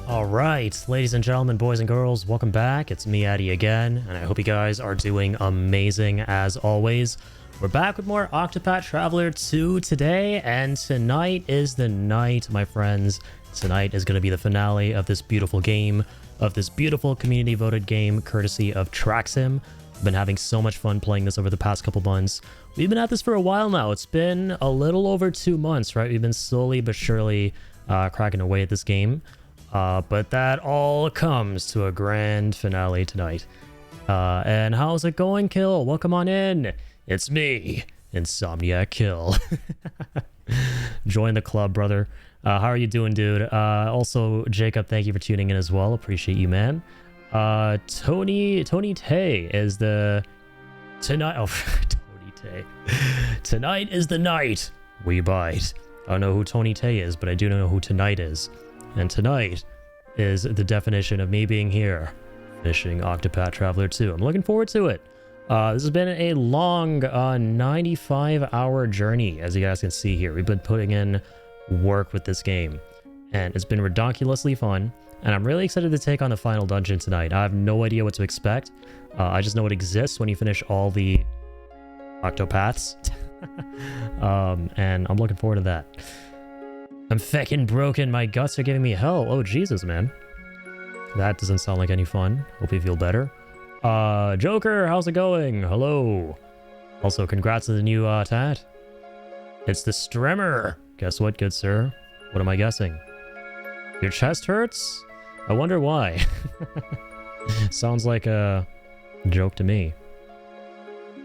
All right, ladies and gentlemen, boys and girls, welcome back. It's me, Addy, again, and I hope you guys are doing amazing as always. We're back with more Octopath Traveler 2 today, and tonight is the night, my friends. Tonight is going to be the finale of this beautiful game, of this beautiful community-voted game, courtesy of Traxim. I've been having so much fun playing this over the past couple months. We've been at this for a while now. It's been a little over 2 months, right? We've been slowly but surely cracking away at this game. But that all comes to a grand finale tonight. And how's it going, Kill? Welcome on in. It's me, Insomniac Kill. Join the club, brother. How are you doing, dude? Also, Jacob, thank you for tuning in as well. Appreciate you, man. Tony Tay is the... Tonight... Oh, Tony Tay. Tonight is the night we bite. I don't know who Tony Tay is, but I do know who tonight is. And tonight is the definition of me being here, finishing Octopath Traveler 2. I'm looking forward to it. This has been a long 95-hour journey, as you guys can see here. We've been putting in work with this game, and it's been ridiculously fun. And I'm really excited to take on the final dungeon tonight. I have no idea what to expect. I just know it exists when you finish all the Octopaths. And I'm looking forward to that. I'm feckin' broken. My guts are giving me hell. Oh, Jesus, man. That doesn't sound like any fun. Hope you feel better. Joker, how's it going? Hello. Also, congrats to the new tat. It's the Stremmer. Guess what, good sir? What am I guessing? Your chest hurts? I wonder why. Sounds like a joke to me.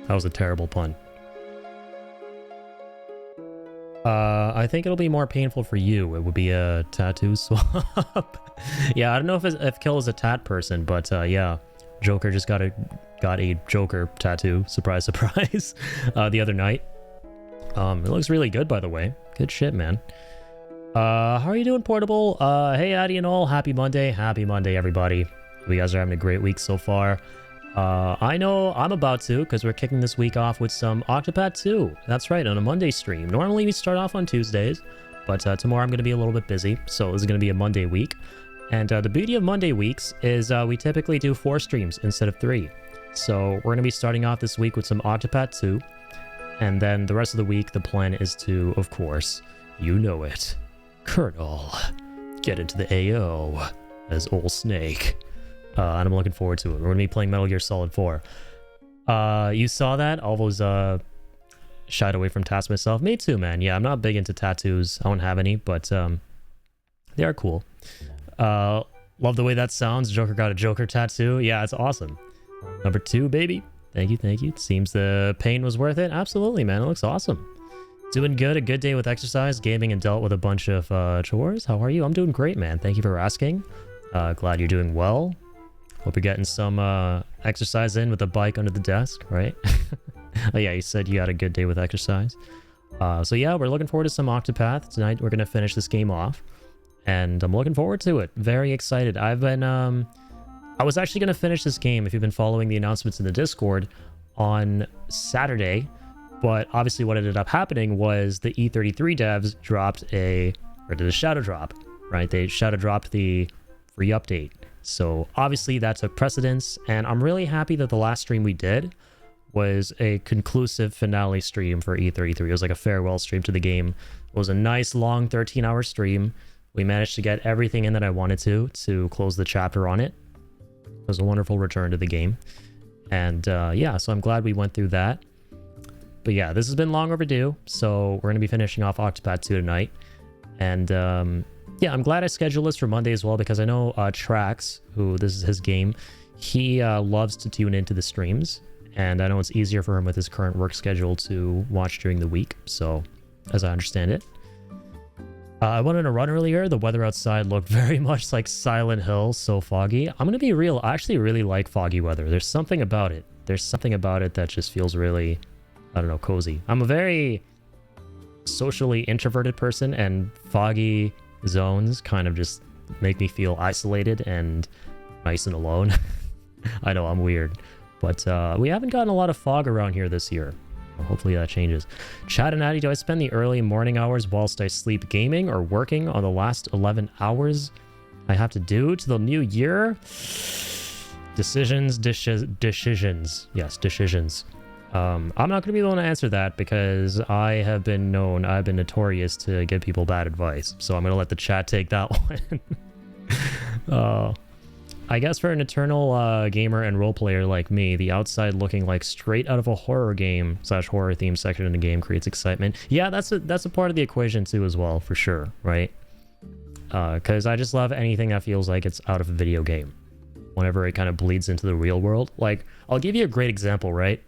That was a terrible pun. I think it'll be more painful for you. It would be a tattoo swap. Yeah, I don't know if Kill is a tat person, but yeah, Joker just got a Joker tattoo. Surprise, surprise. The other night. It looks really good, by the way. Good shit, man. How are you doing, Portable? Hey, Addy and all. Happy Monday. Happy Monday, everybody. You guys are having a great week so far. I know I'm about to, because we're kicking this week off with some Octopath 2. That's right, on a Monday stream. Normally we start off on Tuesdays, but tomorrow I'm going to be a little bit busy, so this is going to be a Monday week. And the beauty of Monday weeks is we typically do 4 streams instead of 3. So we're going to be starting off this week with some Octopath 2, and then the rest of the week the plan is to, of course, you know it, Colonel, get into the AO as Old Snake. And I'm looking forward to it. We're going to be playing Metal Gear Solid 4. You saw that? I was shied away from tats myself. Me too, man. Yeah, I'm not big into tattoos. I don't have any, but they are cool. Love the way that sounds. Joker got a Joker tattoo. Yeah, it's awesome. Number 2, baby. Thank you, thank you. Seems the pain was worth it. Absolutely, man. It looks awesome. Doing good. A good day with exercise, gaming, and dealt with a bunch of chores. How are you? I'm doing great, man. Thank you for asking. Glad you're doing well. Hope you're getting some exercise in with the bike under the desk, right? Oh yeah, you said you had a good day with exercise. So yeah, we're looking forward to some Octopath. Tonight we're going to finish this game off. And I'm looking forward to it. Very excited. I've been... I was actually going to finish this game, if you've been following the announcements in the Discord, on Saturday. But obviously what ended up happening was the E33 devs dropped or did a shadow drop, right? They shadow dropped the free update. So obviously that took precedence, and I'm really happy that the last stream we did was a conclusive finale stream for E33. It was like a farewell stream to the game. It was a nice long 13-hour stream. We managed to get everything in that I wanted to close the chapter on it. It was a wonderful return to the game. And yeah, so I'm glad we went through that. But yeah, this has been long overdue, so we're going to be finishing off Octopath 2 tonight. And yeah, I'm glad I scheduled this for Monday as well, because I know Trax, who this is his game, he loves to tune into the streams, and I know it's easier for him with his current work schedule to watch during the week, so as I understand it. I went on a run earlier. The weather outside looked very much like Silent Hill, so foggy. I'm going to be real, I actually really like foggy weather. There's something about it. There's something about it that just feels really, I don't know, cozy. I'm a very socially introverted person, and foggy zones kind of just make me feel isolated and nice and alone. I know, I'm weird, but we haven't gotten a lot of fog around here this year. Hopefully that changes. Chad and Addy, do I spend the early morning hours whilst I sleep gaming or working on the last 11 hours I have to do to the new year? Decisions. Yes, decisions. I'm not going to be the one to answer that because I've been notorious to give people bad advice. So I'm going to let the chat take that one. I guess for an eternal gamer and role player like me, the outside looking like straight out of a horror game / horror themed section in the game creates excitement. Yeah, that's a part of the equation too as well, for sure, right? Because I just love anything that feels like it's out of a video game whenever it kind of bleeds into the real world. Like, I'll give you a great example, right?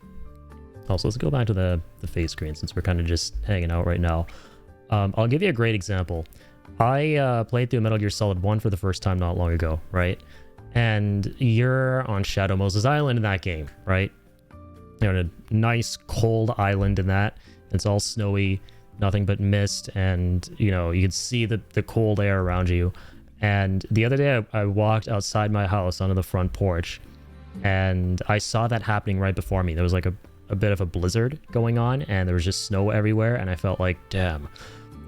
Also, let's go back to the face screen since we're kind of just hanging out right now. I'll give you a great example. I played through Metal Gear Solid 1 for the first time not long ago, right? And you're on Shadow Moses Island in that game, right? You're on a nice cold island in that. It's all snowy, nothing but mist, and you know, you can see the cold air around you. And the other day I walked outside my house onto the front porch, and I saw that happening right before me. There was like a bit of a blizzard going on, and there was just snow everywhere, and I felt like, damn,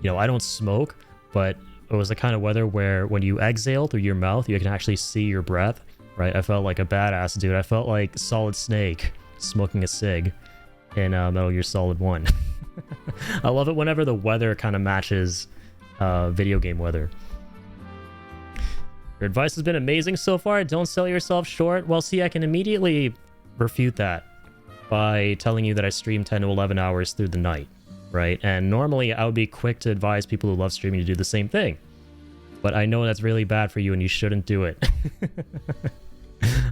you know, I don't smoke, but it was the kind of weather where when you exhale through your mouth, you can actually see your breath, right? I felt like a badass dude. I felt like Solid Snake smoking a cig in Metal Gear Solid 1. I love it whenever the weather kind of matches video game weather. Your advice has been amazing so far. Don't sell yourself short. Well, see, I can immediately refute that by telling you that I stream 10 to 11 hours through the night, right? And normally I would be quick to advise people who love streaming to do the same thing. But I know that's really bad for you and you shouldn't do it.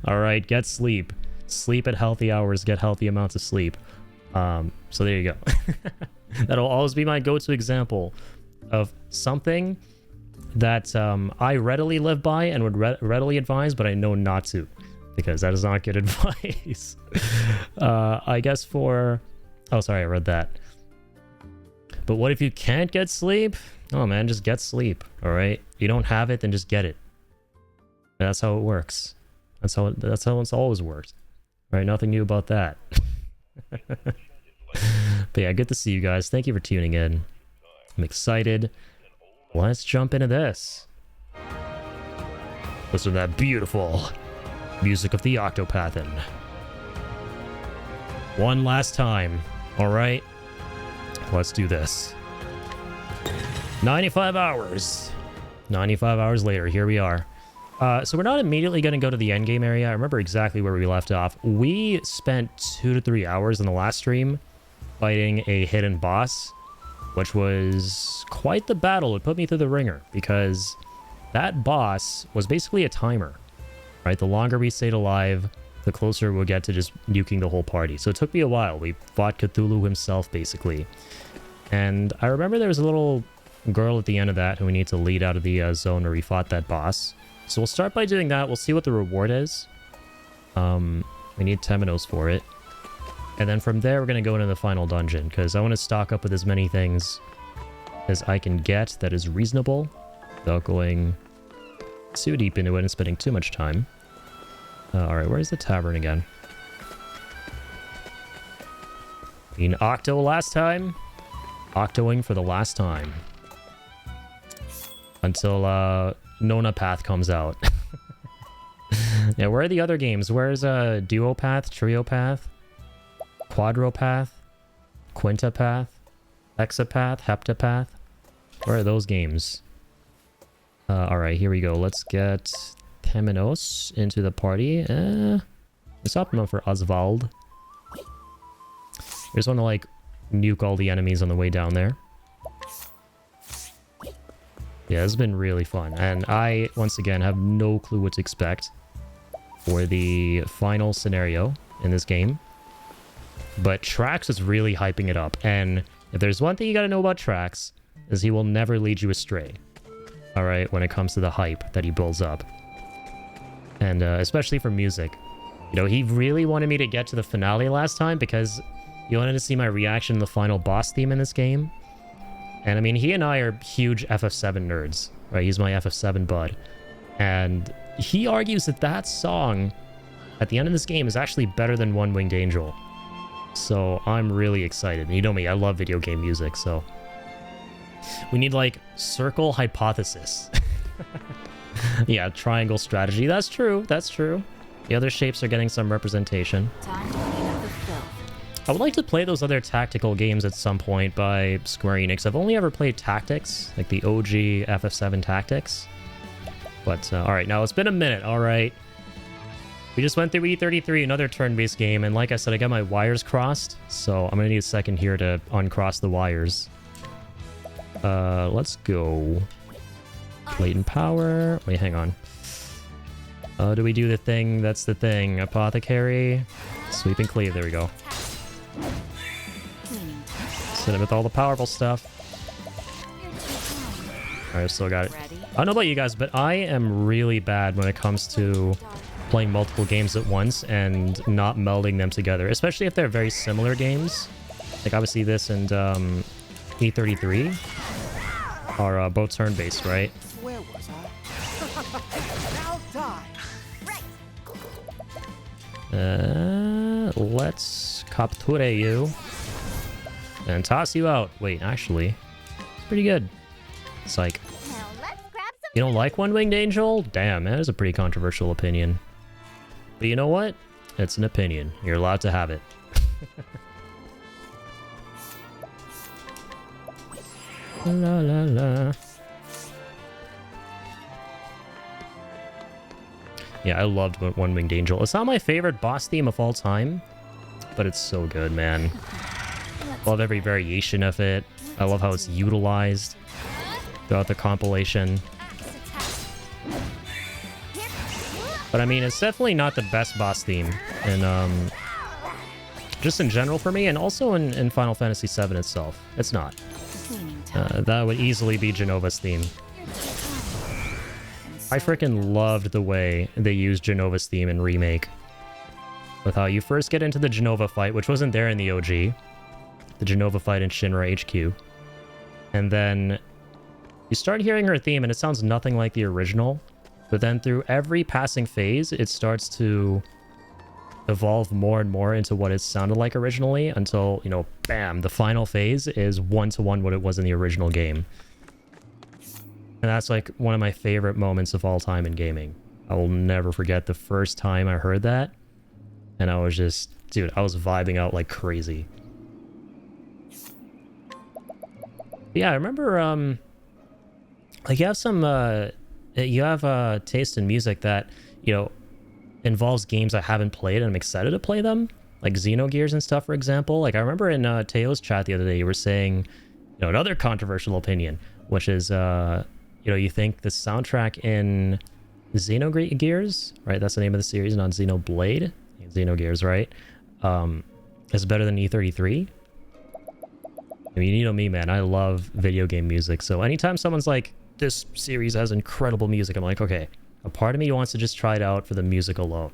All right, get sleep. Sleep at healthy hours, get healthy amounts of sleep. So there you go. That'll always be my go-to example of something that I readily live by and would readily advise, but I know not to, because that is not good advice. I guess for... Oh, sorry, I read that. But what if you can't get sleep? Oh man, just get sleep, all right? You don't have it, then just get it. That's how it works. That's how it's always worked. Right? Nothing new about that. But yeah, good to see you guys. Thank you for tuning in. I'm excited. Let's jump into this. Listen to that beautiful music of the Octopath. One last time. All right. Let's do this. 95 hours. 95 hours later, here we are. So we're not immediately going to go to the endgame area. I remember exactly where we left off. We spent 2 to 3 hours in the last stream fighting a hidden boss, which was quite the battle. It put me through the ringer because that boss was basically a timer, right? The longer we stayed alive, the closer we'll get to just nuking the whole party. So it took me a while. We fought Cthulhu himself, basically. And I remember there was a little girl at the end of that who we need to lead out of the zone where we fought that boss. So we'll start by doing that. We'll see what the reward is. We need Temenos for it. And then from there, we're going to go into the final dungeon, because I want to stock up with as many things as I can get that is reasonable without going too deep into it and spending too much time. Alright, where's the tavern again? In Octo last time. Octoing for the last time. Until Nona Path comes out. Yeah, where are the other games? Where's Duopath, Triopath, Quadropath, Quintapath, Hexapath, Heptapath? Where are those games? Alright, here we go. Let's get Temenos into the party. It's optimum for Oswald. I just want to, like, nuke all the enemies on the way down there. Yeah, this has been really fun. And I, once again, have no clue what to expect for the final scenario in this game. But Trax is really hyping it up. And if there's one thing you gotta know about Trax, is he will never lead you astray. Alright, when it comes to the hype that he builds up. And especially for music. You know, he really wanted me to get to the finale last time because he wanted to see my reaction to the final boss theme in this game. And I mean, he and I are huge FF7 nerds, right? He's my FF7 bud. And he argues that that song at the end of this game is actually better than One Winged Angel. So I'm really excited. And you know me, I love video game music, so... We need, like, Circle Hypothesis. Yeah, triangle strategy. That's true. That's true. The other shapes are getting some representation. Time to clean up the filth. I would like to play those other tactical games at some point by Square Enix. I've only ever played Tactics, like the OG FF7 Tactics. But, alright, now it's been a minute, alright. We just went through E33, another turn-based game, and like I said, I got my wires crossed, so I'm gonna need a second here to uncross the wires. Let's go. Latent power. Wait, hang on. Do we do the thing? That's the thing. Apothecary. Sweep and cleave. There we go. Hit him with all the powerful stuff. Alright, I've still got it. I don't know about you guys, but I am really bad when it comes to playing multiple games at once and not melding them together, especially if they're very similar games. Like obviously this and E33 are both turn-based, right? Where was I? Let's capture you and toss you out. Wait, actually, it's pretty good. It's like, Now let's grab some. you don't like One-Winged Angel? Damn, that is a pretty controversial opinion. But you know what? It's an opinion. You're allowed to have it. La la la. Yeah, I loved One-Winged Angel. It's not my favorite boss theme of all time, but it's so good, man. Love every variation of it. I love how it's utilized throughout the compilation. But I mean, it's definitely not the best boss theme, and just in general for me, and also in Final Fantasy VII itself. It's not. That would easily be Genova's theme. I freaking loved the way they used Genova's theme in Remake. With how you first get into the Genova fight, which wasn't there in the OG. The Genova fight in Shinra HQ. And then you start hearing her theme and it sounds nothing like the original. But then through every passing phase, it starts to evolve more and more into what it sounded like originally until, you know, bam, the final phase is one-to-one what it was in the original game. And that's like one of my favorite moments of all time in gaming. I will never forget the first time I heard that. And I was just, dude, I was vibing out like crazy. Yeah, I remember, like you have some, you have a taste in music that, you know, involves games I haven't played and I'm excited to play them. Like Xenogears and stuff, for example. Like I remember in Teo's chat the other day, you were saying, you know, another controversial opinion, which is, you know, you think the soundtrack in Xenogears, right? That's the name of the series, not Xenoblade. Xenogears, right? Is better than E33. I mean, you know me, man. I love video game music. So anytime someone's like, this series has incredible music, I'm like, okay. A part of me wants to just try it out for the music alone.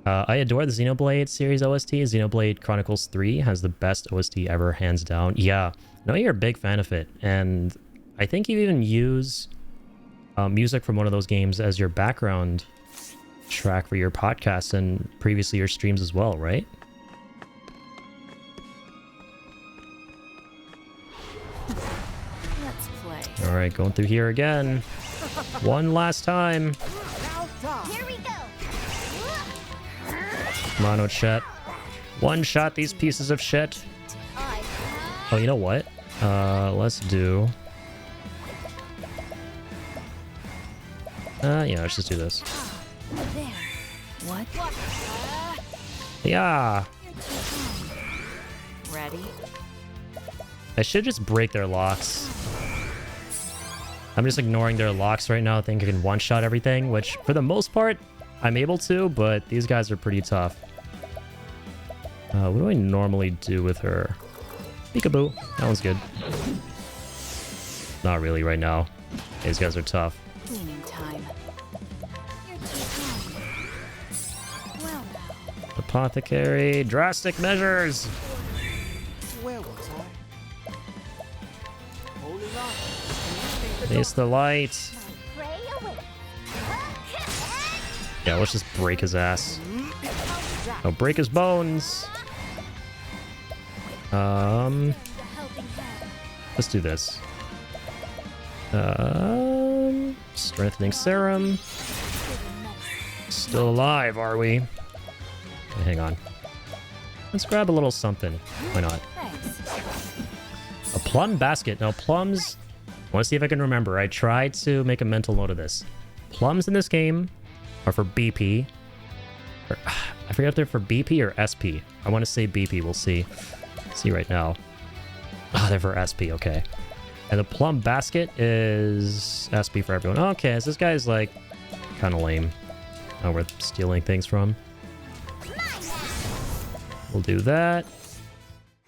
I adore the Xenoblade series OST. Xenoblade Chronicles 3 has the best OST ever, hands down. Yeah, I know you're a big fan of it. And I think you even use music from one of those games as your background track for your podcasts and previously your streams as well, right? Let's play. All right, going through here again. One last time. Here we go. Come on, chat. One shot these pieces of shit. Oh, you know what? Let's do... yeah, let's just do this. There. What? Yeah. Ready? I should just break their locks. I'm just ignoring their locks right now, thinking I can one-shot everything, which, for the most part, I'm able to, but these guys are pretty tough. What do I normally do with her? Peekaboo. That one's good. Not really right now. These guys are tough. Cleaning time. Well now. Apothecary. Drastic measures. Where was I? Holy light. Face the light. Pray away. Yeah, let's just break his ass. Oh, break his bones. Let's do this. Strengthening serum. Still alive, are we? Okay, hang on. Let's grab a little something. Why not? A plum basket. Now, plums... I want to see if I can remember. I tried to make a mental note of this. Plums in this game are for BP. I forget if they're for BP or SP. I want to say BP. We'll see. See right now. Ah, they're for SP. Okay. And the plum basket is SP for everyone. Okay, so this guy's like kind of lame. Oh, we're stealing things from. We'll do that.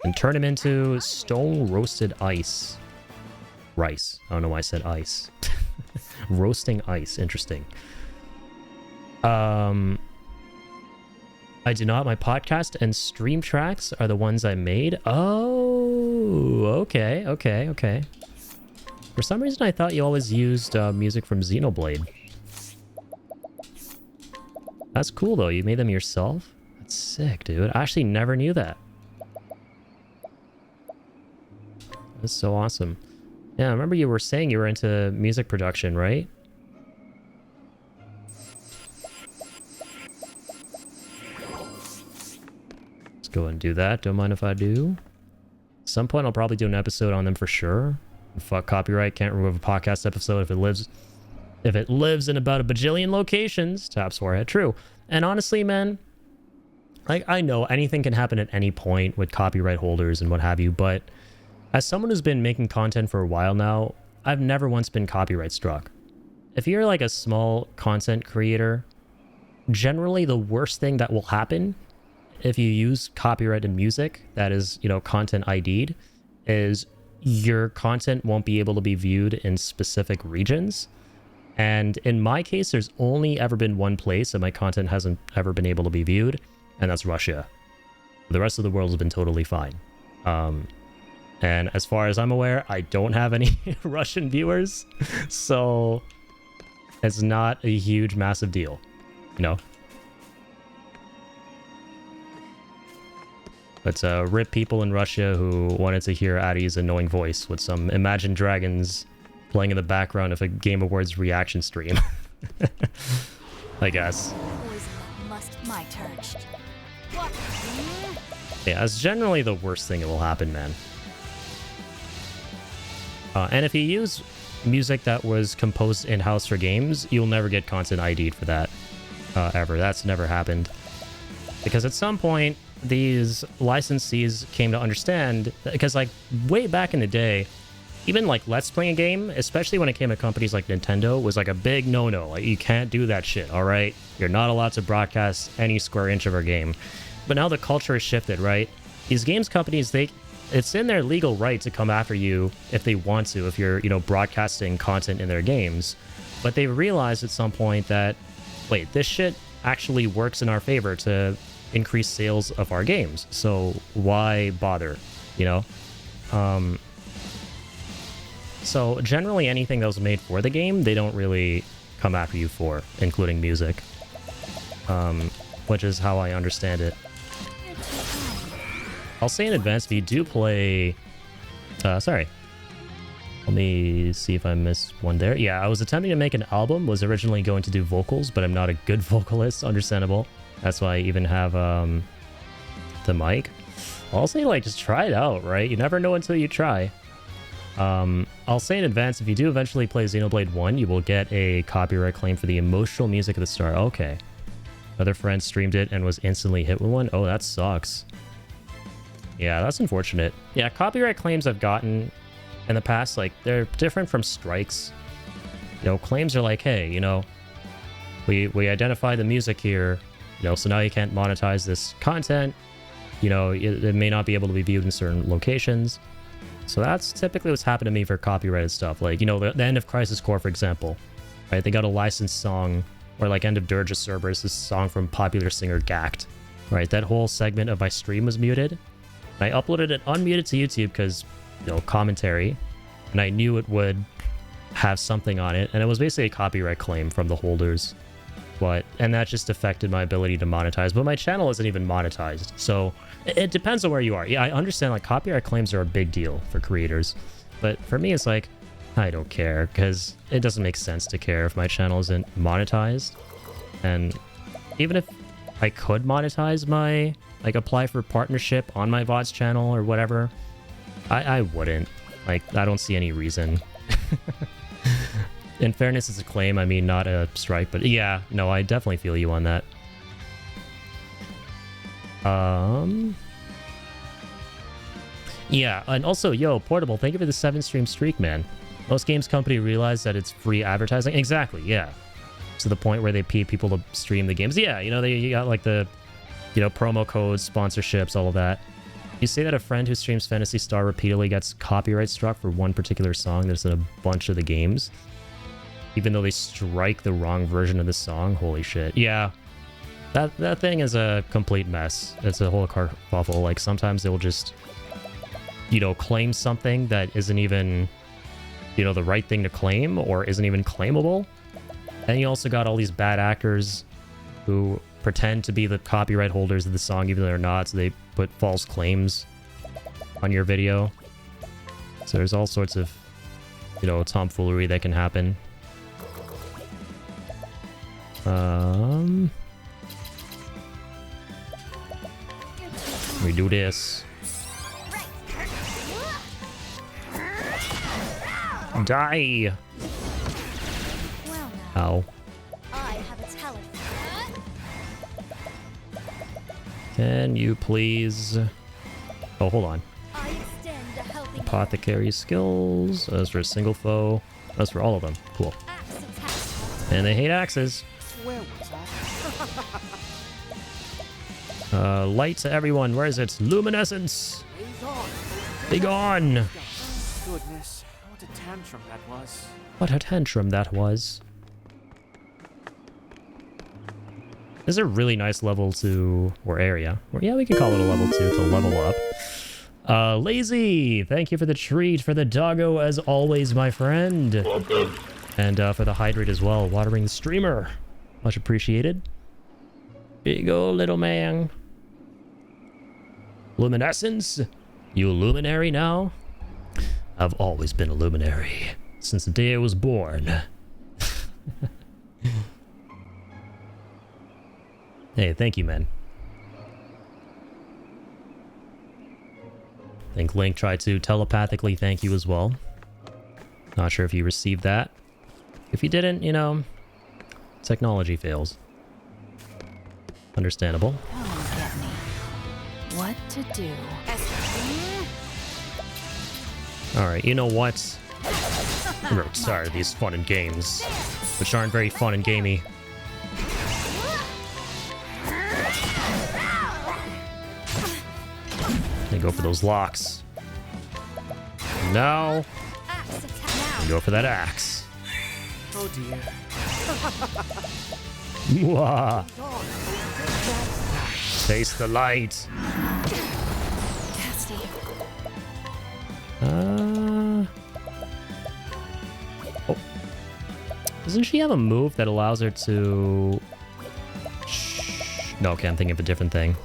And turn him into stone roasted ice. Rice. I don't know why I said ice. Roasting ice. Interesting. I do not. My podcast and stream tracks are the ones I made. Oh, okay, okay, okay. For some reason, I thought you always used music from Xenoblade. That's cool, though. You made them yourself? That's sick, dude. I actually never knew that. That's so awesome. Yeah, I remember you were saying you were into music production, right? Let's go and do that. Don't mind if I do. At some point, I'll probably do an episode on them for sure. Fuck copyright. Can't remove a podcast episode if it lives in about a bajillion locations. Taps forehead. True. And honestly, man, like, I know anything can happen at any point with copyright holders and what have you, but as someone who's been making content for a while now, I've never once been copyright struck. If you're like a small content creator, generally the worst thing that will happen if you use copyrighted music that is, you know, content ID'd, is your content won't be able to be viewed in specific regions. And in my case, there's only ever been one place that my content hasn't ever been able to be viewed, and that's Russia. The rest of the world has been totally fine. And as far as I'm aware, I don't have any Russian viewers, so it's not a huge, massive deal, you know? But rip people in Russia who wanted to hear Adi's annoying voice with some Imagine Dragons playing in the background of a Game Awards reaction stream. I guess. My turn. Yeah, it's generally the worst thing that will happen, man. And if you use music that was composed in-house for games, you'll never get content ID'd for that, ever. That's never happened. Because at some point, these licensees came to understand, because like way back in the day, even like Let's Play a game, especially when it came to companies like Nintendo, was like a big no-no. Like, you can't do that shit, all right? You're not allowed to broadcast any square inch of our game. But now the culture has shifted, right? These games companies, it's in their legal right to come after you if they want to, if you're, you know, broadcasting content in their games. But they realized at some point that, wait, this shit actually works in our favor to increase sales of our games. So why bother, you know? So generally anything that was made for the game, they don't really come after you for, including music. Which is how I understand it. I'll say in advance, if you do play... sorry. Let me see if I missed one there. Yeah, I was attempting to make an album, was originally going to do vocals, but I'm not a good vocalist, understandable. That's why I even have the mic. I'll say, like, just try it out, right? You never know until you try. I'll say in advance, if you do eventually play Xenoblade 1, you will get a copyright claim for the emotional music at the start. Okay. Another friend streamed it and was instantly hit with one. Oh, that sucks. Yeah, that's unfortunate. Yeah, copyright claims I've gotten in the past, like, they're different from strikes. You know, claims are like, hey, you know, we identify the music here, you know, so now you can't monetize this content. You know, it may not be able to be viewed in certain locations. So that's typically what's happened to me for copyrighted stuff. Like, you know, the end of Crisis Core, for example, right? They got a licensed song, or like End of Dirge of Cerberus, this song from popular singer Gact, right? That whole segment of my stream was muted. I uploaded it unmuted to YouTube because, you know, commentary, and I knew it would have something on it, and it was basically a copyright claim from the holders. And that just affected my ability to monetize, but my channel isn't even monetized, so it depends on where you are. Yeah, I understand, like, copyright claims are a big deal for creators, but for me, it's like, I don't care, because it doesn't make sense to care if my channel isn't monetized. And even if I could monetize my, like, apply for partnership on my VOD's channel or whatever, I wouldn't. Like, I don't see any reason. In fairness, it's a claim, I mean, not a strike, but yeah, no, I definitely feel you on that. Yeah, and also, yo, Portable, thank you for the 7-stream streak, man. Most games company realize that it's free advertising. Exactly, yeah. To the point where they pay people to stream the games. Yeah, you know, you got like the, you know, promo codes, sponsorships, all of that. You say that a friend who streams Phantasy Star repeatedly gets copyright struck for one particular song that's in a bunch of the games, even though they strike the wrong version of the song. Holy shit. Yeah. That thing is a complete mess. It's a whole kerfuffle. Like, sometimes they'll just, you know, claim something that isn't even, you know, the right thing to claim or isn't even claimable. And you also got all these bad actors who pretend to be the copyright holders of the song even though they're not, so they put false claims on your video. So there's all sorts of, you know, tomfoolery that can happen. We do this. Die! Well now, Ow. I have a talent. Can you please... Oh, hold on. I extend a helping hand. Apothecary skills. That's for a single foe. That's for all of them. Cool. Axe attack. And they hate axes. Where was I? Light to everyone. Where is it? Luminescence! Raise on. Be gone! Goodness, what a tantrum that was. What a tantrum that was. This is a really nice level 2, or area. Or yeah, we can call it a level 2 to level up. Lazy! Thank you for the treat, for the doggo as always, my friend. And for the hydrate as well, watering the streamer. Much appreciated. Here you go, little man. Luminescence? You a luminary now? I've always been a luminary. Since the day I was born. Hey, thank you, man. I think Link tried to telepathically thank you as well. Not sure if you received that. If you didn't, you know, technology fails. Understandable. Come and get me. What to do? Alright, you know what? I'm really tired of these fun and games, which aren't very fun and gamey. They go for those locks. Now, Axe attack. they go for that axe. Oh dear. Mwah. Taste the light. Nasty. Oh. Doesn't she have a move that allows her to... No, okay, I'm thinking of a different thing.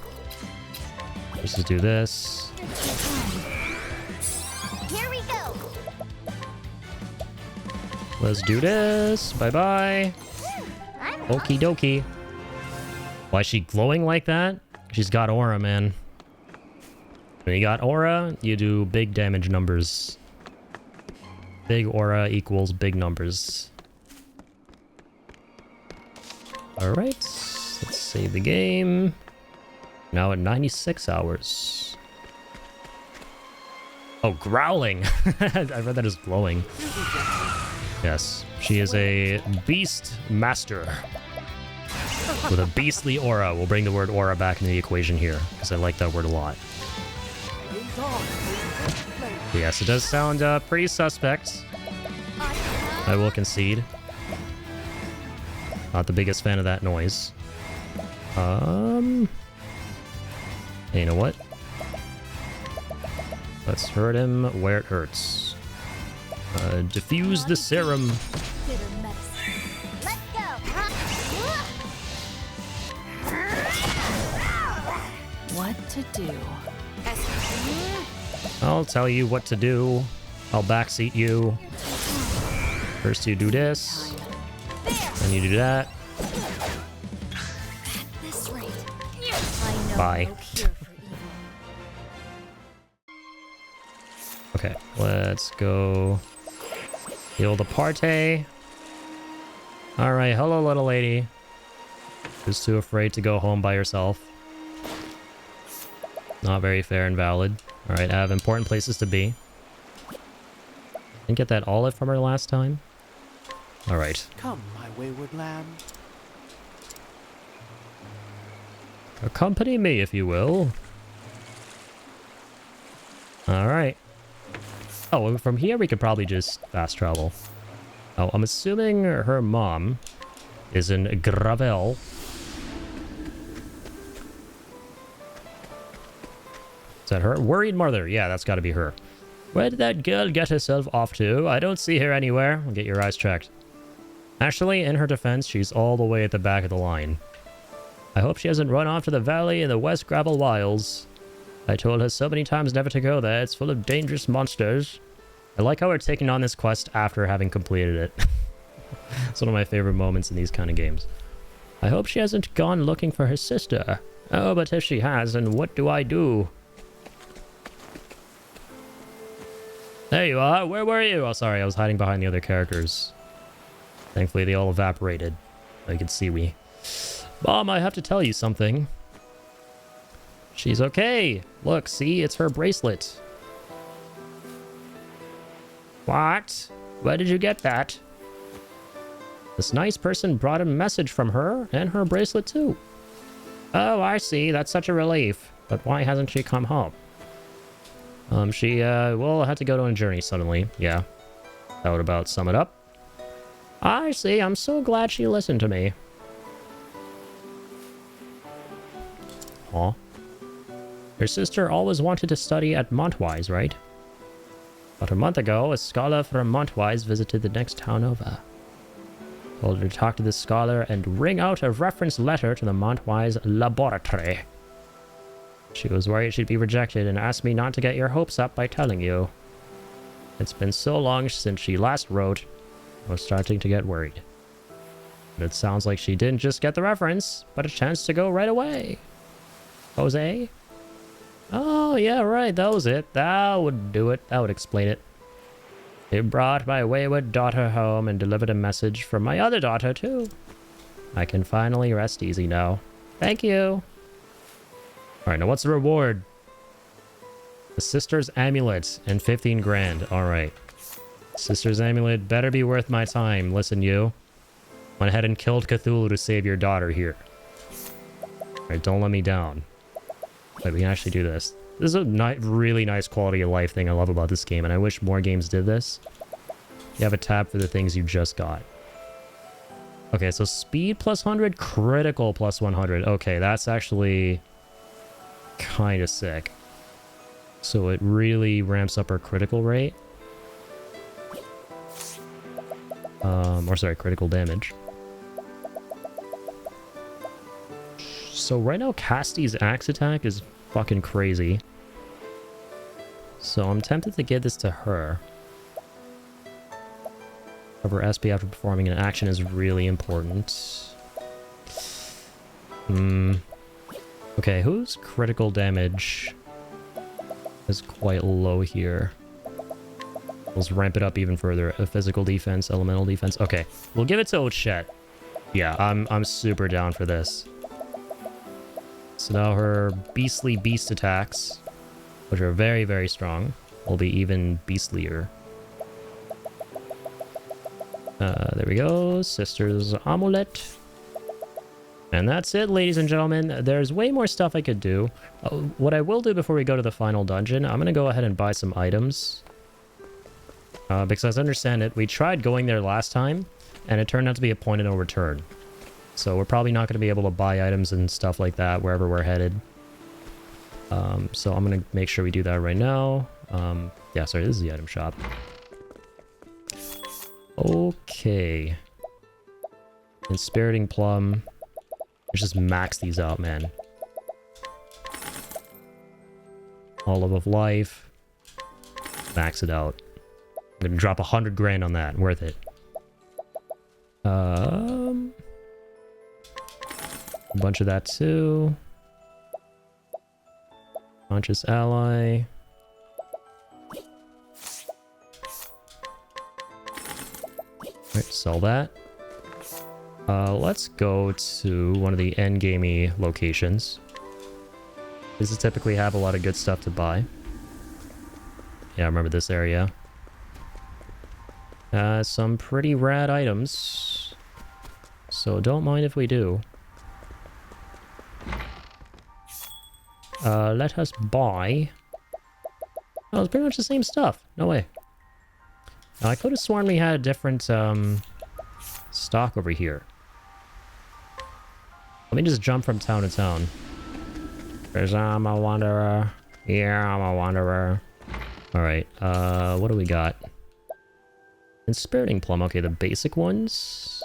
Let's just do this. Here we go. Let's do this. Bye-bye. Okie dokie. Why is she glowing like that? She's got aura, man. When you got aura, you do big damage numbers. Big aura equals big numbers. Alright, let's save the game. Now at 96 hours. Oh, growling! I read that as glowing. Yes, she is a beast master. With a beastly aura. We'll bring the word aura back into the equation here, because I like that word a lot. Raise on. Yes, it does sound pretty suspect. I will concede. Not the biggest fan of that noise. Hey, you know what? Let's hurt him where it hurts. Diffuse the serum. Bitter medicine. Let's go. What to do? I'll tell you what to do. I'll backseat you. First you do this, There. then you do that. At this rate, I know Bye. no cure for evil. Okay, let's go heal the party. Alright, hello little lady. Who's too afraid to go home by herself. Not very fair and valid. Alright, I have important places to be. Didn't get that olive from her last time. Alright. Come, my wayward lamb. Accompany me, if you will. Alright. Oh, and from here we could probably just fast travel. Oh, I'm assuming her mom is in Gravel. Is that her? Worried mother. Yeah, that's got to be her. Where did that girl get herself off to? I don't see her anywhere. I'll get your eyes checked. Actually, in her defense, she's all the way at the back of the line. I hope she hasn't run off to the valley in the West Gravel Wilds. I told her so many times never to go there. It's full of dangerous monsters. I like how we're taking on this quest after having completed it. It's one of my favorite moments in these kind of games. I hope she hasn't gone looking for her sister. Oh, but if she has, then what do I do? There you are. Where were you? Oh, sorry. I was hiding behind the other characters. Thankfully, they all evaporated. I could see me. Mom, I have to tell you something. She's okay. Look, see? It's her bracelet. What? Where did you get that? This nice person brought a message from her and her bracelet too. Oh, I see. That's such a relief. But why hasn't she come home? She, well, had to go on a journey suddenly. Yeah. That would about sum it up. I see. I'm so glad she listened to me. Aw. Your sister always wanted to study at Montwise, right? About a month ago, a scholar from Montwise visited the next town over. Told her to talk to this scholar and ring out a reference letter to the Montwise laboratory. She was worried she'd be rejected and asked me not to get your hopes up by telling you. It's been so long since she last wrote, I was starting to get worried. But it sounds like she didn't just get the reference, but a chance to go right away. Jose? Oh, yeah, right, that was it. That would do it. That would explain it. He brought my wayward daughter home and delivered a message from my other daughter, too. I can finally rest easy now. Thank you. Alright, now what's the reward? The Sister's Amulet and 15 grand. Alright. Sister's Amulet better be worth my time. Listen, you. Went ahead and killed Cthulhu to save your daughter here. Alright, don't let me down. Wait, we can actually do this. This is a really nice quality of life thing I love about this game, and I wish more games did this. You have a tab for the things you just got. Okay, so speed plus 100, critical plus 100. Okay, that's actually kind of sick. So it really ramps up our critical rate. Or sorry, critical damage. So right now, Cassie's axe attack is fucking crazy. So I'm tempted to give this to her. However, SP after performing an action is really important. Okay, whose critical damage is quite low here? Let's ramp it up even further. A physical defense, elemental defense. Okay, we'll give it to Ochette. Yeah, I'm super down for this. So now her beastly beast attacks, which are very, very strong, will be even beastlier. There we go. Sister's Amulet. And that's it, ladies and gentlemen. There's way more stuff I could do. What I will do before we go to the final dungeon, I'm going to go ahead and buy some items. Because as I understand it, we tried going there last time, and it turned out to be a point of no return. So we're probably not going to be able to buy items and stuff like that wherever we're headed. So I'm going to make sure we do that right now. Yeah, sorry, this is the item shop. Okay. Inspiriting Plum. Let's just max these out, man. Olive of Life. Max it out. I'm going to drop 100 grand on that. Worth it. A bunch of that too. Conscious ally. Alright, sell that. Let's go to one of the endgamey locations. These typically have a lot of good stuff to buy. Yeah, I remember this area. Some pretty rad items. So don't mind if we do. Let us buy... Oh, it's pretty much the same stuff. No way. Now, I could have sworn we had a different stock over here. Let me just jump from town to town. Because I'm a wanderer. Yeah, I'm a wanderer. Alright, what do we got? Inspiriting Plum. Okay, the basic ones.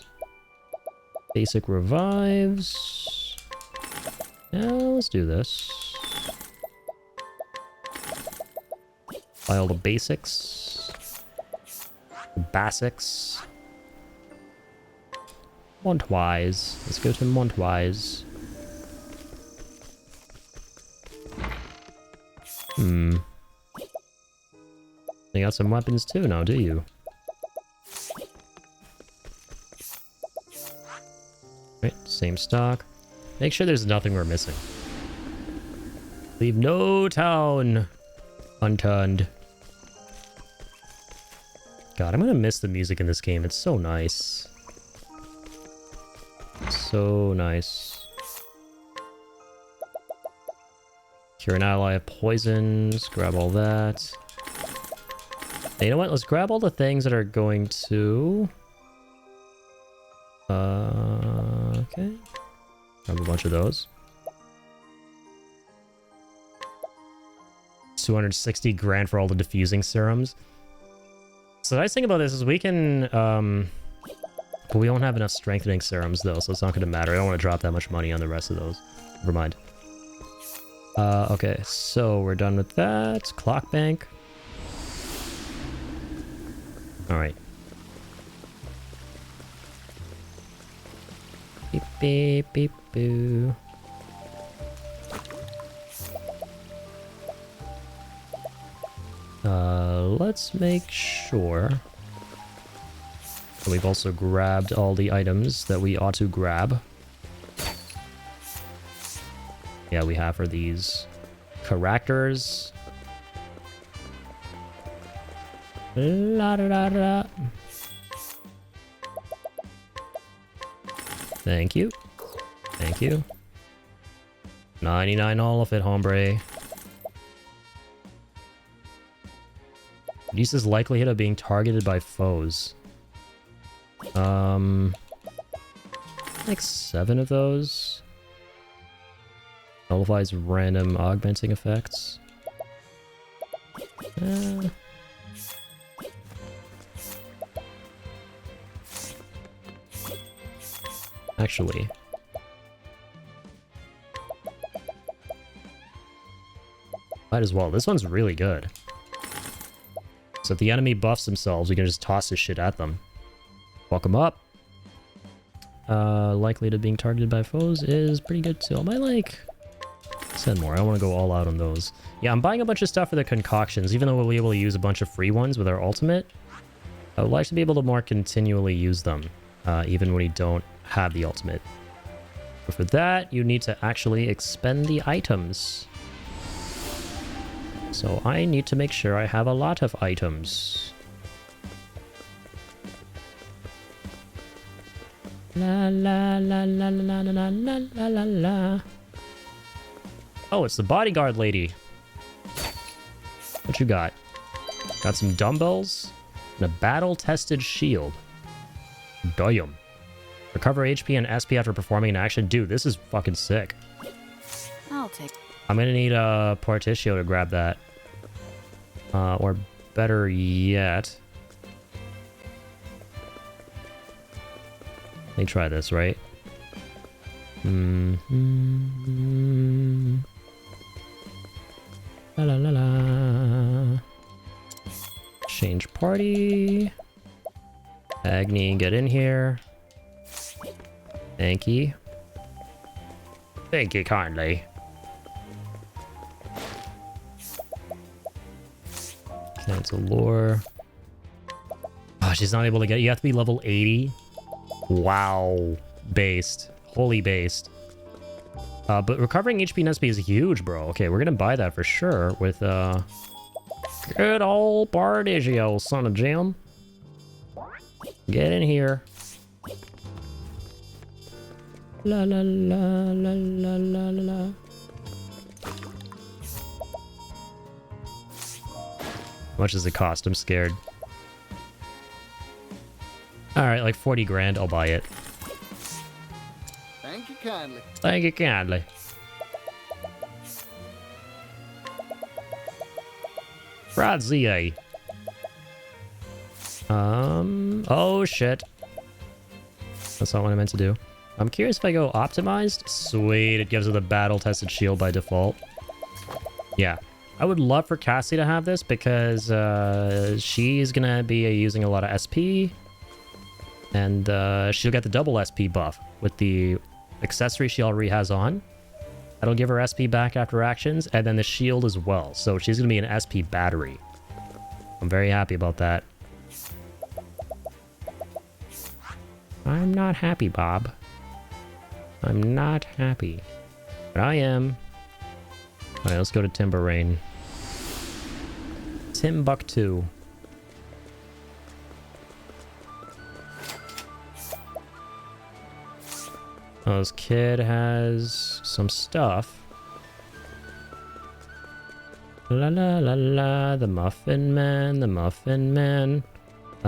Basic revives. Yeah, let's do this. Buy all the basics. The basics. Montwise. Let's go to Montwise. You got some weapons too now, do you? Right, same stock. Make sure there's nothing we're missing. Leave no town unturned. God, I'm gonna miss the music in this game. It's so nice. So nice. Cure an ally of poisons. Grab all that. Hey, you know what? Let's grab all the things that are going to... okay. Grab a bunch of those. 260 grand for all the diffusing serums. So the nice thing about this is we can... but we don't have enough strengthening serums though, so it's not going to matter. I don't want to drop that much money on the rest of those. Never mind. Okay, so we're done with that. Clock bank. Alright. Beep beep beep boo. Let's make sure that we've also grabbed all the items that we ought to grab. Yeah, we have for these characters. La da da da. Thank you. Thank you. 99 all of it, hombre. Reduces likelihood of being targeted by foes. Like 7 of those. Nullifies random augmenting effects. Actually. Might as well. This one's really good. So if the enemy buffs themselves, we can just toss this shit at them. Fuck them up. Likely to being targeted by foes is pretty good too. I might like... send more. I don't want to go all out on those. Yeah, I'm buying a bunch of stuff for the concoctions, even though we'll be able to use a bunch of free ones with our ultimate. I would like to be able to more continually use them, even when we don't have the ultimate. But for that, you need to actually expend the items. So I need to make sure I have a lot of items. La la la la la la la la la la. Oh, it's the bodyguard lady. What you got? Got some dumbbells and a battle-tested shield. Damn. Recover HP and SP after performing an action. Dude, this is fucking sick. I'll take. I'm gonna need a Particio to grab that. Or better yet... let me try this, right? La la la la. Change party. Agni, get in here. Thank you. Thank you kindly. Cancel lore. Oh, she's not able to get... You have to be level 80. Wow. Based. Holy based. But recovering HP and SP is huge, bro. Okay, we're gonna buy that for sure with, good old Bardigio, son of Jim. Get in here. La la la la la la la. How much does it cost? I'm scared. Alright, like 40 grand, I'll buy it. Thank you kindly. Thank you kindly. Grazie. Oh shit. That's not what I meant to do. I'm curious if I go optimized. Sweet, it gives her the battle-tested shield by default. Yeah. I would love for Cassie to have this because she's gonna be using a lot of SP. And she'll get the double SP buff with the accessory she already has on. That'll give her SP back after actions, and then the shield as well. So she's gonna be an SP battery. I'm very happy about that. I'm not happy, Bob. I'm not happy. But I am. Alright, let's go to Timberrain. Timbuktu. Oh, this kid has some stuff. La la la la, the Muffin Man, the Muffin Man.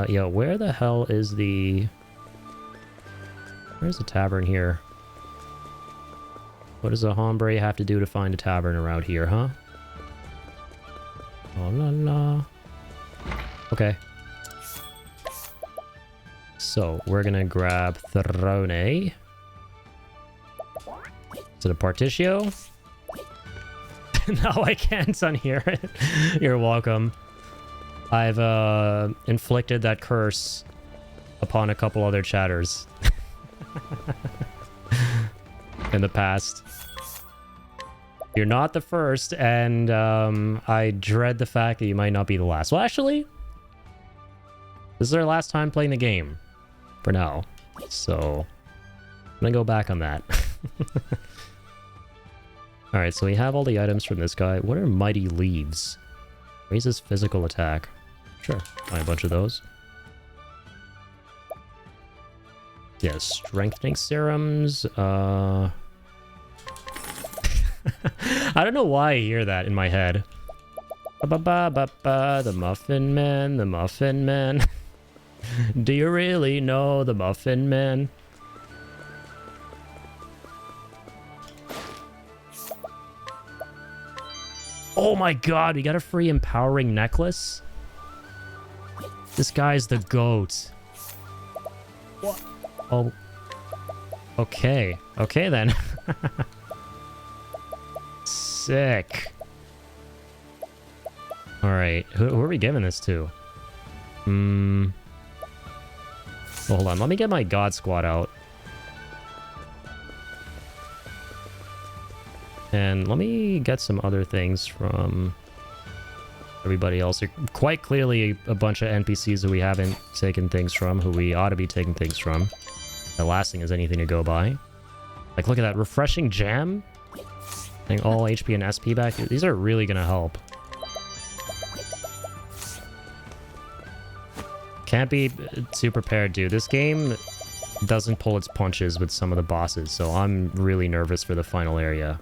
Yo, where the hell is the... Where's the tavern here? What does a hombre have to do to find a tavern around here, huh? Oh la la. Okay. So, we're gonna grab Throne. Is it a Partitio? No, I can't unhear it. You're welcome. I've inflicted that curse upon a couple other chatters in the past. You're not the first, and I dread the fact that you might not be the last. Well, actually, this is our last time playing the game for now, so I'm gonna go back on that. Alright, so we have all the items from this guy. What are Mighty Leaves? Raises physical attack. Sure, buy a bunch of those. Yeah, strengthening serums. I don't know why I hear that in my head. Ba-ba-ba-ba-ba, the Muffin Man, the Muffin Man. Do you really know the Muffin Man? Oh my god, we got a free empowering necklace? This guy's the GOAT. What? Oh. Okay. Okay then. Sick. Alright, who are we giving this to? Well, hold on, let me get my God Squad out. And let me get some other things from everybody else. Quite clearly a bunch of NPCs that we haven't taken things from, who we ought to be taking things from. The last thing is anything to go by. Like, look at that. Refreshing Jam? Getting all HP and SP back. These are really going to help. Can't be too prepared, dude. This game doesn't pull its punches with some of the bosses, so I'm really nervous for the final area.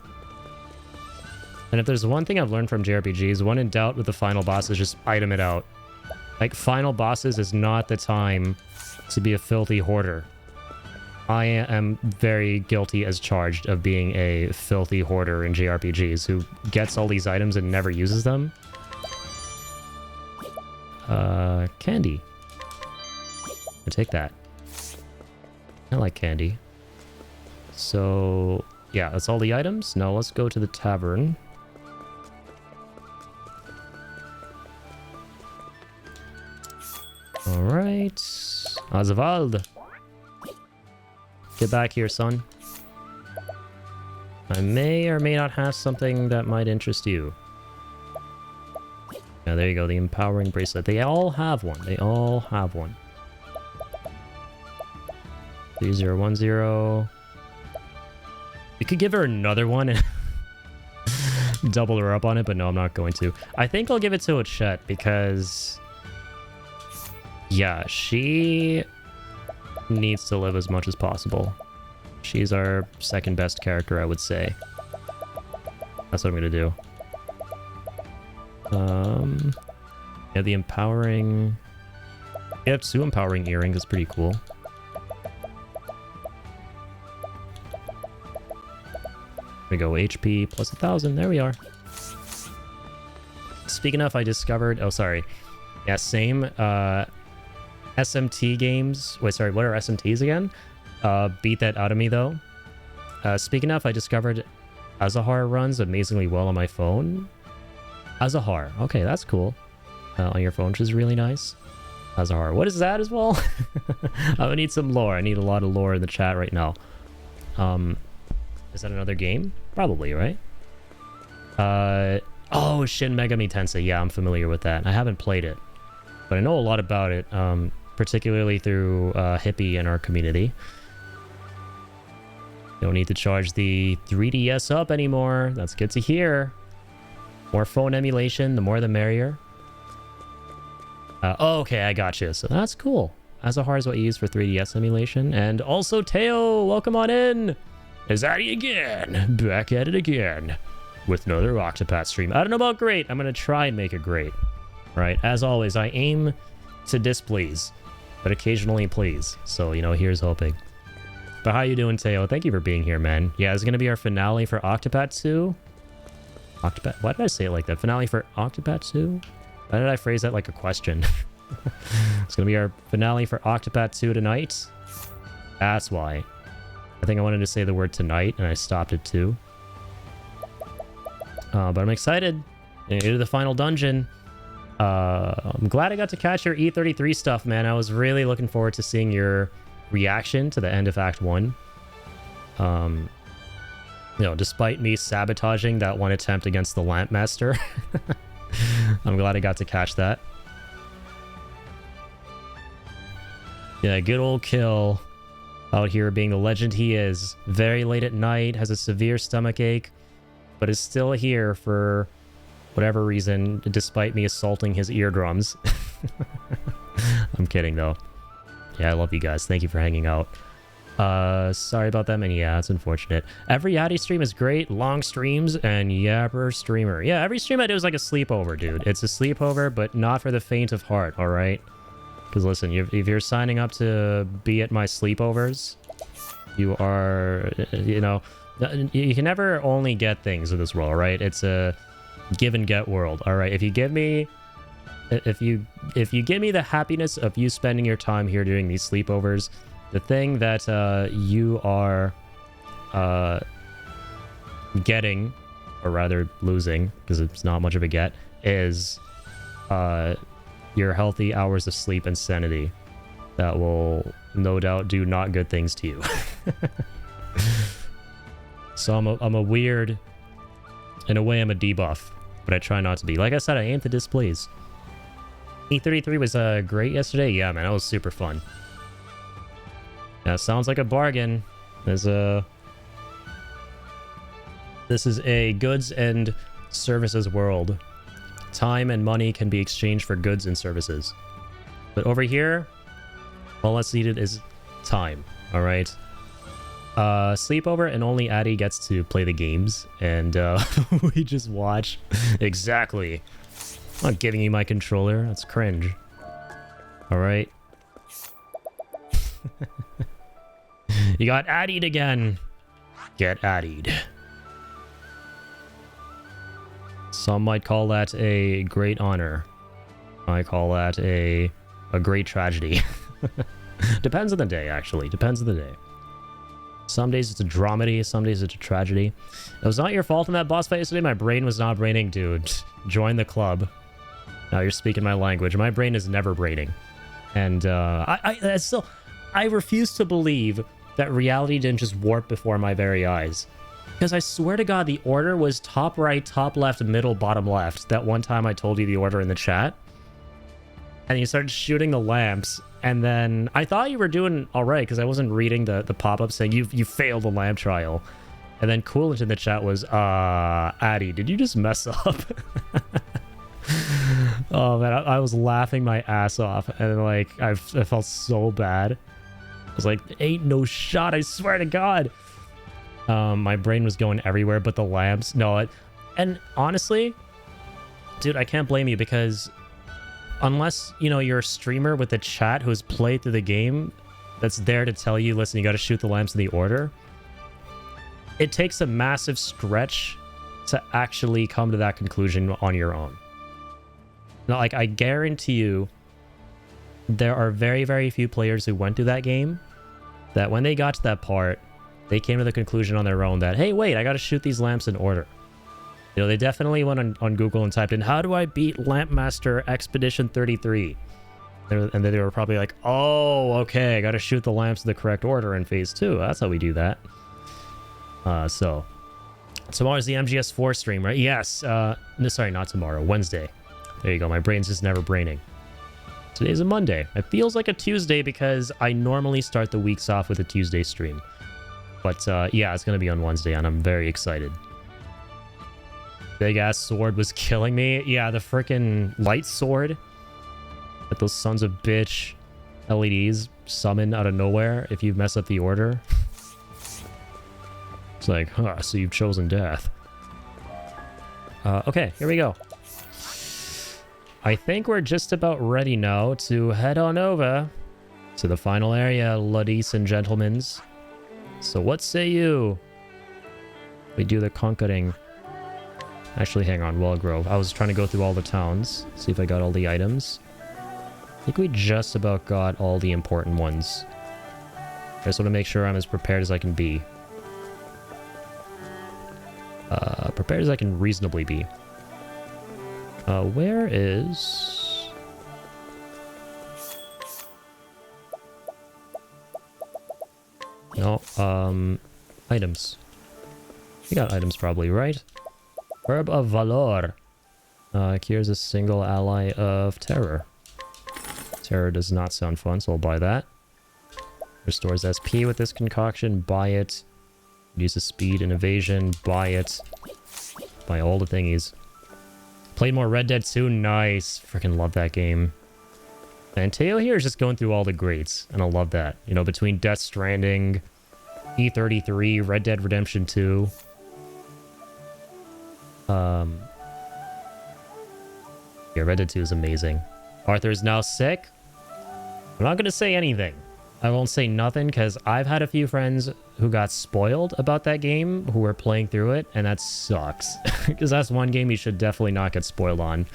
And if there's one thing I've learned from JRPGs, when in doubt with the final bosses, just item it out. Like, final bosses is not the time to be a filthy hoarder. I am very guilty as charged of being a filthy hoarder in JRPGs who gets all these items and never uses them. Candy. I'll take that. I like candy. So, yeah, that's all the items. Now let's go to the tavern. Alright. Oswald. Get back here, son. I may or may not have something that might interest you. Yeah, there you go, the empowering bracelet. They all have one. They all have one. 3010. You could give her another one and double her up on it, but no, I'm not going to. I think I'll give it to a Chet because... yeah, she needs to live as much as possible. She's our second best character, I would say. That's what I'm gonna do. Yeah, the empowering... You have 2 empowering earrings, it's pretty cool. There we go, HP plus 1,000, there we are. Speaking of, I discovered... oh, sorry. Yeah, same, SMT games... wait, sorry, what are SMTs again? Beat that out of me, though. Speaking of, I discovered Azahar runs amazingly well on my phone. Azahar. Okay, that's cool. On your phone, which is really nice. Azahar. What is that as well? I need some lore. I need a lot of lore in the chat right now. Is that another game? Probably, right? Oh, Shin Megami Tensei. Yeah, I'm familiar with that. I haven't played it, but I know a lot about it, particularly through Hippie in our community. Don't need to charge the 3DS up anymore. That's good to hear. More phone emulation, the more the merrier. Oh, okay, I got you. So that's cool. Azahar is what you use for 3DS emulation. And also, Teo, welcome on in. Is that he again? Back at it again. With another Octopath stream. I don't know about great. I'm going to try and make it great. Right? As always, I aim to displease. But occasionally please. So, you know, here's hoping. But how you doing, Teo? Thank you for being here, man. Yeah, it's going to be our finale for Octopath 2. Octopath... why did I say it like that? Finale for Octopath 2? Why did I phrase that like a question? It's going to be our finale for Octopath 2 tonight. That's why. I think I wanted to say the word tonight, and I stopped at 2. But I'm excited. Into the final dungeon. I'm glad I got to catch your E33 stuff, man. I was really looking forward to seeing your reaction to the end of Act 1. You know, despite me sabotaging that one attempt against the Lamp Master. I'm glad I got to catch that. Yeah, good old Kill. Out here being the legend he is. Very late at night, has a severe stomach ache, but is still here for whatever reason, despite me assaulting his eardrums. I'm kidding, though. Yeah, I love you guys. Thank you for hanging out. Sorry about that, man. Yeah, it's unfortunate. Every Yachty stream is great. Long streams and yapper streamer. Yeah, every stream I do is like a sleepover, dude. It's a sleepover, but not for the faint of heart, all right? Because listen, if you're signing up to be at my sleepovers, you are, you know, you can never only get things in this world, right? It's a give and get world, all right? If you give me the happiness of you spending your time here doing these sleepovers, the thing that you are getting, or rather losing, because it's not much of a get, is your healthy hours of sleep and sanity that will no doubt do not good things to you. So I'm a weird, in a way I'm a debuff, but I try not to be. Like I said, I aim to displease. E33 was great yesterday. Yeah, man, that was super fun. Yeah, sounds like a bargain. This is a goods and services world. Time and money can be exchanged for goods and services. But over here, all that's needed is time, all right? Sleepover, and only Addy gets to play the games, and we just watch. Exactly. I'm not giving you my controller. That's cringe. All right. You got Addied again. Get Addied. Some might call that a great honor. I call that a great tragedy. Depends on the day, actually. Depends on the day. Some days it's a dramedy, some days it's a tragedy. It was not your fault in that boss fight yesterday. My brain was not braining, dude. Join the club. Now you're speaking my language. My brain is never braining. And I refuse to believe that reality didn't just warp before my very eyes. Because I swear to God, the order was top right, top left, middle, bottom left. That one time I told you the order in the chat. And you started shooting the lamps. And then I thought you were doing all right because I wasn't reading the pop-up saying you failed the lamp trial. And then Coolant in the chat was, Addy, did you just mess up? Oh man, I was laughing my ass off. And like, I felt so bad. I was like, ain't no shot, I swear to God. My brain was going everywhere but the lamps. No, and honestly, dude, I can't blame you because unless, you know, you're a streamer with a chat who's played through the game that's there to tell you, listen, you got to shoot the lamps in the order. It takes a massive stretch to actually come to that conclusion on your own. Now, like, I guarantee you, there are very, very few players who went through that game that when they got to that part, they came to the conclusion on their own that, hey, wait, I got to shoot these lamps in order. You know, they definitely went on Google and typed in, how do I beat Lampmaster Expedition 33? And then they were probably like, oh, okay, I got to shoot the lamps in the correct order in phase 2. That's how we do that. So tomorrow's the MGS4 stream, right? Yes. No, sorry, not tomorrow. Wednesday. There you go. My brain's just never braining. Today's a Monday. It feels like a Tuesday because I normally start the weeks off with a Tuesday stream. But yeah, it's going to be on Wednesday, and I'm very excited. Big-ass sword was killing me. Yeah, the freaking light sword that those sons of bitch LEDs summon out of nowhere if you mess up the order. It's like, huh, so you've chosen death. Okay, here we go. I think we're just about ready now to head on over to the final area, ladies and gentlemen. So what say you? We do the conquering. Actually, hang on, Wellgrove. I was trying to go through all the towns, see if I got all the items. I think we just about got all the important ones. I just want to make sure I'm as prepared as I can be. Prepared as I can reasonably be. Where is... No, items. You got items probably, right? Herb of Valor. Cures a single ally of terror. Terror does not sound fun, so I'll buy that. Restores SP with this concoction, buy it. Reduces speed and evasion, buy it. Buy all the thingies. Played more Red Dead 2, nice. Freaking love that game. And Teo here is just going through all the greats, and I love that. You know, between Death Stranding, E33, Red Dead Redemption 2. Yeah, Red Dead 2 is amazing. Arthur is now sick. I'm not going to say anything. I won't say nothing because I've had a few friends who got spoiled about that game who were playing through it, and that sucks. Because that's one game you should definitely not get spoiled on.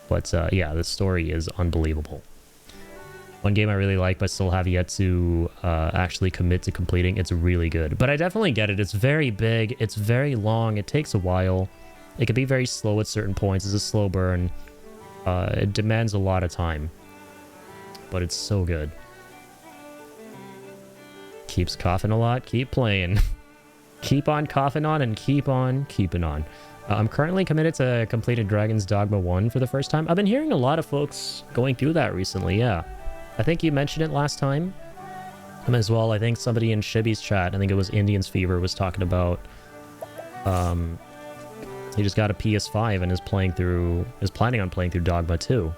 But yeah, the story is unbelievable. One game I really like but still have yet to actually commit to completing. It's really good. But I definitely get it. It's very big. It's very long. It takes a while. It can be very slow at certain points. It's a slow burn. It demands a lot of time. But it's so good. Keeps coughing a lot. Keep playing. Keep on coughing on and keep on keeping on. I'm currently committed to completing Dragon's Dogma 1 for the first time. I've been hearing a lot of folks going through that recently, yeah. I think you mentioned it last time. As well, I think somebody in Shibby's chat, I think it was Indians Fever, was talking about he just got a PS5 and is planning on playing through Dogma 2.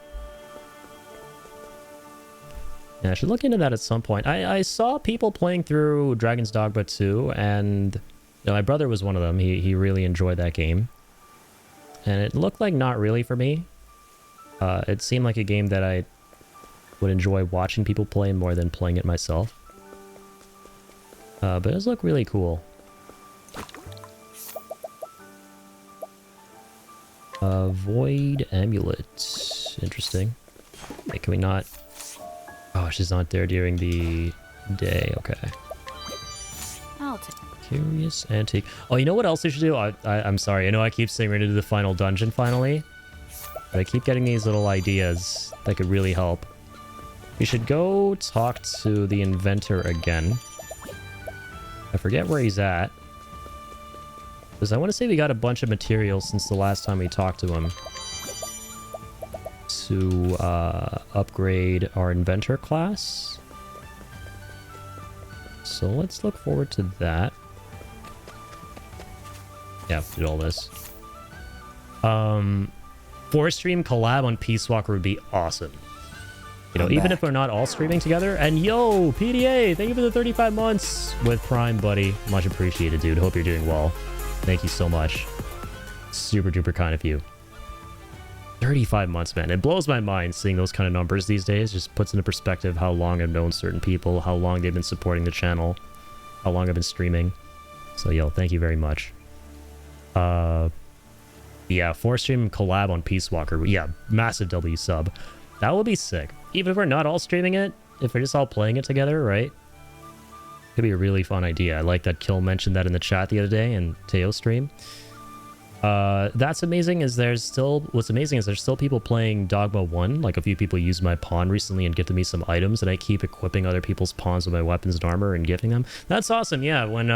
Yeah, I should look into that at some point. I saw people playing through Dragon's Dogma 2, and you know, my brother was one of them. He really enjoyed that game. And it looked like not really for me. It seemed like a game that I would enjoy watching people play more than playing it myself. But it does look really cool. Void Amulet. Interesting. Wait, can we not... Oh, she's not there during the day. Okay. I'll take. Curious Antique. Oh, you know what else we should do? I'm sorry. I know I keep saying we're going to do the final dungeon finally. But I keep getting these little ideas that could really help. We should go talk to the inventor again. I forget where he's at. Because I want to say we got a bunch of materials since the last time we talked to him. To upgrade our inventor class. So let's look forward to that. Yeah, did all this. 4-stream collab on Peace Walker would be awesome. You know, even if we're not all streaming together. And yo, PDA, thank you for the 35 months with Prime, buddy. Much appreciated, dude. Hope you're doing well. Thank you so much. Super duper kind of you. 35 months, man. It blows my mind seeing those kind of numbers these days. Just puts into perspective how long I've known certain people, how long they've been supporting the channel, how long I've been streaming. So, yo, thank you very much. Yeah, 4-stream collab on Peace Walker. Yeah, massive W sub. That will be sick. Even if we're not all streaming it, if we're just all playing it together, right? Could be a really fun idea. I like that Kill mentioned that in the chat the other day in Teo's stream. That's amazing. What's amazing is there's still people playing Dogma 1. Like, a few people used my pawn recently and gifted me some items, and I keep equipping other people's pawns with my weapons and armor and gifting them. That's awesome. Yeah, when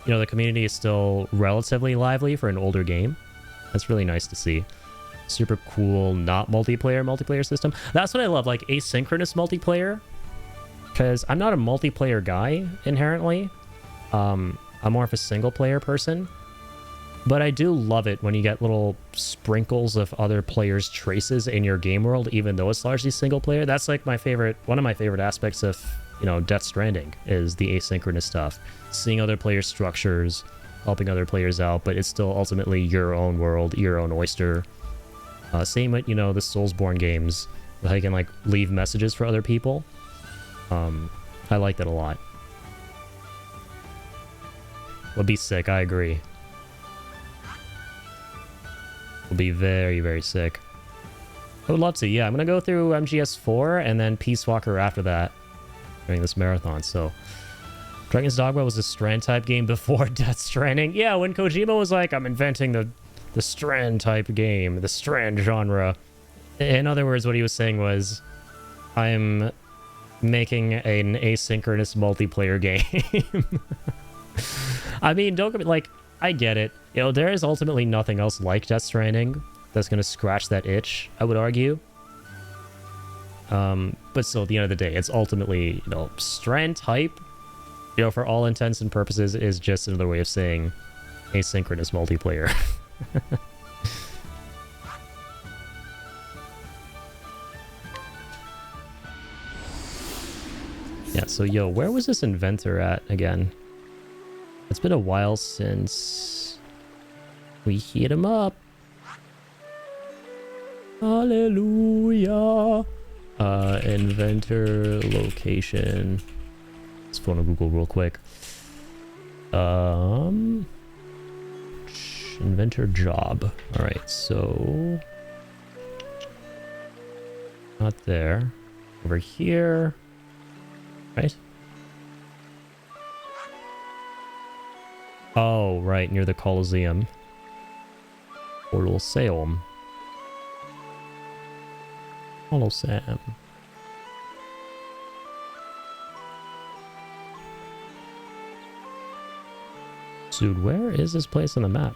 you know, the community is still relatively lively for an older game. That's really nice to see. Super cool, not multiplayer system. That's what I love, like asynchronous multiplayer. Because I'm not a multiplayer guy inherently. I'm more of a single player person. But I do love it when you get little sprinkles of other players' traces in your game world, even though it's largely single player. That's like one of my favorite aspects of, you know, Death Stranding, is the asynchronous stuff. Seeing other players' structures, helping other players out, but it's still ultimately your own world, your own oyster. Same with, you know, the Soulsborne games, how you can, like, leave messages for other people. I like that a lot. Would be sick, I agree. Would be very, very sick. I would love to, yeah. I'm gonna go through MGS4 and then Peace Walker after that during this marathon, so... Dragon's Dogma was a Strand-type game before Death Stranding. Yeah, when Kojima was like, I'm inventing the Strand-type game, the Strand genre. In other words, what he was saying was, I'm making an asynchronous multiplayer game. I mean, don't get me, like, I get it. You know, there is ultimately nothing else like Death Stranding that's going to scratch that itch, I would argue. But still, at the end of the day, it's ultimately, you know, Strand-type, you know, for all intents and purposes, is just another way of saying asynchronous multiplayer. Yeah, so yo, where was this inventor at again? It's been a while since we hit him up. Hallelujah. Inventor location. Let's phone to Google real quick. Inventor job. All right, so not there. Over here. Right? Oh, right, near the Colosseum. Colosseum. Colosseum. Dude, where is this place on the map?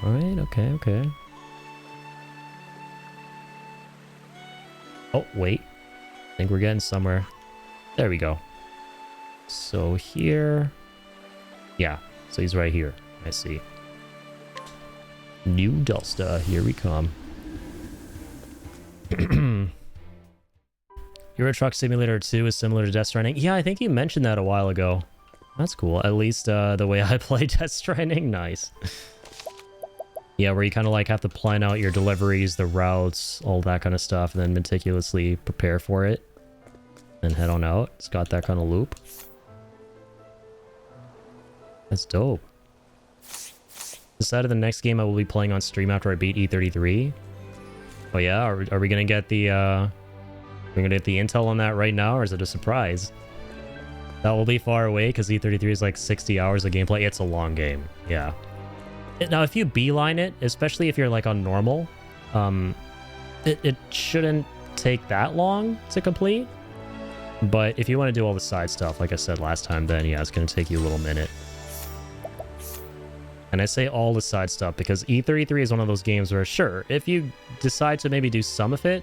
Alright, okay. Oh, wait. I think we're getting somewhere. There we go. So here... Yeah, so he's right here. I see. New Dulsta, here we come. Euro Truck Simulator 2 is similar to Death Stranding. Yeah, I think you mentioned that a while ago. That's cool. At least the way I play Death Stranding. Nice. Yeah, where you kind of like have to plan out your deliveries, the routes, all that kind of stuff, and then meticulously prepare for it. And head on out. It's got that kind of loop. That's dope. Decided the next game I will be playing on stream after I beat E33. Oh yeah? Are we gonna get the we're gonna get the intel on that right now, or is it a surprise? That will be far away because E33 is like 60 hours of gameplay. It's a long game. Yeah. Now, if you beeline it, especially if you're like on normal, it shouldn't take that long to complete. But if you want to do all the side stuff, like I said last time, then yeah, it's going to take you a little minute. And I say all the side stuff because E33 is one of those games where, sure, if you decide to maybe do some of it,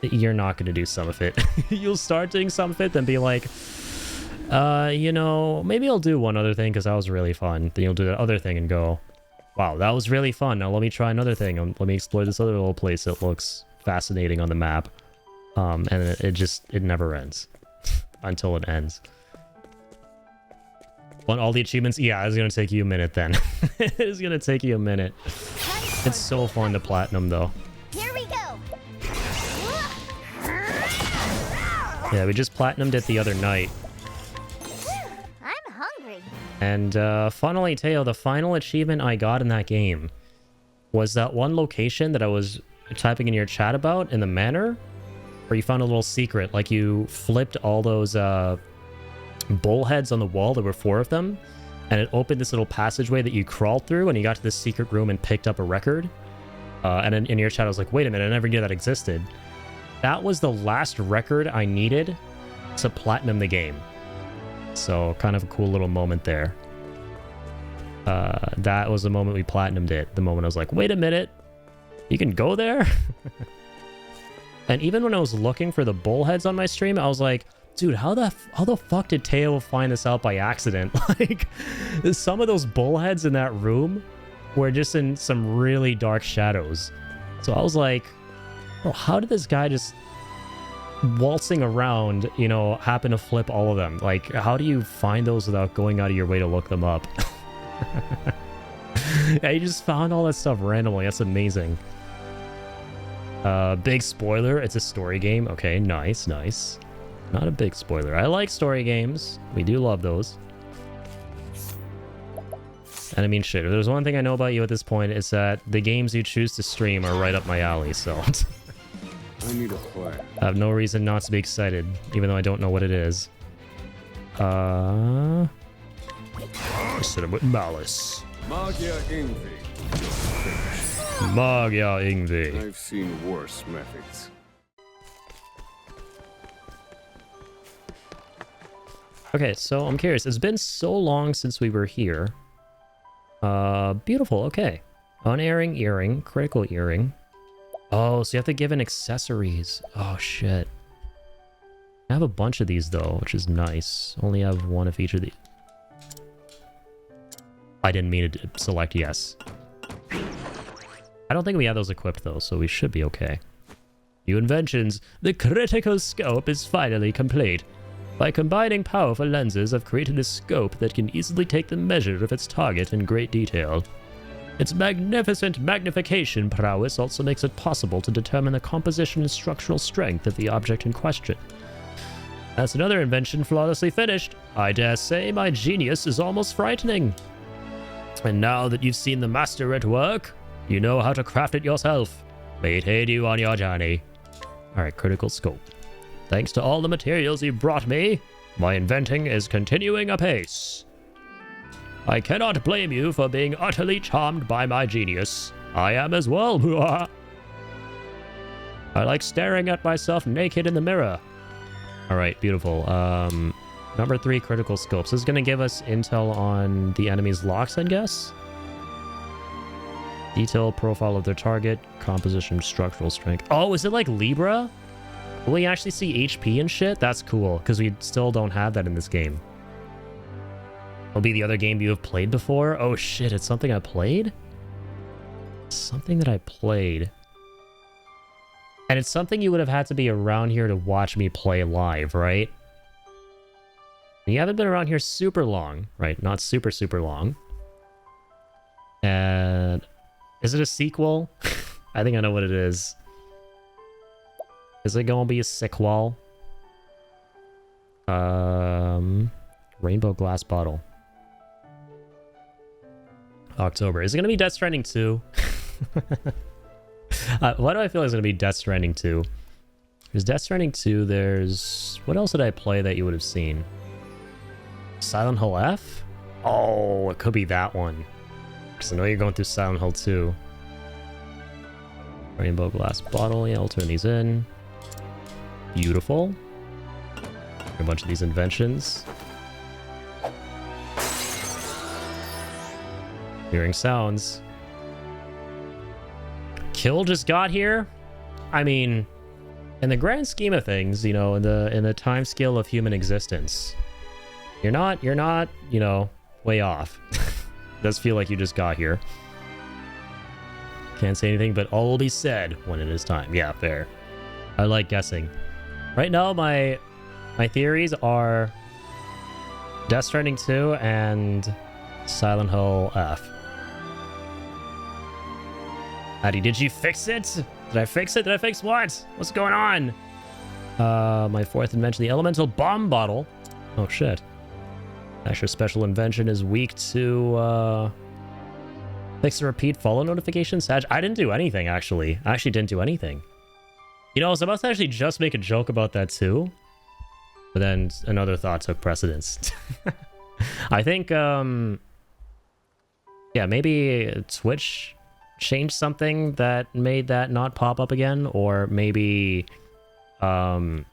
you're not going to do some of it. You'll start doing some of it, then be like, you know, maybe I'll do one other thing because that was really fun. Then you'll do the other thing and go, wow, that was really fun. Now let me try another thing. Let me explore this other little place that looks fascinating on the map. And it never ends until it ends. Want all the achievements? Yeah, it's gonna take you a minute then. It's gonna take you a minute. It's so fun to platinum though. Here we go. Yeah, we just platinumed it the other night. I'm hungry. And funnily, Teo, the final achievement I got in that game was that one location that I was typing in your chat about in the manor, where you found a little secret. Like you flipped all those bullheads on the wall. There were 4 of them, and it opened this little passageway that you crawled through, and you got to this secret room and picked up a record. And in your chat I was like, wait a minute, I never knew that existed. That was the last record I needed to platinum the game. So kind of a cool little moment there. That was the moment we platinumed it. The moment I was like, wait a minute, you can go there? And even when I was looking for the bullheads on my stream, I was like, dude, how the fuck did Teo find this out by accident? Like, some of those bullheads in that room were just in some really dark shadows. So I was like, bro, how did this guy just waltzing around, you know, happen to flip all of them? Like, how do you find those without going out of your way to look them up? Yeah, you just found all that stuff randomly. That's amazing. Big spoiler, it's a story game. Okay, nice, nice. Not a big spoiler. I like story games. We do love those. And I mean, shit, if there's one thing I know about you at this point, it's that the games you choose to stream are right up my alley, so... I need a plan. I have no reason not to be excited, even though I don't know what it is. I said it with malice. Magia Ingvi. Magia Ingvi. I've seen worse methods. Okay, so I'm curious. It's been so long since we were here. Beautiful, okay. Unerring earring, critical earring. Oh, so you have to give in accessories. Oh, shit. I have a bunch of these, though, which is nice. Only have one of each of these. I didn't mean to select yes. I don't think we have those equipped, though, so we should be okay. New inventions. The critical scope is finally complete. By combining powerful lenses, I've created a scope that can easily take the measure of its target in great detail. Its magnificent magnification prowess also makes it possible to determine the composition and structural strength of the object in question. That's another invention flawlessly finished. I dare say my genius is almost frightening. And now that you've seen the master at work, you know how to craft it yourself. May it aid you on your journey. Alright, critical scope. Thanks to all the materials you brought me, my inventing is continuing apace. I cannot blame you for being utterly charmed by my genius. I am as well. I like staring at myself naked in the mirror. Alright, beautiful. Number 3, critical scopes. This is going to give us intel on the enemy's locks, I guess? Detailed profile of their target, composition, structural strength. Oh, is it like Libra? Will we actually see HP and shit? That's cool, because we still don't have that in this game. It'll be the other game you have played before? Oh shit, it's something I played? Something that I played. And it's something you would have had to be around here to watch me play live, right? And you haven't been around here super long, right? Not super, super long. And... is it a sequel? I think I know what it is. Is it gonna be a sequel? Rainbow glass bottle. October. Is it gonna be Death Stranding 2? Why do I feel like it's gonna be Death Stranding 2? There's Death Stranding 2, there's... what else did I play that you would have seen? Silent Hill F? Oh, it could be that one. Because I know you're going through Silent Hill 2. Rainbow glass bottle. Yeah, I'll turn these in. Beautiful. A bunch of these inventions. Hearing sounds. Kill just got here. I mean, in the grand scheme of things, you know, in the time scale of human existence, you're not, you know, way off. Does feel like you just got here. Can't say anything, but all will be said when it is time. Yeah, fair. I like guessing. Right now, my theories are Death Stranding 2 and Silent Hill F. Addy, did you fix it? Did I fix it? Did I fix what? What's going on? My fourth invention, the elemental bomb bottle. Oh shit. Extra special invention is weak to fix the repeat follow notifications. I didn't do anything actually. I actually didn't do anything. You know, I was about to actually just make a joke about that too. But then another thought took precedence. I think yeah, maybe Twitch changed something that made that not pop up again, or maybe since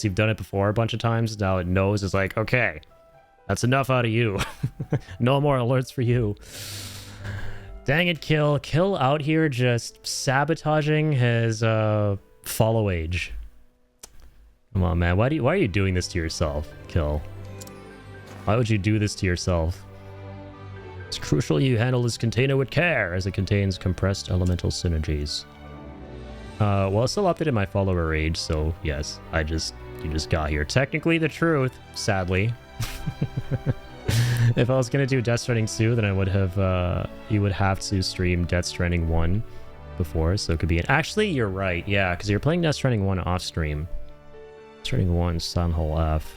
you've done it before a bunch of times, now it knows. It's like, okay, that's enough out of you. No more alerts for you. Dang it, Kill out here just sabotaging his follow age. Come on, man. Why are you doing this to yourself, Kill? Why would you do this to yourself? It's crucial you handle this container with care, as it contains compressed elemental synergies. Well, it's still updated my follower age, so yes, you just got here. Technically the truth, sadly. If I was gonna do Death Stranding 2, then I would have, you would have to stream Death Stranding 1 before, so it could be an... Actually, you're right, yeah, because you're playing Death Stranding 1 off stream. Death Stranding 1, Silent Hill F.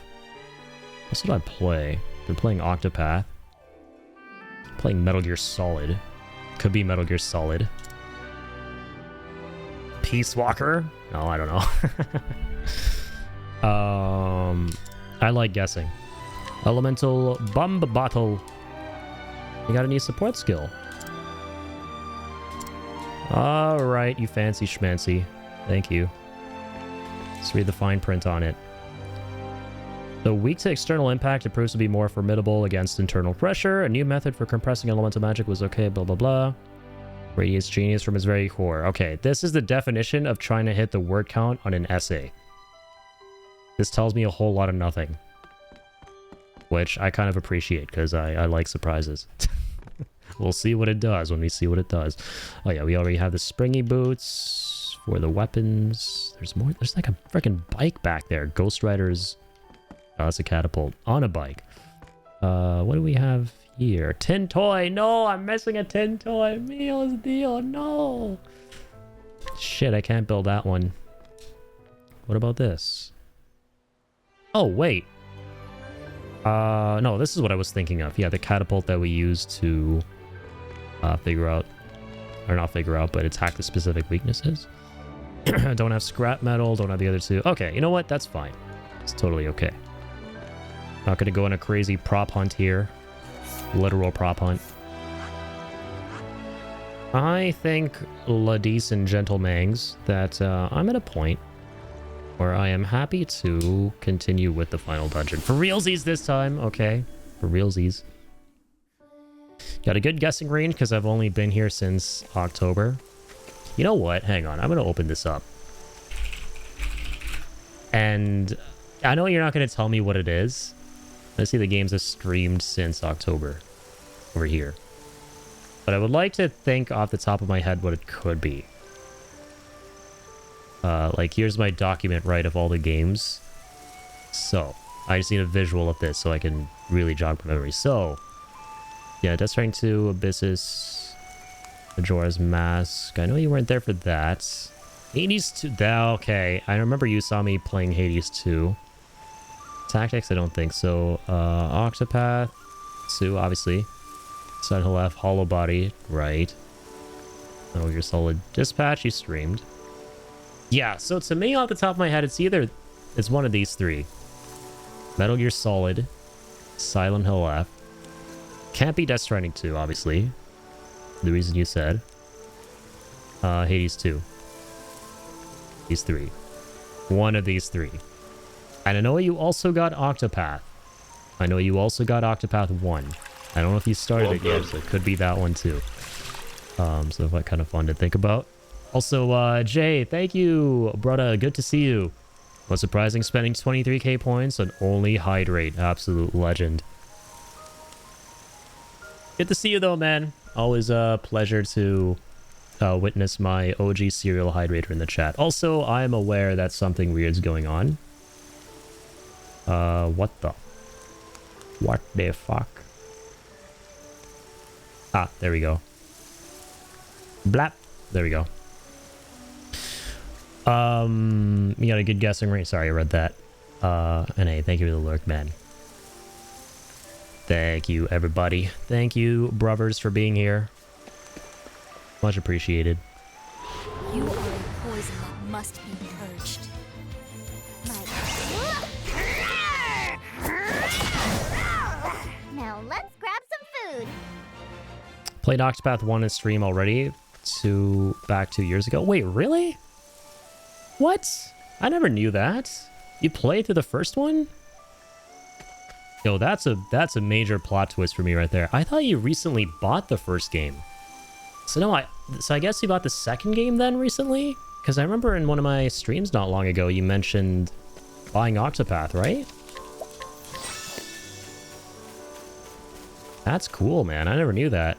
What should I play? Been playing Octopath. Playing Metal Gear Solid. Could be Metal Gear Solid. Peace Walker? No, I don't know. I like guessing. Elemental Bomb Bottle. You got a new support skill. Alright, you fancy schmancy. Thank you. Let's read the fine print on it. Though weak to external impact, it proves to be more formidable against internal pressure. A new method for compressing elemental magic was okay, blah blah blah. Radiates genius from its very core. Okay, this is the definition of trying to hit the word count on an essay. This tells me a whole lot of nothing. Which I kind of appreciate, because I like surprises. We'll see what it does when we see what it does. Oh yeah, we already have the springy boots for the weapons. There's more. There's like a freaking bike back there. Ghost Rider's... Oh, that's a catapult. On a bike. What do we have here? Tin toy! No, I'm missing a tin toy! Meal's deal, no! Shit, I can't build that one. What about this? Oh, wait. No, this is what I was thinking of. Yeah, the catapult that we used to figure out... Or not figure out, but attack the specific weaknesses. Don't have scrap metal, don't have the other two. Okay, you know what? That's fine. It's totally okay. Not gonna go on a crazy prop hunt here. Literal prop hunt. I think, ladies and gentlemengs, that I'm at a point where I am happy to continue with the final dungeon. For realsies this time, okay? For realsies. Got a good guessing range because I've only been here since October. You know what? Hang on. I'm going to open this up. And I know you're not going to tell me what it is. Let's see, the games have streamed since October over here. But I would like to think off the top of my head what it could be. Like, here's my document, right, of all the games. So, I just need a visual of this so I can really jog my memory. So, yeah, Death Stranding 2, Abyssus, Majora's Mask. I know you weren't there for that. Hades 2, okay. I remember you saw me playing Hades 2. Tactics, I don't think so. Octopath 2, obviously. Silent Hill F, Hollow Body, right. Oh, your Solid Dispatch, you streamed. Yeah, so to me, off the top of my head, it's one of these three. Metal Gear Solid, Silent Hill F. Can't be Death Stranding 2, obviously. The reason you said. Hades 2. These 3. One of these 3. And I know you also got Octopath. I know you also got Octopath 1. I don't know if you started it yet, so it could be that one too. So that kind of fun to think about. Also, Jay, thank you, brother. Good to see you. What's surprising, spending 23k points on only hydrate. Absolute legend. Good to see you though, man. Always a pleasure to witness my OG serial hydrator in the chat. Also, I am aware that something weird is going on. What the fuck? Ah, there we go. Blap. There we go. You got a good guessing rate. Sorry, I read that. And hey, thank you for the lurk, man. Thank you, everybody. Thank you, brothers, for being here. Much appreciated. You are a poison that must be purged. Now let's grab some food. Played Octopath 1 in stream already. Back 2 years ago. Wait, really? What? I never knew that. You played through the first one? Yo, that's a major plot twist for me right there. I thought you recently bought the first game. So no, I guess you bought the second game then recently? Because I remember in one of my streams not long ago you mentioned buying Octopath, right? That's cool, man. I never knew that.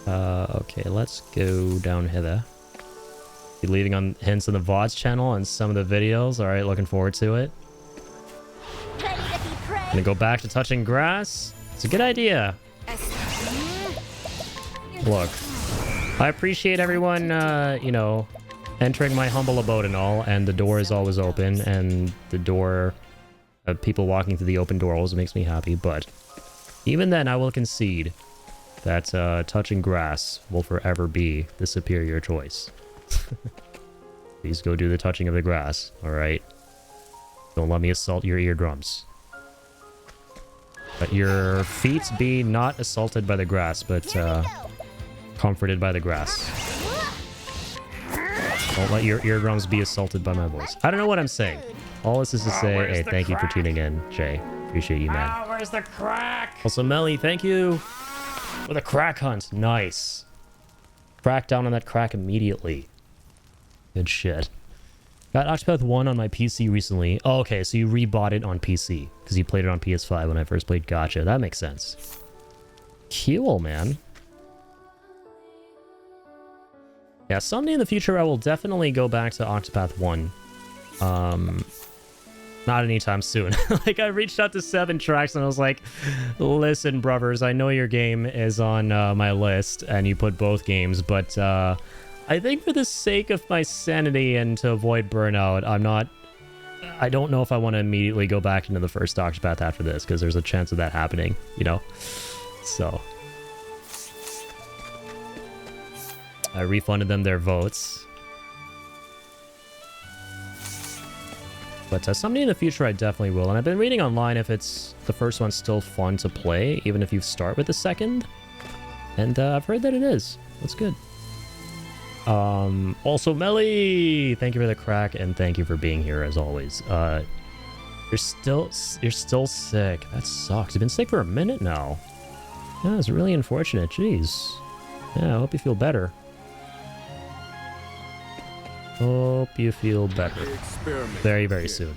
Okay, let's go down hither. Be leaving on hints on the VODs channel on some of the videos. Alright, looking forward to it. Gonna go back to touching grass. It's a good idea. Look, I appreciate everyone, you know, entering my humble abode and all, and the door is always open, and the door, people walking through the open door always makes me happy, but even then I will concede that touching grass will forever be the superior choice. Please go do the touching of the grass, alright? Don't let me assault your eardrums. Let your feet be not assaulted by the grass, but comforted by the grass. Don't let your eardrums be assaulted by my voice. I don't know what I'm saying. All this is to say, hey, thank you for tuning in, Jay. Appreciate you, man. Where's the crack? Also, Melly, thank you for the crack hunt. Nice. Crack down on that crack immediately. Good shit. Got Octopath 1 on my PC recently. Oh, okay, so you rebought it on PC because you played it on PS5 when I first played. Gotcha. That makes sense. Cool, man. Yeah, someday in the future I will definitely go back to Octopath 1. Not anytime soon. Like, I reached out to 7 Tracks and I was like, listen, brothers, I know your game is on my list and you put both games, but I think for the sake of my sanity and to avoid burnout, I don't know if I want to immediately go back into the first Octopath after this, because there's a chance of that happening, you know? So I refunded them their votes. But someday in the future, I definitely will. And I've been reading online if the first one's still fun to play, even if you start with the second. And I've heard that it is. That's good. Also, Melly, thank you for the crack, and thank you for being here as always. You're still sick. That sucks. You've been sick for a minute now. Yeah, it's really unfortunate. Jeez. Yeah, I hope you feel better. Hope you feel better. Very, very soon.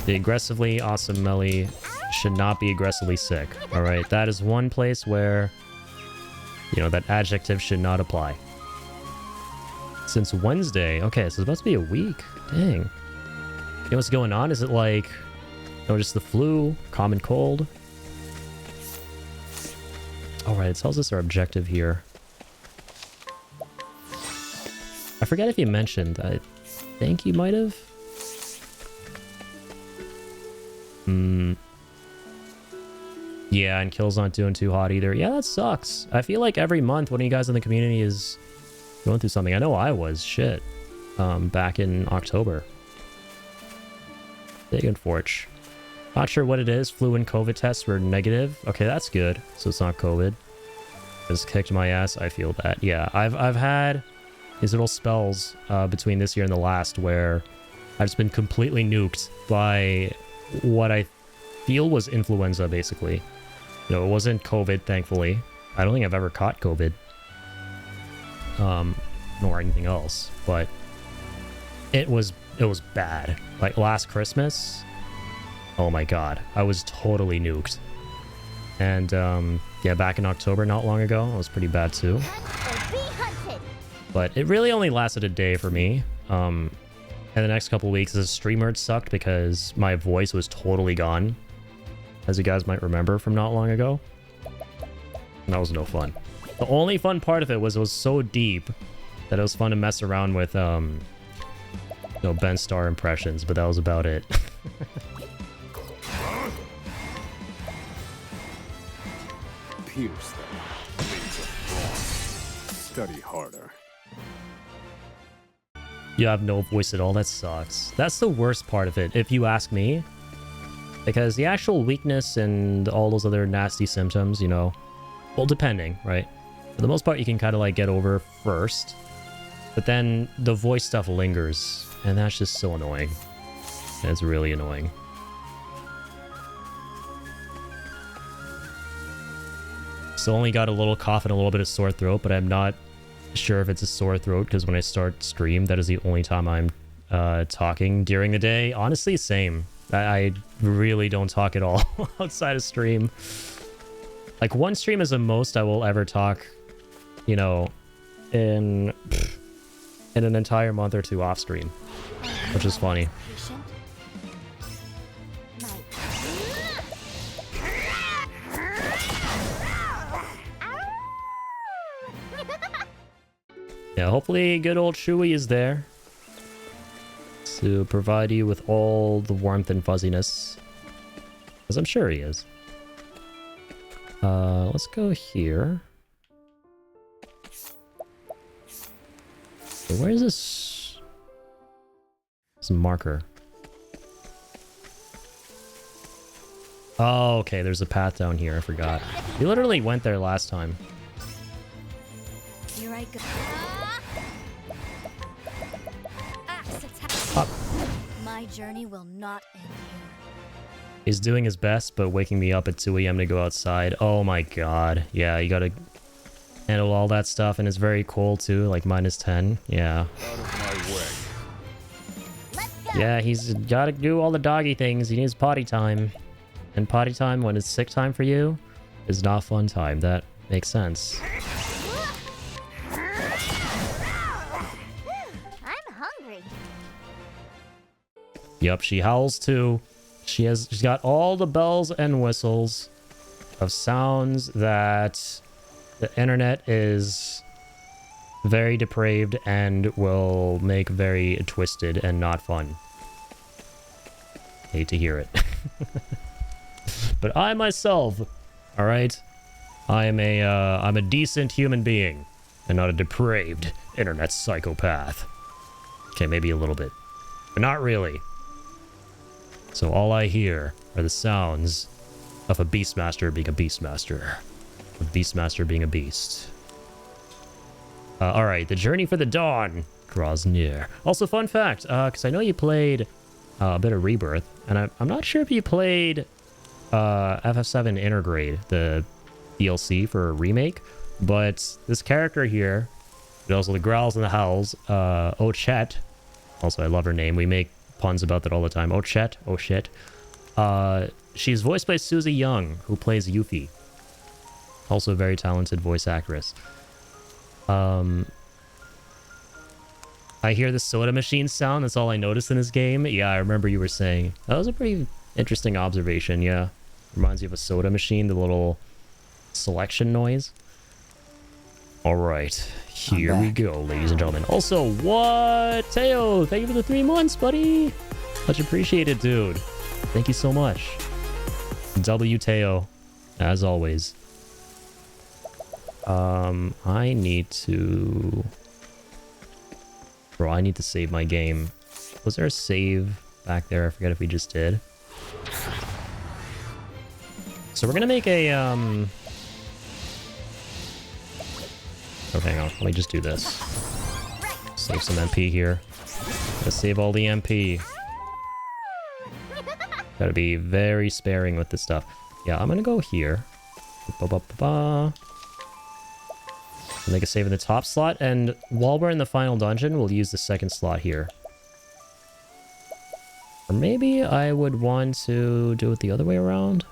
The aggressively awesome Melly should not be aggressively sick. Alright, that is one place where, you know, that adjective should not apply. Since Wednesday. Okay, so it's about to be a week. Dang. You know what's going on? Is it like, you know, just the flu? Common cold? Alright, it tells us our objective here. I forget if you mentioned. I think you might have. Yeah, and Kill's not doing too hot either. Yeah, that sucks. I feel like every month one of you guys in the community is going through something. I know I was. Shit. Back in October. Big unfortunate. Not sure what it is. Flu and COVID tests were negative. Okay, that's good. So it's not COVID. Just kicked my ass. I feel that. Yeah, I've had these little spells between this year and the last where I've just been completely nuked by what I feel was influenza, basically. You know, it wasn't COVID, thankfully. I don't think I've ever caught COVID. Nor anything else. But it was bad. Like last Christmas, oh my god, I was totally nuked. And yeah, back in October not long ago, it was pretty bad too. But it really only lasted a day for me. And the next couple weeks, the streamer sucked because my voice was totally gone, as you guys might remember from not long ago. And that was no fun. The only fun part of it was so deep that it was fun to mess around with, you know, Ben Starr impressions, but that was about it. Pierce them. Blades of bronze. Study harder. You have no voice at all. That sucks. That's the worst part of it, if you ask me. Because the actual weakness and all those other nasty symptoms, you know, well, depending, right? For the most part, you can kind of like get over first. But then the voice stuff lingers, and that's just so annoying. It's really annoying. So only got a little cough and a little bit of sore throat, but I'm not sure if it's a sore throat because when I start stream, that is the only time I'm talking during the day. Honestly, same. I really don't talk at all outside of stream. Like one stream is the most I will ever talk, you know, in an entire month or two off stream, which is funny. Yeah, hopefully good old Chewie is there to provide you with all the warmth and fuzziness, as I'm sure he is. Let's go here. So where is this marker? Oh, okay, there's a path down here. I forgot. We literally went there last time. Here I go. Up. My journey will not end here. He's doing his best, but waking me up at 2 a.m. to go outside. Oh my god. Yeah, you gotta handle all that stuff, and it's very cold too, like -10. Yeah. Out of my way. Yeah, he's gotta do all the doggy things. He needs potty time. And potty time when it's sick time for you is not fun time. That makes sense. I'm hungry. Yep, she howls too. She's got all the bells and whistles of sounds that the internet is very depraved and will make very twisted and not fun. Hate to hear it. But I myself, all right, I'm a decent human being and not a depraved internet psychopath. Okay, maybe a little bit, but not really. So all I hear are the sounds of a Beastmaster being a Beastmaster. A Beastmaster being a beast. Alright, the journey for the dawn draws near. Also, fun fact, because I know you played a bit of Rebirth, and I'm not sure if you played FF7 Intergrade, the DLC for a remake, but this character here, and also the growls and the howls, Ochet, also I love her name, we make puns about that all the time. Ochet, oh shit. She's voiced by Susie Young, who plays Yuffie. Also a very talented voice actress. I hear the soda machine sound. That's all I noticed in this game. Yeah, I remember you were saying. That was a pretty interesting observation, yeah. Reminds you of a soda machine, the little selection noise. Alright, here we go, ladies and gentlemen. Also, what? Teo, thank you for the 3 months, buddy. Much appreciated, dude. Thank you so much. W Teo, as always. I need to... Bro, I need to save my game. Was there a save back there? I forget if we just did. So we're gonna make a Oh, hang on. Let me just do this. Save some MP here. Let's save all the MP. Gotta be very sparing with this stuff. Yeah, I'm gonna go here. Ba-ba-ba-ba. Make a save in the top slot, and while we're in the final dungeon, we'll use the second slot here. Or maybe I would want to do it the other way around.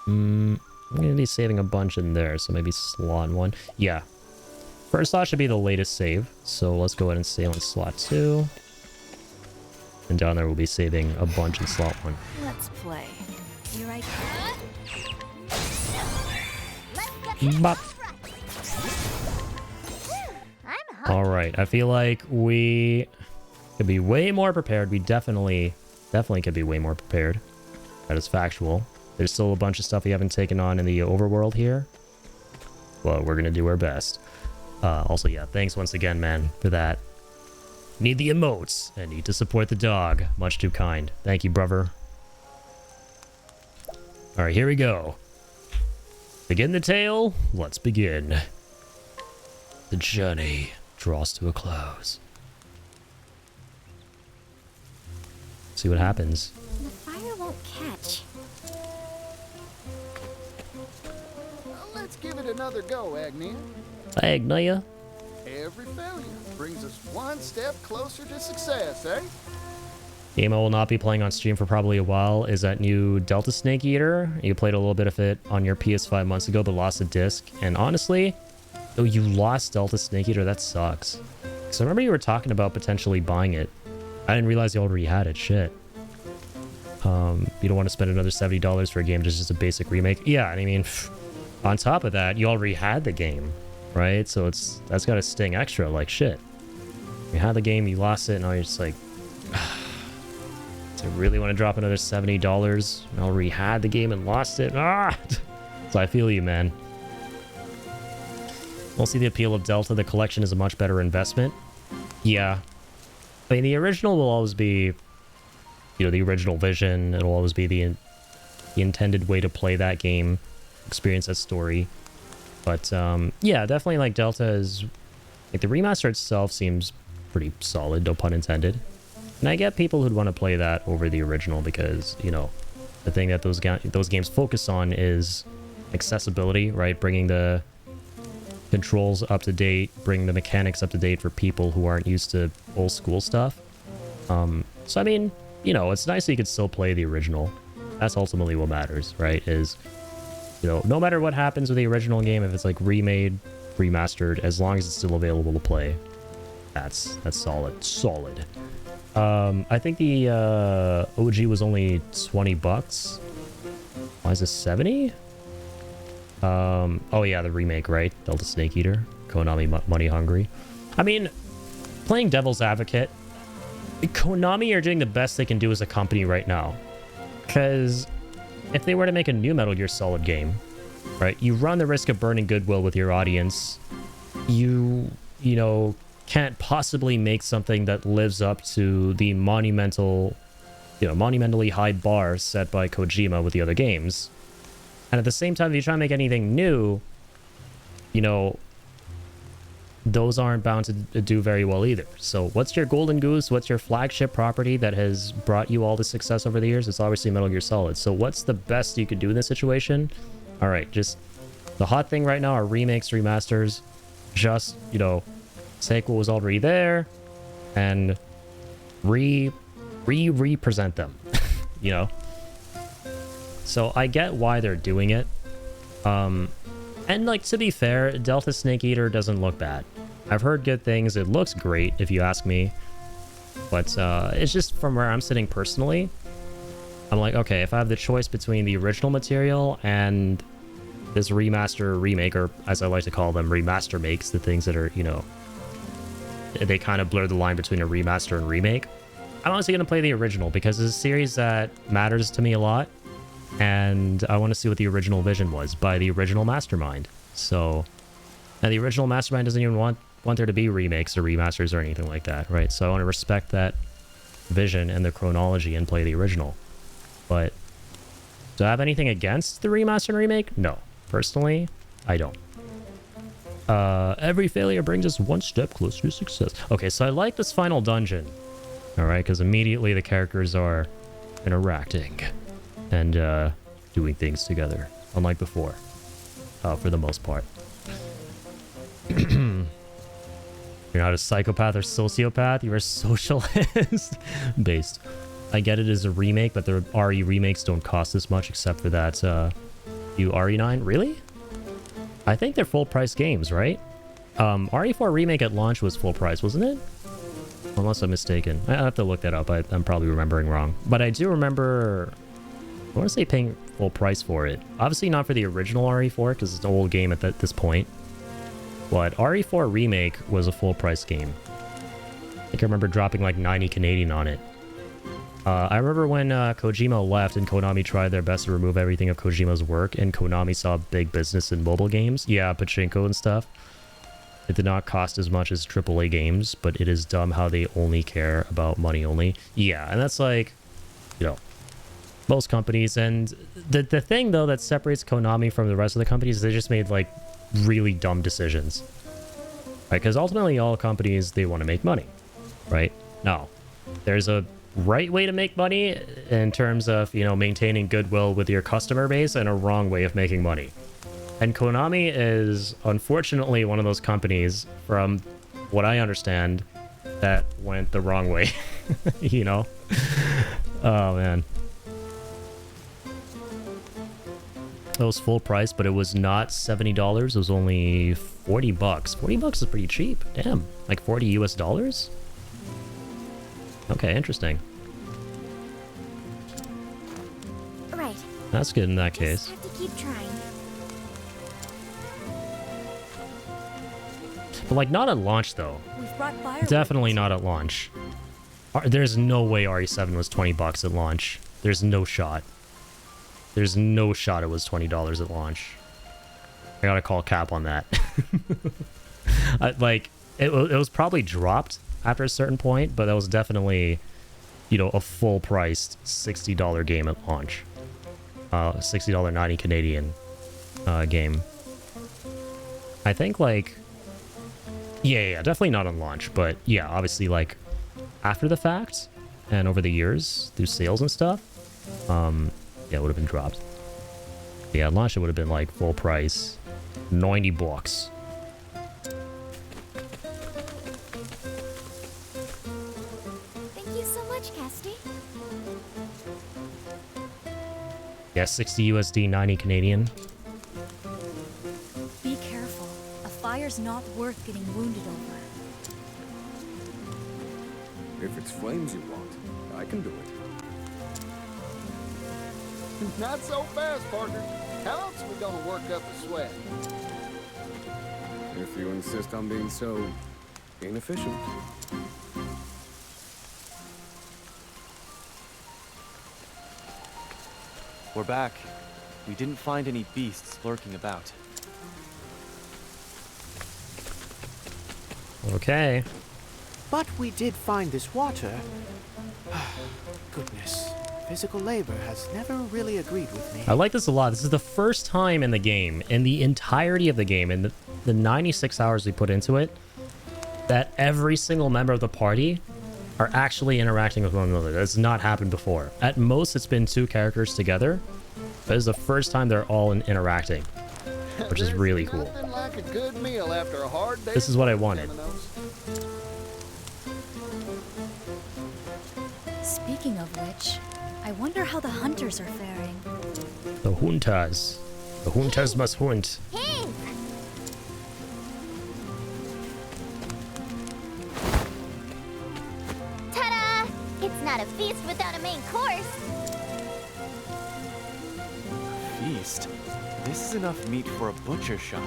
I'm gonna be saving a bunch in there, so maybe slot 1. Yeah. First slot should be the latest save, so let's go ahead and save on slot 2. And down there we'll be saving a bunch in slot 1. Let's play. Here I Bop. I'm hungry. Alright, I feel like we could be way more prepared. We definitely could be way more prepared. That is factual. There's still a bunch of stuff we haven't taken on in the overworld here. But we're gonna do our best. Also, yeah, thanks once again, man, for that. Need the emotes. I need to support the dog. Much too kind. Thank you, brother. Alright, here we go. Begin the tale. Let's begin. The journey draws to a close. See what happens. The fire won't catch. Let's give it another go, Agnia. Agnia. Every failure brings us one step closer to success, eh? Game I will not be playing on stream for probably a while is that new Delta Snake Eater. You played a little bit of it on your PS5 months ago, but lost a disc. And honestly, oh, you lost Delta Snake Eater? That sucks. Because I remember you were talking about potentially buying it. I didn't realize you already had it. Shit. You don't want to spend another $70 for a game just as a basic remake. Yeah, and I mean, on top of that, you already had the game, right? So that's got to sting extra like shit. You had the game, you lost it, and now you're just like, do I really want to drop another $70? I already had the game and lost it. Ah! So I feel you, man. We'll see the appeal of Delta. The collection is a much better investment. Yeah. I mean, the original will always be, you know, the original vision. It'll always be the intended way to play that game, experience that story. But, yeah, definitely, like, Delta is... Like, the remaster itself seems pretty solid, no pun intended. And I get people who'd want to play that over the original because, you know, the thing that those games focus on is accessibility, right? Bringing the controls up to date, bringing the mechanics up to date for people who aren't used to old school stuff. So, I mean, you know, it's nice that you could still play the original. That's ultimately what matters, right? Is, you know, no matter what happens with the original game, if it's like remade, remastered, as long as it's still available to play, that's solid. I think the OG was only $20. Why is this 70? Oh yeah, the remake, right? Delta Snake Eater, Konami money hungry. I mean, playing devil's advocate, Konami are doing the best they can do as a company right now. Because if they were to make a new Metal Gear Solid game, right, you run the risk of burning goodwill with your audience. You know, can't possibly make something that lives up to the monumentally high bar set by Kojima with the other games. And at the same time, if you try to make anything new, you know, those aren't bound to do very well either. So what's your golden goose? What's your flagship property that has brought you all the success over the years? It's obviously Metal Gear Solid. So what's the best you could do in this situation? All right, just the hot thing right now are remakes, remasters. Just, you know, take what was already there and represent them, you know? So I get why they're doing it. And like, to be fair, Delta Snake Eater doesn't look bad. I've heard good things. It looks great if you ask me. But it's just from where I'm sitting personally. I'm like, okay, if I have the choice between the original material and this remaster remake, or as I like to call them, remaster makes, the things that are, you know, they kind of blur the line between a remaster and remake. I'm honestly going to play the original because it's a series that matters to me a lot. And I want to see what the original vision was by the original mastermind. So, and the original mastermind doesn't even want there to be remakes or remasters or anything like that, right? So I want to respect that vision and the chronology and play the original. But Do I have anything against the remaster and remake? No. Personally, I don't. Every failure brings us one step closer to success. Okay, so I like this final dungeon. Alright, because immediately the characters are interacting and doing things together. Unlike before. For the most part. You're not a psychopath or sociopath, you're a socialist. Based. I get it as a remake, but the RE remakes don't cost as much except for that you RE9. Really? I think they're full price games, right? RE4 remake at launch was full price, wasn't it? Unless I'm mistaken. I have to look that up. I'm probably remembering wrong. But I do remember, I want to say paying full price for it. Obviously not for the original RE4 because it's an old game at this point. But RE4 remake was a full price game. I think I remember dropping like 90 Canadian on it. I remember when Kojima left and Konami tried their best to remove everything of Kojima's work, and Konami saw big business in mobile games. Yeah, pachinko and stuff. It did not cost as much as AAA games, but it is dumb how they only care about money only. Yeah, and that's like, you know, most companies. And the thing, though, that separates Konami from the rest of the companies is they just made, like, really dumb decisions. Right? Because ultimately, all companies, they want to make money. Right? Now, there's a right way to make money in terms of, you know, maintaining goodwill with your customer base, and a wrong way of making money. And Konami is unfortunately one of those companies, from what I understand, that went the wrong way. You know? Oh man. It was full price, but it was not $70. It was only 40 bucks. 40 bucks is pretty cheap. Damn. Like 40 US dollars? Okay, interesting. Right. That's good in that Just case. have to keep trying. But like, not at launch though. We've brought fireworks. Definitely not at launch. There's no way RE7 was 20 bucks at launch. There's no shot. There's no shot it was $20 at launch. I gotta call cap on that. Like, it was probably dropped after a certain point, but that was definitely, you know, a full-priced $60 game at launch. $60 90 Canadian game. I think, like, yeah, definitely not on launch, but yeah, obviously, like, after the fact and over the years through sales and stuff, yeah, it would have been dropped. Yeah, at launch it would have been like full price, 90 bucks. Thank you so much, Casty. Yeah, 60 USD, 90 Canadian. Be careful. A fire's not worth getting wounded over. If it's flames you want, I can do it. Not so fast, partner. How else are we gonna work up a sweat? If you insist on being so inefficient. We're back. We didn't find any beasts lurking about. Okay. But we did find this water. Goodness, physical labor has never really agreed with me. I like this a lot. This is the first time in the game, in the entirety of the game, in the 96 hours we put into it, that every single member of the party are actually interacting with one another. That's not happened before. At most, it's been two characters together. But this is the first time they're all interacting, which is really cool. Nothing like a good meal after a hard day. This is what I wanted. Speaking of which, I wonder how the hunters are faring. The Juntas. The Juntas must hunt. Hey! Ta-da! It's not a feast without a main course. Feast? This is enough meat for a butcher shop.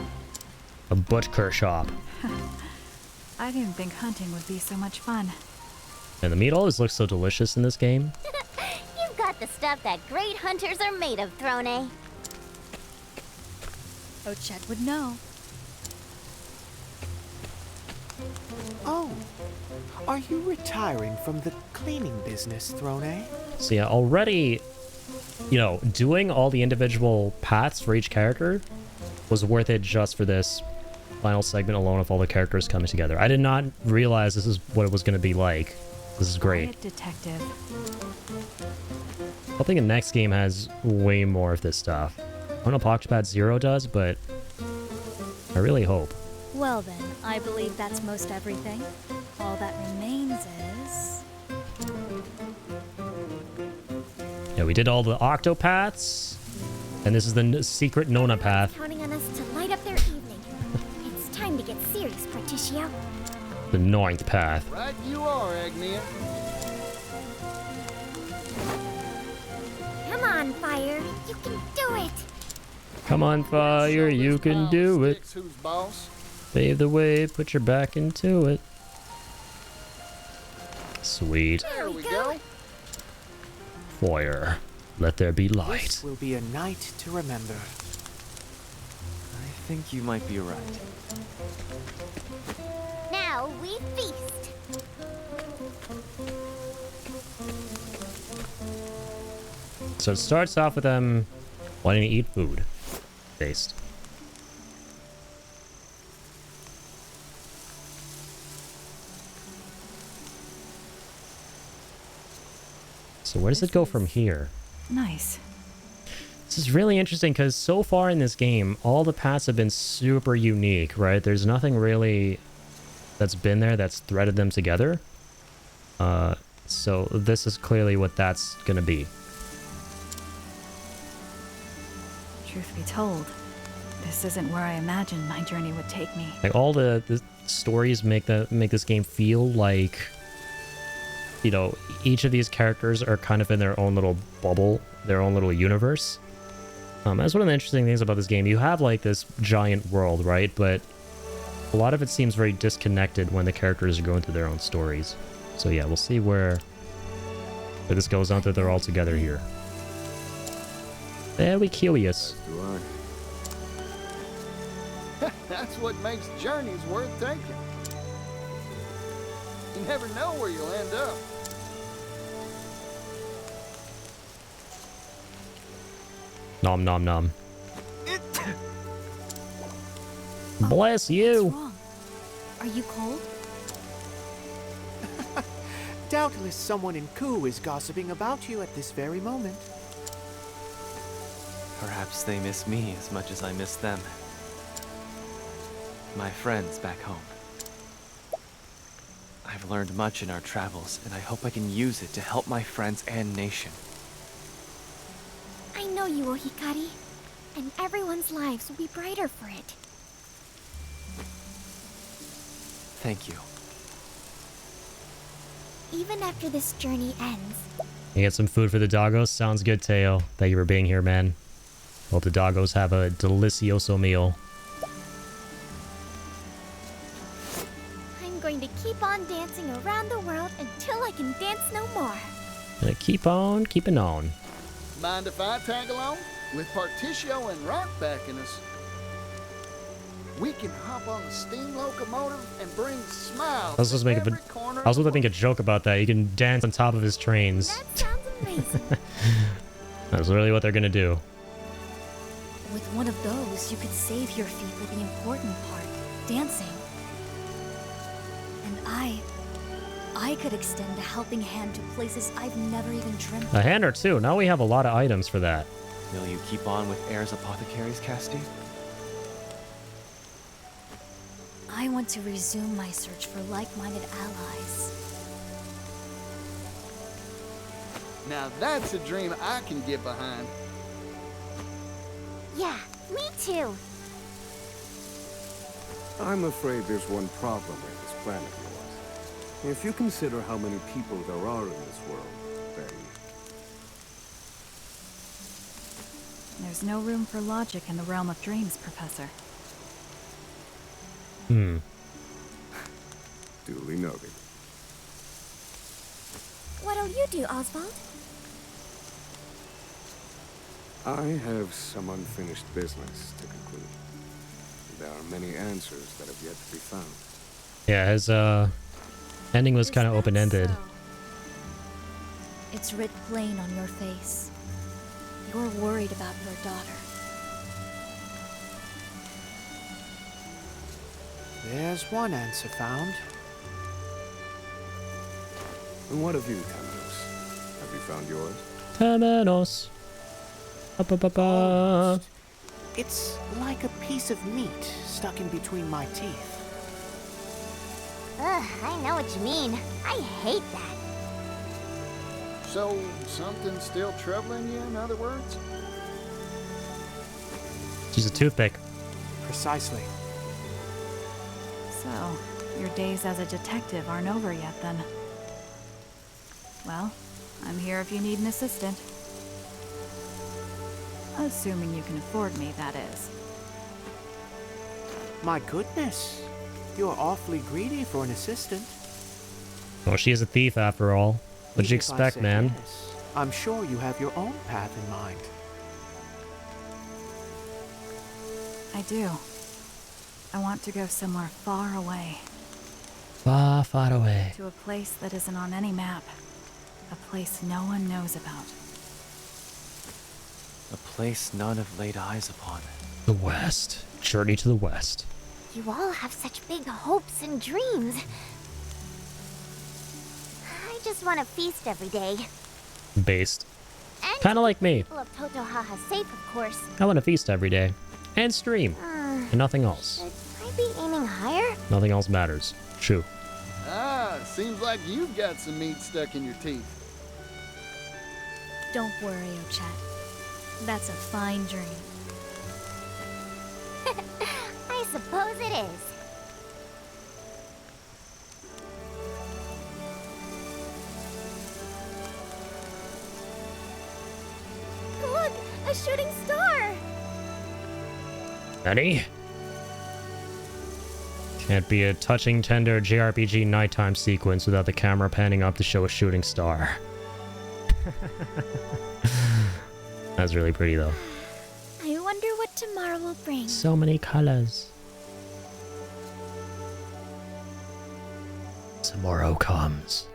A butcher shop. I didn't think hunting would be so much fun. And the meat always looks so delicious in this game. You've got the stuff that great hunters are made of, Throne. Ochet would know. Oh, are you retiring from the cleaning business, Throne? So yeah, already you know, doing all the individual paths for each character was worth it just for this final segment alone of all the characters coming together. I did not realize this is what it was going to be like. This is great. Quiet detective. I think the next game has way more of this stuff. I don't know if Octopath Zero does, but I really hope. Well then, I believe that's most everything. All that remains is... Yeah, we did all the Octopaths, and this is the secret Nona path. Counting on us to light up their evening. It's time to get serious, Particio. The 9th path. Right you are, Agnia. Come on, Fire. You can do it. Come on, Fire, you can do it. Sticks who's boss. Pave the way, put your back into it. Sweet. There we go. Fire. Let there be light. This will be a night to remember. I think you might be right. Now we feast. So it starts off with them wanting to eat food. Based. So where does it go from here? Nice. This is really interesting because so far in this game, all the paths have been super unique, right? There's nothing really that's been there that's threaded them together. So this is clearly what that's gonna be. Truth be told, this isn't where I imagined my journey would take me. Like all the stories make this game feel like, you know, each of these characters are kind of in their own little bubble, their own little universe. That's one of the interesting things about this game. You have like this giant world, right? But a lot of it seems very disconnected when the characters are going through their own stories. So yeah, we'll see where this goes on that they're all together here. Very curious. Do I? That's what makes journeys worth taking. You never know where you'll end up. Nom nom nom. Bless What's you. wrong? Are you cold? Doubtless someone in Ku is gossiping about you at this very moment. Perhaps they miss me as much as I miss them. My friends back home. I've learned much in our travels, and I hope I can use it to help my friends and nation. I know you will, Hikari. And everyone's lives will be brighter for it. Thank you. Even after this journey ends, You get some food for the doggos? Sounds good, Teo. Thank you for being here, man. Hope the doggos have a delicioso meal. I'm going to keep on dancing around the world until I can dance no more. Keep on keeping on. Mind if I tag along? With Particio and Rock backing us, we can hop on the steam locomotive and bring smiles I was supposed to make to every corner I was of supposed to the make a joke about that. You can dance on top of his trains. That sounds amazing. That's literally what they're gonna do. With one of those, you could save your feet for the important part, dancing. And I could extend a helping hand to places I've never even dreamt of. A hand or two. Now we have a lot of items for that. Will you keep on with Air's apothecaries, Casti? I want to resume my search for like-minded allies. Now that's a dream I can get behind. Yeah, me too. I'm afraid there's one problem with this planet of yours. If you consider how many people there are in this world, then There's no room for logic in the realm of dreams, Professor. duly noted. What'll you do, Oswald? I have some unfinished business to conclude. There are many answers that have yet to be found. Yeah, his ending was Is kind of that open-ended. so? It's writ plain on your face. You're worried about your daughter. There's one answer found. And what of you, Temenos? Have you found yours? Temenos. Ba-ba-ba-ba. It's like a piece of meat stuck in between my teeth. Ugh, I know what you mean. I hate that. So, something's still troubling you, in other words? She's a toothpick. Precisely. So, your days as a detective aren't over yet, then. Well, I'm here if you need an assistant. Assuming you can afford me, that is. My goodness. You're awfully greedy for an assistant. Oh, she is a thief after all. What'd you If I expect, said man? yes, I'm sure you have your own path in mind. I do. I want to go somewhere far away. Far, far away. To a place that isn't on any map. A place no one knows about. A place none have laid eyes upon. The West. Journey to the West. You all have such big hopes and dreams. I just want to feast every day. Based. And Kind of like me. people of Totohaha safe, of course. I want to feast every day. And stream. And nothing else. Should I be aiming higher? Nothing else matters. Shoo. Ah, seems like you've got some meat stuck in your teeth. Don't worry, Ochat. That's a fine dream. I suppose it is. Look, a shooting star! Ready? Can't be a touching, tender JRPG nighttime sequence without the camera panning up to show a shooting star. That's really pretty, though. I wonder what tomorrow will bring. So many colors. Tomorrow comes.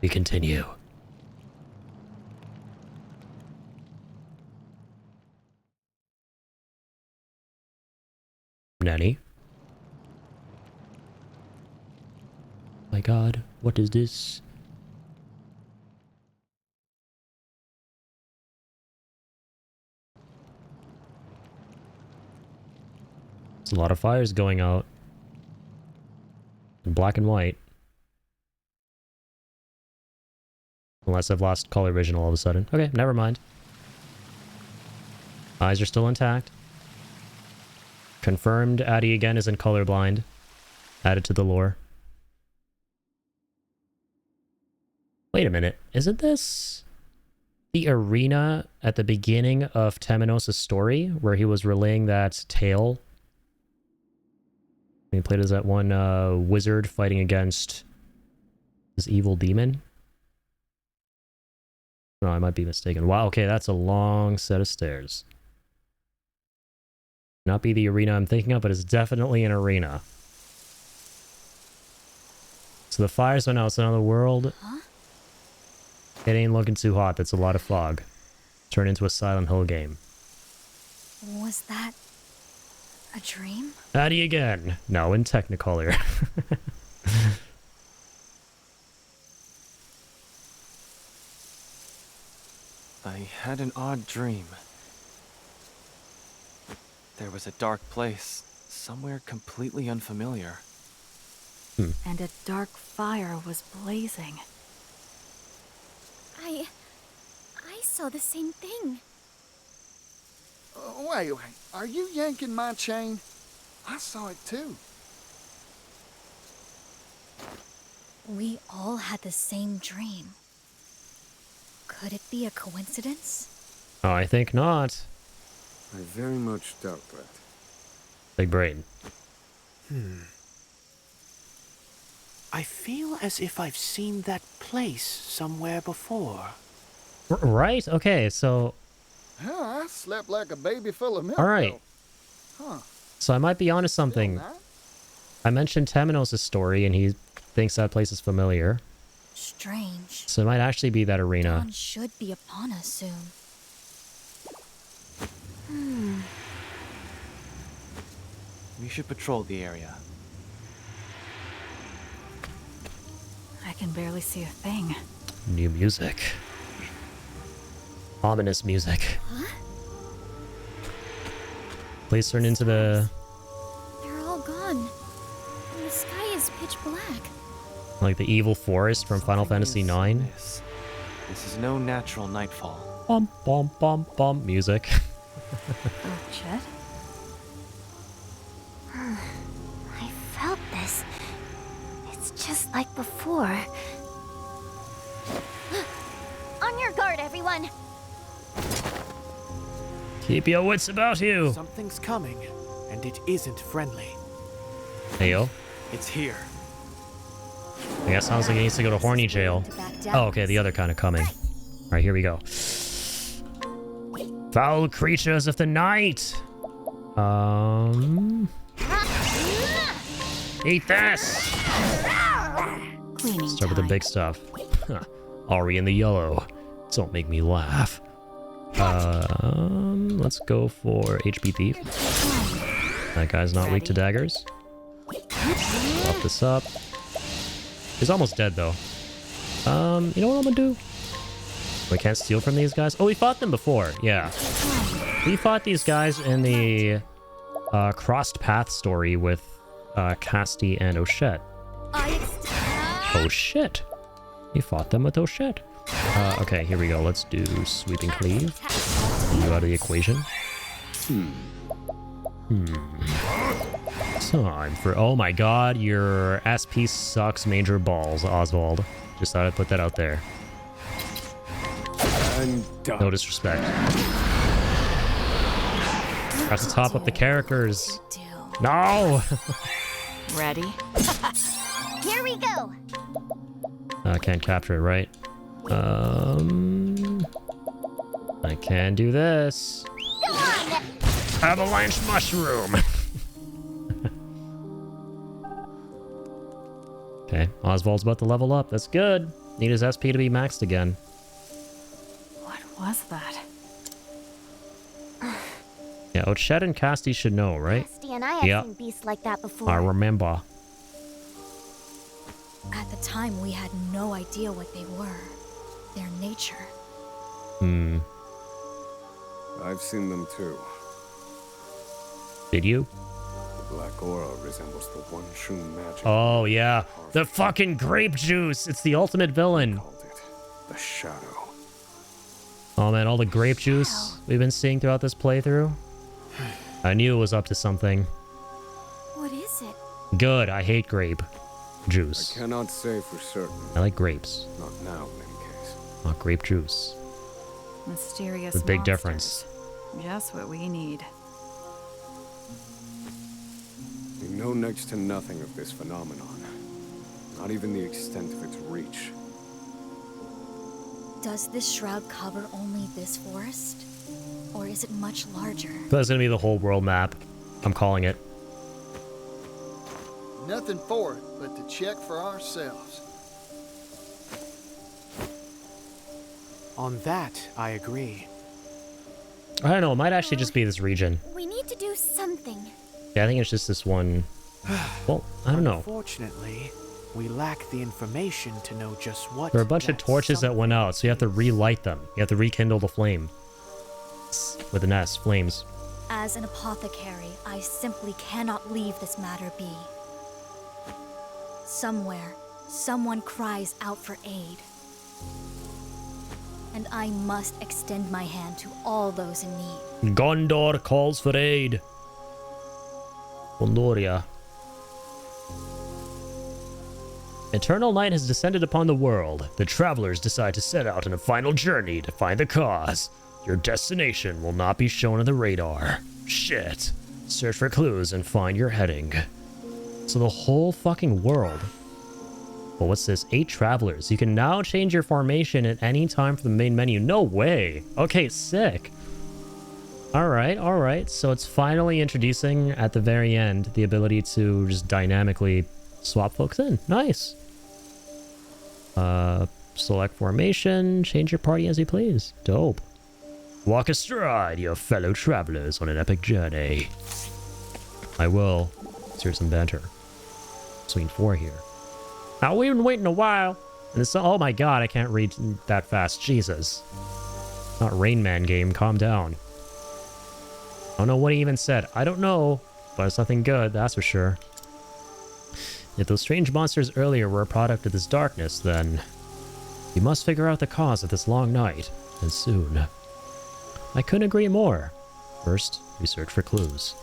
We continue. Nanny? My god, what is this? There's a lot of fires going out. In black and white. Unless I've lost color vision all of a sudden. Okay, never mind. Eyes are still intact. Confirmed Addy again isn't colorblind. Added to the lore. Wait a minute. Isn't this the arena at the beginning of Temenos' story where he was relaying that tale? He played as that one wizard fighting against this evil demon? No, I might be mistaken. Wow, okay, that's a long set of stairs. Not be the arena I'm thinking of, but it's definitely an arena. So the fires went out, so now the world... Huh? It ain't looking too hot, that's a lot of fog. Turn into a Silent Hill game. Was that a dream? Addy again! No, in Technicolor. I had an odd dream. There was a dark place, somewhere completely unfamiliar. And a dark fire was blazing. I saw the same thing. Wait, are you yanking my chain? I saw it too. We all had the same dream. Could it be a coincidence? Oh, I think not. I very much doubt that. Big brain. I feel as if I've seen that place somewhere before. Right? Okay, so... Huh, I slept like a baby full of milk. Alright. Though. Huh. So I might be onto something. Still not? I mentioned Temenos' story, and he thinks that place is familiar. Strange. So it might actually be that arena. Dawn should be upon us soon. You should patrol the area. I can barely see a thing. New music. Ominous music. Huh? Please turn into the... They're all gone. And the sky is pitch black. like the evil forest from Final Fantasy IX. This is no natural nightfall. Bum, bum, bum, bum. Music. Oh, Chet? I felt this. It's just like before. On your guard, everyone! Keep your wits about you. Something's coming, and it isn't friendly. Hey, yo. It's here. I guess sounds like he needs to go to horny jail. Oh, okay, the other kind of coming. Alright, here we go. Foul creatures of the night! Eat this! Cleaning Start with the big stuff. Huh. Ari in the yellow. Don't make me laugh. Let's go for HP Thief. That guy's not weak to daggers. Buff this up. He's almost dead though. You know what I'm gonna do? We can't steal from these guys. Oh, we fought them before. Yeah. We fought these guys in the Crossed Path story with Casti and O'Shet. Oh shit. We fought them with O'Shet. Okay, here we go. Let's do Sweeping Cleave. You out of the equation. Time for... Oh my god, your SP sucks major balls, Oswald. Just thought I'd put that out there. I'm done. No disrespect. Got to top up the characters. No! Ready? Here we go! I can't capture it, right? I can do this. Go on! Avalanche mushroom! Okay, Oswald's about to level up. That's good. Need his SP to be maxed again. What was that? Yeah, O'Shet and Casti should know, right? Casti and I have Yeah. seen beasts like that before. I remember. At the time, we had no idea what they were. Their nature. I've seen them too. Did you? The black aura resembles the one true magic. Oh, yeah. The fucking grape juice! It's the ultimate villain. Called it the shadow. Oh man, all the grape juice we've been seeing throughout this playthrough. I knew it was up to something. What is it? Good, I hate grape I juice. cannot say for certain. I like grapes, Not now, in any case. not grape juice. Mysterious There's a big monsters. difference. Just what we need. We know next to nothing of this phenomenon. Not even the extent of its reach. Does this shroud cover only this forest? Or is it much larger? That's gonna be the whole world map. I'm calling it. Nothing for it but to check for ourselves. On that, I agree. I don't know, it might actually just be this region. We need to do something. Yeah, I think it's just this one. Well, I don't know. Unfortunately, we lack the information to know just what. There are a bunch of that torches that went out, so you have to relight them. You have to rekindle the flame. With an S, flames. As an apothecary, I simply cannot leave this matter be. Somewhere, someone cries out for aid. And I must extend my hand to all those in need. Gondor calls for aid. Gondoria. Eternal night has descended upon the world. The travelers decide to set out on a final journey to find the cause. Your destination will not be shown on the radar. Shit. Search for clues and find your heading. So the whole fucking world. Well, what's this? 8 travelers. You can now change your formation at any time from the main menu. No way. Okay, sick. Alright. So it's finally introducing, at the very end, the ability to just dynamically swap folks in. Nice. Select formation. Change your party as you please. Dope. Walk astride your fellow travelers on an epic journey. I will. Let's hear some banter. Between 4 here. Now, we've been waiting a while. And it's, oh my god, I can't read that fast. Jesus. Not Rain Man game, calm down. I don't know what he even said. I don't know, but it's nothing good, that's for sure. If those strange monsters earlier were a product of this darkness, then we must figure out the cause of this long night, and soon. I couldn't agree more. First, we search for clues.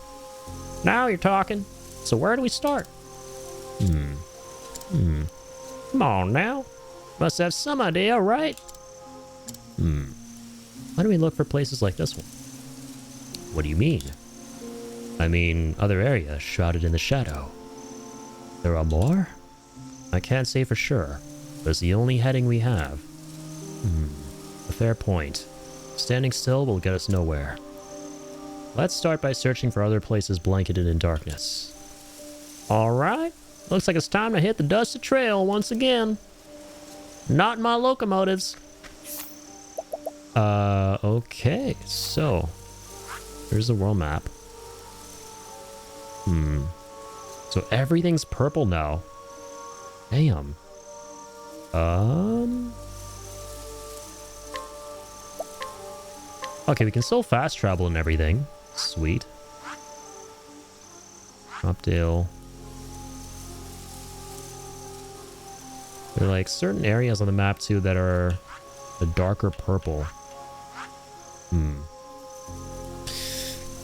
Now you're talking. So where do we start? Come on now. Must have some idea, right? Why do we look for places like this one? What do you mean? I mean, other areas shrouded in the shadow. There are more? I can't say for sure, but it's the only heading we have. A fair point. Standing still will get us nowhere. Let's start by searching for other places blanketed in darkness. Alright, looks like it's time to hit the dusty trail once again. Not my locomotives. Okay, so here's the world map. So everything's purple now. Damn. Okay, we can still fast travel and everything. Sweet. Updale. There are like certain areas on the map too that are a darker purple.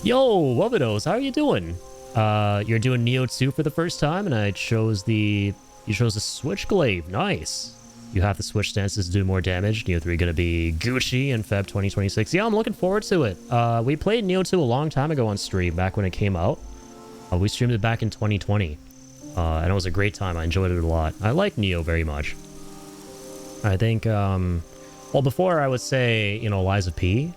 Yo, Wovados, how are you doing? You're doing Neo 2 for the first time, and I chose you chose the Switchglaive. Nice. You have the switch stances to do more damage. Neo 3 gonna be Gucci in Feb 2026. Yeah, I'm looking forward to it. We played Neo 2 a long time ago on stream, back when it came out. We streamed it back in 2020. And it was a great time. I enjoyed it a lot. I like Neo very much. I think, well, before I would say, you know, Lies of P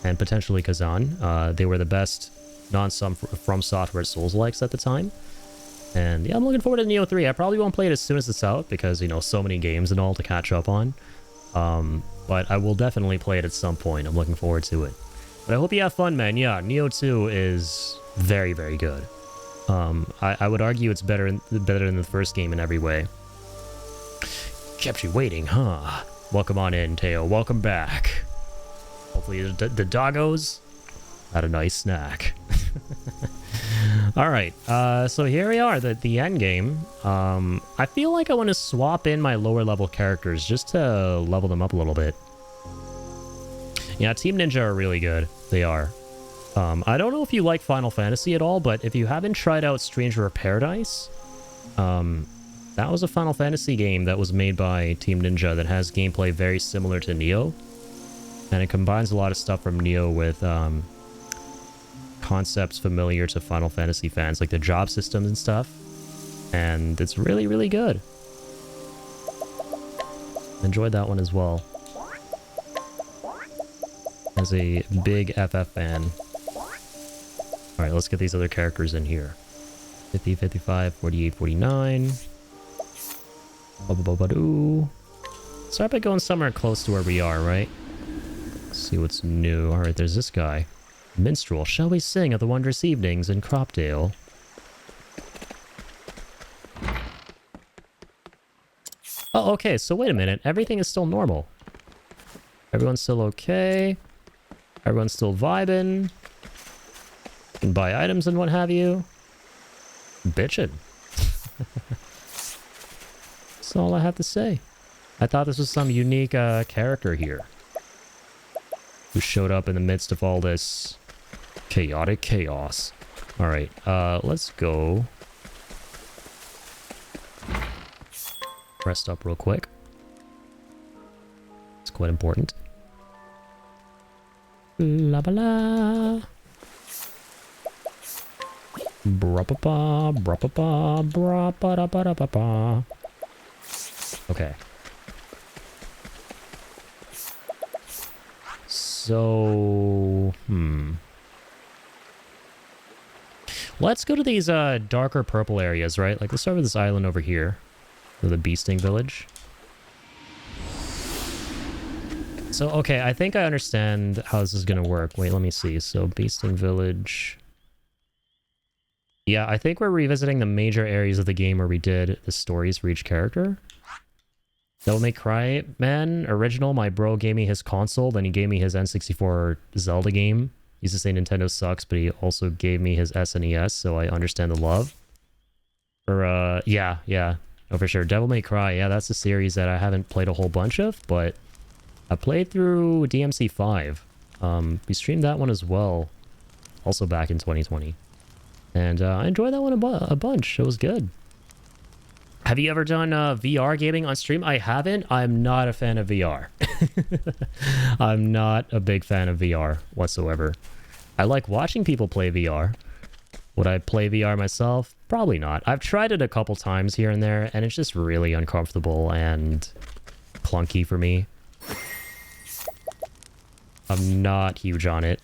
and potentially Kazan. They were the best From Software Souls-likes at the time. And yeah, I'm looking forward to Neo 3. I probably won't play it as soon as it's out because, you know, so many games and all to catch up on. But I will definitely play it at some point. I'm looking forward to it. But I hope you have fun, man. Yeah, Neo 2 is very, very good. I would argue it's better than the first game in every way. Kept you waiting, huh? Welcome on in, Teo. Welcome back. Hopefully the doggos had a nice snack. Alright, so here we are, the end game. I feel like I want to swap in my lower level characters just to level them up a little bit. Yeah, Team Ninja are really good. They are. I don't know if you like Final Fantasy at all, but if you haven't tried out Stranger of Paradise, that was a Final Fantasy game that was made by Team Ninja that has gameplay very similar to Neo. And it combines a lot of stuff from Neo with concepts familiar to Final Fantasy fans, like the job systems and stuff. And it's really, really good. Enjoyed that one as well. As a big FF fan. Alright, let's get these other characters in here. 50, 55, 48, 49. Ba-ba-ba-ba-doo. Start by going somewhere close to where we are, right? Let's see what's new. Alright, there's this guy. Minstrel, shall we sing of the wondrous evenings in Cropdale? Oh, okay, so wait a minute. Everything is still normal. Everyone's still okay. Everyone's still vibing. You can buy items and what have you. Bitchin'. That's all I have to say. I thought this was some unique character here. Who showed up in the midst of all this chaotic chaos. Alright, let's go. Rest up real quick. It's quite important. La ba la. Bra ba ba, bra ba ba, bra ba da ba da ba ba. Okay. So, let's go to these darker purple areas, right? Like, let's start with this island over here. The Beasting Village. So, okay, I think I understand how this is gonna work. Wait, let me see. So, Beasting Village. Yeah, I think we're revisiting the major areas of the game where we did the stories for each character. Devil May Cry, man, original, my bro gave me his console, then he gave me his N64 Zelda game. He used to say Nintendo sucks, but he also gave me his SNES, so I understand the love. Or, yeah. Oh, for sure. Devil May Cry, yeah, that's a series that I haven't played a whole bunch of, but I played through DMC 5. We streamed that one as well, also back in 2020. And I enjoyed that one a bunch. It was good. Have you ever done VR gaming on stream? I haven't. I'm not a fan of VR. I'm not a big fan of VR whatsoever. I like watching people play VR. Would I play VR myself? Probably not. I've tried it a couple times here and there, and it's just really uncomfortable and clunky for me. I'm not huge on it.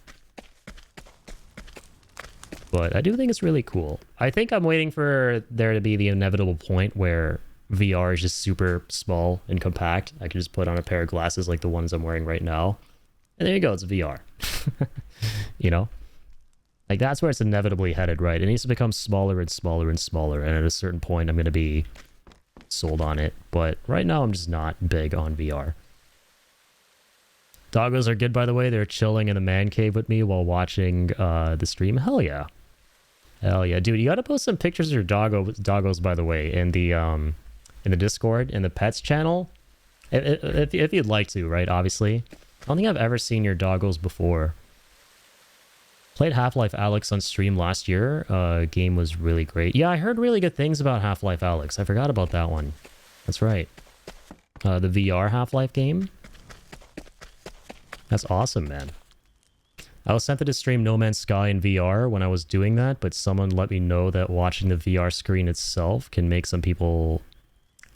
But I do think it's really cool. I think I'm waiting for there to be the inevitable point where VR is just super small and compact. I can just put on a pair of glasses like the ones I'm wearing right now. And there you go, it's VR. You know? Like, that's where it's inevitably headed, right? It needs to become smaller and smaller and smaller. And at a certain point, I'm going to be sold on it. But right now, I'm just not big on VR. Doggos are good, by the way. They're chilling in the man cave with me while watching the stream. Hell yeah. Hell yeah. Dude, you gotta post some pictures of your doggos, by the way, in the Discord, in the pets channel. If you'd like to, right? Obviously. I don't think I've ever seen your doggos before. Played Half-Life Alyx on stream last year. Game was really great. Yeah, I heard really good things about Half-Life Alyx. I forgot about that one. That's right. The VR Half-Life game. That's awesome, man. I was tempted to stream No Man's Sky in VR when I was doing that, but someone let me know that watching the VR screen itself can make some people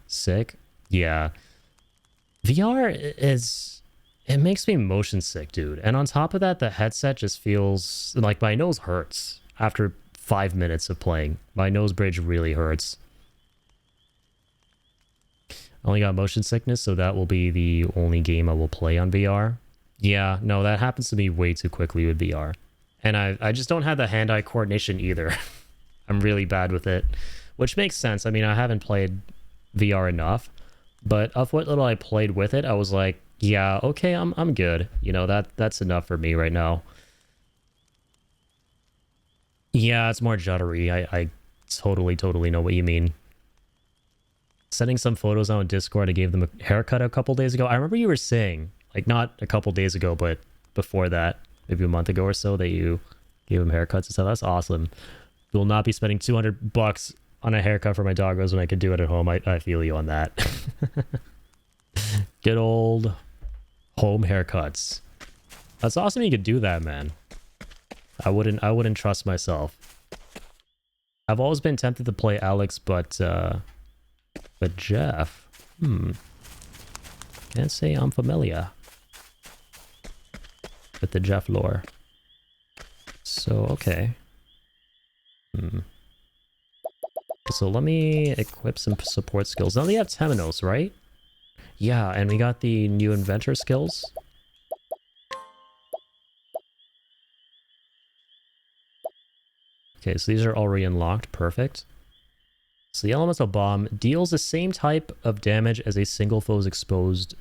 sick. Yeah. VR is... It makes me motion sick, dude. And on top of that, the headset just feels... Like, my nose hurts after 5 minutes of playing. My nose bridge really hurts. I only got motion sickness, so that will be the only game I will play on VR. Yeah, no, that happens to me way too quickly with VR. And I just don't have the hand-eye coordination either. I'm really bad with it, which makes sense. I mean, I haven't played VR enough, but of what little I played with it, I was like, yeah, okay, I'm good. You know, that's enough for me right now. Yeah, it's more juddery. I totally know what you mean. Sending some photos on Discord, I gave them a haircut a couple days ago. I remember you were saying, like, not a couple days ago, but before that, maybe a month ago or so, that you gave them haircuts and stuff. That's awesome. Will not be spending $200 on a haircut for my doggos when I could do it at home. I feel you on that. Good old home haircuts. That's awesome you could do that, man. I wouldn't trust myself. I've always been tempted to play Alyx, but Jeff, can't say I'm familiar with the Jeff lore. So, okay. So let me equip some support skills. Now they have Temenos, right? Yeah, and we got the new inventor skills. Okay, so these are already unlocked. Perfect. So the elemental bomb deals the same type of damage as a single foe's exposed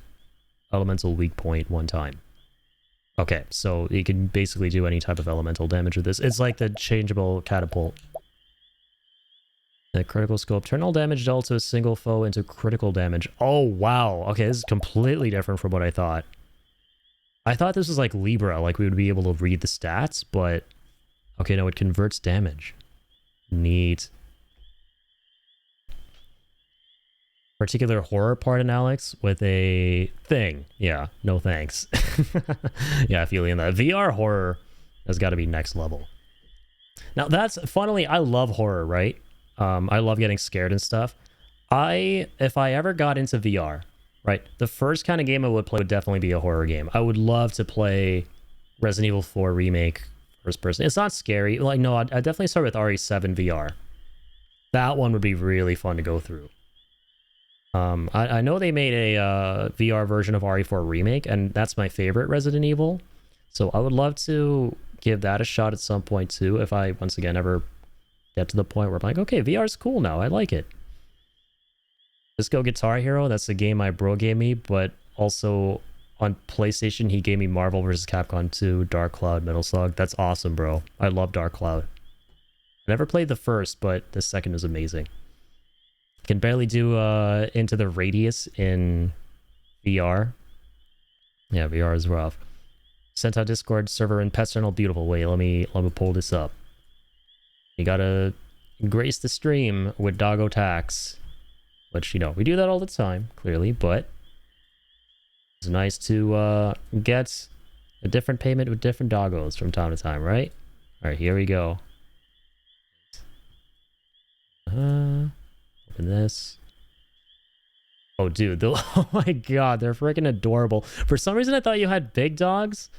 elemental weak point one time. Okay, so you can basically do any type of elemental damage with this. It's like the changeable catapult. The critical scope. Turn all damage dealt to a single foe into critical damage. Oh, wow. Okay, this is completely different from what I thought. I thought this was like Libra, like we would be able to read the stats, but... Okay, no, it converts damage. Neat. Particular horror part in Alyx with a thing. Yeah, no thanks. Yeah, I feel you in that. VR horror has got to be next level. Now that's, funnily, I love horror, right? I love getting scared and stuff. If I ever got into VR, right, the first kind of game I would play would definitely be a horror game. I would love to play Resident Evil 4 Remake first person. It's not scary. Like, no, I'd definitely start with RE7 VR. That one would be really fun to go through. I know they made a VR version of RE4 Remake, and that's my favorite Resident Evil. So I would love to give that a shot at some point too, if I, once again, ever get to the point where I'm like, okay, VR's cool now. I like it. Disco Guitar Hero, that's the game my bro gave me, but also on PlayStation, he gave me Marvel vs. Capcom 2, Dark Cloud, Metal Slug. That's awesome, bro. I love Dark Cloud. I never played the first, but the second is amazing. Can barely do Into the Radius in VR. Yeah, VR is rough. Sent out Discord server in Peternal beautiful way. Let me pull this up. You gotta grace the stream with doggo tax. Which, you know, we do that all the time, clearly, but it's nice to get a different payment with different doggos from time to time, right? Alright, here we go. Open this. Oh, dude. Oh my god, they're freaking adorable. For some reason, I thought you had big dogs.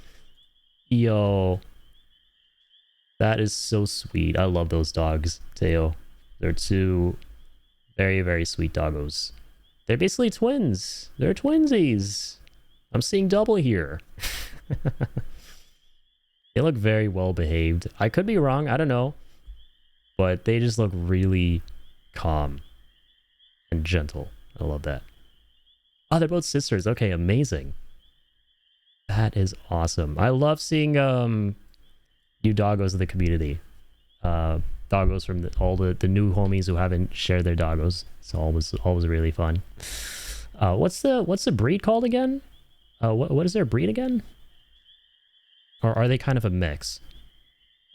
Yo. That is so sweet. I love those dogs, Teo. They're two very, very sweet doggos. They're basically twins. They're twinsies. I'm seeing double here. They look very well behaved. I could be wrong. I don't know. But they just look really calm and gentle. I love that. Oh, they're both sisters. Okay, amazing. That is awesome. I love seeing new doggos in the community. Doggos from all the new homies who haven't shared their doggos. It's always really fun. What's the breed called again? What is their breed again? Or are they kind of a mix?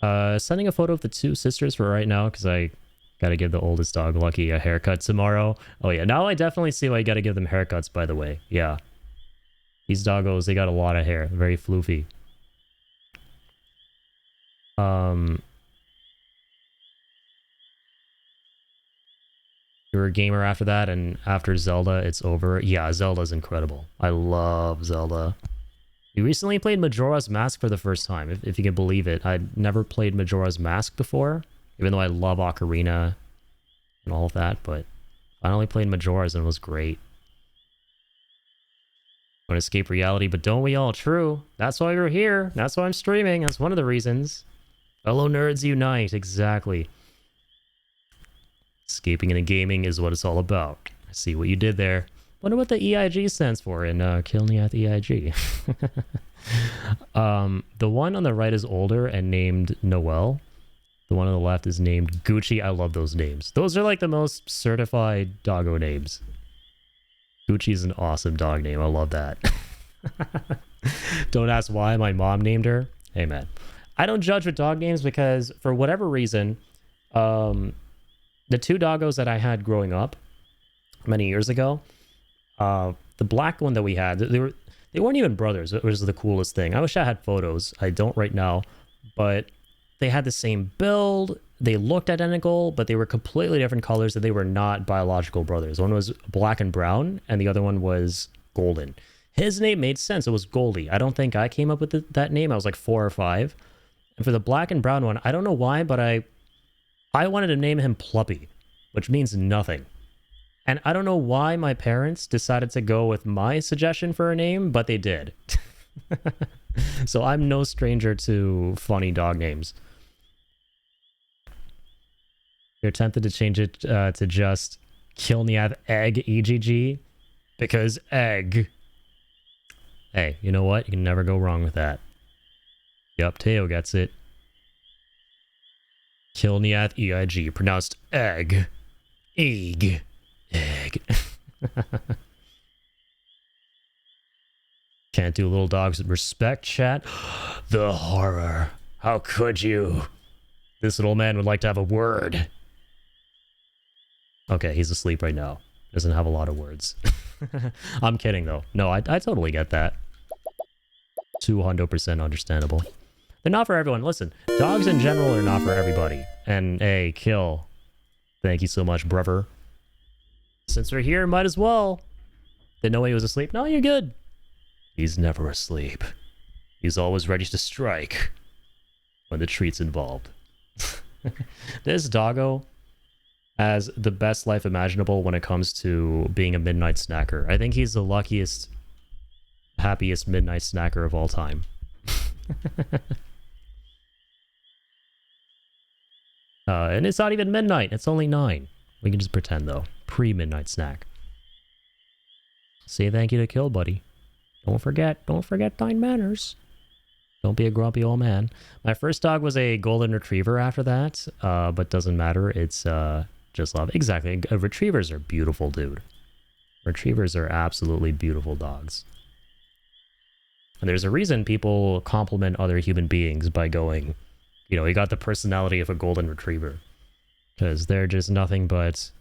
Sending a photo of the two sisters for right now because I gotta give the oldest dog Lucky a haircut tomorrow. Oh yeah, now I definitely see why you gotta give them haircuts, by the way. Yeah. These doggos, they got a lot of hair. Very floofy. You were a gamer after that, and after Zelda, it's over. Yeah, Zelda's incredible. I love Zelda. We recently played Majora's Mask for the first time, if you can believe it. I'd never played Majora's Mask before, even though I love Ocarina and all of that, but I only played Majora's and it was great. Want to escape reality, but don't we all? True. That's why we're here. That's why I'm streaming. That's one of the reasons. Fellow nerds unite. Exactly. Escaping into gaming is what it's all about. I see what you did there. Wonder what the EIG stands for in Kilniath EIG. The one on the right is older and named Noel. The one on the left is named Gucci. I love those names. Those are like the most certified doggo names. Gucci's an awesome dog name. I love that. Don't ask why my mom named her. Hey, man. I don't judge with dog names because for whatever reason, the two doggos that I had growing up many years ago, the black one that we had, they weren't even brothers. It was the coolest thing. I wish I had photos. I don't right now, but they had the same build. They looked identical, but they were completely different colors, and they were not biological brothers. One was black and brown, and the other one was golden. His name made sense. It was Goldie. I don't think I came up with that name. I was like 4 or 5. And for the black and brown one, I don't know why, but I wanted to name him Pluppy, which means nothing. And I don't know why my parents decided to go with my suggestion for a name, but they did. So I'm no stranger to funny dog names. You're tempted to change it to just Kilniath Egg EGG because egg. Hey, you know what? You can never go wrong with that. Yup, Teo gets it. Kilniath EIG, pronounced egg. Egg. Egg. Can't do little dogs with respect, chat. The horror. How could you? This little man would like to have a word. Okay, he's asleep right now. Doesn't have a lot of words. I'm kidding, though. No, I totally get that. 200% understandable. They're not for everyone. Listen, dogs in general are not for everybody. And, hey, Kill. Thank you so much, brother. Since we're here, might as well. Didn't know he was asleep? No, you're good. He's never asleep. He's always ready to strike when the treat's involved. This doggo has the best life imaginable when it comes to being a midnight snacker. I think he's the luckiest, happiest midnight snacker of all time. And it's not even midnight. It's only 9. We can just pretend, though. Pre-midnight snack. Say thank you to Kill, buddy. Don't forget 9 manners. Don't be a grumpy old man. My first dog was a golden retriever after that, but doesn't matter. It's just love. Exactly. Retrievers are beautiful, dude. Retrievers are absolutely beautiful dogs. And there's a reason people compliment other human beings by going, you know, you got the personality of a golden retriever. Because they're just nothing but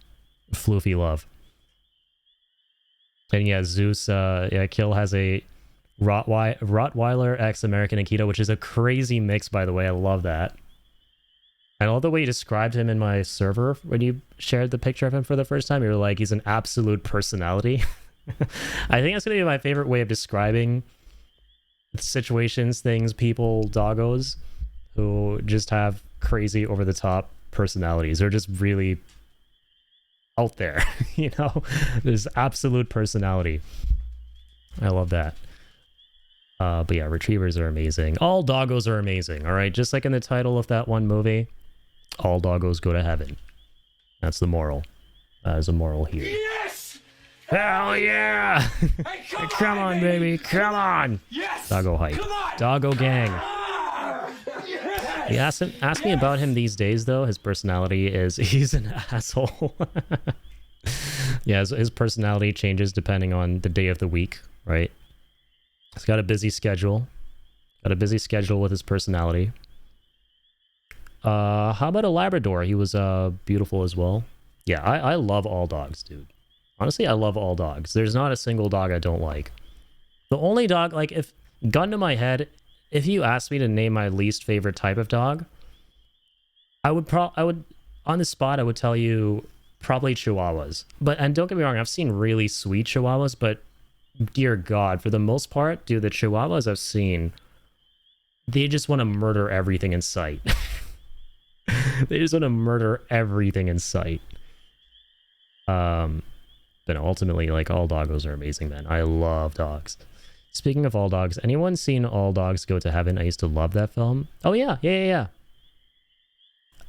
floofy love. And yeah, Zeus, yeah, Kill has a Rottweiler X American Akita, which is a crazy mix, by the way. I love that. I love the way you described him in my server when you shared the picture of him for the first time. You were like, he's an absolute personality. I think that's going to be my favorite way of describing situations, things, people, doggos who just have crazy over-the-top personalities. They're just really out there, you know? There's absolute personality. I love that. But yeah, retrievers are amazing. All doggos are amazing, all right? Just like in the title of that one movie, all doggos go to heaven. That's the moral. There's a moral here. Yes! Hell yeah! Hey, come on, baby. Come on! Yes! Doggo hype. Come on! Doggo gang. Yes! You ask me about him these days, though. His personality is... He's an asshole. Yeah, his personality changes depending on the day of the week, right? He's got a busy schedule. Got a busy schedule with his personality. How about a Labrador? He was beautiful as well. Yeah, I love all dogs, dude. Honestly, I love all dogs. There's not a single dog I don't like. The only dog, like, if gun to my head, if you asked me to name my least favorite type of dog, I would on the spot I would tell you probably Chihuahuas. And don't get me wrong, I've seen really sweet Chihuahuas, but dear God, for the most part, dude, the Chihuahuas I've seen, they just want to murder everything in sight. They just want to murder everything in sight. But ultimately, like, all doggos are amazing, man. I love dogs. Speaking of all dogs, anyone seen All Dogs Go to Heaven? I used to love that film. Oh yeah.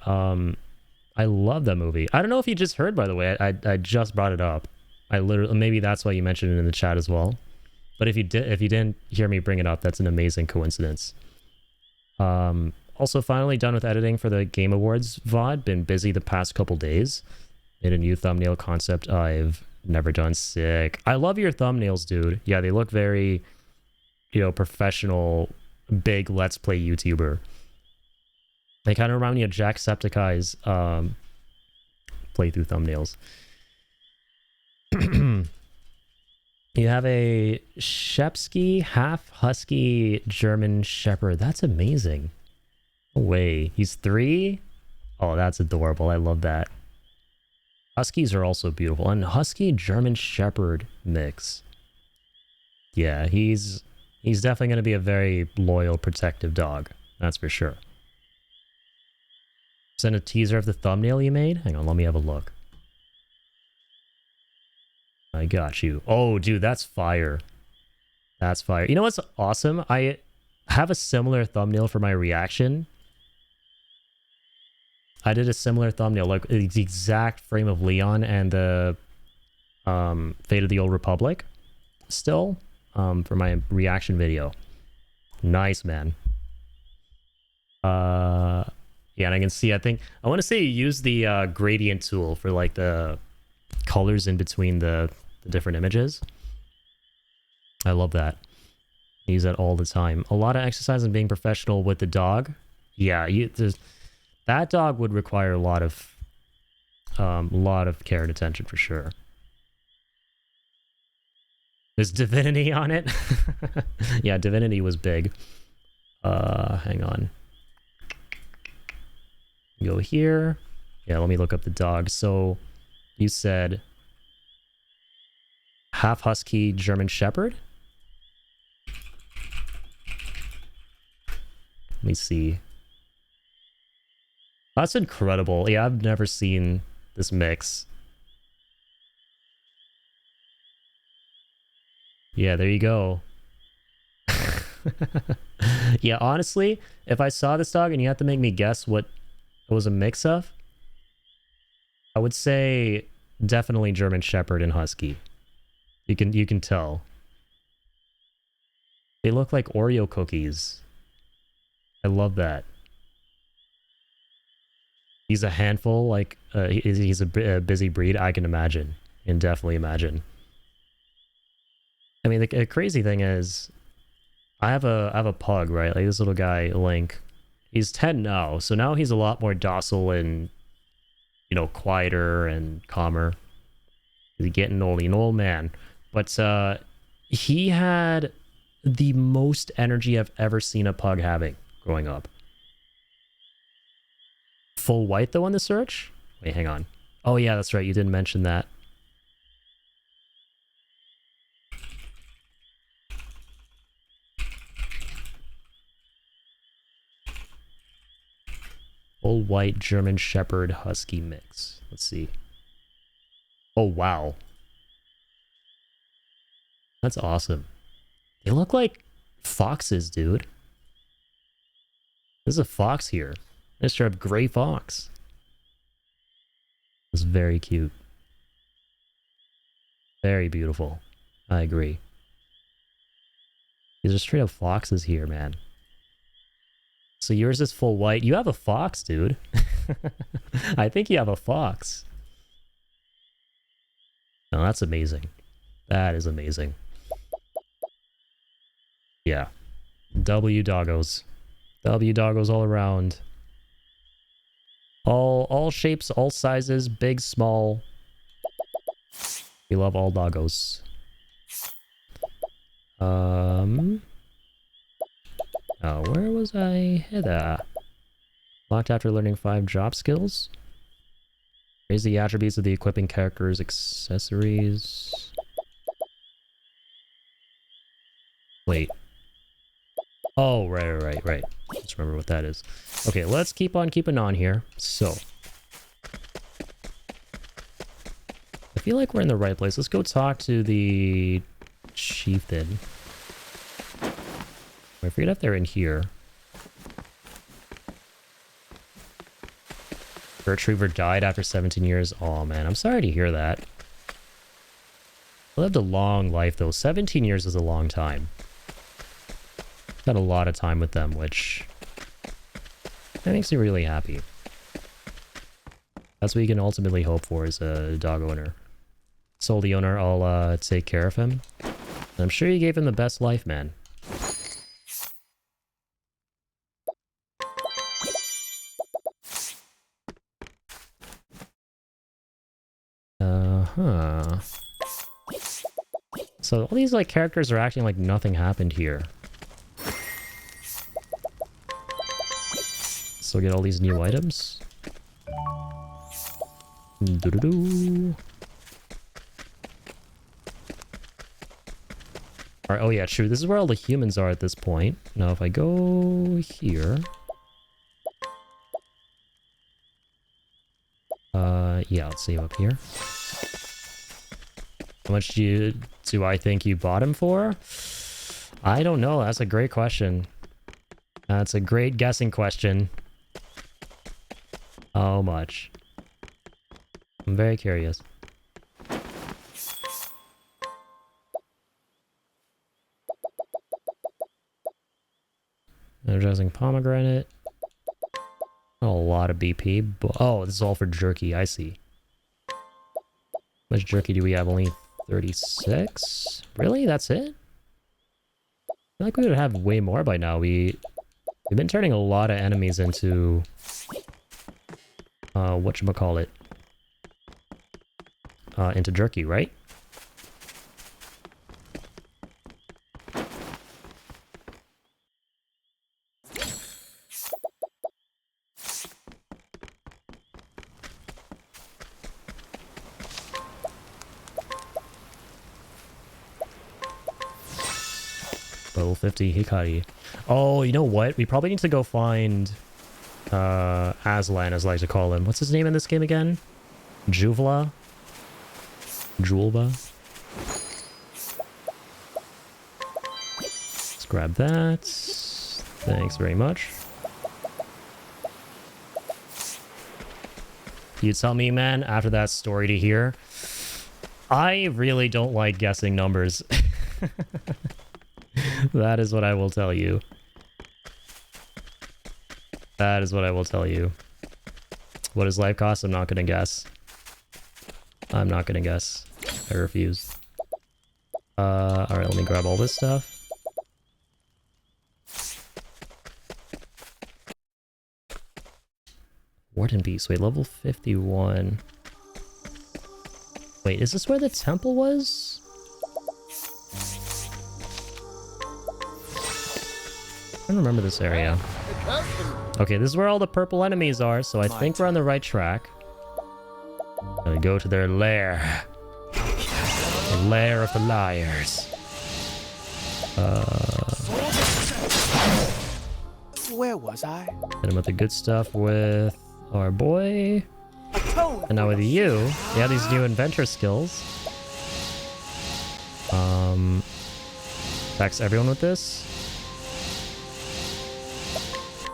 I love that movie. I don't know if you just heard, by the way. I just brought it up. I literally, maybe that's why you mentioned it in the chat as well. But if you didn't hear me bring it up, that's an amazing coincidence. Also, finally done with editing for the Game Awards VOD. Been busy the past couple days. Made a new thumbnail concept I've never done. Sick. I love your thumbnails, dude. Yeah, they look very, you know, professional, big Let's Play YouTuber. They kind of remind me of Jacksepticeye's playthrough thumbnails. You have a Shepsky half husky German Shepherd. That's amazing. No way. He's 3? Oh, that's adorable. I love that. Huskies are also beautiful. And husky German Shepherd mix. Yeah, he's definitely going to be a very loyal, protective dog. That's for sure. Send a teaser of the thumbnail you made? Hang on, let me have a look. I got you. Oh, dude, that's fire. That's fire. You know what's awesome? I have a similar thumbnail for my reaction. I did a similar thumbnail, like the exact frame of Leon and the Fate of the Old Republic still, for my reaction video. Nice, man. Yeah, and I can see, I want to say you use the gradient tool for like the colors in between the different images. I love that. I use that all the time. A lot of exercise and being professional with the dog. Yeah, that dog would require a lot of care and attention for sure. There's Divinity on it. Yeah, Divinity was big. Hang on. Go here. Yeah, let me look up the dog. So you said half husky German Shepherd? Let me see. That's incredible. Yeah, I've never seen this mix. Yeah, there you go. Yeah, honestly, if I saw this dog and you had to make me guess what It was a mix of? I would say definitely German Shepherd and Husky. You can tell. They look like Oreo cookies. I love that. He's a handful, like he's a busy breed. I can imagine, and definitely imagine. I mean, the crazy thing is, I have a pug, right? Like this little guy, Link. He's 10 now, so now he's a lot more docile and, you know, quieter and calmer. He's getting old, an old man. But he had the most energy I've ever seen a pug having growing up. Full white though on the search? Wait, hang on. Oh yeah, that's right. You didn't mention that. Full white German Shepherd Husky mix. Let's see. Oh wow. That's awesome. They look like foxes, dude. There's a fox here. Mr. Up gray fox. It's very cute. Very beautiful. I agree. These are straight up foxes here, man. So yours is full white. You have a fox, dude. I think you have a fox. No, that's amazing. That is amazing. Yeah. W doggos. W doggos all around. All shapes, all sizes, big, small. We love all doggos. Oh, where was I? Heather. Locked after learning 5 job skills. Raise the attributes of the equipping character's accessories. Wait. Oh, right. Just remember what that is. Okay, let's keep on keeping on here. So. I feel like we're in the right place. Let's go talk to the chieftain. I forget if they're in here. Retriever died after 17 years. Oh man, I'm sorry to hear that. I lived a long life though. 17 years is a long time. Got a lot of time with them, which that makes me really happy. That's what you can ultimately hope for as a dog owner. Sold the owner, I'll take care of him. And I'm sure you gave him the best life, man. So all these like characters are acting like nothing happened here. Still get all these new items. Doo-doo-doo. Alright, oh yeah, true. This is where all the humans are at this point. Now if I go here... yeah, let's see up here. How much do I think you bought him for? I don't know. That's a great question. That's a great guessing question. How much? I'm very curious. Energizing pomegranate. A lot of BP. Oh, this is all for jerky. I see. How much jerky do we have? Only 36? Really? That's it? I feel like we would have way more by now. We've been turning a lot of enemies into whatchamacallit? Into jerky, right? Level 50 Hikari. Oh, you know what? We probably need to go find Aslan, as I like to call him. What's his name in this game again? Juvla? Julba? Let's grab that. Thanks very much. You tell me, man, after that story to hear, I really don't like guessing numbers. That is what I will tell you. That is what I will tell you. What does life cost? I'm not gonna guess. I'm not gonna guess. I refuse. Alright, let me grab all this stuff. Warden Beast. Wait, level 51. Wait, is this where the temple was? I don't remember this area. Okay, this is where all the purple enemies are, so I think we're on the right track. Gonna go to their lair. The lair of the liars. Where was I? Hit him with the good stuff with our boy. And now with you, you have these new adventure skills. Attacks everyone with this.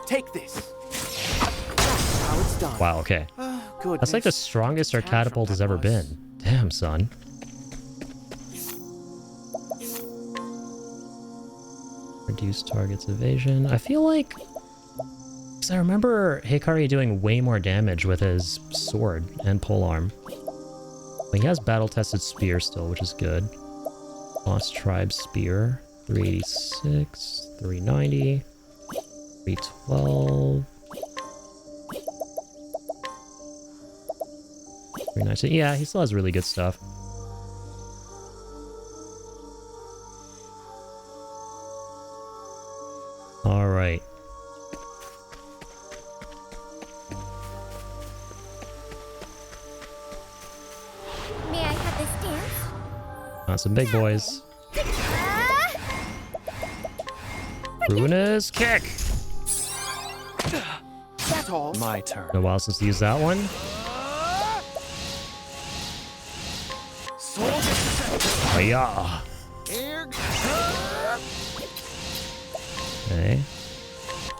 Take this. Now it's done. Wow, okay. That's like the strongest our catapult has ever been. Damn, son. Reduce target's evasion. I feel like... Because I remember Hikari doing way more damage with his sword and polearm. But he has battle-tested spear still, which is good. Lost Tribe Spear. 386, 390, 312... 390. Yeah, he still has really good stuff. All right. May I have this dance? Got some big boys. Ruinous kick. That's all. My turn. Been a while since I used that one. Yeah. Okay.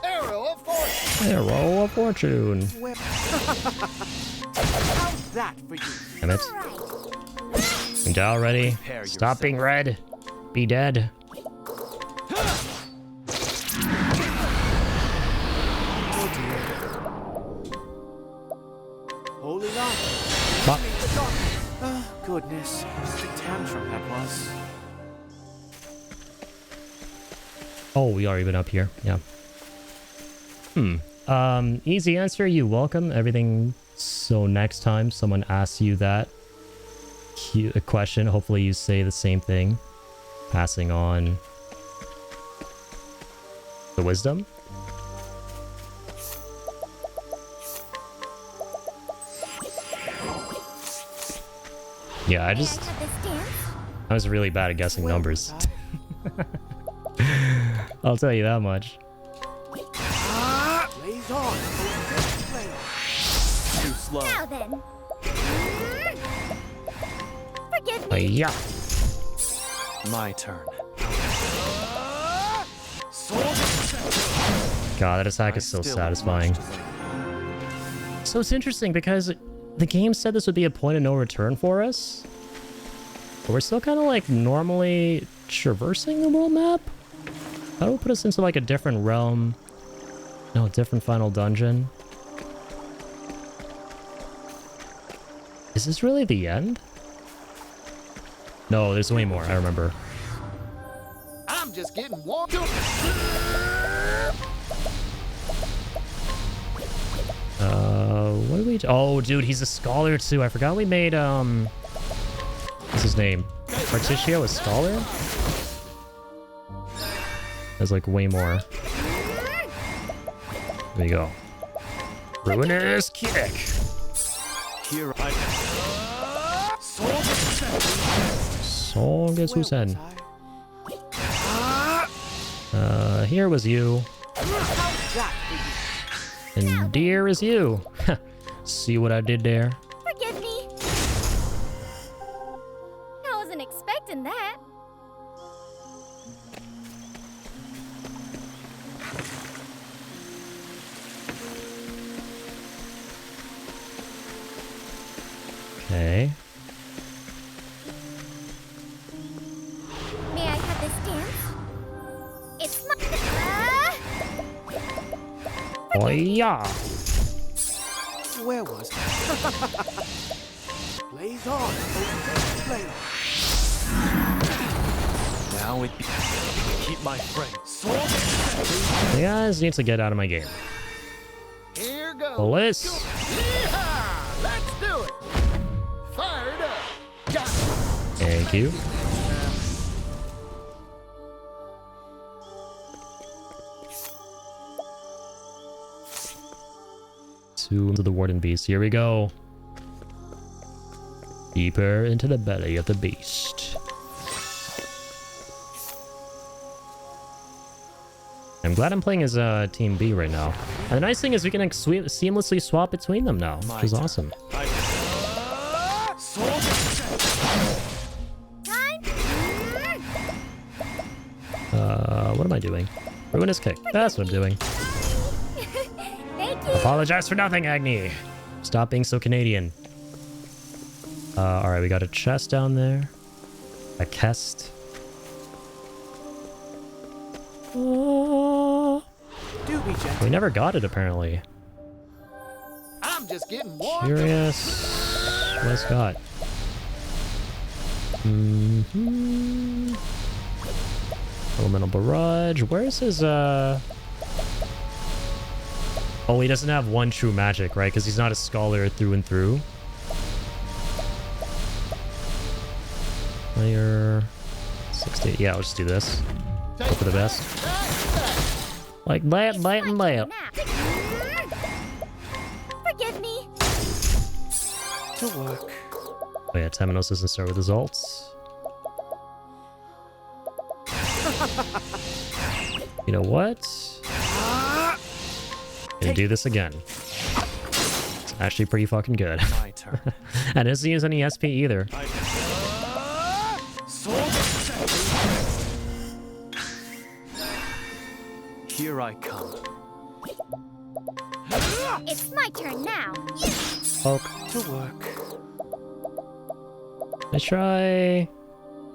Arrow of fortune. Arrow of fortune. How's that for you? Damn it. You already. Stop being red. Be dead. Holding on. Bop. Goodness. The tantrum that was. Oh, we are even up here. Yeah. Easy answer. You welcome everything. So next time someone asks you that a question, hopefully you say the same thing. Passing on the wisdom. Yeah, I was really bad at guessing numbers. I'll tell you that much. Blaze on. Too slow. Now then. Forgive me. Yeah. My turn. God, that attack is so satisfying. So it's interesting because the game said this would be a point of no return for us. But we're still kind of like normally traversing the world map. That would put us into like a different realm. No, a different final dungeon. Is this really the end? No, there's way more. I remember. I'm just getting warmed up. What do we do? Oh, dude, he's a scholar too. I forgot we made, what's his name? Particio a scholar? There's like way more. There you go. Ruinous kick. Here I Song is Husen. Here was you. And dear is you. See what I did there? Forgive me. I wasn't expecting that. Okay. May I have this dance? It's my. Oh yeah. Where was I? Blaze on, blaze. Now it keep my friend. You guys need to get out of my game. Here goes. Bliss. Yeehaw! Let's do it. Fire it up. Got it. Thank you. To the warden beast. Here we go. Deeper into the belly of the beast. I'm glad I'm playing as Team B right now. And the nice thing is we can seamlessly swap between them now, which is awesome. What am I doing? Ruinous kick. That's what I'm doing. Thank you. Apologize for nothing, Agni. Stop being so Canadian. Alright, we got a chest down there. A chest. Do be gentle. We never got it, apparently. I'm just getting warmed. Curious. What it's got? Elemental barrage. Where's his, Oh, he doesn't have one true magic, right? Because he's not a scholar through and through. Player 60. Yeah, I'll just do this. Hope for the best. Like that, that, and that. Forgive me. To work. Oh yeah, Temenos doesn't start with his ults. You know what? Gonna do this again. It's actually pretty fucking good. My turn. And it doesn't use any SP either. Here I come. It's my turn now. Poke. To work. Let's try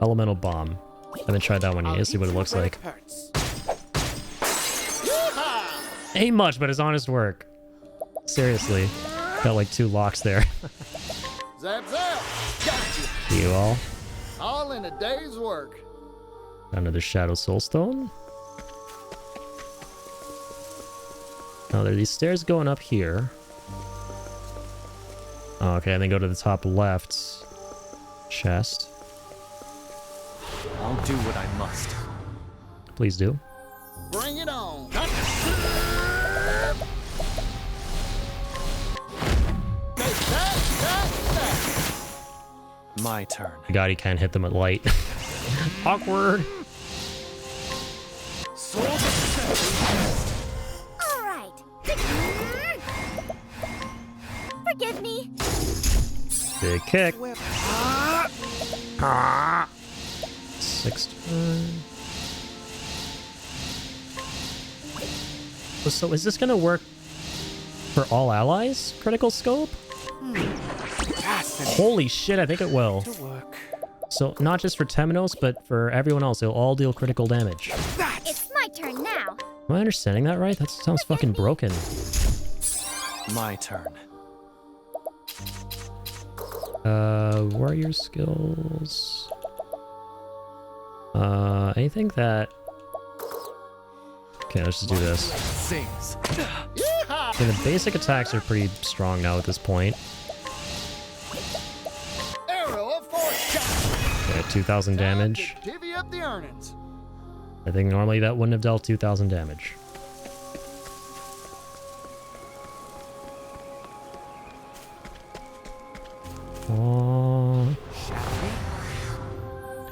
Elemental Bomb. I haven't tried that one yet. Let's see what it looks like. Hurts. Ain't much, but it's honest work. Seriously. Got like 2 locks there. Zap zap. Got You all. you. All in a day's work. Another Shadow Soulstone. Now there are these stairs going up here. Oh, okay, and then go to the top left. Chest. I'll do what I must. Please do. Bring it on. My turn. God, he can't hit them with light. Awkward. All right. Forgive me. Big kick. Where... Ah. 6 turn. So is this gonna work for all allies? Critical scope? Holy shit, I think it will. To work. So not just for Temenos, but for everyone else, it'll all deal critical damage. It's my turn now. Am I understanding that right? That sounds fucking broken. My turn. Warrior skills. Anything that... Okay, let's just do this. Sings. Okay, the basic attacks are pretty strong now at this point. Arrow of force. Okay, 2,000 damage. Divvy up the earnings. I think normally that wouldn't have dealt 2,000 damage. Oh.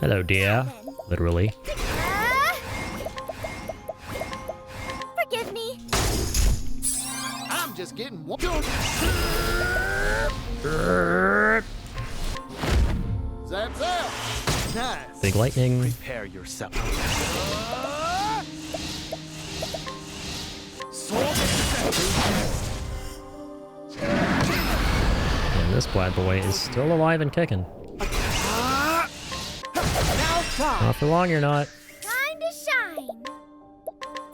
Hello, dear. Literally. Forgive me. I'm just getting warmed. Zap zap. Nice. Big lightning. Prepare yourself. And this bad boy is still alive and kicking. Not for long, you're not. Time to shine.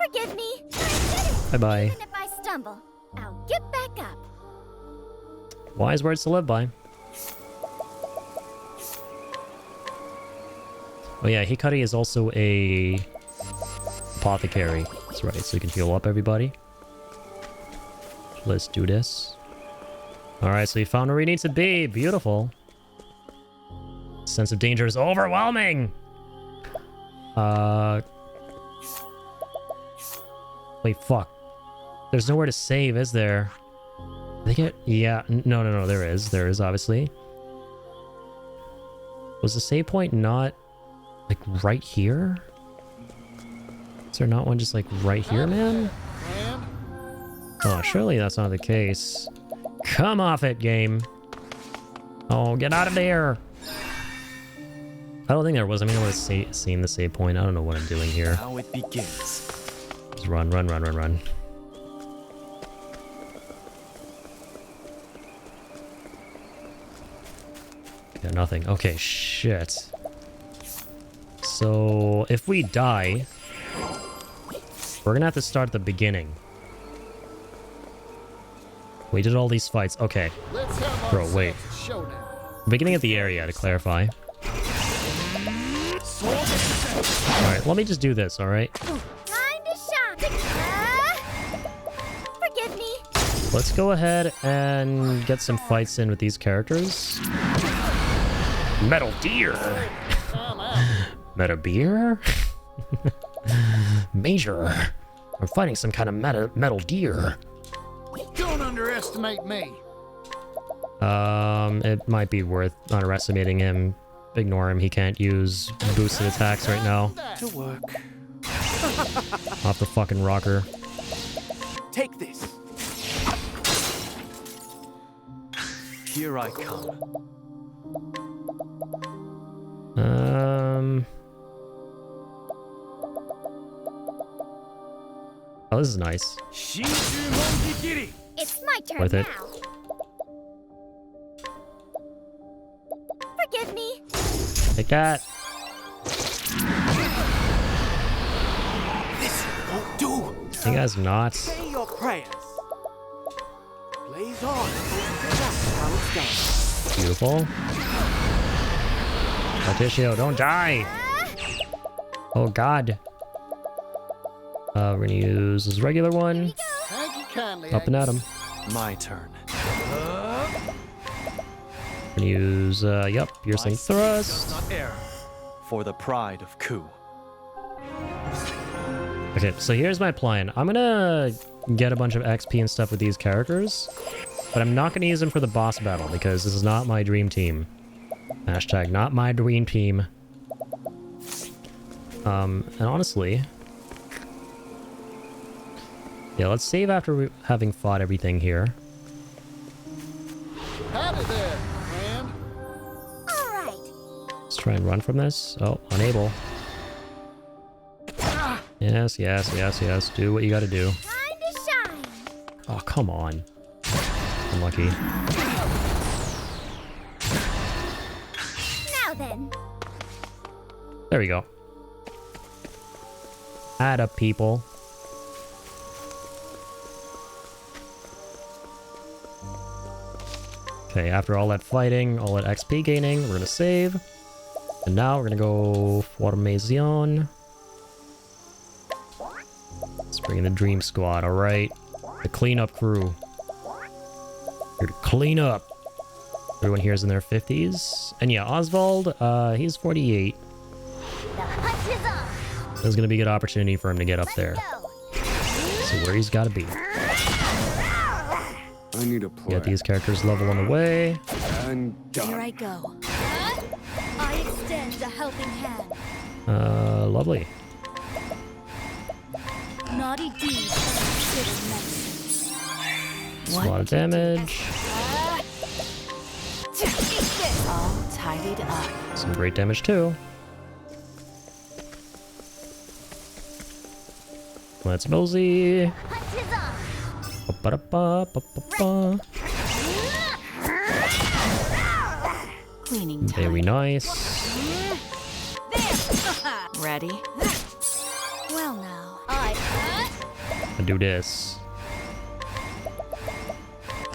Forgive me. I did it. Bye-bye. Even if I stumble, I'll get back up. Wise words to live by. Oh yeah, Hikari is also a apothecary. That's right, so you can heal up everybody. Let's do this. Alright, so you found where we need to be. Beautiful. Sense of danger is overwhelming. Wait, fuck. There's nowhere to save, is there? They get... Yeah, no, there is. There is, obviously. Was the save point not, like, right here? Is there not one just, like, right here, man? Oh, surely that's not the case. Come off it, game. Oh, get out of there. I don't think there was. I mean, I would have seen the save point. I don't know what I'm doing here. Now it begins. Just run. Yeah, nothing. Okay, shit. So, if we die, we're gonna have to start at the beginning. We did all these fights. Okay. Bro, wait. Beginning of the area, to clarify. Alright, let me just do this, alright? Time to shine. Forgive me. Let's go ahead and get some fights in with these characters. Metal Deer! Metal Beer? Major! I'm fighting some kind of metal deer. Don't underestimate me. It might be worth underestimating him. Ignore him, he can't use boosted attacks right now. To work. Off the fucking rocker. Take this. Here I come. Oh, this is nice. It's my turn Worth it. now. Forgive me. Take that. This won't do. You guys not. Say your prayers. Blaze on. That's how it's done. Beautiful. Patricio, don't die! Oh god. We're gonna use this regular one. Thank you kindly. Up and at him. My turn. We're gonna use, yep, piercing My speed does thrust. not err. For the pride of Ku. Okay, so here's my plan. I'm gonna get a bunch of XP and stuff with these characters, but I'm not gonna use them for the boss battle because this is not my dream team. Hashtag not my dream team. And honestly... Yeah, let's save after having fought everything here. Howdy there, friend. All right. Let's try and run from this. Oh, unable. Yes. Do what you gotta do. Time to shine. Oh, come on. Unlucky. Now then. There we go. Add up, people. Okay, after all that fighting, all that XP gaining, we're gonna save. And now we're gonna go Formation. Let's bring in the Dream Squad, alright? The cleanup crew. Here to clean up. Everyone here is in their 50s. And yeah, Oswald, he's 48. The hunt is on. There's gonna be a good opportunity for him to get up there. Go. So where he's gotta be. I need a plan. Get these characters level on the way. And done. Here I go. I extend a helping hand. Lovely. Naughty deeds are considered medicine. It's a lot of damage. All tidied up. Some great damage too. Let's mosey. Hunt is on. Ba-ba-da-ba, ba-ba-ba. Cleaning time. Very nice. Ready? Well now. I do this.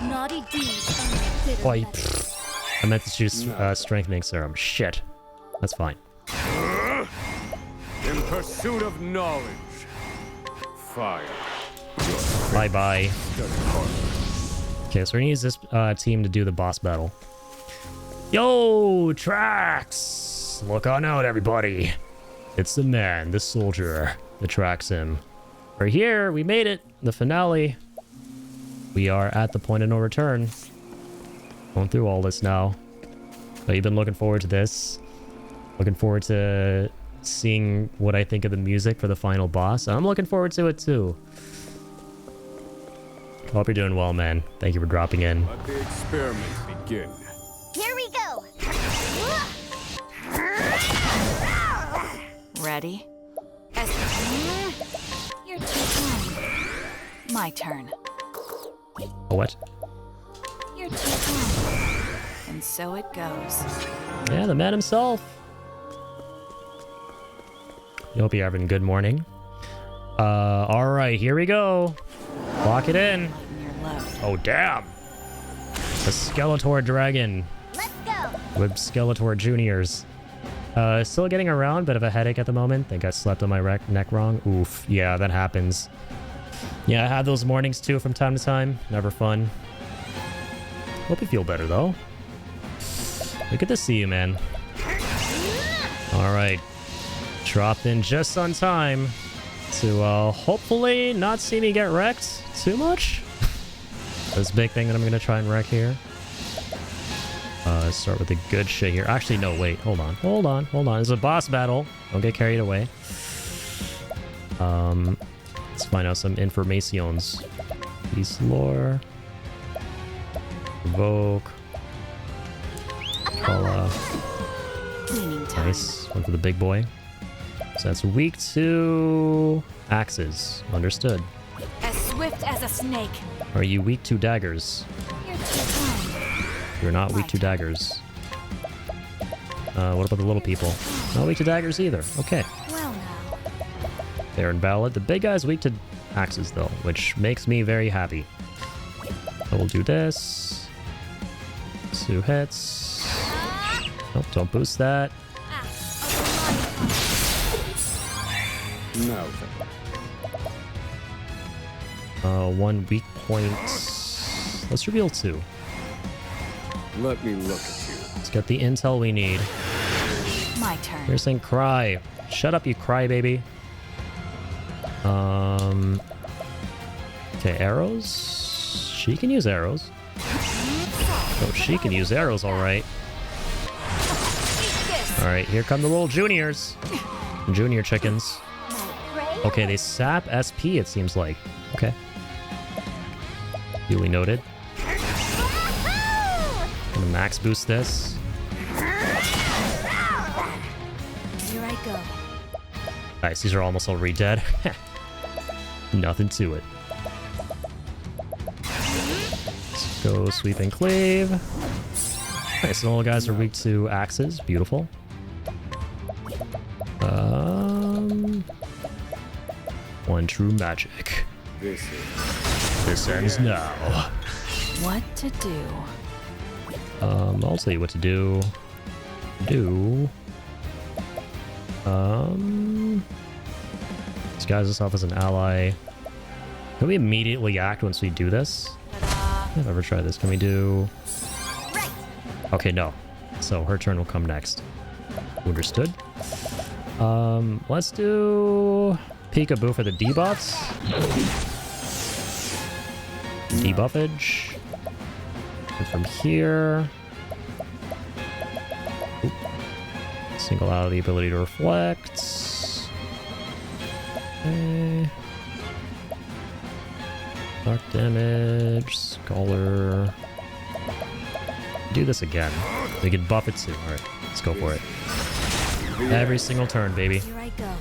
Naughty deeds and bitter Oi. medicine. I meant to choose strengthening serum. Shit. That's fine. In pursuit of knowledge. Fire. Bye-bye. Okay, so we're gonna use this team to do the boss battle. Yo, Trax! Look on out, everybody. It's the man, the soldier, that tracks him. We're here, we made it. The finale. We are at the point of no return. Going through all this now. So you've been looking forward to this. Looking forward to seeing what I think of the music for the final boss. I'm looking forward to it too. Hope you're doing well, man. Thank you for dropping in. Let the experiment begin. Here we go. Ready? You're too kind. My turn. Oh, what? You're too kind. And so it goes. Yeah, the man himself. Hope you're having a good morning. Alright, here we go. Lock it in. Lighten your load. Oh, damn. The Skeletor Dragon Let's go. with Skeletor Juniors. Still getting around, bit of a headache at the moment. Think I slept on my neck wrong. Oof. Yeah, that happens. Yeah, I had those mornings too from time to time. Never fun. Hope you feel better though. Good to see you, man. Alright. Dropped in just on time to hopefully not see me get wrecked too much. This big thing that I'm gonna try and wreck here. Start with the good shit here. Actually, no, wait. Hold on. It's a boss battle. Don't get carried away. Let's find out some informations. Piece lore. Evoke. Cleaning time. Nice. One for the big boy. So that's weak to axes. Understood. As swift as a snake. Are you weak to daggers? You're too kind. You're not weak to daggers. What about the little people? Not weak to daggers either. Okay. Well now. They're invalid. The big guy's weak to axes though, which makes me very happy. So we'll do this. 2 hits. Nope, don't boost that. Now then. 1 weak point. Let's reveal 2. Let me look at you. Let's get the intel we need. My turn. You're saying cry. Shut up, you crybaby. Okay, arrows. She can use arrows. Oh, she can use arrows, all right. All right, here come the little juniors. Junior chickens. Okay, they sap SP, it seems like. Okay. Duly noted. Gonna max boost this. Here I go. Nice, these are almost already dead. Nothing to it. Let's go sweep and cleave. Nice, and all the guys are weak to axes. Beautiful. One true magic. This ends now. What to do? I'll tell you what to do. Disguise yourself as an ally. Can we immediately act once we do this? I've never tried this. Can we do... Okay, no. So her turn will come next. Understood. Let's do peekaboo for the debuffs. Debuffage. And from here... Oop. Single out the ability to reflect. Okay. Dark damage. Scholar. Do this again. We can buff it too. Alright, let's go for it. Every single turn, baby. Here I go.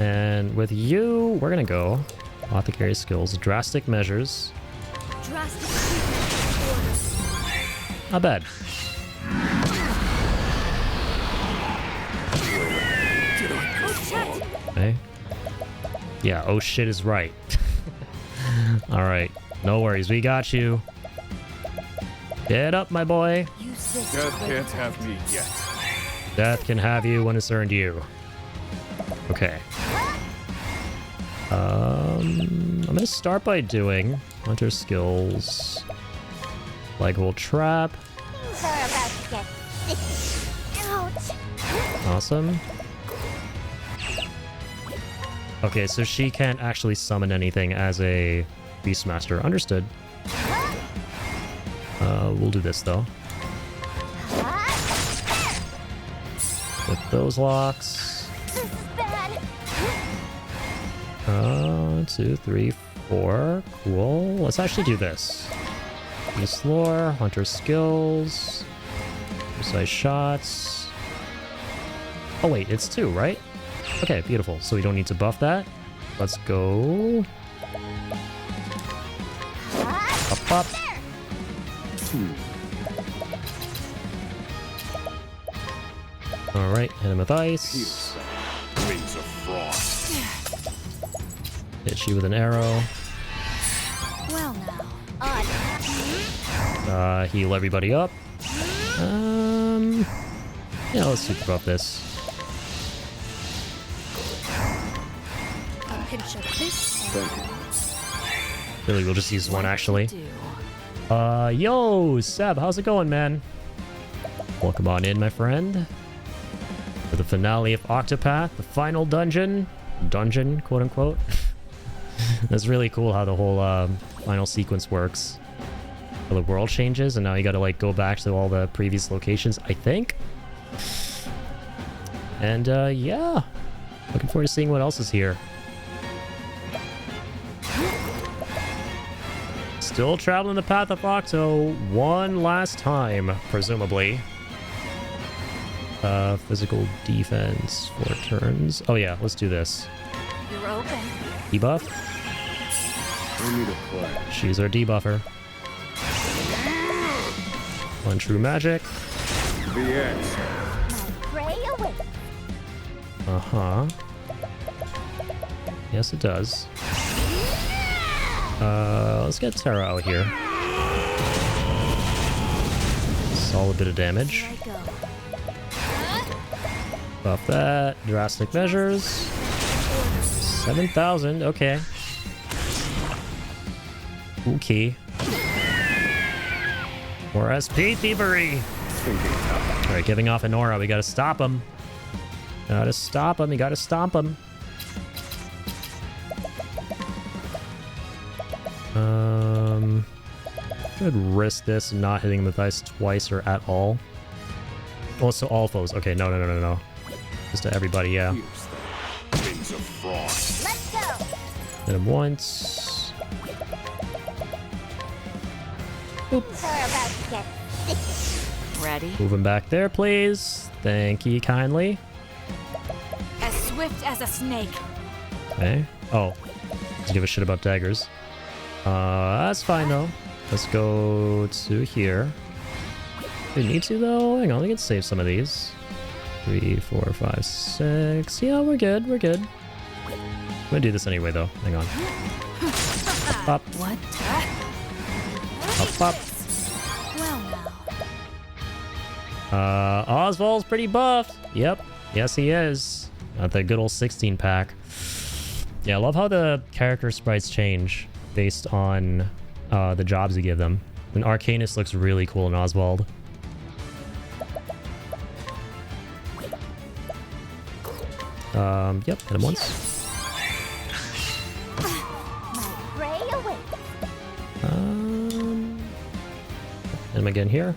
And with you, we're gonna go Apothecary skills, drastic measures. Drastic. Not bad. Okay. Yeah, oh shit is right. Alright, no worries, we got you. Get up, my boy. Death can't have me yet. Death can have you when it's earned you. Okay. I'm gonna start by doing hunter skills. Like whole trap. Things are about to get sticky. Ouch. Awesome. Okay, so she can't actually summon anything as a Beastmaster. Understood. We'll do this though. With those locks. This is bad. 2, 3, 4. Cool. Let's actually do this. Beast lore, hunter skills, precise shots. Oh wait, it's 2, right? Okay, beautiful. So we don't need to buff that. Let's go. Up, up. Alright, hit him with ice. Wings of frost. Hit you with an arrow. Well now. Heal everybody up. Yeah, let's super buff this. A pinch of this. Thank you. Really, we'll just use one actually. Yo, Seb, how's it going, man? Welcome on in, my friend. For the finale of Octopath, the final dungeon. Dungeon, quote unquote. That's really cool how the whole final sequence works. The world changes, and now you gotta like go back to all the previous locations, I think. And yeah, looking forward to seeing what else is here. Still traveling the path of Octo one last time, presumably. Physical defense 4 turns. Oh yeah, let's do this. You're open. Debuff. I need a play. She's our debuffer. One true magic. The answer. My prey awaits. Uh-huh. Yes, it does. Let's get Terra out here. Solid bit of damage. Here I go. Buff that. Drastic measures. 7,000. Okay. Okay. More SP thievery. Alright, giving off an aura. We gotta stop him. Gotta stop him. You gotta stomp him. Could risk this not hitting him with ice twice or at all. Oh, so all foes. Okay, no. Just to everybody, yeah. Wings of frost. Let's go. Hit him once. Things are about to get sticky. Ready? Move him back there, please. Thank you kindly. As swift as a snake. Okay. Oh. Let's give a shit about daggers. That's fine though. Let's go to here. We need to though. Hang on, we can save some of these. 3, 4, 5, 6. Yeah, we're good. We're good. I'm gonna do this anyway though. Hang on. Up, up, What? up, up. Well now. Oswald's pretty buffed. Yep. Yes, he is. Got the good old 16 pack. Yeah, I love how the character sprites change based on the jobs you give them. And Arcanist looks really cool in Oswald. Yep, hit him once. My prey awaits. Hit him again here.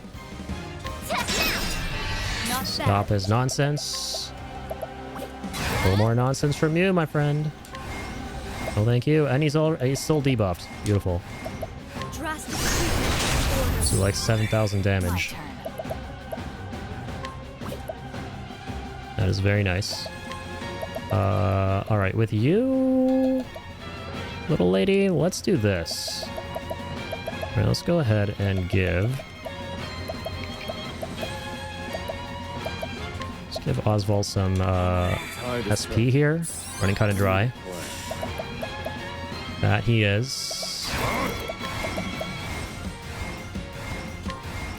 Not Stop his nonsense. No more nonsense from you, my friend. Oh, thank you. And he's still debuffed. Beautiful. bad. Drastic. So like 7,000 My damage. turn. That is very nice. Alright, with you, little lady, let's do this. Alright, let's go ahead and give Let's give Oswald some SP here. Running kind of dry. That he is.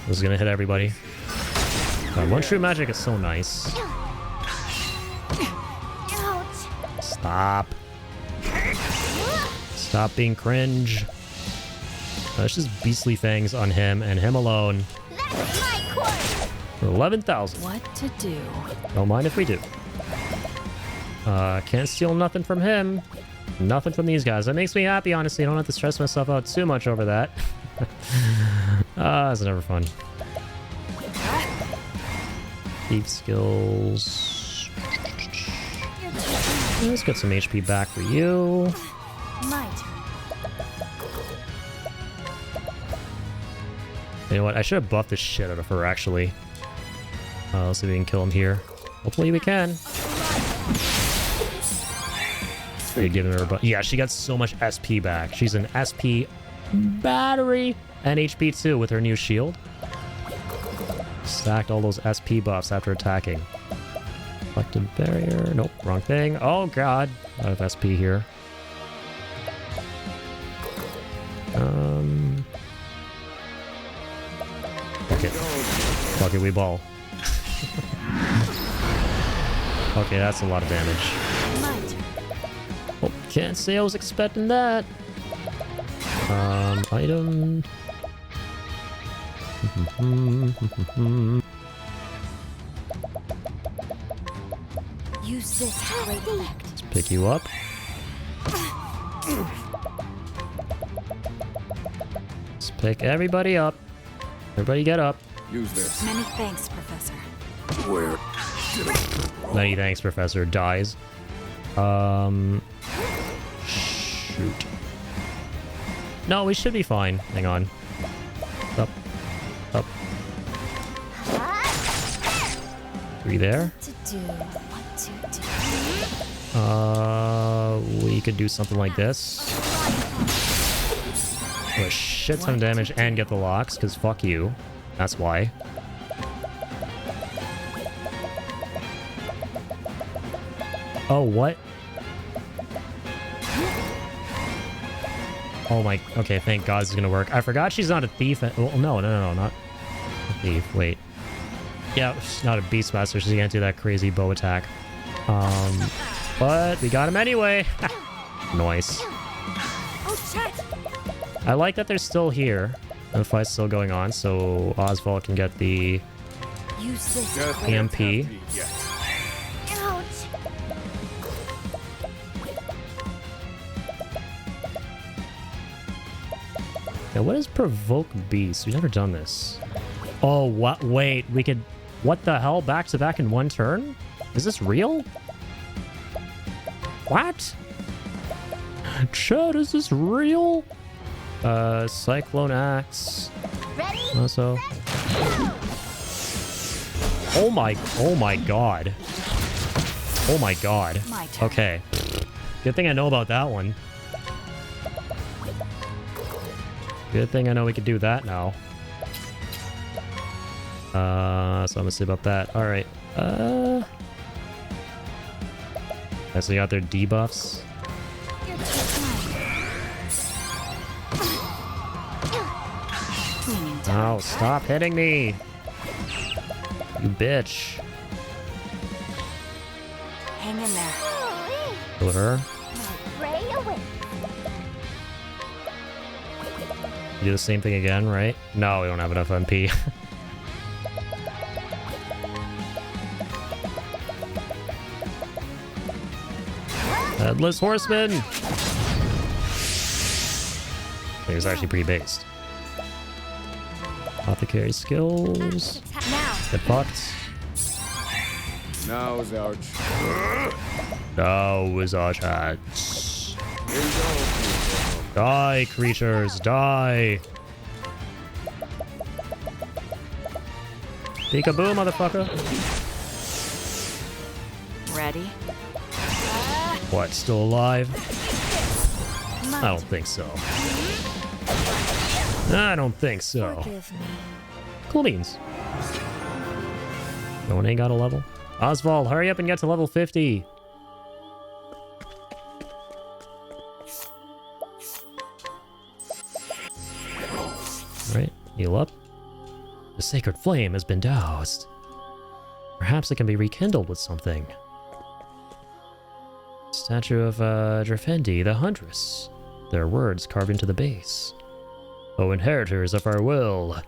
This is gonna hit everybody. One True Magic is so nice. Stop. Stop being cringe. That's just Beastly Fangs on him and him alone. 11,000. What to do? Don't mind if we do. Can't steal nothing from him. Nothing from these guys. That makes me happy, honestly. I don't have to stress myself out too much over that. It's never fun. Thief skills. Let's get some HP back for you. My turn. You know what? I should have buffed the shit out of her, actually. Let's see if we can kill him here. Hopefully we can. Giving her a buff. Yeah, she got so much SP back. She's an SP battery and HP too with her new shield. Stacked all those SP buffs after attacking. Reflective barrier. Nope, wrong thing. Oh god. Out of SP here. Fuck it, we ball. Okay, that's a lot of damage. Oh, can't say I was expecting that. Item. Use this to great effect. Let's pick you up. Let's pick everybody up. Everybody get up. Use this. Many thanks, Professor. Where? Many thanks, Professor. Dies. Shoot. No, we should be fine. Hang on. Up. Up. 3 there. To do. What to do. We could do something like this. Do a shit ton of damage and get the locks, because fuck you. That's why. Oh, what? Oh my... Okay, thank God this is gonna work. I forgot she's not a thief. Well, no, not a thief. Wait. Yeah, she's not a Beastmaster. She can't do that crazy bow attack. But we got him anyway. Nice. I like that they're still here. The fight's still going on, so Oswald can get the Use this. EMP. Now, what is Provoke Beast? We've never done this. Oh, what? Wait, we could... What the hell? Back to back in one turn? Is this real? What? Chad, is this real? Cyclone Axe. Also. Oh my god. Oh my god. Okay. Good thing I know about that one. Good thing I know we could do that now. So I'm gonna see about that. Alright. So you got their debuffs. Oh, stop hitting me! You bitch. Hang in there. Kill her. Do the same thing again, right? No, we don't have enough MP. Headless Horseman! He was actually pretty based. Apothecary skills. Get fucked. Now is our Now is our chance. Die, creatures, die! Peekaboo, motherfucker! Ready? What, still alive? I don't think so. I don't think so. Forgive me. Cool beans. No one ain't got a level. Oswald, hurry up and get to level 50. Alright, heal up. The sacred flame has been doused. Perhaps it can be rekindled with something. Statue of Drafendi, the Huntress. Their words carved into the base. O inheritors of our will,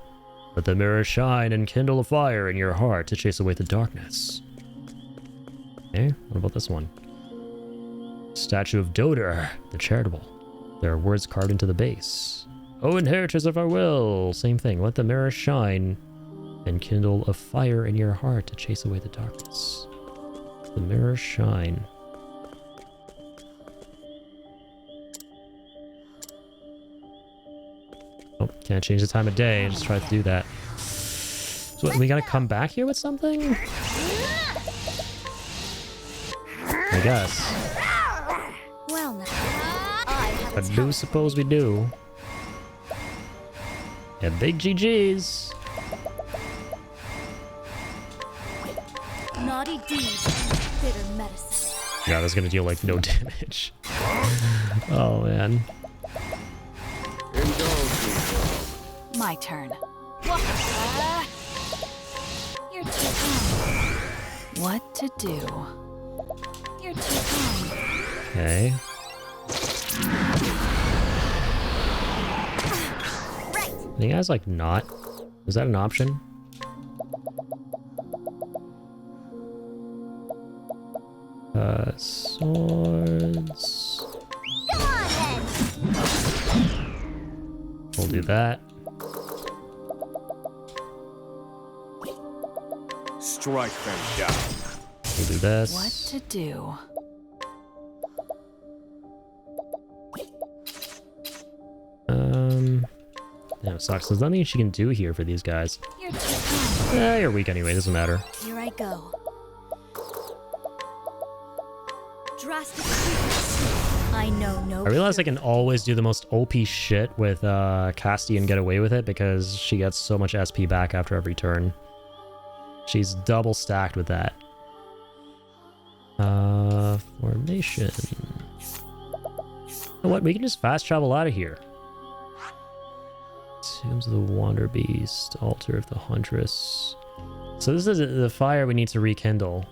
let the mirror shine and kindle a fire in your heart to chase away the darkness. Okay, what about this one? Statue of Doder, the charitable. There are words carved into the base. O inheritors of our will! Same thing. Let the mirror shine and kindle a fire in your heart to chase away the darkness. The mirror shine. Oh, can't change the time of day. I just tried to do that. So what, we gotta come back here with something? I guess. Well, now, I have I do suppose we do. Yeah, big GG's. naughty deeds, bitter medicine. Yeah, that's gonna deal like no damage. Oh man. My turn. You're too kind. What to do? You're too kind. Okay. Right. I think I was like not. Is that an option? Swords. Come on, then. We'll do that. Strike them down. We'll do this. What to do? Yeah, it sucks. There's nothing she can do here for these guys. You're too kind. Yeah, you're weak anyway. Doesn't matter. Here I go. Drastic treatments. I know no. I realize I can always do the most OP shit with Casti and get away with it because she gets so much SP back after every turn. She's double stacked with that. Formation. You know what? We can just fast travel out of here. Tombs of the Wander Beast, Altar of the Huntress. So this is the fire we need to rekindle.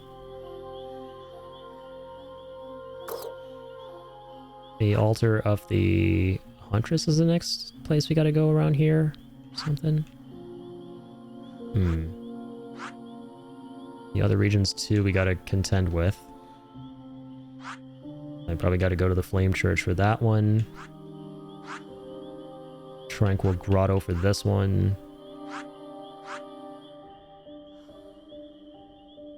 The Altar of the Huntress is the next place we gotta go around here. Something. The other regions too we gotta contend with. I probably gotta go to the Flame Church for that one. Tranquil Grotto for this one.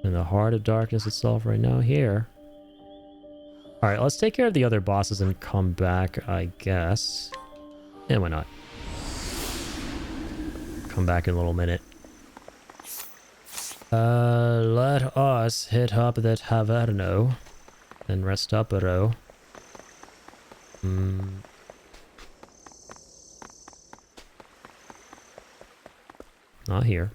And the Heart of Darkness itself right now here. Alright, let's take care of the other bosses and come back, I guess. And why not? Come back in a little minute. Let us hit up the Taverno. Then rest up a row. Not here.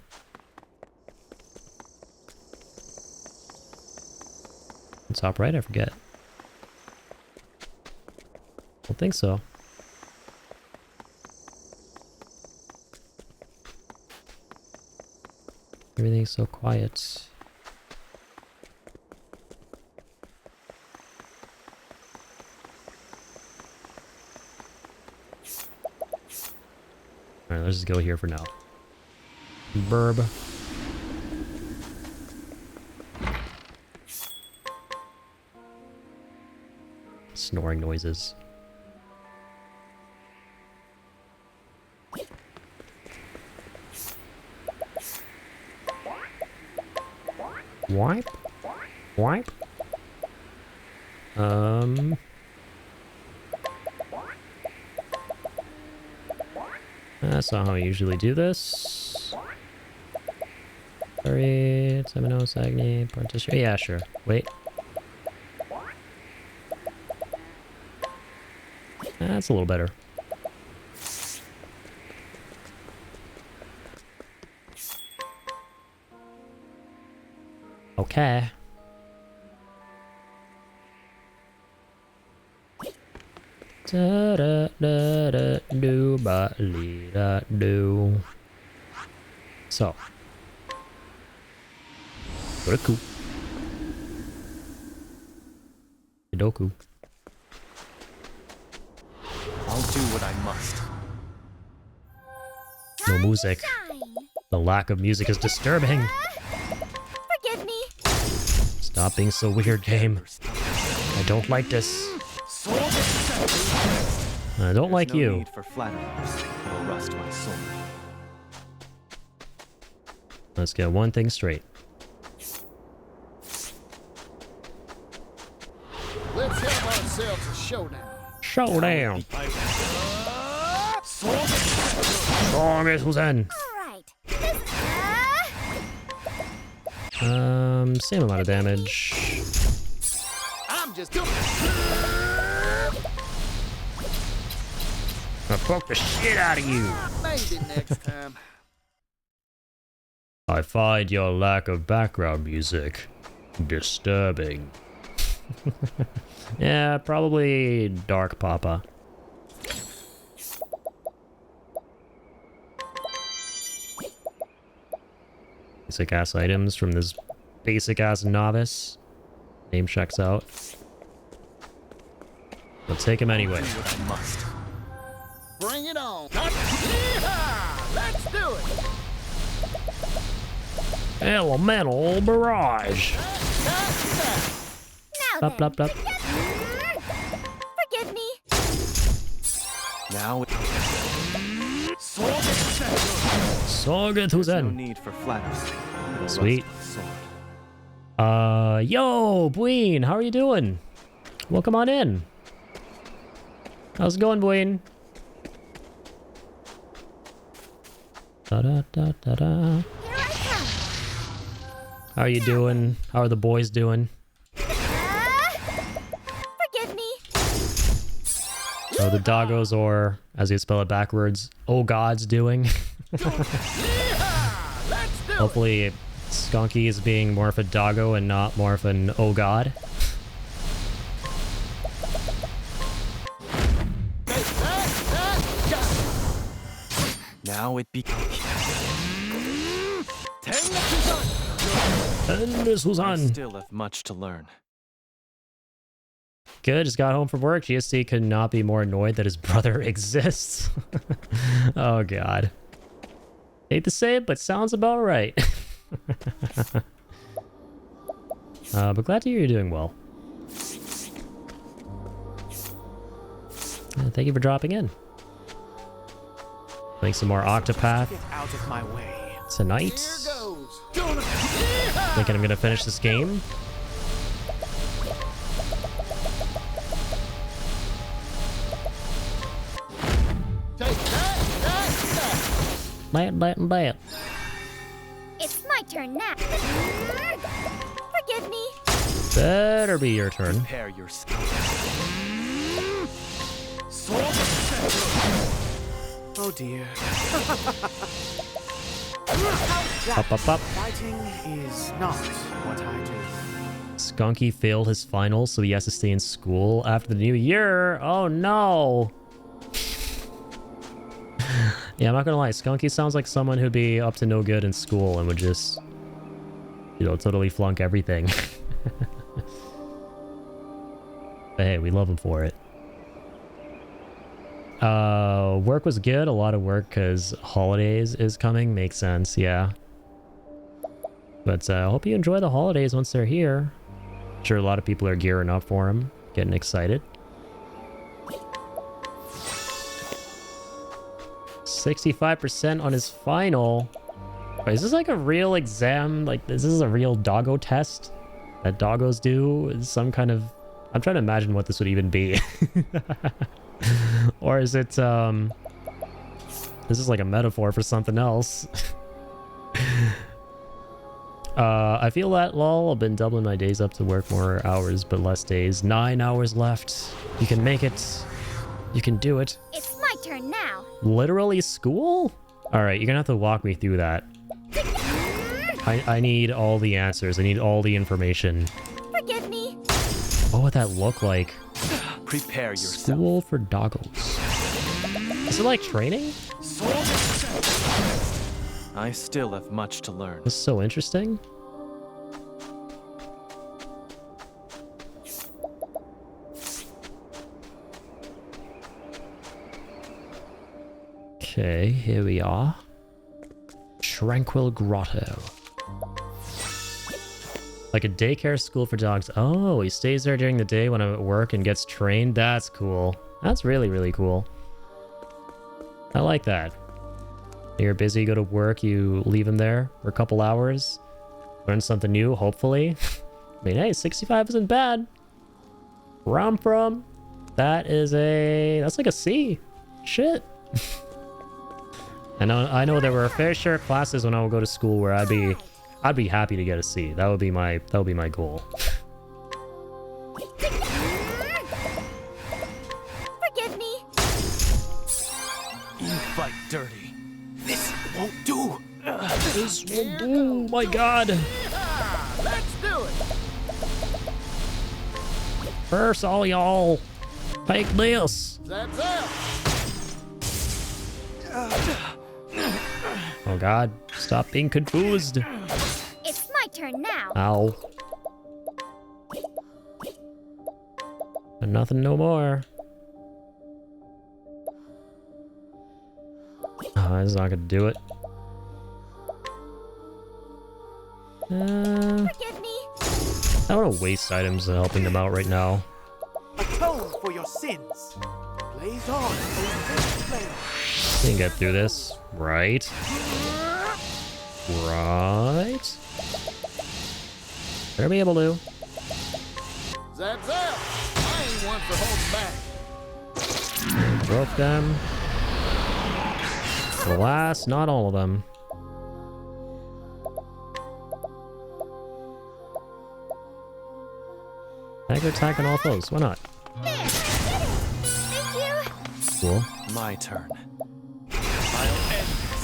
Top right, I forget. Don't think so. Everything's so quiet. Alright, let's just go here for now. Burb. Snoring noises. Wipe? Wipe? That's not how I usually do this. Sorry, Seminoles, Agni, Partition. Yeah, sure. Wait. That's a little better. Okay. Da da da da do ba li da do. So. Roku. Hidoku. I'll do what I must. No music. Shine. The lack of music is disturbing. Forgive me. Stop being so weird, game. I don't like this. I don't like no you. Need for flattery. It'll rust my soul. Let's get one thing straight. Let's have ourselves a showdown. Showdown. Song is Huzen. All right. Same amount of damage. I'm just doing. I'll poke the shit out of you. Maybe next time. I find your lack of background music disturbing. Yeah, probably Dark Papa. Basic ass items from this basic ass novice. Name checks out. I'll take him anyway. I'll do what I must. Bring it on. Yeehaw! Let's do it. Elemental barrage. Now Blup, blup, blup. Forgive me. Now Soget no Huzen. need for flattery. It'll Sweet. rust my sword. Yo, Bween, how are you doing? Welcome on in. How's it going, Bween? Da da da da da. Here I come. How are you doing? How are the boys doing? Forgive me. How are the doggos, or as you spell it backwards, oh gods, doing? Yeehaw! Let's do it. Hopefully, Skunky is being more of a doggo and not more of an oh god. Now it becomes. And this was I on. still have much to learn. Good, just got home from work. GST could not be more annoyed that his brother exists. Oh god. Hate to say it, but sounds about right. But glad to hear you're doing well. Thank you for dropping in. Playing some more Octopath Get out of my way. tonight. Here goes. Thinking I'm gonna finish this game. Take that. Bam. It's my turn now. Forgive me. Better be your turn. Prepare yourself. Oh dear. Up. Fighting is not what I do. Skunky failed his finals, so he has to stay in school after the new year. Oh no. Yeah, I'm not gonna lie. Skunky sounds like someone who'd be up to no good in school and would just, you know, totally flunk everything. But hey, we love him for it. Work was good. A lot of work because holidays is coming. Makes sense, yeah. But I hope you enjoy the holidays once they're here. I'm sure a lot of people are gearing up for them, getting excited. 65% on his final. Wait, is this like a real exam? Like, this is a real doggo test that doggos do? Is some kind of... I'm trying to imagine what this would even be. Or is it, this is like a metaphor for something else. I feel that, lol. I've been doubling my days up to work more hours, but less days. 9 hours left. You can make it. You can do it. It's my turn now. Literally school? Alright, you're gonna have to walk me through that. I need all the answers. I need all the information. Forgive me. What would that look like? Prepare yourself. School for doggos. Is it like training? I still have much to learn. This is so interesting. Okay, here we are. Tranquil Grotto. Like a daycare school for dogs. Oh, he stays there during the day when I'm at work and gets trained. That's cool. That's really, really cool. I like that. You're busy, you go to work, you leave him there for a couple hours. Learn something new, hopefully. I mean, hey, 65 isn't bad. Where I'm from, that's like a C. Shit. I know there were a fair share of classes when I would go to school where I'd be happy to get a C. That would be my goal. Forgive me. You fight dirty. This won't do. Oh my god. Let's do it. First, all y'all. Take this. That's it. Oh god. Stop being confused. It's my turn now. Ow. And nothing no more. Oh, this is not gonna do it. Forgive me. I don't want to waste items helping them out right now. Atone for your sins. Blaze on, O flame. We can get through this. Right. Right. Better be able to. That's it. I ain't one for holding back. Broke them. Alas, not all of them. Tiger attack on all foes. Why not? There, I did it. Thank you. Cool. My turn.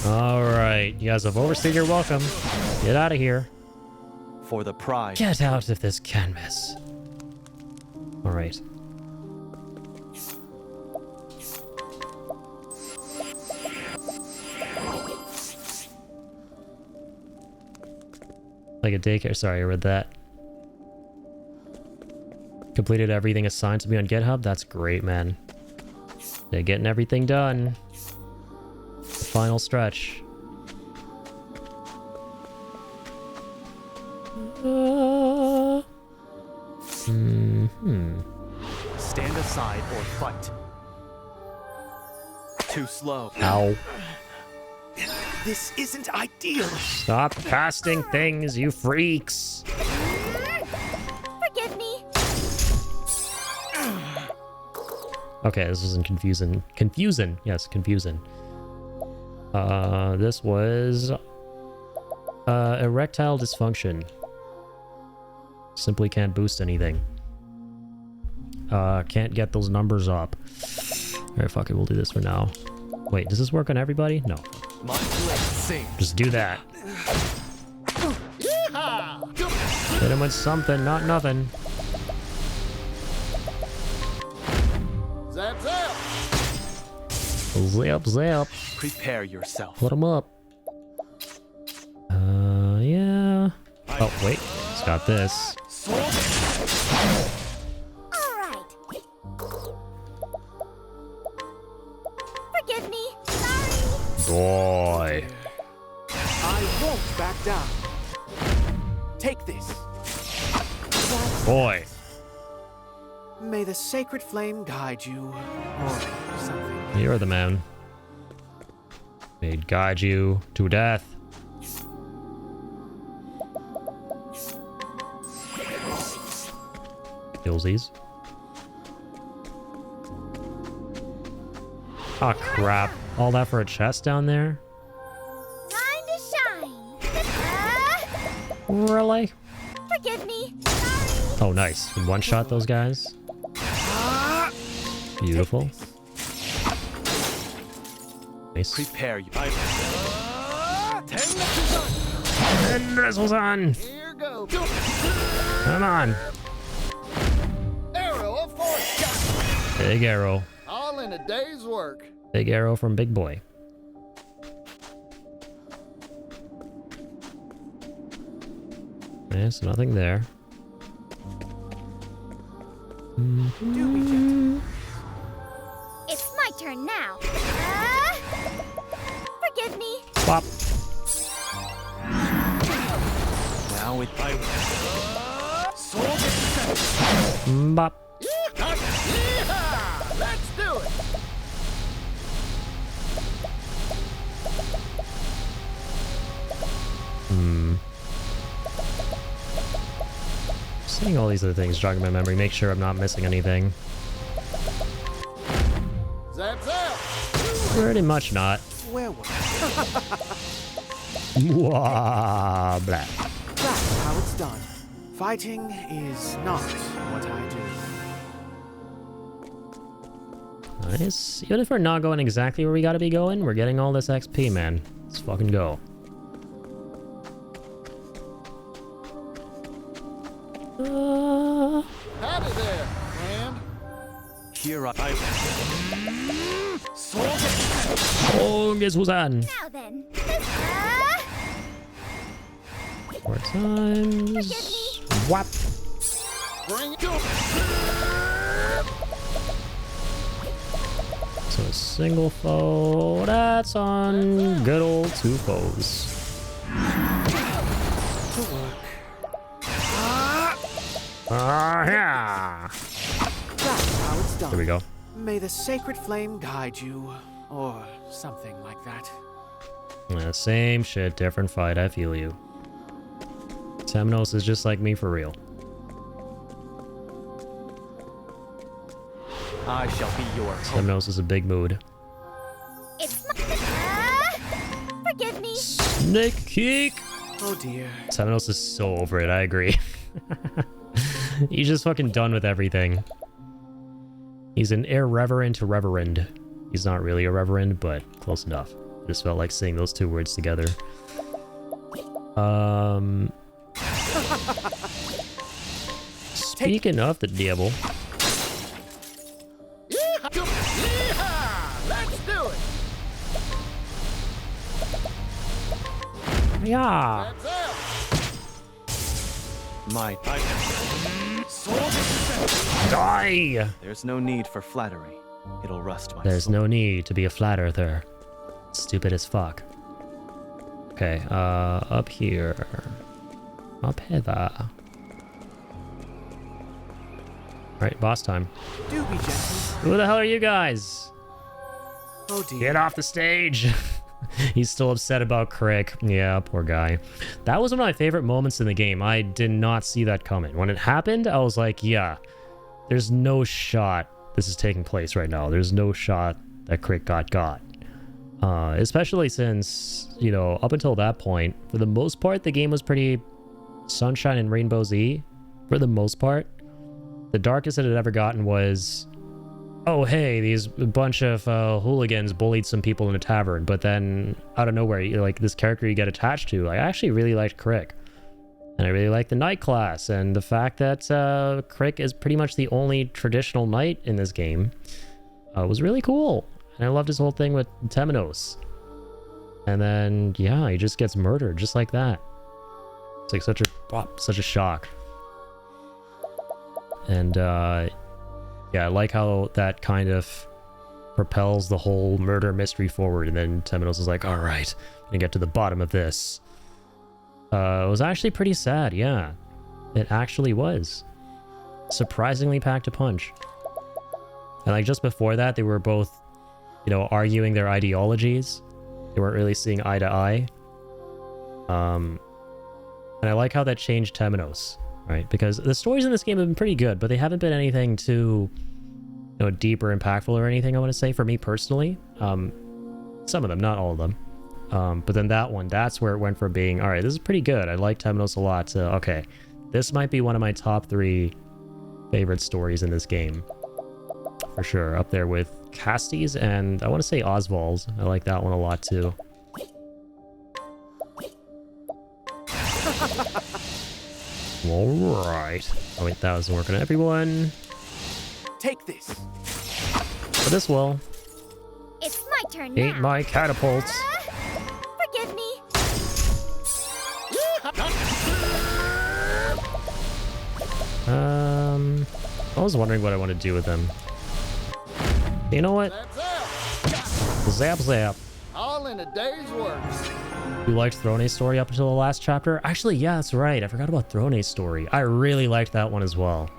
Alright, you guys have overstayed your welcome. Get out of here. For the prize. Get out of this canvas. Alright. Like a daycare. Sorry, I read that. Completed everything assigned to me on GitHub. That's great, man. They're getting everything done. Final stretch. Stand aside or fight. Too slow. Ow. This isn't ideal. Stop casting things, you freaks. Forgive me. Okay, this wasn't confusing. Confusing. Yes, confusing. This was erectile dysfunction. Simply can't boost anything. Can't get those numbers up. Alright, fuck it, we'll do this for now. Wait, does this work on everybody? No. My blade sings. Just do that. Hit him with something, not nothing. Zap, zap. Zip, zip. Prepare yourself. Put him up. Yeah. Oh, wait. It's got this. All right. Forgive me. Sorry. Boy. I won't back down. Take this. Boy. May the sacred flame guide you, or something. You're the man. May it guide you to death. Kills these. Oh crap. All that for a chest down there? Time to shine. Really? Forgive me. Sorry. Oh, nice. You one-shot those guys. Beautiful. Nice. Prepare you. And this was on. Here goes. Come on. Arrow of force. Big arrow. All in a day's work. Big arrow from Big Boy. There's nothing there. Do be gentle. It's my turn now. Forgive me. Pop. Now with my Bop. Yeehaw! Let's do it. Seeing all these other things jogging my memory, make sure I'm not missing anything. Zap zap. Pretty much not. Where was Mwah, blah. That's how it's done. Fighting is not what I do. Nice. Even if we're not going exactly where we gotta be going, we're getting all this XP, man. Let's fucking go. Howdy there, friend. here I Oh, guess who's on? Now then. Four times. Whap. Bring it to So a single foe. That's on good old two foes. To work. Yeah. That's how it's done. There we go. May the sacred flame guide you, or something like that. Yeah, same shit, different fight. I feel you. Temenos is just like me for real. I shall be your hope. Temenos is a big mood. It's my... forgive me. Snake kick. Oh dear. Temenos is so over it. I agree. He's just fucking done with everything. He's an irreverent reverend. He's not really a reverend, but close enough. Just felt like saying those two words together. Speaking of the devil. Yeehaw! Let's do it. Yeah. Zap zap. My Die. There's no need for flattery. It'll rust my There's soul. no need to be a flat earther. Stupid as fuck. Okay, up here. Up hither. Right, boss time. Do be gentle. Who the hell are you guys? Oh dear. Get off the stage. He's still upset about Crick. Yeah, poor guy. That was one of my favorite moments in the game. I did not see that coming. When it happened, I was like, yeah, there's no shot this is taking place right now. There's no shot that Crick got. Especially since, you know, up until that point, for the most part, the game was pretty sunshine and rainbows-y. For the most part. The darkest it had ever gotten was, oh hey, these bunch of hooligans bullied some people in a tavern, but then out of nowhere, you're like this character you get attached to. I actually really liked Crick, and I really liked the knight class, and the fact that Crick is pretty much the only traditional knight in this game was really cool, and I loved his whole thing with Temenos. And then yeah, he just gets murdered just like that. It's like such a shock. And yeah, I like how that kind of propels the whole murder mystery forward, and then Temenos is like, alright, I'm gonna get to the bottom of this. It was actually pretty sad, yeah. It actually was. Surprisingly packed a punch. And like just before that, they were both, you know, arguing their ideologies. They weren't really seeing eye to eye. And I like how that changed Temenos. Right, because the stories in this game have been pretty good, but they haven't been anything too, you know, deep or impactful or anything, I want to say, for me personally. Some of them, not all of them. But then that one, that's where it went from being, all right, this is pretty good. I like Temenos a lot. To, okay, this might be one of my top 3 favorite stories in this game. For sure, up there with Casty's and I want to say Oswald's. I like that one a lot too. Alright. Oh wait, that wasn't working on everyone. Take this. But this will. It's my turn Ain't now. my catapults. Forgive me. I was wondering what I want to do with them. You know what? Zap, zap. Zap zap. All in a day's work. You liked Throne's story up until the last chapter? Actually, yeah, that's right. I forgot about Throne's story. I really liked that one as well.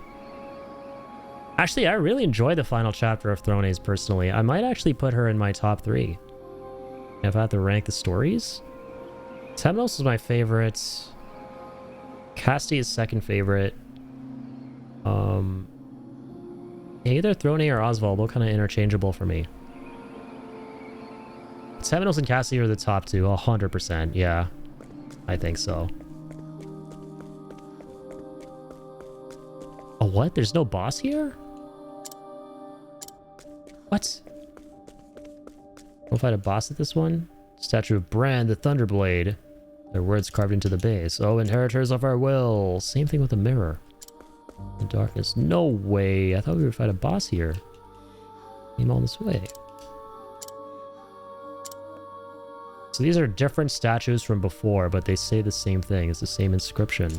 Actually, I really enjoyed the final chapter of Throne's personally. I might actually put her in my top 3. If I had to rank the stories. Temnos is my favorite. Casti is second favorite. Either Throne or Oswald, both kind of interchangeable for me. Temenos and Cassie are the top 2, 100%. Yeah, I think so. Oh, what? There's no boss here? What? We'll fight a boss at this one? Statue of Bran, the Thunderblade. Their words carved into the base. Oh, inheritors of our will. Same thing with the mirror. In darkness. No way. I thought we would fight a boss here. Came all this way. So these are different statues from before, but they say the same thing. It's the same inscription.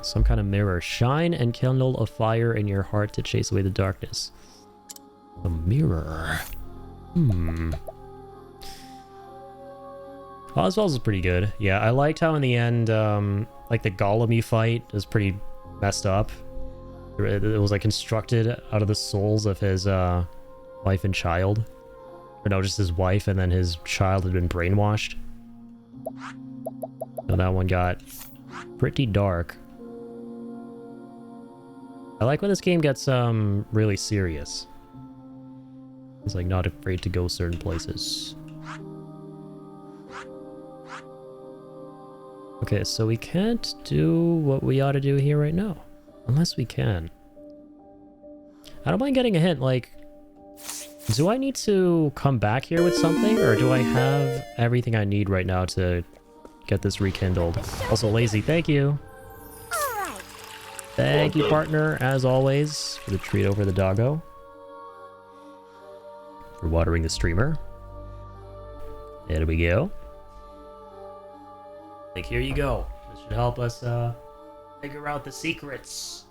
Some kind of mirror. Shine and kindle a fire in your heart to chase away the darkness. A mirror. Oswald's is pretty good. Yeah, I liked how in the end, like the Golem fight is pretty messed up. It was like constructed out of the souls of his wife and child. Or no, just his wife, and then his child had been brainwashed. So that one got pretty dark. I like when this game gets really serious. It's like not afraid to go certain places. Okay, so we can't do what we ought to do here right now. Unless we can. I don't mind getting a hint, like... Do I need to come back here with something, or do I have everything I need right now to get this rekindled? Also, Lazy, thank you! Alright. Thank you, partner, as always, for the treat over the doggo. For watering the streamer. There we go. Like, here you go. This should help us figure out the secrets.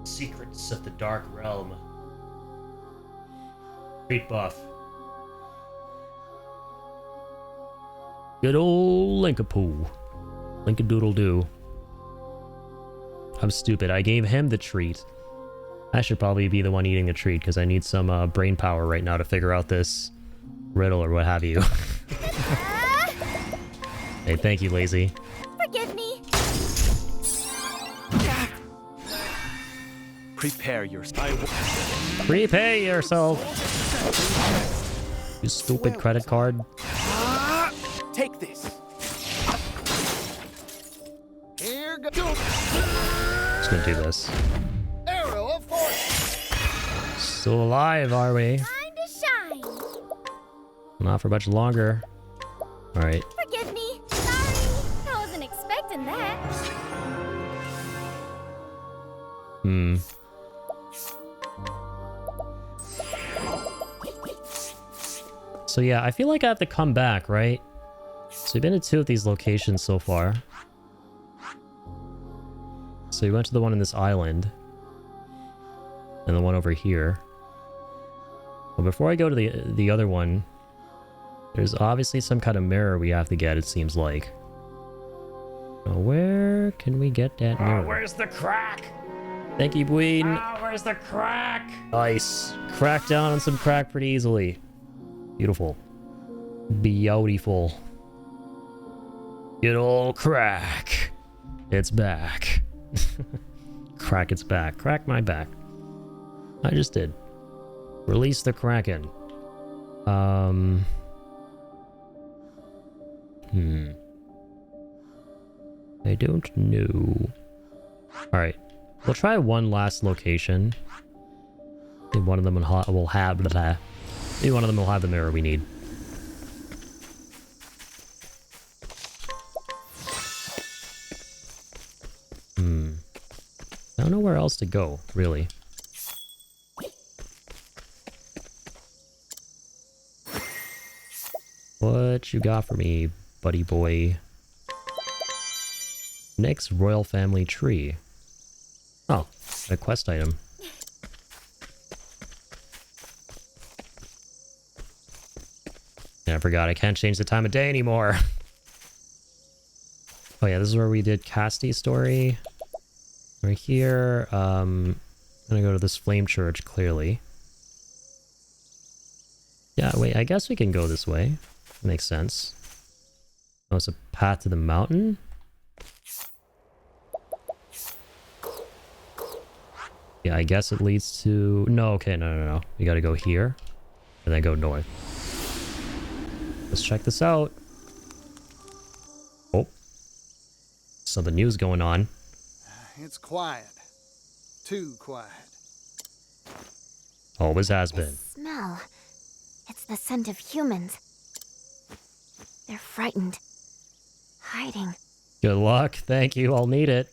Secrets of the Dark Realm. Treat buff. Good old Linkapoo. Linkadoodle-doo. I'm stupid. I gave him the treat. I should probably be the one eating the treat because I need some brain power right now to figure out this riddle or what have you. Hey, thank you, Lazy. Forgive me. Prepare yourself. Prepare yourself. You stupid credit card. Take this. Here goes. Just gonna do this. Arrow of fortune. Still alive, are we? Time to shine. Not for much longer. Alright. Forgive me. Sorry. I wasn't expecting that. So yeah, I feel like I have to come back, right? So we've been to 2 of these locations so far. So we went to the one in this island. And the one over here. But before I go to the other one, there's obviously some kind of mirror we have to get, it seems like. Now, where can we get that mirror? Where's the crack? Thank you, Bween. Where's the crack? Nice. Crack down on some crack pretty easily. Beautiful. Beautiful. Good old crack. It's back. Crack, it's back. Crack my back. I just did. Release the Kraken. I don't know. Alright. We'll try one last location. Maybe one of them will have... Maybe one of them will have the mirror we need. I don't know where else to go, really. What you got for me, buddy boy? Next royal family tree. Oh, a quest item. Yeah, I forgot I can't change the time of day anymore. Oh yeah, this is where we did Casty's story. We're here. I'm gonna go to this flame church, clearly. Yeah, wait, I guess we can go this way. Makes sense. Oh, it's a path to the mountain? Yeah, I guess it leads to... No, okay, no. We gotta go here. And then go north. Let's check this out. Oh. Something new's going on. It's quiet. Too quiet. Always has been. Smell. It's the scent of humans. They're frightened. Hiding. Good luck. Thank you. I'll need it.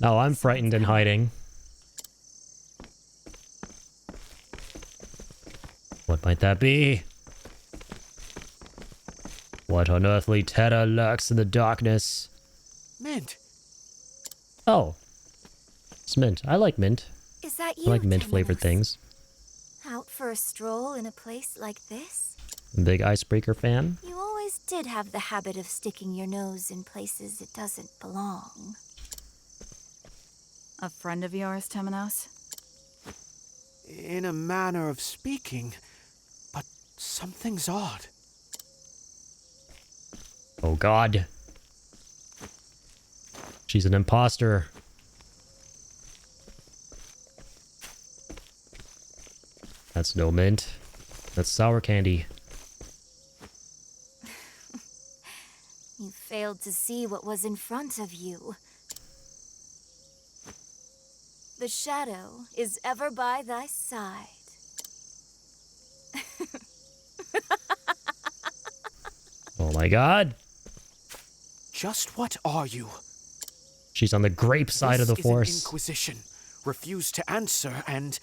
Now I'm frightened and hiding. What might that be? What unearthly terror lurks in the darkness? Mint. Oh. It's mint. I like mint. Is that I you, like mint-flavored things. Out for a stroll in a place like this? Big icebreaker fan. You always did have the habit of sticking your nose in places it doesn't belong. A friend of yours, Temenos? In a manner of speaking, but something's odd. Oh god. She's an imposter. That's no mint. That's sour candy. You failed to see what was in front of you. The shadow is ever by thy side. Oh my god. Just what are you? She's on the grape side of the This is force. an inquisition. Refuse to answer and...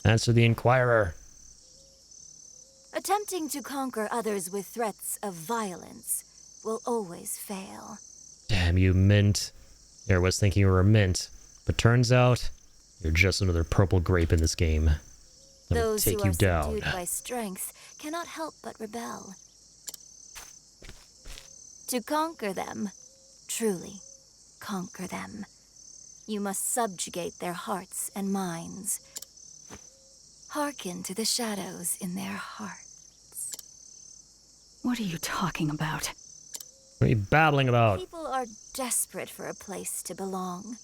Answer the Inquirer. Attempting to conquer others with threats of violence will always fail. Damn you, mint. Here was thinking you were a mint, but turns out you're just another purple grape in this game. I'm gonna Those take who you are down. subdued by strength cannot help but rebel. To conquer them, truly conquer them, you must subjugate their hearts and minds. Hearken to the shadows in their hearts. What are you talking about? What are you babbling about? People are desperate for a place to belong.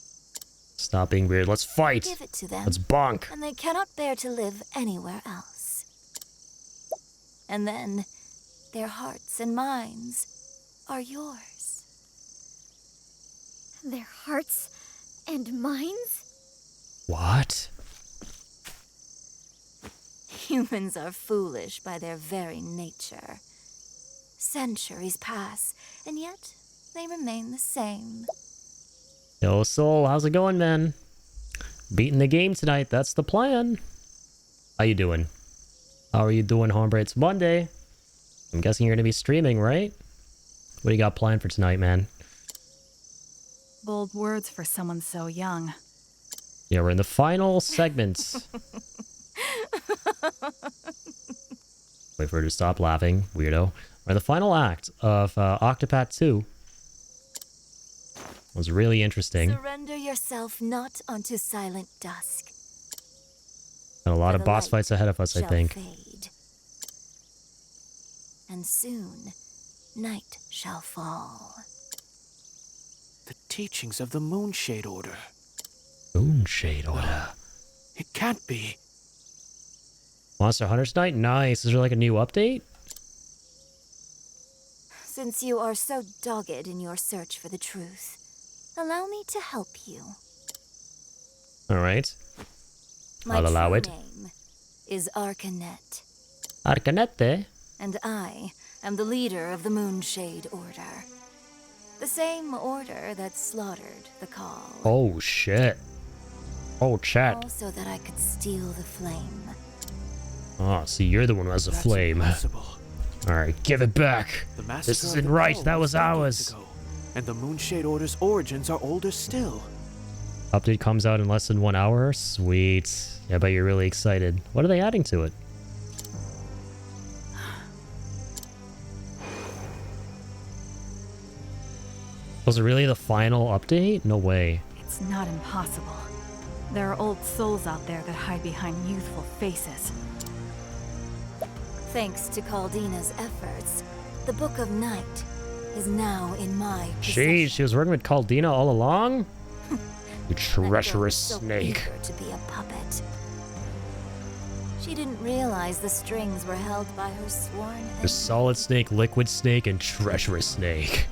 Stop being weird. Let's fight. Give it to them. Let's bonk. And they cannot bear to live anywhere else. And then, their hearts and minds are yours. Their hearts and minds? What? Humans are foolish by their very nature. Centuries pass, and yet they remain the same. Yo, Soul, how's it going, man? Beating the game tonight, that's the plan. How you doing? How are you doing, Hombre? It's Monday. I'm guessing you're gonna be streaming, right? What do you got planned for tonight, man? Bold words for someone so young. Yeah, we're in the final segments. Wait for her to stop laughing, weirdo. We're in the final act of Octopath 2. It was really interesting. Surrender yourself not unto silent dusk. And a lot For of the boss light fights ahead of us, I shall think. fade. And soon, night shall fall. The teachings of the Moonshade Order. Moonshade Order. It can't be. Monster Hunter's Night? Nice. Is there like a new update? Since you are so dogged in your search for the truth, allow me to help you. Alright. My I'll allow true it. name is Arcanet, Arcanete? and I am the leader of the Moonshade Order. The same order that slaughtered the call. Oh, shit. Oh, chat. Also that I could steal the flame. Oh, see, you're the one who has the That's flame. impossible. Alright, give it back. The massacre This of isn't the right. Call That was decades ours. ago, and the Moonshade Order's origins are older still. Update comes out in less than 1 hour. Sweet. Yeah, I bet you're really excited. What are they adding to it? Was it really the final update? No way. It's not impossible. There are old souls out there that hide behind youthful faces. Thanks to Caldina's efforts, the Book of Night is now in my Jeez, possession. she was working with Caldina all along? You That girl treacherous was so snake. eager to be a puppet. She didn't realize the strings were held by her sworn The enemy. solid snake, liquid snake, and treacherous snake.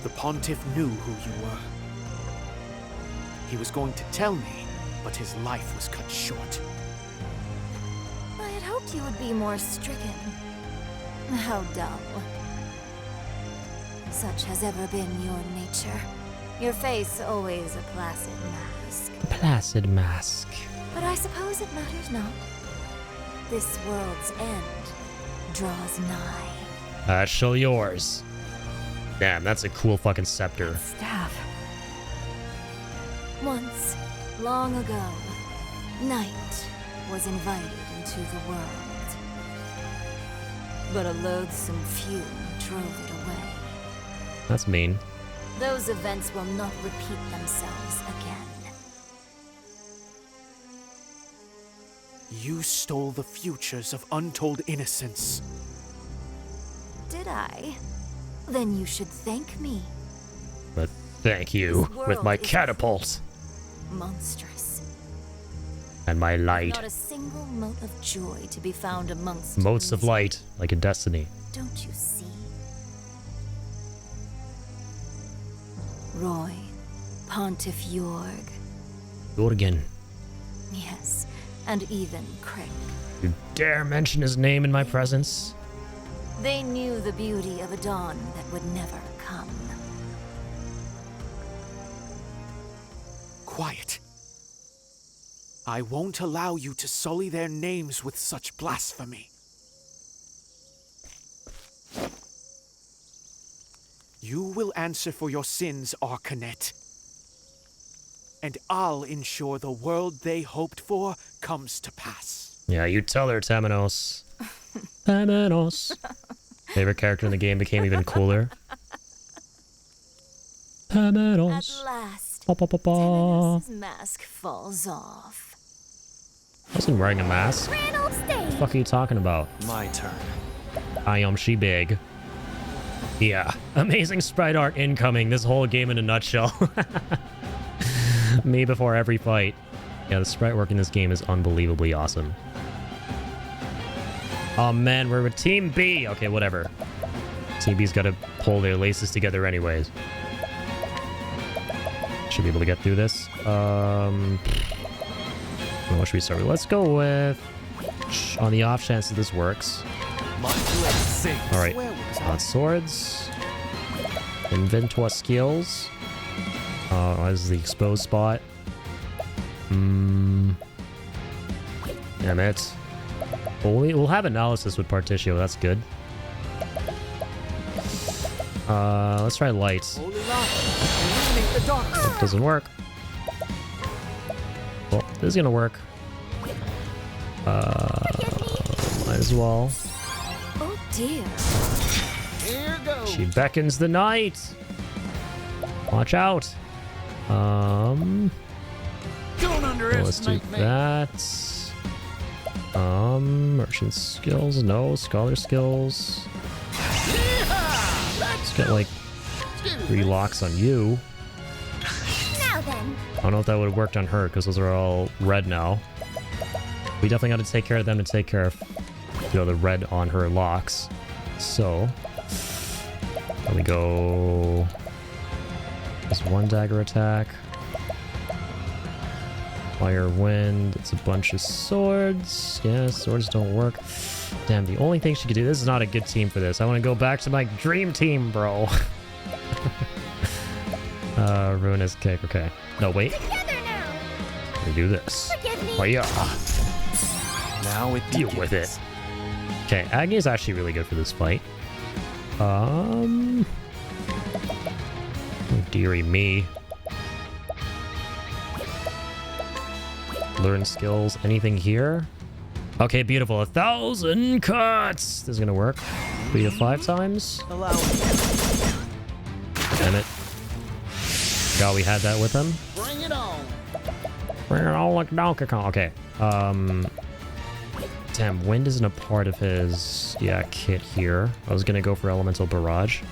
The Pontiff knew who you were. He was going to tell me, but his life was cut short. I had hoped you would be more stricken. How dull. Such has ever been your nature. Your face always a placid mask. Placid mask. But I suppose it matters not. This world's end draws nigh. That's still yours. Damn, that's a cool fucking scepter. Staff. Once, long ago, night was invited into the world. But a loathsome fume drove it away. That's mean. Those events will not repeat themselves again. You stole the futures of untold innocence. Did I? Then you should thank me. But thank you This with my world is catapult monstrous. and my light. Not a single mote of joy to be found amongst Motes of these. light, like in Destiny. Don't you see? Roy, Pontiff Jorg, Jorgen. yes, and even Crick. You dare mention his name in my presence? They knew the beauty of a dawn that would never come. Quiet. I won't allow you to sully their names with such blasphemy. You will answer for your sins, Arcanet. And I'll ensure the world they hoped for comes to pass. Yeah, you tell her, Temenos. Temenos. Favorite character in the game became even cooler. At Temenos. last, Ba, ba, ba, ba. Temenos' mask falls off. I wasn't wearing a mask. Grand old What stage. the fuck are you talking about? My turn. I am she big. Yeah, amazing sprite art incoming. This whole game in a nutshell. Me before every fight. Yeah, the sprite work in this game is unbelievably awesome. Oh man, we're with Team B. Okay, whatever. Team B's got to pull their laces together anyways. Should be able to get through this. What should we start with? Let's go with... On the off chance that this works. My blade sings. Alright. Where was I? Swords. Inventor skills. This is the exposed spot. Damn it. Well, we'll have analysis with Partitio, that's good. Let's try light. Holy light, illuminate the dark. That doesn't work. Well, this is gonna work. Might as well. Oh dear. Here goes. She beckons the night. Watch out. Don't Well, let's do underestimate me. that. Merchant skills, no. Scholar skills. Let's get like 3 locks on you. Now then. I don't know if that would have worked on her because those are all red now. We definitely got to take care of them to take care of, the red on her locks. So, let me go. There's 1 dagger attack. Fire, wind. It's a bunch of swords. Yeah, swords don't work. Damn, the only thing she could do... This is not a good team for this. I want to go back to my dream team, bro. Ruinous kick. Okay. No, wait. Let me do this. Oh, yeah. Now it Deal with it. Okay, Agni is actually really good for this fight. Oh, dearie me. Learn skills. Anything here? Okay, beautiful. 1,000 cuts. This is gonna work. 3 to 5 times. Allow me. Damn it. God, we had that with him. Bring it on. Bring it on like Donkey Kong. Okay. Damn, wind isn't a part of his, kit here. I was gonna go for elemental barrage.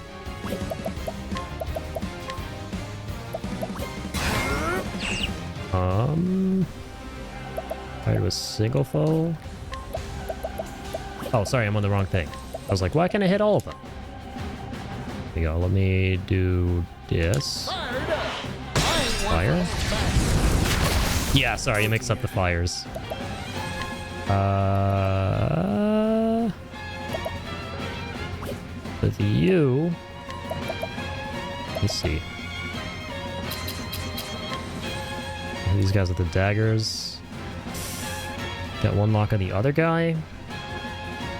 Fired with single foe. Oh, sorry, I'm on the wrong thing. I was like, why can't I hit all of them? There you go. Let me do this. Fire? Yeah, sorry, you mixed up the fires. With you... Let's see. These guys with the daggers. Got one lock on the other guy.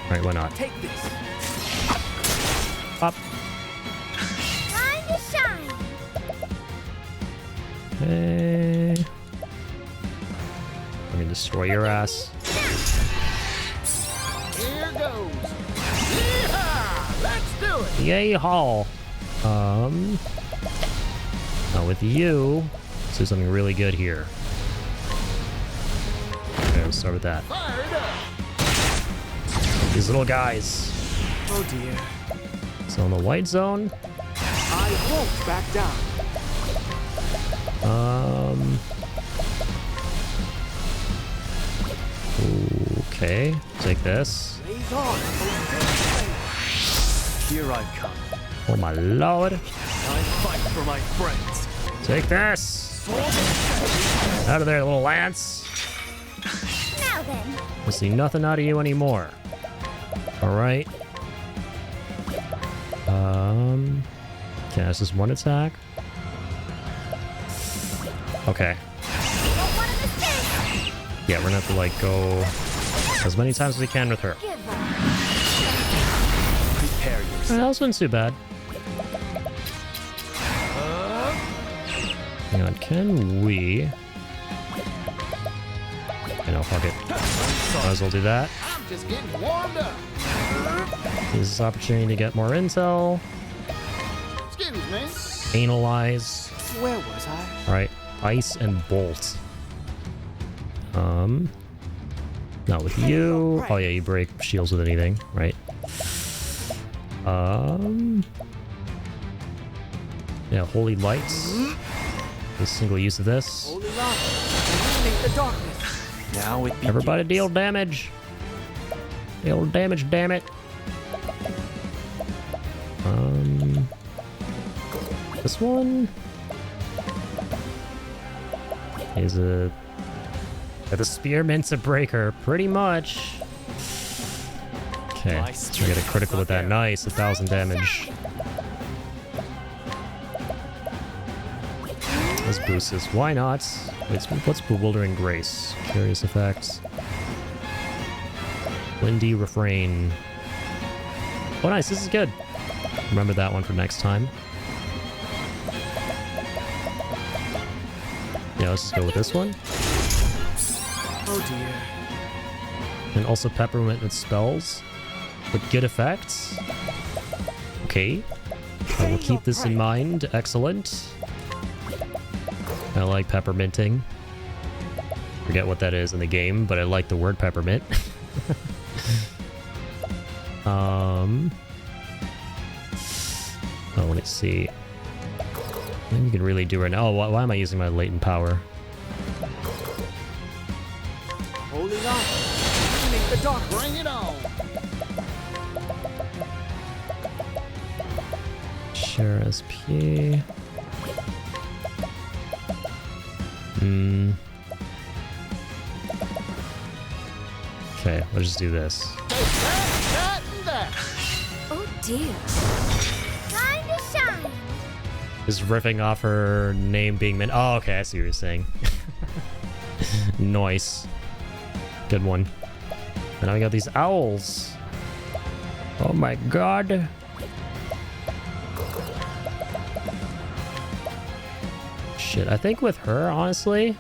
Alright, why not? Take this. Up. Time to shine. Hey. Let me destroy your ass. Here goes. Yeehaw! Let's do it. Yay, haul. Now with you, let's do something really good here. Okay, let's start with that. Fired up. These little guys. Oh dear. So in the white zone. I won't back down. Okay, take this. Raise on. Here I come. Oh my lord. I fight for my friends. Take this. Out of there, little lance. Now then. I see nothing out of you anymore. Alright. Okay, that's just one attack. Okay. Don't want a mistake. Yeah, we're gonna have to like go as many times as we can with her. Give up. Prepare yourself. That wasn't too bad. Hang on, can we... You know, fuck it. Might as well do that. I'm just getting warmed up. Use this opportunity to get more intel. Excuse me. Analyze. Where was I? Alright, ice and bolt. Not with you. Oh yeah, you break shields with anything, right? Yeah, holy lights. A single use of this. Holy light. Illuminate the darkness. Now it begins. Everybody deal damage. Deal damage, damn it. This one is a... The spearmint's a breaker, pretty much. Okay, we get a critical with that. Nice, 1,000 damage. Let's boost this. Why not? What's Bewildering Grace? Curious effects. Windy Refrain. Oh, nice. This is good. Remember that one for next time. Yeah, let's just go with this one. Oh dear. And also peppermint with spells with good effects. Okay. I will keep this in mind. Excellent. I like pepperminting. Forget what that is in the game, but I like the word peppermint. Oh, let me see. I think you can really do right now. Oh, why am I using my latent power? Holy light. Illuminate the dark. Bring it on. Share SP. Okay, let's just do this. That, and that. Oh dear. Time to shine. Just riffing off her name being meant. Oh, okay, I see what you're saying. Nice. Good one. And now we got these owls. Oh my god. Shit, I think with her, honestly.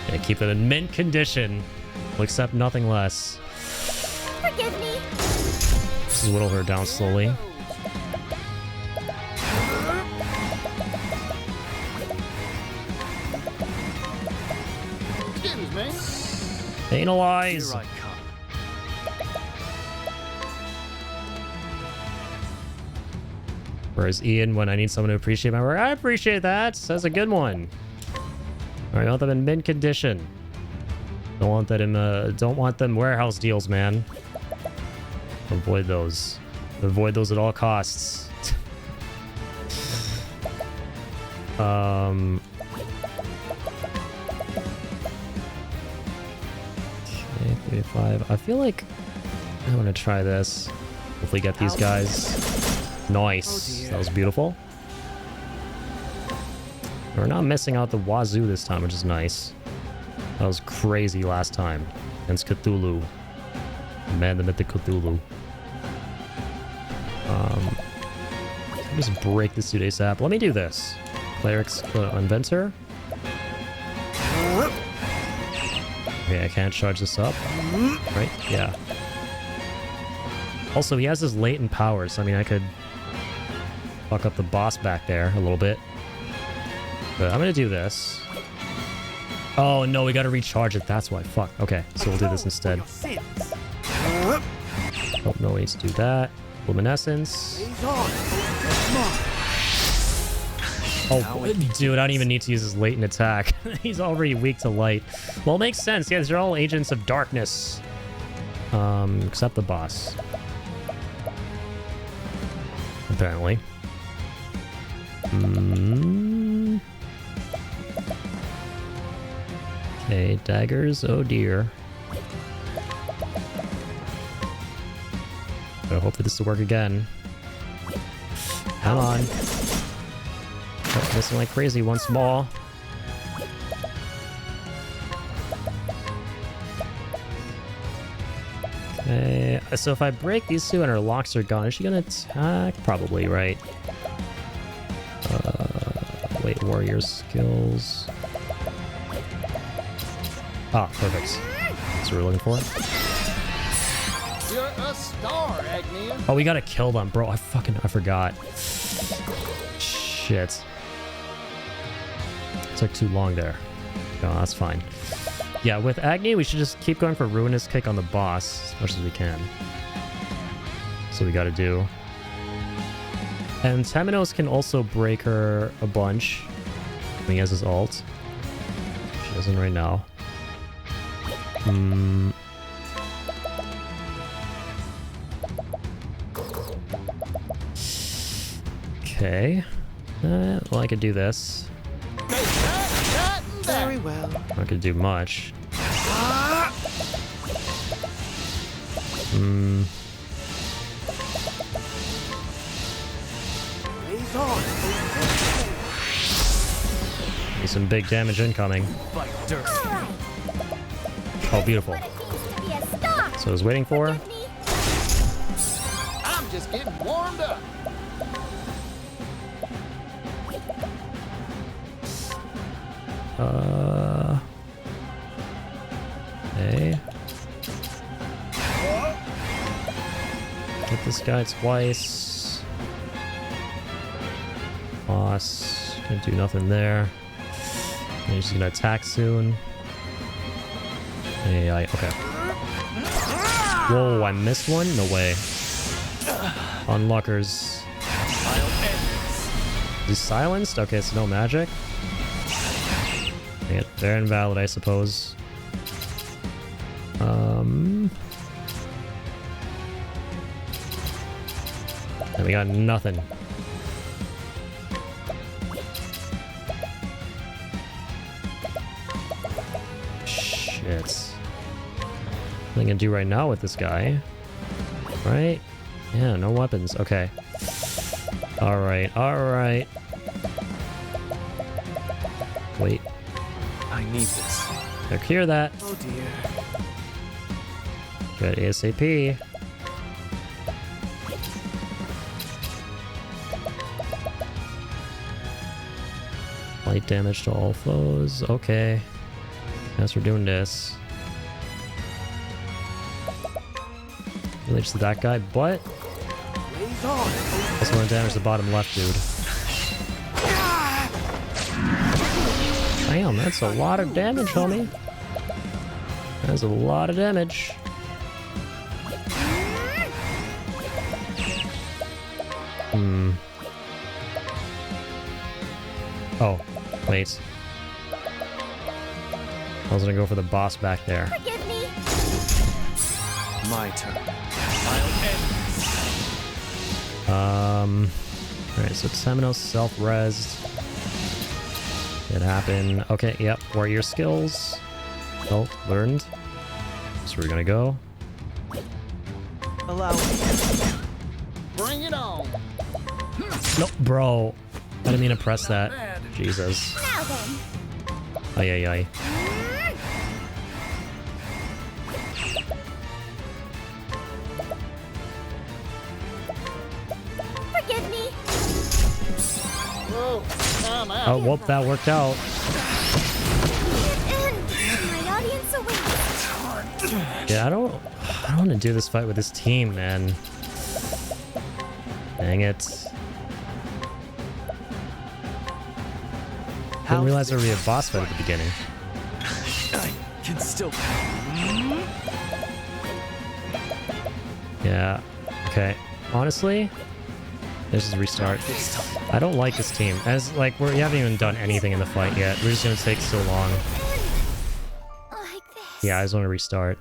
Yeah, keep them in mint condition. We'll accept nothing less. Forgive me. Just whittle her down slowly. Excuse me. Analyze. Here I come. Whereas Ian, when I need someone to appreciate my work, I appreciate that. That's a good one. All right, I want them in mint condition. Don't want that in don't want them warehouse deals, man. Avoid those. Avoid those at all costs. Okay, 35. I feel like I want to try this. Hopefully get these guys. Nice. Oh, that was beautiful. We're not missing out the wazoo this time, which is nice. That was crazy last time. Against Cthulhu. Man, the mythic Cthulhu. Just break this suit ASAP. Let me do this. Cleric's Inventor. Okay, I can't charge this up. Right? Yeah. Also, he has his latent powers. So, I mean, I could fuck up the boss back there a little bit. But I'm gonna do this. Oh, no, we gotta recharge it. That's why. Fuck. Okay, so we'll do this instead. Oh, no, we need to do that. Luminescence. Oh, dude, I don't even need to use his latent attack. He's already weak to light. Well, it makes sense. Yeah, these are all agents of darkness. Except the boss. Apparently. Okay, daggers. Oh dear. I hope for this to work again. Come on. Oh, missing like crazy once more. Okay, so if I break these two and her locks are gone, is she gonna attack? Probably, right? Wait, warrior skills. Ah, perfect. That's what we're looking for. You're a star, Agnia. Oh, we gotta kill them, bro. I forgot. Shit. It took too long there. No, that's fine. Yeah, with Agni, we should just keep going for Ruinous Kick on the boss as much as we can. That's what we gotta do. And Temenos can also break her a bunch when he has his ult. She doesn't right now. Okay. Well, I could do this. Very well. Not gonna do much. Need some big damage incoming. Oh, beautiful. So I was waiting for her. I'm just getting warmed up. Okay. Hit this guy twice. Boss. Gonna do nothing there. And he's gonna attack soon. Hey, okay. Whoa, I missed one? No way. Unlockers. He's silenced? Okay, so no magic. Yeah, they're invalid, I suppose. And we got nothing. Shit. What am I gonna do right now with this guy? Right? Yeah, no weapons. Okay. Alright, alright. Wait. I need this. Look, hear that. Oh dear. Good ASAP. Light damage to all foes. Okay. Guess we're doing this. Relates to that guy, but Blaze on. also want to damage the bottom left dude. Damn, that's a lot of damage, homie. That's a lot of damage. Oh, wait. I was gonna go for the boss back there. Forgive me. My turn. I'll end this. Alright, so Temenos self-resed. It happened. Okay, yep. Warrior skills. Oh, learned. So we're gonna go. Allow me. Bring it on. No, bro. I didn't mean to press that. Jesus. Now then. Ay, ay, ay. Forgive me. Whoa, I'm out. Oh, whoop, that worked out. My audience awaits. Yeah, I don't want to do this fight with this team, man. Dang it. Didn't realize there would be a boss fight at the beginning. I can still. Yeah. Okay. Honestly, this is restart. I don't like this team. As like we haven't even done anything in the fight yet. We're just gonna take so long. Like this. Yeah, I just want to restart.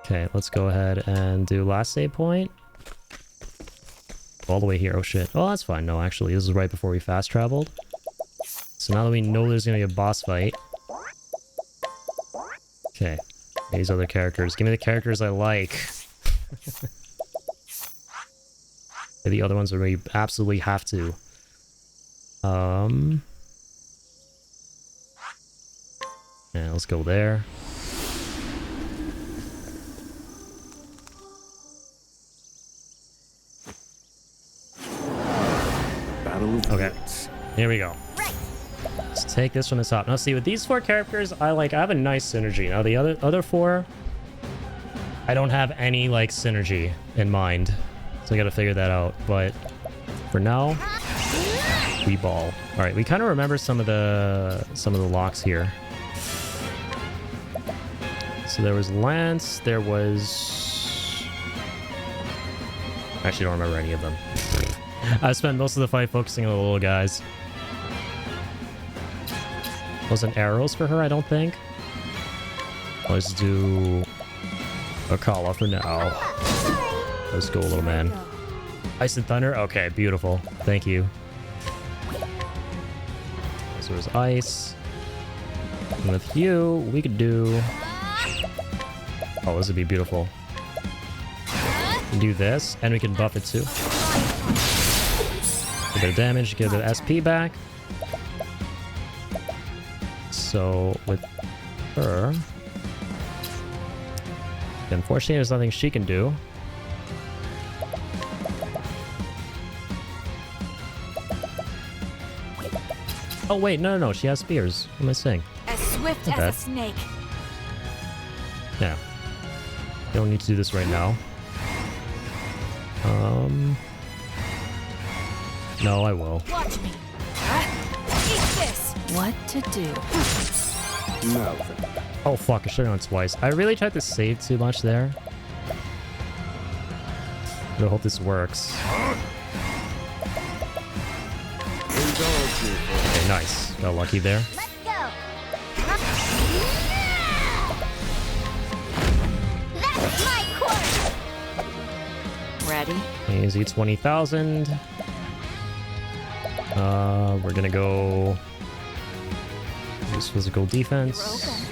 Okay, let's go ahead and do last save point. All the way here. Oh shit. Oh, that's fine. No, actually, this is right before we fast traveled. So now that we know there's gonna be a boss fight. Okay. These other characters. Give me the characters I like. The other ones are where you absolutely have to. Yeah, let's go there. Battle of Okay. Wits. Here we go. Let's take this from the top. Now see, with these four characters, I have a nice synergy. Now the other four, I don't have any like synergy in mind. So I gotta figure that out. But for now, we ball. Alright, we kinda remember some of the locks here. So there was Lance, there was... I actually don't remember any of them. I spent most of the fight focusing on the little guys. Wasn't arrows for her, I don't think. Let's do Akala for now. Let's go, little man. Ice and Thunder? Okay, beautiful. Thank you. So there's ice. And with you, we could do... Oh, this would be beautiful. Do this, and we can buff it too. A bit of damage, get a bit of SP back. So, with her... Unfortunately, there's nothing she can do. Oh wait, no, she has spears. What am I saying? As swift Not as bad. a snake. Yeah. Don't need to do this right now. No, I will. Watch me. Eat this. What to do? Now then. Oh fuck, I should have gone twice. I really tried to save too much there. I hope this works. Indulge me for Okay, nice. Got lucky there. Let's go. That's my course. Ready? Easy 20,000. We're gonna go use physical defense.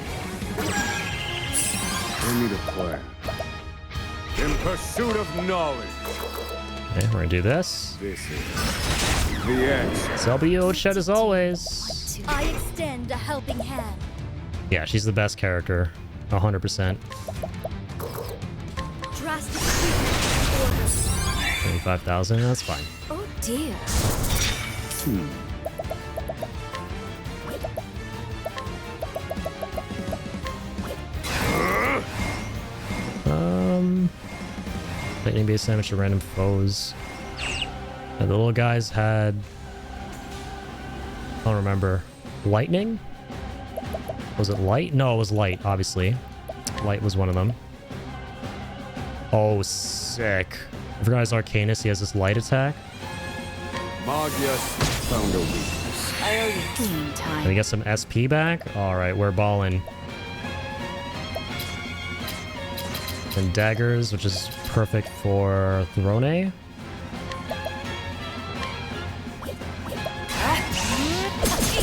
I need a plan. In pursuit of knowledge. Okay, we're gonna do this. This is the answer. Selby Shed as always. I extend a helping hand. Yeah, she's the best character. 100%. Drastic treatment orders. 25,000, that's fine. Oh dear. Lightning based damage to random foes. The little guys had... I don't remember. Lightning? Was it light? No, it was light, obviously. Light was one of them. Oh, sick. I forgot his Arcanus, he has this light attack. Magius found a weakness. I owe you clean Can time. we get some SP back? Alright, we're balling. And daggers, which is perfect for Throne. Take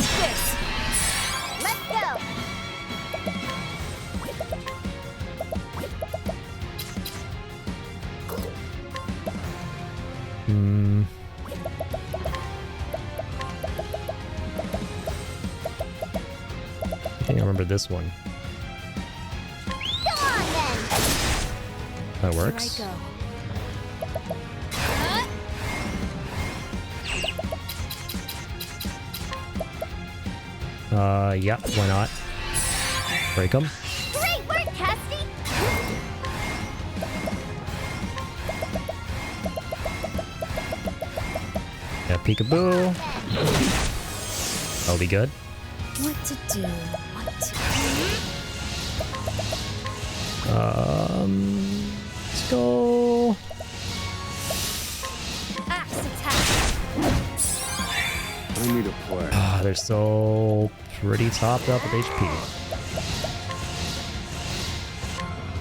this. Let's go. I think I remember this one. Go on then. That Here I works. go. Yeah, why not? Break them. Great work, Cassie. Yeah, peekaboo. That'll be good. What to do? What to Let's go. Axe attack. I need a plan. Ah, they're still pretty topped up with HP.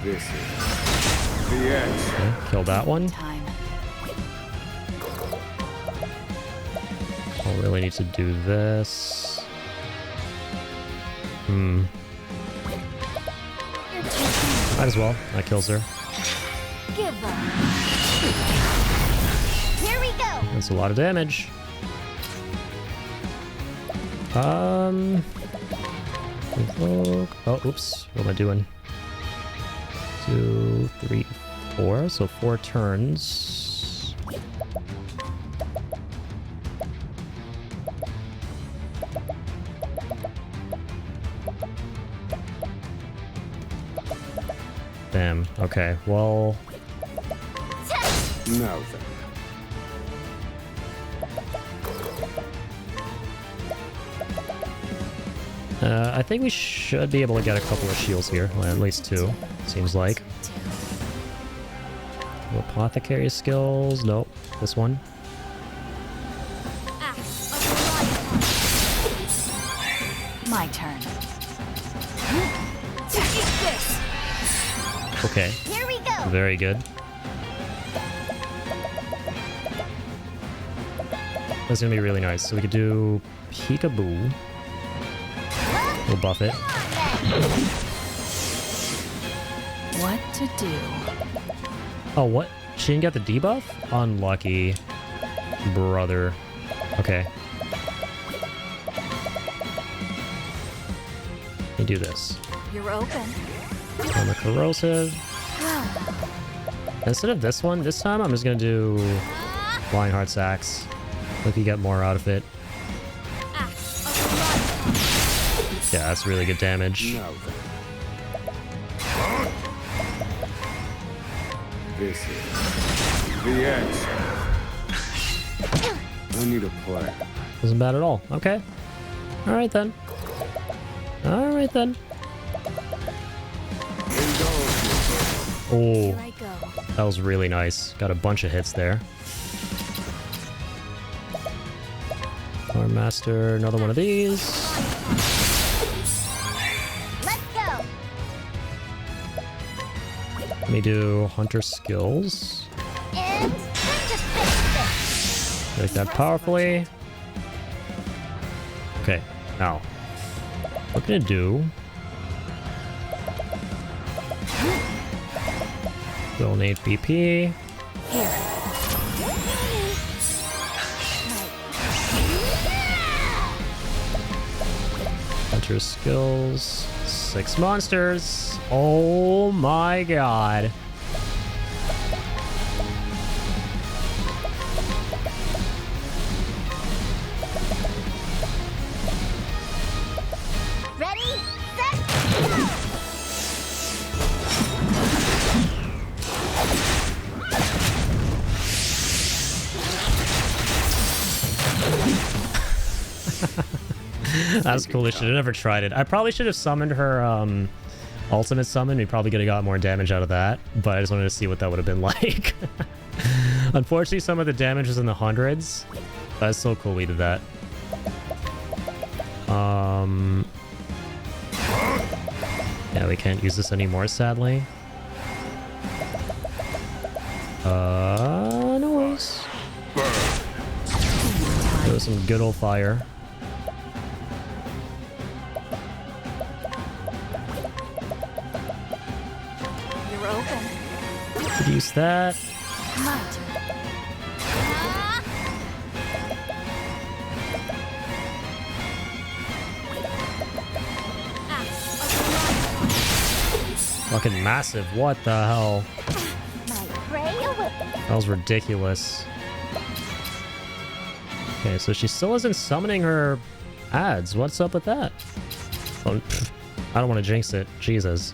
This is the answer. Okay, kill that one. Time. I'll really need to do this. Might as well. That kills her. Give up. Here we go. That's a lot of damage. Invoke. Oh, oops. What am I doing? 2, 3, 4. So 4 turns. Damn. Okay. Well, Now then. I think we should be able to get a couple of shields here. Well, at least 2. Seems like. Apothecary skills. Nope. This one. Axe of Goliath. My turn. Take this. Okay. Here we go. Very good. That's gonna be really nice. So we could do peekaboo. We'll buff it. What to do? Oh, what? She didn't get the debuff? Unlucky. Brother. Okay. Let me do this. You're open. Armor corrosive. Instead of this one, this time I'm just gonna do Flying Heart Axe. If you get more out of it. Axe of Goliath. Yeah, that's really good damage. Now then. This is the answer. I need a plan. Wasn't bad at all. Okay. Alright then. Alright then. Oh, Here I go. that was really nice. Got a bunch of hits there. Arm Master, another one of these. Let's go. Let me do Hunter Skills. And time to fix this. Make that powerfully. Okay, now. What can I do? Donate BP. Here. Enter skills. 6 monsters. Oh my god. Ready, set, go! That's cool. I should have never tried it. I probably should have summoned her ultimate summon. We probably could have got more damage out of that, but I just wanted to see what that would have been like. Unfortunately, some of the damage was in the hundreds. That's so cool we did that. Yeah, we can't use this anymore, sadly. No worries. There was some good old fire. You're open. Could use that. My turn. Fucking massive. What the hell? My prey away. That was ridiculous. Okay, so she still isn't summoning her ads. What's up with that? Oh, pff, I don't want to jinx it. Jesus.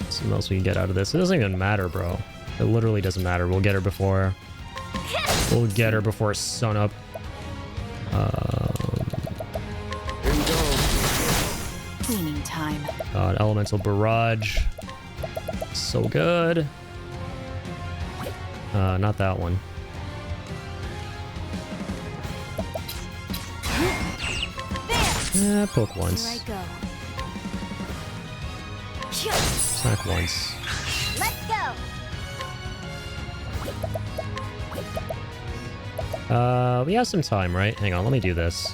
Something else we can get out of this. It doesn't even matter, bro. It literally doesn't matter. We'll get her before... We'll get her before sunup. Cleaning time. God, elemental barrage. So good. Not that one. Yeah, poke once. Here I go. Attack once. Let's go. We have some time, right? Hang on, let me do this.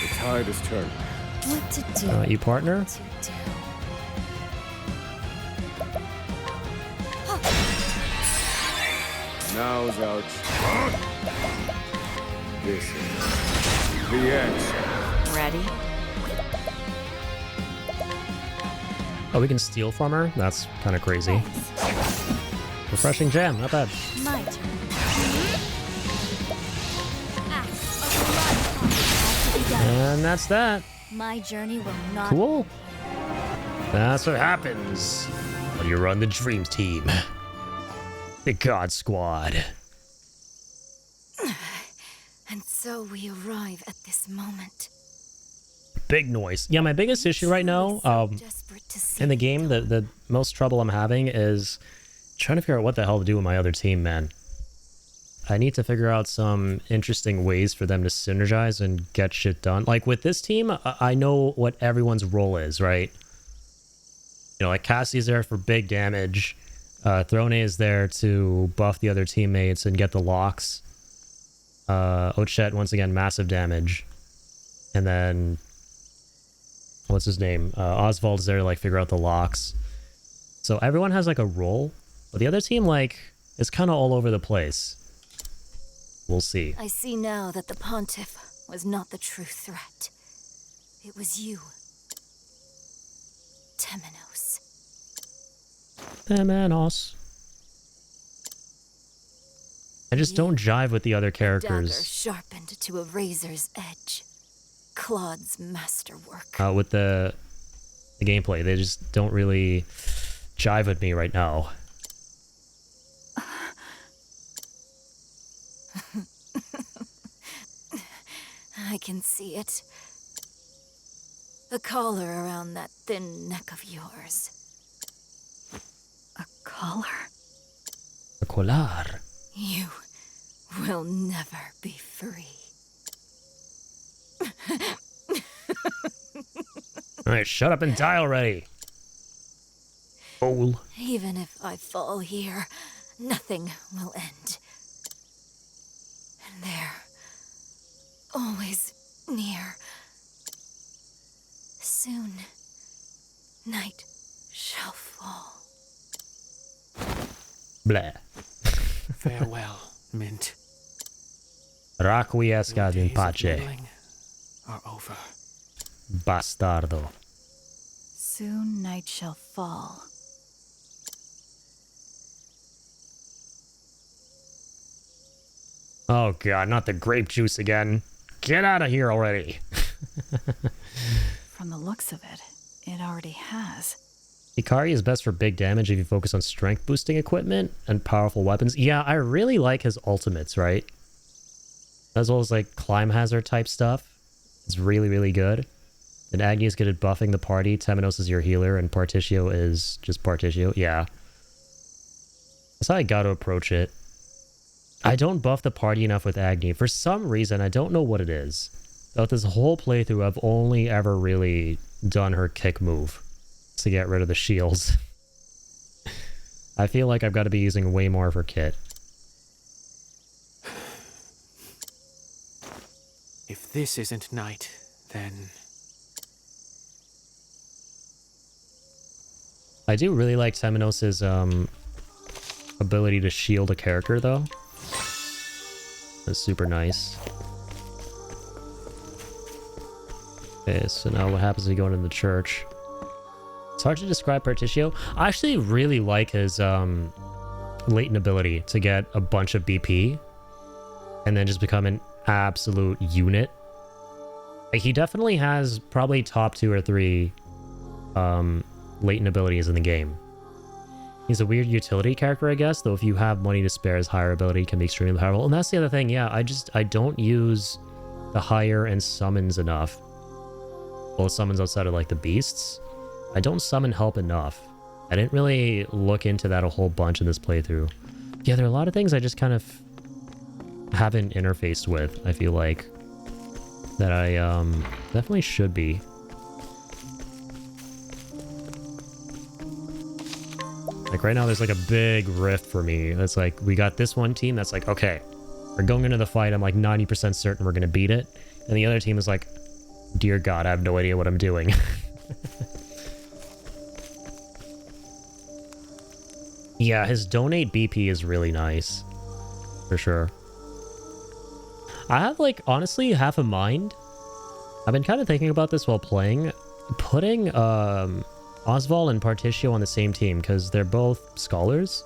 The tide has turned. What to do? You partner? What to do? Now's our chance. This is the answer. Ready? Oh, we can steal from her? That's kind of crazy. Refreshing jam, not bad. My turn. And that's that. My journey will not. Cool. That's what happens when you run the Dream Team. The God Squad. And so we arrive at this moment. Big noise. Yeah, my biggest issue right now, Desperate to see in the game, the most trouble I'm having is trying to figure out what the hell to do with my other team, man. I need to figure out some interesting ways for them to synergize and get shit done. Like with this team, I know what everyone's role is, right? You know, like Cassie's there for big damage. Throne is there to buff the other teammates and get the locks. Ochette, once again, massive damage. And then, what's his name? Oswald's there to like figure out the locks. So everyone has like a role, but the other team like is kind of all over the place. We'll see. I see now that the Pontiff was not the true threat. It was you. Temenos. Temenos. I just don't jive with the other Dagger characters. sharpened to a razor's edge. Claude's masterwork. With the gameplay, they just don't really jive with me right now. I can see it. The collar around that thin neck of yours. A collar? A collar. You will never be free. Alright, shut up and die already. Oh. Even if I fall here, nothing will end. And they're always near. Soon, night shall fall. Blah. Farewell, Mint. Requiescat Your in days of pace. meddling are over. Bastardo. Soon night shall fall. Oh god, not the grape juice again. Get out of here already. From the looks of it, it already has. Ikari is best for big damage if you focus on strength boosting equipment and powerful weapons. Yeah, I really like his ultimates, right? As well as like climb hazard type stuff. It's really, really good. And Agni is good at buffing the party. Temenos is your healer and Particio is just Particio. Yeah. That's how I gotta approach it. I don't buff the party enough with Agni. For some reason, I don't know what it is. Throughout this whole playthrough, I've only ever really done her kick move to get rid of the shields. I feel like I've got to be using way more of her kit. If this isn't night, then... I do really like Temenos' ability to shield a character, though. That's super nice. Okay, so now what happens if you go into the church? It's hard to describe Particio. I actually really like his latent ability to get a bunch of BP and then just become an absolute unit. Like, he definitely has probably top 2 or 3 latent abilities in the game. He's a weird utility character, I guess, though if you have money to spare, his higher ability can be extremely powerful. And that's the other thing, yeah, I don't use the higher and summons enough. Well, summons outside of, like, the beasts. I don't summon help enough. I didn't really look into that a whole bunch in this playthrough. Yeah, there are a lot of things I just kind of haven't interfaced with, I feel like. That I definitely should be. Like right now there's like a big rift for me. That's like, we got this one team that's like, okay, we're going into the fight. I'm like 90% certain we're going to beat it. And the other team is like, dear God, I have no idea what I'm doing. Yeah, his donate BP is really nice. For sure. I have like, honestly, half a mind. I've been kind of thinking about this while playing. Putting Oswald and Particio on the same team because they're both scholars.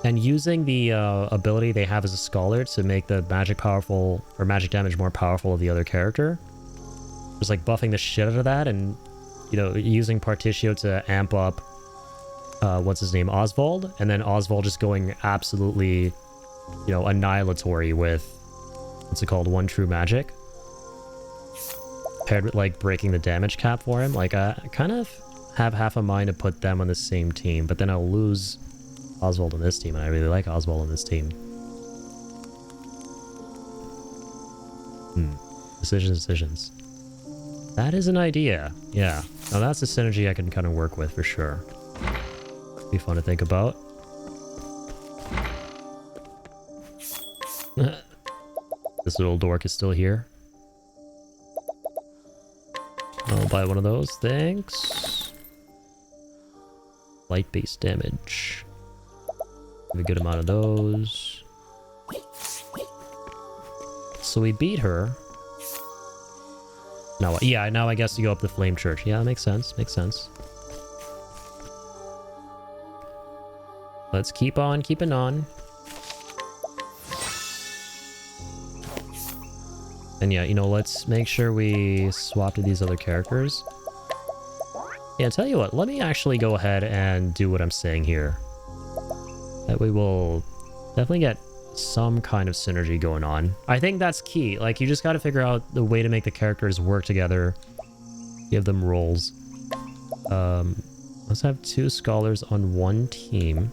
And using the ability they have as a scholar to make the magic powerful, or magic damage more powerful of the other character. Just like buffing the shit out of that and, you know, using Particio to amp up, what's his name, Oswald. And then Oswald just going absolutely, you know, annihilatory with, what's it called, One True Magic. Paired with like breaking the damage cap for him. Like I kind of have half a mind to put them on the same team, but then I'll lose Oswald on this team, and I really like Oswald on this team. Decisions. That is an idea. Yeah. Now that's a synergy I can kind of work with for sure. Be fun to think about. This little dork is still here. I'll buy one of those, thanks. Light-based damage. Have a good amount of those. So we beat her. Now, yeah, now I guess you go up the Flame Church. Yeah, that makes sense, makes sense. Let's keep on keeping on. And yeah, you know, let's make sure we swap to these other characters. Yeah, tell you what, let me actually go ahead and do what I'm saying here. That way we'll definitely get some kind of synergy going on. I think that's key. Like, you just got to figure out the way to make the characters work together. Give them roles. Let's have 2 scholars on one team.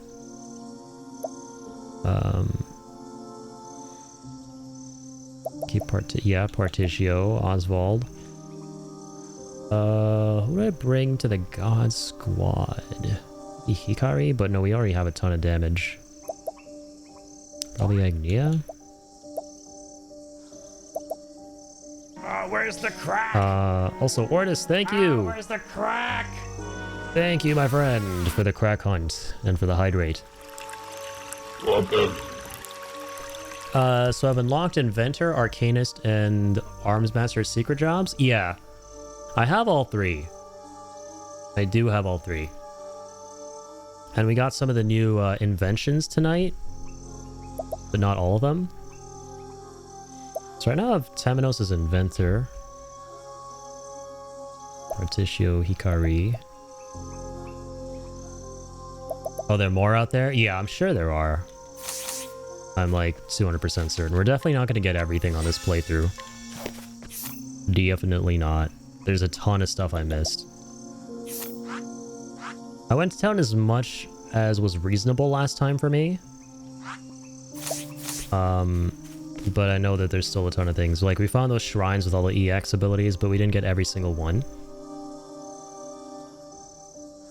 Keep Particio, Oswald. Who do I bring to the God Squad? Hikari, but no, we already have a ton of damage. Probably Agnia? Where's the crack? Also, Ortis, thank you! Where's the crack? Thank you, my friend, for the crack hunt and for the hydrate. Welcome. So I've unlocked Inventor, Arcanist, and Arms Master secret jobs? Yeah. I have all three. I do have all three. And we got some of the new inventions tonight, but not all of them. So right now I have Temenos as Inventor. Artitio Hikari. Oh, there are more out there? Yeah, I'm sure there are. I'm like 200% certain. We're definitely not going to get everything on this playthrough. Definitely not. There's a ton of stuff I missed. I went to town as much as was reasonable last time for me. But I know that there's still a ton of things. Like, we found those shrines with all the EX abilities, but we didn't get every single one.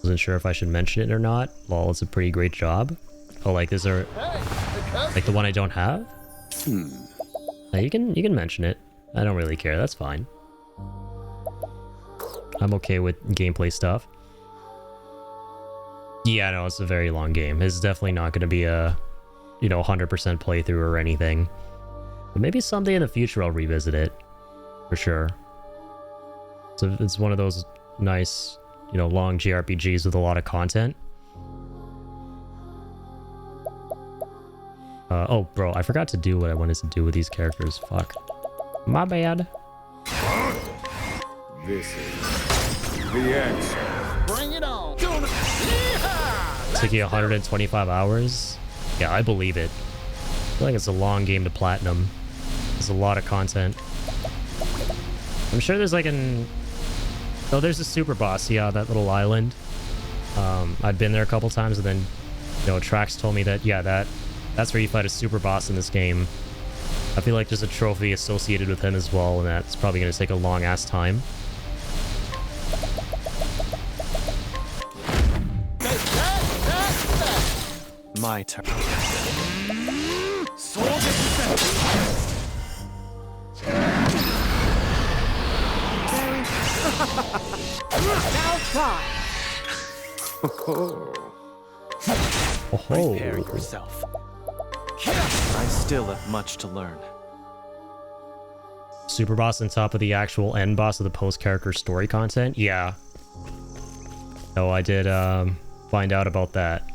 Wasn't sure if I should mention it or not. Lol, it's a pretty great job. Oh, like, these are... like the one I don't have? Yeah, you can mention it. I don't really care, that's fine. I'm okay with gameplay stuff. Yeah, no, it's a very long game. It's definitely not going to be a, 100% playthrough or anything. But maybe someday in the future I'll revisit it. For sure. So it's one of those nice, long JRPGs with a lot of content. Oh, bro, I forgot to do what I wanted to do with these characters. Fuck. My bad. This is the answer. Bring it on. Took you 125 hours? Yeah, I believe it. I feel like it's a long game to platinum. There's a lot of content. I'm sure there's like an... Oh, there's a super boss, yeah, that little island. I've been there a couple times, and then, Trax told me that, yeah, that's where you fight a super boss in this game. I feel like there's a trophy associated with him as well, and that's probably going to take a long-ass time. My turn. Now try. Prepare yourself. I still have much to learn. Super boss on top of the actual end boss of the post-character story content? Yeah. Oh, I did find out about that.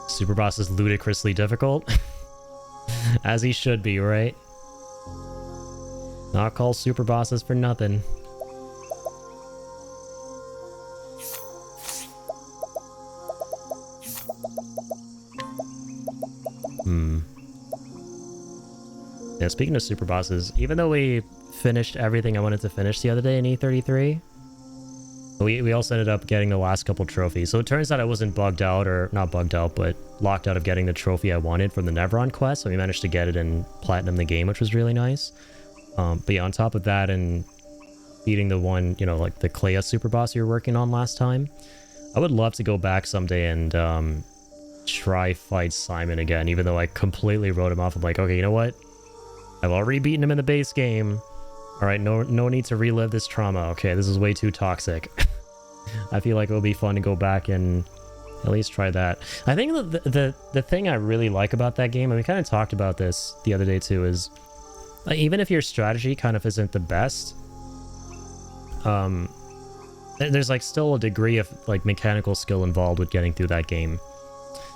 Super boss is ludicrously difficult. As he should be, right? Not call super bosses for nothing. Yeah, speaking of super bosses, even though we finished everything I wanted to finish the other day in E33, we also ended up getting the last couple trophies. So it turns out I wasn't bugged out, or not bugged out, but locked out of getting the trophy I wanted from the Nevron quest. So we managed to get it and platinum the game, which was really nice. But yeah, on top of that and beating the one, like the Clea super boss you were working on last time, I would love to go back someday and try fight Simon again, even though I completely wrote him off. I'm like, okay, you know what? I've already beaten him in the base game. Alright, no need to relive this trauma. Okay, this is way too toxic. I feel like it would be fun to go back and at least try that. I think the thing I really like about that game, and we kind of talked about this the other day too, is like, even if your strategy kind of isn't the best, there's like still a degree of like mechanical skill involved with getting through that game.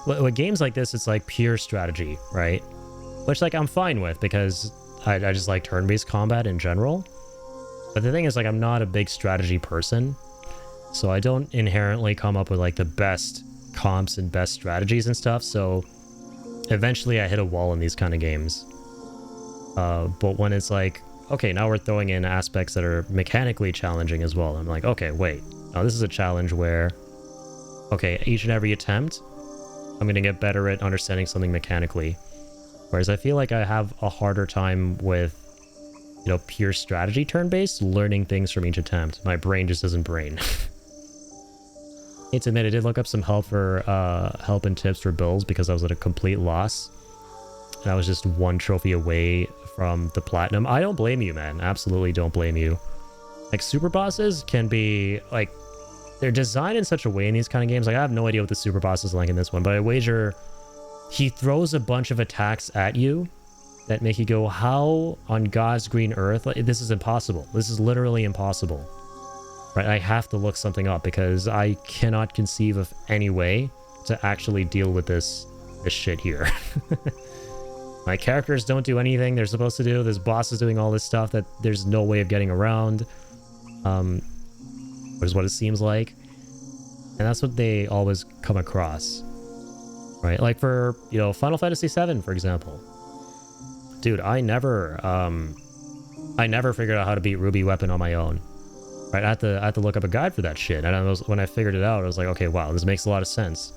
With games like this, it's like pure strategy, right? Which, like, I'm fine with, because I just like turn-based combat in general. But the thing is, like, I'm not a big strategy person, so I don't inherently come up with, like, the best comps and best strategies and stuff, so eventually I hit a wall in these kind of games. But when it's like, okay, now we're throwing in aspects that are mechanically challenging as well, I'm like, okay, wait. Now this is a challenge where, okay, each and every attempt, I'm going to get better at understanding something mechanically. Whereas I feel like I have a harder time with, pure strategy turn-based, learning things from each attempt. My brain just doesn't brain. Hate to admit, I did look up some help for help and tips for builds because I was at a complete loss. And I was just one trophy away from the platinum. I don't blame you, man. Absolutely don't blame you. Like, super bosses can be, like, they're designed in such a way in these kind of games. Like, I have no idea what the super boss is like in this one, but I wager he throws a bunch of attacks at you that make you go, how on God's green earth? Like, this is impossible. This is literally impossible. Right? I have to look something up because I cannot conceive of any way to actually deal with this shit here. My characters don't do anything they're supposed to do. This boss is doing all this stuff that there's no way of getting around. Which is what it seems like. And that's what they always come across. Right? Like for, you know, Final Fantasy VII, for example. Dude, I never figured out how to beat Ruby Weapon on my own. Right? I had to look up a guide for that shit. And when I figured it out, I was like, okay, wow, this makes a lot of sense.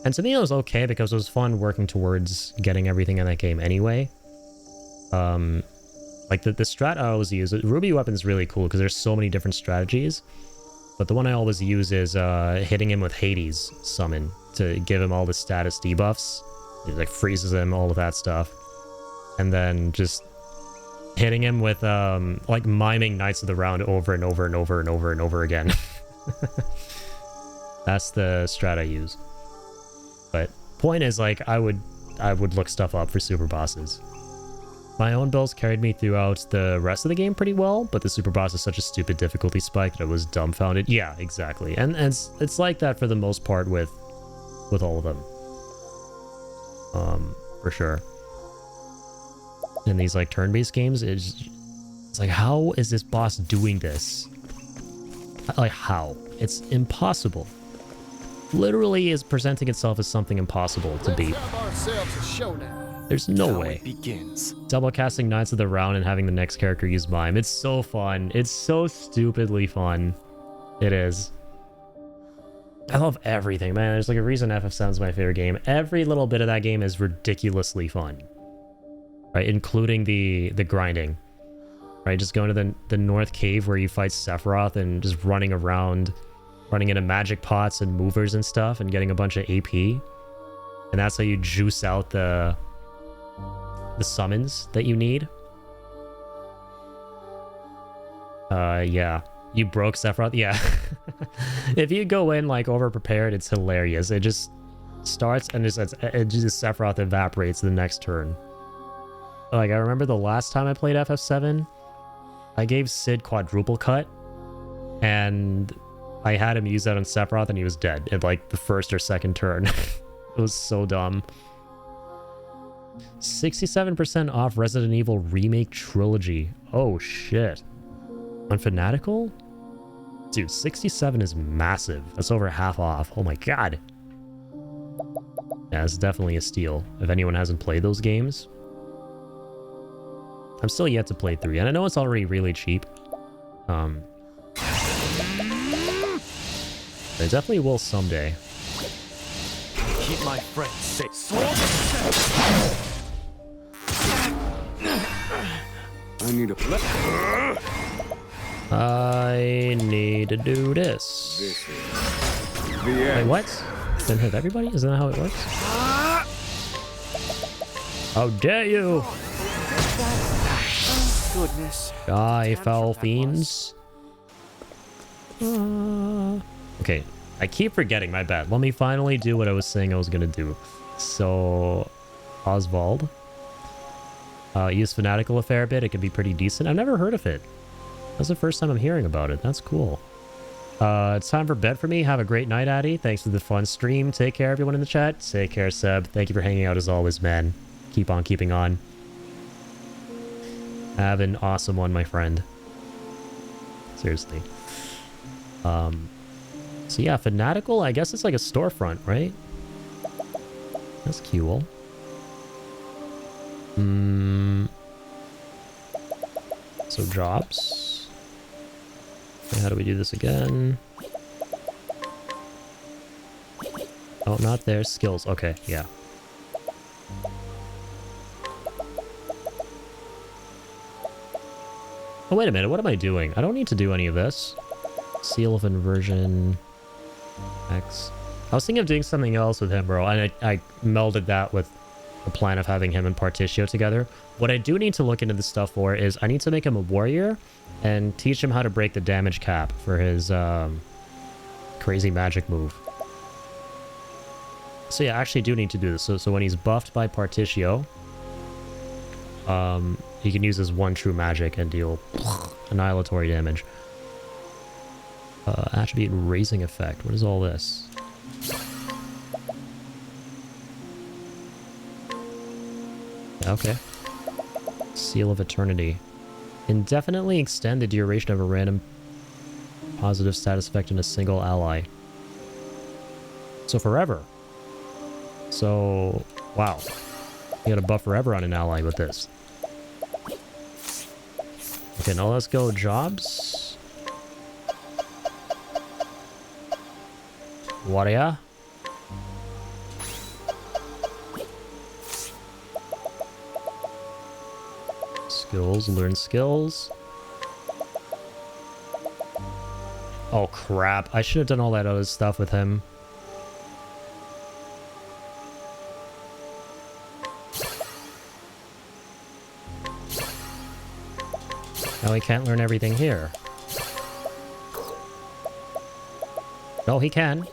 And to me, it was okay because it was fun working towards getting everything in that game anyway. Like the strat I always use, Ruby Weapon's really cool because there's so many different strategies. But the one I always use is hitting him with Hades summon to give him all the status debuffs. It like freezes him, all of that stuff. And then just hitting him with like miming Knights of the Round over and over and over and over and over again. That's the strat I use. But point is, like, I would look stuff up for super bosses. My own builds carried me throughout the rest of the game pretty well, but the super boss is such a stupid difficulty spike that I was dumbfounded. Yeah, exactly. And it's like that for the most part with all of them. For sure. In these like turn-based games, it's like, how is this boss doing this? Like, how? It's impossible. Literally is presenting itself as something impossible to beat. Let's have ourselves a showdown. There's no Now way. it begins. Double casting Knights of the Round and having the next character use mime. It's so fun. It's so stupidly fun. It is. I love everything, man. There's like a reason FF7 is my favorite game. Every little bit of that game is ridiculously fun. Right? Including the grinding. Right? Just going to the North Cave where you fight Sephiroth and just running around, running into magic pots and movers and stuff and getting a bunch of AP. And that's how you juice out the summons that you need. Yeah. You broke Sephiroth? Yeah. If you go in like over prepared, it's hilarious. It just starts and just Sephiroth evaporates the next turn. Like, I remember the last time I played FF7, I gave Sid quadruple cut, and I had him use that on Sephiroth, and he was dead in like the first or second turn. It was so dumb. 67% off Resident Evil Remake Trilogy. Oh shit. On Fanatical? Dude, 67 is massive. That's over half off. Oh my god. Yeah, it's definitely a steal. If anyone hasn't played those games. I'm still yet to play 3, and I know it's already really cheap. I definitely will someday. Keep my friends safe. I need a... I need to do this. This is the end. Wait, what? Then hit everybody? Isn't that how it works? How dare you! Goodness. Die, foul fiends. Okay, I keep forgetting, my bad. Let me finally do what I was saying I was gonna do. So, Oswald. Use Fanatical a fair bit. It can be pretty decent. I've never heard of it. That's the first time I'm hearing about it. That's cool. It's time for bed for me. Have a great night, Addy. Thanks for the fun stream. Take care, everyone in the chat. Take care, Seb. Thank you for hanging out as always, man. Keep on keeping on. Have an awesome one, my friend. Seriously. So yeah, Fanatical, I guess it's like a storefront, right? That's cool. So jobs. Okay, how do we do this again? Oh, not there. Skills. Okay, yeah. Oh, wait a minute. What am I doing? I don't need to do any of this. Seal of inversion. X. I was thinking of doing something else with him, bro, and I melded that with the plan of having him and Partitio together. What I do need to look into this stuff for is I need to make him a warrior and teach him how to break the damage cap for his crazy magic move. So yeah, I actually do need to do this. So when he's buffed by Partitio, he can use his one true magic and deal annihilatory damage. Attribute raising effect. What is all this? Okay. Seal of Eternity. Indefinitely extend the duration of a random positive status effect in a single ally. So forever. So, wow. You gotta buff forever on an ally with this. Okay, now let's go jobs. Warrior. Skills, learn skills. Oh crap, I should have done all that other stuff with him. Now he can't learn everything here. No, he can.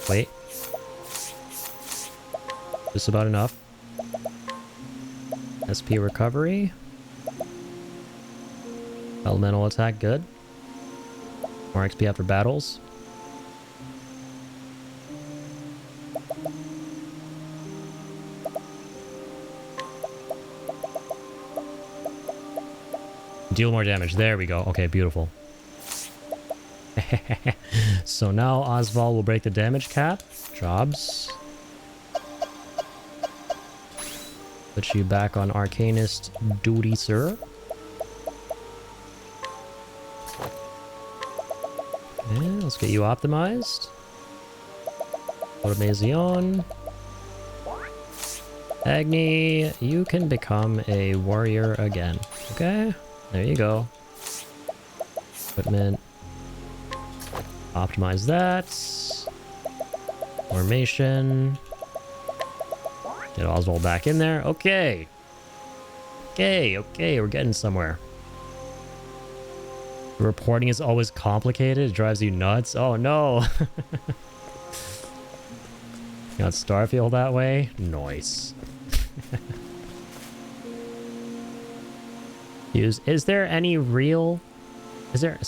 Wait. Just about enough. SP recovery. Elemental attack, good. More XP after battles. Deal more damage. There we go. Okay, beautiful. So now Oswald will break the damage cap. Jobs. Put you back on Arcanist duty, sir. Okay, let's get you optimized. Automation. Agni, you can become a warrior again. Okay, there you go. Equipment. Optimize that. Formation. Get Oswald back in there. Okay. Okay, we're getting somewhere. Reporting is always complicated. It drives you nuts. Oh no. Got Starfield that way? Nice. Is there any real... Is there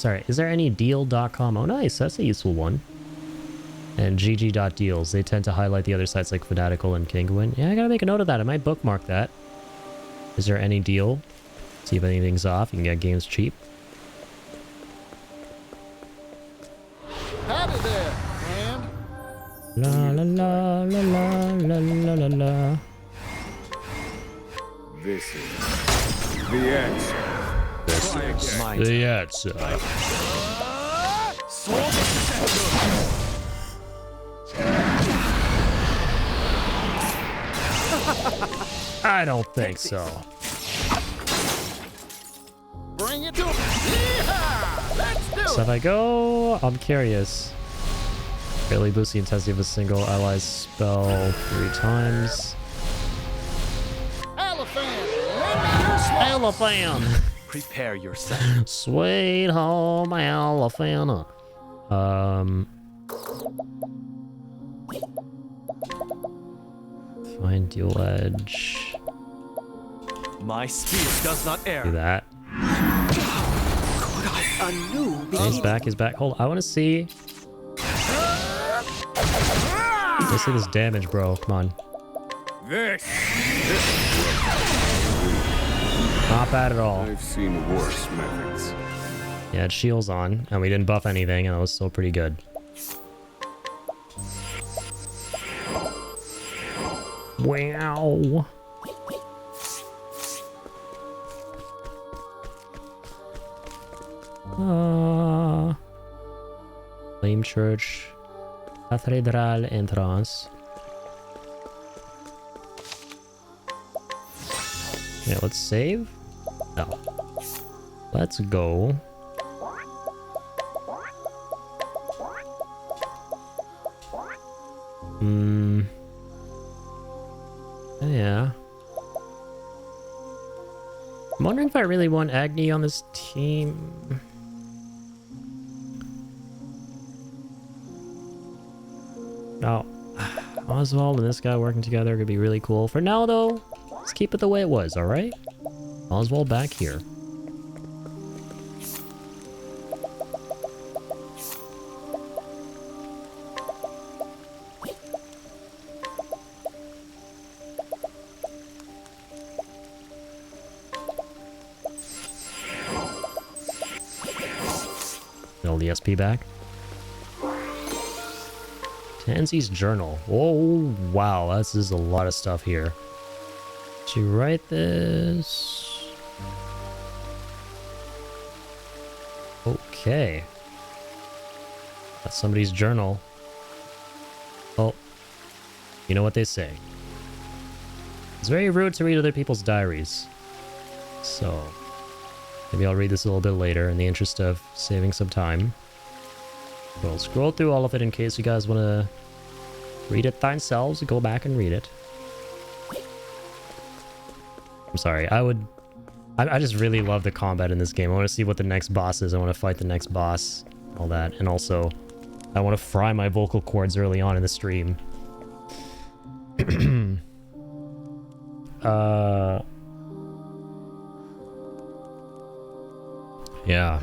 any deal.com? Oh nice, that's a useful one. And gg.deals. They tend to highlight the other sites like Fanatical and Kinguin. Yeah, I gotta make a note of that. I might bookmark that. Is there any deal? See if anything's off. You can get games cheap. Howdy there, friend. La la la la la la la la. This is the answer. The answer. I don't think so. Bring it to him. Yeehaw! Let's do So if I go, I'm curious. Barely boost the intensity of a single ally's spell 3 times. Elephant! Prepare yourself. Sweet home elephant. Find dual edge. My spear does not err. Do that. Okay, he's back. Hold on, I want to see. Let's see this damage, bro. Come on. This. Not bad at all. I've seen worse methods. Yeah, it shields on, and we didn't buff anything, and it was still pretty good. Wow. Flame Church. Cathedral entrance. Yeah, let's save. Now, let's go. Yeah. I'm wondering if I really want Agni on this team. Oh, Oswald and this guy working together could be really cool. For now, though, let's keep it the way it was, alright? Oswald back here. Build the SP back. Tansy's journal. Oh, wow. This is a lot of stuff here. Did you write this? Okay. That's somebody's journal. Oh. You know what they say. It's very rude to read other people's diaries. So, maybe I'll read this a little bit later in the interest of saving some time. We'll scroll through all of it in case you guys want to read it themselves. Go back and read it. I'm sorry. I just really love the combat in this game. I want to see what the next boss is. I want to fight the next boss. All that. And also, I want to fry my vocal cords early on in the stream. Yeah.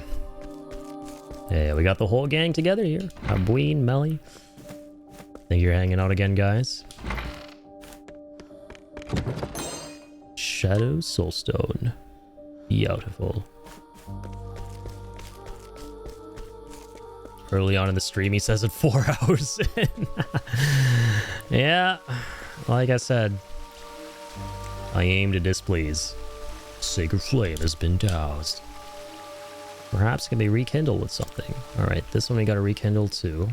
Hey, we got the whole gang together here. Abween, Melly. Think you're hanging out again, guys? Shadow Soulstone. Beautiful. Early on in the stream, he says it 4 hours in. Yeah, like I said, I aim to displease. Sacred flame has been doused. Perhaps it can be rekindled with something. Alright, this one we gotta rekindle too.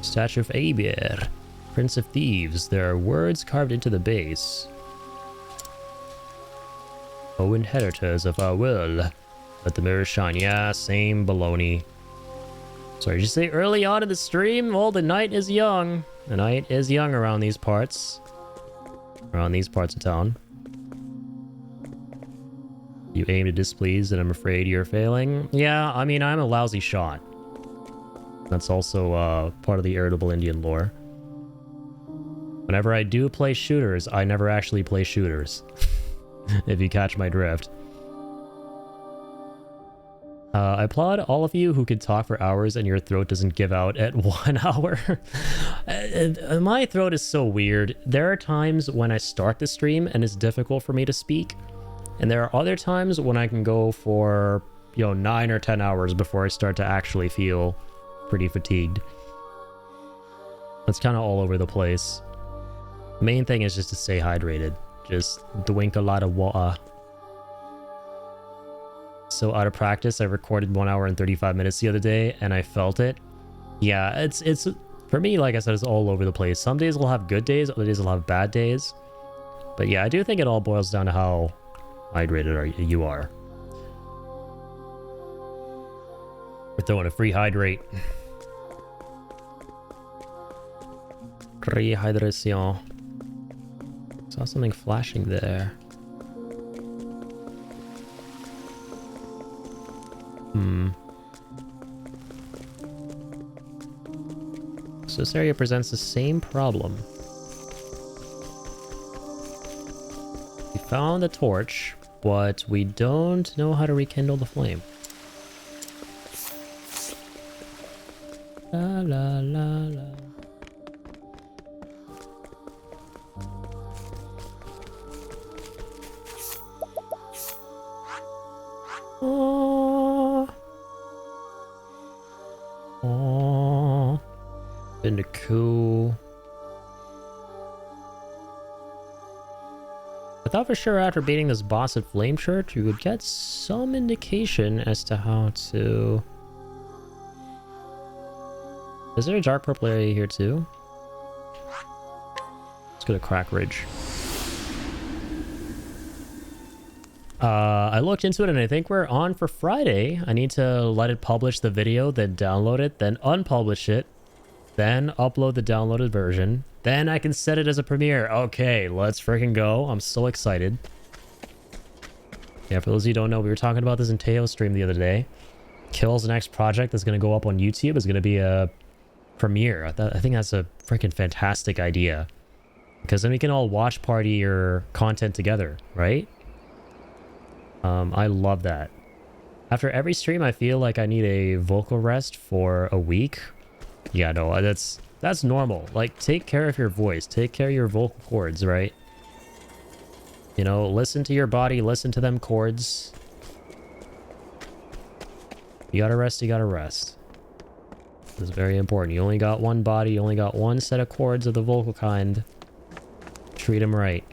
Statue of Aber, Prince of Thieves. There are words carved into the base. O inheritors of our will, let the mirror shine. Yeah, same baloney. Sorry, did you say early on in the stream? Well, the night is young. The night is young around these parts. Around these parts of town. You aim to displease and I'm afraid you're failing. Yeah, I mean, I'm a lousy shot. That's also part of the irritable Indian lore. Whenever I do play shooters, I never actually play shooters. If you catch my drift. I applaud all of you who could talk for hours and your throat doesn't give out at 1 hour. My throat is so weird. There are times when I start the stream and it's difficult for me to speak. And there are other times when I can go for, 9 or 10 hours before I start to actually feel pretty fatigued. It's kind of all over the place. Main thing is just to stay hydrated. Just drink a lot of water. So out of practice, I recorded 1 hour and 35 minutes the other day and I felt it. Yeah, it's for me, like I said, it's all over the place. Some days we'll have good days, other days we'll have bad days. But yeah, I do think it all boils down to how hydrated you are. We're throwing a free hydrate. Rehydration. Saw something flashing there. So this area presents the same problem. We found a torch, but we don't know how to rekindle the flame. La la la la. Oh. Oh. Been cool. I thought for sure after beating this boss at Flame Church, you would get some indication as to how to... Is there a dark purple area here too? Let's go to Crack Ridge. I looked into it and I think we're on for Friday. I need to let it publish the video, then download it, then unpublish it, then upload the downloaded version. Then I can set it as a premiere. Okay, let's freaking go. I'm so excited. Yeah, for those of you who don't know, we were talking about this in Teo's stream the other day. Kill's next project that's going to go up on YouTube is going to be a premiere. I think that's a freaking fantastic idea. Because then we can all watch party your content together, right? I love that. After every stream, I feel like I need a vocal rest for a week. Yeah, no, that's normal. Like, take care of your voice. Take care of your vocal cords, right? You know, listen to your body. Listen to them cords. You gotta rest, you gotta rest. This is very important. You only got one body. You only got one set of cords of the vocal kind. Treat them right.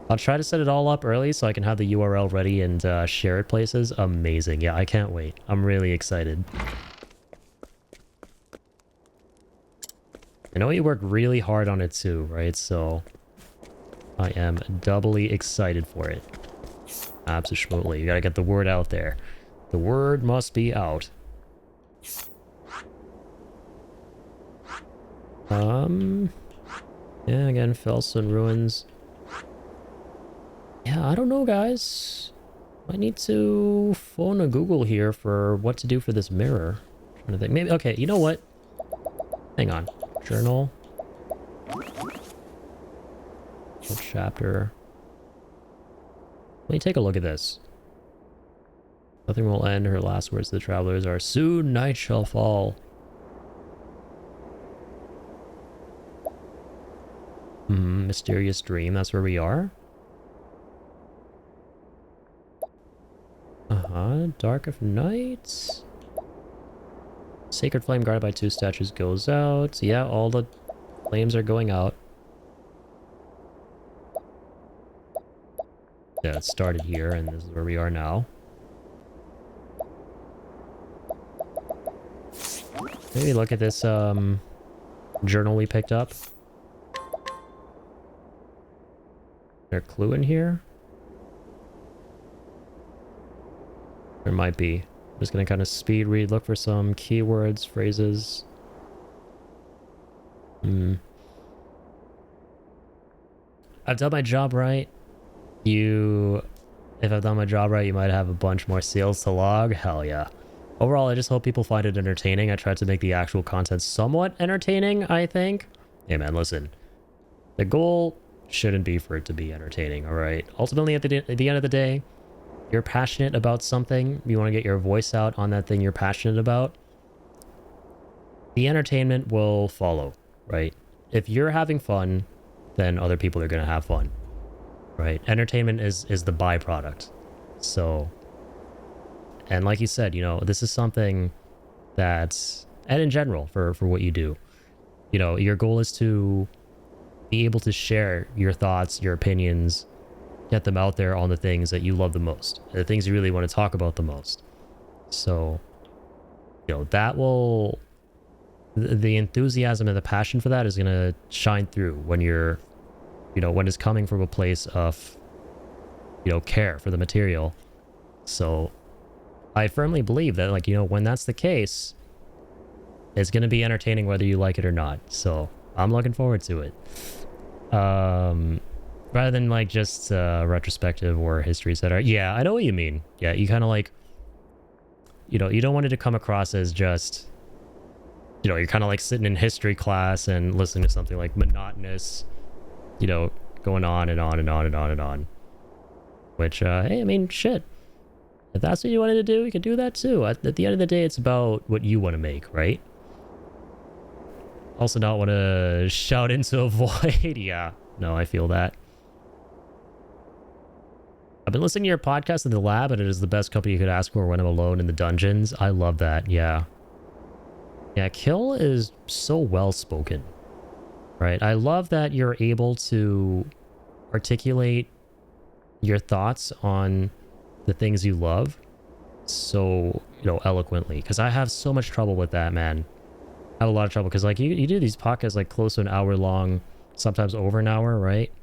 I'll try to set it all up early so I can have the URL ready and share it places. Amazing. Yeah, I can't wait. I'm really excited. I know you work really hard on it too, right? So I am doubly excited for it. Absolutely. You gotta get the word out there. The word must be out. Yeah, again, Felson Ruins. Yeah, I don't know, guys. I need to phone a Google here for what to do for this mirror. I'm trying to think. Maybe, okay, you know what? Hang on. Journal. What chapter? Let me take a look at this. Nothing will end. Her last words to the travelers are, "Soon night shall fall." Mysterious dream. That's where we are. Dark of night. Sacred flame guarded by 2 statues goes out. Yeah, all the flames are going out. Yeah, it started here, and this is where we are now. Maybe look at this journal we picked up. Is there a clue in here? There might be. I'm just gonna kind of speed read, look for some keywords, phrases. I've done my job right. If I've done my job right, you might have a bunch more sales to log. Hell yeah. Overall, I just hope people find it entertaining. I tried to make the actual content somewhat entertaining, I think. Hey man, listen. The goal shouldn't be for it to be entertaining, alright? Ultimately, at the end of the day, you're passionate about something, you want to get your voice out on that thing you're passionate about, the entertainment will follow, right? If you're having fun, then other people are going to have fun, right? Entertainment is the byproduct. So, and like you said, you know, this is something that's, and in general, for what you do, you know, your goal is to be able to share your thoughts, your opinions, get them out there on the things that you love the most, the things you really want to talk about the most. So, you know, that will, the enthusiasm and the passion for that is going to shine through when you're, you know, when it's coming from a place of, you know, care for the material. So I firmly believe that, like, you know, when that's the case, it's going to be entertaining whether you like it or not. So I'm looking forward to it. Rather than like just retrospective or histories that are, yeah, I know what you mean. Yeah, you kind of like, you know, you don't want it to come across as just, you know, you're kind of like sitting in history class and listening to something like monotonous, you know, going on and on and on and on and on. Which, hey, I mean, shit. If that's what you wanted to do, you can do that too. At the end of the day, it's about what you want to make, right? Also not want to shout into a void. Yeah, no, I feel that. I've been listening to your podcast in the lab, and it is the best company you could ask for when I'm alone in the dungeons. I love that, yeah. Yeah, Kill is so well-spoken, right? I love that you're able to articulate your thoughts on the things you love so, you know, eloquently. Because I have so much trouble with that, man. I have a lot of trouble, because, like, you do these podcasts, like, close to an hour long, sometimes over an hour, right?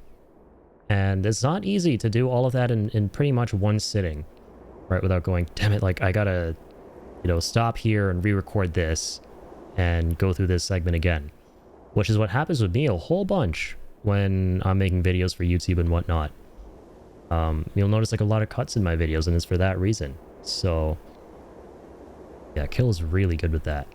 And it's not easy to do all of that in pretty much one sitting, right? Without going, damn it, like I gotta, you know, stop here and re-record this and go through this segment again. Which is what happens with me a whole bunch when I'm making videos for YouTube and whatnot. You'll notice like a lot of cuts in my videos, and it's for that reason. So yeah, Kill is really good with that.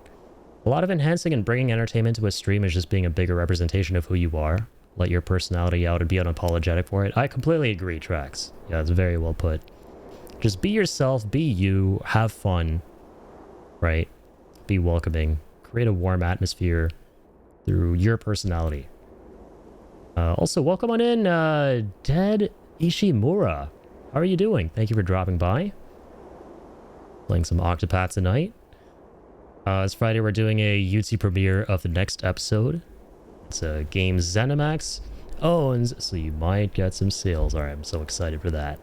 A lot of enhancing and bringing entertainment to a stream is just being a bigger representation of who you are. Let your personality out and be unapologetic for it. I completely agree, Trax. Yeah, it's very well put. Just be yourself, be you, have fun, right? Be welcoming, create a warm atmosphere through your personality. Also, welcome on in, Dead Ishimura. How are you doing? Thank you for dropping by. Playing some Octopath tonight. It's Friday. We're doing a YouTube premiere of the next episode. It's a game ZeniMax owns, so you might get some sales. Alright, I'm so excited for that.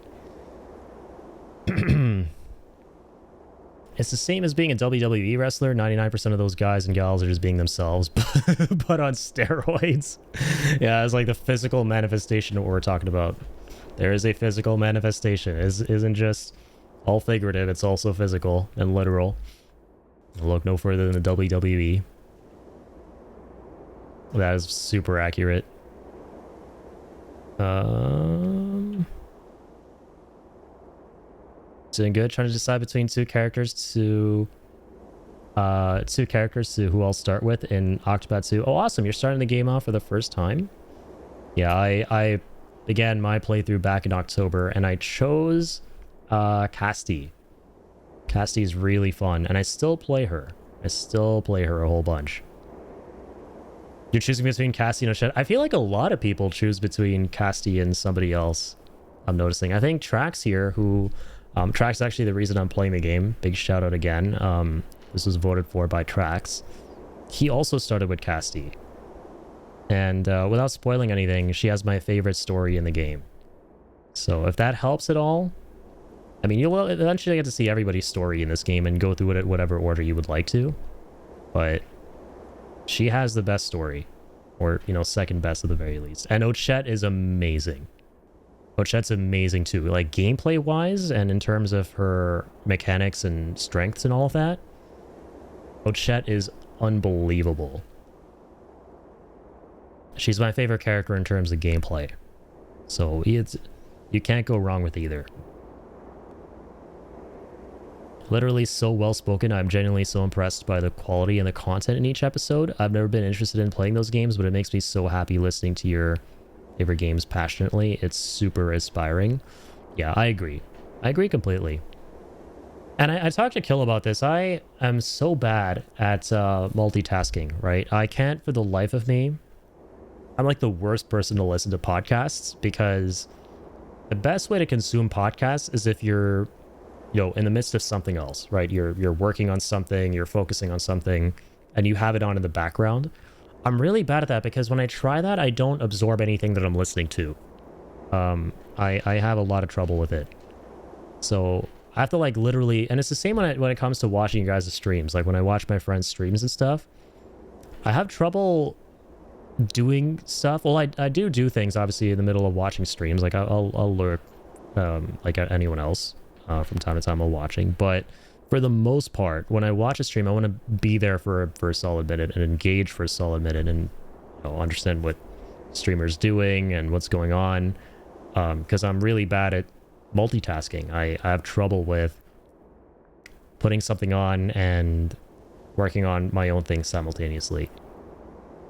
It's the same as being a WWE wrestler. 99% of those guys and gals are just being themselves, but on steroids. Yeah, it's like the physical manifestation of what we're talking about. There is a physical manifestation. It isn't just all figurative, it's also physical and literal. Look no further than the WWE. That is super accurate. Doing good. Trying to decide between two characters to who I'll start with in Octopath 2. Oh, awesome! You're starting the game off for the first time. Yeah, I began my playthrough back in October, and I chose Casti. Casti is really fun, and I still play her. I still play her a whole bunch. You're choosing between Casti and Ochette. I feel like a lot of people choose between Casti and somebody else. I'm noticing. I think Trax here, who Trax is actually the reason I'm playing the game. Big shout out again. This was voted for by Trax. He also started with Casti. And without spoiling anything, she has my favorite story in the game. So if that helps at all, I mean, you'll eventually get to see everybody's story in this game and go through it at whatever order you would like to. But she has the best story. Or, you know, second best at the very least. And Ochette is amazing. Ochette's amazing too. Like, gameplay-wise and in terms of her mechanics and strengths and all of that, Ochette is unbelievable. She's my favorite character in terms of gameplay. So, you can't go wrong with either. Literally so well spoken. I'm genuinely so impressed by the quality and the content in each episode. I've never been interested in playing those games, but it makes me so happy listening to your favorite games passionately. It's super inspiring. Yeah, I agree. I agree completely. And I talked to Kill about this. I am so bad at multitasking, right? I can't for the life of me. I'm like the worst person to listen to podcasts because the best way to consume podcasts is if you're, you know, in the midst of something else, right? You're working on something, you're focusing on something, and you have it on in the background. I'm really bad at that because when I try that, I don't absorb anything that I'm listening to. I have a lot of trouble with it. So I have to like literally, and it's the same when it comes to watching you guys' streams. Like when I watch my friends' streams and stuff, I have trouble doing stuff. Well, I do things obviously in the middle of watching streams. Like I'll lurk like anyone else from time to time while watching. But for the most part, when I watch a stream, I want to be there for a solid minute and engage for a solid minute and, you know, understand what streamer's doing and what's going on. Because I'm really bad at multitasking. I have trouble with putting something on and working on my own thing simultaneously.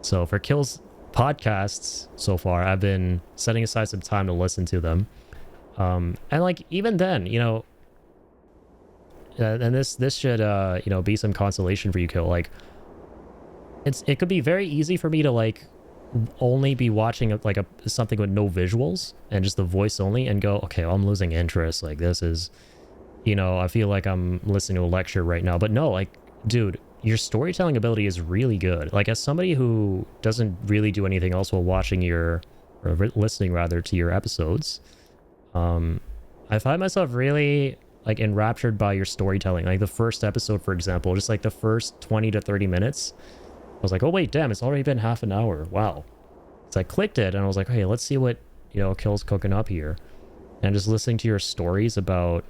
So for Kill's podcasts so far, I've been setting aside some time to listen to them. And like even then, you know, and this should you know, be some consolation for you, Kill. Like it could be very easy for me to like only be watching like something with no visuals and just the voice only and go, okay, well, I'm losing interest. Like this is, you know, I feel like I'm listening to a lecture right now. But no, like, dude, your storytelling ability is really good. Like as somebody who doesn't really do anything else while watching or listening rather to your episodes, I find myself really like enraptured by your storytelling. Like the first episode, for example, just like the first 20 to 30 minutes, I was like, oh wait, damn, it's already been half an hour. Wow. So I clicked it and I was like, hey, let's see what, you know, Kill's cooking up here. And just listening to your stories about,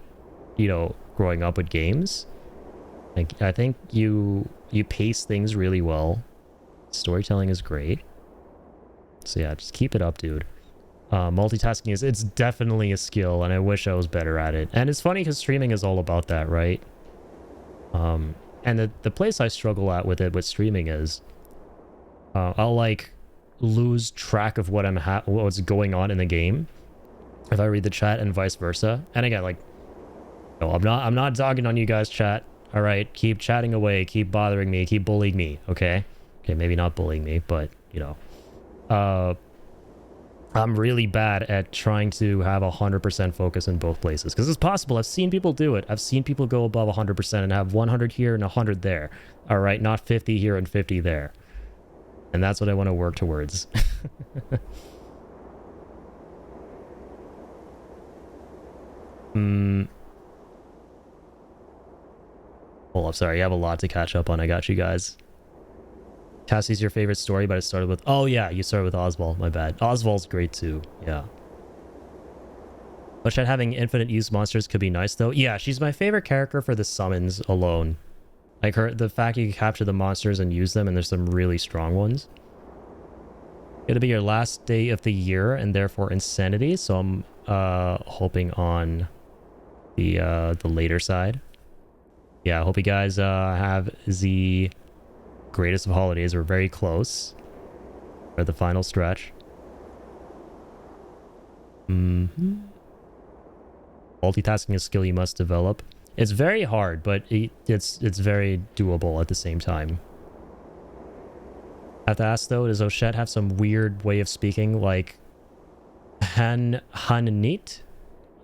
you know, growing up with games. Like, I think you pace things really well. Storytelling is great. So yeah, just keep it up, dude. Multitasking it's definitely a skill, and I wish I was better at it. And it's funny because streaming is all about that, right? And the place I struggle at with it with streaming is I'll like lose track of what's going on in the game if I read the chat, and vice versa. And again, like, no, I'm not dogging on you guys, chat. All right, keep chatting away, keep bothering me, keep bullying me, okay? Okay, maybe not bullying me, but you know, I'm really bad at trying to have 100% focus in both places, because it's possible. I've seen people do it. I've seen people go above 100% and have 100 here and 100 there. All right, not 50 here and 50 there. And that's what I want to work towards. Hold up, sorry, I have a lot to catch up on. I got you guys. Cassie's your favorite story, but it started with... Oh, yeah, you started with Oswald. My bad. Oswald's great, too. Yeah. But having infinite use monsters could be nice, though. Yeah, she's my favorite character for the summons alone. Like, the fact you can capture the monsters and use them, and there's some really strong ones. It'll be your last day of the year, and therefore insanity, so I'm hoping on the later side. Yeah, I hope you guys have the greatest of holidays. We're very close. We're at the final stretch. Multitasking is a skill you must develop. It's very hard, but it's very doable at the same time. I have to ask though, does Oshette have some weird way of speaking, like Hanit?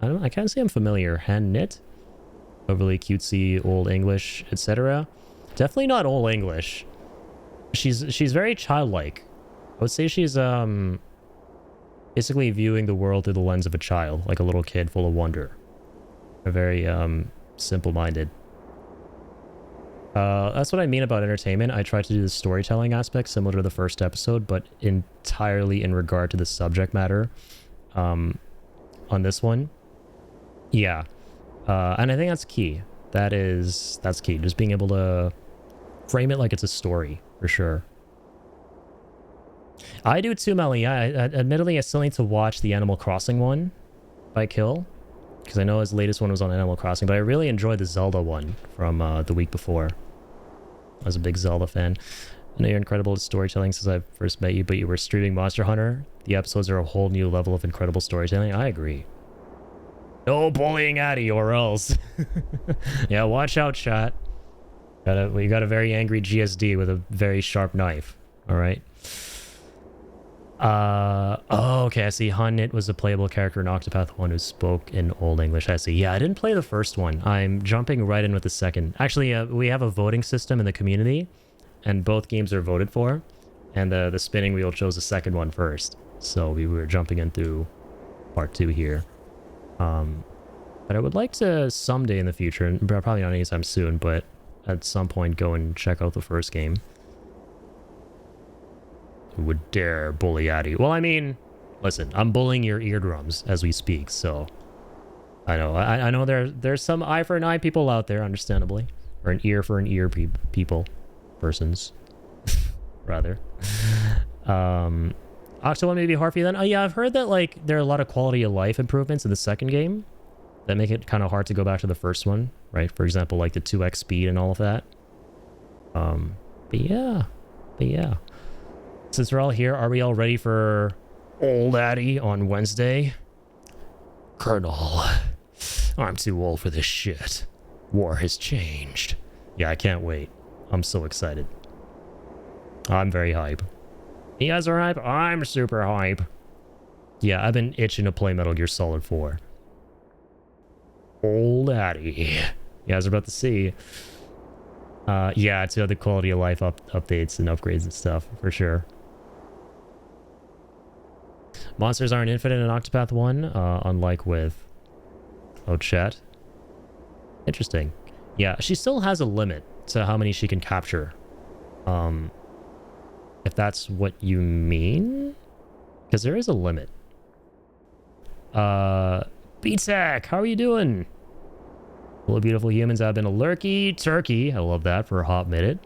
I don't know, I can't say I'm familiar. Hanit? Overly cutesy, old English, etc. Definitely not old English. She's very childlike. I would say she's basically viewing the world through the lens of a child, like a little kid full of wonder. They're very simple-minded. That's what I mean about entertainment. I try to do the storytelling aspect similar to the first episode, but entirely in regard to the subject matter on this one. Yeah. And I think that's key. That's key. Just being able to frame it like it's a story, for sure. I do too, Melly. Admittedly, I still need to watch the Animal Crossing one by Kill, because I know his latest one was on Animal Crossing, but I really enjoyed the Zelda one from the week before. I was a big Zelda fan. I know you're incredible at storytelling since I first met you, but you were streaming Monster Hunter. The episodes are a whole new level of incredible storytelling. I agree. No bullying Addy or else. Yeah, watch out, chat. We got a very angry GSD with a very sharp knife. All right. Oh, okay, I see. Hanit was a playable character in Octopath 1 who spoke in Old English. I see. Yeah, I didn't play the first one. I'm jumping right in with the second. Actually, we have a voting system in the community, and both games are voted for, and the spinning wheel chose the second one first. So we were jumping in through part 2 here. But I would like to someday in the future, and probably not anytime soon, but at some point go and check out the first game. Who would dare bully Addy? Well, I mean, listen, I'm bullying your eardrums as we speak, so I know. I know there's some eye for an eye people out there, understandably, or an ear for an ear persons, rather. Octo one may be hard for you then. Oh yeah, I've heard that like there are a lot of quality of life improvements in the second game that make it kind of hard to go back to the first one, right? For example, like the 2x speed and all of that. But yeah. Since we're all here, are we all ready for Old Addy on Wednesday? Colonel, I'm too old for this shit. War has changed. Yeah, I can't wait. I'm so excited. I'm very hype. You guys are hype? I'm super hype. Yeah, I've been itching to play Metal Gear Solid 4. Old Addy. You guys are about to see. Yeah, to the quality of life updates and upgrades and stuff, for sure. Monsters aren't infinite in Octopath 1, unlike with Ochette. Interesting. Yeah, she still has a limit to how many she can capture. If that's what you mean? Because there is a limit. B-Tech, how are you doing? Hello, beautiful humans. I've been a lurky turkey. I love that for a hot minute.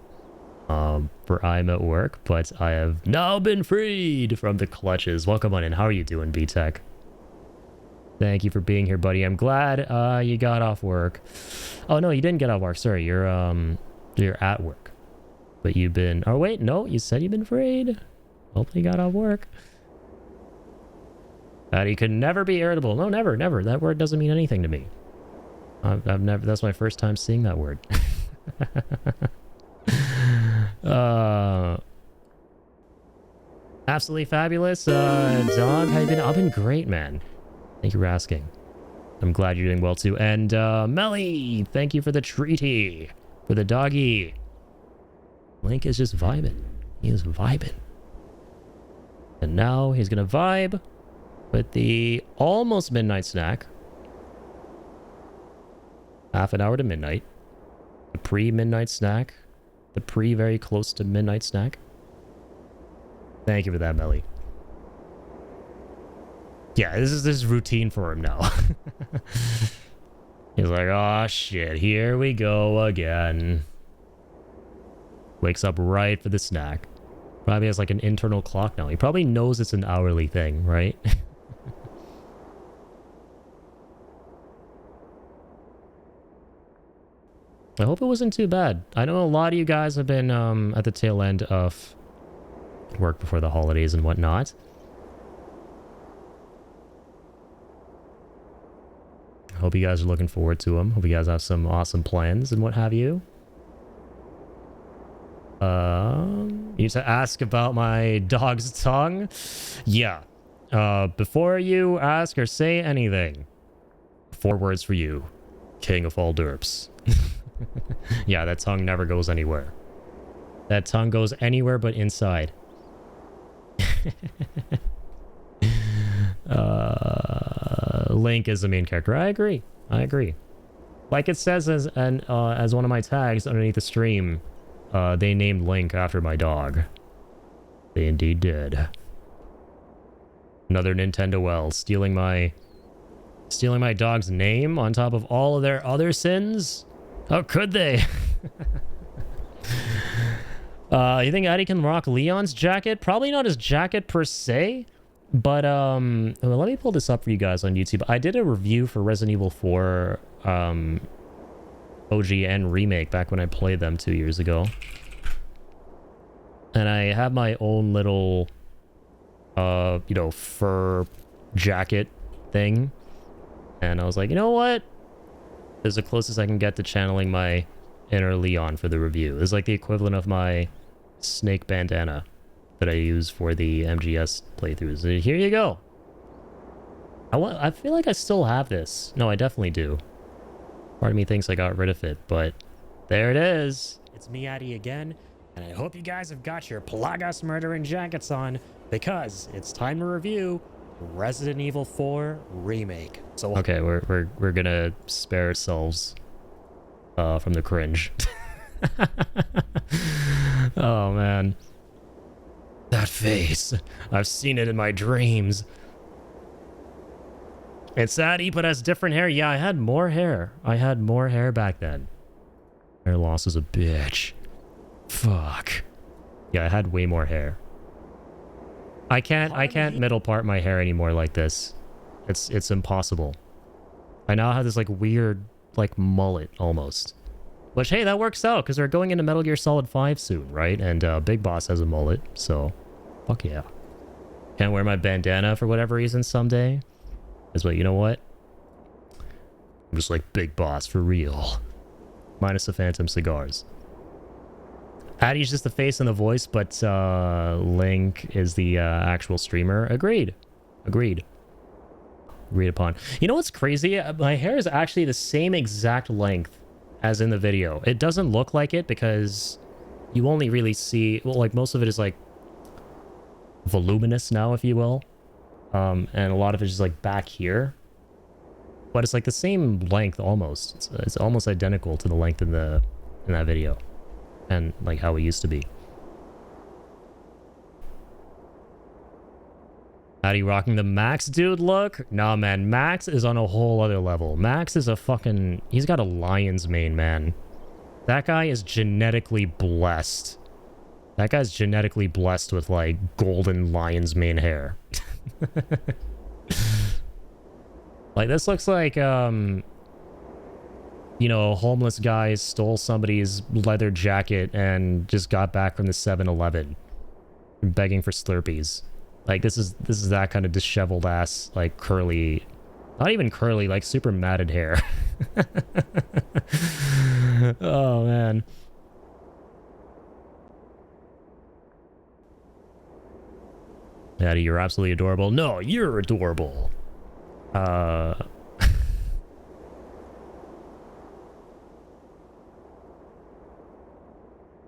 For I'm at work, but I have now been freed from the clutches. Welcome on in. How are you doing, B-Tech? Thank you for being here, buddy. I'm glad you got off work. Oh no, you didn't get off work. Sorry, you're at work. But you've been... Oh wait, no, you said you've been freed. Hopefully you got off work. You could never be irritable. No, never, never. That word doesn't mean anything to me. I've never... That's my first time seeing that word. Absolutely fabulous. Dog, how you been? I've been great, man. Thank you for asking. I'm glad you're doing well too. And Melly, thank you for the treaty. For the doggy. Link is just vibing. He is vibing. And now he's gonna vibe with the almost midnight snack. Half an hour to midnight. The pre-midnight snack. The very close to midnight snack. Thank you for that, Melly. Yeah, this is routine for him now. He's like, oh shit, here we go again. Wakes up right for the snack. Probably has like an internal clock now. He probably knows it's an hourly thing, right? I hope it wasn't too bad. I know a lot of you guys have been at the tail end of work before the holidays and whatnot. Hope you guys are looking forward to them. Hope you guys have some awesome plans and what have you. You need to ask about my dog's tongue? Yeah. Before you ask or say anything, 4 words for you. King of all derps. Yeah, that tongue never goes anywhere. That tongue goes anywhere but inside. Link is the main character. I agree. I agree. Like it says as one of my tags underneath the stream, they named Link after my dog. They indeed did. Another Nintendo L stealing my dog's name on top of all of their other sins. How could they? You think Addy can rock Leon's jacket? Probably not his jacket per se, but well, let me pull this up for you guys on YouTube. I did a review for Resident Evil 4 OG and remake back when I played them 2 years ago. And I have my own little you know, fur jacket thing. And I was like, you know what? This is the closest I can get to channeling my inner Leon for the review. It's like the equivalent of my snake bandana that I use for the MGS playthroughs. Here you go. I feel like I still have this. No, I definitely do. Part of me thinks I got rid of it, but there it is. It's me, Addy, again, and I hope you guys have got your Plagas murdering jackets on, because it's time to review Resident Evil 4 Remake. So okay, we're gonna spare ourselves from the cringe. Oh man, that face! I've seen it in my dreams. It's Addy, but has different hair. Yeah, I had more hair. I had more hair back then. Hair loss is a bitch. Fuck. Yeah, I had way more hair. I can't middle part my hair anymore like this. It's impossible. I now have this like weird like mullet almost. Which hey, that works out because we're going into Metal Gear Solid 5 soon, right? And Big Boss has a mullet, so fuck yeah. Can't wear my bandana for whatever reason someday. But you know what? I'm just like Big Boss for real. Minus the Phantom cigars. Addy's just the face and the voice, but Link is the actual streamer. Agreed. Agreed. Agreed upon. You know what's crazy? My hair is actually the same exact length as in the video. It doesn't look like it because you only really see... Well, like, most of it is, like, voluminous now, if you will. And a lot of it is just, like, back here. But it's, like, the same length, almost. It's almost identical to the length in that video. And, like, how it used to be. Addy rocking the Max dude look? Nah, man. Max is on a whole other level. Max is a fucking... He's got a lion's mane, man. That guy is genetically blessed. That guy's genetically blessed with, like, golden lion's mane hair. Like, this looks like, you know, a homeless guy stole somebody's leather jacket and just got back from the 7-Eleven begging for Slurpees. Like, this is that kind of disheveled ass, like, curly... Not even curly, like, super matted hair. Oh, man. Addy, you're absolutely adorable. No, you're adorable.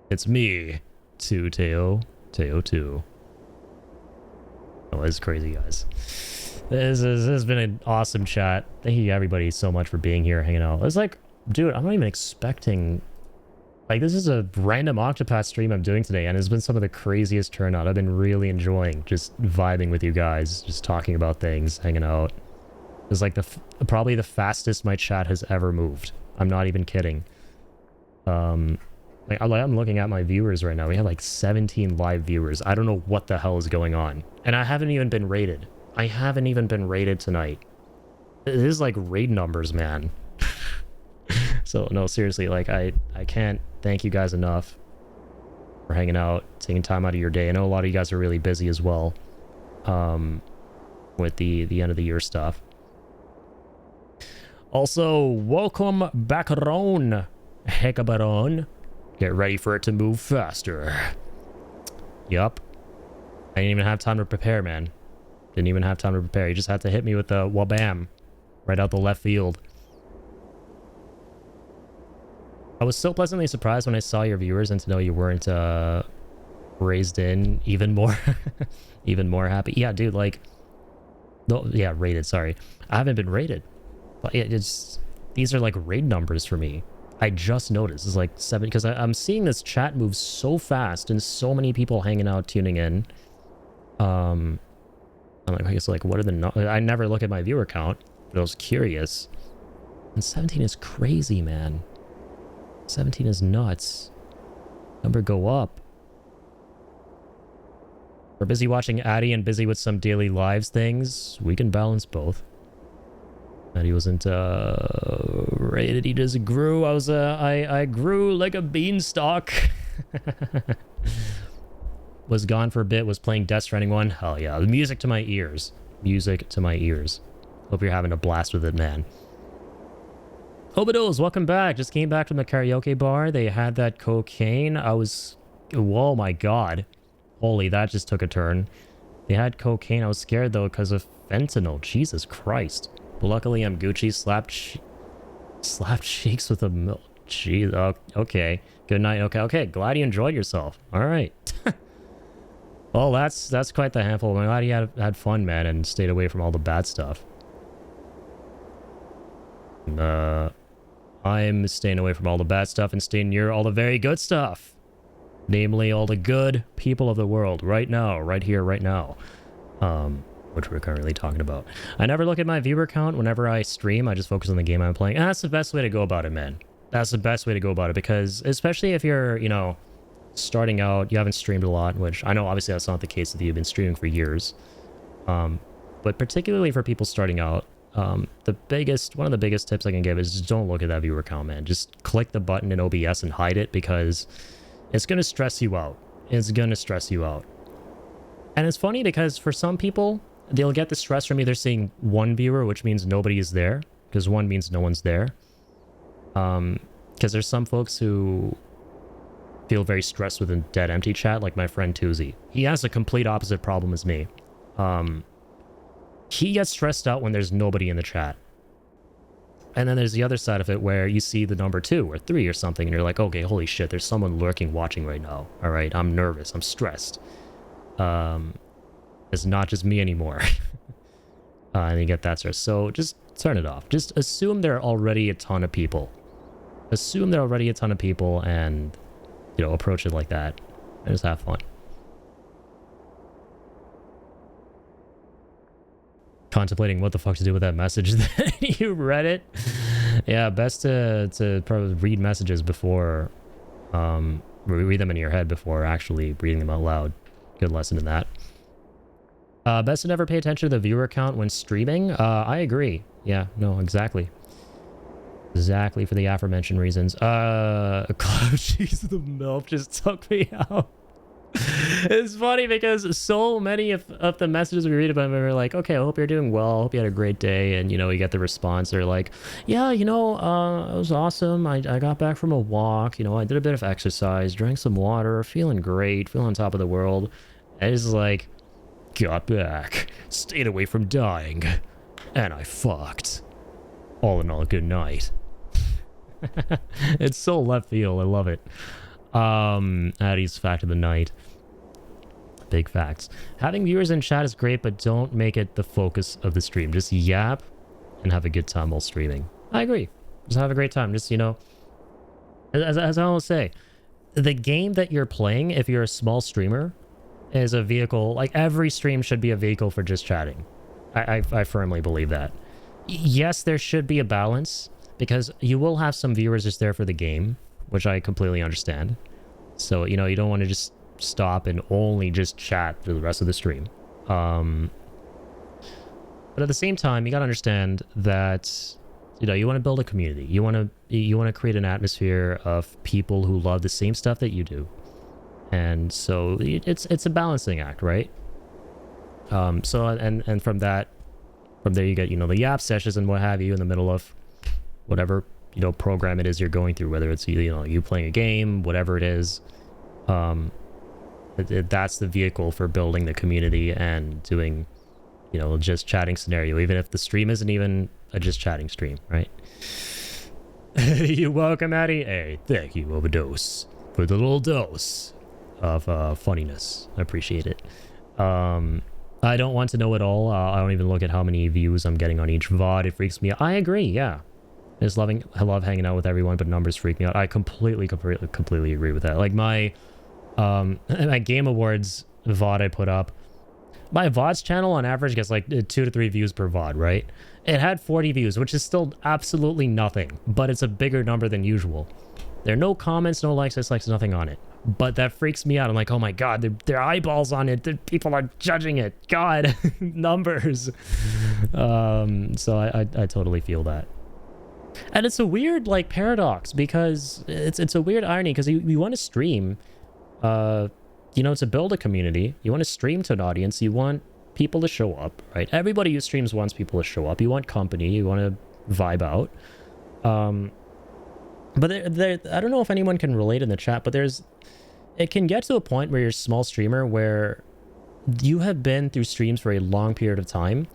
It's me, Teo 2. Oh, this is crazy, guys. This has been an awesome chat. Thank you everybody so much for being here, hanging out. It's like, dude, I'm not even expecting... Like, this is a random Octopath stream I'm doing today, and it's been some of the craziest turnout. I've been really enjoying just vibing with you guys, just talking about things, hanging out. It's like probably the fastest my chat has ever moved. I'm not even kidding. Like, I'm looking at my viewers right now. We have like 17 live viewers. I don't know what the hell is going on. And I haven't even been rated. I haven't even been rated tonight. It is like raid numbers, man. So, no, seriously, like, I can't thank you guys enough for hanging out, taking time out of your day. I know a lot of you guys are really busy as well, with the end of the year stuff. Also, welcome back around, Hekabaron. Get ready for it to move faster. Yup. I didn't even have time to prepare, man. Didn't even have time to prepare. You just had to hit me with the wabam right out the left field. I was so pleasantly surprised when I saw your viewers and to know you weren't raised in even more. Even more happy. Yeah, dude, like... No, yeah, rated, sorry. I haven't been rated. But it's... These are like raid numbers for me. I just noticed. It's like 7... Because I'm seeing this chat move so fast and so many people hanging out, tuning in. I'm like, I guess, like, what are the... I never look at my viewer count, but I was curious. And 17 is crazy, man. 17 is nuts. Number go up. We're busy watching Addy and busy with some daily lives things. We can balance both. Addy wasn't rated. He just grew. I grew like a beanstalk. Was gone for a bit. Was playing Death Stranding 1. Hell yeah. Music to my ears. Music to my ears. Hope you're having a blast with it, man. Obidos, welcome back. Just came back from the karaoke bar. They had that cocaine. Whoa, my god. Holy, that just took a turn. They had cocaine. I was scared, though, because of fentanyl. Jesus Christ. But luckily, I'm Gucci. Slapped cheeks with a milk. Jeez. Okay. Good night. Okay. Glad you enjoyed yourself. All right. Well, that's quite the handful. I'm glad you had fun, man, and stayed away from all the bad stuff. I'm staying away from all the bad stuff and staying near all the very good stuff. Namely, all the good people of the world right now, right here, right now. Which we're currently talking about. I never look at my viewer count whenever I stream. I just focus on the game I'm playing. And that's the best way to go about it, man. That's the best way to go about it, because especially if you're, you know, starting out, you haven't streamed a lot, which I know obviously that's not the case with you. You've been streaming for years. But particularly for people starting out, one of the biggest tips I can give is just don't look at that viewer count, man. Just click the button in OBS and hide it, because it's going to stress you out. It's going to stress you out. And it's funny because for some people, they'll get the stress from either seeing one viewer, which means nobody is there, because one means no one's there. Because there's some folks who feel very stressed with a dead empty chat, like my friend Tuzi. He has a complete opposite problem as me. He gets stressed out when there's nobody in the chat. And then there's the other side of it where you see the number 2 or 3 or something, and you're like, okay, holy shit, there's someone lurking, watching right now. All right, I'm nervous, I'm stressed. It's not just me anymore. And you get that stress. So just turn it off. Just assume there are already a ton of people. Assume there are already a ton of people and, you know, approach it like that. And just have fun. contemplating what the fuck to do with that message. Then you read it. Yeah, best to probably read messages before, read them in your head before actually reading them out loud. Good lesson in that. Best to never pay attention to the viewer count when streaming. I agree. Yeah, no, exactly. Exactly for the aforementioned reasons. Cloud cheese the milk just took me out. It's funny because so many of the messages we read about them are like, okay, I hope you're doing well. I hope you had a great day. And, you know, you get the response. They're like, yeah, you know, it was awesome. I got back from a walk. You know, I did a bit of exercise, drank some water, feeling great, feeling on top of the world. And it's like, got back, stayed away from dying, and I fucked. All in all, good night. It's so left field. I love it. Addie's fact of the night. Big facts. Having viewers in chat is great, but don't make it the focus of the stream. Just yap and have a good time while streaming. I agree. Just have a great time. Just, you know, as I always say, the game that you're playing, if you're a small streamer, is a vehicle. Like, every stream should be a vehicle for just chatting. I firmly believe that. Yes, there should be a balance, because you will have some viewers just there for the game, which I completely understand. So, you know, you don't want to just stop and only just chat for the rest of the stream. But at the same time, you gotta understand that, you know, you want to build a community. You want to create an atmosphere of people who love the same stuff that you do. And so it's a balancing act, right? So and from there you get, you know, the yap sessions and what have you in the middle of whatever, you know, program it is you're going through, whether it's, you know, you playing a game, whatever it is. That's the vehicle for building the community and doing, you know, just chatting scenario, even if the stream isn't even a just chatting stream, right? You're welcome, Addie. Hey, thank you, Overdose, for the little dose of funniness. I appreciate it. I don't want to know it all. I don't even look at how many views I'm getting on each VOD. It freaks me out. I agree, yeah. I love hanging out with everyone, but numbers freak me out. I completely agree with that. Like my Game Awards VOD I put up, my VOD's channel on average gets like 2 to 3 views per VOD, right? It had 40 views, which is still absolutely nothing, but it's a bigger number than usual. There are no comments, no likes, dislikes, nothing on it. But that freaks me out. I'm like, oh my god, there are eyeballs on it. People are judging it. God, numbers. So I totally feel that. And it's a weird, like, paradox, because it's a weird irony, because you want to stream, you know, to build a community. You want to stream to an audience. You want people to show up, right? Everybody who streams wants people to show up. You want company. You want to vibe out. But I don't know if anyone can relate in the chat, but it can get to a point where you're a small streamer where you have been through streams for a long period of time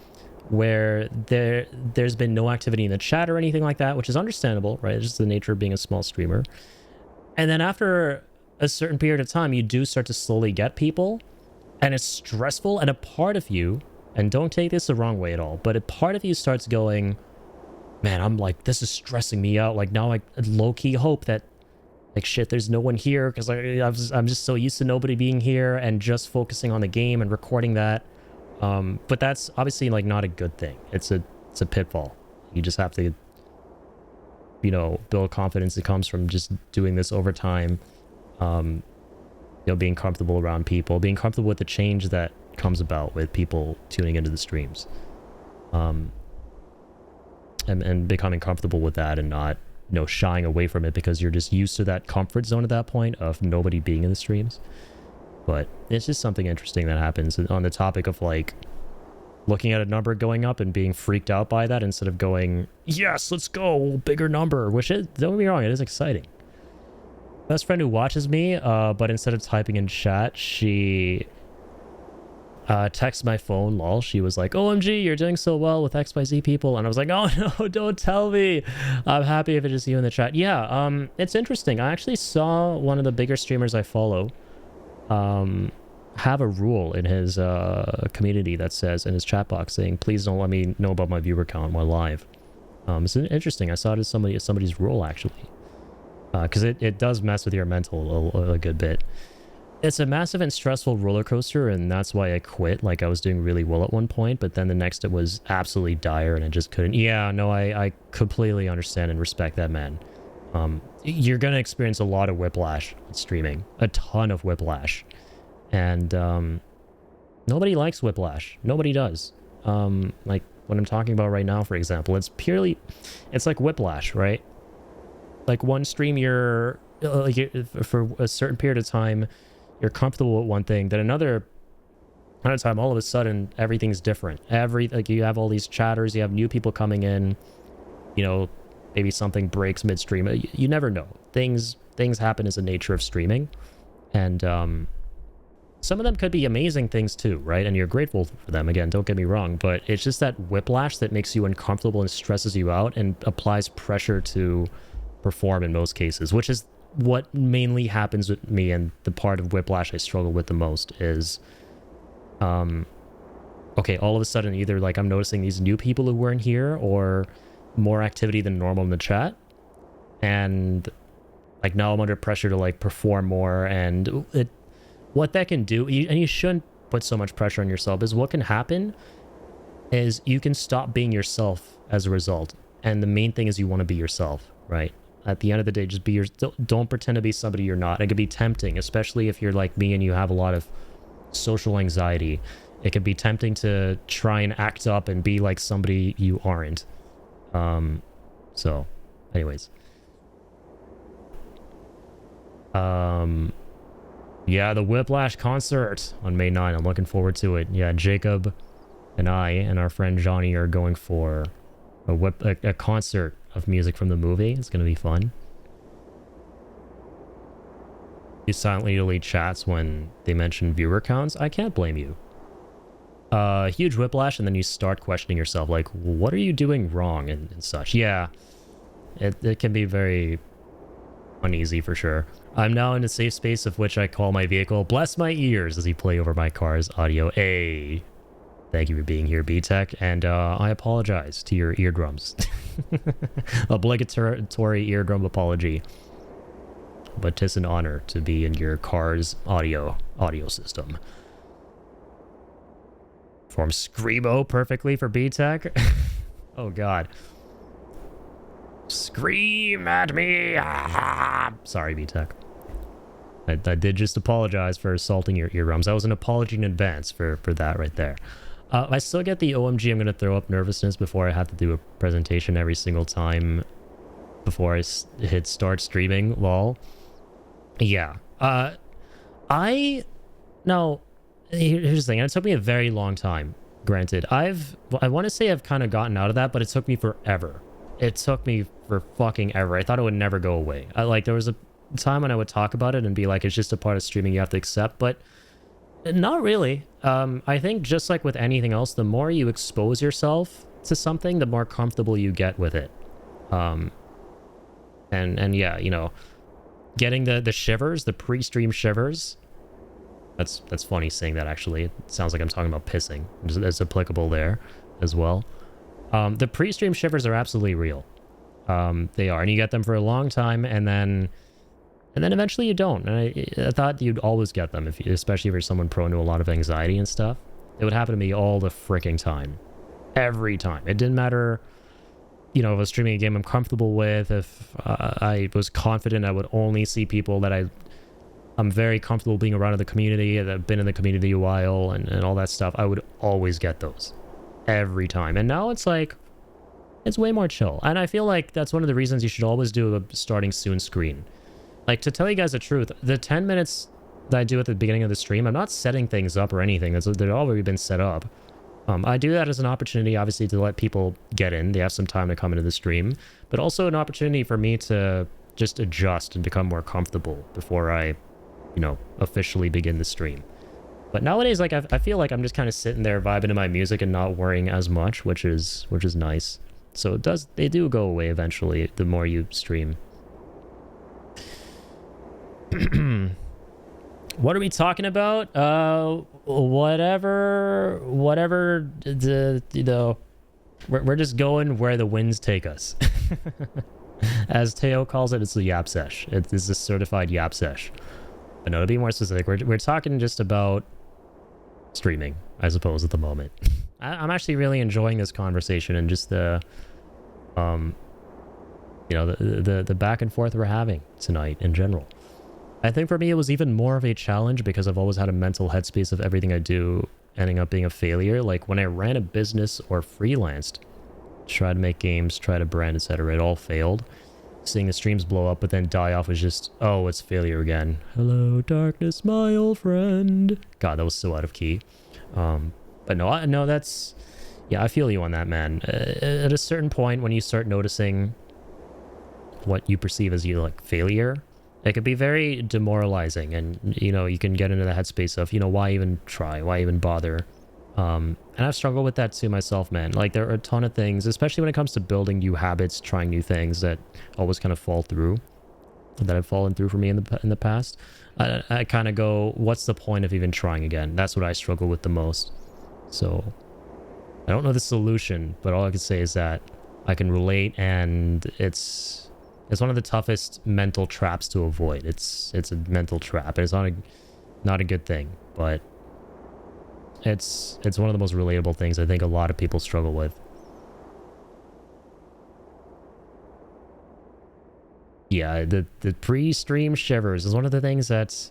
where there's been no activity in the chat or anything like that, which is understandable, right? It's just the nature of being a small streamer. And then after a certain period of time, you do start to slowly get people, and it's stressful, and a part of you, and don't take this the wrong way at all, but a part of you starts going, man, I'm like, this is stressing me out. Like, now I low-key hope that, like, shit, there's no one here, because I'm just so used to nobody being here and just focusing on the game and recording that. But that's obviously, like, not a good thing. It's a pitfall. You just have to, you know, build confidence that comes from just doing this over time. You know, being comfortable around people, being comfortable with the change that comes about with people tuning into the streams. And becoming comfortable with that, and not, you know, shying away from it because you're just used to that comfort zone at that point of nobody being in the streams. But it's just something interesting that happens on the topic of, like, looking at a number going up and being freaked out by that instead of going, yes, let's go, bigger number, which is, don't get me wrong, it is exciting. Best friend who watches me, but instead of typing in chat, she texts my phone, lol. She was like, OMG, you're doing so well with XYZ people. And I was like, oh no, don't tell me. I'm happy if it's just you in the chat. Yeah, it's interesting. I actually saw one of the bigger streamers I follow have a rule in his community that says, in his chat box, saying, please don't let me know about my viewer count while live. It's interesting. I saw it as somebody's rule, actually. Because it does mess with your mental a good bit. It's a massive and stressful roller coaster, and that's why I quit. Like, I was doing really well at one point, but then the next it was absolutely dire, and I just couldn't. Yeah, no, I completely understand and respect that, man. You're gonna experience a lot of whiplash with streaming. A ton of whiplash. And, nobody likes whiplash. Nobody does. Like, what I'm talking about right now, for example, it's like whiplash, right? Like, one stream you're, for a certain period of time, you're comfortable with one thing, then another time, all of a sudden, everything's different. Like, you have all these chatters, you have new people coming in, you know, maybe something breaks midstream. You never know. Things happen as a nature of streaming. And, some of them could be amazing things too, right? And you're grateful for them, again, don't get me wrong, but it's just that whiplash that makes you uncomfortable and stresses you out and applies pressure to perform in most cases, which is what mainly happens with me, and the part of whiplash I struggle with the most is, okay, all of a sudden, either like I'm noticing these new people who weren't here, or more activity than normal in the chat, and like now I'm under pressure to like perform more, and what that can do, and you shouldn't put so much pressure on yourself, is what can happen is you can stop being yourself as a result, and the main thing is you want to be yourself, right? At the end of the day, just be don't pretend to be somebody you're not. It can be tempting, especially if you're like me and you have a lot of social anxiety. It can be tempting to try and act up and be like somebody you aren't. So, anyways. Yeah, the Whiplash concert on May 9. I'm looking forward to it. Yeah, Jacob and I and our friend Johnny are going for a concert of music from the movie. It's going to be fun. He silently delete chats when they mention viewer counts. I can't blame you. Huge whiplash, and then you start questioning yourself, like, what are you doing wrong and such. Yeah, it can be very uneasy for sure. I'm now in a safe space of which I call my vehicle Bless My Ears as you play over my car's audio. Hey, thank you for being here, B-Tech, and I apologize to your eardrums. Obligatory eardrum apology. But 'tis an honor to be in your car's audio system. Form Screamo perfectly for B-Tech. Oh god. Scream at me! Sorry, B-Tech. I did just apologize for assaulting your eardrums. That was an apology in advance for that right there. I still get the OMG I'm going to throw up nervousness before I have to do a presentation every single time before I hit start streaming, lol. Yeah. Now, here's the thing. It took me a very long time, granted. I want to say I've kind of gotten out of that, but it took me forever. It took me for fucking ever. I thought it would never go away. There was a time when I would talk about it and be like, it's just a part of streaming you have to accept, but not really. I think just like with anything else, the more you expose yourself to something, the more comfortable you get with it. And yeah, you know, getting the shivers, the pre-stream shivers. That's funny saying that, actually. It sounds like I'm talking about pissing. It's applicable there as well. The pre-stream shivers are absolutely real. They are, and you get them for a long time, and then eventually you don't. And I thought you'd always get them, especially if you're someone prone to a lot of anxiety and stuff. It would happen to me all the freaking time. Every time. It didn't matter, you know, if I was streaming a game I'm comfortable with, if I was confident I would only see people that I'm very comfortable being around in the community, that have been in the community a while, and all that stuff, I would always get those. Every time. And now it's like, it's way more chill. And I feel like that's one of the reasons you should always do a starting soon screen. Like, to tell you guys the truth, the 10 minutes that I do at the beginning of the stream, I'm not setting things up or anything. They've already been set up. I do that as an opportunity, obviously, to let people get in. They have some time to come into the stream. But also an opportunity for me to just adjust and become more comfortable before I, you know, officially begin the stream. But nowadays, like, I feel like I'm just kind of sitting there vibing to my music and not worrying as much, which is nice. So they do go away eventually the more you stream. What are we talking about? Whatever, you know, we're just going where the winds take us. As Teo calls it, it's a yap sesh. It's a certified yap sesh. But no, to be more specific, we're talking just about streaming, I suppose, at the moment. I'm actually really enjoying this conversation and just the you know, the back and forth we're having tonight in general. I think for me it was even more of a challenge because I've always had a mental headspace of everything I do ending up being a failure. Like when I ran a business or freelanced, tried to make games, tried to brand, etc., it all failed. Seeing the streams blow up but then die off was just, oh, it's failure again. Hello darkness, my old friend. God, that was so out of key. But no, that's, yeah, I feel you on that, man. At a certain point when you start noticing what you perceive as you like failure, it could be very demoralizing, and you know, you can get into the headspace of, you know, why even try, why even bother. And I've struggled with that too myself, man. Like there are a ton of things, especially when it comes to building new habits, trying new things, that always kind of fall through, that have fallen through for me in the past. I kind of go, what's the point of even trying again? That's what I struggle with the most. So I don't know the solution, but all I can say is that I can relate, and it's one of the toughest mental traps to avoid. It's a mental trap, and it's not a good thing, but it's one of the most relatable things I think a lot of people struggle with. Yeah, the pre-stream shivers is one of the things that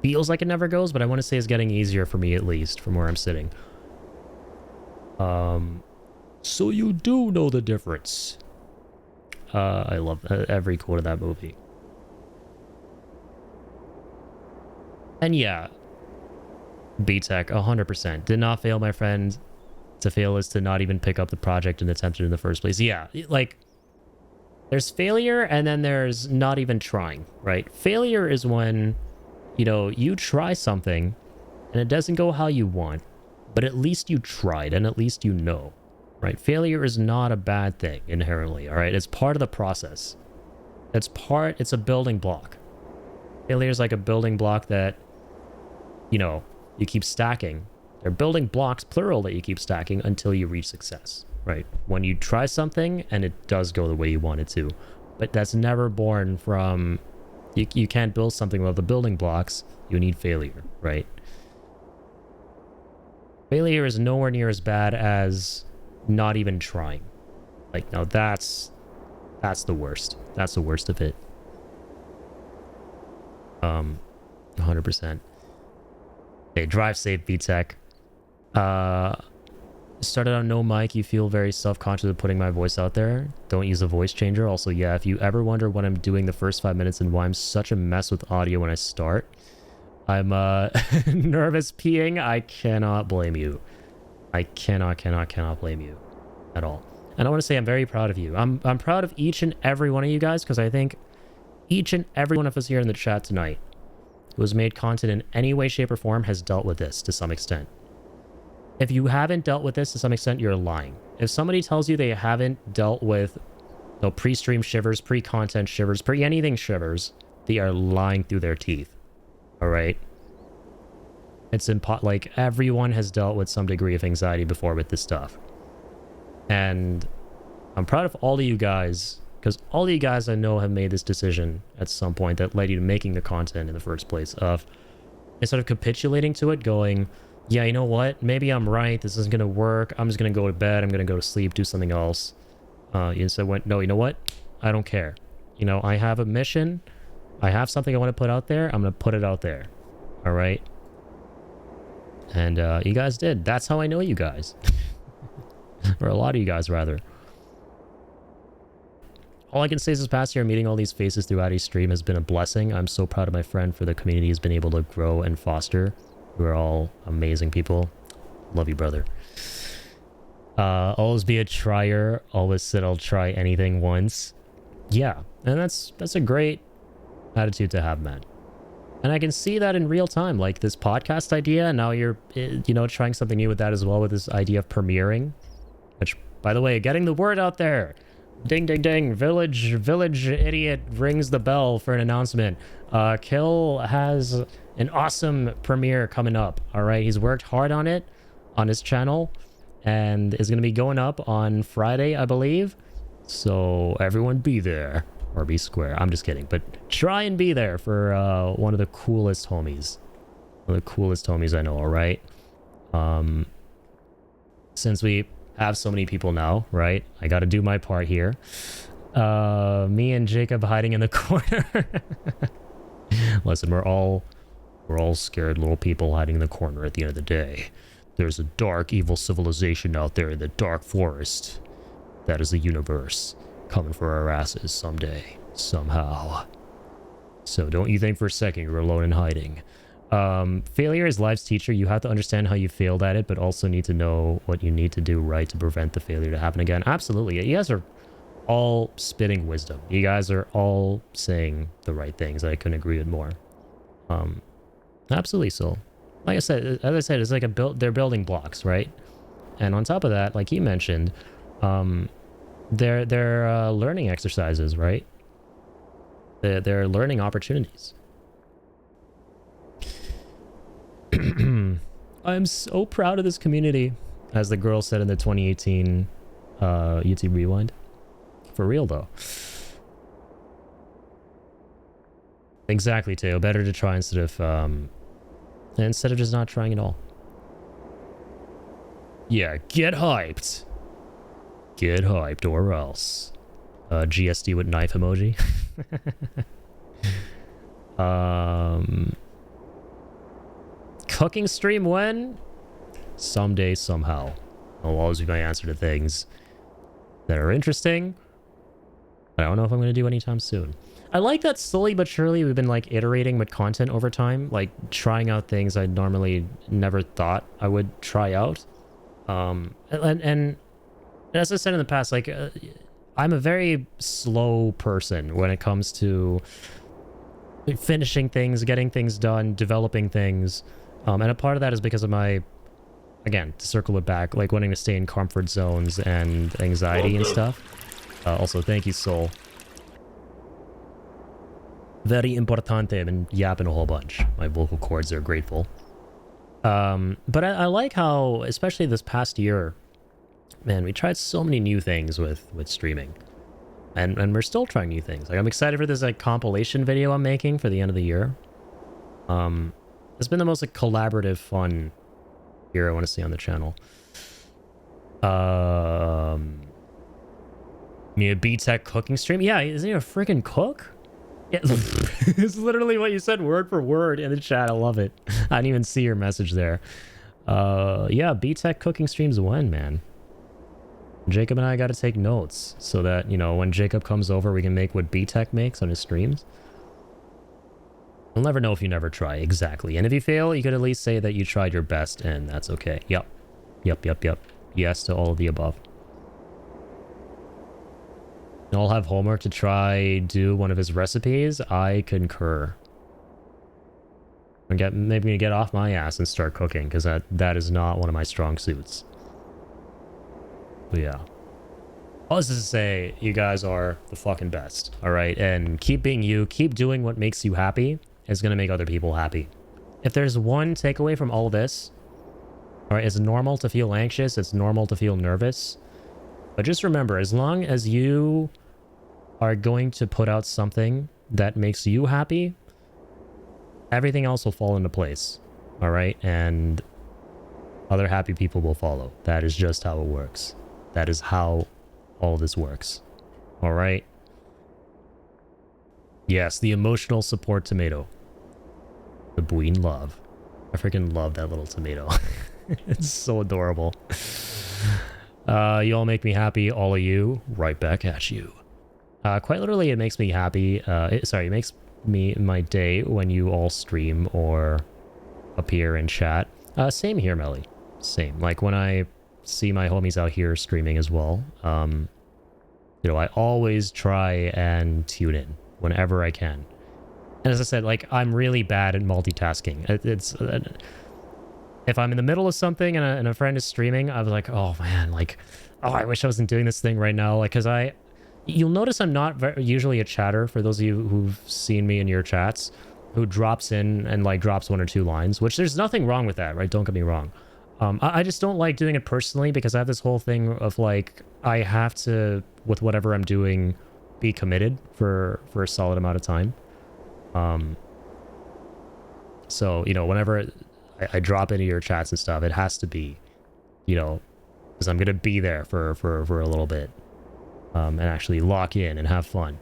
feels like it never goes, but I want to say is getting easier for me, at least from where I'm sitting. So you do know the difference. I love every quote of that movie. And yeah, B-Tech, 100%. Did not fail, my friend. To fail is to not even pick up the project and attempt it in the first place. Yeah, like, there's failure and then there's not even trying, right? Failure is when, you know, you try something and it doesn't go how you want, but at least you tried and at least you know. Right? Failure is not a bad thing inherently, all right? It's part of the process. It's a building block. Failure is like a building block that, you know, you keep stacking. They're building blocks, plural, that you keep stacking until you reach success, right? When you try something and it does go the way you want it to, but that's never born from, you can't build something without the building blocks. You need failure, right? Failure is nowhere near as bad as not even trying. Like, no, that's the worst. That's the worst of it. 100%. Hey, drive safe, B-Tech. Started on no mic. You feel very self-conscious of putting my voice out there. Don't use a voice changer. Also, yeah, if you ever wonder what I'm doing the first 5 minutes and why I'm such a mess with audio when I start, I'm nervous peeing. I cannot blame you. I cannot blame you at all. And I want to say I'm very proud of you. I'm proud of each and every one of you guys, because I think each and every one of us here in the chat tonight who has made content in any way, shape, or form has dealt with this to some extent. If you haven't dealt with this to some extent, you're lying. If somebody tells you they haven't dealt with no pre-stream shivers, pre-content shivers, pre-anything shivers, they are lying through their teeth. All right? It's like everyone has dealt with some degree of anxiety before with this stuff. And I'm proud of all of you guys, because all of you guys I know have made this decision at some point that led you to making the content in the first place, of instead of capitulating to it, going, yeah, you know what, maybe I'm right, this isn't gonna work, I'm just gonna go to bed, I'm gonna go to sleep, do something else. You instead went, no, you know what, I don't care. You know, I have a mission, I have something I want to put out there, I'm gonna put it out there. All right? And you guys did. That's how I know you guys. Or a lot of you guys, rather. All I can say is this past year, meeting all these faces throughout each stream has been a blessing. I'm so proud of my friend for the community he's been able to grow and foster. We're all amazing people. Love you, brother. Always be a trier. Always said I'll try anything once. Yeah, and that's a great attitude to have, man. And I can see that in real time, like this podcast idea. Now you're, you know, trying something new with that as well, with this idea of premiering. Which, by the way, getting the word out there. Ding, ding, ding. Village idiot rings the bell for an announcement. Kill has an awesome premiere coming up. All right, he's worked hard on it on his channel, and is going to be going up on Friday, I believe. So everyone be there. or be square. I'm just kidding, but try and be there for one of the coolest homies. One of the coolest homies I know, alright? Since we have so many people now, right? I gotta do my part here. Me and Jacob hiding in the corner. Listen, we're all scared little people hiding in the corner at the end of the day. There's a dark, evil civilization out there in the dark forest. That is the universe coming for our asses someday, somehow. So don't you think for a second you're alone in hiding. Failure is life's teacher. You have to understand how you failed at it, but also need to know what you need to do right to prevent the failure to happen again. Absolutely. You guys are all spitting wisdom. You guys are all saying the right things. I couldn't agree with more. Absolutely, so. Like I said, as I said, it's like they're building blocks, right? And on top of that, like you mentioned, they're learning exercises, right? They're learning opportunities. I'm so proud of this community, as the girl said in the 2018 YouTube Rewind. For real, though. Exactly, Teo. Better to try instead of just not trying at all. Yeah, get hyped. Get hyped or else. GSD with knife emoji. Cooking stream when? Someday, somehow. I'll always be my answer to things that are interesting. I don't know if I'm going to do anytime soon. I like that slowly but surely we've been like iterating with content over time, like trying out things I normally never thought I would try out. And as I said in the past, like I'm a very slow person when it comes to finishing things, getting things done, developing things. And a part of that is because of my, again, to circle it back, like wanting to stay in comfort zones and anxiety and stuff. Also, thank you, Soul. Very importante. I've been yapping a whole bunch. My vocal cords are grateful. But I like how, especially this past year, man, we tried so many new things with streaming. And we're still trying new things. Like I'm excited for this like compilation video I'm making for the end of the year. It's been the most like collaborative, fun year I want to see on the channel. Me a B-Tech cooking stream? Yeah, isn't he a freaking cook? Yeah, it's literally what you said word for word in the chat. I love it. I didn't even see your message there. Yeah, B-Tech cooking streams when, man? Jacob and I got to take notes so that, you know, when Jacob comes over, we can make what B-Tech makes on his streams. You'll never know if you never try, exactly. And if you fail, you could at least say that you tried your best, and that's okay. Yep. Yep. Yes to all of the above. And I'll have homework to try do one of his recipes. I concur. And maybe get off my ass and start cooking, because that is not one of my strong suits. But yeah. All this is to say, you guys are the fucking best, alright? And keep being you, keep doing what makes you happy. It's gonna make other people happy. If there's one takeaway from all this, alright, it's normal to feel anxious, it's normal to feel nervous. But just remember, as long as you are going to put out something that makes you happy, everything else will fall into place, alright? And other happy people will follow. That is just how it works. That is how all this works. Alright? Yes, the emotional support tomato. The Buin love. I freaking love that little tomato. It's so adorable. You all make me happy, all of you. Right back at you. Quite literally, it makes me happy. It makes me my day when you all stream or appear in chat. Same here, Melly. Same. Like when I see my homies out here streaming as well. You know, I always try and tune in whenever I can. And as I said, like, I'm really bad at multitasking. It's if I'm in the middle of something and a friend is streaming, I was like, oh man, like, oh, I wish I wasn't doing this thing right now. Like, because you'll notice I'm not usually a chatter, for those of you who've seen me in your chats, who drops in and like drops one or two lines, which there's nothing wrong with that, right? Don't get me wrong. I just don't like doing it personally because I have this whole thing of like, I have to, with whatever I'm doing, be committed for a solid amount of time. So, you know, whenever I drop into your chats and stuff, it has to be, you know, because I'm going to be there for a little bit, and actually lock in and have fun.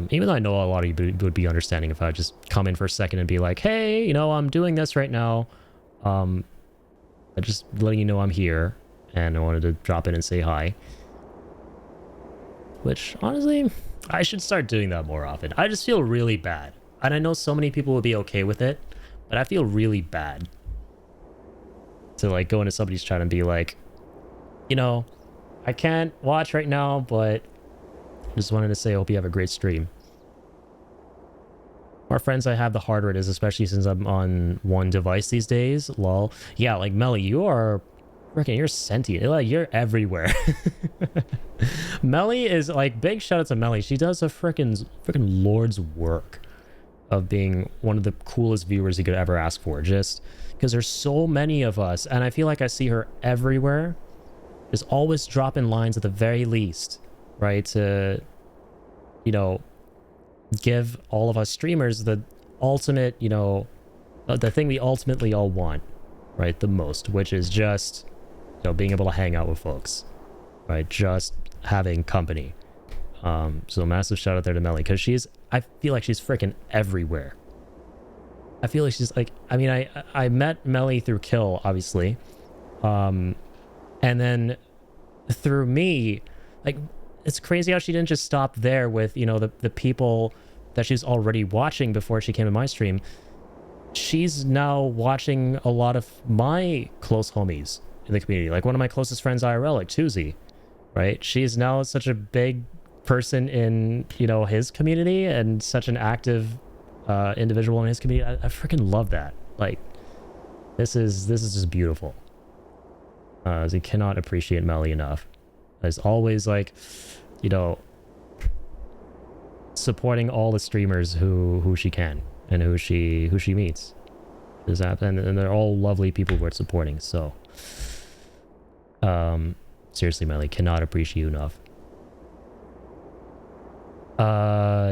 Even though I know a lot of you would be understanding if I just come in for a second and be like, hey, you know, I'm doing this right now. I'm just letting you know I'm here, and I wanted to drop in and say hi. Which, honestly, I should start doing that more often. I just feel really bad. And I know so many people would be okay with it, but I feel really bad to, like, go into somebody's chat and be like, you know, I can't watch right now, but just wanted to say I hope you have a great stream. More friends I have, the harder it is, especially since I'm on one device these days. Lol. Yeah, like, Melly, you are... freaking, you're sentient. Like, you're everywhere. Melly is, like, big shout out to Melly. She does a freaking Lord's work of being one of the coolest viewers you could ever ask for. Just because there's so many of us, and I feel like I see her everywhere. Just always dropping lines at the very least, right? To, you know, give all of us streamers the ultimate, you know, the thing we ultimately all want, right? The most, which is just, you know, being able to hang out with folks, right? Just having company. So massive shout out there to Melly, because I feel like she's freaking everywhere. I feel like she's like, I mean, I met Melly through Kill, obviously. And then through me, like, it's crazy how she didn't just stop there with, you know, the people that she's already watching before she came to my stream. She's now watching a lot of my close homies in the community. Like, one of my closest friends IRL, like Tuesday, right? She's now such a big person in, you know, his community and such an active individual in his community. I freaking love that. Like, this is just beautiful. As you cannot appreciate Melly enough. As always, like, you know, supporting all the streamers who she can and who she meets. And they're all lovely people worth supporting. So, seriously, Melly, cannot appreciate you enough.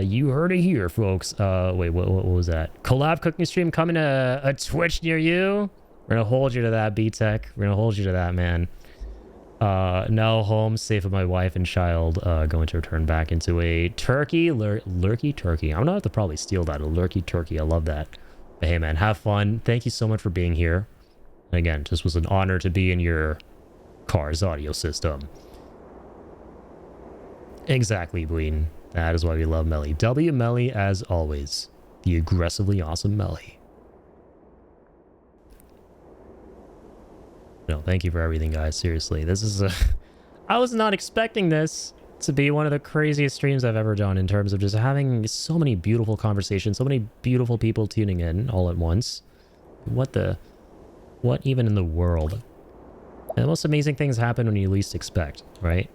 You heard it here, folks. Wait, what was that? Collab cooking stream coming to a Twitch near you. We're gonna hold you to that, B-Tech. We're gonna hold you to that, man. Now home, safe with my wife and child. Going to return back into a turkey, lurky turkey. I'm gonna have to probably steal that, a lurky turkey. I love that. But hey, man, have fun. Thank you so much for being here. And again, just was an honor to be in your car's audio system. Exactly, Bleedin'. That is why we love Melly. W Melly, as always. The aggressively awesome Melly. No, thank you for everything, guys. Seriously, this is a... I was not expecting this to be one of the craziest streams I've ever done in terms of just having so many beautiful conversations, so many beautiful people tuning in all at once. What even in the world? And the most amazing things happen when you least expect, right?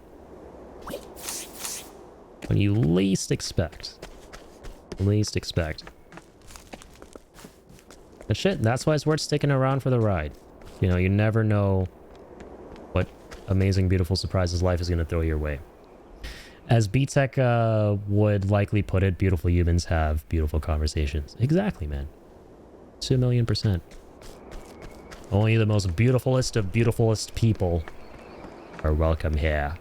When you least expect. Least expect. But shit, that's why it's worth sticking around for the ride. You know, you never know what amazing, beautiful surprises life is going to throw your way. As B-Tech would likely put it, beautiful humans have beautiful conversations. Exactly, man. 2,000,000%. Only the most beautifulest of beautifulest people are welcome here.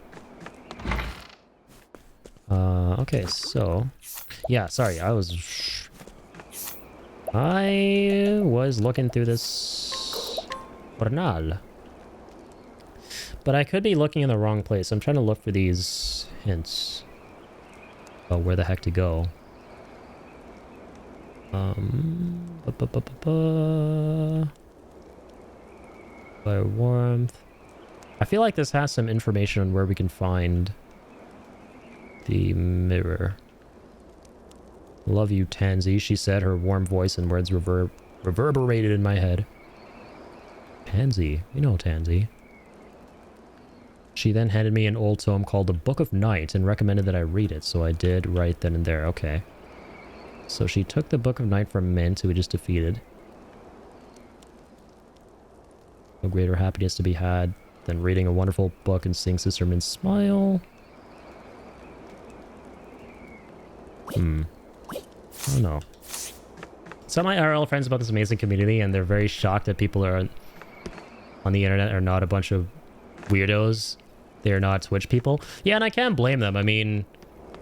Okay, so... yeah, sorry, I was looking through this journal. But I could be looking in the wrong place. I'm trying to look for these hints about where the heck to go. By warmth. I feel like this has some information on where we can find the mirror. Love you, Tansy, she said, her warm voice and words reverberated in my head. Tansy, you know Tansy. She then handed me an old tome called The Book of Night and recommended that I read it, so I did right then and there. Okay. So she took the Book of Night from Mint, who we just defeated. No greater happiness to be had than reading a wonderful book and seeing Sister Mint's smile. I don't know. Some of my IRL friends about this amazing community, and they're very shocked that people are on the internet are not a bunch of weirdos. They're not Twitch people. Yeah, and I can't blame them. I mean,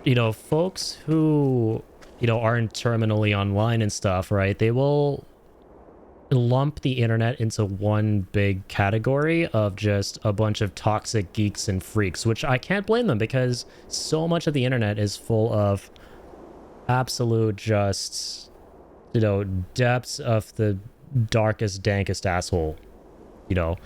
you know, folks who, you know, aren't terminally online and stuff, right? They will lump the internet into one big category of just a bunch of toxic geeks and freaks, which I can't blame them because so much of the internet is full of absolute just, you know, depths of the darkest, dankest asshole. You know,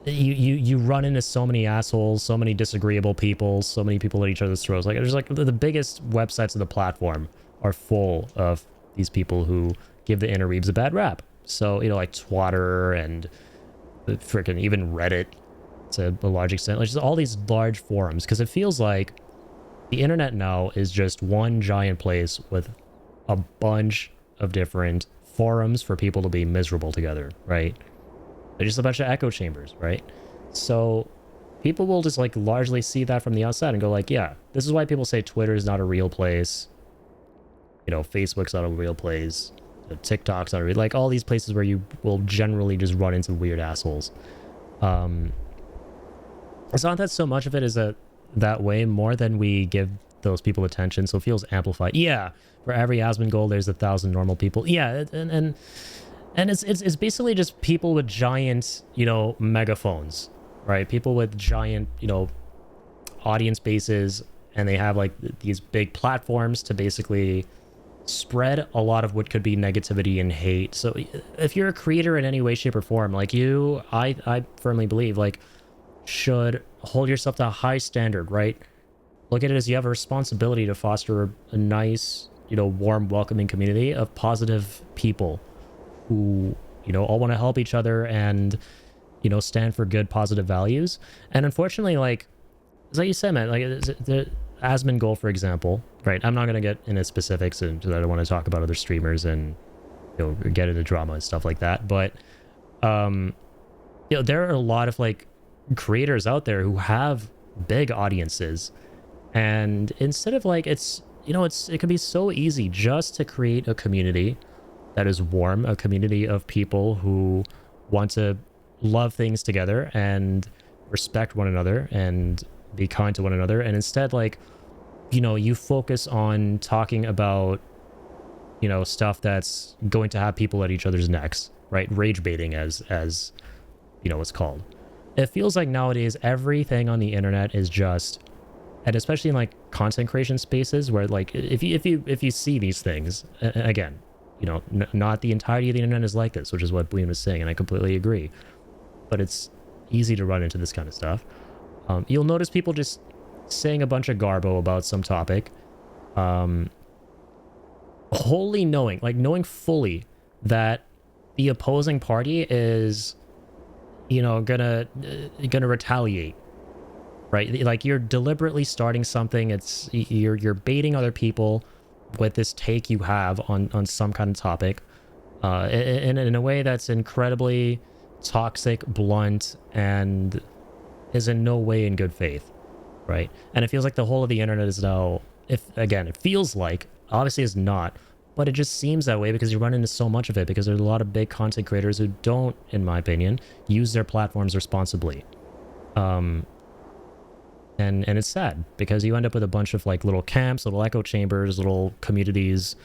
you run into so many assholes, so many disagreeable people, so many people at each other's throats. Like, there's like the biggest websites of the platform are full of these people who give the interweebs a bad rap. So, you know, like Twitter and freaking even Reddit to a large extent, like just all these large forums, because it feels like the internet now is just one giant place with a bunch of different forums for people to be miserable together, right? They're just a bunch of echo chambers, right? So people will just like largely see that from the outside and go like, yeah, this is why people say Twitter is not a real place. You know, Facebook's not a real place. TikTok's not a real, like all these places where you will generally just run into weird assholes. It's not that so much of it is that way, more than we give those people attention, so it feels amplified. Yeah, for every Asmongold, there's 1,000 normal people. Yeah, and it's basically just people with giant, you know, megaphones, right? People with giant, you know, audience bases, and they have like these big platforms to basically spread a lot of what could be negativity and hate. So if you're a creator in any way, shape, or form, like you, I firmly believe, like, should hold yourself to a high standard, right? Look at it as you have a responsibility to foster a nice, you know, warm, welcoming community of positive people who, you know, all want to help each other and, you know, stand for good, positive values. And unfortunately, like you said, man, like the Asmongold, for example, right? I'm not going to get into specifics, and I don't want to talk about other streamers and, you know, get into drama and stuff like that. But, you know, there are a lot of like creators out there who have big audiences, and instead of like, it's, you know, it can be so easy just to create a community that is warm, a community of people who want to love things together and respect one another and be kind to one another. And instead, like, you know, you focus on talking about, you know, stuff that's going to have people at each other's necks, right? Rage baiting, as you know, it's called. It feels like nowadays everything on the internet is just, and especially in like content creation spaces where, like, if you see these things again, you know, not the entirety of the internet is like this, which is what Boone was saying, and I completely agree. But it's easy to run into this kind of stuff. You'll notice people just saying a bunch of garbo about some topic, wholly knowing fully that the opposing party is, you know, gonna retaliate, right? Like, you're deliberately starting something. It's you're baiting other people with this take you have on some kind of topic, in a way that's incredibly toxic, blunt, and is in no way in good faith, right? And it feels like the whole of the internet is now, if again, it feels like, obviously it's not, but it just seems that way because you run into so much of it, because there's a lot of big content creators who don't, in my opinion, use their platforms responsibly. And it's sad because you end up with a bunch of like little camps, little echo chambers, little communities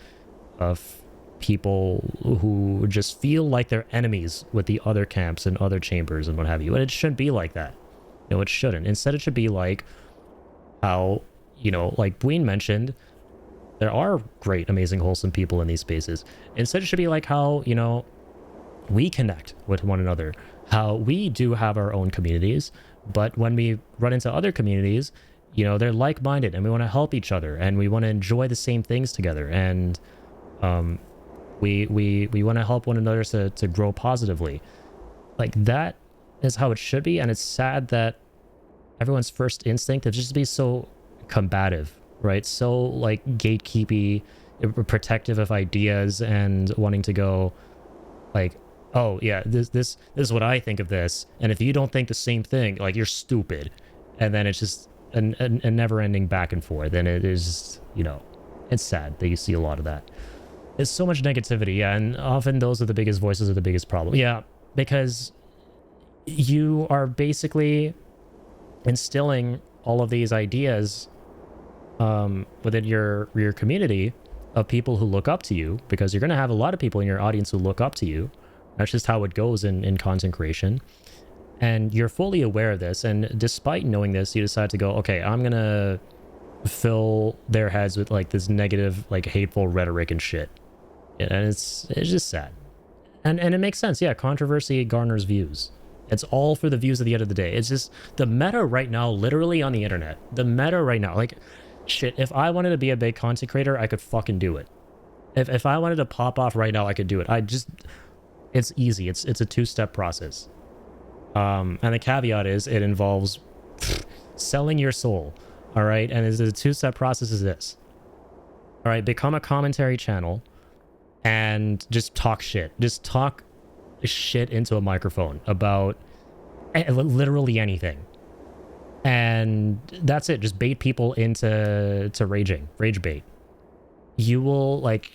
of people who just feel like they're enemies with the other camps and other chambers and what have you. And it shouldn't be like that. No, it shouldn't. Instead, it should be like how, you know, like Bween mentioned, there are great, amazing, wholesome people in these spaces. Instead, it should be like how, you know, we connect with one another, how we do have our own communities, but when we run into other communities, you know, they're like-minded and we want to help each other and we want to enjoy the same things together. And we want to help one another to grow positively. Like, that is how it should be. And it's sad that everyone's first instinct is just to be so combative, right? So like gatekeepy, protective of ideas, and wanting to go like, oh yeah, this is what I think of this, and if you don't think the same thing, like, you're stupid. And then it's just a never-ending back and forth, and it is, you know, It's sad that you see a lot of that. There's so much negativity, yeah, and often those are the biggest voices are the biggest problem. Yeah, because you are basically instilling all of these ideas within your community of people who look up to you, because you're going to have a lot of people in your audience who look up to you. That's just how it goes in content creation. And you're fully aware of this, and despite knowing this, you decide to go, okay, I'm going to fill their heads with like this negative, like hateful rhetoric and shit. And it's just sad. And it makes sense. Yeah, controversy garners views. It's all for the views at the end of the day. It's just the meta right now, literally on the internet. The meta right now, like, shit, if I wanted to be a big content creator, I could fucking do it. If I wanted to pop off right now, I could do it. It's easy. It's a two-step process. And the caveat is it involves selling your soul. All right. And the two-step process is this. All right. Become a commentary channel and just talk shit. Just talk shit into a microphone about literally anything. And that's it. Just bait people into raging. Rage bait. You will, like,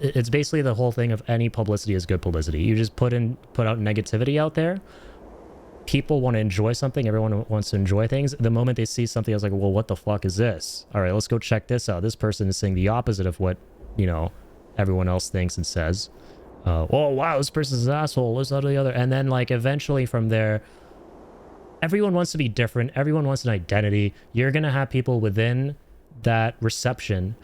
it's basically the whole thing of any publicity is good publicity. You just put out negativity out there. People want to enjoy something. Everyone wants to enjoy things. The moment they see something, I was like, well, what the fuck is this? All right, let's go check this out. This person is saying the opposite of what, everyone else thinks and says. Oh, wow, this person's an asshole. This, that, or the other. And then, like, eventually from there, everyone wants to be different. Everyone wants an identity. You're going to have people within that reception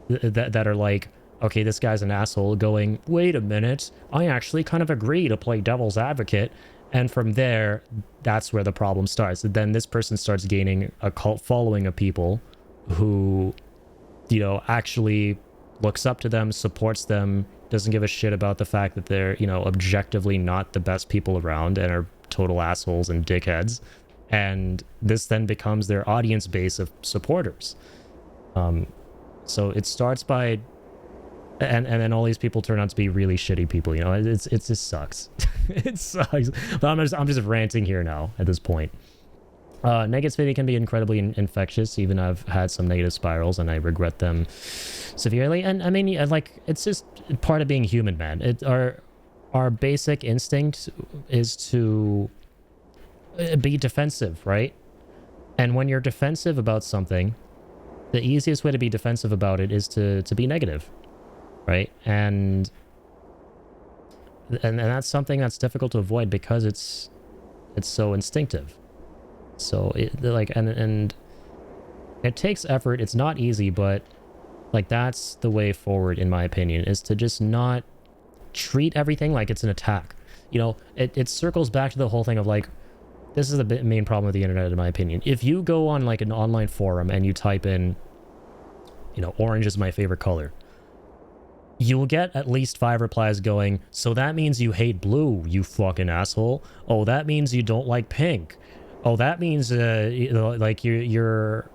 that are like, okay, this guy's an asshole, going, wait a minute, I actually kind of agree to play devil's advocate. And from there, that's where the problem starts. Then this person starts gaining a cult following of people who, actually looks up to them, supports them, doesn't give a shit about the fact that they're, objectively not the best people around and are total assholes and dickheads. And this then becomes their audience base of supporters. So it starts by... And then all these people turn out to be really shitty people, it just sucks. It sucks. But I'm just ranting here now at this point. Negativity can be incredibly infectious. Even I've had some negative spirals and I regret them severely. And I mean, like, it's just part of being human, man. Our basic instinct is to be defensive, right? And when you're defensive about something, the easiest way to be defensive about it is to be negative. Right, and that's something that's difficult to avoid because it's so instinctive. So and it takes effort. It's not easy, but like that's the way forward, in my opinion, is to just not treat everything like it's an attack. It circles back to the whole thing of like, this is the main problem with the internet, in my opinion. If you go on like an online forum and you type in, orange is my favorite color, you will get at least 5 replies going, so that means you hate blue, you fucking asshole. Oh, that means you don't like pink. Oh, that means like you're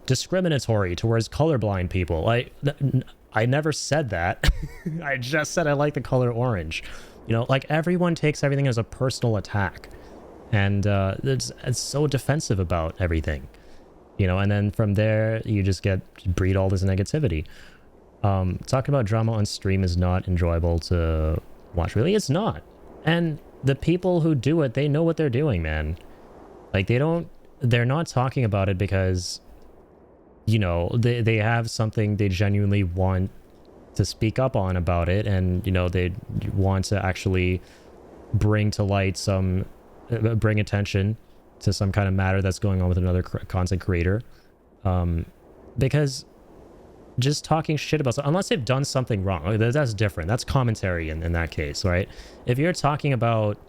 discriminatory towards colorblind people. I never said that. I just said I like the color orange. Like everyone takes everything as a personal attack, and it's so defensive about everything. And then from there you just breed all this negativity. Talking about drama on stream is not enjoyable to watch. Really, it's not. And the people who do it, they know what they're doing, man. Like, they're not talking about it because, they have something they genuinely want to speak up on about it. And, they want to actually bring to light bring attention to some kind of matter that's going on with another content creator. Because just talking shit about something, unless they've done something wrong, that's different. That's commentary in that case, right? If you're talking about,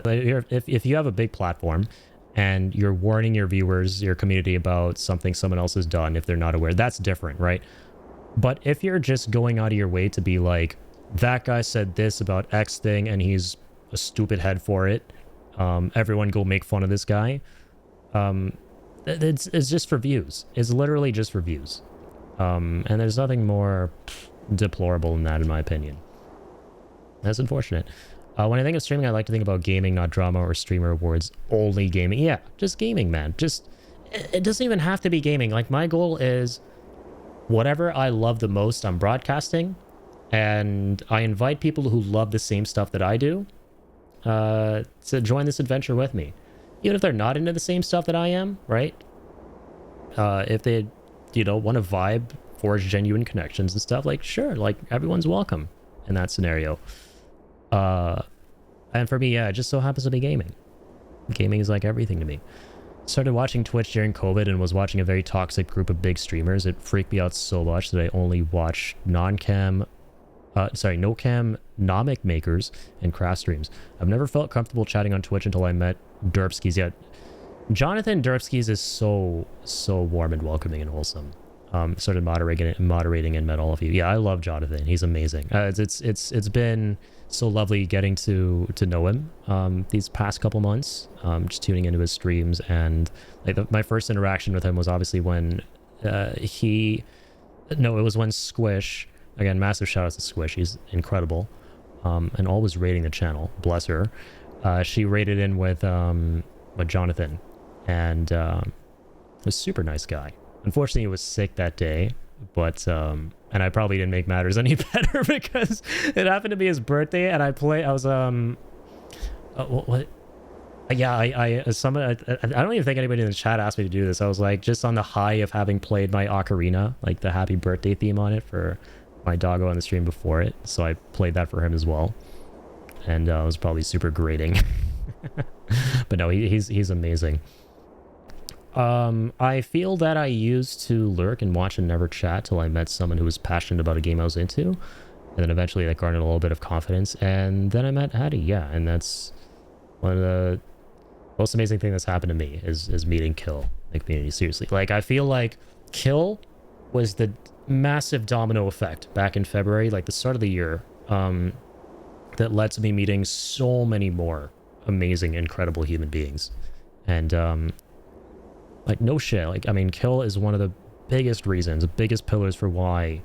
if you have a big platform and you're warning your viewers, your community about something someone else has done, if they're not aware, that's different, right? But if you're just going out of your way to be like, that guy said this about X thing and he's a stupid head for it, everyone go make fun of this guy, it's just for views. It's literally just for views. And there's nothing more deplorable than that, in my opinion. That's unfortunate. When I think of streaming, I like to think about gaming, not drama or streamer awards. Only gaming. Yeah, just gaming, man. It doesn't even have to be gaming. Like, my goal is whatever I love the most, I'm broadcasting, and I invite people who love the same stuff that I do to join this adventure with me. Even if they're not into the same stuff that I am, right? If they, want to vibe, forge genuine connections and stuff, like, sure, like, everyone's welcome in that scenario. And for me, yeah, it just so happens to be gaming. Gaming is like everything to me. Started watching Twitch during COVID and was watching a very toxic group of big streamers. It freaked me out so much that I only watch no-cam nomic makers and craft streams. I've never felt comfortable chatting on Twitch until I met Derpskis. Yeah, Jonathan Derpskis is so warm and welcoming and wholesome. Started moderating and met all of you. Yeah, I love Jonathan. He's amazing. It's been so lovely getting to know him these past couple months. Just tuning into his streams, and like my first interaction with him was obviously when it was when Squish, again, massive shout out to Squish. He's incredible, and always rating the channel. Bless her. She rated in with Jonathan, and a super nice guy. Unfortunately, he was sick that day, but and I probably didn't make matters any better because it happened to be his birthday, and I was what? Yeah, I don't even think anybody in the chat asked me to do this. I was like, just on the high of having played my ocarina, like the happy birthday theme on it for my doggo on the stream before it, so I played that for him as well, and it was probably super grating. But no, he's amazing. I feel that I used to lurk and watch and never chat till I met someone who was passionate about a game I was into, and then eventually that garnered a little bit of confidence, and then I met Hattie. Yeah, and that's one of the most amazing thing that's happened to me is meeting Kill in the community. Seriously, like, I feel like Kill was the massive domino effect back in February, like the start of the year, that led to me meeting so many more amazing, incredible human beings. And like, no shit, like, I mean, Kill is one of the biggest reasons, the biggest pillars for why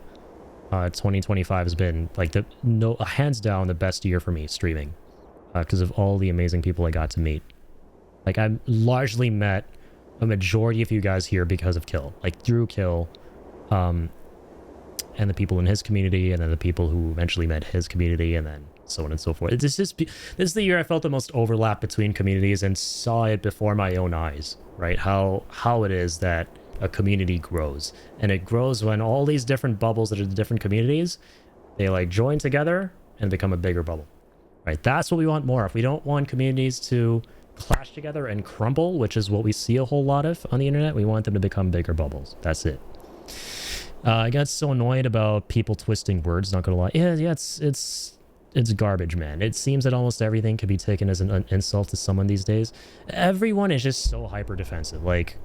2025 has been like hands down the best year for me streaming, because of all the amazing people I got to meet. Like, I largely met a majority of you guys here because of Kill, like through Kill, and the people in his community, and then the people who eventually met his community, and then so on and so forth. This is the year I felt the most overlap between communities and saw it before my own eyes, right? How it is that a community grows, and it grows when all these different bubbles that are the different communities, they like join together and become a bigger bubble, right? That's what we want more of. We don't want communities to clash together and crumble, which is what we see a whole lot of on the internet. We want them to become bigger bubbles. That's it. I got so annoyed about people twisting words, not gonna lie. Yeah, it's garbage, man. It seems that almost everything can be taken as an insult to someone these days. Everyone is just so hyper defensive. Like,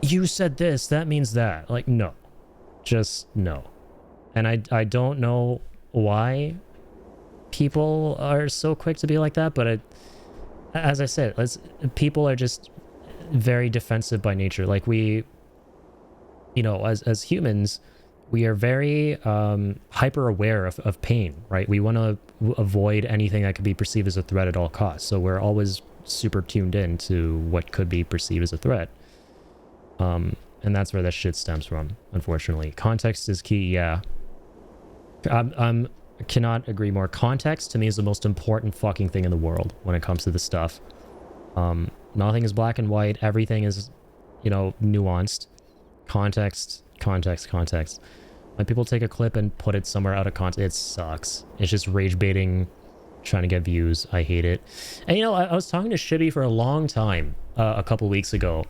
you said this, that means that. Like, no. Just no. And I don't know why people are so quick to be like that, but as I said, people are just very defensive by nature. Like, we, as humans, we are very hyper aware of pain, right? We want to avoid anything that could be perceived as a threat at all costs. So we're always super tuned in to what could be perceived as a threat. And that's where that shit stems from, unfortunately. Context is key, yeah. I cannot agree more. Context, to me, is the most important fucking thing in the world when it comes to this stuff. Nothing is black and white. Everything is, nuanced. Context. When people take a clip and put it somewhere out of context, it sucks. It's just rage baiting, trying to get views. I hate it. And I was talking to Shibby for a long time a couple weeks ago.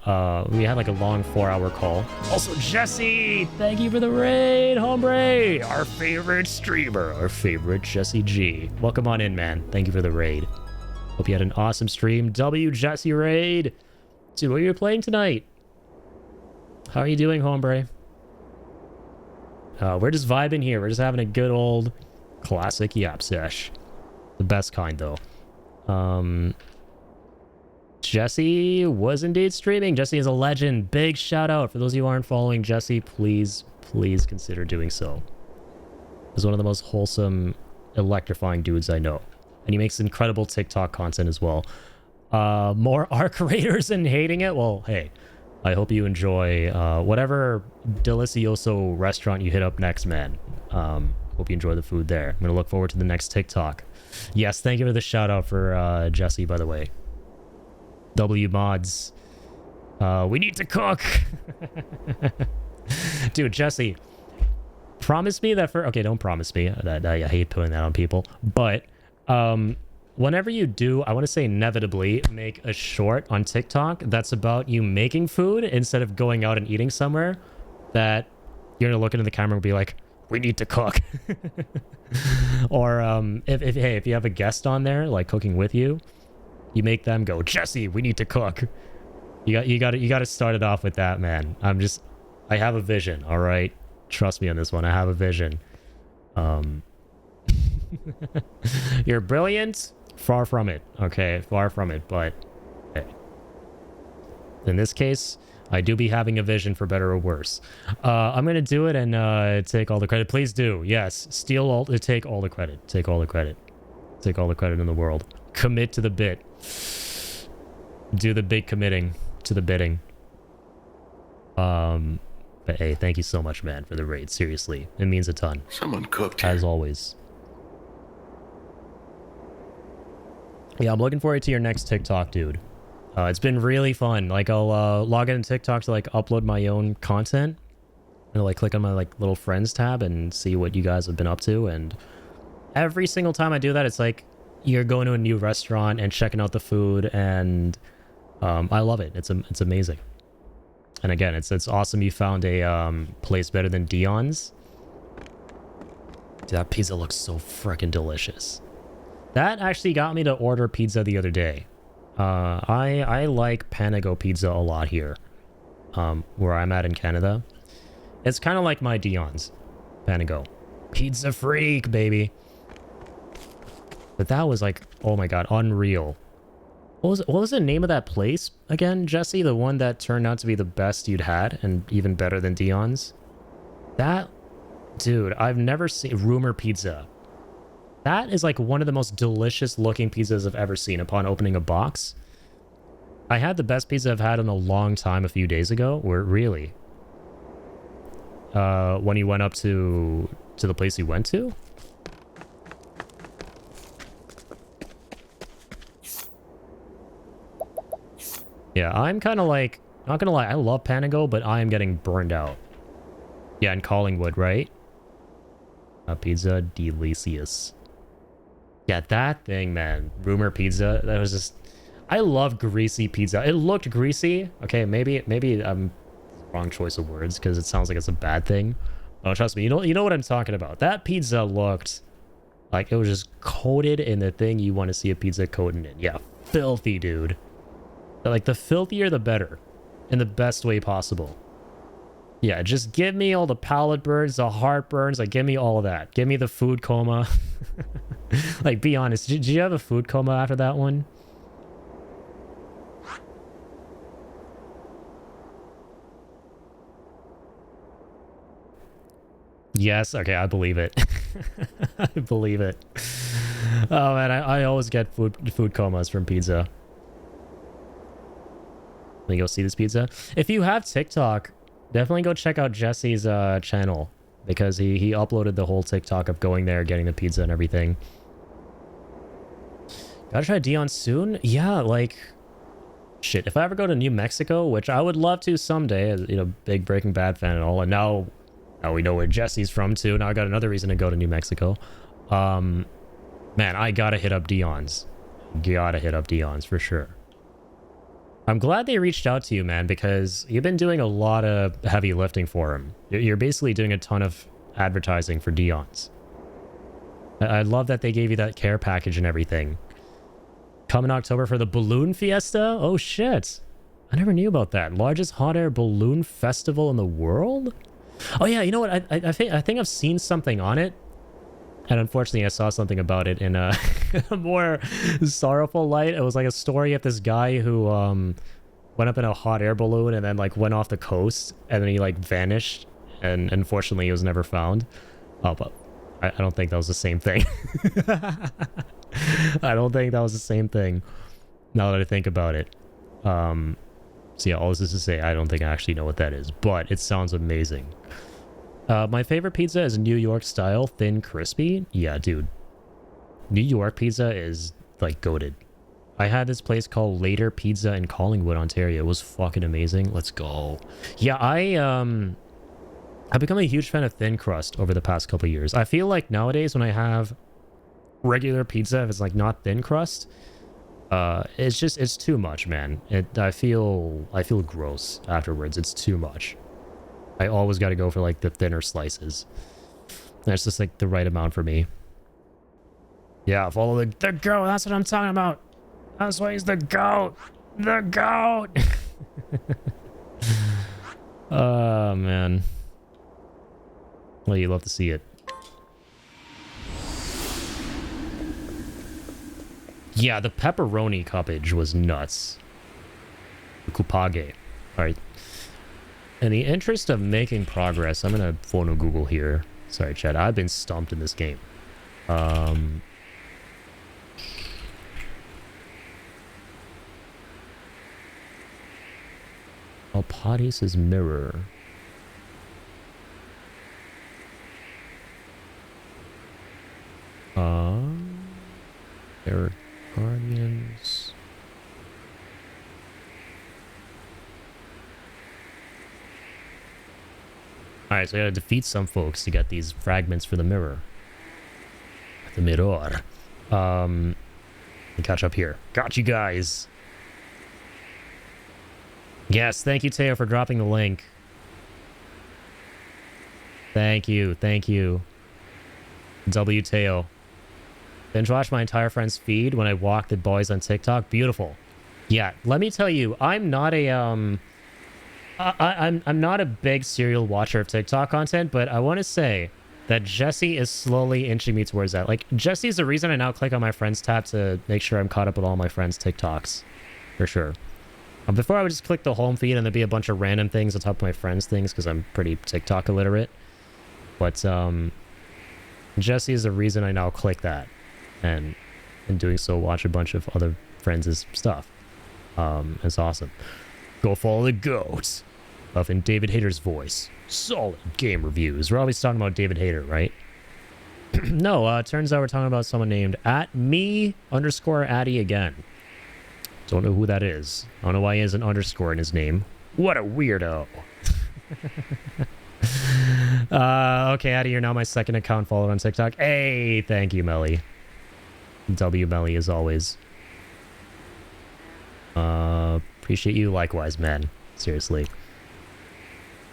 We had like a long 4-hour call. Also, Jesse, thank you for the raid, hombre. Our favorite streamer, our favorite Jesse G. Welcome on in, man. Thank you for the raid. Hope you had an awesome stream. W Jesse raid. Dude, what are you playing tonight? How are you doing, hombre? We're just vibing here. We're just having a good old classic yap sesh. The best kind, though. Jesse was indeed streaming. Jesse is a legend. Big shout out. For those of you who aren't following Jesse, please consider doing so. He's one of the most wholesome, electrifying dudes I know. And he makes incredible TikTok content as well. More arc raiders and hating it? Well, hey. I hope you enjoy whatever delicioso restaurant you hit up next, man. Hope you enjoy the food there. I'm gonna look forward to the next TikTok. Yes, thank you for the shout out for Jesse, by the way. W mods. We need to cook. Dude, Jesse, promise me that for okay, don't promise me. I hate putting that on people, but whenever you do, I want to say inevitably make a short on TikTok that's about you making food instead of going out and eating somewhere, that you're gonna look into the camera and be like, we need to cook. Or if you have a guest on there like cooking with you, you make them go, Jesse, we need to cook. You got to start it off with that, man. I have a vision, all right? Trust me on this one. I have a vision. You're brilliant. Far from it. Okay, far from it, but hey. In this case, I do be having a vision, for better or worse. I'm gonna do it and take all the credit. Please do. Yes, take all the credit. Take all the credit. Take all the credit in the world. Commit to the bit. Do the big committing to the bidding. But hey, thank you so much, man, for the raid. Seriously, it means a ton. Someone cooked as always. Yeah, I'm looking forward to your next TikTok, dude. It's been really fun. Like, I'll log in TikTok to like upload my own content, and like click on my like little friends tab and see what you guys have been up to. And every single time I do that, it's like you're going to a new restaurant and checking out the food, and I love it. It's amazing. And again, it's awesome you found a place better than Dion's. Dude, that pizza looks so freaking delicious. That actually got me to order pizza the other day. I like Panago pizza a lot here, where I'm at in Canada. It's kind of like my Dion's. Panago. Pizza freak, baby. But that was like, oh my god, unreal. What was the name of that place again, Jesse? The one that turned out to be the best you'd had and even better than Dion's? That, dude, I've never seen Rumor Pizza. That is like one of the most delicious looking pizzas I've ever seen upon opening a box. I had the best pizza I've had in a long time a few days ago, where really, when you went up to the place you went to. Yeah, I'm kind of like, not gonna lie, I love Panago, but I am getting burned out. Yeah, in Collingwood, right? A pizza delicious. Yeah, that thing, man. Rumor Pizza, that was just... I love greasy pizza. It looked greasy. Okay, maybe I'm wrong choice of words, because it sounds like it's a bad thing. Oh, trust me, you know what I'm talking about. That pizza looked like it was just coated in the thing you want to see a pizza coated in. Yeah, filthy, dude. Like, the filthier the better, in the best way possible. Yeah, just give me all the palate burns, the heartburns, like, give me all of that. Give me the food coma. Like, be honest, did you have a food coma after that one? Yes, okay, I believe it. I believe it. Oh man, I always get food comas from pizza. Let me go see this pizza. If you have TikTok, definitely go check out Jesse's channel, because he uploaded the whole TikTok of going there, getting the pizza and everything. Gotta try Dion soon? Yeah, like... Shit, if I ever go to New Mexico, which I would love to someday, as, you know, big Breaking Bad fan and all, and now we know where Jesse's from too. Now I got another reason to go to New Mexico. Man, I gotta hit up Dion's. Gotta hit up Dion's for sure. I'm glad they reached out to you, man, because you've been doing a lot of heavy lifting for him. You're basically doing a ton of advertising for Dion's. I love that they gave you that care package and everything. Come in October for the Balloon Fiesta? Oh shit. I never knew about that. Largest hot air balloon festival in the world? Oh yeah, you know what? I think I've seen something on it. And unfortunately, I saw something about it in a more sorrowful light. It was like a story of this guy who went up in a hot air balloon and then like went off the coast, and then he like vanished, and unfortunately he was never found. Oh, but I don't think that was the same thing. I don't think that was the same thing, now that I think about it. So yeah, all this is to say, I don't think I actually know what that is, but it sounds amazing. My favorite pizza is New York style, thin, crispy. Yeah, dude. New York pizza is, like, goated. I had this place called Later Pizza in Collingwood, Ontario. It was fucking amazing. Let's go. Yeah, I've become a huge fan of thin crust over the past couple of years. I feel like nowadays when I have regular pizza, if it's, like, not thin crust, it's too much, man. I feel gross afterwards. It's too much. I always got to go for like the thinner slices. That's just like the right amount for me. Yeah, follow the goat. That's what I'm talking about. That's why he's the goat. The goat. Oh man. Well, you love to see it. Yeah, the pepperoni cuppage was nuts. The Kupage. Alright. In the interest of making progress, I'm gonna phono Google here. Sorry, Chad. I've been stumped in this game. Alpadius' mirror. There are guardians. Alright, so I gotta defeat some folks to get these fragments for the mirror. The mirror. Catch up here. Got you guys. Yes, thank you, Teo, for dropping the link. Thank you, thank you. W Teo. Binge watch my entire friend's feed when I walk the boys on TikTok. Beautiful. Yeah, let me tell you, I'm not a I'm not a big serial watcher of TikTok content, but I want to say that Jesse is slowly inching me towards that. Like, Jesse's the reason I now click on my friends tab to make sure I'm caught up with all my friends' TikToks. For sure. Before I would just click the home feed and there'd be a bunch of random things on top of my friends' things because I'm pretty TikTok illiterate. But Jesse is the reason I now click that. And in doing so, watch a bunch of other friends' stuff. It's awesome. Go follow the goat. Of in David Hayter's voice. Solid game reviews. We're always talking about David Hayter, right? No, turns out we're talking about someone named @me_Addy again. Don't know who that is. I don't know why he has an underscore in his name. What a weirdo. Okay, Addy, you're now my second account followed on TikTok. Hey, thank you, Melly. W Melly as always. Appreciate you likewise, man. Seriously.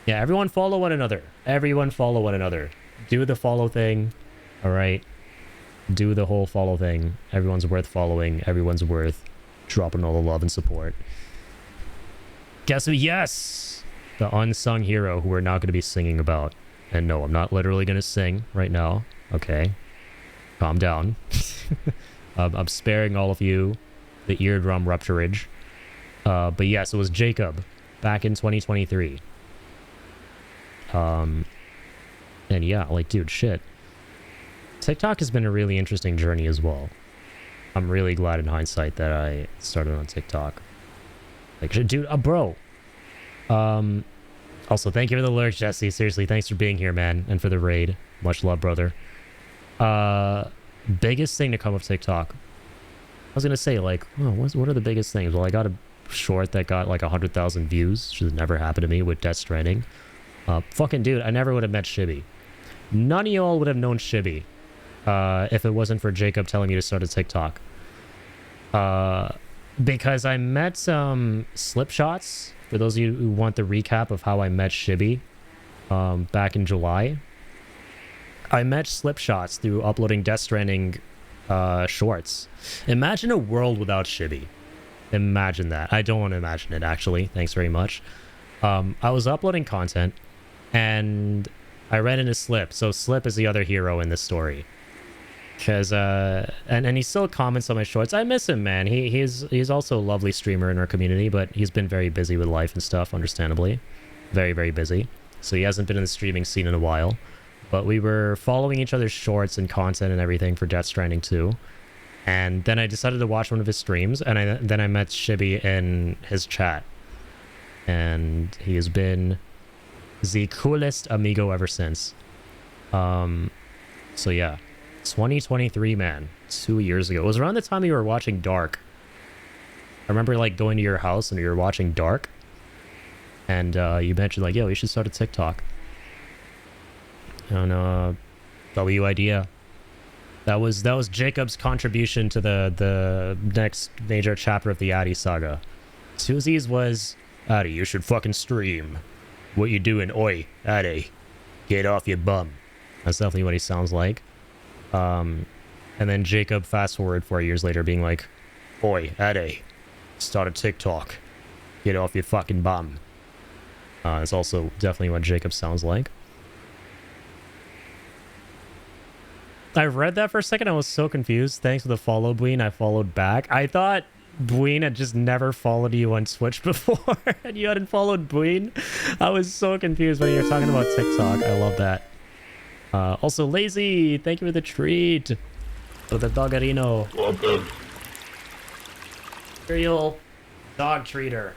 Yeah, everyone follow one another. Everyone follow one another. Do the follow thing. Alright? Do the whole follow thing. Everyone's worth following. Everyone's worth dropping all the love and support. Guess who? Yes! The unsung hero who we're not going to be singing about. And no, I'm not literally going to sing right now. Okay. Calm down. I'm sparing all of you the eardrum rupturage. But yes, it was Jacob back in 2023. And yeah, like, dude, shit. TikTok has been a really interesting journey as well. I'm really glad in hindsight that I started on TikTok. Like, dude, bro. Also, thank you for the lurk, Jesse. Seriously, thanks for being here, man. And for the raid. Much love, brother. Biggest thing to come of TikTok. I was gonna say, like, oh, what are the biggest things? Well, I got a short that got like 100,000 views, which has never happened to me with Death Stranding. Fucking dude, I never would have met Shibby. None of y'all would have known Shibby if it wasn't for Jacob telling me to start a TikTok. Because I met some Slipshots, for those of you who want the recap of how I met Shibby back in July. I met Slipshots through uploading Death Stranding shorts. Imagine a world without Shibby. Imagine that. I don't want to imagine it, actually. Thanks very much. I was uploading content, and I ran into Slip. So Slip is the other hero in this story. Because, and he still comments on my shorts. I miss him, man. He's also a lovely streamer in our community, but he's been very busy with life and stuff, understandably. Very, very busy. So he hasn't been in the streaming scene in a while. But we were following each other's shorts and content and everything for Death Stranding 2. And then I decided to watch one of his streams, and then I met Shibby in his chat. and he has been the coolest amigo ever since. So yeah, 2023, man, 2 years ago. It was around the time you were watching Dark. I remember like going to your house and you were watching Dark, and you mentioned like, yo, you should start a TikTok. And W idea. That was Jacob's contribution to the next major chapter of the Addy saga. Susie's was, Addy, you should fucking stream. What you doing? Oi, Addy, get off your bum. That's definitely what he sounds like. And then Jacob, fast forward 4 years later, being like, oi, Addy, start a TikTok. Get off your fucking bum. It's also definitely what Jacob sounds like. I read that for a second. I was so confused. Thanks for the follow, Bween. I followed back. I thought Bween had just never followed you on Twitch before, and you hadn't followed Bween. I was so confused when you were talking about TikTok. I love that. Also, Lazy, thank you for the treat. For the doggerino. Welcome. Real dog treater.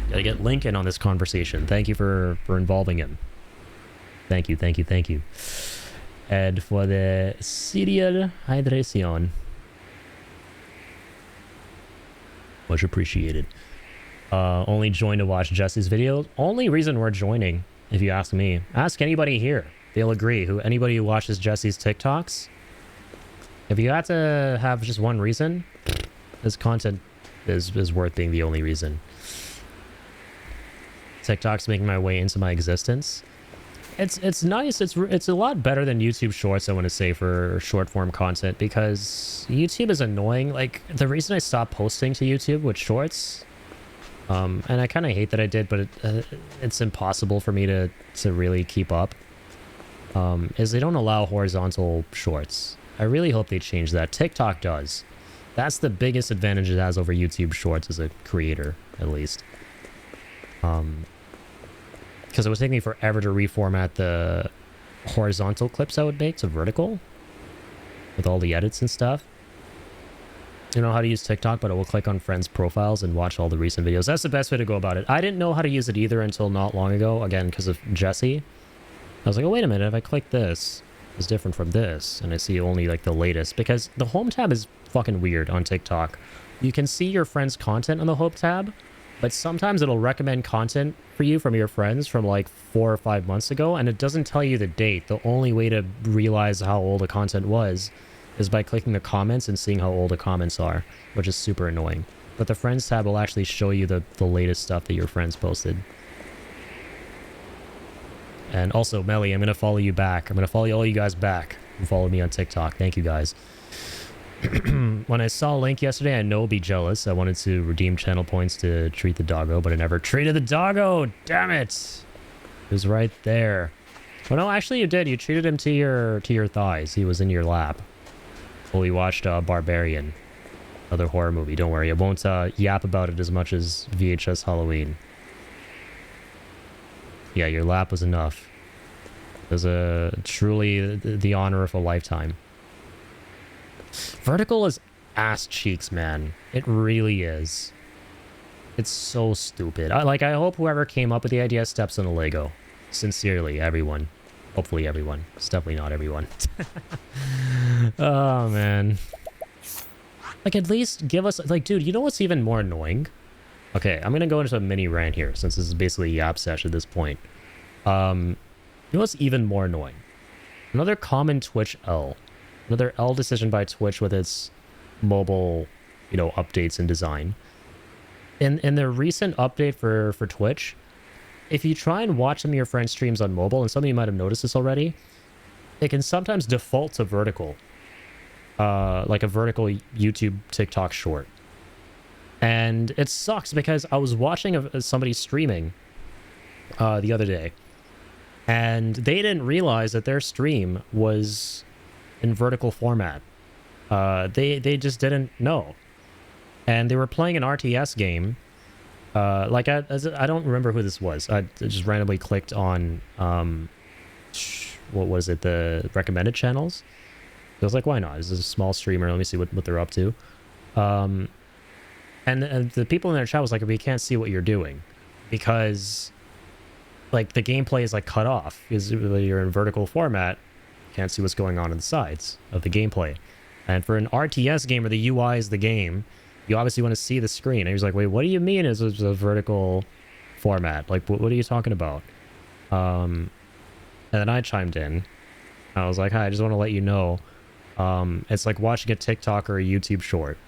Gotta get Lincoln on this conversation. Thank you for involving him. Thank you, thank you, thank you. And for the cereal hydration. Much appreciated. Only join to watch Jesse's video. Only reason we're joining, if you ask me. Ask anybody here. They'll agree. Anybody who watches Jesse's TikToks. If you had to have just one reason, this content is worth being the only reason. TikTok's making my way into my existence. It's nice. It's a lot better than YouTube Shorts, I want to say, for short form content, because YouTube is annoying. Like, the reason I stopped posting to YouTube with Shorts, and I kind of hate that I did, but it's impossible for me to really keep up, is they don't allow horizontal shorts. I really hope they change that. TikTok does. That's the biggest advantage it has over YouTube Shorts as a creator, at least. Because it would take me forever to reformat the horizontal clips I would make to vertical with all the edits and stuff. You know how to use TikTok, but I will click on friends' profiles and watch all the recent videos. That's the best way to go about it. I didn't know how to use it either until not long ago, again, because of Jesse. I was like, oh, wait a minute, if I click this, it's different from this, and I see only like the latest, because the home tab is fucking weird on TikTok. You can see your friends' content on the home tab, but sometimes it'll recommend content for you from your friends from like 4 or 5 months ago, and it doesn't tell you the date. The only way to realize how old the content was is by clicking the comments and seeing how old the comments are, which is super annoying. But the friends tab will actually show you the latest stuff that your friends posted. And also, Melly, I'm going to follow you back. I'm going to follow all you guys back and follow me on TikTok. Thank you, guys. When I saw Link yesterday, I know be jealous. I wanted to redeem channel points to treat the doggo, but I never treated the doggo. Damn it! It was right there. Well, no, actually you did. You treated him to your thighs. He was in your lap. Well, we watched Barbarian, other horror movie. Don't worry, I won't yap about it as much as VHS Halloween. Yeah, your lap was enough. It was truly the honor of a lifetime. Vertical is ass cheeks, man. It really is. It's so stupid. I hope whoever came up with the idea steps on a Lego. Sincerely, everyone. Hopefully everyone. It's definitely not everyone. Oh, man. Like, at least give us... Like, dude, you know what's even more annoying? Okay, I'm gonna go into a mini rant here, since this is basically a yap sesh at this point. You know what's even more annoying? Another common Twitch L. Another L decision by Twitch with its mobile, you know, updates and design. In the recent update for Twitch, if you try and watch some of your friends' streams on mobile, and some of you might have noticed this already, it can sometimes default to vertical. Like a vertical YouTube TikTok short. And it sucks because I was watching somebody streaming the other day, and they didn't realize that their stream was in vertical format. They just didn't know. And they were playing an RTS game. I don't remember who this was. I just randomly clicked on, what was it, the recommended channels? I was like, why not? This is a small streamer. Let me see what they're up to. And the people in their chat was like, we can't see what you're doing because like the gameplay is like cut off because you're in vertical format. You can't see what's going on the sides of the gameplay. And for an RTS game where the UI is the game, you obviously want to see the screen. And he was like, wait, what do you mean it's a vertical format? Like, what are you talking about? And then I chimed in. I was like, hi, I just want to let you know. It's like watching a TikTok or a YouTube short.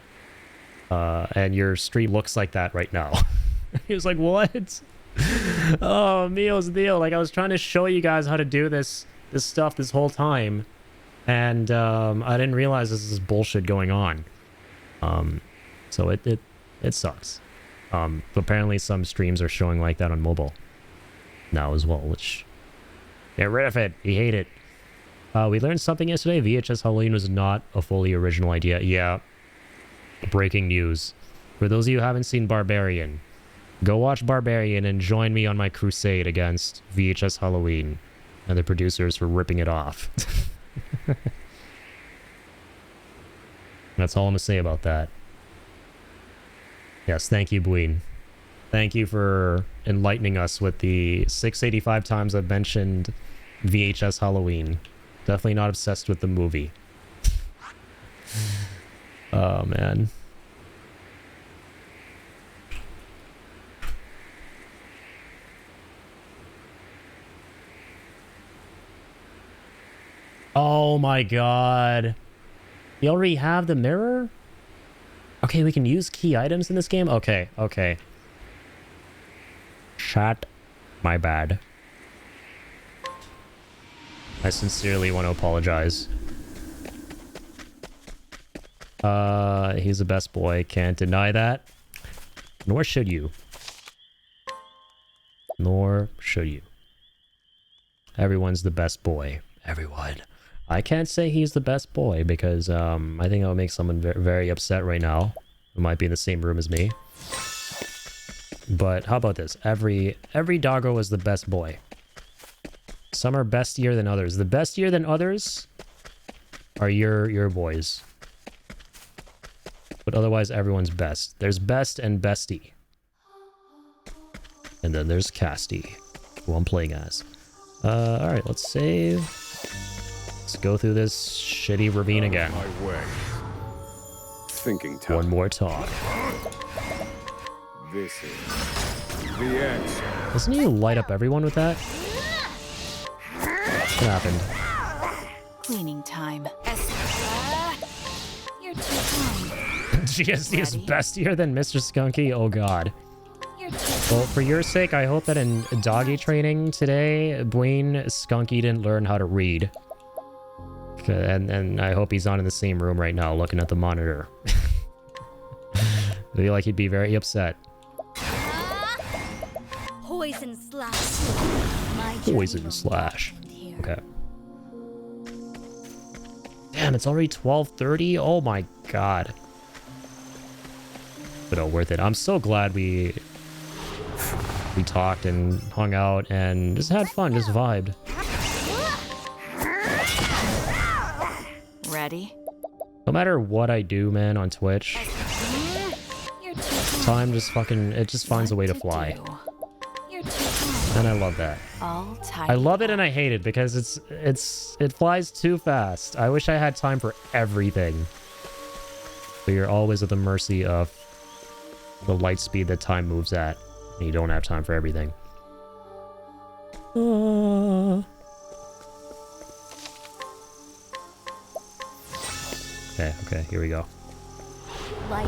And your stream looks like that right now. He was like, what? Oh, Meals deal. Like, I was trying to show you guys how to do this stuff this whole time. And I didn't realize this is bullshit going on. So it sucks. Apparently some streams are showing like that on mobile now as well, which... Get rid of it. You hate it. We learned something yesterday. VHS Halloween was not a fully original idea. Yeah. Breaking news. For those of you who haven't seen Barbarian, go watch Barbarian and join me on my crusade against VHS Halloween and the producers for ripping it off. That's all I'm going to say about that. Yes, thank you, Bween. Thank you for enlightening us with the 685 times I've mentioned VHS Halloween. Definitely not obsessed with the movie. Oh, man. Oh my god. You already have the mirror? Okay, we can use key items in this game? Okay, okay. Chat. My bad. I sincerely want to apologize. He's the best boy. Can't deny that. Nor should you. Nor should you. Everyone's the best boy. Everyone. I can't say he's the best boy because I think I'll make someone very upset right now. Who might be in the same room as me. But how about this? Every doggo is the best boy. Some are bestier than others. The bestier than others are your boys. But otherwise, everyone's best. There's best and bestie. And then there's Casty, who I'm playing as. Alright, let's save. Let's go through this shitty ravine again. My way. Thinking time. One more talk. This is the answer. Doesn't he light up everyone with that? What happened? Cleaning time. You're too kind. GSD is bestier than Mr. Skunky? Oh god. Well, for your sake, I hope that in doggy training today, Bween Skunky didn't learn how to read. And I hope he's not in the same room right now looking at the monitor. I feel like he'd be very upset. Poison slash. Poison slash. Okay. Damn, it's already 12:30? Oh my god. But oh, worth it. I'm so glad we talked and hung out and just had fun, just vibed. Ready? No matter what I do, man, on Twitch, time just fucking, it just finds a way to fly. And I love that. I love it and I hate it because it flies too fast. I wish I had time for everything. But you're always at the mercy of the light speed that time moves at. And you don't have time for everything. Okay, here we go.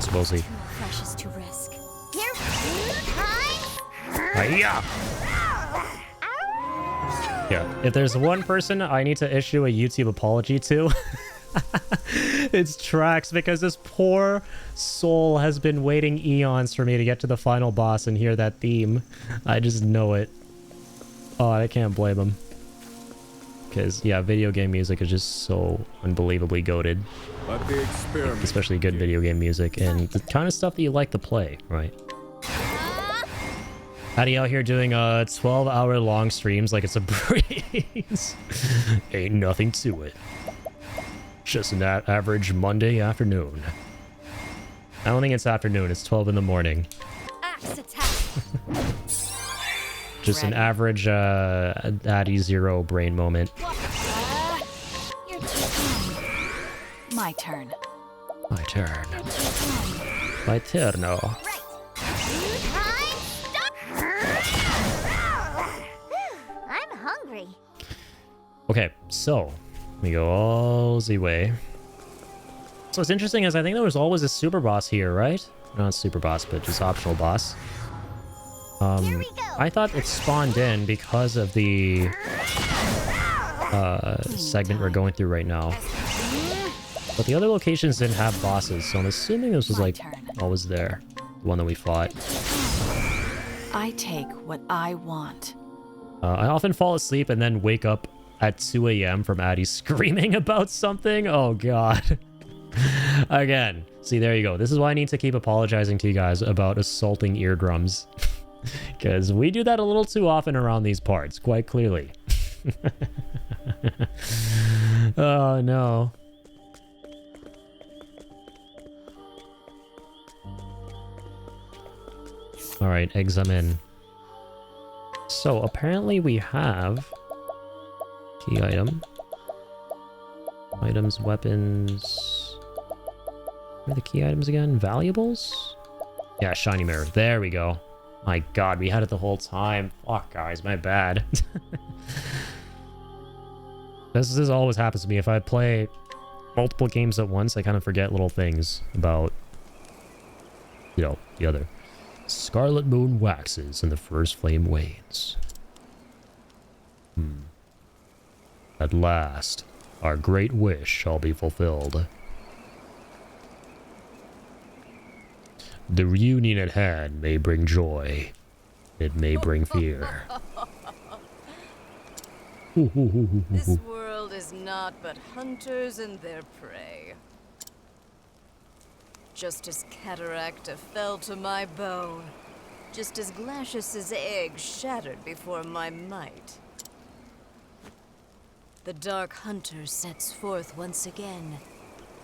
Supposedly. Precious to risk. Yeah, if there's one person I need to issue a YouTube apology to, it's Trax, because this poor soul has been waiting eons for me to get to the final boss and hear that theme. I just know it. Oh, I can't blame him. Because, yeah, video game music is just so unbelievably goated. Especially good video game music and the kind of stuff that you like to play, right? Hattie out here doing 12-hour long streams like it's a breeze. Ain't nothing to it. Just an average Monday afternoon. I don't think it's afternoon, it's 12 in the morning. Axe attack. Just an average Addy Zero brain moment. You're too My turn. My turn. My turno. I'm hungry. Okay, so we go all the way. So what's interesting is I think there was always a super boss here, right? Not super boss, but just optional boss. Here we go. I thought it spawned in because of the segment we're going through right now. But the other locations didn't have bosses, so I'm assuming this was like always there. The one that we fought. I take what I want. I often fall asleep and then wake up at 2 a.m. from Addie screaming about something. Oh god. Again, see, there you go. This is why I need to keep apologizing to you guys about assaulting eardrums. Because we do that a little too often around these parts, quite clearly. Oh no. Alright, examine. So apparently we have key item. Items, weapons. What are the key items again? Valuables? Yeah, shiny mirror. There we go. My god, we had it the whole time. Fuck, guys, my bad. This always happens to me. If I play multiple games at once, I kind of forget little things about, you know, the other. Scarlet moon waxes and the first flame wanes. At last, our great wish shall be fulfilled. The reunion at hand may bring joy. It may bring fear. This world is not but hunters and their prey. Just as Cataracta fell to my bow, just as Glacius's egg shattered before my might. The Dark Hunter sets forth once again,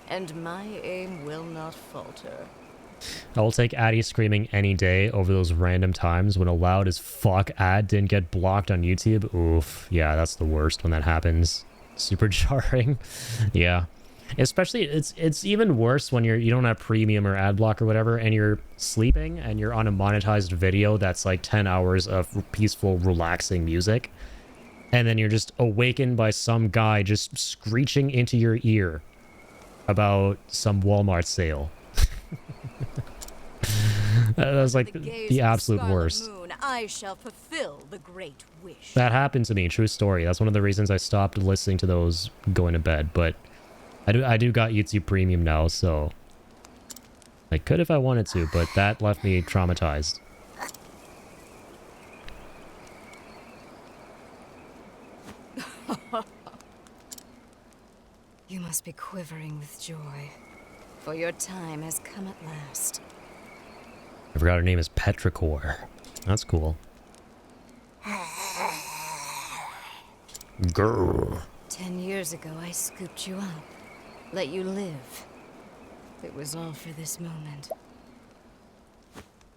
and my aim will not falter. I will take Addy screaming any day over those random times when a loud as fuck ad didn't get blocked on YouTube. Oof, yeah, that's the worst when that happens. Super jarring. Yeah. Especially, it's even worse when you don't have premium or ad block or whatever, and you're sleeping and you're on a monetized video that's like 10 hours of peaceful, relaxing music. And then you're just awakened by some guy just screeching into your ear about some Walmart sale. That was like the absolute worst. Moon, I shall fulfill the great wish. That happened to me, true story. That's one of the reasons I stopped listening to those going to bed, but I do got YouTube Premium now, so I could if I wanted to, but that left me traumatized. You must be quivering with joy, for your time has come at last. I forgot her name is Petrichor. That's cool. Grr. 10 years ago, I scooped you up, let you live. It was all for this moment.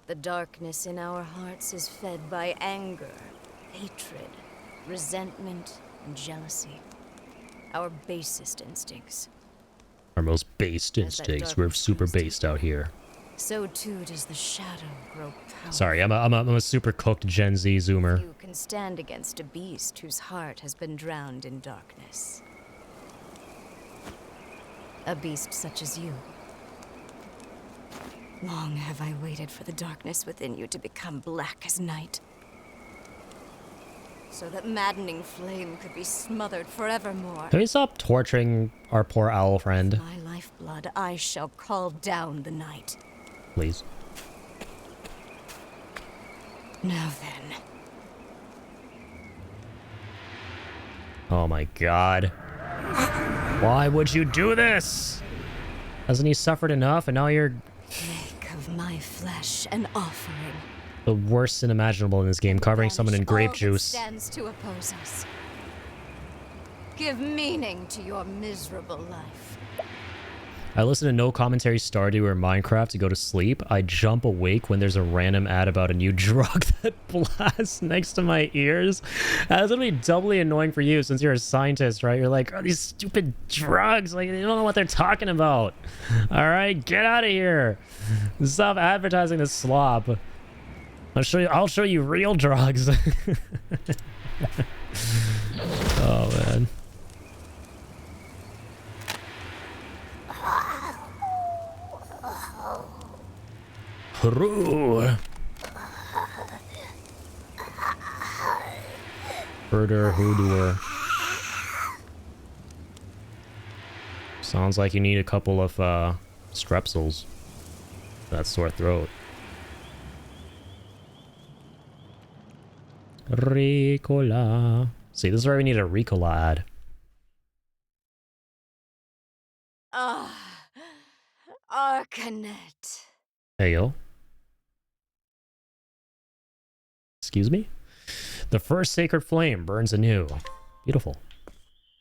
The darkness in our hearts is fed by anger, hatred, resentment, and jealousy. Our basest instincts. Our most based instincts. We're super based out here. So too does the shadow grow powerful. Sorry, I'm a super cooked Gen Z zoomer. You can stand against a beast whose heart has been drowned in darkness. A beast such as you. Long have I waited for the darkness within you to become black as night. So that maddening flame could be smothered forevermore. Can we stop torturing our poor owl friend? With my lifeblood, I shall call down the night. Please. Now then. Oh my god. Why would you do this? Hasn't he suffered enough and now you're... Make of my flesh an offering. The worst sin imaginable in this game, covering someone in grape juice. Stands to oppose us. Give meaning to your miserable life. I listen to no commentary Stardew or Minecraft to go to sleep. I jump awake when there's a random ad about a new drug that blasts next to my ears. That's gonna be doubly annoying for you since you're a scientist, right? You're like, oh, these stupid drugs, like they don't know what they're talking about. All right, get out of here. Stop advertising this slop. I'll show you real drugs. Oh man. Hooroo. Herder Hoodoer. Sounds like you need a couple of strepsils. That sore throat. Ricola. See, this is where we need a Ricola ad. Arcanet. Hey, yo. Excuse me? The first sacred flame burns anew. Beautiful.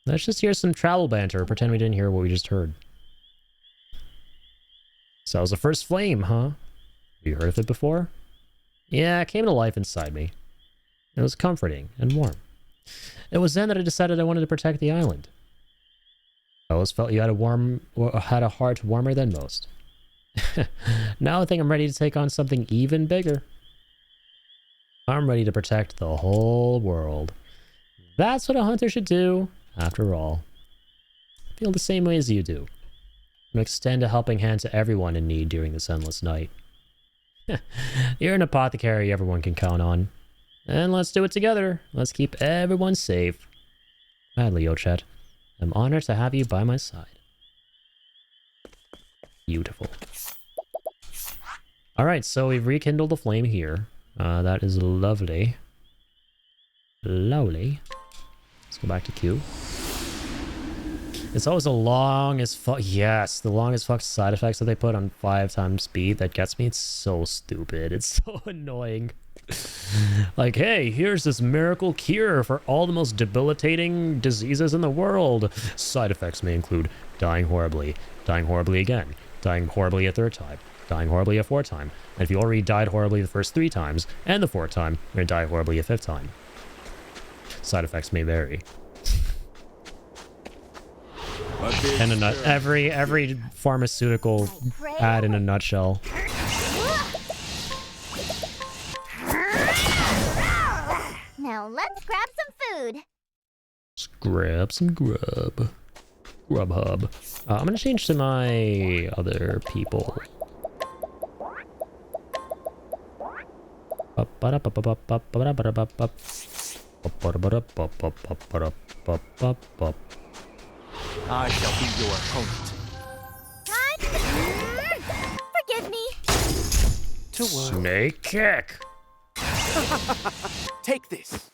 Let's just hear some travel banter. Pretend we didn't hear what we just heard. So that was the first flame, huh? Have you heard of it before? Yeah, it came to life inside me. It was comforting and warm. It was then that I decided I wanted to protect the island. I always felt you had a heart warmer than most. Now I think I'm ready to take on something even bigger. I'm ready to protect the whole world. That's what a hunter should do, after all. I feel the same way as you do. And extend a helping hand to everyone in need during this endless night. You're an apothecary everyone can count on. And let's do it together. Let's keep everyone safe. Gladly, Ochet. I'm honored to have you by my side. Beautiful. Alright, so we've rekindled the flame here. That is lovely. Lovely. Let's go back to Q. It's always the long as fuck. Yes, the long as fuck side effects that they put on 5 times speed that gets me. It's so stupid. It's so annoying. Like, hey, here's this miracle cure for all the most debilitating diseases in the world. Side effects may include dying horribly again, dying horribly a 3rd time, dying horribly a 4th time. And if you already died horribly the first 3 times and the 4th time, you're gonna die horribly a 5th time. Side effects may vary. And every pharmaceutical ad in a nutshell. Now let's grab some food. Let's grab some grub. Grubhub. I'm gonna change to my other people. I shall be your opponent. Forgive me. To work. Snake kick. Take this.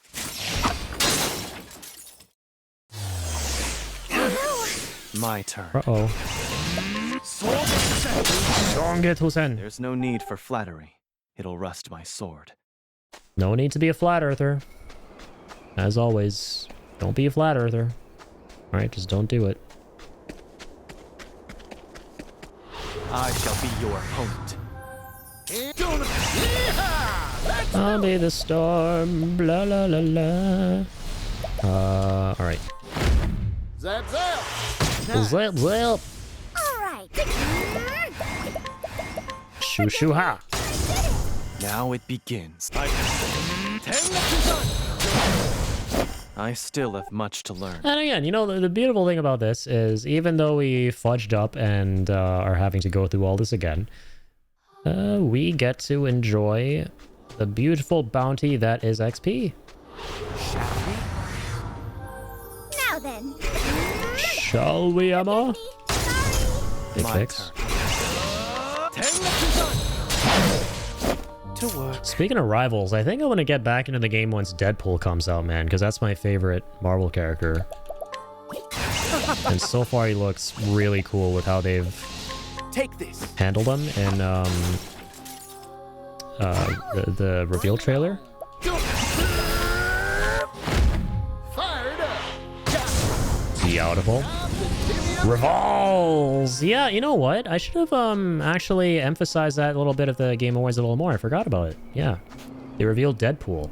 My turn. Uh-oh. There's no need for flattery. It'll rust my sword. No need to be a flat earther. As always, don't be a flat earther. Alright, just don't do it. I shall be your opponent. I'll be the storm. Blah la la la. Alright. Zap zap. Zap zap. All right. Shoo shoo ha. Now it begins. I still have much to learn. And again, you know, the beautiful thing about this is even though we fudged up and are having to go through all this again, we get to enjoy the beautiful bounty that is XP. Now then. Shall we, Emma? Big My fix. To work. Speaking of rivals, I think I want to get back into the game once Deadpool comes out, man, because that's my favorite Marvel character. And so far he looks really cool with how they've Take this. handled him in the reveal trailer. Fired up. Beautiful. Revolves! Yeah, you know what? I should have actually emphasized that little bit of the Game Awards a little more. I forgot about it. Yeah. They revealed Deadpool.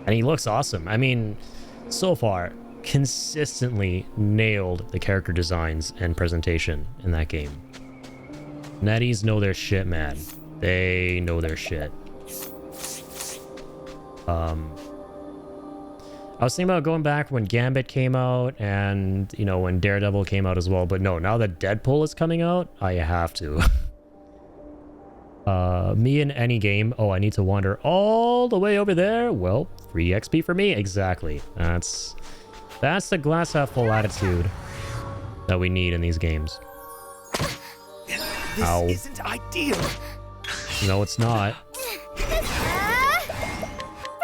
And he looks awesome. I mean, so far, consistently nailed the character designs and presentation in that game. Netties know their shit, man. They know their shit. I was thinking about going back when Gambit came out and, you know, when Daredevil came out as well. But no, now that Deadpool is coming out, I have to. Me in any game. Oh, I need to wander all the way over there. Well, free XP for me. Exactly. That's the glass half full attitude that we need in these games. This isn't ideal. No, it's not.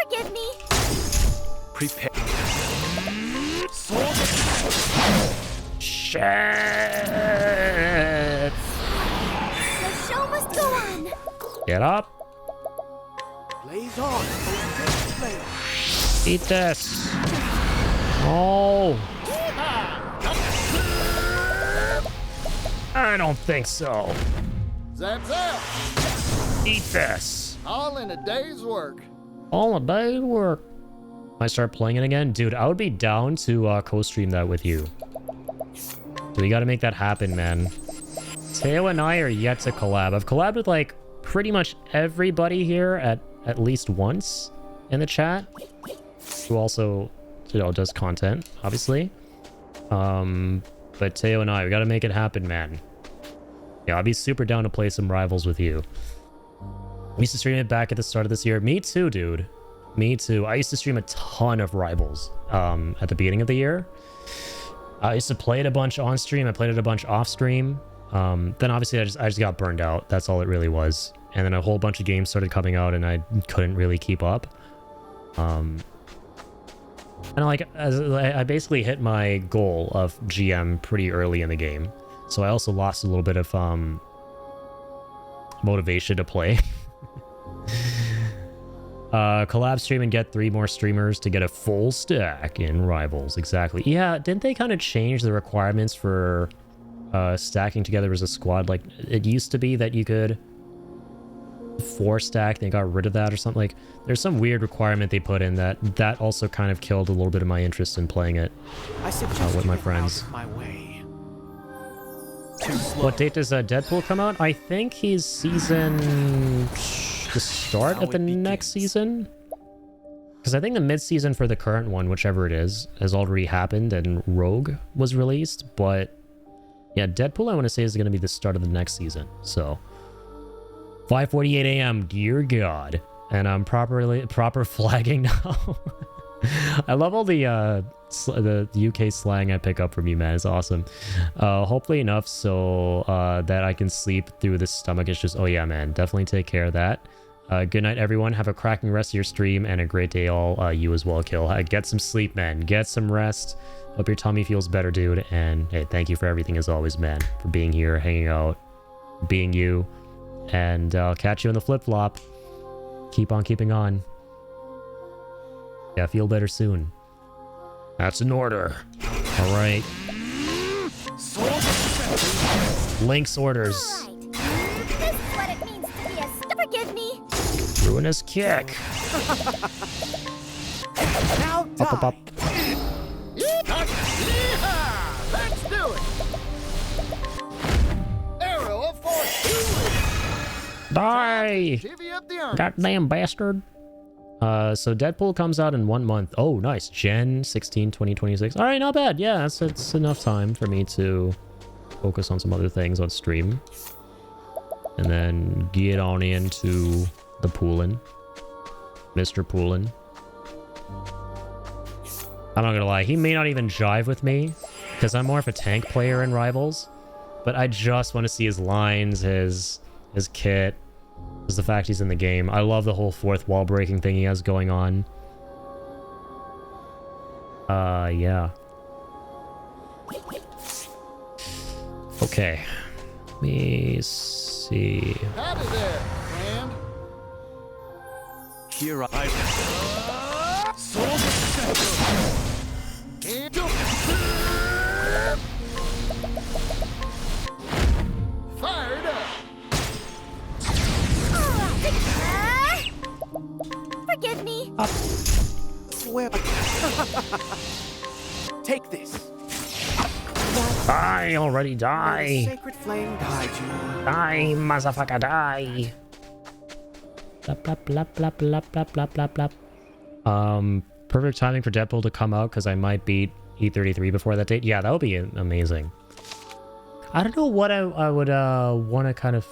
Forgive me. Prepare. Shit. The show must go on. Get up. Blaze on. Eat this. Oh. I don't think so. Zap zap. Eat this. All in a day's work. All a day's work. I start playing it again? Dude, I would be down to co-stream that with you. So we gotta make that happen, man. Teo and I are yet to collab. I've collabed with, like, pretty much everybody here at least once in the chat. Who also, you know, does content, obviously. But Teo and I, we gotta make it happen, man. Yeah, I'll be super down to play some Rivals with you. We used to stream it back at the start of this year. Me too, dude. Me too. I used to stream a ton of Rivals at the beginning of the year. I used to play it a bunch on stream. I played it a bunch off stream. Then obviously I just got burned out. That's all it really was. And then a whole bunch of games started coming out and I couldn't really keep up. And like I basically hit my goal of GM pretty early in the game. So I also lost a little bit of motivation to play. Collab stream and get 3 more streamers to get a full stack in Rivals. Exactly. Yeah, didn't they kind of change the requirements for stacking together as a squad? Like, it used to be that you could 4 stack, they got rid of that or something. Like, there's some weird requirement they put in that also kind of killed a little bit of my interest in playing it with my friends. What date does Deadpool come out? I think he's the start of the next season, because I think the mid-season for the current one, whichever it is, has already happened and Rogue was released. But yeah, Deadpool I want to say is going to be the start of the next season. So 5:48 a.m. dear god, and I'm proper flagging now. I love all the UK slang I pick up from you, man. It's awesome. Hopefully enough so that I can sleep through this stomach issues. Oh yeah, man, definitely take care of that. Good night, everyone. Have a cracking rest of your stream and a great day, all. You as well, Kill. Get some sleep, man. Get some rest. Hope your tummy feels better, dude. And hey, thank you for everything as always, man. For being here, hanging out, being you. And I'll catch you in the flip-flop. Keep on keeping on. Yeah, feel better soon. That's an order. All right. Link's orders. This is what it means to be a forgive me. Ruinous kick. Now Up, up. Let's do it. Arrow of fortune. Die! Divvy up the earnings. Goddamn bastard. So Deadpool comes out in 1 month. Oh, nice. Gen 16, 2026. All right, not bad. Yeah, it's enough time for me to focus on some other things on stream. And then get on into the poolin'. Mr. Poolin'. I'm not gonna lie, he may not even jive with me, because I'm more of a tank player in Rivals. But I just want to see his lines, his kit, just the fact he's in the game. I love the whole 4th wall breaking thing he has going on. Yeah. Okay. Let me see. Howdy there, friend. Here I Forgive me. Swear. Take this. Die already, May the die. sacred flame guide you. Die, motherfucker, die. Blap, blap, blap, blap, blap, blap, blap, blap, blap. Perfect timing for Deadpool to come out because I might beat E33 before that date. Yeah, that would be amazing. I don't know what I would want to kind of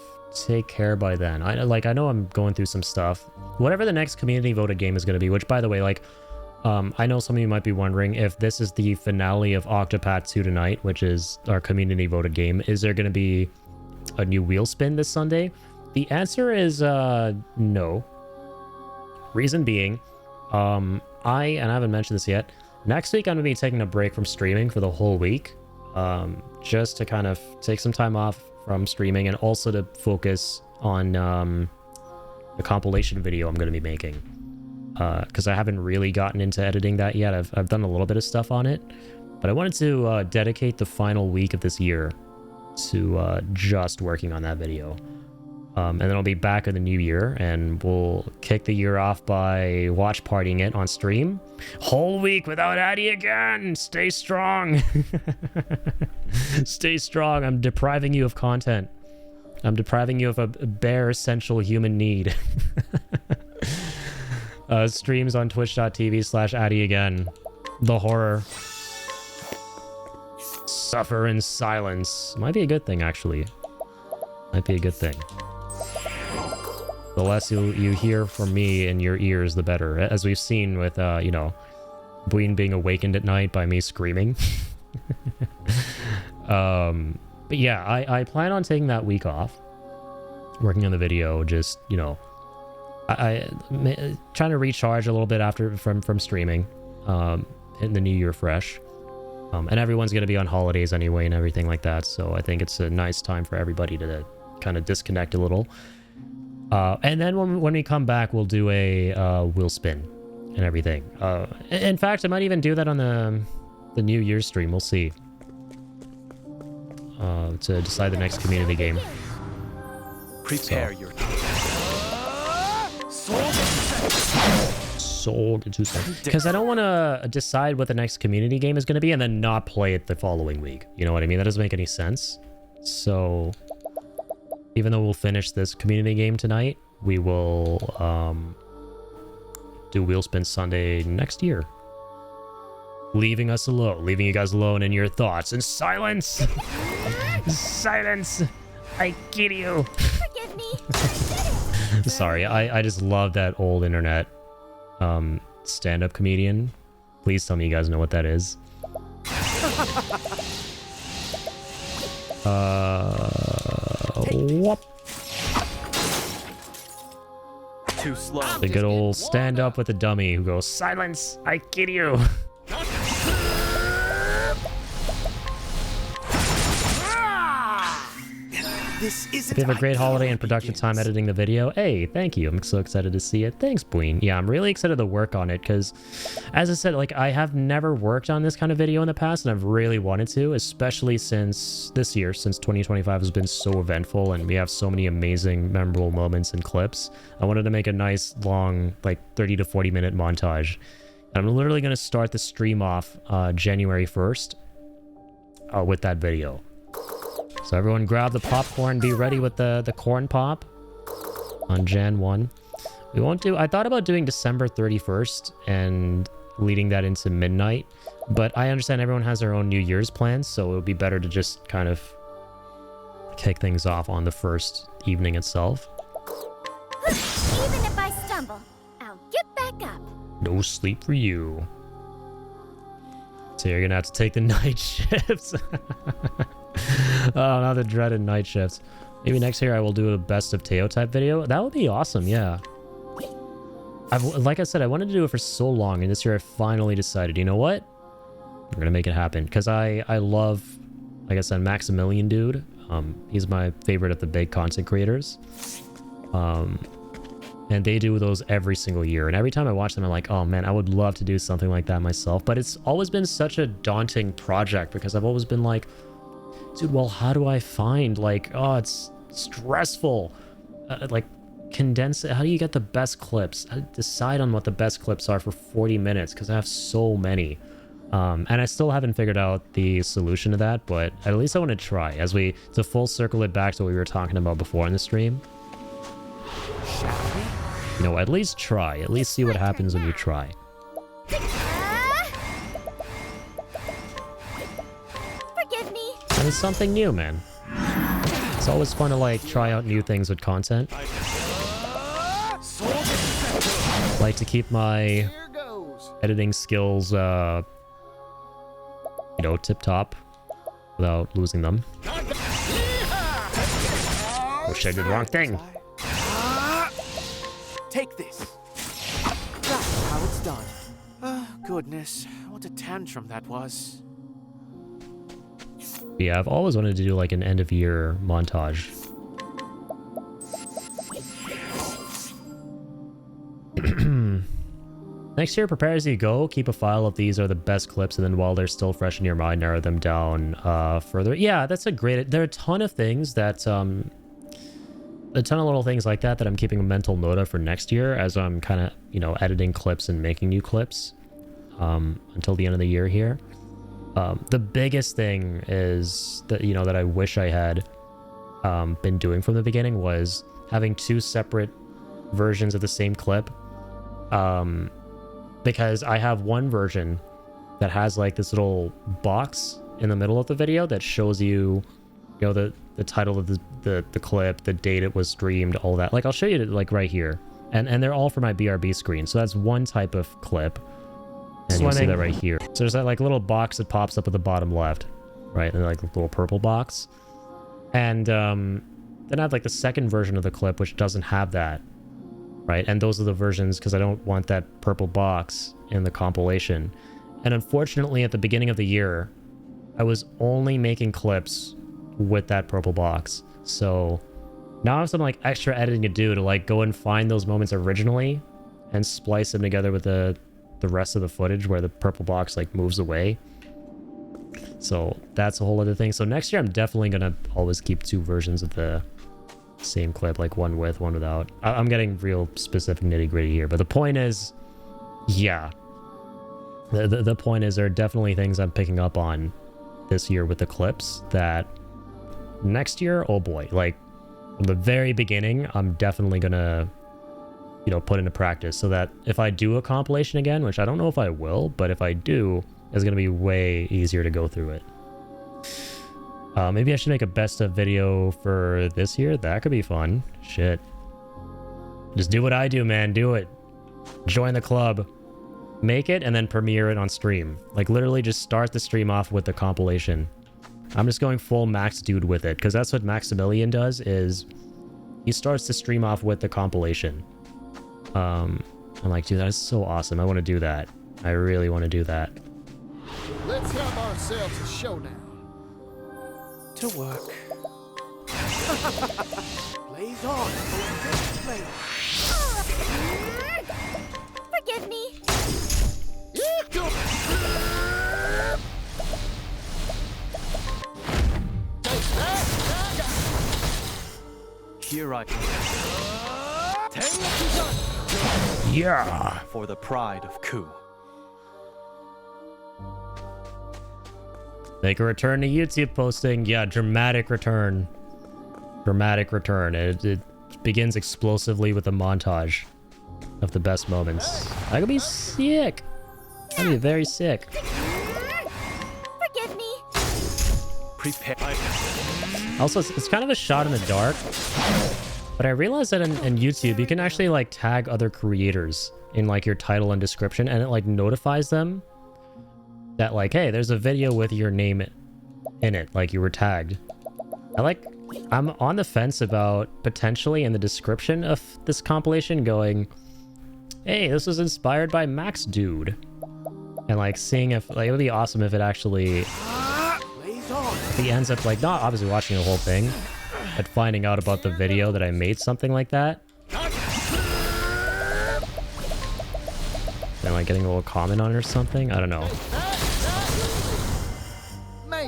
take care by then. I know I'm going through some stuff. Whatever the next community voted game is going to be, which by the way, like, I know some of you might be wondering if this is the finale of Octopath 2 tonight, which is our community voted game. Is there going to be a new wheel spin this Sunday? The answer is no. Reason being, and I haven't mentioned this yet, next week I'm going to be taking a break from streaming for the whole week. Just to kind of take some time off from streaming and also to focus on the compilation video I'm going to be making. Because I haven't really gotten into editing that yet. I've done a little bit of stuff on it. But I wanted to dedicate the final week of this year to just working on that video. And then I'll be back in the new year, and we'll kick the year off by watch partying it on stream. Whole week without Addy again! Stay strong! Stay strong. I'm depriving you of content. I'm depriving you of a bare essential human need. Streams on twitch.tv/Addy again. The horror. Suffer in silence. Might be a good thing, actually. Might be a good thing. The less you hear from me in your ears, the better. As we've seen with, you know, Bween being awakened at night by me screaming. But yeah, I plan on taking that week off. Working on the video, just, you know, I trying to recharge a little bit after from streaming, hitting the new year fresh. And everyone's going to be on holidays anyway and everything like that. So I think it's a nice time for everybody to kind of disconnect a little. And then when we come back, we'll do a wheel spin and everything. In fact, I might even do that on the New Year's stream. We'll see. To decide the next community game. Prepare your sold into seconds. Because I don't want to decide what the next community game is going to be and then not play it the following week. You know what I mean? That doesn't make any sense. So even though we'll finish this community game tonight, we will do Wheel Spin Sunday next year. Leaving us alone. Leaving you guys alone in your thoughts. In silence! Silence! I get you! Forgive me. Sorry, I just love that old internet stand-up comedian. Please tell me you guys know what that is. Whoop. Too slow. The good old stand-up with a dummy who goes, silence! I get you! This isn't. We have a great holiday and production time editing the video. Hey, thank you. I'm so excited to see it. Thanks, Bween. Yeah, I'm really excited to work on it because, as I said, like, I have never worked on this kind of video in the past, and I've really wanted to, especially since this year, since 2025 has been so eventful, and we have so many amazing, memorable moments and clips. I wanted to make a nice, long, like, 30 to 40-minute montage. And I'm literally going to start the stream off January 1st with that video. So everyone grab the popcorn, be ready with the corn pop on Jan 1. We won't do... I thought about doing December 31st and leading that into midnight, but I understand everyone has their own New Year's plans, so it would be better to just kind of kick things off on the first evening itself. Even if I stumble, I'll get back up. No sleep for you. So you're gonna have to take the night shifts. Oh, not the dreaded night shifts. Maybe next year I will do a best of Teo type video. That would be awesome, yeah. Like I said, I wanted to do it for so long, and this year I finally decided, you know what? I'm gonna make it happen. Because I love, like I said, Maximilian Dude. He's my favorite of the big content creators. And they do those every single year. And every time I watch them, I'm like, oh man, I would love to do something like that myself. But it's always been such a daunting project because I've always been like, dude, well, how do I find, like, oh, it's stressful. Like, condense it? How do you get the best clips? How do you decide on what the best clips are for 40 minutes? Because I have so many. And I still haven't figured out the solution to that, but at least I want to try to full circle it back to what we were talking about before in the stream. You know, at least try. At least see what happens when you try. Forgive me. And it's something new, man. It's always fun to like try out new things with content. Like to keep my editing skills, you know, tip top without losing them. Oh shit, I did the wrong thing. Take this. That's how it's done. Goodness, what a tantrum that was. Yeah, I've always wanted to do like an end of year montage. Next year, prepare as you go. Keep a file of these are the best clips, and then while they're still fresh in your mind, narrow them down further. Yeah, that's a great... There are a ton of things that... a ton of little things like that that I'm keeping a mental note of for next year as I'm kind of, you know, editing clips and making new clips until the end of the year here. The biggest thing is that, you know, that I wish I had been doing from the beginning was having 2 separate versions of the same clip. Because I have one version that has like this little box in the middle of the video that shows you, you know, the title of the clip, the date it was streamed, all that. Like I'll show you like right here, and they're all for my BRB screen. So that's one type of clip, and you'll see that right here. So there's that like little box that pops up at the bottom left, right, and like a little purple box, and then I have like the second version of the clip which doesn't have that. Right, and those are the versions because I don't want that purple box in the compilation. And unfortunately, at the beginning of the year, I was only making clips with that purple box. So now I have some like extra editing to do to like go and find those moments originally and splice them together with the rest of the footage where the purple box like moves away. So that's a whole other thing. So next year, I'm definitely gonna always keep 2 versions of the same clip, like one with, one without. I'm getting real specific nitty gritty here, but the point is, yeah, the point is there are definitely things I'm picking up on this year with the clips that next year, oh boy, like from the very beginning, I'm definitely gonna, you know, put into practice so that if I do a compilation again, which I don't know if I will, but if I do, it's gonna be way easier to go through it. Maybe I should make a best of video for this year. That could be fun. Shit. Just do what I do, man. Do it. Join the club. Make it and then premiere it on stream. Like literally just start the stream off with the compilation. I'm just going full Max Dude with it because that's what Maximilian does is he starts the stream off with the compilation. I'm like, dude, that is so awesome. I want to do that. I really want to do that. Let's have ourselves a showdown. To work. Blaze on. Blaze on. Forgive me. Here I Yeah. for the pride of Ku. Make a return to YouTube posting. Yeah, dramatic return. Dramatic return. It begins explosively with a montage of the best moments. That could be sick. That'd be very sick. Forgive me. Prepare. Also, it's kind of a shot in the dark. But I realized that in YouTube, you can actually like tag other creators in like your title and description, and it like notifies them that like, hey, there's a video with your name in it, like you were tagged. I'm on the fence about potentially in the description of this compilation going, hey, this was inspired by Max Dude. And like seeing if, like, it would be awesome if it actually, he ends up like, not obviously watching the whole thing, but finding out about the video that I made something like that. And like getting a little comment on it or something, I don't know.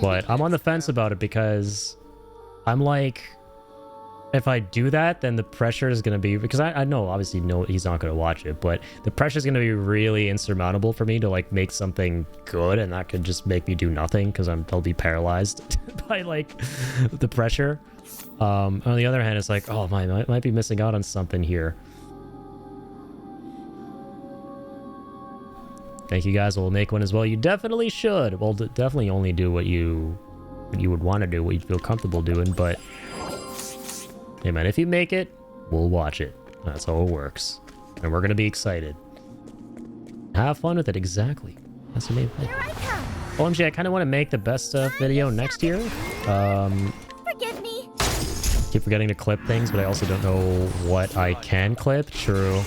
But I'm on the fence about it because I'm like, if I do that, then the pressure is going to be, because I know, obviously, no, he's not going to watch it, but the pressure is going to be really insurmountable for me to like make something good, and that could just make me do nothing because I'll be paralyzed by like the pressure. On the other hand, it's like, oh, I might be missing out on something here. Thank you guys. We'll make one as well. You definitely should. Well, definitely only do what you would want to do, what you feel comfortable doing, but hey man, if you make it, we'll watch it. That's how it works. And we're gonna be excited. Have fun with it, exactly. That's the main thing. OMG, I kind of want to make the best stuff video next year. Forgive me. Keep forgetting to clip things, but I also don't know what I can clip. True.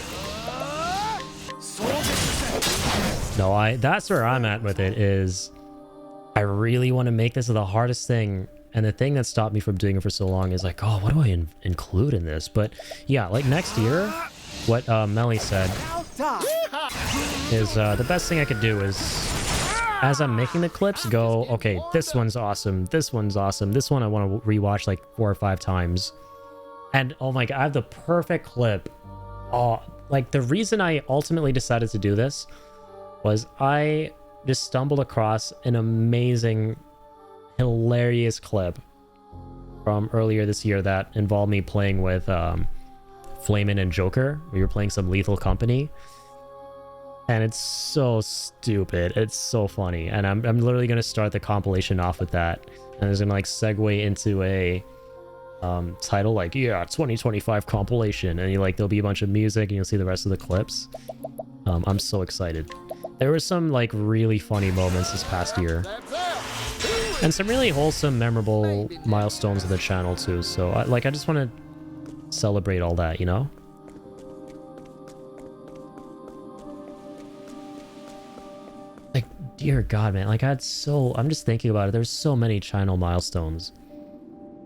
No, that's where I'm at with it, is I really want to make this the hardest thing. And the thing that stopped me from doing it for so long is like, oh, what do I include in this? But yeah, like next year, what Melly said is the best thing I could do is, as I'm making the clips, go, okay, this one's awesome, this one's awesome, this one I want to rewatch like 4 or 5 times. And oh my god, I have the perfect clip. Oh, like the reason I ultimately decided to do this was I just stumbled across an amazing, hilarious clip from earlier this year that involved me playing with Flamin' and Joker. We were playing some Lethal Company, and it's so stupid. It's so funny, and I'm literally gonna start the compilation off with that, and it's gonna like segue into a title like, yeah, 2025 compilation, and there'll be a bunch of music, and you'll see the rest of the clips. I'm so excited. There were some like really funny moments this past year. And some really wholesome, memorable milestones of the channel too. So I just want to celebrate all that, you know? Like, dear God, man. Like I'm just thinking about it. There's so many channel milestones.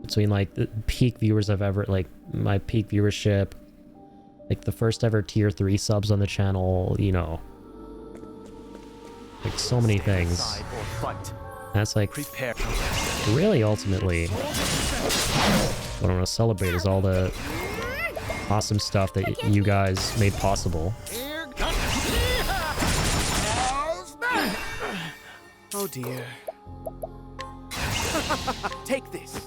Between like the peak viewers I've ever, like my peak viewership, like the first ever tier 3 subs on the channel, you know. Like so many things. That's like, really ultimately, what I want to celebrate is all the awesome stuff that you guys made possible. Oh dear. Take this.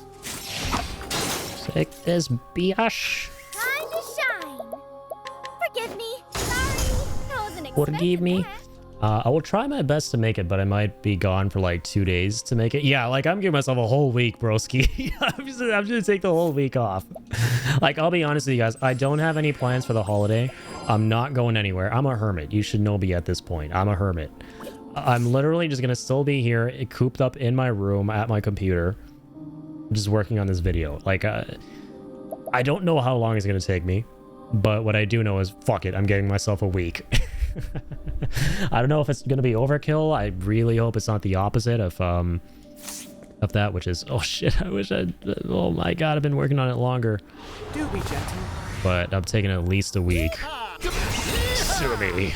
Take this, biatch. Time to shine. Forgive me. Sorry. I wasn't expecting Forgive me. that. I will try my best to make it, but I might be gone for like 2 days to make it. Yeah, like I'm giving myself a whole week, broski. I'm just gonna take the whole week off. Like, I'll be honest with you guys, I don't have any plans for the holiday. I'm not going anywhere. I'm a hermit. You should know me at this point. I'm a hermit. I'm literally just gonna still be here, cooped up in my room at my computer, just working on this video. Like, I don't know how long it's gonna take me, but what I do know is, fuck it, I'm giving myself a week. I don't know if it's gonna be overkill. I really hope it's not the opposite of that, which is, oh shit, oh my god, I've been working on it longer. Do be gentle. But I'm taking at least a week. Sue me.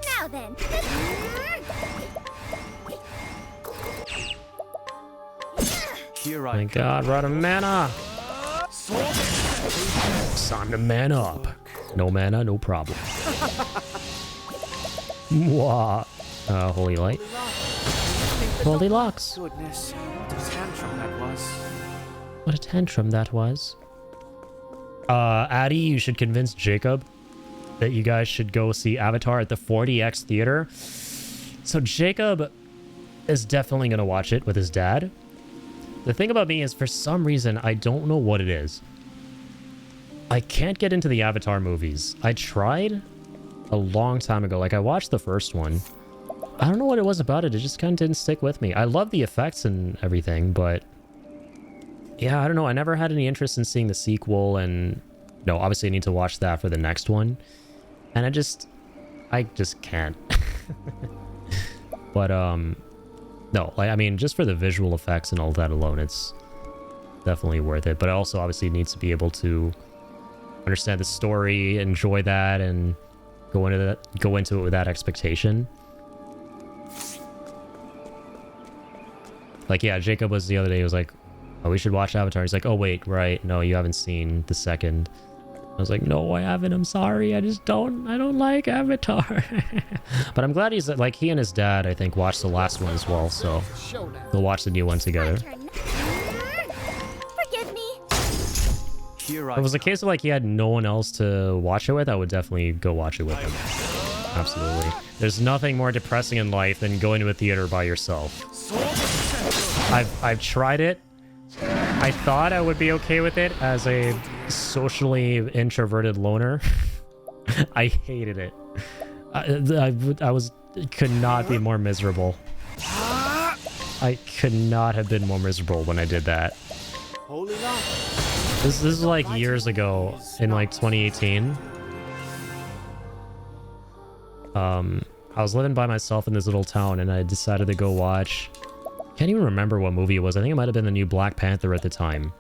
Now then. Here Thank god, we're out of mana. Time to man up. No mana, no problem. Mwah. Holy light. Holy locks. Goodness, what a tantrum that was. What a tantrum that was. Addy, you should convince Jacob that you guys should go see Avatar at the 40X theater. So Jacob is definitely going to watch it with his dad. The thing about me is, for some reason, I don't know what it is. I can't get into the Avatar movies. I tried a long time ago. Like, I watched the first one. I don't know what it was about it. It just kind of didn't stick with me. I love the effects and everything, but yeah, I don't know. I never had any interest in seeing the sequel, and no, obviously I need to watch that for the next one. And I just can't. But, no, like, I mean, just for the visual effects and all that alone, it's definitely worth it. But it also obviously needs to be able to understand the story, enjoy that, and go into it with that expectation. Like, yeah, Jacob was the other day, he was like, oh, we should watch Avatar. He's like, oh, wait, right. No, you haven't seen the second. I was like, no, I haven't. I'm sorry. I don't like Avatar. But I'm glad he's, like, he and his dad, I think, watched the last one as well. So they'll watch the new one together. Forgive me. If it was a case of, like, he had no one else to watch it with, I would definitely go watch it with him. Absolutely. There's nothing more depressing in life than going to a theater by yourself. I've tried it. I thought I would be okay with it as a socially introverted loner. I hated it. Could not be more miserable. I could not have been more miserable when I did that. This is like years ago in like 2018. I was living by myself in this little town and I decided to go watch... Can't even remember what movie it was. I think it might have been the new Black Panther at the time.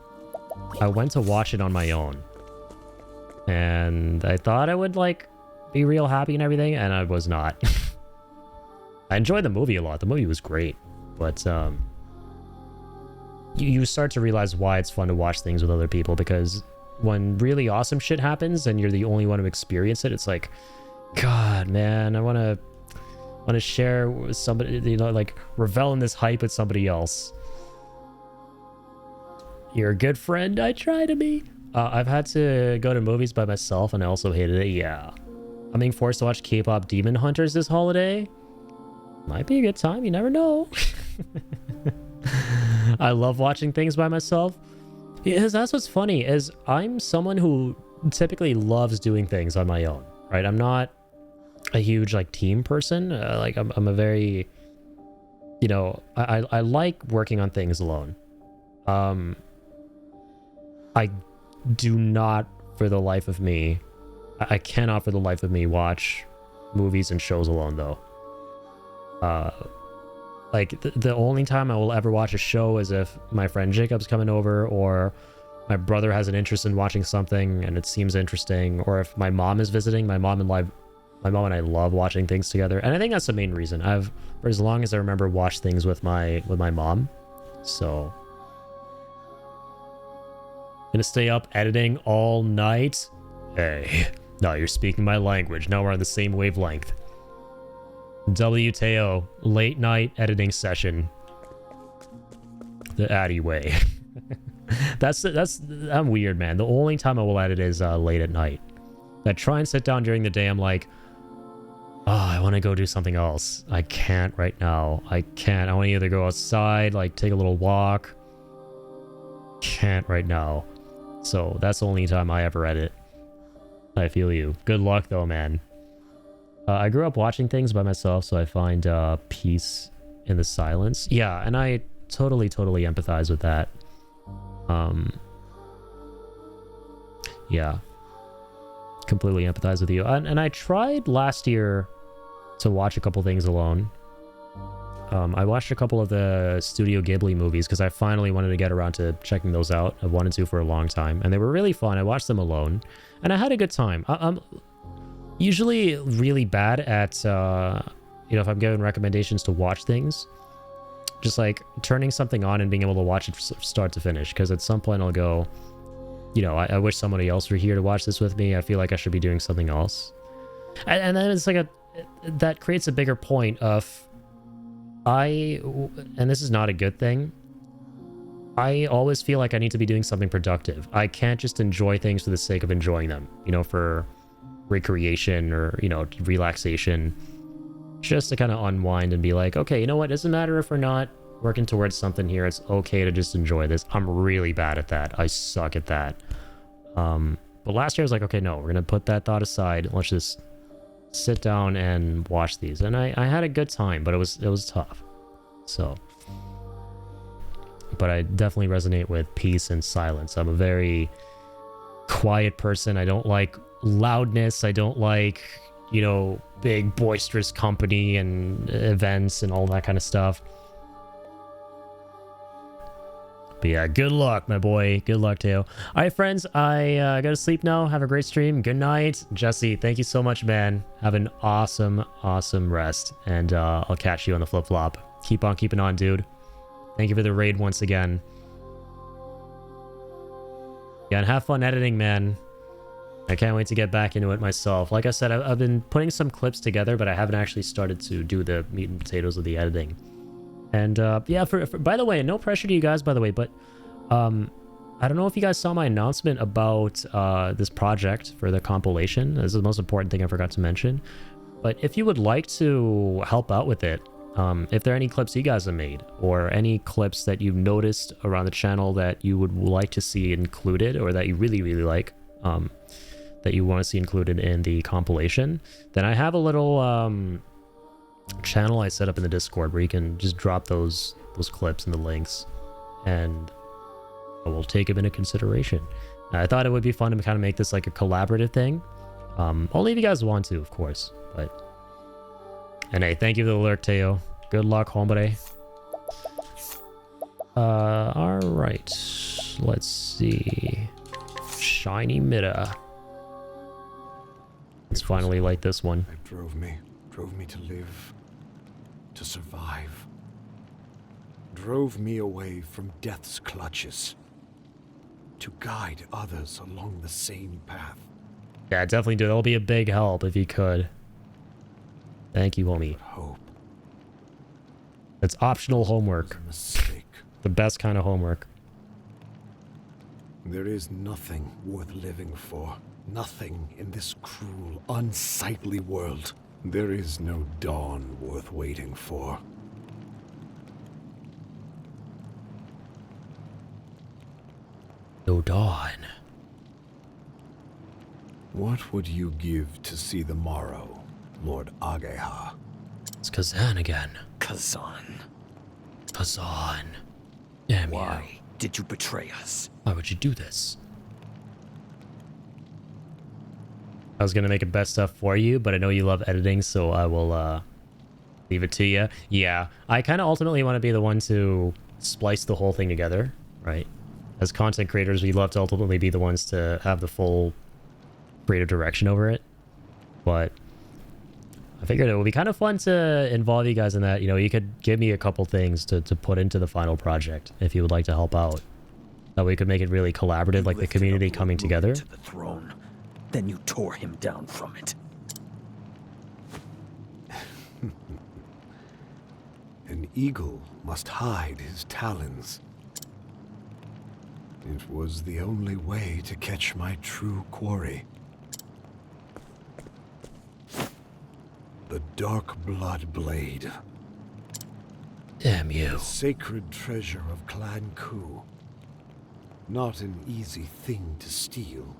I went to watch it on my own. And I thought I would, like, be real happy and everything, and I was not. I enjoyed the movie a lot. The movie was great. But, you start to realize why it's fun to watch things with other people, because when really awesome shit happens and you're the only one who experienced it, it's like, God, man, I want to share with somebody, you know, like revel in this hype with somebody else. You're a good friend. I try to be. I've had to go to movies by myself and I also hated it. Yeah. I'm being forced to watch K-pop Demon Hunters this holiday. Might be a good time. You never know. I love watching things by myself. Because that's what's funny is I'm someone who typically loves doing things on my own, right? I'm not a huge like team person. Like I'm a very, you know, I like working on things alone. I do not for the life of me, I cannot for the life of me watch movies and shows alone though. Like the only time I will ever watch a show is if my friend Jacob's coming over or my brother has an interest in watching something and it seems interesting, or if my mom is visiting. My mom and I love watching things together, and I think that's the main reason. I've, for as long as I remember, watched things with my mom. So gonna stay up editing all night. Hey, no, you're speaking my language. Now we're on the same wavelength. WTO, late night editing session. The Addy way. that's I'm weird, man. The only time I will edit is late at night. I try and sit down during the day. I'm like, oh, I want to go do something else. I can't right now. I can't. I want to either go outside, like take a little walk. Can't right now. So that's the only time I ever edit. I feel you. Good luck though, man. I grew up watching things by myself, so I find peace in the silence. Yeah, and I totally empathize with that. Yeah. Completely empathize with you. And I tried last year to watch a couple things alone. I watched a couple of the Studio Ghibli movies because I finally wanted to get around to checking those out. I've wanted to for a long time, and they were really fun. I watched them alone, and I had a good time. I'm usually really bad at, you know, if I'm given recommendations to watch things, just like turning something on and being able to watch it start to finish, because at some point I'll go, you know, I wish somebody else were here to watch this with me. I feel like I should be doing something else. And then it's like that creates a bigger point of, and this is not a good thing, I always feel like I need to be doing something productive. I can't just enjoy things for the sake of enjoying them, you know, for recreation or, you know, relaxation, just to kind of unwind and be like, okay, you know what, it doesn't matter if we're not working towards something here, it's okay to just enjoy this. I'm really bad at that. I suck at that. But last year I was like, okay, no, we're gonna put that thought aside. Let's just sit down and watch these. And I had a good time, but it was tough. So, but I definitely resonate with peace and silence. I'm a very quiet person. I don't like loudness. I don't like, you know, big boisterous company and events and all that kind of stuff. But yeah, good luck, my boy. Good luck to you. All right, friends, I gotta sleep now. Have a great stream. Good night. Jesse, thank you so much, man. Have an awesome rest. And I'll catch you on the flip-flop. Keep on keeping on, dude. Thank you for the raid once again. Yeah, and have fun editing, man. I can't wait to get back into it myself. Like I said, I've been putting some clips together, but I haven't actually started to do the meat and potatoes of the editing. And yeah, by the way, no pressure to you guys, by the way, but I don't know if you guys saw my announcement about this project for the compilation. This is the most important thing I forgot to mention. But if you would like to help out with it, if there are any clips you guys have made, or any clips that you've noticed around the channel that you would like to see included, or that you really, really like, that you want to see included in the compilation, then I have a little channel I set up in the Discord where you can just drop those clips and the links, and I will take them into consideration. I thought it would be fun to kind of make this like a collaborative thing. Only if you guys want to, of course. And hey, thank you for the alert, Teo. Good luck, hombre. All right. Let's see. Shiny Mitta. Let's finally light this one. It drove me to live, to survive. Drove me away from death's clutches, to guide others along the same path. Yeah, definitely do. That'll be a big help if you could. Thank you, homie. Hope. It's optional homework. Mistake. The best kind of homework. There is nothing worth living for. Nothing in this cruel, unsightly world. There is no dawn worth waiting for. No dawn. What would you give to see the morrow, Lord Ageha? It's Kazan again. Kazan. Kazan. Damn you. Why did you betray us? Why would you do this? I was gonna make a best stuff for you, but I know you love editing, so I will leave it to you. Yeah, I kind of ultimately want to be the one to splice the whole thing together, right? As content creators, we love to ultimately be the ones to have the full creative direction over it. But I figured it would be kind of fun to involve you guys in that. You know, you could give me a couple things to put into the final project if you would like to help out. That way we could make it really collaborative, like the community coming together. To the throne. Then you tore him down from it. An eagle must hide his talons. It was the only way to catch my true quarry. The Dark Blood Blade. Damn you. The sacred treasure of Clan Ku. Not an easy thing to steal.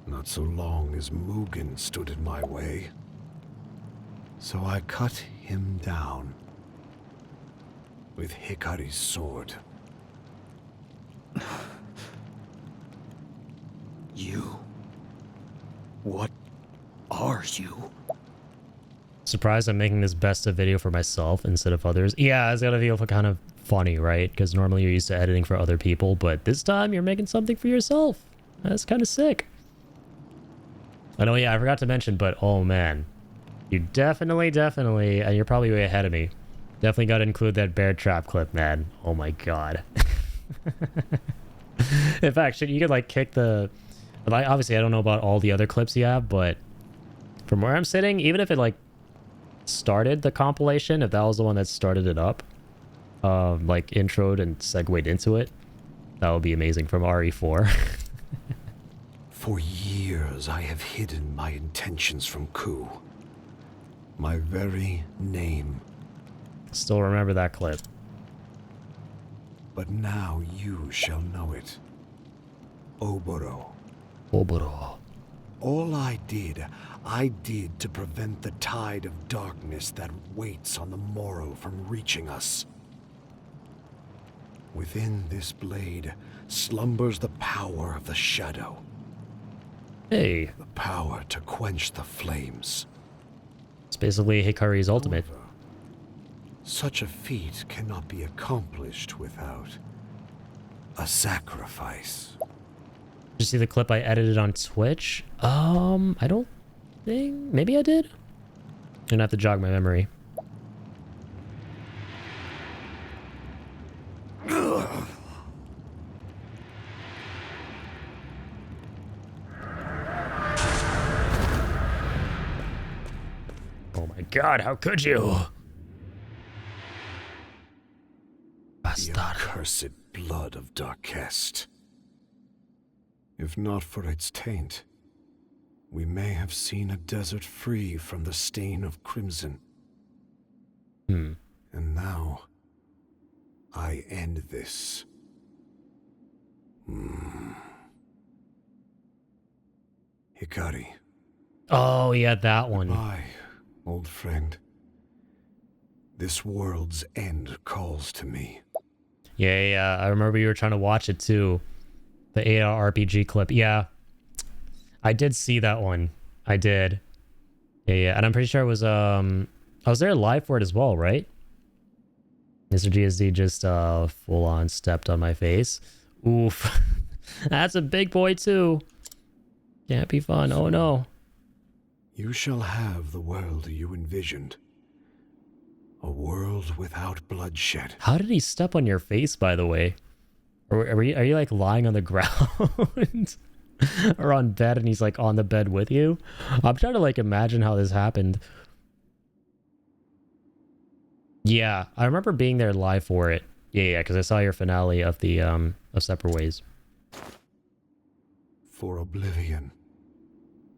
Not so long as Mugen stood in my way. So I cut him down with Hikari's sword. You? What are you? Surprised I'm making this best of video for myself instead of others. Yeah, it's gotta feel kind of funny, right? Because normally you're used to editing for other people, but this time you're making something for yourself. That's kind of sick. I know, yeah, I forgot to mention, but oh man. You definitely, and you're probably way ahead of me. Definitely got to include that bear trap clip, man. Oh my god. In fact, you could like kick the... Obviously, I don't know about all the other clips you have, but from where I'm sitting, even if it like started the compilation, if that was the one that started it up, like introed and segued into it, that would be amazing from RE4. For years, I have hidden my intentions from Ku. My very name. Still remember that clip. But now you shall know it. Oboro. Oboro. All I did to prevent the tide of darkness that waits on the morrow from reaching us. Within this blade slumbers the power of the shadow. Hey. The power to quench the flames. It's basically Hikari's ultimate. However, such a feat cannot be accomplished without a sacrifice. Did you see the clip I edited on Twitch? I don't think... Maybe I did? Gonna have to jog my memory. god, how could you? The accursed blood of Darkest. If not for its taint, we may have seen a desert free from the stain of crimson. And now, I end this. Hikari. Oh, yeah, that one. Goodbye, old friend. This world's end calls to me. Yeah, I remember you were trying to watch it too. The 8-hour RPG clip. Yeah. I did see that one. I did. Yeah. And I'm pretty sure it was, I was there live for it as well, right? Mr. GSD just, full on stepped on my face. Oof. That's a big boy too. Can't be fun. Oh no. You shall have the world you envisioned. A world without bloodshed. How did he step on your face, by the way? Or are you like lying on the ground? Or on bed and he's like on the bed with you? I'm trying to like imagine how this happened. Yeah, I remember being there live for it. Yeah, because I saw your finale of the of Separate Ways. For oblivion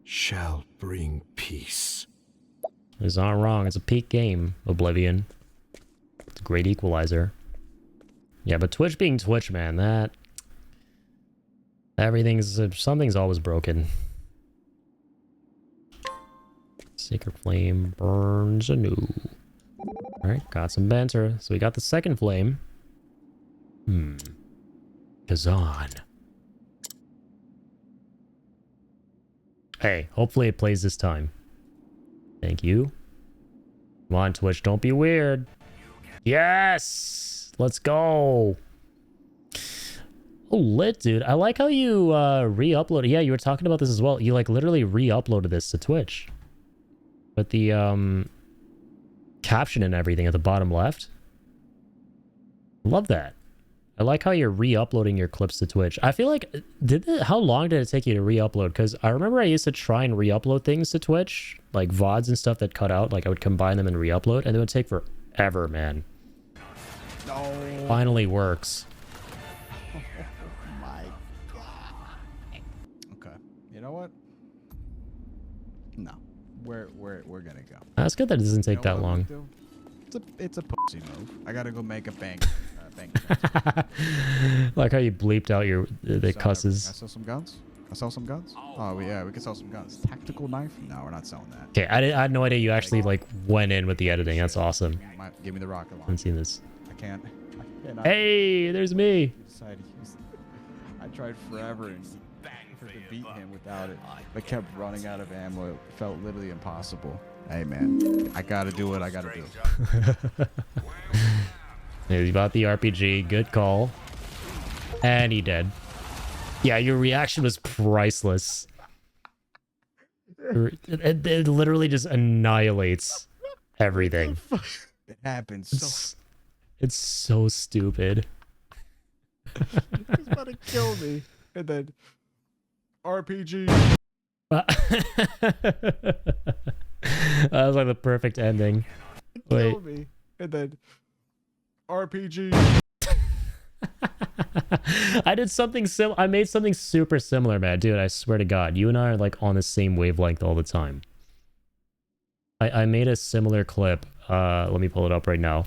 shall bring peace. It's not wrong. It's a peak game, Oblivion. It's a great equalizer. Yeah, but Twitch being Twitch, man, that... something's always broken. Sacred Flame burns anew. Alright, got some banter. So we got the second flame. Kazan. Hey, hopefully it plays this time. Thank you. Come on, Twitch, don't be weird. Yes! Let's go! Oh, lit, dude. I like how you re-uploaded. Yeah, you were talking about this as well. You like literally re-uploaded this to Twitch. With the caption and everything at the bottom left. Love that. I like how you're re-uploading your clips to Twitch. I feel like, how long did it take you to re-upload? Because I remember I used to try and re-upload things to Twitch, like VODs and stuff that cut out. Like I would combine them and re-upload, and it would take forever, man. No. Finally works. Oh my god. Okay. You know what? No. We're gonna go. That's good that it doesn't take that long. It's a pussy move. I gotta go make a bank. Like how you bleeped out the cusses. Can I sell some guns? Can I sell some guns? Oh yeah, we can sell some guns. Tactical knife? No, we're not selling that. Okay, I had no idea you actually like went in with the editing. That's awesome. Give me the rocket launcher. I haven't seen this. I can't. Hey, there's me. I tried forever to beat him without it. I kept running out of ammo. It felt literally impossible. Hey man, I gotta do it. I gotta do it. Yeah, he bought the RPG. Good call. And he did. Yeah, your reaction was priceless. It literally just annihilates everything. It happens. It's so stupid. He's about to kill me. And then RPG. That was like the perfect ending. Kill me. And then RPG. I did something I made something super similar, man. Dude, I swear to God. You and I are like on the same wavelength all the time. I made a similar clip. Let me pull it up right now.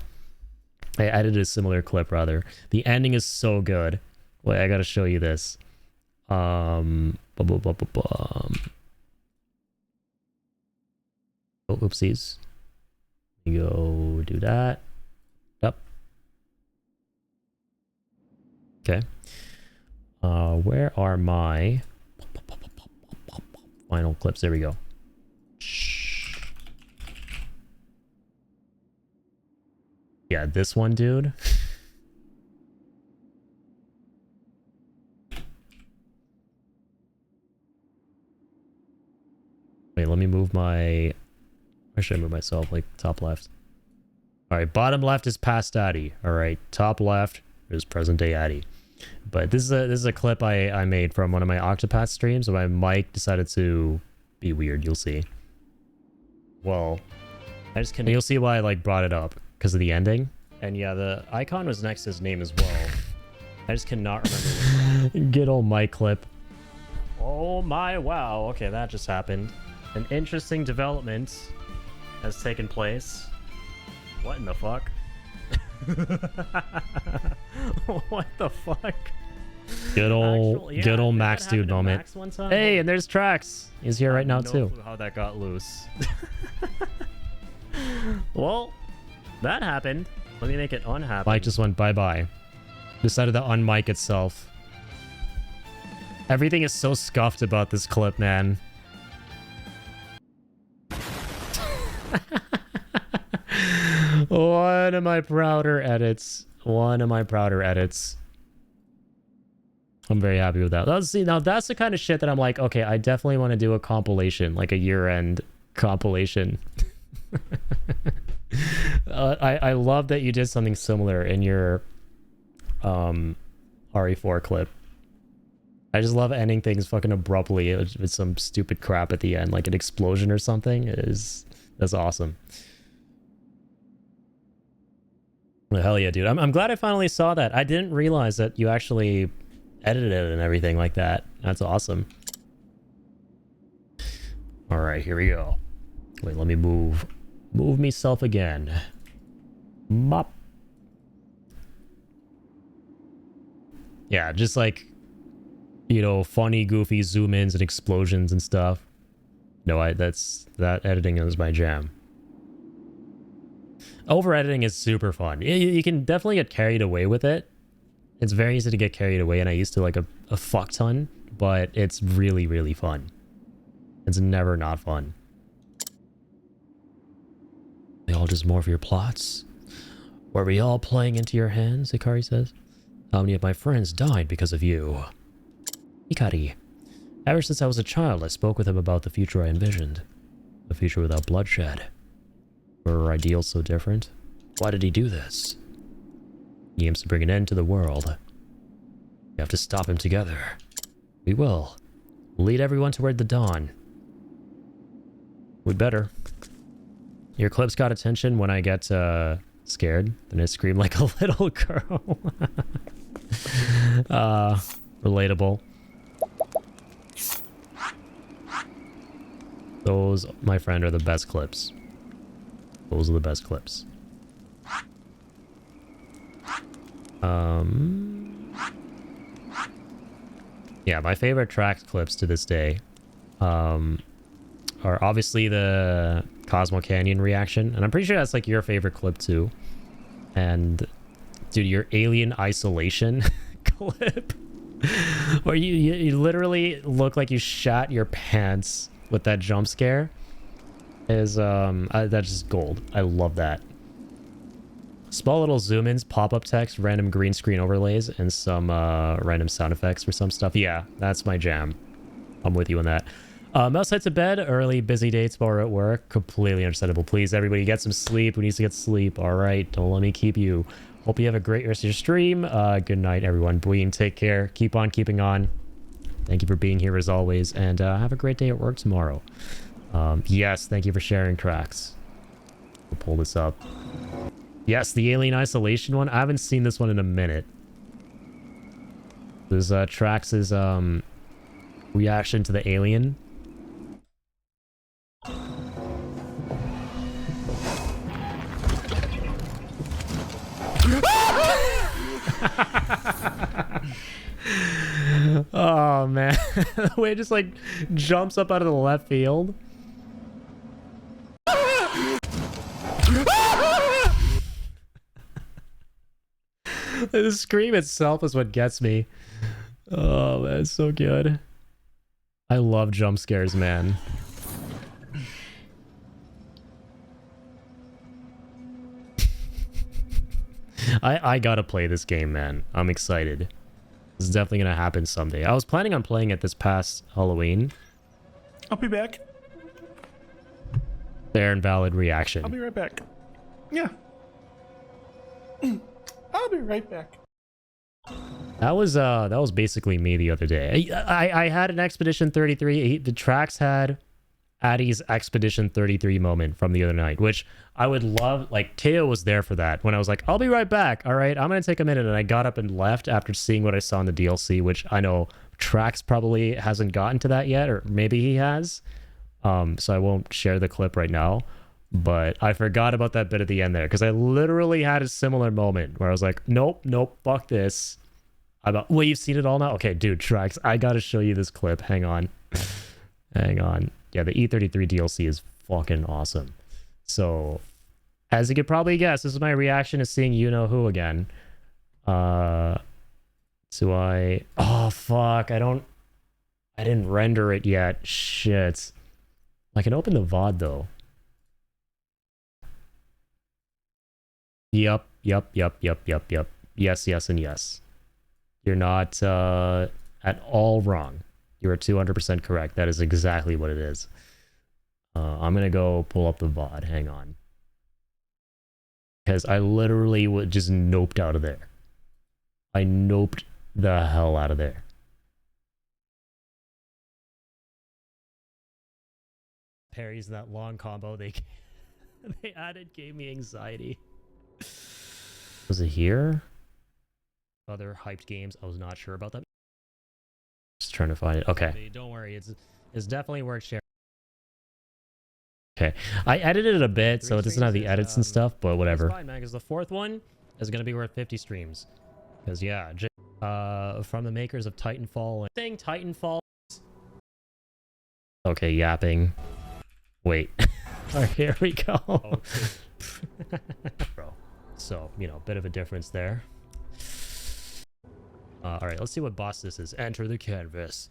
I edited a similar clip, rather. The ending is so good. Wait, I gotta show you this. Oh, oopsies. Let me go do that. Yep. Okay. Where are my final clips? There we go. Yeah, this one, dude. Wait, let me move my... Where should I move myself? Like, top left. Alright, bottom left is past Addy. Alright, top left is present day Addy. But this is a clip I made from one of my Octopath streams, so my mic decided to be weird, you'll see. Well, I just can. You'll see why I like brought it up because of the ending. And yeah, the icon was next to his name as well. I just cannot remember. Good old mic clip. Oh my wow. Okay, that just happened. An interesting development has taken place. What in the fuck? What the fuck? Good old Max dude moment. Hey, and there's Trax. He's here right now too. How that got loose. Well, that happened. Let me make it unhappen. Mike just went bye-bye. Decided to unmic itself. Everything is so scuffed about this clip, man. One of my prouder edits. One of my prouder edits. I'm very happy with that. Now that's the kind of shit that I'm like, okay, I definitely want to do a compilation, like a year-end compilation. I love that you did something similar in your RE4 clip. I just love ending things fucking abruptly with some stupid crap at the end, like an explosion or something. That's awesome. Well, hell yeah, dude. I'm glad I finally saw that. I didn't realize that you actually edited it and everything like that. That's awesome. All right, here we go. Wait, let me move myself again. Mop. Yeah, just like, you know, funny, goofy zoom ins and explosions and stuff. No, that editing is my jam. Over editing is super fun. You can definitely get carried away with it. It's very easy to get carried away, and I used to like a fuck ton, but it's really, really fun. It's never not fun. They all just morph your plots. Were we all playing into your hands, Ikari says. How many of my friends died because of you? Ikari. Ever since I was a child, I spoke with him about the future I envisioned. A future without bloodshed. Were our ideals so different? Why did he do this? He aims to bring an end to the world. We have to stop him together. We will. We'll lead everyone toward the dawn. We'd better. Your clips got attention when I get scared. Then I scream like a little girl. Relatable. Those, my friend, are the best clips. Those are the best clips. Yeah, my favorite track clips to this day are obviously the Cosmo Canyon reaction, and I'm pretty sure that's like your favorite clip too. And dude, your alien isolation clip where you literally look like you shat your pants with that jump scare is that's just gold. I love that. Small little zoom ins, pop-up text, random green screen overlays, and some random sound effects for some stuff. Yeah, that's my jam. I'm with you on that. Mouse head to bed. Early, busy day tomorrow at work. Completely understandable. Please, everybody, get some sleep. Who needs to get sleep? All right, don't let me keep you. Hope you have a great rest of your stream. Good night, everyone. Bween, take care. Keep on keeping on. Thank you for being here as always, and have a great day at work tomorrow. Yes, thank you for sharing tracks. We'll pull this up. Yes, the alien isolation one. I haven't seen this one in a minute. There's Trax's reaction to the alien. Oh man, the way it just like jumps up out of the left field. The scream itself is what gets me. Oh man, it's so good. I love jump scares, man. I gotta play this game, man. I'm excited. This is definitely gonna happen someday. I was planning on playing it this past Halloween. I'll be back. Fair and valid reaction. I'll be right back. Yeah. I'll be right back. That was basically me the other day. I had an Expedition 33. The tracks had Addie's Expedition 33 moment from the other night, which I would love. Like, Teo was there for that when I was like, I'll be right back. All right, I'm going to take a minute. And I got up and left after seeing what I saw in the DLC, which I know Trax probably hasn't gotten to that yet, or maybe he has. So I won't share the clip right now. But I forgot about that bit at the end there because I literally had a similar moment where I was like, nope, fuck this. Well, you've seen it all now? Okay, dude, Trax, I got to show you this clip. Hang on. Hang on. Yeah, the E33 DLC is fucking awesome. So, as you could probably guess, this is my reaction to seeing You Know Who again. Oh, fuck. I didn't render it yet. Shit. I can open the VOD, though. Yep. Yes, and yes. You're not at all wrong. You are 200% correct. That is exactly what it is. I'm going to go pull up the VOD. Hang on. Because I literally just noped out of there. I noped the hell out of there. Parries that long combo they added gave me anxiety. Was it here? Other hyped games. I was not sure about that. Just trying to find it. Okay. Don't worry. It's definitely worth sharing. Okay. I edited it a bit, so it doesn't have the edits and stuff, but whatever. It's fine, man, because the fourth one is going to be worth 50 streams. Because, yeah, from the makers of Titanfall. Saying Titanfall. Okay, yapping. Wait. All right, here we go. Bro. So, you know, bit of a difference there. Alright, let's see what boss this is. Enter the canvas.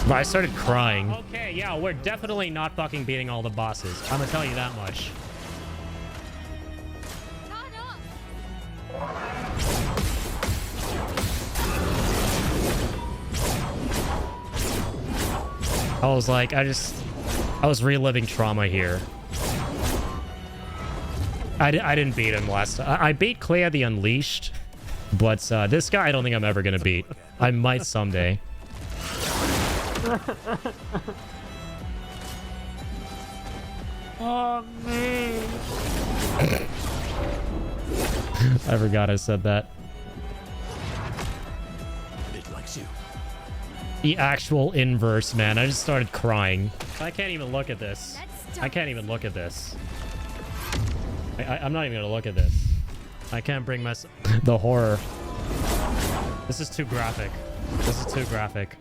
I started crying. Okay, yeah, we're definitely not fucking beating all the bosses. I'm gonna tell you that much. I was like, I was reliving trauma here. I didn't beat him last time. I beat Clea the Unleashed. But this guy I don't think I'm ever going to beat. I might someday. Oh, man. I forgot I said that. It likes you. The actual inverse, man. I just started crying. I can't even look at this. I can't even look at this. I'm not even going to look at this. I can't bring myself... The horror. This is too graphic. This is too graphic.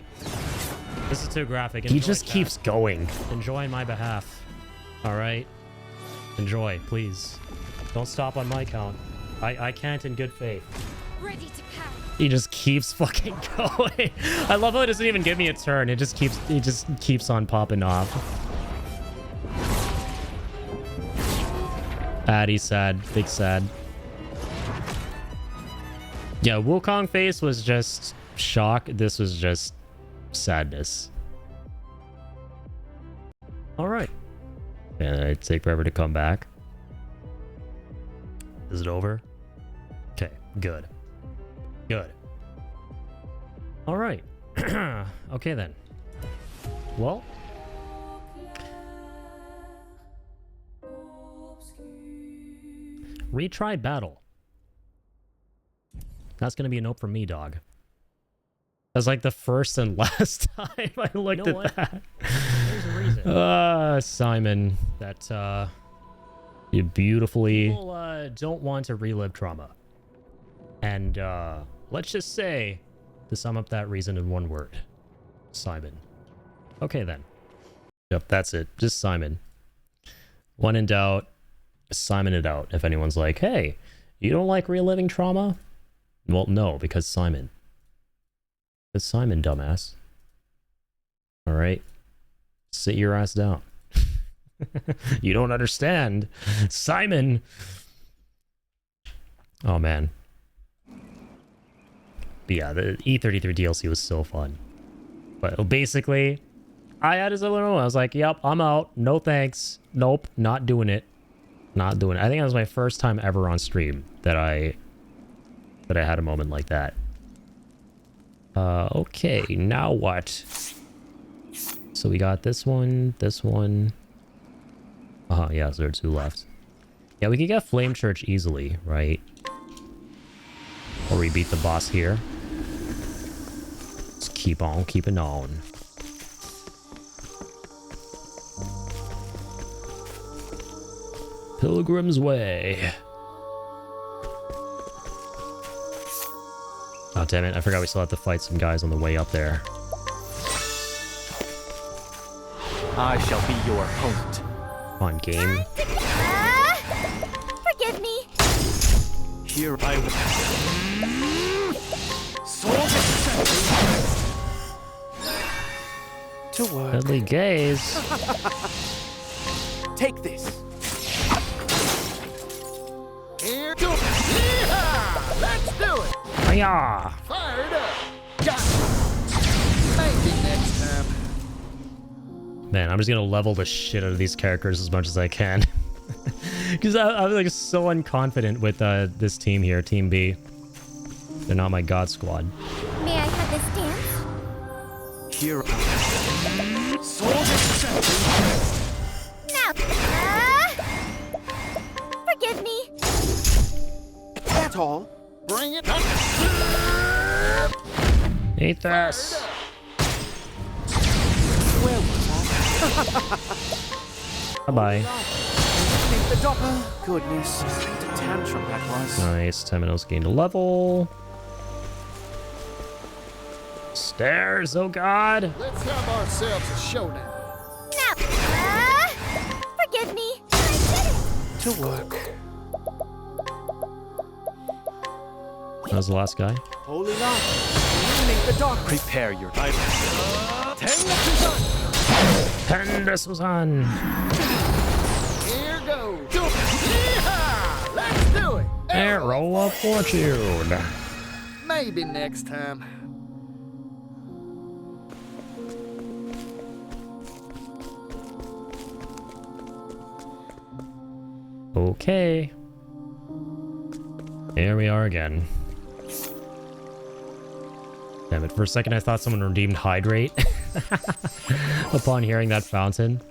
This is too graphic. Enjoy, he just keeps going. Enjoy on my behalf. Alright? Enjoy, please. Don't stop on my count. I can't in good faith. Ready to power. He just keeps fucking going. I love how it doesn't even give me a turn. He just keeps on popping off. Addie's sad. Big sad. Yeah, Wukong face was just shock. This was just sadness. Alright. And it take forever to come back. Is it over? Okay, good. Good. Alright. Okay then. Well. Retry battle. That's going to be a note from me, dog. That's like the first and last time I looked at that. There's a reason. Simon. That, you beautifully... People don't want to relive trauma. And, let's just say, to sum up that reason in one word. Simon. Okay, then. Yep, that's it. Just Simon. When in doubt, Simon it out. If anyone's like, hey, you don't like reliving trauma? Well, no, because Simon. It's Simon, dumbass. Alright? Sit your ass down. You don't understand. Simon! Oh, man. But yeah, the E33 DLC was so fun. But basically, I had a similar moment. I was like, yep, I'm out. No thanks. Nope, not doing it. Not doing it. I think that was my first time ever on stream that I had a moment like that. Okay, now what? So we got this one, this one. Yeah, so there are 2 left. Yeah, we could get Flame Church easily, right? Or we beat the boss here. Just keep on keeping on. Pilgrim's Way. Oh, damn it. I forgot we still have to fight some guys on the way up there. I shall be your opponent. Come on, game. Forgive me. Here I will. Sword to work. Deadly gaze. Take this. Here to Yeehaw! Let's do it! Hiya! Fired up! Got it! Maybe next time. Man, I'm just gonna level the shit out of these characters as much as I can. Because I'm like so unconfident with this team here, Team B. They're not my god squad. May I have this dance? Here. Now. Forgive me. That's all. Bring it. Eat this. Where was I? Bye-bye. The doppel. Goodness, what a tantrum that was. Nice. Temenos gained a level. Stairs, oh god. Let's have ourselves a showdown. Now. Forgive me. I did it. To work. That was the last guy. Holy light. Illuminate the dark. Prepare your Bible. Tendus was on. Here goes. Yeehaw! Let's do it. Arrow of Fortune. Maybe next time. Okay. Here we are again. Damn it, for a second I thought someone redeemed Hydrate. Upon hearing that fountain.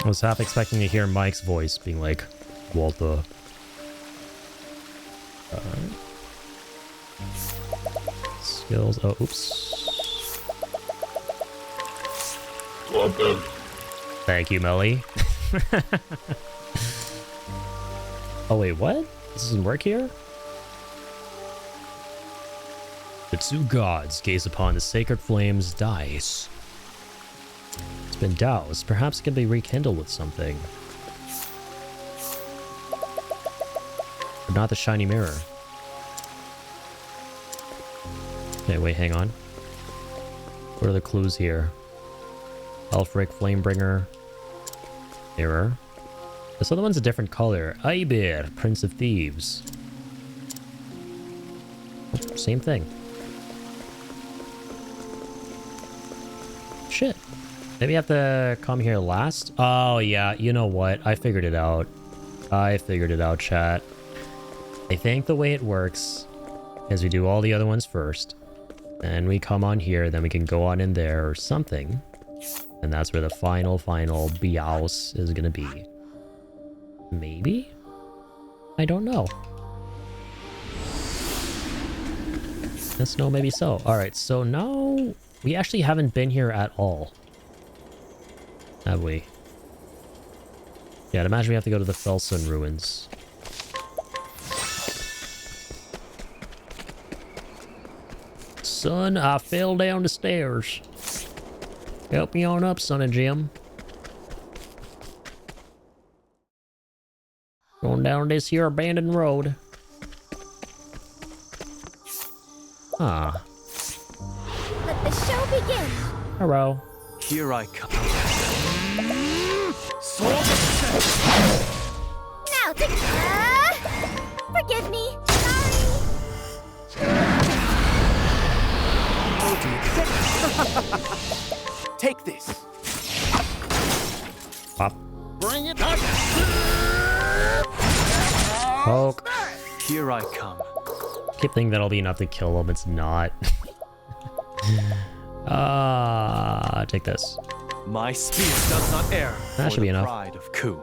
I was half expecting to hear Mike's voice being like, Walter. Skills, oh, oops. Walter. Thank you, Melly. Oh wait, what? This doesn't work here? The 2 gods gaze upon the sacred flames dice. It's been doused. Perhaps it can be rekindled with something. But not the shiny mirror. Okay, wait, hang on. What are the clues here? Elfric, Flamebringer, mirror. This other one's a different color. Aibir, Prince of Thieves. Same thing. Shit. Maybe I have to come here last? Oh, yeah. You know what? I figured it out. I figured it out, chat. I think the way it works is we do all the other ones first. Then we come on here. Then we can go on in there or something. And that's where the final Biaus is going to be. Maybe? I don't know. Yes, no, maybe so. Alright, so now we actually haven't been here at all. Have we? Yeah, I'd imagine we have to go to the Felson ruins. Son, I fell down the stairs. Help me on up, son of Jim. Going down this here abandoned road. Ah. Let the show begin. Hello. Here I come. Now, forgive me. Oh, take this. Pop. Bring it. Poke. Here I come. Keep thinking that'll be enough to kill him. It's not. Take this. My spear does not err. That should be enough. Pride of Ku.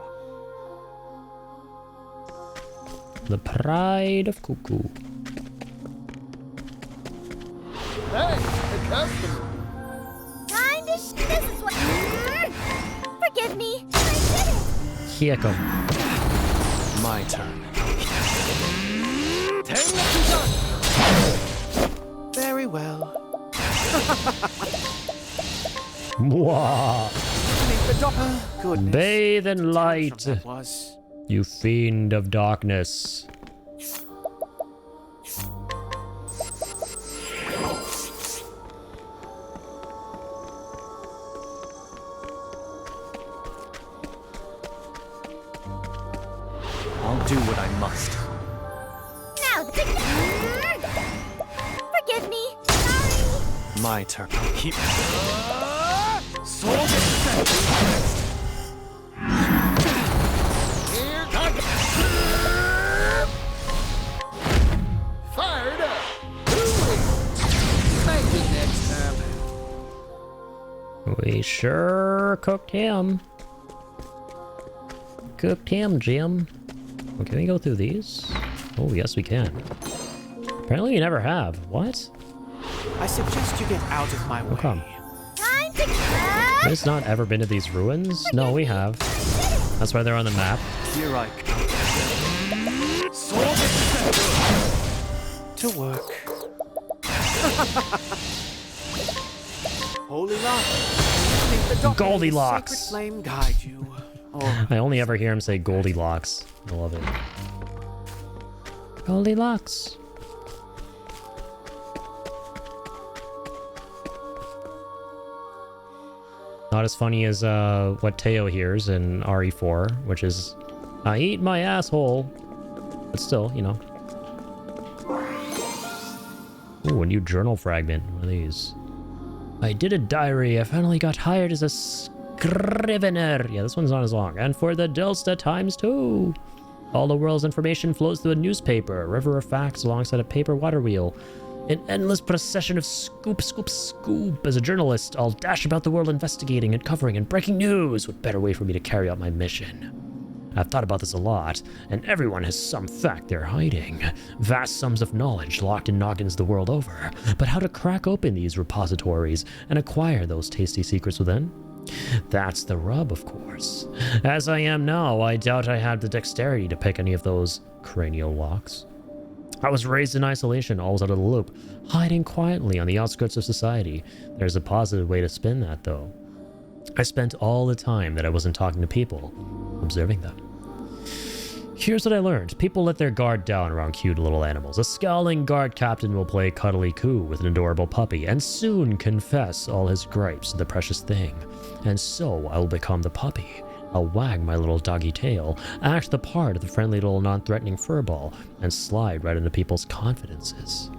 The pride of Cuckoo. Hey, a customer. Time to this is what. Forgive me. I did it. Kick him. My turn. Very well. Mwah. Goodness. Bathe in light, That was. you fiend of darkness. I'll do what I must. Now. Forgive me. Sorry. My turn. Keep. Sword Here comes. Fired up. Thank you next time. We sure cooked him. Cooked him, Jim. Well, can we go through these? Oh, yes, we can. Apparently, you never have. What? I suggest you get out of my way. How come? Time to. We've not ever been to these ruins? No, we have. That's why they're on the map. Here I come. To work. Holy Lock. Make the doctor and the Goldilocks. sacred flame guide you. Oh, I only ever hear him say Goldilocks. I love it. Goldilocks. Not as funny as what Teo hears in RE4, which is, I eat my asshole. But still, you know. Ooh, a new journal fragment. One of these. I did a diary. I finally got hired as a scrivener. Yeah, this one's not as long. And for the Delsta times 2. All the world's information flows through a newspaper, a river of facts alongside a paper water wheel. An endless procession of scoop, scoop, scoop. As a journalist, I'll dash about the world investigating and covering and breaking news. What better way for me to carry out my mission? I've thought about this a lot, and everyone has some fact they're hiding. Vast sums of knowledge locked in noggins the world over. But how to crack open these repositories and acquire those tasty secrets within? That's the rub, of course. As I am now, I doubt I had the dexterity to pick any of those cranial locks. I was raised in isolation, always out of the loop, hiding quietly on the outskirts of society. There's a positive way to spin that, though. I spent all the time that I wasn't talking to people, observing them. Here's what I learned. People let their guard down around cute little animals. A scowling guard captain will play cuddly coo with an adorable puppy and soon confess all his gripes to the precious thing. And so I will become the puppy. I'll wag my little doggy tail, act the part of the friendly little non-threatening furball, and slide right into people's confidences.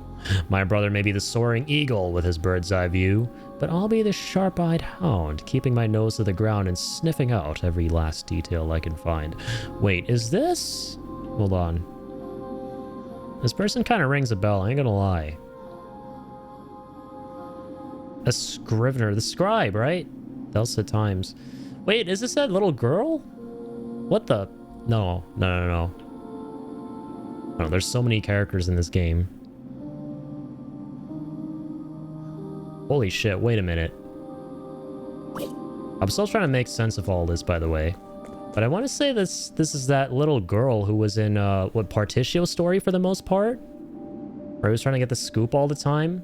My brother may be the soaring eagle with his bird's eye view, but I'll be the sharp-eyed hound, keeping my nose to the ground and sniffing out every last detail I can find. Wait, is this? Hold on. This person kind of rings a bell, I ain't gonna lie. A scrivener, the scribe, right? Delsa Times. Wait, is this that little girl? What the? No. Oh, there's so many characters in this game. Holy shit, wait a minute. I'm still trying to make sense of all this, by the way. But I want to say this is that little girl who was in, what, Partitio's story for the most part? Where he was trying to get the scoop all the time?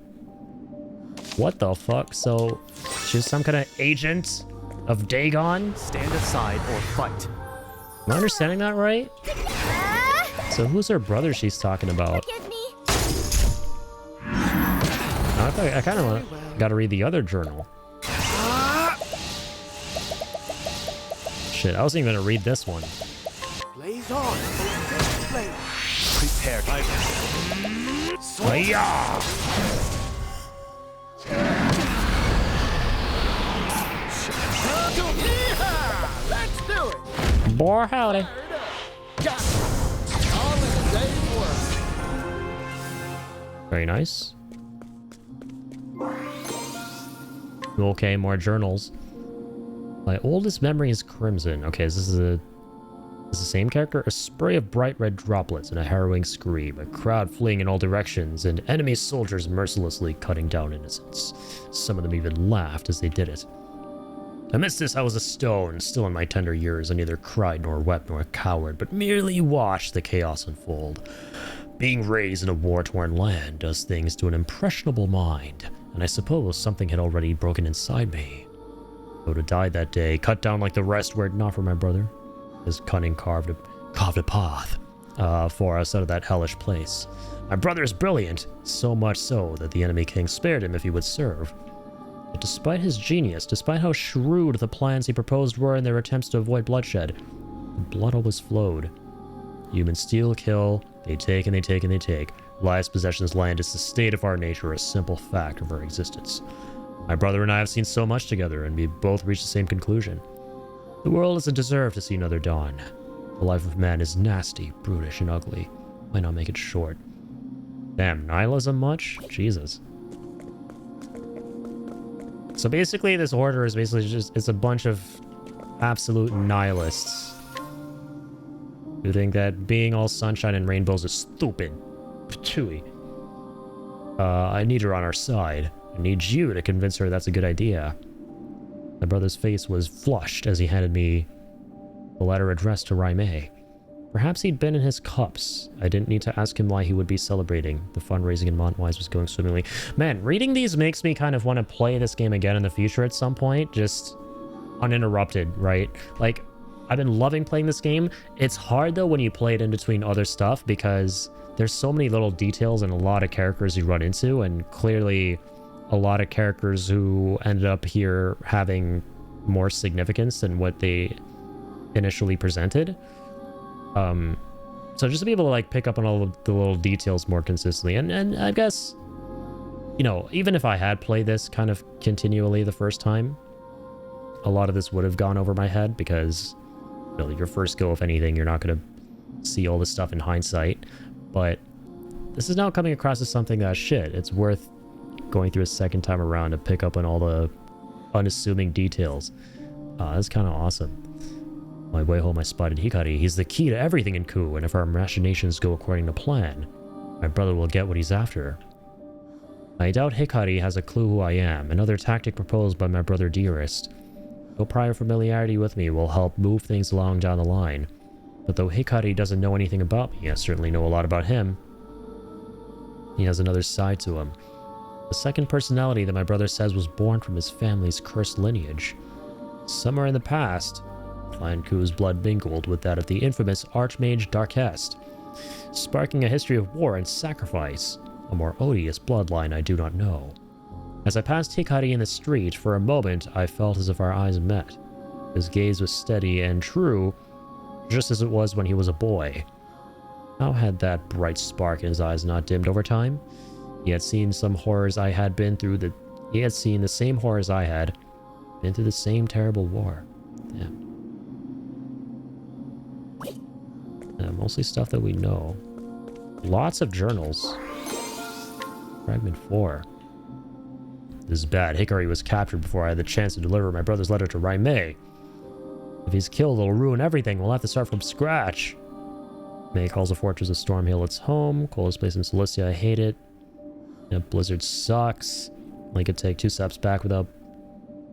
What the fuck? So, she's some kind of agent of Dagon? Stand aside or fight. Am I understanding that right? So who's her brother she's talking about? I kind of got to read the other journal. Shit, I wasn't even going to read this one. Blaze on. Prepare. Hiya! Let's do it. Boy, howdy. Got it. All in a day's work. Very nice. Okay, more journals. My oldest memory is crimson. Okay, is the same character? A spray of bright red droplets and a harrowing scream, a crowd fleeing in all directions, and enemy soldiers mercilessly cutting down innocents. Some of them even laughed as they did it. Amidst this, I was a stone, still in my tender years. I neither cried nor wept nor cowered, but merely watched the chaos unfold. Being raised in a war-torn land does things to an impressionable mind, and I suppose something had already broken inside me. I would have died that day, cut down like the rest were it not for my brother. His cunning carved a path for us out of that hellish place. My brother is brilliant, so much so that the enemy king spared him if he would serve. But despite his genius, despite how shrewd the plans he proposed were in their attempts to avoid bloodshed, the blood always flowed. Humans steal, kill, they take and they take and they take. Lives, possessions, land is the state of our nature, a simple fact of our existence. My brother and I have seen so much together, and we both reached the same conclusion. The world doesn't deserve to see another dawn. The life of man is nasty, brutish, and ugly. Why not make it short? Damn, nihilism much? Jesus. So basically, this order is basically it's a bunch of absolute nihilists who think that being all sunshine and rainbows is stupid. Patooey. I need her on our side. I need you to convince her that's a good idea. My brother's face was flushed as he handed me the letter addressed to Raime. Perhaps he'd been in his cups. I didn't need to ask him why he would be celebrating. The fundraising in Montwise was going swimmingly. Man, reading these makes me kind of want to play this game again in the future at some point, just uninterrupted, right? Like, I've been loving playing this game. It's hard, though, when you play it in between other stuff, because there's so many little details and a lot of characters you run into, and clearly a lot of characters who ended up here having more significance than what they initially presented. So just to be able to like pick up on all of the little details more consistently, and I guess, you know, even if I had played this kind of continually the first time, a lot of this would have gone over my head, because, you know, your first go, if anything, you're not going to see all this stuff in hindsight. But this is now coming across as something that, shit, it's worth going through a second time around to pick up on all the unassuming details. That's kind of awesome. On my way home, I spotted Hikari. He's the key to everything in Ku, and if our machinations go according to plan, my brother will get what he's after. I doubt Hikari has a clue who I am, another tactic proposed by my brother Dearest. No prior familiarity with me will help move things along down the line, but though Hikari doesn't know anything about me, I certainly know a lot about him. He has another side to him. The second personality that my brother says was born from his family's cursed lineage. Somewhere in the past, Clan Ku's blood mingled with that of the infamous Archmage Darkest, sparking a history of war and sacrifice. A more odious bloodline I do not know. As I passed Hikari in the street, for a moment I felt as if our eyes met. His gaze was steady and true, just as it was when he was a boy. How had that bright spark in his eyes not dimmed over time? He had seen some horrors I had been through. He had seen the same horrors I had. Been through the same terrible war. Damn. Mostly stuff that we know. Lots of journals. Fragment 4. This is bad. Hikari was captured before I had the chance to deliver my brother's letter to Raime. If he's killed, it'll ruin everything. We'll have to start from scratch. May calls the fortress of Stormhill its home. Coldest place in Cilicia. I hate it. Blizzard sucks. Only could take 2 steps back without...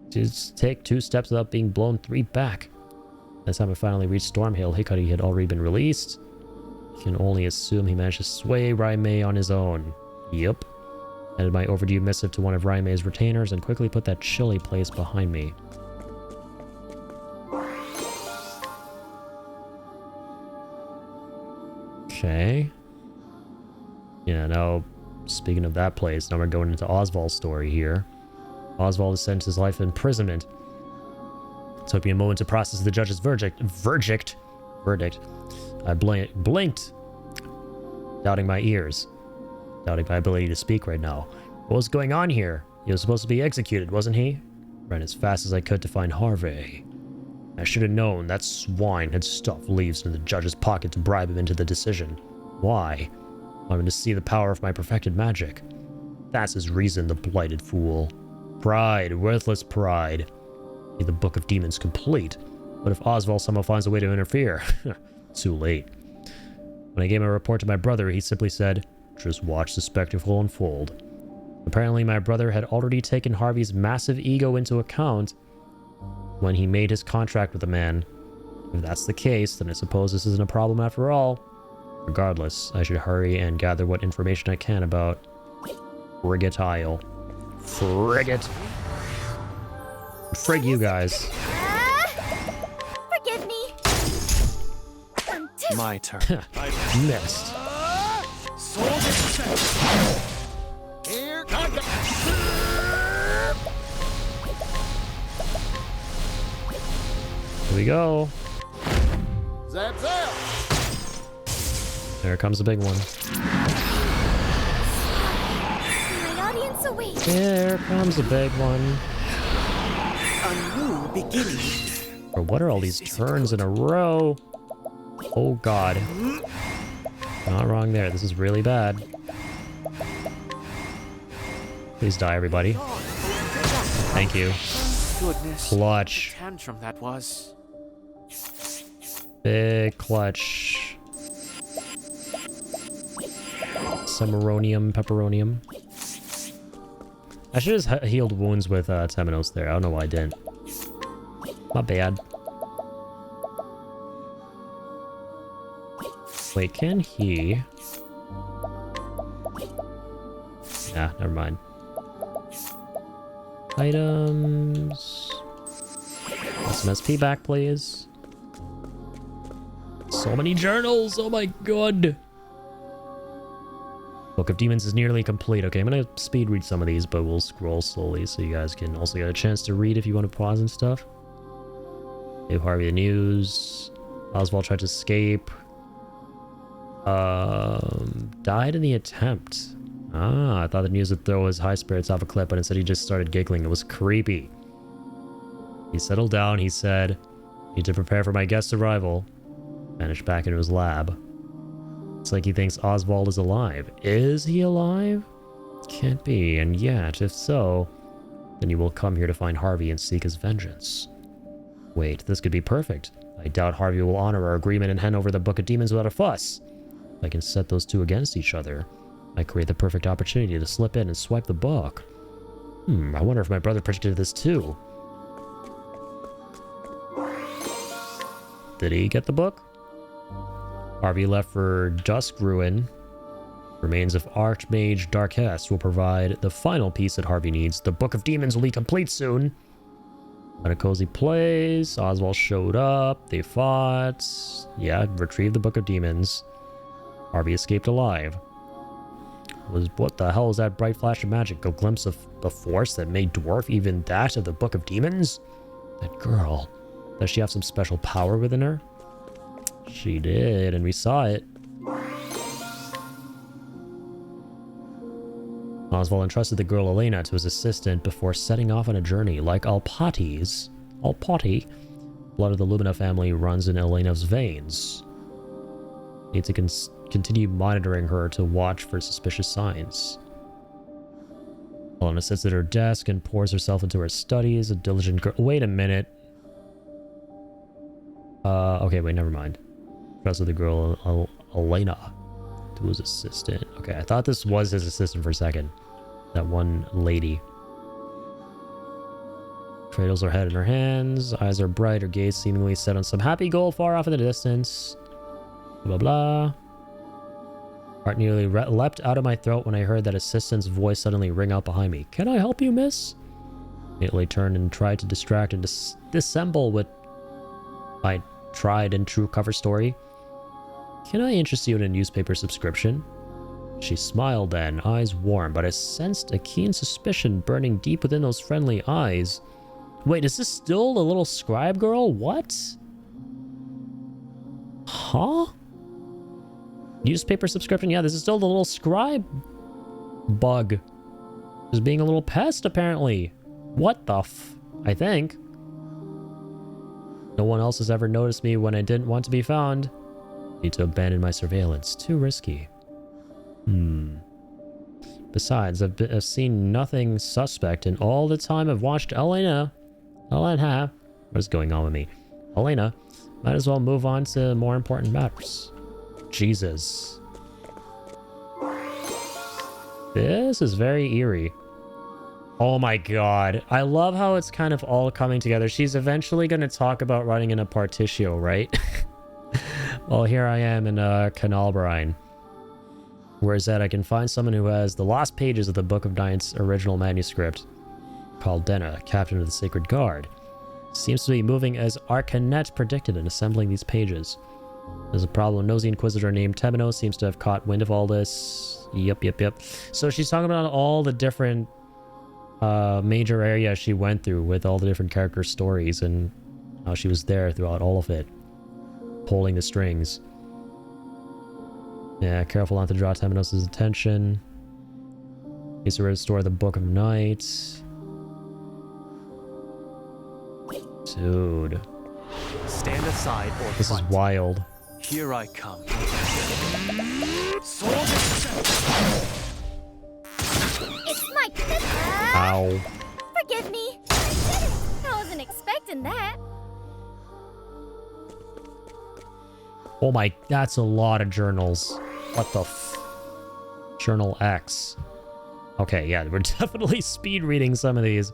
Just take 2 steps without being blown 3 back. By the time I finally reached Stormhill, Hikari had already been released. You can only assume he managed to sway Raime on his own. Yep. Handed my overdue missive to one of Raime's retainers and quickly put that chilly place behind me. Okay. Yeah, now, speaking of that place, now we're going into Oswald's story here. Oswald is sentenced to his life imprisonment. It took me a moment to process the judge's verdict. I blinked, doubting my ears, doubting my ability to speak right now. What was going on here? He was supposed to be executed, wasn't he? Ran as fast as I could to find Harvey. I should have known that swine had stuffed leaves in the judge's pocket to bribe him into the decision. Why? Wanted to see the power of my perfected magic. That's his reason, the blighted fool. Pride, worthless pride. Made the Book of Demons complete. What if Oswald somehow finds a way to interfere? Too late. When I gave my report to my brother, he simply said, just watch the spectacle unfold. Apparently, my brother had already taken Harvey's massive ego into account when he made his contract with the man. If that's the case, then I suppose this isn't a problem after all. Regardless, I should hurry and gather what information I can about Frigate Isle. Frigate. Frig you guys. Forgive me. My turn. Missed. Here we go. Zap zap. There comes a big one. My audience awaits. There comes a big one. A new beginning. Or what are all these turns in a row? Oh god. Not wrong there. This is really bad. Please die, everybody. Thank you. Goodness. Clutch. What a tantrum that was. Big clutch. Semeronium, pepperonium. I should have just healed wounds with Temenos there. I don't know why I didn't. Not bad. Wait, can he? Nah, never mind. Items. Some SP back, please. So many journals! Oh my god! Book of Demons is nearly complete. Okay, I'm gonna speed read some of these, but we'll scroll slowly so you guys can also get a chance to read if you want to pause and stuff. Gave Harvey the news. Oswald tried to escape. Died in the attempt. Ah, I thought the news would throw his high spirits off a cliff, but instead he just started giggling. It was creepy. He settled down, he said, "Need to prepare for my guest's arrival." Vanished back into his lab. It's like he thinks Oswald is alive. Is he alive? Can't be, and yet, if so, then you will come here to find Harvey and seek his vengeance. Wait, this could be perfect. I doubt Harvey will honor our agreement and hand over the Book of Demons without a fuss. If I can set those two against each other, I create the perfect opportunity to slip in and swipe the book. I wonder if my brother predicted this too. Did he get the book? Harvey left for Dusk Ruin. Remains of Archmage Darkest will provide the final piece that Harvey needs. The Book of Demons will be complete soon. At a cozy place, Oswald showed up. They fought. Yeah, retrieved the Book of Demons. Harvey escaped alive. What the hell was that bright flash of magic? A glimpse of the force that made dwarf even that of the Book of Demons? That girl. Does she have some special power within her? She did, and we saw it. Oswald entrusted the girl Elena to his assistant before setting off on a journey. Like Alpati, blood of the Lumina family runs in Elena's veins. Need to continue monitoring her to watch for suspicious signs. Elena sits at her desk and pours herself into her studies. A diligent girl. Wait a minute. Okay, wait, never mind. Trusted the girl Elena to his assistant. Okay, I thought this was his assistant for a second. That one lady. Cradles her head in her hands. Eyes are bright. Her gaze seemingly set on some happy goal far off in the distance. Blah, blah. Heart nearly leapt out of my throat when I heard that assistant's voice suddenly ring out behind me. "Can I help you, miss?" Immediately turned and tried to distract and dissemble with my tried and true cover story. "Can I interest you in a newspaper subscription?" She smiled then, eyes warm, but I sensed a keen suspicion burning deep within those friendly eyes. Wait, is this still the little scribe girl? What? Huh? Newspaper subscription? Yeah, this is still the little scribe bug. Just being a little pest, apparently. What the I think. No one else has ever noticed me when I didn't want to be found. Need to abandon my surveillance. Too risky. Besides, I've seen nothing suspect in all the time I've watched Elena. Elena. What is going on with me? Elena. Might as well move on to more important matters. Jesus. This is very eerie. Oh my god. I love how it's kind of all coming together. She's eventually going to talk about running in a Partitio, right? Well, here I am in Canalbrine. Where's that? I can find someone who has the lost pages of the Book of Night's original manuscript, called Denna, captain of the Sacred Guard. Seems to be moving as Arcanet predicted in assembling these pages. There's a problem. Nosy Inquisitor named Temenos seems to have caught wind of all this. Yep. So she's talking about all the different major areas she went through with all the different character stories and how she was there throughout all of it, pulling the strings. Yeah, careful not to draw Temenos' attention. He's to restore the Book of Night. Dude. Stand aside or this fight. Is wild. Here I come. It's my turn. Ow. Forgive me. I did it. I wasn't expecting that. Oh my, that's a lot of journals. What the Journal X. Okay, yeah, we're definitely speed reading some of these.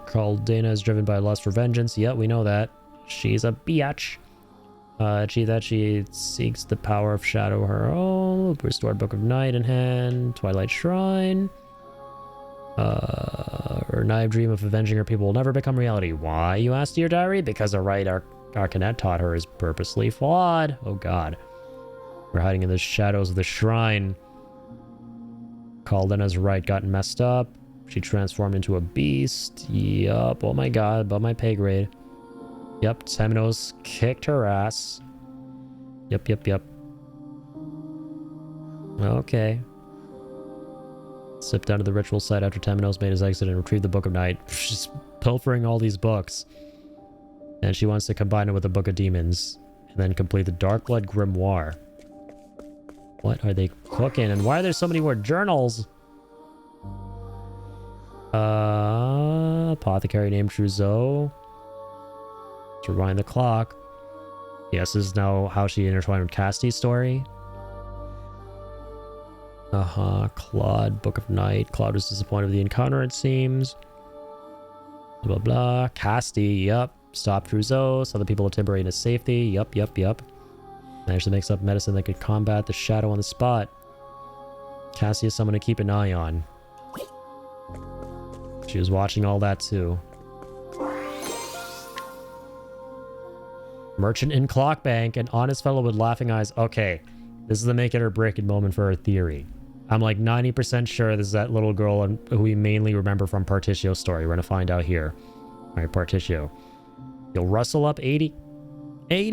Called Dana is driven by lust for vengeance. Yeah, we know that. She's a biatch. She seeks the power of shadow her own. Restored Book of Night in hand. Twilight Shrine. Her naive dream of avenging her people will never become reality. Why, you ask, dear diary? Because a right Arcanet taught her is purposely flawed. Oh god. We're hiding in the shadows of the shrine. Caldena's right got messed up. She transformed into a beast. Yup. Oh my god. Above my pay grade. Yep. Temenos kicked her ass. Yep. Okay. Slipped down to the ritual site after Temenos made his exit and retrieved the Book of Night. She's pilfering all these books. And she wants to combine it with the Book of Demons. And then complete the Darkblood Grimoire. What are they cooking? And why are there so many more journals? Apothecary named Trousseau. Let's rewind the clock. Yes, this is now how she intertwined with Cassie's story. Claude, Book of Night. Claude was disappointed with the encounter, it seems. Blah, blah, blah. Casty, yup. Stop Trousseau. Saw the people of Timber in his safety. Yup. Managed to mix up medicine that could combat the shadow on the spot. Cassie is someone to keep an eye on. She was watching all that too. Merchant in Clock Bank, an honest fellow with laughing eyes. Okay, this is the make it or break it moment for her theory. I'm like 90% sure this is that little girl who we mainly remember from Partitio's story. We're gonna find out here. Alright, Partitio. You'll rustle up 80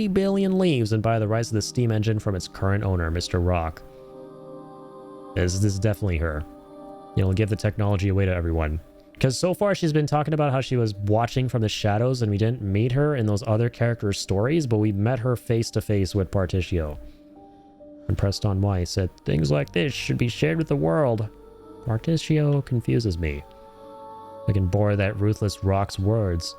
billion leaves and buy the rights of the steam engine from its current owner, Mr. Rock. This is definitely her. You'll give the technology away to everyone. Because so far she's been talking about how she was watching from the shadows and we didn't meet her in those other characters' stories, but we met her face to face with Partitio. When pressed on why, he said, things like this should be shared with the world. Partitio confuses me. I can bore that ruthless Rock's words.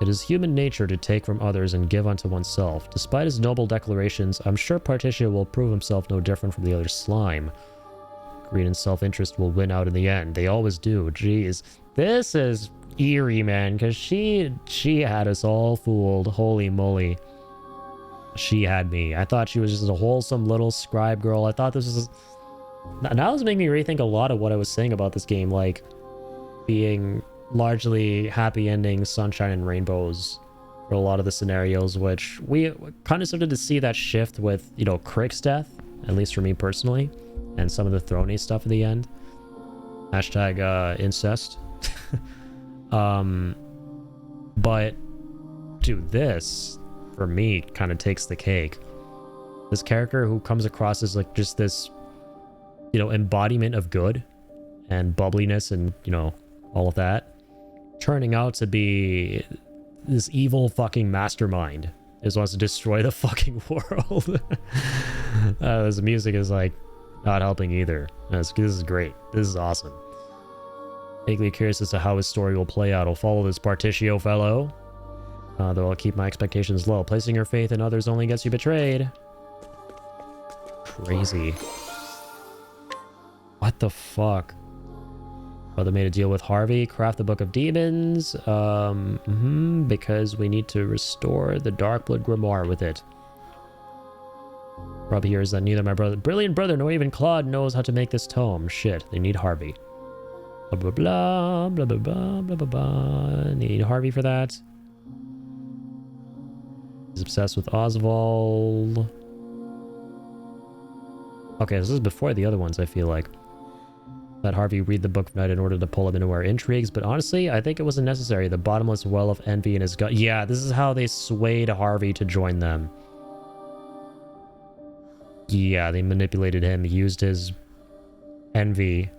It is human nature to take from others and give unto oneself. Despite his noble declarations, I'm sure Partitio will prove himself no different from the other slime. Greed and self-interest will win out in the end. They always do. Jeez. This is eerie, man, because she had us all fooled. Holy moly. She had me. I thought she was just a wholesome little scribe girl. I thought this was... Now this is making me rethink a lot of what I was saying about this game, like being largely happy endings, sunshine and rainbows for a lot of the scenarios, which we kind of started to see that shift with, you know, Crick's death, at least for me personally, and some of the throny stuff at the end. Hashtag incest. But dude, this for me kind of takes the cake. This character who comes across as like just this, you know, embodiment of good and bubbliness and, you know, all of that, turning out to be this evil fucking mastermind. Just wants to destroy the fucking world. The music is like not helping either. This is great. This is awesome. Vaguely curious as to how his story will play out. I'll follow this Partitio fellow, though I'll keep my expectations low. Placing your faith in others only gets you betrayed. Crazy. What the fuck? Oh, they made a deal with Harvey. Craft the Book of Demons. Because we need to restore the Darkblood Grimoire with it. Problem here is that neither my brilliant brother nor even Claude knows how to make this tome. Shit, they need Harvey. Blah blah blah blah blah blah blah blah blah. Need Harvey for that. He's obsessed with Oswald. Okay, this is before the other ones, I feel like. Let Harvey read the Book of Night in order to pull him into our intrigues, but honestly, I think it wasn't necessary. The bottomless well of envy in his gut. Yeah, this is how they swayed Harvey to join them. Yeah, they manipulated him, used his envy,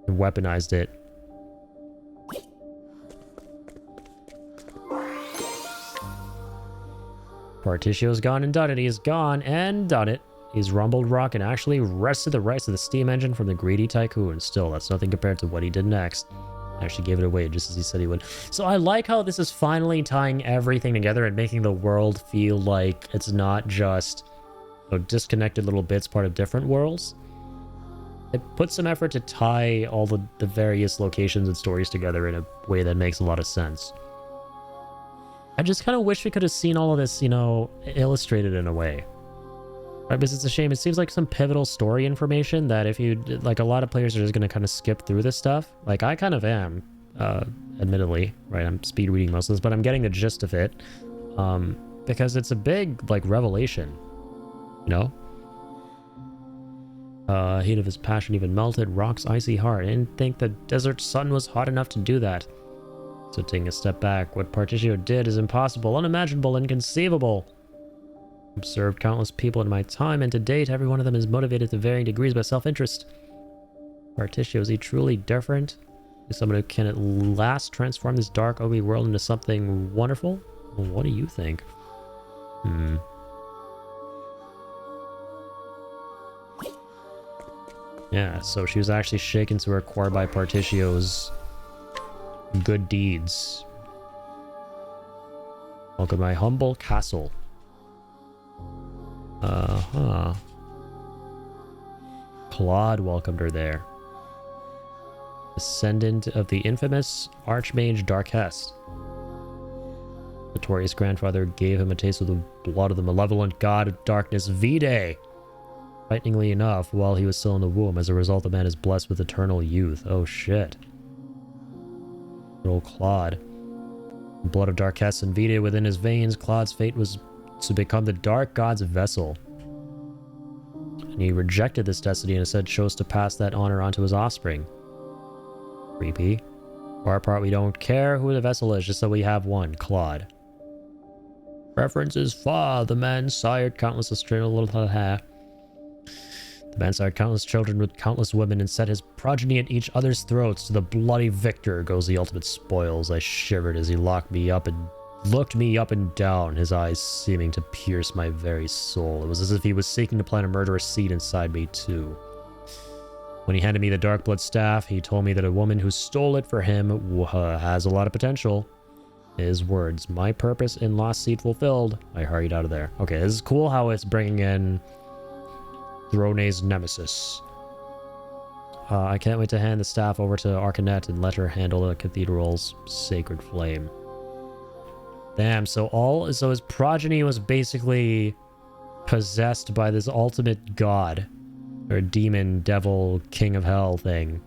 and weaponized it. Partitio's gone and done it. He's gone and done it. He's rumbled rock and actually wrested the rights of the steam engine from the greedy tycoon. Still, that's nothing compared to what he did next. Actually gave it away just as he said he would. So I like how this is finally tying everything together and making the world feel like it's not just disconnected little bits part of different worlds. It puts some effort to tie all the various locations and stories together in a way that makes a lot of sense. I just kind of wish we could have seen all of this, illustrated in a way. Right, because it's a shame. It seems like some pivotal story information that if you, like, a lot of players are just going to kind of skip through this stuff. Like, I kind of am, admittedly, right? I'm speed reading most of this, but I'm getting the gist of it. Because it's a big, like, revelation, heat of his passion even melted Rock's icy heart. I didn't think the desert sun was hot enough to do that. So taking a step back, what Partitio did is impossible, unimaginable, inconceivable. Observed countless people in my time, and to date, every one of them is motivated to varying degrees by self-interest. Partitio, is he truly different? Is someone who can at last transform this dark, ugly world into something wonderful? Well, what do you think? Yeah, so she was actually shaken to her core by Partitio's good deeds. Welcome to my humble castle. Claude welcomed her there. Descendant of the infamous Archmage Darkest. Notorious grandfather gave him a taste of the blood of the malevolent god of darkness, Vide. Frighteningly enough, while he was still in the womb, as a result, the man is blessed with eternal youth. Oh shit. Good old Claude. The blood of Darkest and Vide within his veins, Claude's fate was to become the Dark God's vessel. And he rejected this destiny and instead chose to pass that honor on to his offspring. Creepy. For our part, we don't care who the vessel is, just that we have one, Claude. Reference is far. The man sired countless children with countless women and set his progeny at each other's throats. To the bloody victor goes the ultimate spoils. I shivered as he looked me up and down, his eyes seeming to pierce my very soul. It was as if he was seeking to plant a murderous seed inside me too. When he handed me the Darkblood staff, he told me that a woman who stole it for him has a lot of potential. His words, my purpose in Lost Seed fulfilled. I hurried out of there. Okay, this is cool how it's bringing in Throne's nemesis. I can't wait to hand the staff over to Arcanet and let her handle the cathedral's sacred flame. Damn, so his progeny was basically possessed by this ultimate god. Or demon, devil, king of hell thing.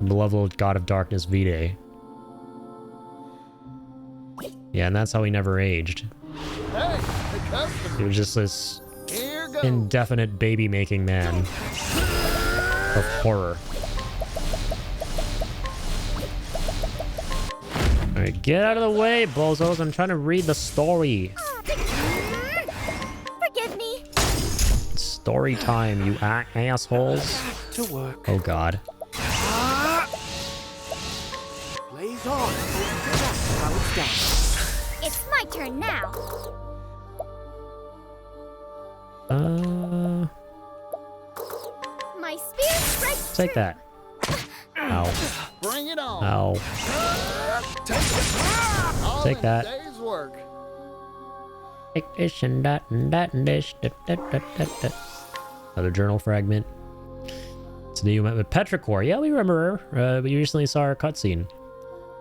Malevolent god of darkness, Vide. Yeah, and that's how he never aged. Hey, the customer. He was just this indefinite baby-making man of horror. Alright, get out of the way, bozos. I'm trying to read the story. Forgive me. Story time, you assholes. To work. Oh god. Blaze on. How it's done. It's my turn now. my spear strikes Take true. that. Ow. Bring it on. Ow. All Take in that. a day's work. Take this and that and that and this. Another journal fragment. Today you met with Petrichor. Yeah, we remember her. We recently saw her cutscene.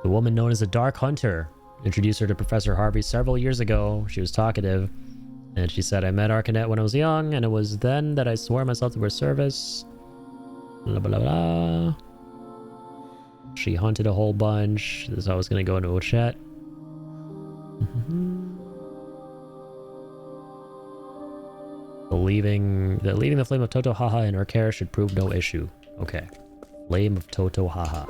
The woman known as the Dark Hunter. Introduced her to Professor Harvey several years ago. She was talkative. And she said, I met Arcanet when I was young, and it was then that I swore myself to her service. Blah, blah, blah. She hunted a whole bunch. This is how I was going to go into a chat. Leaving the flame of Totohaha in her care should prove no issue. Okay. Flame of Totohaha.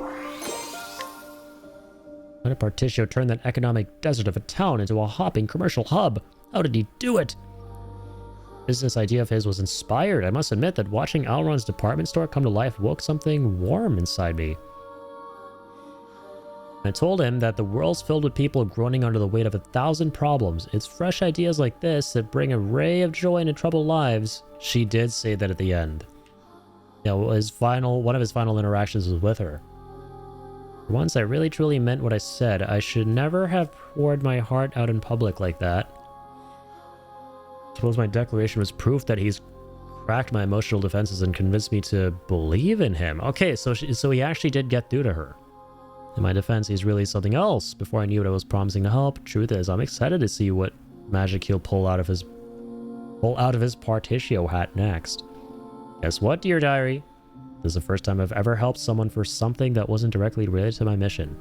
How did Partitio turn that economic desert of a town into a hopping commercial hub? How did he do it? Business idea of his was inspired. I must admit that watching Alron's department store come to life woke something warm inside me. I told him that the world's filled with people groaning under the weight of 1,000 problems. It's fresh ideas like this that bring a ray of joy into troubled lives. She did say that at the end. You know, one of his final interactions was with her. For once, I really truly meant what I said. I should never have poured my heart out in public like that. I suppose my declaration was proof that he's cracked my emotional defenses and convinced me to believe in him. Okay, so he actually did get through to her. In my defense, he's really something else. Before I knew what I was promising to help, truth is, I'm excited to see what magic he'll pull out of his Partitio hat next. Guess what, dear diary? This is the first time I've ever helped someone for something that wasn't directly related to my mission.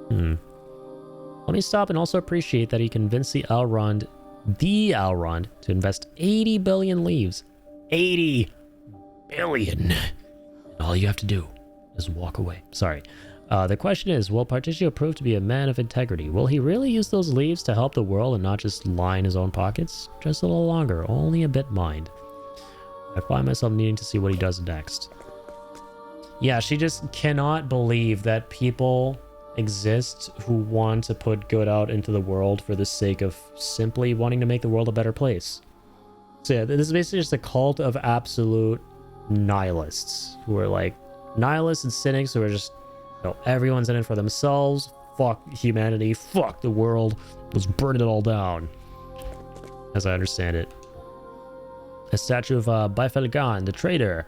Let me stop and also appreciate that he convinced the Elrond, to invest 80 billion leaves. 80 billion. And all you have to do is walk away. Sorry. The question is, will Partitio prove to be a man of integrity? Will he really use those leaves to help the world and not just line his own pockets? Just a little longer, only a bit mind. I find myself needing to see what he does next. Yeah, she just cannot believe that people exist who want to put good out into the world for the sake of simply wanting to make the world a better place. So yeah, this is basically just a cult of absolute nihilists who are like nihilists and cynics who are just, you know, everyone's in it for themselves. Fuck humanity. Fuck the world. Let's burn it all down. As I understand it. A statue of Bifalgan, the traitor.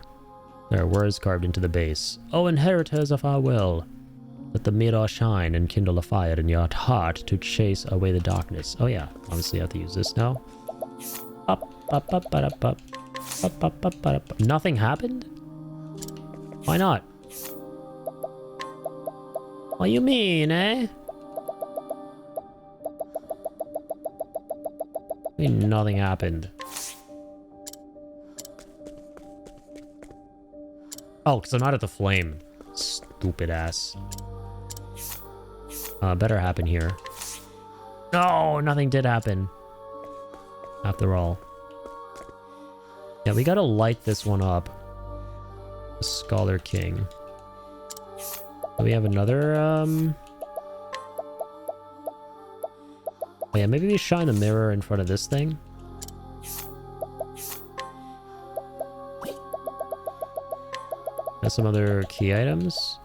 There are words carved into the base. O inheritors of our will, let the mirror shine and kindle a fire in your heart to chase away the darkness. Oh yeah, obviously I have to use this now. Nothing happened? Why not? What you mean, eh? I mean, nothing happened. Oh, because I'm not at the flame. Stupid ass. Better happen here. No, nothing did happen. After all. Yeah, we gotta light this one up. The Scholar King. Do we have another, Oh yeah, maybe we shine the mirror in front of this thing. Got some other key items.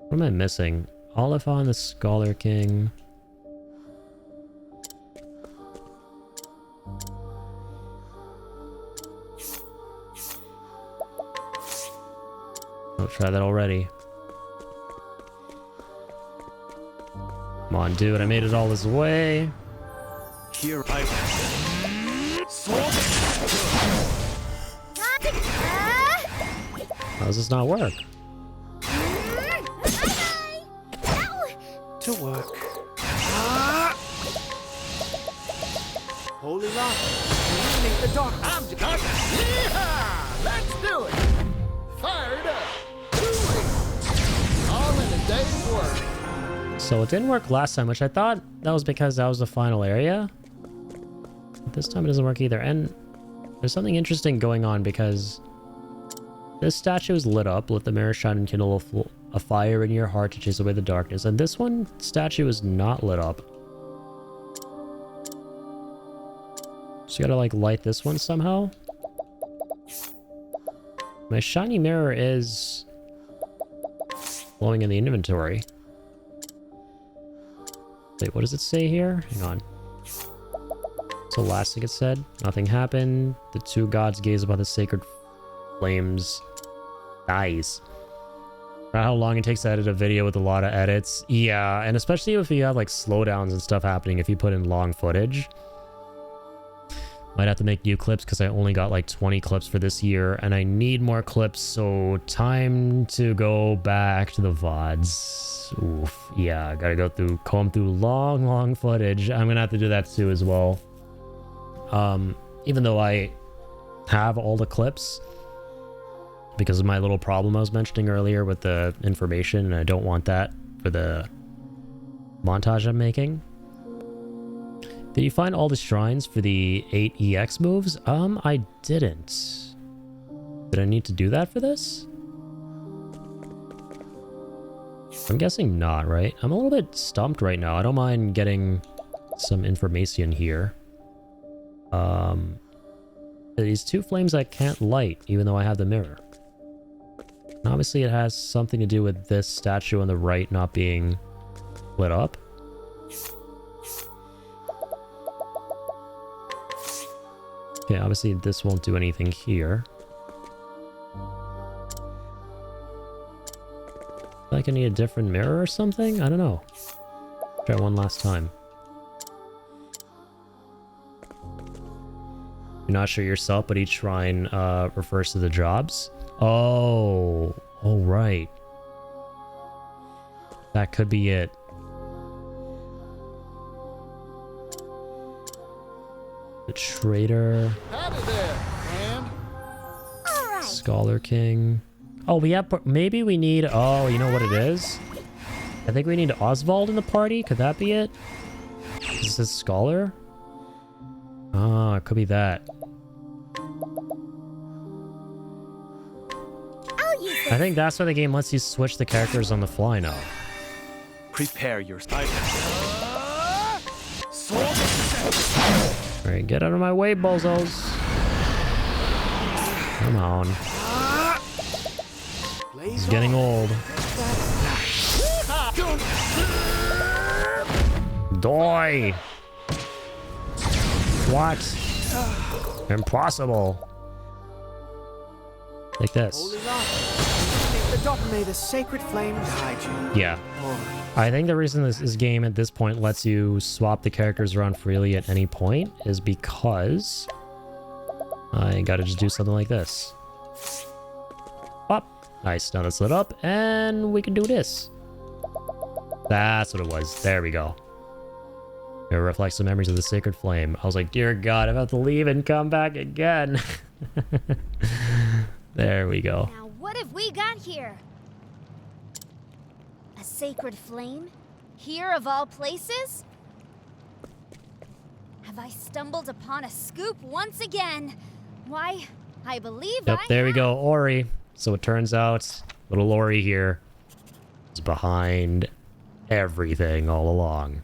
What am I missing? Oliphant, the Scholar King. I'll try that already. Come on, dude, I made it all this way. Here I How does this not work? to work. Holy Light, illuminate the dark. Object. Yeehaw! Let's do it. Fire it up. Do it. All in a day's work. So it didn't work last time, which I thought that was because that was the final area. But this time it doesn't work either. And there's something interesting going on because this statue is lit up. Let the mirror shine and kindle a fire in your heart to chase away the darkness. And this one statue is not lit up. So you gotta like light this one somehow. My shiny mirror is glowing in the inventory. Wait, what does it say here? Hang on. So last thing it said, nothing happened. The two gods gaze upon the sacred flames. Nice. Not how long it takes to edit a video with a lot of edits. Yeah, and especially if you have like slowdowns and stuff happening if you put in long footage. Might have to make new clips because I only got like 20 clips for this year and I need more clips, so time to go back to the VODs. Oof. Yeah, gotta go through, comb through long footage. I'm gonna have to do that too as well. Even though I have all the clips because of my little problem I was mentioning earlier with the information, and I don't want that for the montage I'm making. Did you find all the shrines for the 8 EX moves? I didn't. Did I need to do that for this? I'm guessing not, right? I'm a little bit stumped right now. I don't mind getting some information here. These two flames I can't light, even though I have the mirror. And obviously it has something to do with this statue on the right not being lit up. Okay, obviously this won't do anything here. Like I need a different mirror or something? I don't know. Try one last time. You're not sure yourself, but each shrine refers to the jobs. Oh, right. That could be it. The Trader. Howdy there, friend. Scholar King. Oh, we have... Maybe we need... Oh, you know what it is? I think we need Oswald in the party. Could that be it? Is this Scholar? Oh, it could be that. I think that's why the game lets you switch the characters on the fly now. Prepare your... Alright, get out of my way, bozos. Come on. He's getting old. Die! What? Impossible. Like this. May the sacred flame guide you. Yeah. I think the reason this game at this point lets you swap the characters around freely at any point is because I gotta just do something like this. Pop. Nice. Now that's lit up and we can do this. That's what it was. There we go. It reflects the memories of the sacred flame. I was like, dear God, I'm about to leave and come back again. There we go. Now what have we got here? A sacred flame? Here of all places? Have I stumbled upon a scoop once again? Why, I believe Yep, there we go, Ori. So it turns out little Ori here is behind everything all along.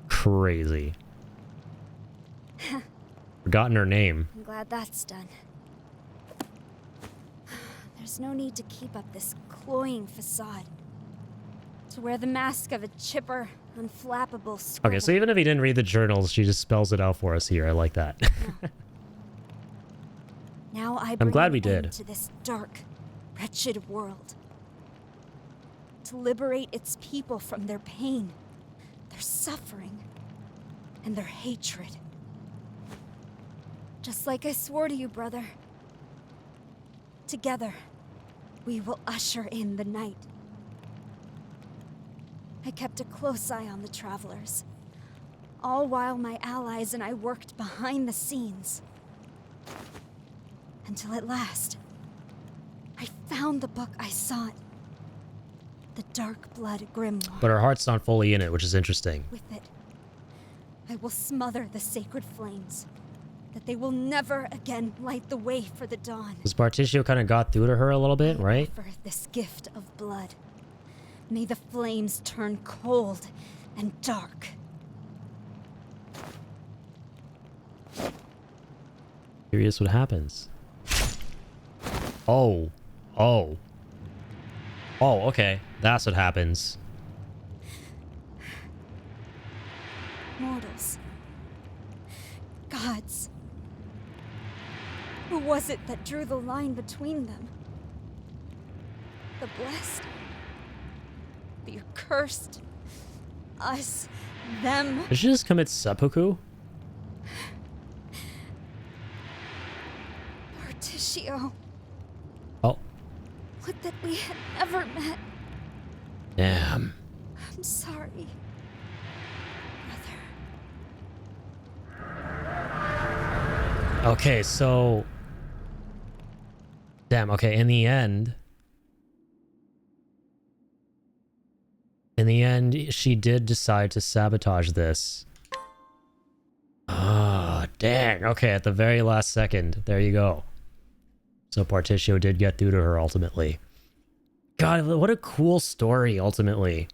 Crazy. Forgotten her name. I'm glad that's done. There's no need to keep up this cloying facade. To wear the mask of a chipper, unflappable scribble. Okay, so even if he didn't read the journals, she just spells it out for us here. I like that. Now I'm glad we did. To this dark, wretched world. To liberate its people from their pain, their suffering, and their hatred. Just like I swore to you, brother. Together, we will usher in the night. I kept a close eye on the travelers. All while my allies and I worked behind the scenes. Until at last, I found the book I sought. The Dark Blood Grimoire. But her heart's not fully in it, which is interesting. With it, I will smother the sacred flames, that they will never again light the way for the dawn. Because Particio kind of got through to her a little bit, right? For this gift of blood, may the flames turn cold and dark. Curious what happens. Oh. Oh. Oh, okay. That's what happens. Mortals. Gods. Who was it that drew the line between them? The blessed? The accursed? Us? Them? Did she just commit seppuku? Particio. Oh. Would that we had never met. Damn. I'm sorry. Okay, so... Damn, okay, in the end, she did decide to sabotage this. Ah, dang. Okay, at the very last second. There you go. So Particio did get through to her ultimately. God, what a cool story, ultimately.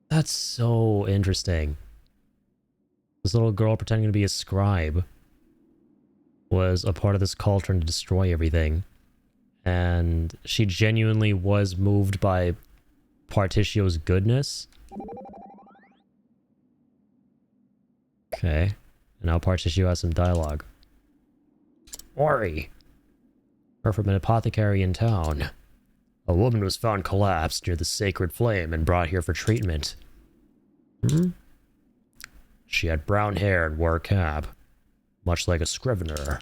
That's so interesting. This little girl pretending to be a scribe was a part of this cult trying to destroy everything. And she genuinely was moved by Particio's goodness. Okay. And now Particio has some dialogue. Ori. Heard from an apothecary in town. A woman was found collapsed near the sacred flame and brought here for treatment. She had brown hair and wore a cap, much like a scrivener.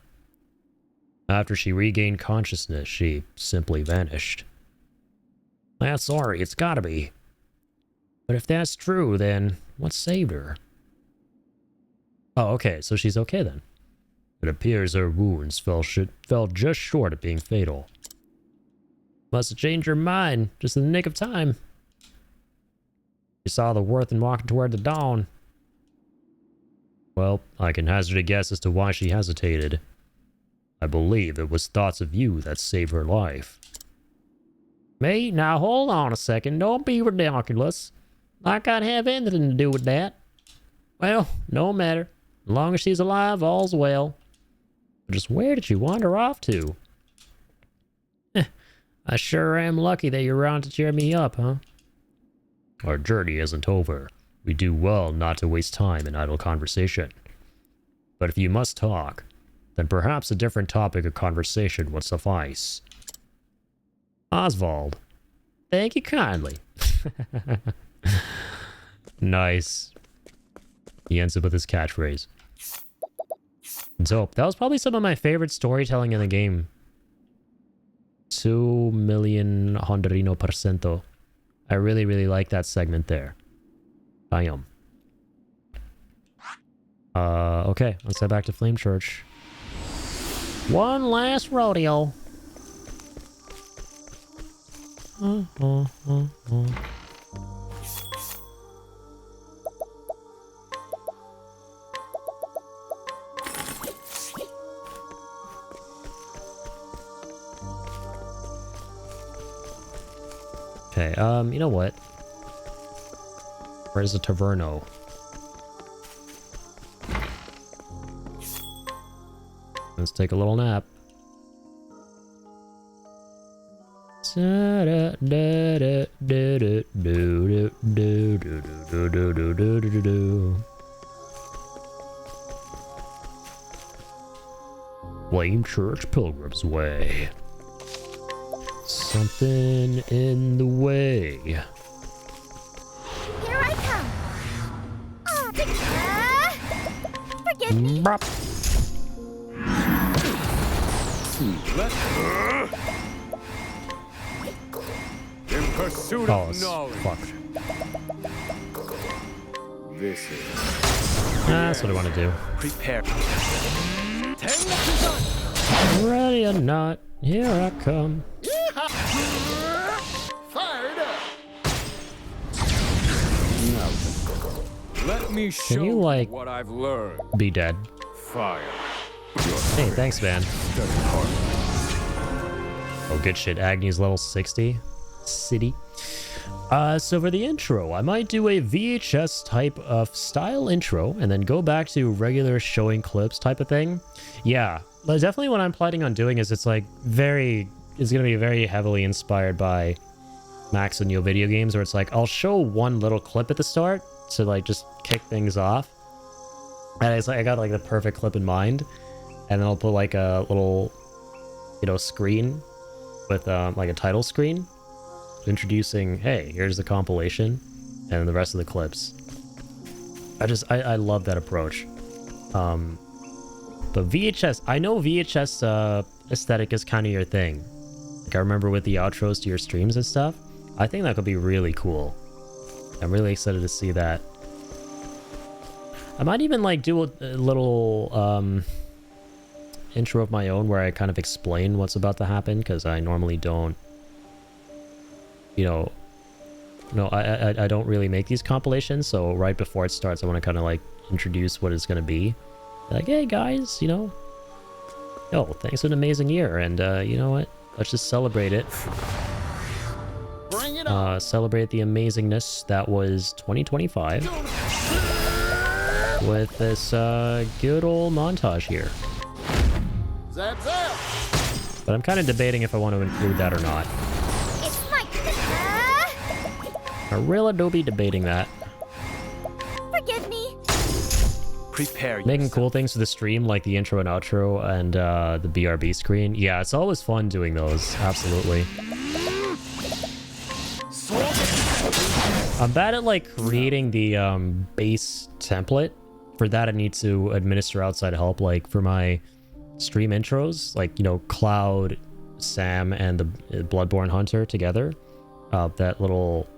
After she regained consciousness, she simply vanished. That's Ori, it's gotta be. But if that's true, then what saved her? Oh, okay, so she's okay then. It appears her wounds fell just short of being fatal. Must have changed her mind, just in the nick of time. She saw the worth in walking toward the dawn. Well, I can hazard a guess as to why she hesitated. I believe it was thoughts of you that saved her life. Me? Now hold on a second, don't be ridiculous. Like I'd have anything to do with that. Well, no matter. As long as she's alive, all's well. But just where did you wander off to? I sure am lucky that you're around to cheer me up, huh? Our journey isn't over. We do well not to waste time in idle conversation. But if you must talk, then perhaps a different topic of conversation would suffice. Oswald. Thank you kindly. Nice. He ends up with his catchphrase. Dope. That was probably some of my favorite storytelling in the game. 2,000,000%. I really, really like that segment there. I am. Okay, let's head back to Flame Church. One last rodeo. Okay, you know what? Where's the Taverno? Let's take a little nap. Flame Church Pilgrim's Way. Something in the way. Here I come. Forgive me. In pursuit of knowledge. Fuck. This is... That's what I want to do. Prepare. Ready or not, here I come. Fired up. Let me show Can you, like, what I've learned. be dead? Fire. Hey, thanks, man. Oh, good shit. Agni's level 60. City. So for the intro, I might do a VHS type of style intro and then go back to regular showing clips type of thing. Yeah, but definitely what I'm planning on doing is it's like it's going to be very heavily inspired by Max and Neo video games, where it's like I'll show one little clip at the start to like just kick things off. And it's like I got like the perfect clip in mind, and then I'll put like a little, you know, screen with like a title screen introducing, hey, here's the compilation and the rest of the clips. I love that approach. But VHS, I know VHS aesthetic is kind of your thing. Like I remember with the outros to your streams and stuff. I think that could be really cool. I'm really excited to see that. I might even like do a little intro of my own where I kind of explain what's about to happen, because I normally don't, you know, no, I don't really make these compilations. So right before it starts, I want to kind of like introduce what it's going to be. Like, hey guys, you know, yo, thanks for an amazing year. And you know what? Let's just celebrate it. Bring it on. Celebrate the amazingness that was 2025 with this good old montage here. Zap zap. But I'm kind of debating if I want to include that or not. It's my I really do be debating that. Forgive me. Prepare Making yourself. cool things for the stream, like the intro and outro and the BRB screen. Yeah, it's always fun doing those. Absolutely. I'm bad at like creating the base template. For that, I need to administer outside help. Like for my stream intros, like, you know, Cloud, Sam, and the Bloodborne Hunter together. That little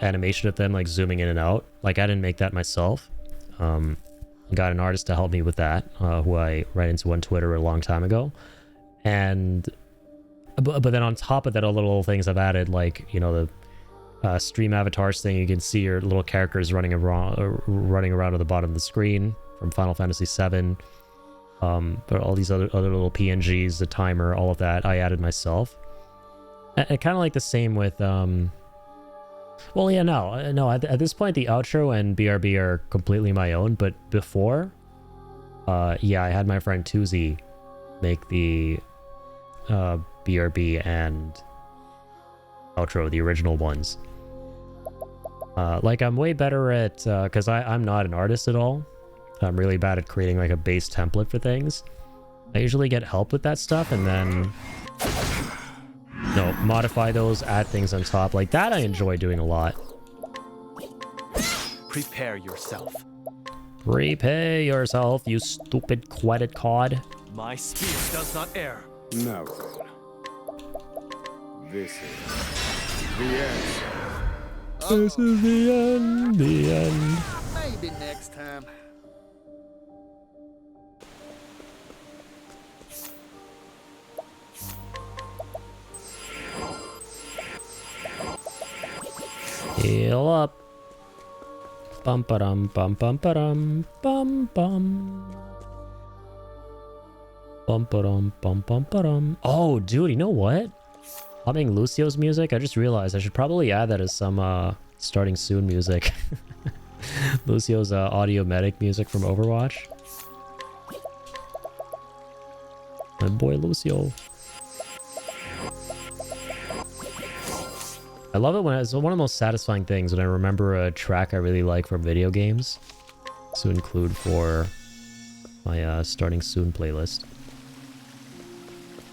animation of them like zooming in and out. Like I didn't make that myself. Got an artist to help me with that, who I ran into on Twitter a long time ago. And but then on top of that, all the little things I've added, like, you know, the stream avatars thing. You can see your little characters running around at the bottom of the screen from Final Fantasy VII. But all these other little PNGs, the timer, all of that, I added myself. And kind of like the same with well, yeah, no. At this point, the outro and BRB are completely my own. But before, yeah, I had my friend Tuzi make the BRB and outro, the original ones. Like I'm way better at, because I'm not an artist at all. I'm really bad at creating like a base template for things. I usually get help with that stuff and then, you know, modify those, add things on top. Like that I enjoy doing a lot. Prepare yourself. Prepare yourself, you stupid quetted cod. My spear does not err. Now then. This is the end. This is the end, the end. Maybe next time. Heal up. Bum ba dum bum bum ba dum bum bum. Bum ba dum bum bum ba dum. Oh, dude, you know what? Humming Lucio's music. I just realized I should probably add that as some starting soon music. Lucio's audio medic music from Overwatch. My boy Lucio. I love it when it's one of the most satisfying things when I remember a track I really like from video games to include for my starting soon playlist.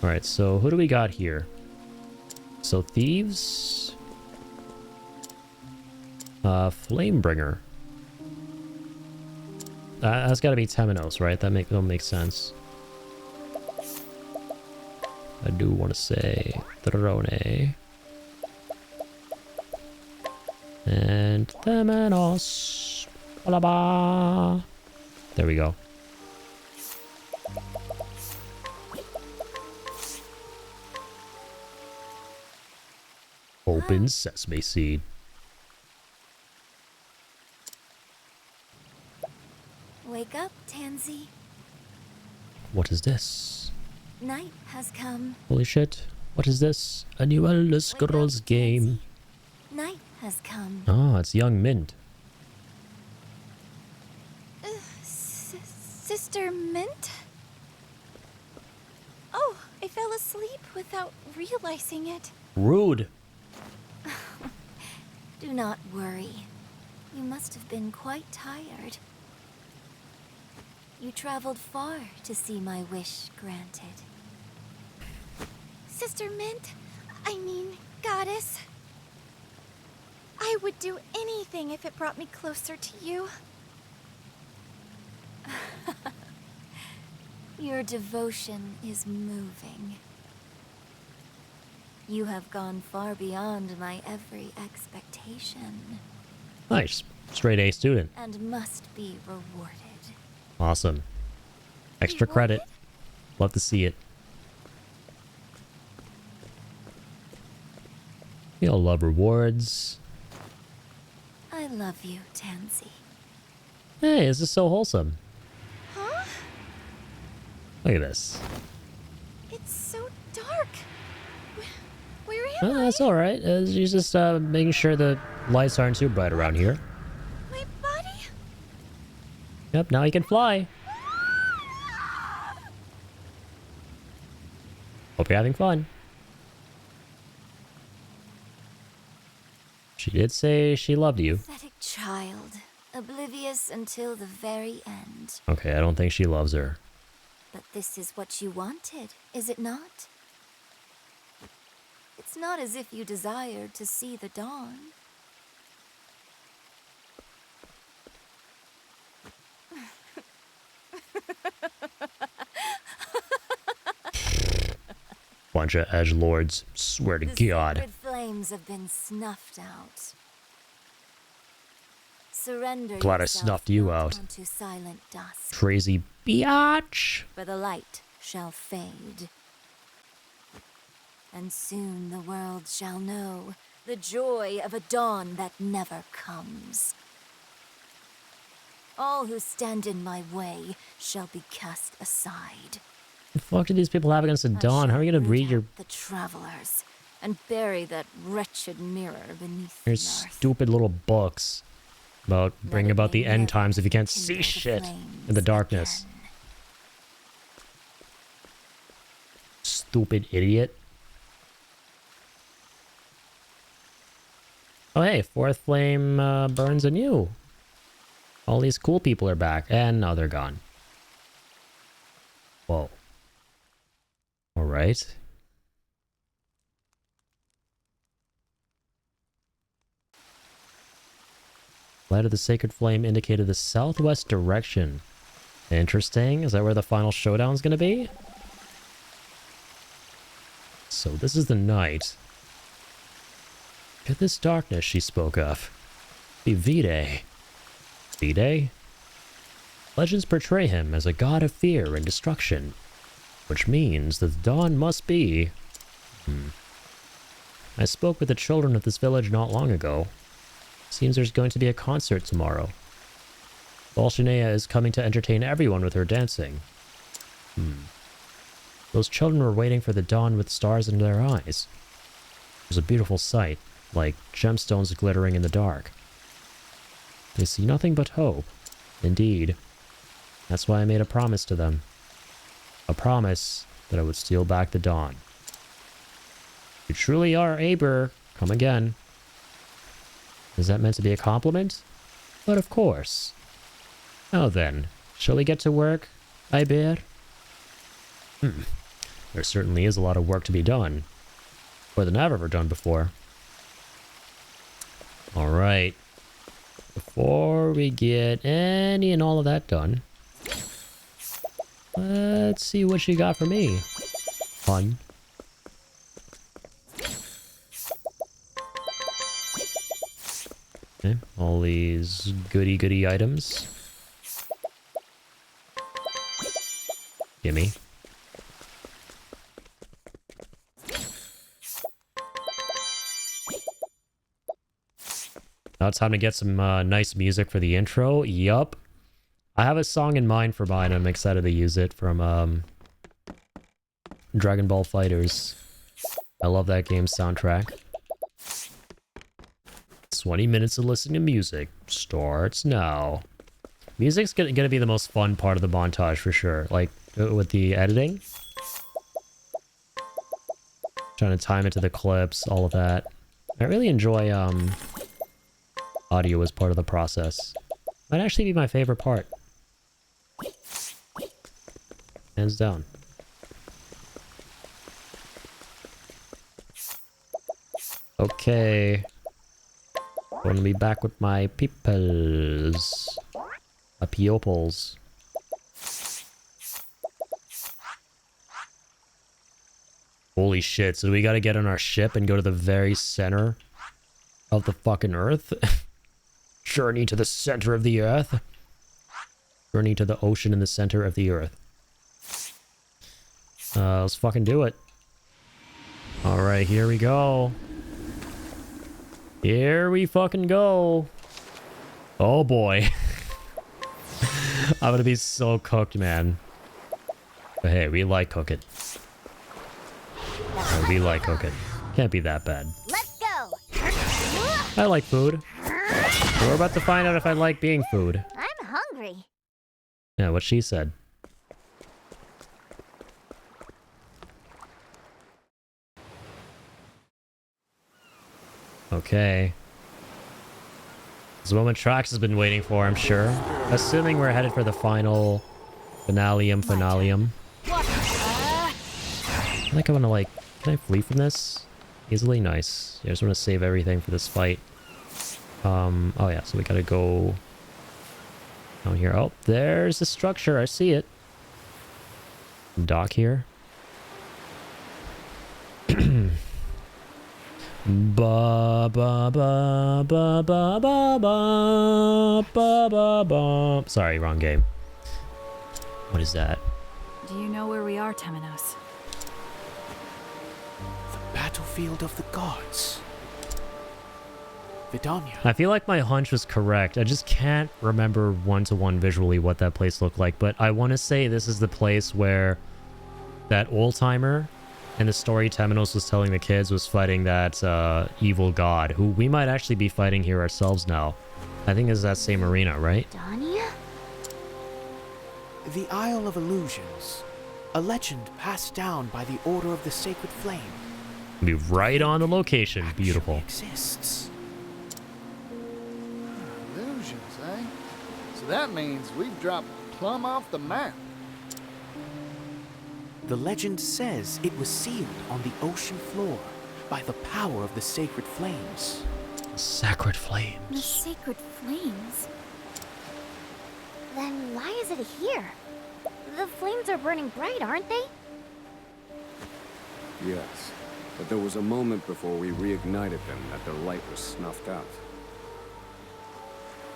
Alright, so who do we got here? So Thieves, Flamebringer. That's got to be Temenos, right? That'll make sense. I do want to say Throne and Temenos. Ba-la-ba. There we go. Open sesame seed. Wake up, Tansy. What is this? Night has come. Holy shit. What is this? A new Elder Scrolls game. Night has come. Oh, it's Young Mint. Sister Mint? Oh, I fell asleep without realizing it. Rude. Do not worry. You must have been quite tired. You traveled far to see my wish granted. Sister Mint, I mean, goddess. I would do anything if it brought me closer to you. Your devotion is moving. You have gone far beyond my every expectation. Nice. Straight A student. And must be rewarded. Awesome. Extra credit. Love to see it. You'll love rewards. I love you, Tansy. Hey, this is so wholesome. Huh? Look at this. It's so dark. Where am Oh, that's alright. She's just making sure the lights aren't too bright around here. My body? Yep, now you can fly. Hope you're having fun. She did say she loved you. Pathetic child, oblivious until the very end. Okay, I don't think she loves her. But this is what you wanted, is it not? It's not as if you desired to see the dawn. Bunch of edgelords. Swear to God. The sacred flames have been snuffed out. Surrender Glad I yourself snuffed you not out. onto silent dusk, Crazy biatch. for the light shall fade. And soon the world shall know the joy of a dawn that never comes. All who stand in my way shall be cast aside. The fuck do these people have against the dawn? How are you gonna read your The travelers and bury that wretched mirror beneath your the earth. stupid little books about bringing about the end times if you can't see shit in the darkness? Stupid idiot. Oh hey, fourth flame burns anew. All these cool people are back, and now they're gone. Whoa. Alright. Light of the sacred flame indicated the southwest direction. Interesting. Is that where the final showdown's gonna be? So this is the night. Look at this darkness she spoke of. Be V-Day. V-Day? Legends portray him as a god of fear and destruction, which means that the dawn must be... I spoke with the children of this village not long ago. Seems there's going to be a concert tomorrow. Bolshinea is coming to entertain everyone with her dancing. Those children were waiting for the dawn with stars in their eyes. It was a beautiful sight, like gemstones glittering in the dark. They see nothing but hope. Indeed. That's why I made a promise to them. A promise that I would steal back the dawn. You truly are Aber. Come again. Is that meant to be a compliment? But of course. Now then, shall we get to work, Aber? There certainly is a lot of work to be done. More than I've ever done before. Alright. Before we get any and all of that done, let's see what you got for me. Fun. Okay, all these goody items. Gimme. Now it's time to get some nice music for the intro. Yup. I have a song in mind for mine. I'm excited to use it from Dragon Ball Fighters. I love that game's soundtrack. 20 minutes of listening to music starts now. Music's gonna be the most fun part of the montage for sure. Like, with the editing. Trying to time it to the clips, all of that. I really enjoy, audio as part of the process. Might actually be my favorite part. Hands down. Okay. Gonna be back with my peoples. My peoples. Holy shit, so we gotta get on our ship and go to the very center of the fucking earth? Journey to the center of the earth? Journey to the ocean in the center of the earth. Let's fucking do it. Alright, here we go. Here we fucking go. Oh boy. I'm gonna be so cooked, man. But hey, we like cooking. We like cooking. Can't be that bad. Let's go. I like food. We're about to find out if I like being food. I'm hungry. Yeah, what she said. Okay. This is the moment Trax has been waiting for, I'm sure. Assuming we're headed for the final finalium. I think I want to, like... Can I flee from this? Easily? Nice. Yeah, I just want to save everything for this fight. Oh yeah, so we gotta go... down here. Oh, there's the structure. I see it. Dock here. Ba ba ba ba ba ba ba ba ba ba. Sorry, wrong game. What is that? Do you know where we are, Temenos? The battlefield of the gods. Vidania. I feel like my hunch was correct. I just can't remember one-to-one visually what that place looked like, but I want to say this is the place where that old-timer in the story Temenos was telling the kids was fighting that evil god, who we might actually be fighting here ourselves now. I think this is that same arena, right? Dania? The Isle of Illusions. A legend passed down by the Order of the Sacred Flame. Be right on the location. Beautiful. Exists. Illusions, eh? So that means we've dropped plumb off the map. The legend says it was sealed on the ocean floor by the power of the sacred flames. Sacred flames. The sacred flames? Then why is it here? The flames are burning bright, aren't they? Yes, but there was a moment before we reignited them that their light was snuffed out.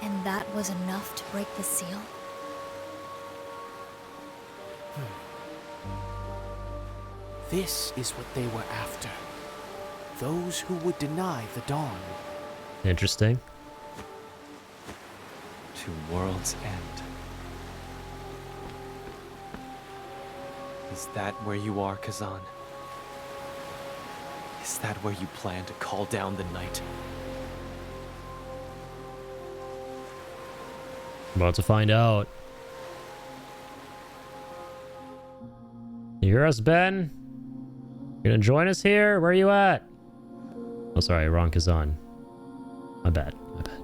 And that was enough to break the seal? This is what they were after. Those who would deny the dawn. Interesting. To world's end. Is that where you are, Kazan? Is that where you plan to call down the night? About to find out. You hear us, Ben? You gonna join us here? Where are you at? Oh, sorry, wrong Kazan. My bad, my bad.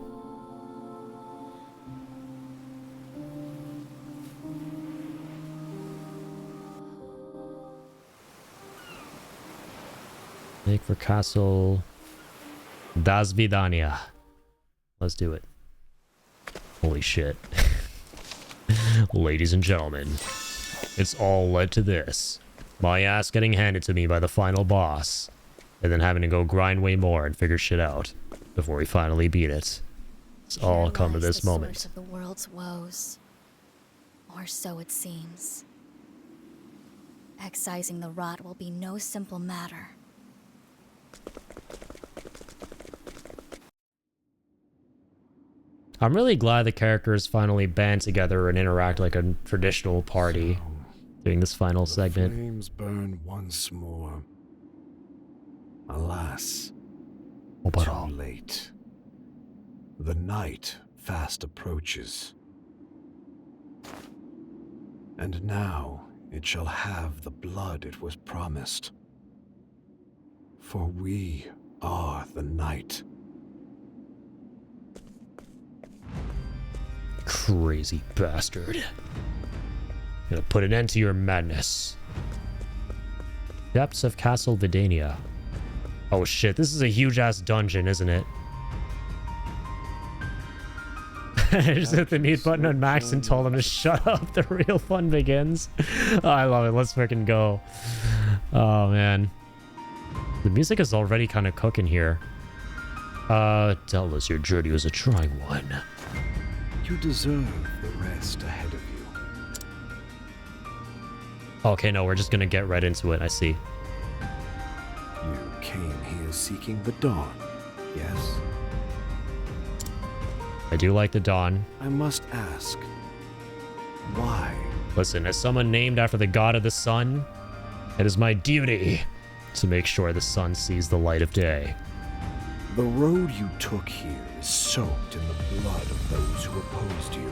Make for Castle Das Vidania. Let's do it. Holy shit. Ladies and gentlemen, it's all led to this. My ass getting handed to me by the final boss, and then having to go grind way more and figure shit out before we finally beat it. It's all come to Lies this the moment. source of the world's woes, or so it seems. Excising the rot will be no simple matter. I'm really glad the characters finally band together and interact like a traditional party during this final segment. Flames burn once more. Alas, too late. The night fast approaches. And now it shall have the blood it was promised. For we are the night. Crazy bastard. Gonna put an end to your madness. Depths of Castle Vidania. Oh shit, this is a huge ass dungeon, isn't it? I just hit the mute button on Max and told him to shut up. The real fun begins. Oh, I love it. Let's freaking go. Oh man. The music is already kind of cooking here. Tell us your journey was a trying one. You deserve the rest ahead of you. Okay, no, we're just gonna get right into it. I see. You came here seeking the dawn, yes? I do like the dawn. I must ask, why? Listen, as someone named after the god of the sun, it is my duty to make sure the sun sees the light of day. The road you took here is soaked in the blood of those who opposed you.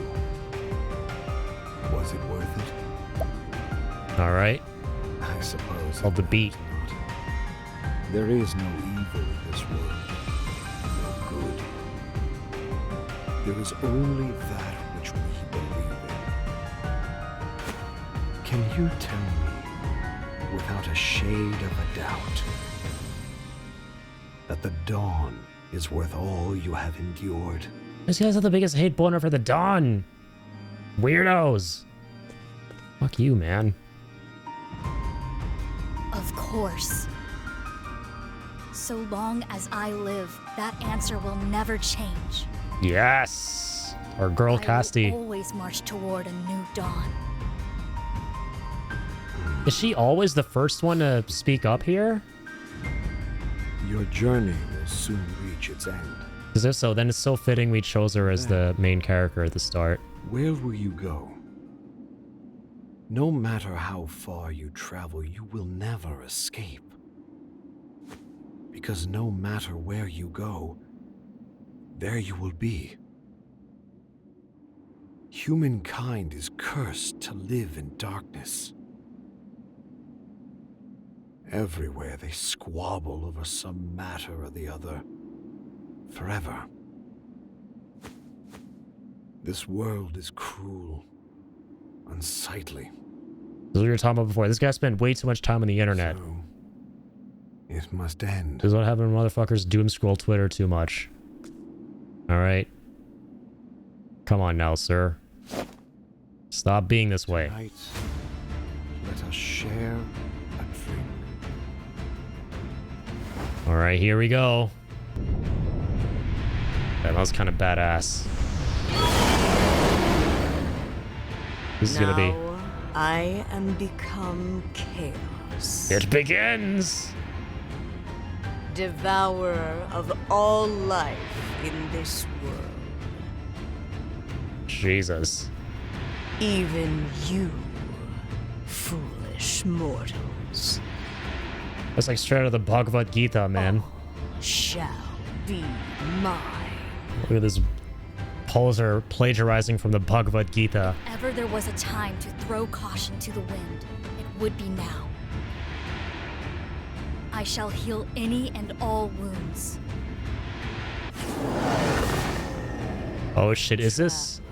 Was it worth it? All right. I suppose. Hold the beat. There is no evil in this world. No good. There is only that which we believe in. Can you tell me, without a shade of a doubt, that the dawn is worth all you have endured? These guys have the biggest hate boner for the dawn. Weirdos. Fuck you, man. Of course. So long as I live, that answer will never change. Yes. Our girl Casti. I will always march toward a new dawn. Is she always the first one to speak up here? Your journey will soon reach its end. Because if so, then it's so fitting we chose her as the main character at the start. Where will you go? No matter how far you travel, you will never escape. Because no matter where you go, there you will be. Humankind is cursed to live in darkness. Everywhere they squabble over some matter or the other, forever. This world is cruel, unsightly. This is what we were talking about before. This guy spent way too much time on the internet. So, it must end. This is what happened when motherfuckers doom scroll Twitter too much. Alright. Come on now, sir. Stop being this way. Tonight, let us share a drink. Alright, here we go. That was kind of badass. This is gonna be... I am become chaos. It begins! Devourer of all life in this world. Jesus. Even you, foolish mortals. That's like straight out of the Bhagavad Gita, man. Shall be mine. Look at this poser plagiarizing from the Bhagavad Gita. If ever there was a time to throw caution to the wind, it would be now. I shall heal any and all wounds. Oh shit, is this?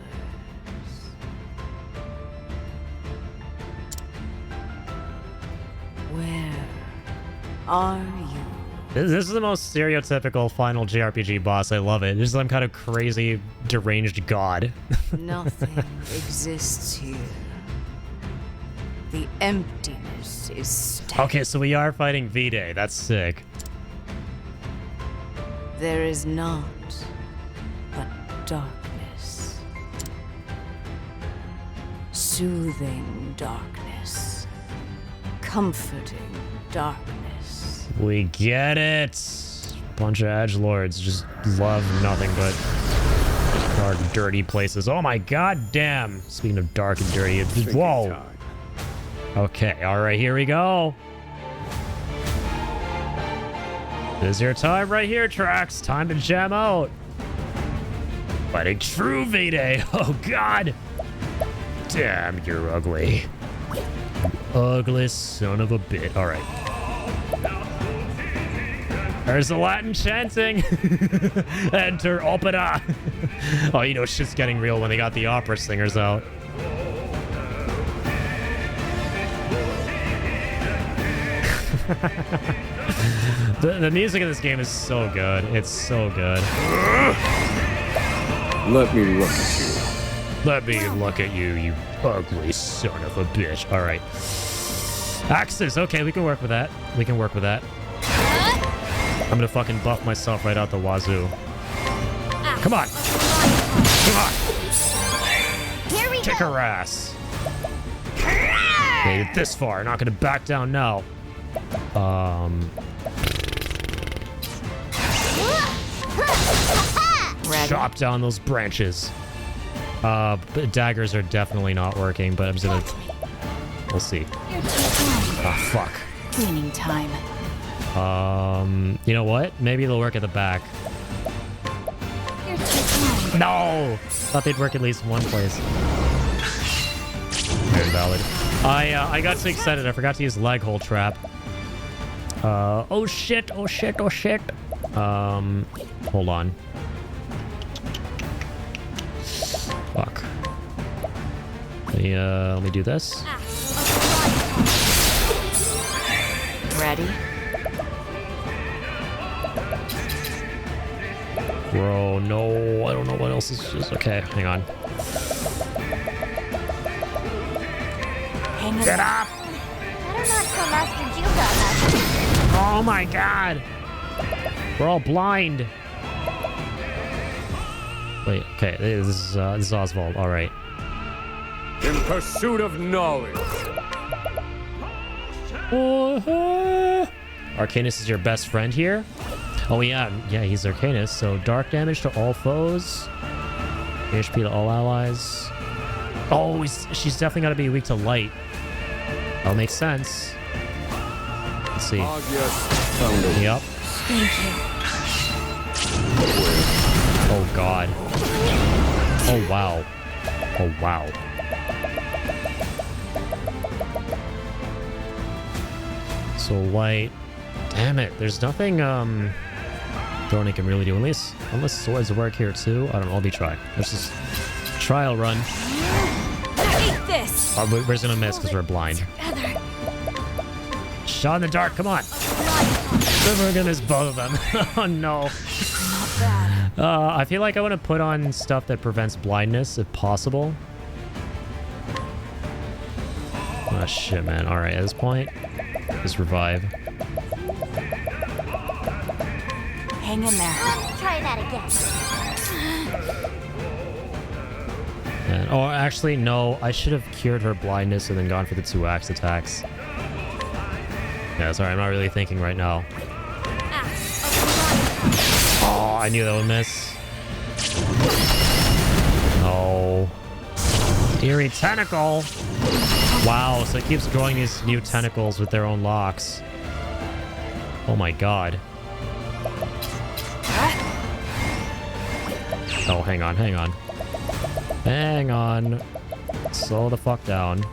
Where are you? This is the most stereotypical final JRPG boss. I love it. Just some kind of crazy, deranged god. Nothing exists here. The emptiness is stagnant. Okay, so we are fighting V-Day. That's sick. There is naught but darkness. Soothing darkness. Comforting darkness. We get it. Bunch of edgelords just love nothing but dark, dirty places. Oh my god damn. Speaking of dark and dirty, whoa. Okay, alright, here we go. This is your time right here, Trax. Time to jam out. Fighting true V-Day. Oh god. Damn, you're ugly. Ugly son of a bit. Alright. There's the Latin chanting. Enter opera. Oh, you know, shit's getting real when they got the opera singers out. The music in this game is so good. It's so good. Let me look at you. Let me look at you, you ugly son of a bitch. All right. Axes. Okay, we can work with that. We can work with that. I'm gonna fucking buff myself right out the wazoo. Come on. Come on. Here we Kick her ass. Made it this far. Not gonna back down now. Chop down those branches. Daggers are definitely not working, but I'm just gonna... We'll see. Oh, fuck. Cleaning time. You know what? Maybe they'll work at the back. No! Thought they'd work at least one place. Very valid. I got so excited, I forgot to use leg hole trap. Oh shit, oh shit, oh shit. Hold on. Fuck. Let me do this. Ready? Bro, no, I don't know what else is just... Okay, hang on. Get up! Better not tell Master Jill about that. Oh my god! We're all blind. Wait, okay, this is Oswald, alright. In pursuit of knowledge. Arcanus is your best friend here? Oh yeah, he's Arcanus, so dark damage to all foes. HP to all allies. Oh, she's definitely gotta be weak to light. That'll make sense. Let's see. Yep. Thank you. Oh god. Oh wow. Oh wow. So light. Damn it. There's nothing Thorny can really do. Unless swords work here too. I don't know. I'll be trying. Let's just trial run. Eat this. Oh, we're just gonna miss because we're blind. Shot in the dark. Come on. We're gonna miss both of them. Oh no. Not bad. I feel like I want to put on stuff that prevents blindness if possible. Oh shit, man. All right, at this point, just revive. Hang in there. Let's try that again. And, oh, actually, no. I should have cured her blindness and then gone for the 2 axe attacks. Yeah, sorry. I'm not really thinking right now. Oh, I knew that would miss. Oh. Eerie tentacle. Wow, so it keeps growing these new tentacles with their own locks. Oh my god. Oh, hang on. Hang on. Slow the fuck down.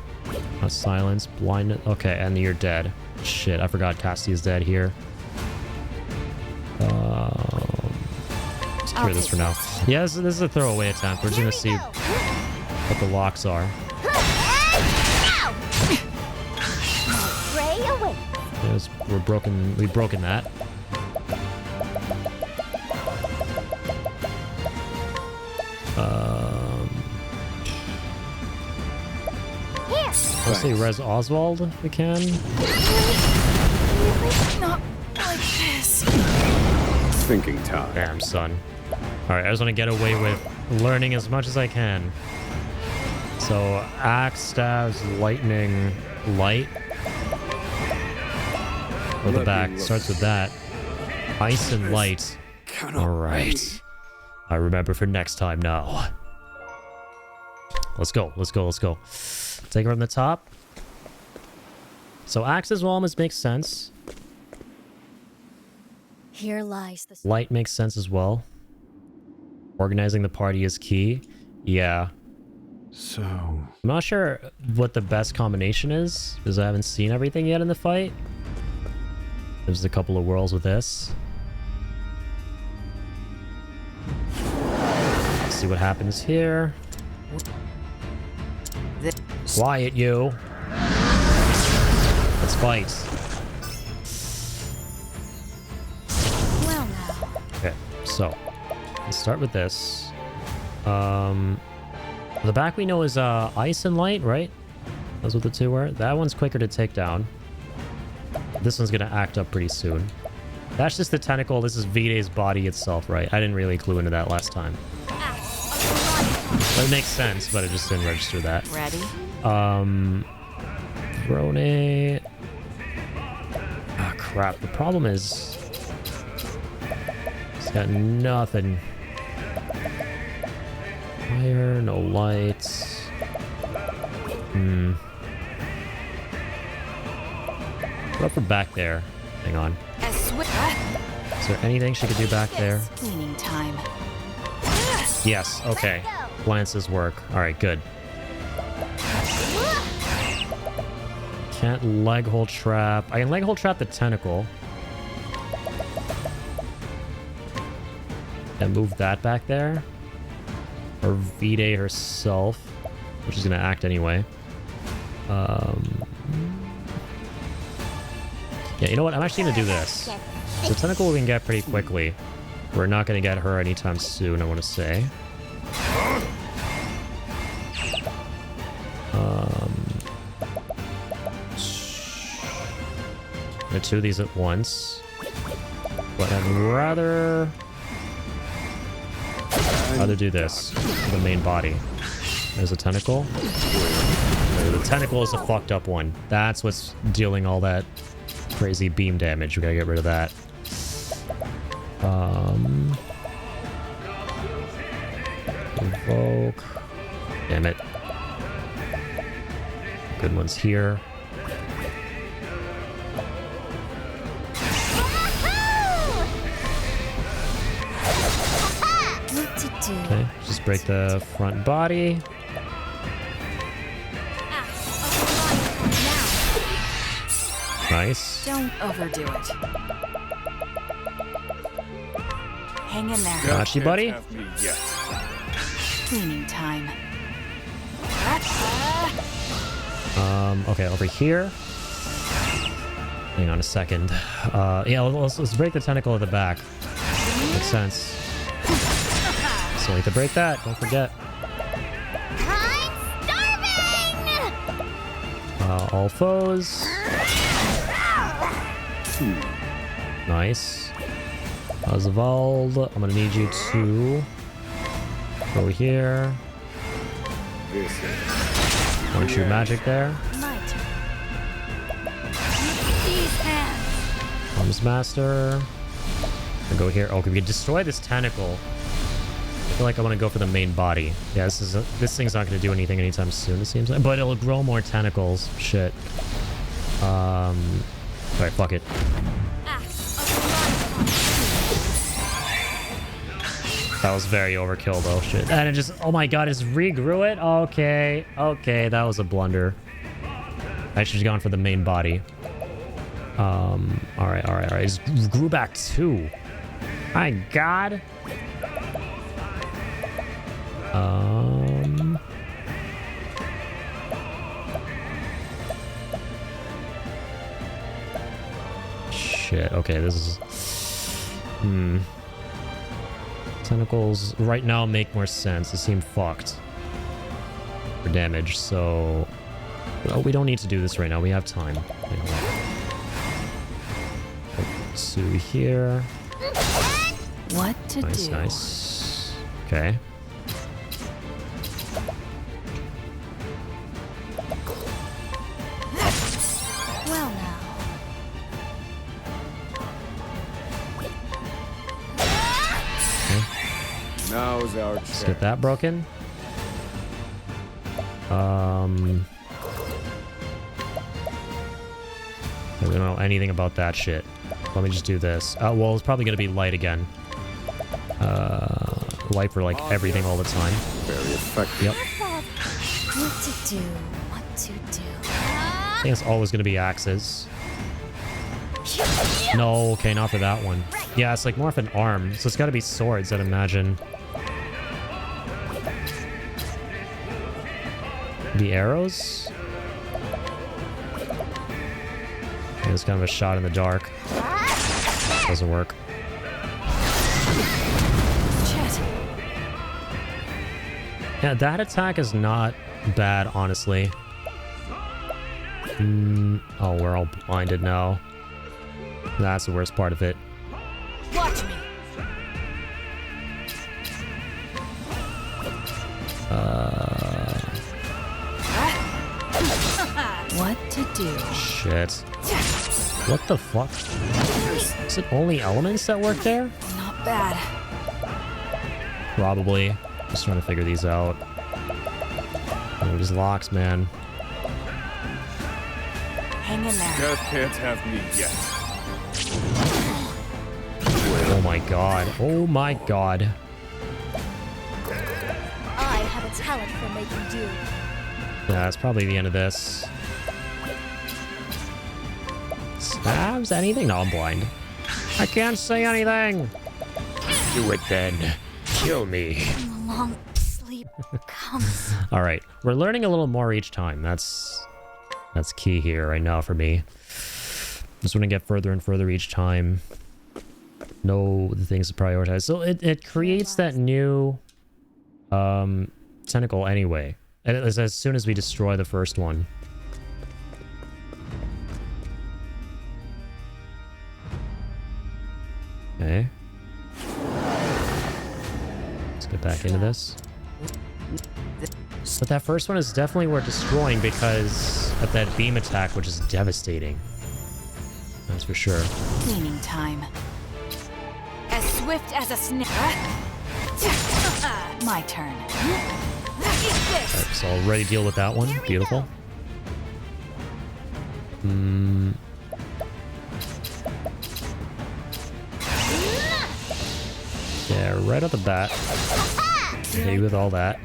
Silence, blindness. Okay, and you're dead. Shit, I forgot Cassie is dead here. Let's clear this for now. Yeah, this is a throwaway attempt. We're just gonna see what the locks are. Yes, we've broken that. Let's see, Res Oswald if we can. Not like this. Thinking time. Damn, son. Alright, I just want to get away with learning as much as I can. So, axe, stabs, lightning, light. Or the back. Starts with that. Ice and light. Alright. I remember for next time now. Let's go. Let's go. Let's go. Take her on the top. So axes will almost make sense. Here lies the Light makes sense as well. Organizing the party is key. Yeah. So... I'm not sure what the best combination is, because I haven't seen everything yet in the fight. There's a couple of whirls with this. Let's see what happens here. Quiet, you. Let's fight. well now. Okay, so let's start with this. The back we know is ice and light, right? That's what the two were. That one's quicker to take down. This one's gonna act up pretty soon. That's just the tentacle. This is Vide's body itself, right? I didn't really clue into that last time. That makes sense, but it just didn't register that. Ready? Rone. Ah, crap. The problem is... It's got nothing. Fire, no lights. What up for back there? Hang on. Is there anything she could do back there? Cleaning time. Yes, okay. Lances work. Alright, good. Can't leg hold trap. I can leg hold trap the tentacle. And move that back there. Or Vide herself, which is going to act anyway. Yeah, you know what? I'm actually going to do this. So tentacle we can get pretty quickly. We're not going to get her anytime soon, I want to say. I'm going to do these at once. But I'd rather do this for the main body. There's a tentacle. The tentacle is a fucked up one. That's what's dealing all that crazy beam damage. We gotta get rid of that. Evoke. Damn it. Good ones here. Okay, just break the front body. Nice. Don't overdo it. Hang in there. Got you, buddy. Cleaning time. Okay, over here. Hang on a second. Yeah, let's break the tentacle at the back. Makes sense. So we have to break that, don't forget. I'm starving! All foes. Nice. Oswald, I'm gonna need you to go here. One true magic there. Arms Master. I'll go here. Oh, we can destroy this tentacle. I feel like I want to go for the main body. Yeah, this thing's not going to do anything anytime soon, it seems like. But it'll grow more tentacles. Shit. Alright, fuck it. That was very overkill, though. Shit. And it just... Oh my god, it just regrew it? Okay. Okay, that was a blunder. I should have gone for the main body. Alright. It just grew back too. My god. Shit. Okay, this is... Tentacles right now make more sense. They seem fucked for damage, so... Oh, we don't need to do this right now. We have time. Two here. What to do? Nice. Okay. Now's our Let's chance. get that broken. I don't know anything about that shit. Let me just do this. Well, it's probably gonna be light again. Light for like everything all the time. Very effective. Yep. What to do? What to do? I think it's always gonna be axes. No, okay, not for that one. Yeah, it's like more of an arm, so it's gotta be swords, I'd imagine. The arrows? Yeah, it's kind of a shot in the dark. Doesn't work. Yeah, that attack is not bad, honestly. Oh, we're all blinded now. That's the worst part of it. Watch me. What to do? Shit. What the fuck? Is it only elements that work there? Not bad. Probably. Just trying to figure these out. Oh, these locks, man. Hang in there. Death can't have me yet. Oh my god. Oh my god. I have a talent for making do. Yeah, that's probably the end of this. Stabs? Anything? No, I'm blind. I can't say anything! Do it then. Kill me. When the long sleep comes. Alright, we're learning a little more each time. That's key here right now for me. Just want to get further and further each time. Know the things to prioritize. So it creates that new tentacle anyway. And as soon as we destroy the first one. Okay. Let's get back into this. But that first one is definitely worth destroying because of that beam attack, which is devastating. That's for sure. Cleaning time. As swift as a snake. My turn. Alright, so I'll already deal with that one. Beautiful. Yeah, right off the bat. Hit you with all that.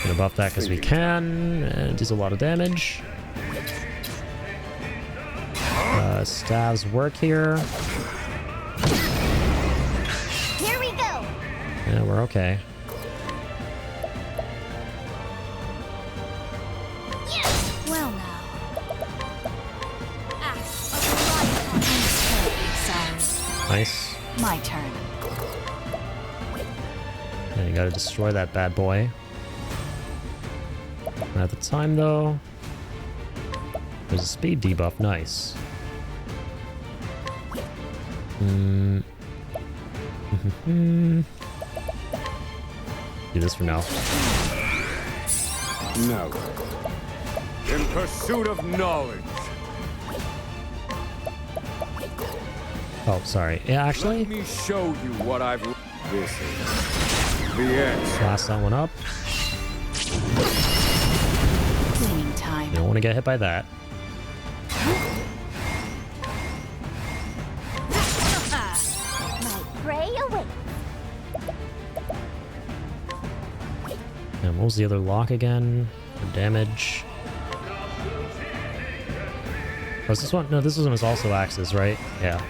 Gonna buff that because we can. And it does a lot of damage. Staves work here. Here we go. Yeah, we're okay. Well now. Nice. My turn. And you gotta destroy that bad boy. Not at the time though. There's a speed debuff, nice. Do this for now. No. In pursuit of knowledge. Oh, sorry. Yeah, actually. Let me show you what I've. This is the end. Blast that one up. Cleaning time. You don't want to get hit by that. My prey awaits. And what was the other lock again? For damage. Oh, is this one? No, this one is also axes, right? Yeah.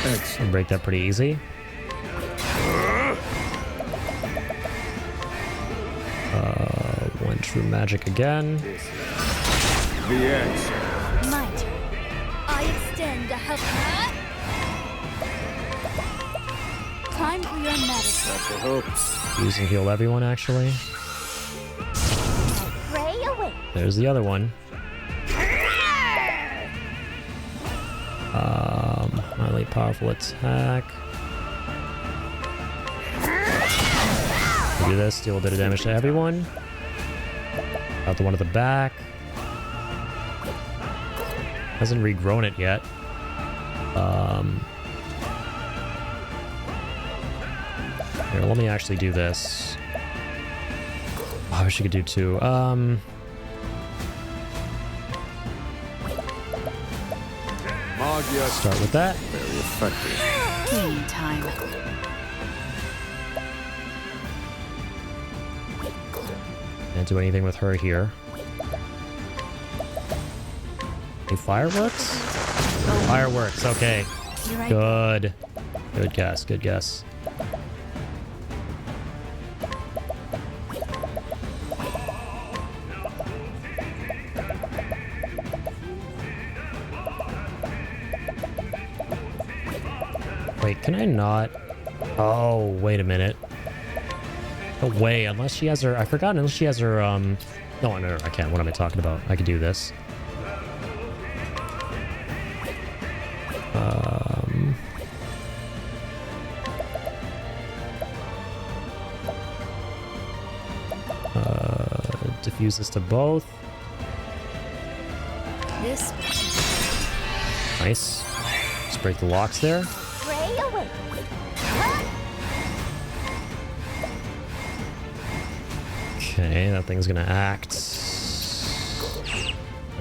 Excellent. Break that pretty easy. One true magic again. The answer. My turn. I extend a help. Time for your medicine. That's a hope. Use and heal everyone, actually. Prey awaits. There's the other one. Highly powerful attack. Do this, deal a bit of damage to everyone. Out the one at the back. Hasn't regrown it yet. Here, let me actually do this. Oh, I wish I could do two. Start with that. Very effective. Cleaning time. Can't do anything with her here. Any fireworks? Fireworks, okay. Right. Good. Good guess, good guess. Wait, can I not? Oh, wait a minute. No way, unless she has her... I forgot, unless she has her, No, I can't. What am I talking about? I can do this. Diffuse this to both. This Nice. Just break the locks there. pray away. Okay, that thing's gonna act.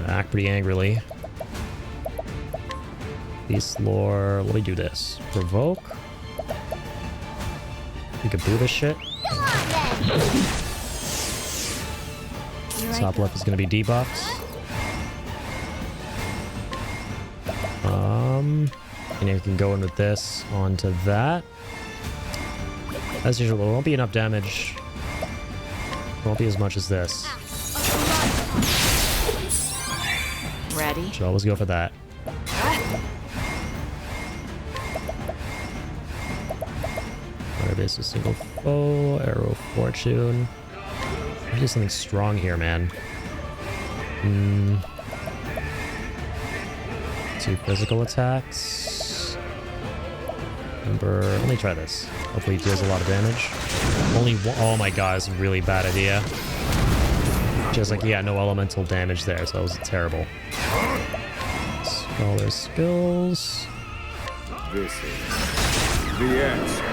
Act pretty angrily. Beast lore. Let me do this. Provoke. You could boo this shit. Top left is gonna be debuffed. And you can go in with this onto that. As usual, it won't be enough damage. It won't be as much as this. Ready? Should always go for that. Base a single foe, arrow of fortune. I do something strong here, man. Two physical attacks. Remember, let me try this. Hopefully it deals a lot of damage. Only one, oh my god, it's a really bad idea. Just like, yeah, no elemental damage there, so that was terrible. Scholar skills. This is the answer.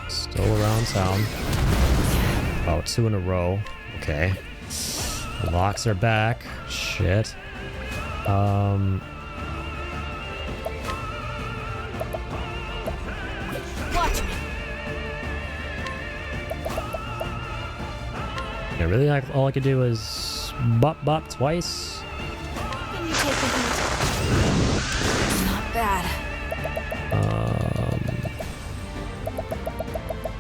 Still around town. Oh, 2 in a row. Okay. The locks are back. Shit. Watch me. Yeah, really, all I could do is bop bop twice. Can you take the heat? Not bad.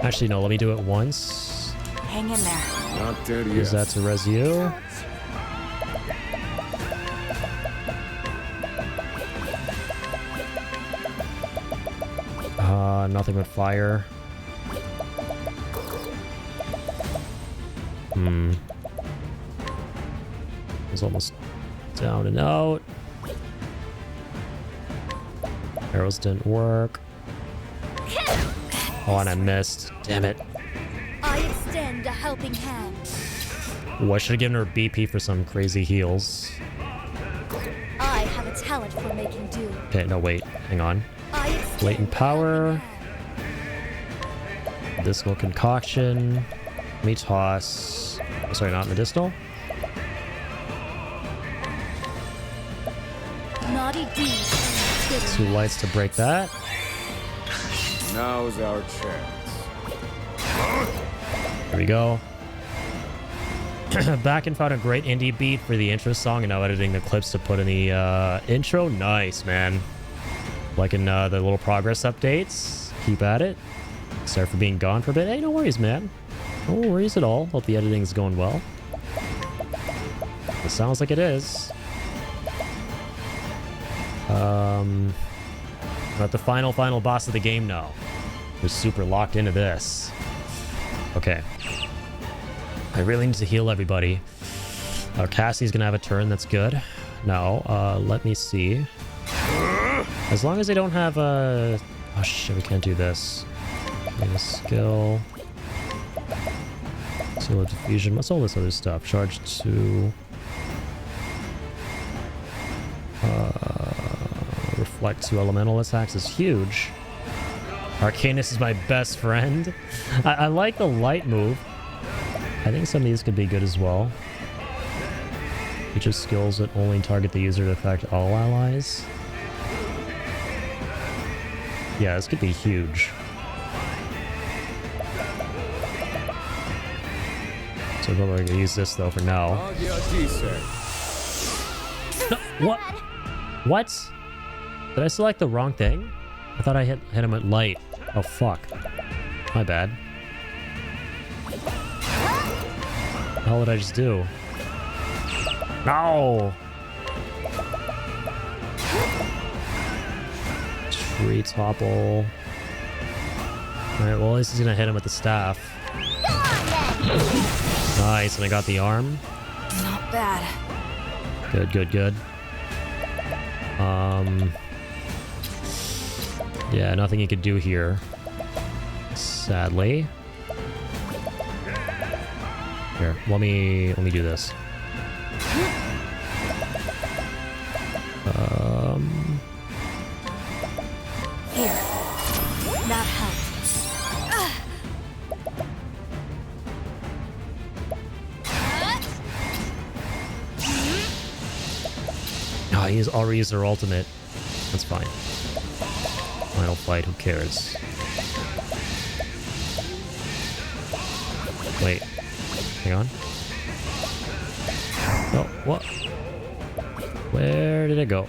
Actually, no, let me do it once. Hang in there. Not dead yet. Use that to res you. Nothing but fire. It's almost down and out. Arrows didn't work. Oh, and I missed. Damn it. I extend a helping hand. Ooh, I should have given her BP for some crazy heals. I have a talent for making do. Okay, no, wait. Hang on. I extend Latent power. Medicinal concoction. Let me toss. Sorry, not medicinal. naughty deeds. 2 lights to break that. Now's our chance. There we go. Back and found a great indie beat for the intro song, and now editing the clips to put in the intro. Nice, man. Liking the little progress updates. Keep at it. Sorry for being gone for a bit. Hey, no worries, man. No worries at all. Hope the editing's going well. It sounds like it is. At the final boss of the game now. We're super locked into this. Okay. I really need to heal everybody. Cassie's gonna have a turn, that's good. Now, let me see. As long as they don't have a... Oh shit, we can't do this. Gain a skill. Seal of diffusion. What's all this other stuff? Charge 2. Reflect 2 elemental attacks is huge. Arcanus is my best friend. I like the light move. I think some of these could be good as well. Each of skills that only target the user to affect all allies. Yeah, this could be huge. So we're going to use this though for now. What? What? Did I select the wrong thing? I thought I hit him at light. Oh fuck. My bad. What the hell did I just do? No! Tree topple. Alright, well at least he's gonna hit him with the staff. Nice, and I got the arm. Not bad. Good, good, good. Yeah, nothing you could do here. Sadly. Here, let me do this. Here. That helped. Oh, he's already used their ultimate. That's fine. Final fight, who cares? Wait. Hang on. Oh, what? Where did it go?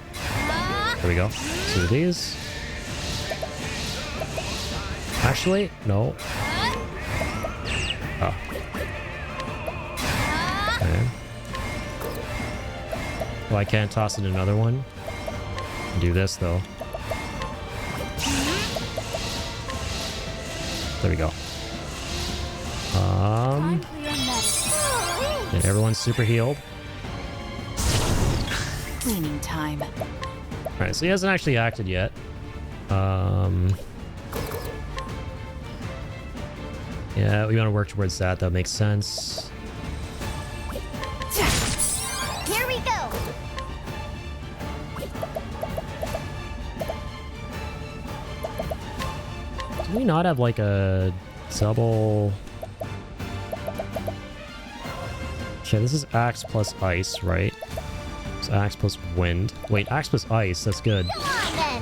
There we go. So these. Actually, no. Oh. Okay. Oh, I can't toss in another one. Do this though. There we go. And everyone's super healed. Cleaning time. Alright, so he hasn't actually acted yet. Yeah, we want to work towards that. That makes sense. Here we go. Do we not have like a double? Okay, this is axe plus ice, right? It's axe plus wind. Wait, axe plus ice. That's good. Come on then.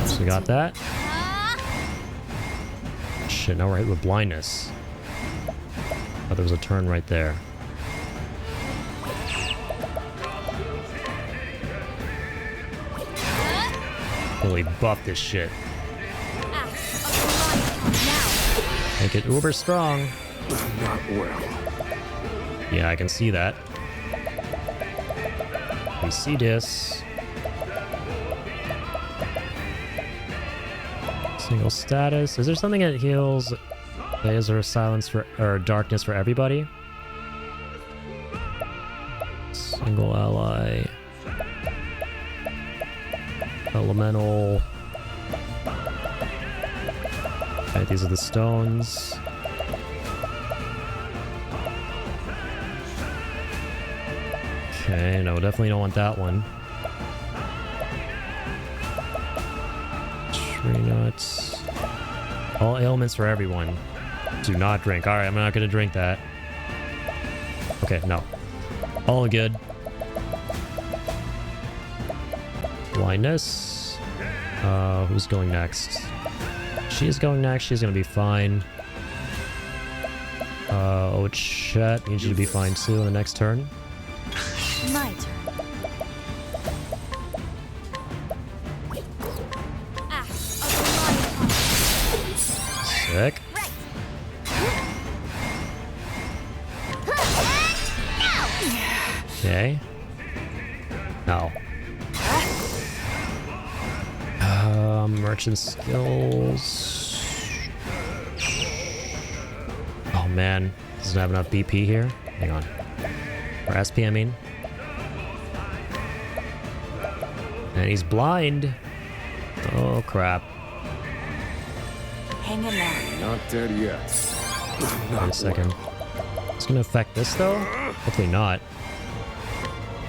So we got that. Shit, now we're hit with blindness. Oh, there was a turn right there. Really buff this shit. Make it uber strong. Not well. Yeah, I can see that. We see this. Single status. Is there something that heals? Is there a silence for or darkness for everybody? Single ally. Elemental. Okay, these are the stones. Okay, no, definitely don't want that one. Tree nuts. All ailments for everyone. Do not drink. Alright, I'm not gonna drink that. Okay, no. All good. Blindness. Who's going next? She's going next. She's gonna be fine. Oh, Chet needs you to be fine too in the next turn. My turn. Sick. Okay. Now. Merchant skills. Oh man, doesn't have enough BP here. Hang on. Or SP, I mean. And he's blind. Oh crap. Hang in there. Not dead yet. Wait a second. It's gonna affect this though? Hopefully not.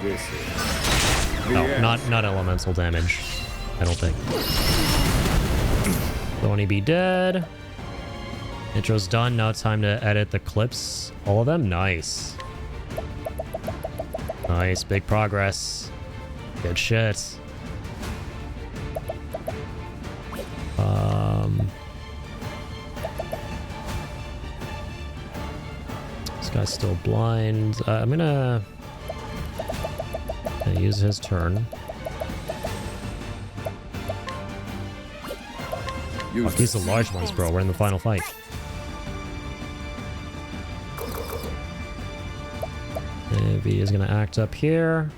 This is No, not elemental damage. I don't think. Thorny be dead. Intro's done. Now it's time to edit the clips. All of them? Nice. Nice. Big progress. Good shit. This guy's still blind. I'm gonna use his turn. Fuck, these are large ones, bro. We're in the final fight. Maybe is gonna act up here.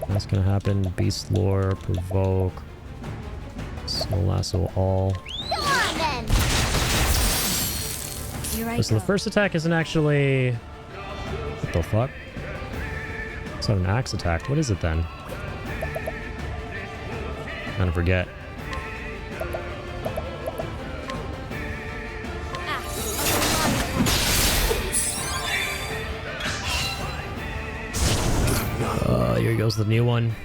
That's gonna happen. Beast lore, provoke, soul lasso all. Come on then. Here I So the first attack isn't actually. What the fuck? It's not an axe attack. What is it then? Kind of forget. Here goes the new one.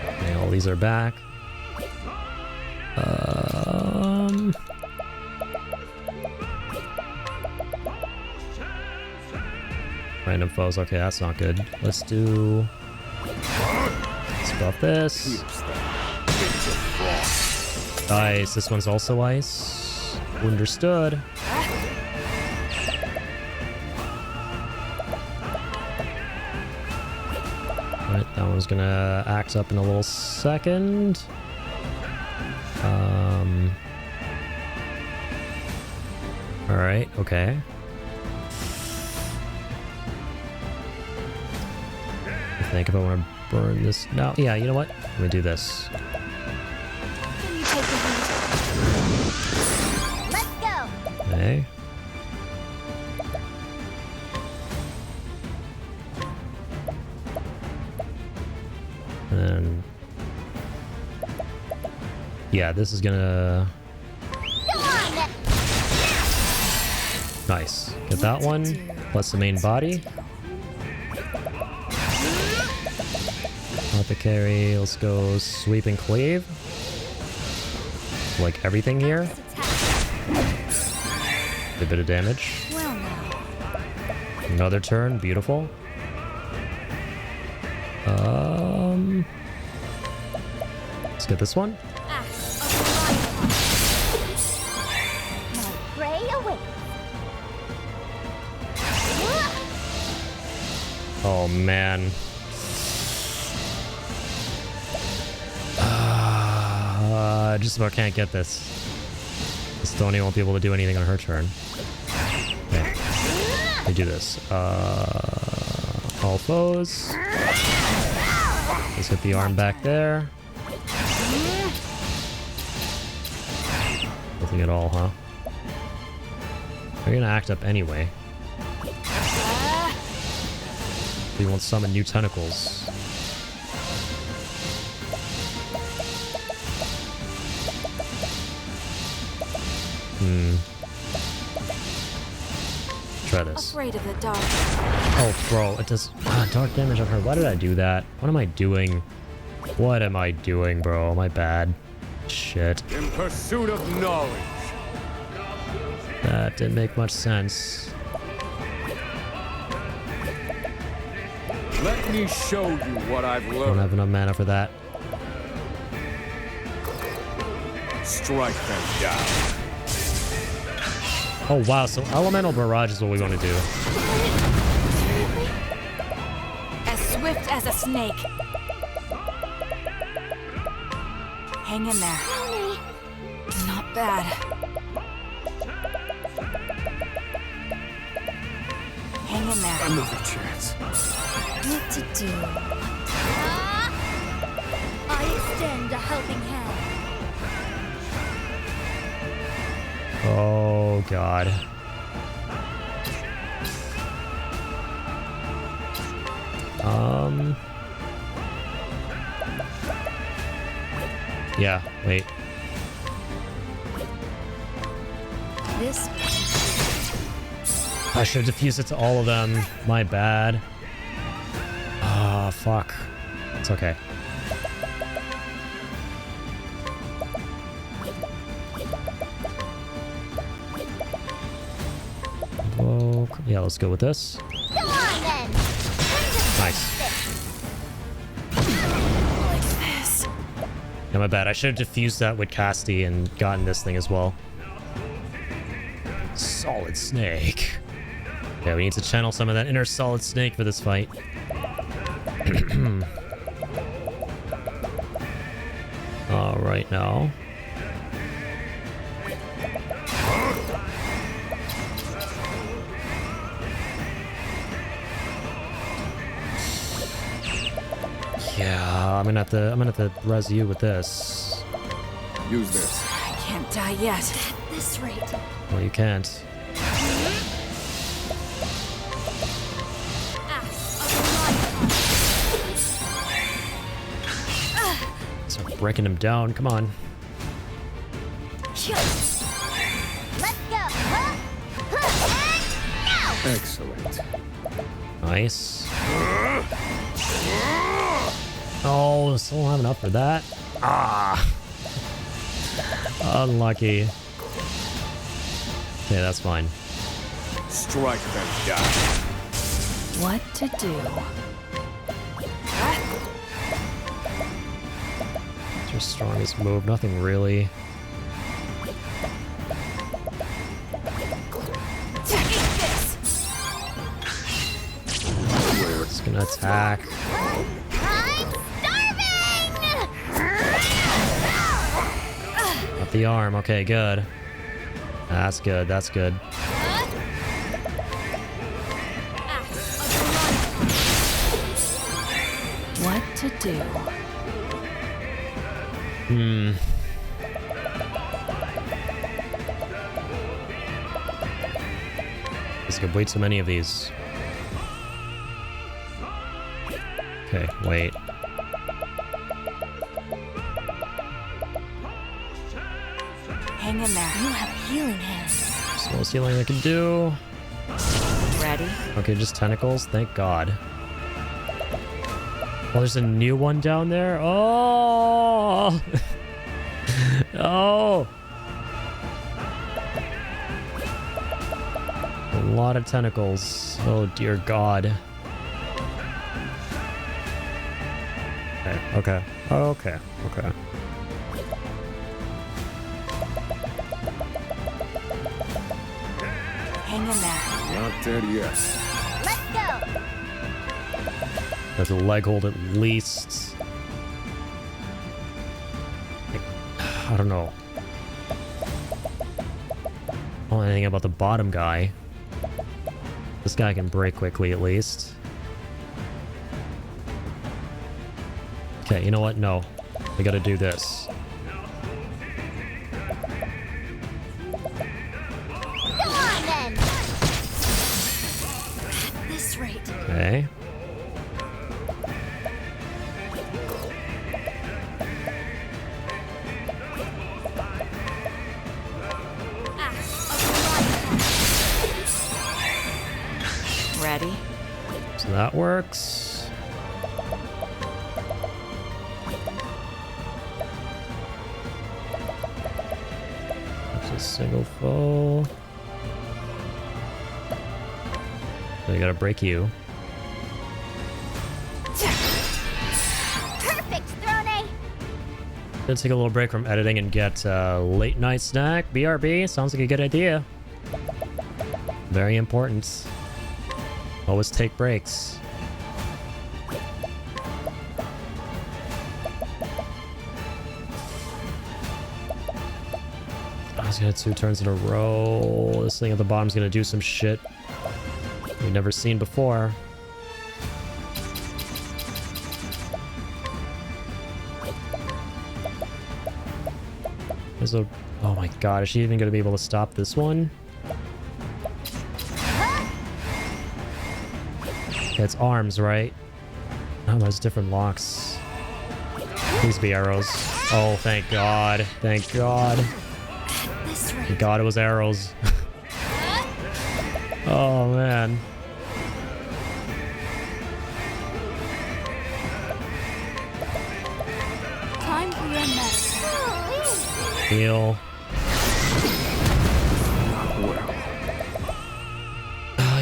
Okay, all these are back. Random foes. Okay, that's not good. Let's do. Let's buff this. Ice. This one's also ice. Understood. Alright, that one's gonna act up in a little second. Alright, okay. I think if I want to burn this... No, yeah, you know what? I'm gonna do this. Can you take the lead? Let's go. Okay. And... yeah, this is gonna... Nice. Get that one, plus the main body. Not the carry. Let's go sweep and cleave. Like everything here. A bit of damage. Another turn. Beautiful. Let's get this one. Oh man. Just about can't get this. Stony won't be able to do anything on her turn. Okay. They do this. All foes. Let's get the arm back there. Nothing at all, huh? They're gonna act up anyway. We won't summon new tentacles. Try this. Afraid of the dark. Oh, bro, it does dark damage on her. Why did I do that? What am I doing? What am I doing, bro? My bad. Shit. in pursuit of knowledge. That didn't make much sense. Let me show you what I've learned. Don't have enough mana for that. Strike them down. Oh wow, so elemental barrage is what we want to do. As swift as a snake. Hang in there. Not bad. Hang in there. Another chance. What to do? I extend a helping hand. Oh god. Yeah, wait. This I should have diffused it to all of them. My bad. Ah, fuck. It's okay. Whoa. Yeah, let's go with this. Go on then. Nice. Like this. Yeah, my bad. I should have diffused that with Casty and gotten this thing as well. Solid Snake. Yeah, we need to channel some of that inner Solid Snake for this fight. All right now. Yeah, I'm gonna have to res you with this. Use this. I can't die yet. At this rate. Well, you can't. Start breaking him down. Come on. Let's go. Excellent. Nice. Oh, still don't have enough for that. Ah. Unlucky. Okay, that's fine. Strike them down. What to do? What's your strongest move? Nothing really. It's gonna attack. I'm starving! Up the arm. Okay, good. That's good. That's good. What to do? There's way too many of these. Okay, wait. Hang in there. You have healing hands. Slowest healing I can do. Ready? Okay, just tentacles. Thank God. Oh, there's a new one down there. Oh! Oh! A lot of tentacles. Oh, dear God. Okay, okay. Okay, okay. Hang in there. Not dead yet. Let's go. There's a leg hold at least. I don't know. I don't know anything about the bottom guy. This guy can break quickly at least. Okay, you know what? No. We gotta do this. Go on then. At this rate. Okay. Ready? So that works. That's a single foe. We gotta break you. Perfect, Throne. Gonna take a little break from editing and get a late night snack. BRB sounds like a good idea. Very important. Always take breaks. I was gonna 2 turns in a row. This thing at the bottom's gonna do some shit we've never seen before. There's a... Oh my god, is she even gonna be able to stop this one? Okay, it's arms, right? Oh, there's different locks. Please be arrows. Oh, thank God. Thank God. Thank God it was arrows. Oh, man. Time for your medicine. Heal.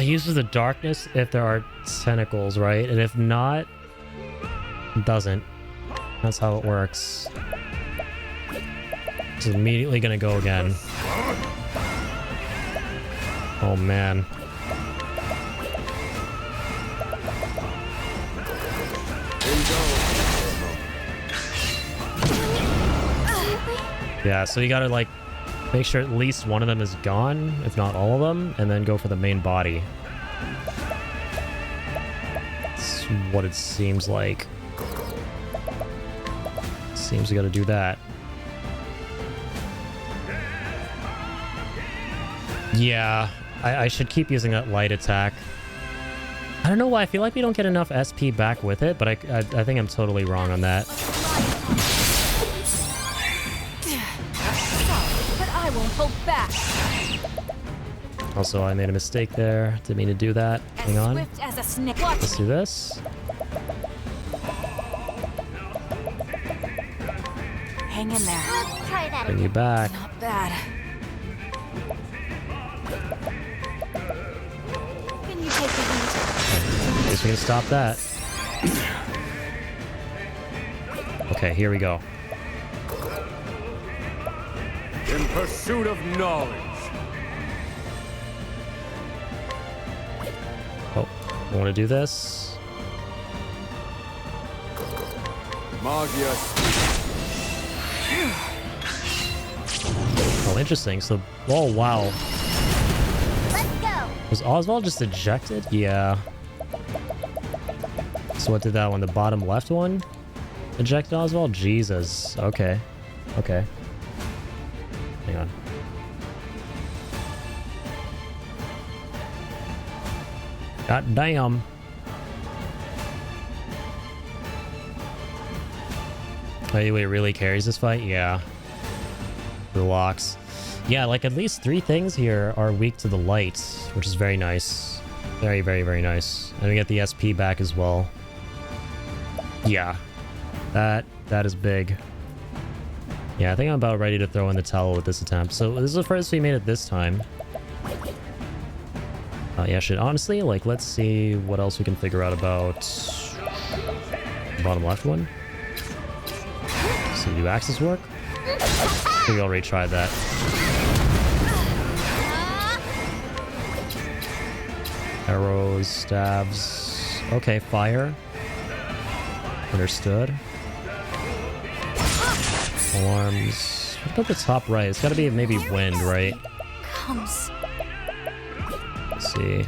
Uses the darkness if there are tentacles, right? And if not, it doesn't. That's how it works. It's immediately gonna go again. Oh man. Yeah, so you gotta like make sure at least one of them is gone, if not all of them, and then go for the main body. That's what it seems like. Seems we gotta do that. Yeah, I should keep using that light attack. I don't know why, I feel like we don't get enough SP back with it, but I think I'm totally wrong on that. But I won't hold back. Also, I made a mistake there. Didn't mean to do that. Hang on. Swift as a snake. Watch. Let's do this. Hang in there. Let's try that Bring you back. Not bad. Can you take the heat? Guess we can stop that. Okay, here we go. In pursuit of knowledge. Oh, I want to do this. Magia. Oh, interesting. So, oh, wow. Let's go. Was Oswald just ejected? Yeah. So what did that one? The bottom left one? Ejected Oswald? Jesus. Okay. Okay. Hang on. God damn. Wait, it really carries this fight? Yeah. The locks. Yeah, like at least 3 things here are weak to the light, which is very nice. Very, very, very nice. And we get the SP back as well. Yeah. That is big. Yeah, I think I'm about ready to throw in the towel with this attempt. So this is the first we made it this time. Yeah, shit. Honestly, like, let's see what else we can figure out about the bottom left one. So do axes work? I think we already tried that. Arrows, stabs. Okay, fire. Understood. Alarms. What about the top right? It's gotta be maybe wind, right? Comes. Let's see.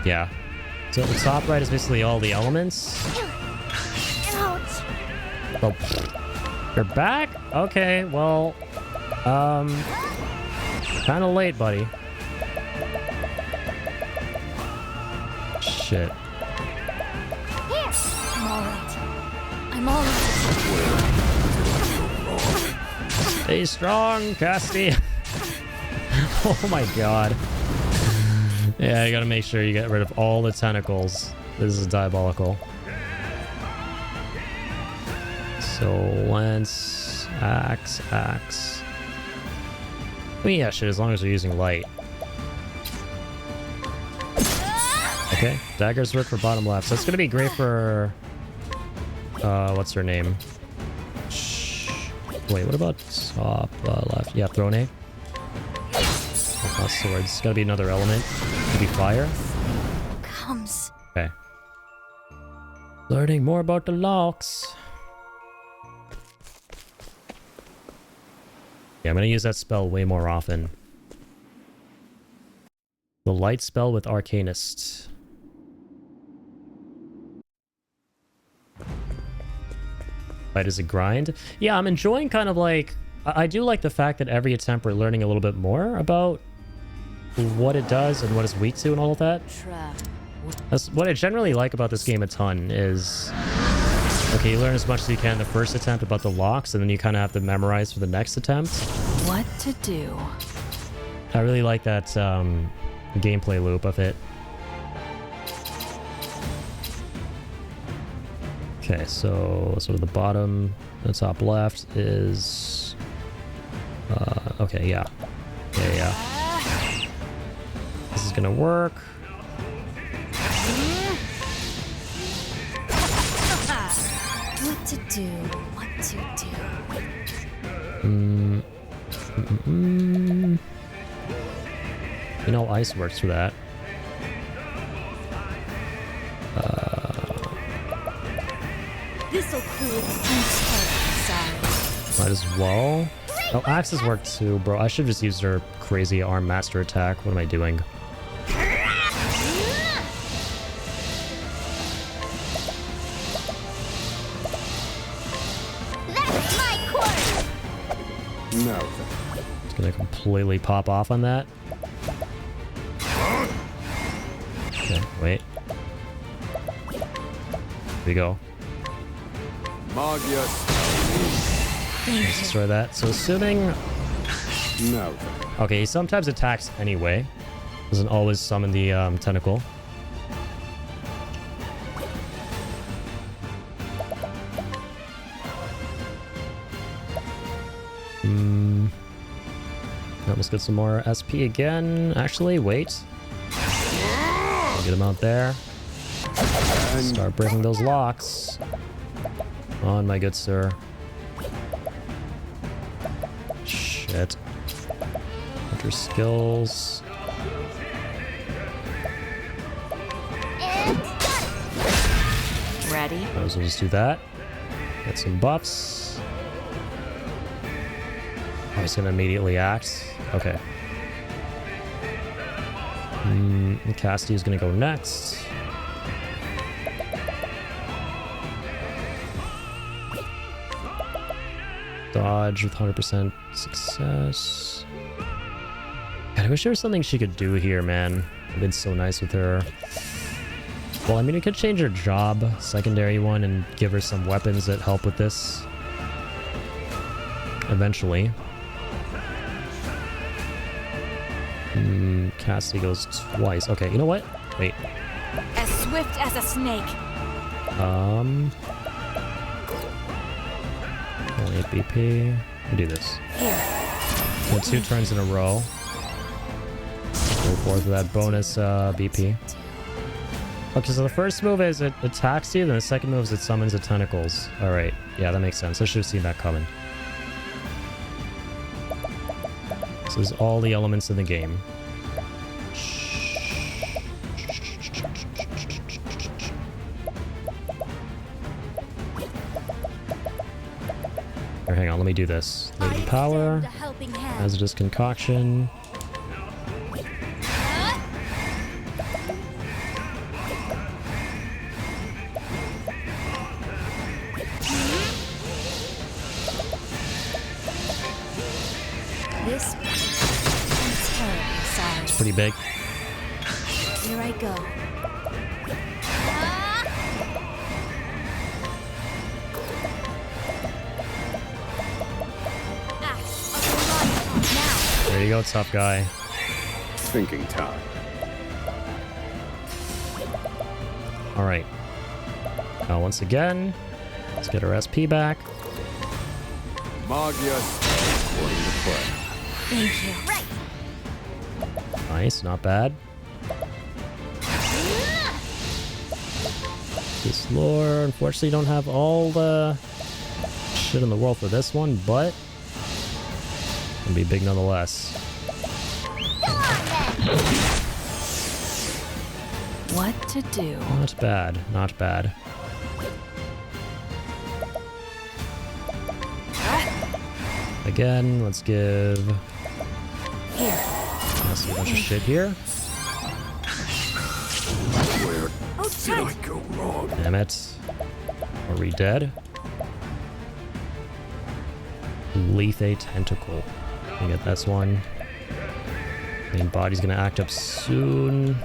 Yeah. So the top right is basically all the elements. Oh, you're back? Okay, well, kind of late, buddy. Shit. I'm alright. I'm alright. Stay strong, Casty. Oh my god. Yeah, you gotta make sure you get rid of all the tentacles. This is diabolical. So, lance, axe. I mean, yeah, shit, as long as we're using light. Okay, daggers work for bottom left. So it's gonna be great for... what's her name? Wait, what about top left? Yeah, throne. Not swords. It's gotta be another element. Could be fire. Comes. Okay. Learning more about the locks. Yeah, I'm gonna use that spell way more often. The light spell with Arcanist. Fight is a grind. Yeah, I'm enjoying kind of like... I do like the fact that every attempt we're learning a little bit more about what it does and what it's weak to and all of that. That's what I generally like about this game a ton is... Okay, you learn as much as you can the first attempt about the locks, and then you kind of have to memorize for the next attempt. What to do? I really like that gameplay loop of it. Okay, so the bottom, the top left is okay, yeah. This is gonna work. What to do? What to do? You know, ice works for that. This'll cool the Might as well. Oh, axes work too, bro. I should just use their crazy arm master attack. What am I doing? That's my quarter! No. It's gonna completely pop off on that. Okay, wait. Here we go. Let's destroy that. So assuming... No. Okay, he sometimes attacks anyway. Doesn't always summon the tentacle. Now let's get some more SP again. Actually, wait. Get him out there. Start breaking those locks. Come on, my good sir. Shit. Hunter skills. Ready? Might as well just do that. Get some buffs. Oh, he's gonna immediately act. Okay. Cassidy is gonna go next. Dodge with 100% success. God, I wish there was something she could do here, man. I've been so nice with her. Well, I mean, we could change her job, secondary one, and give her some weapons that help with this. Eventually. Cassidy goes twice. Okay, you know what? Wait. As swift as a snake. Only 8 BP. We'll do this. So 2 turns in a row. Go forth with that bonus BP. Okay, so the first move is it attacks you, then the second move is it summons the tentacles. Alright, yeah, that makes sense. I should have seen that coming. So there's all the elements in the game. Or hang on, let me do this. Lady Power, Hazardous Concoction. This is terrible size. It's pretty big. Here I go. There you go, tough guy. Thinking time. Alright. Now once again, let's get our SP back. Magius, according to plan. Thank you. Right. Nice, not bad. This lore, unfortunately, don't have all the shit in the world for this one, but it'll be big nonetheless. What to do? Not bad, not bad. Again, let's give... Here. Let's see a bunch of shit here. Where Oh, did I go wrong? Damn it. Are we dead? Lethe Tentacle. I get this one. Main body's gonna act up soon.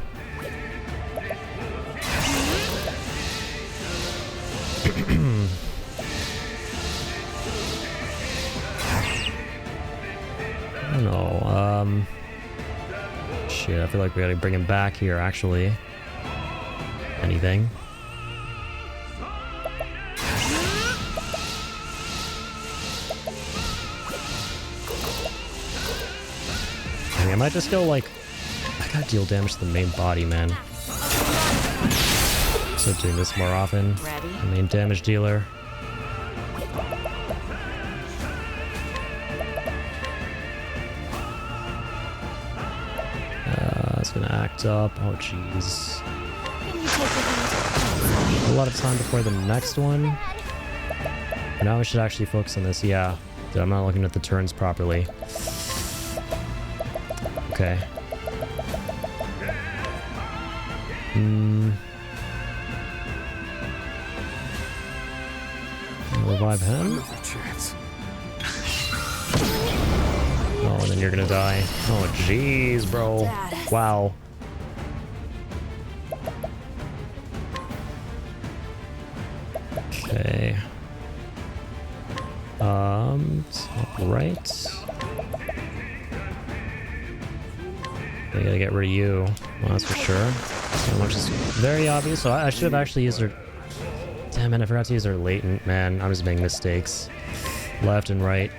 feel like we gotta bring him back here, actually. Anything? I might just go, like... I gotta deal damage to the main body, man. So doing this more often. The main damage dealer. It's gonna act up. Oh, jeez. A lot of time before the next one. Now we should actually focus on this. Yeah. Dude, I'm not looking at the turns properly. Okay. Revive him. Oh, and then you're gonna die. Oh, jeez, bro. Wow. Okay. Top right. I gotta get rid of you. Well, that's for sure. So much is very obvious. So I should have actually used her. Damn it, I forgot to use her latent. Man, I'm just making mistakes. Left and right.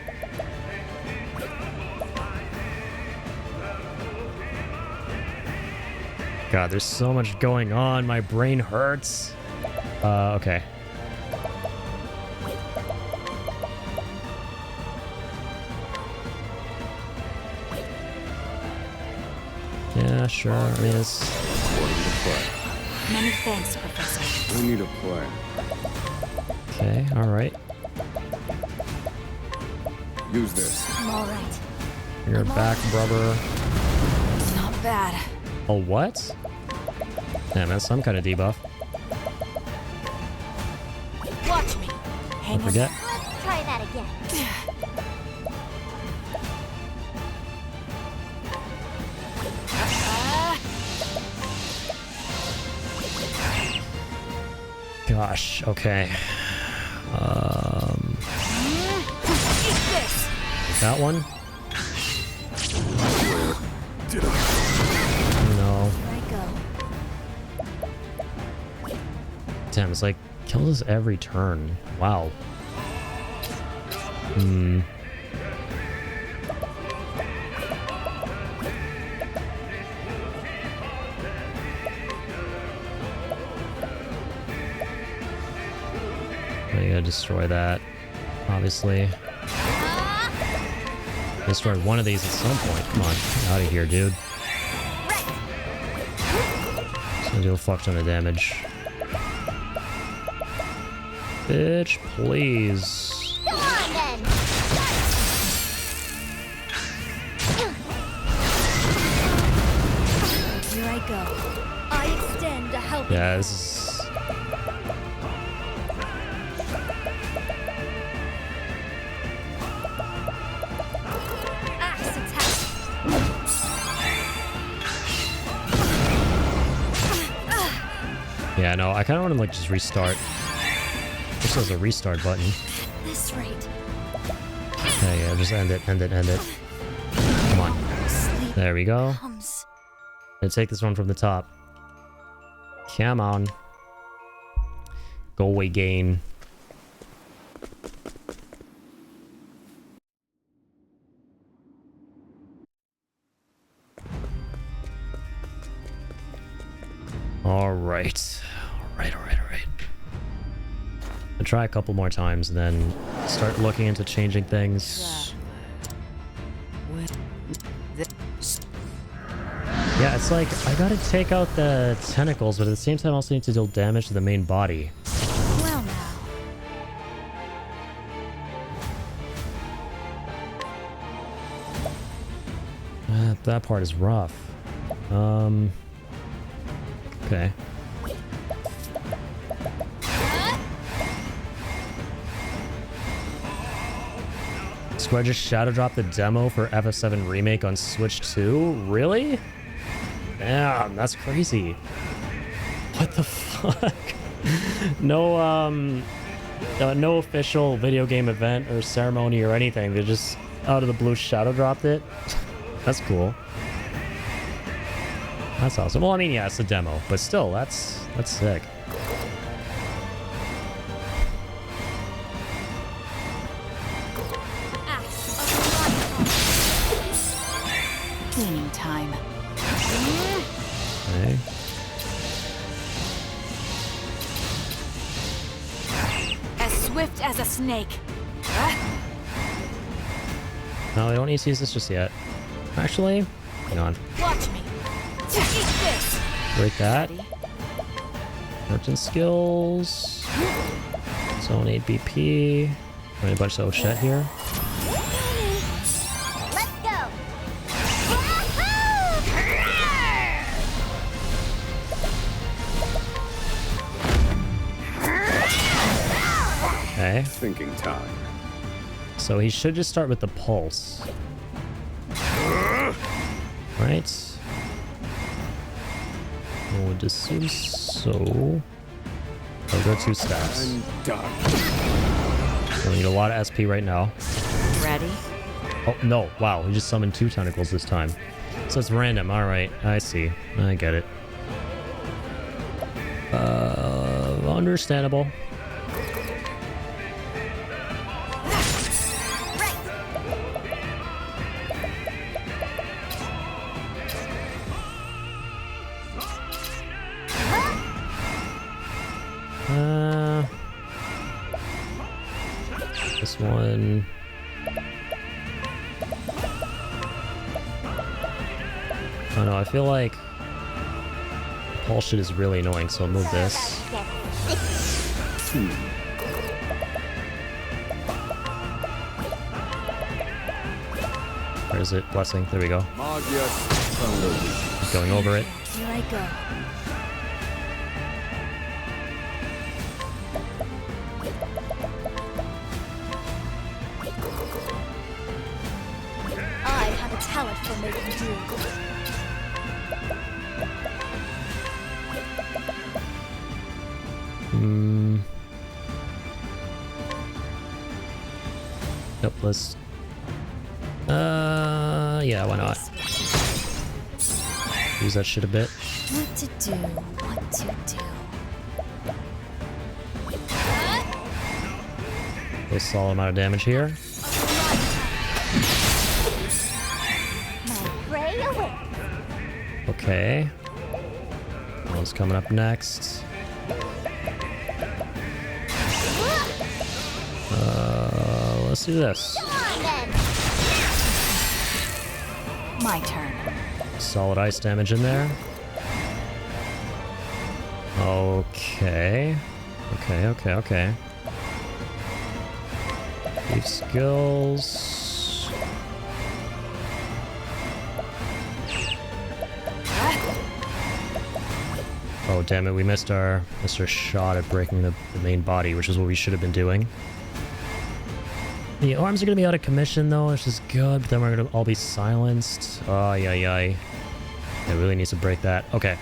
God, there's so much going on. My brain hurts. Okay. Yeah, sure. I mean, it's... Many thanks, Professor. I need a play. Okay, alright. Use this. I'm alright. You're back, brother. Not bad. Oh, what? Damn, that's some kind of debuff. Watch me. Don't forget. Let's try that again. Gosh, okay. That one? No. Damn, it's like kills us every turn. Wow. I gotta destroy that, obviously. Destroy one of these at some point. Come on, get out of here, dude. It's gonna do a fuck ton of damage. Bitch, please. Go on then. Here I go. I extend a helping Yeah, this is... axe attack. Yeah, no, I kind of want to like just restart. This has a restart button. This rate. Yeah, yeah, just end it, end it, end it. Come on. There we go. Let's take this one from the top. Come on. Go away, gain. Alright. Alright. I'll try a couple more times and then start looking into changing things. Yeah, it's like, I gotta take out the tentacles, but at the same time I also need to deal damage to the main body. Well now. That part is rough. Okay. Square just shadow dropped the demo for FF7 Remake on Switch 2? Really? Damn, that's crazy. What the fuck? No, no official video game event or ceremony or anything. They just out of the blue shadow dropped it. That's cool. That's awesome. Well, I mean, yeah, it's a demo, but still, that's sick. Cleaning time. Okay. As swift as a snake. No, we don't need to use this just yet. Actually, hang on. Watch me. Eat this. Break that. Merchant skills. Zone 8 BP. A bunch of shit here. Let's go! Okay. Thinking time. So he should just start with the pulse. Right? I would assume so. I'll go 2 steps. I'm done. We need a lot of SP right now. Ready? Oh, no. Wow, he just summoned 2 tentacles this time. So it's random. Alright, I see. I get it. Understandable. This one. I don't know, I feel like pulse shit is really annoying, so I'll move this. Where is it? Blessing. There we go. Going over it. Here I go. I have a talent for making do. Yep, let's... yeah, why not? Use that shit a bit. What to do, what to do. A solid amount of damage here. Pray away. Okay. One's coming up next. Let's do this. My turn. Solid ice damage in there. Okay. Okay. Thief skills. Oh, damn it. We missed our shot at breaking the main body, which is what we should have been doing. The arms are going to be out of commission, though, which is good, but then we're going to all be silenced. Ay. It really needs to break that. Okay.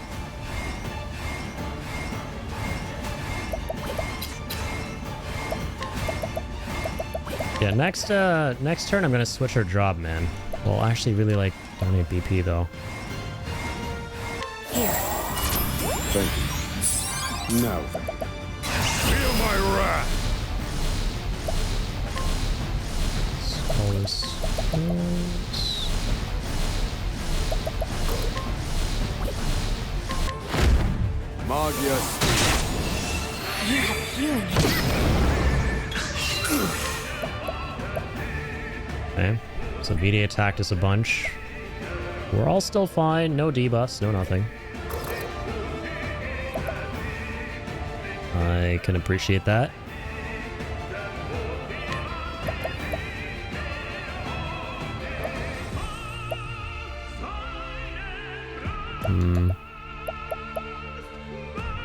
Yeah, next turn I'm going to switch our job, man. Well, I actually really like donate BP, though. Here. Thank you. Now then. Feel my wrath! All this. Magius. You have healing. Okay. So VD attacked us a bunch. We're all still fine. No debuffs, no nothing. I can appreciate that.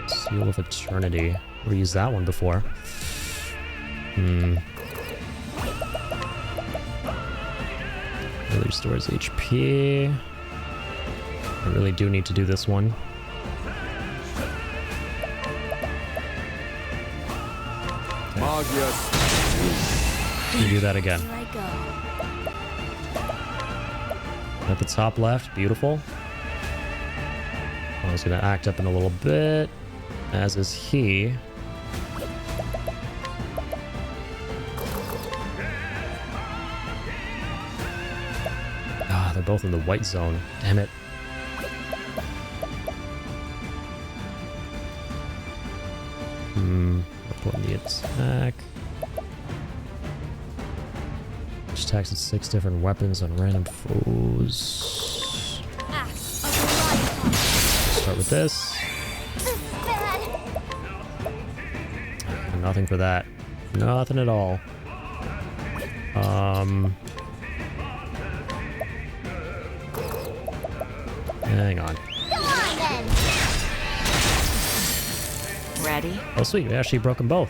Seal of Eternity. We used that one before. Really restores HP. I really do need to do this one. Magius. Can do that again. Here I go. At the top left, beautiful. I was gonna act up in a little bit, as is he. Ah, they're both in the white zone. Damn it. Put in the attack. Which attacks with 6 different weapons on random foes. Start with this. Nothing for that. Nothing at all. Hang on. Ready? Oh sweet, we actually broke them both.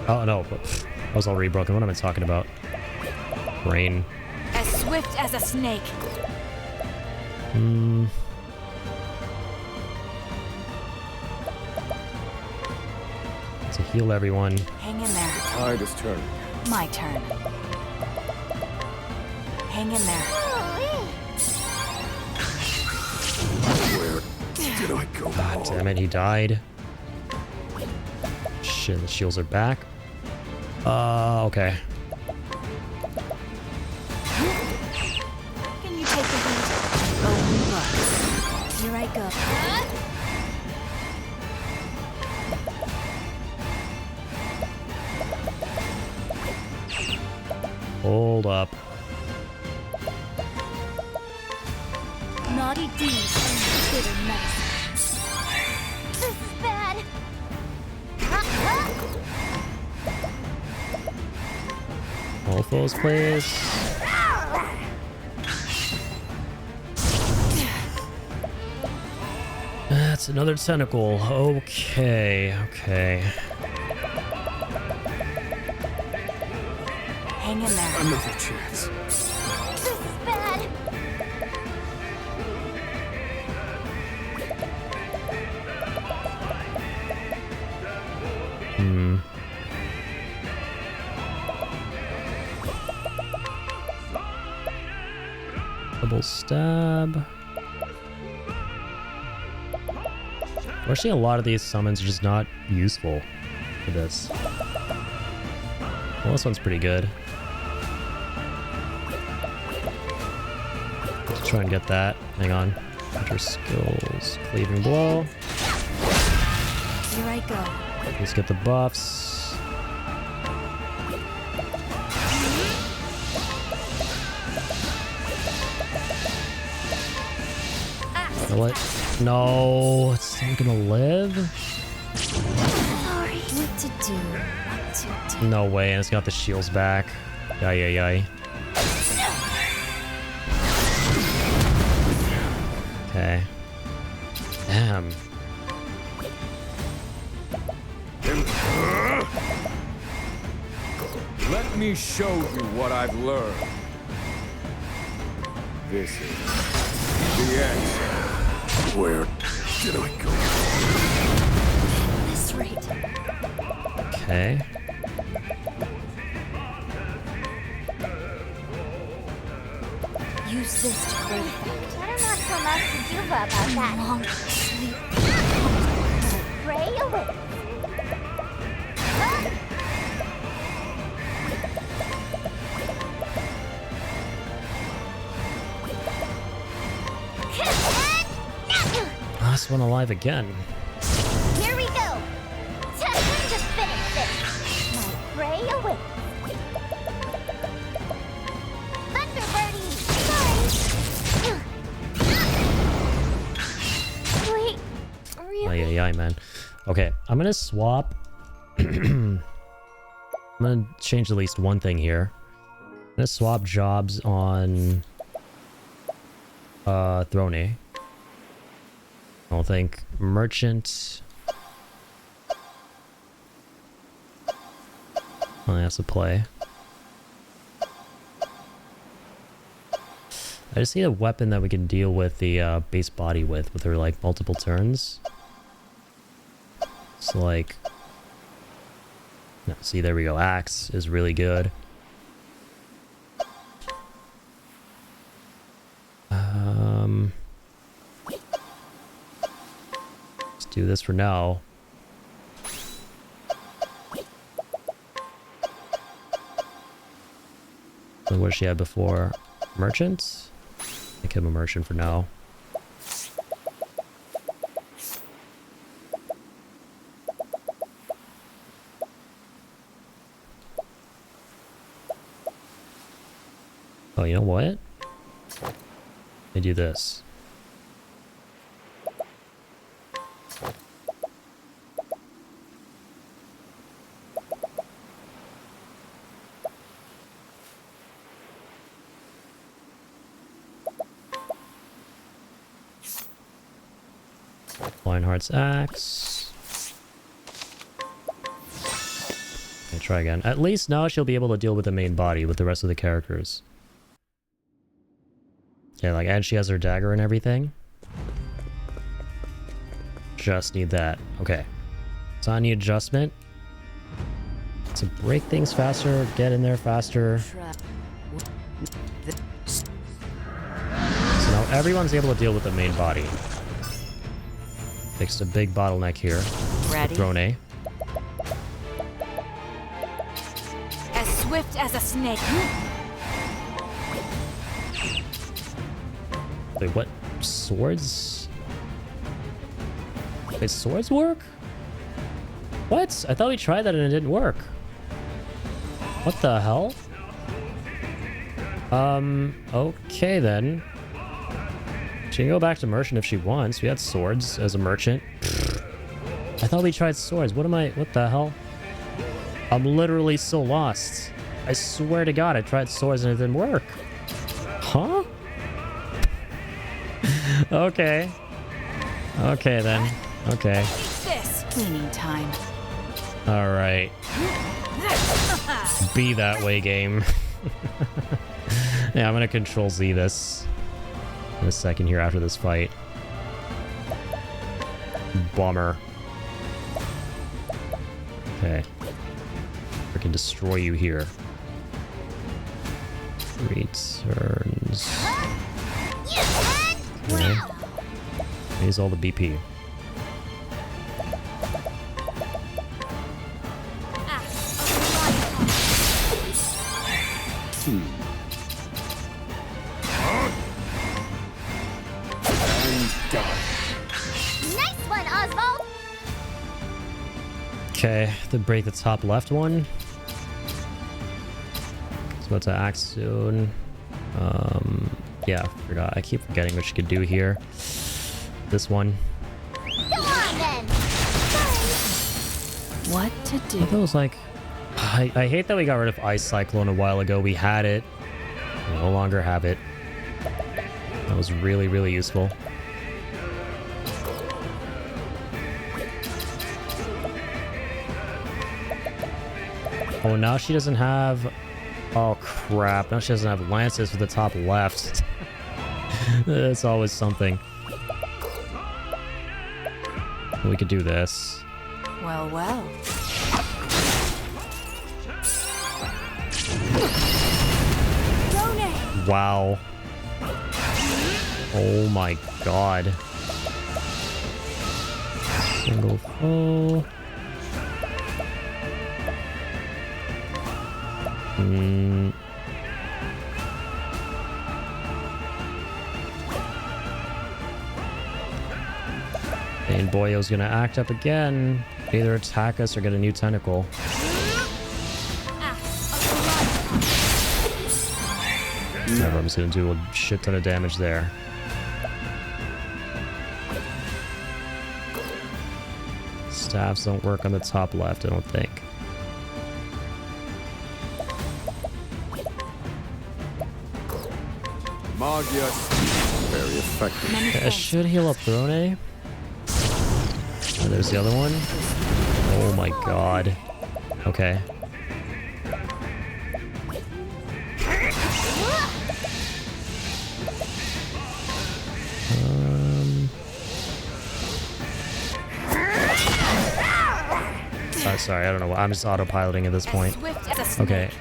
Oh no, I was already broken. What am I talking about? Brain. As swift as a snake. To heal everyone. Hang in there. The tide is turning. My turn. Hang in there. Where did I go? God damn it, he died. Shit, the shields are back. Okay. Can you take the heat? Open book. Here I go. Hold up. Naughty deeds and bitter medicine. This is bad. All foes, please. That's another tentacle. Okay, okay. Hang in there. Another chance. This is bad. Double stab. Actually, a lot of these summons are just not useful for this. Well, this one's pretty good. Let's try and get that. Hang on. Enter skills. Cleaving blow. Here I go. Let's get the buffs. What? No, it's still gonna live? Sorry. What to do? What to do? No way, and it's got the shields back. Yay, yay, yay. Okay. Damn. Let me show you what I've learned. This is the answer. Where did I go? This rate. Okay. Use this to great effect. Better not tell Master Juva about that. Long sleep. Pray away. Last one alive again. Here we go. Time to finish this. My prey awaits. Thunderbirdy, sorry. Wait, really? Ay, ay, ay, man. Okay, I'm gonna swap. I'm gonna change at least one thing here. I'm gonna swap jobs on Throne. I'll think merchant. Oh, that's a play. I just need a weapon that we can deal with the base body with her like multiple turns. So like, no, see, there we go. Axe is really good. do this for now. So what did she have before? Merchant? Make him a merchant for now. Oh, you know what? Let me do this. Lionheart's axe. Okay, try again. At least now she'll be able to deal with the main body with the rest of the characters. Yeah, like, and she has her dagger and everything. Just need that. Okay. So I need adjustment. To break things faster, get in there faster. So now everyone's able to deal with the main body. Fixed a big bottleneck here. Ready? Throne A. As swift as a snake. Wait, what? Swords? Wait, swords work? What? I thought we tried that and it didn't work. What the hell? Okay then. She can go back to merchant if she wants. We had swords as a merchant. I thought we tried swords. What the hell? I'm literally so lost. I swear to God, I tried swords and it didn't work. Huh? Okay. Okay then. Okay. This cleaning time. Alright. Be that way, game. Yeah, I'm gonna control Z this in a second here after this fight. Bummer. Okay. Freaking destroy you here. Returns. Okay. Here's all the BP. Nice one, Oswald! Okay, then break the top left one. It's about to act soon. Yeah, forgot. I keep forgetting what she could do here. This one. Go on then! What to do? That was like... I hate that we got rid of Ice Cyclone a while ago. We had it. We no longer have it. That was really, really useful. Oh, now she doesn't have... Oh, crap. Now she doesn't have lances for the top left. It's always something. We could do this. Well, well. Wow. Oh my god. Single foe. And Boyo's gonna act up again. Either attack us or get a new tentacle. Never, I'm just gonna do a shit ton of damage there. Staffs don't work on the top left, I don't think. Magius. Very effective. Okay, I should heal up Throne A. Oh, there's the other one. Oh my god. Okay. Oh, sorry, I don't know what. I'm just autopiloting at this point. Okay,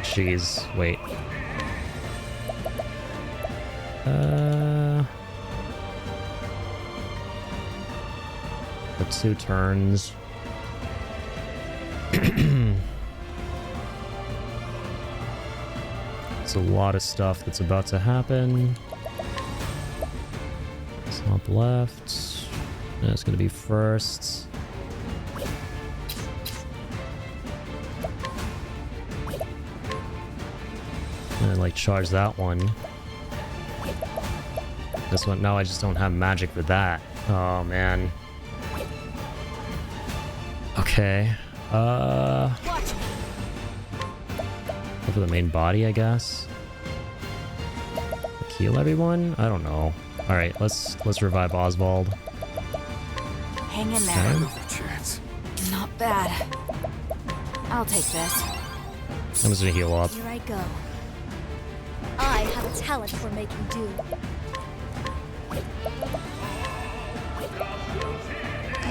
jeez, wait. for 2 turns. It's a lot of stuff that's about to happen. Top left. That's gonna be first. And like charge that one. This one, no, I just don't have magic for that. Oh man. Okay. Go for the main body, I guess. Heal everyone? I don't know. All right, let's revive Oswald. Hang in there. Okay. Not bad. I'll take this. I'm just gonna heal up. Here I go. I have a talent for making do.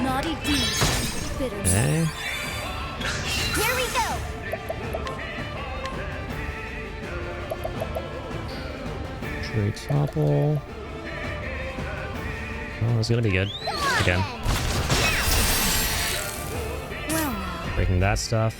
Naughty deeds, bitter. Okay. Here we go. Tree topple. Oh, it's gonna be good. Again. Well, Breaking that stuff.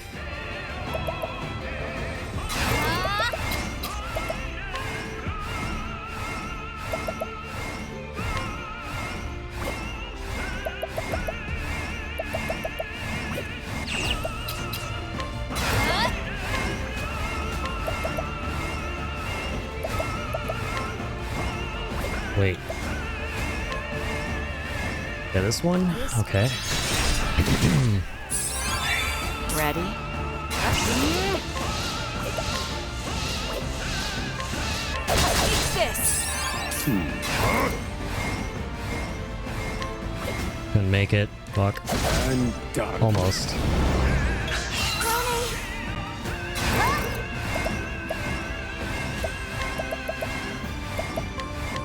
Wait. Yeah, this one? Okay. ready? Eat this. Couldn't make it. Fuck. I'm done. Almost.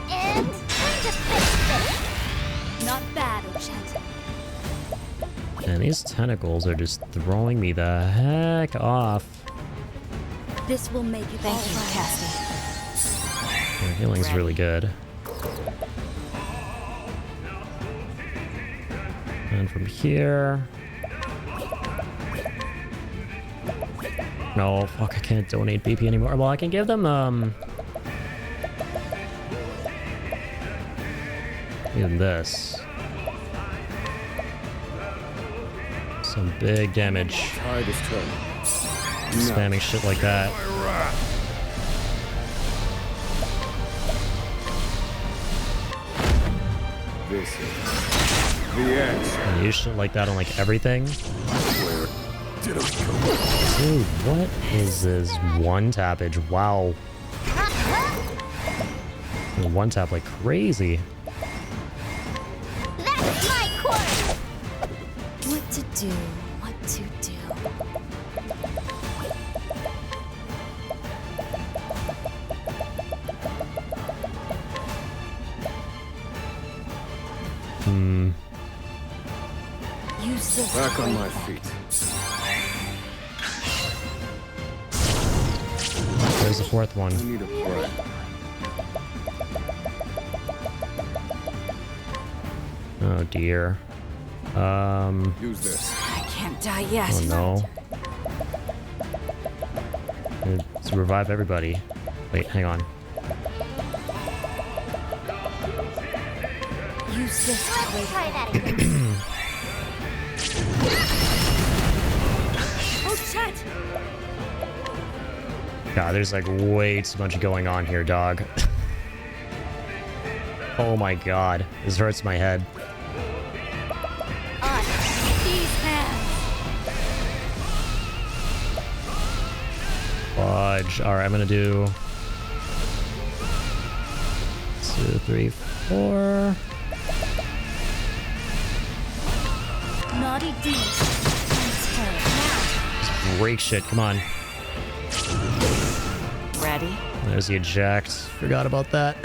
And time to fix this. Not bad, Octopath. And these tentacles are just throwing me the heck off. This will make it. Thank you, Cassie. Their healing's really good. And from here... No, fuck, I can't donate BP anymore. Well, I can give them, even this. Some big damage. Tide is turning. Spamming shit like that. This is the answer. And use shit like that on like everything. Where did I go? Dude, what is this one tappage? Wow. One tap like crazy. That's my quarter. What to do? What to do? Use this. Back on my feet. There's the fourth one. I need a break. Oh dear. Use this. I can't die yet. Oh no. Let's revive everybody. Wait, hang on. Use this. Let's try that again. Oh shit! God, there's like way too much going on here, dog. Oh my god. This hurts my head. On these hands. Fudge. Alright, I'm gonna do 2, 3, 4. Naughty deeds. Just break shit, come on. Ready? There's the eject. Forgot about that.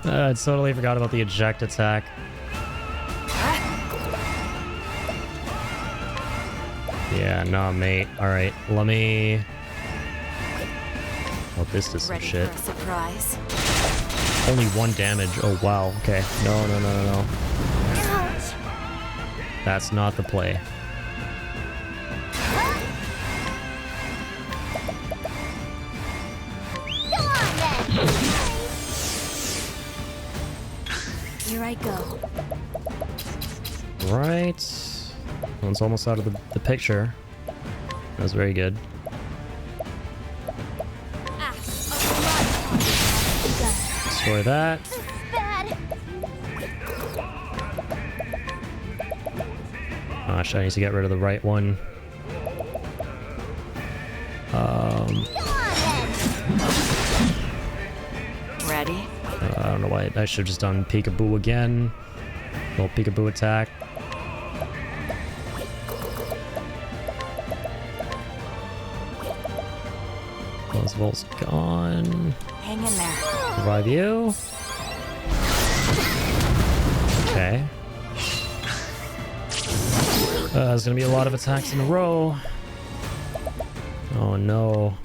I totally forgot about the eject attack. Yeah, nah, mate. Alright, let me... Oh, this is some Ready shit. for a surprise? Only 1 damage. Oh, wow. Okay. No, no, no, no, no. That's not the play. Come on then. Here I go. Right. One's almost out of the picture. That was very good. Destroy that. Gosh, I need to get rid of the right one. Ready? I don't know why I should have just done peekaboo again. Little peekaboo attack. Those volts gone. Hang in there. Revive you. Okay. There's gonna be a lot of attacks in a row. Oh no.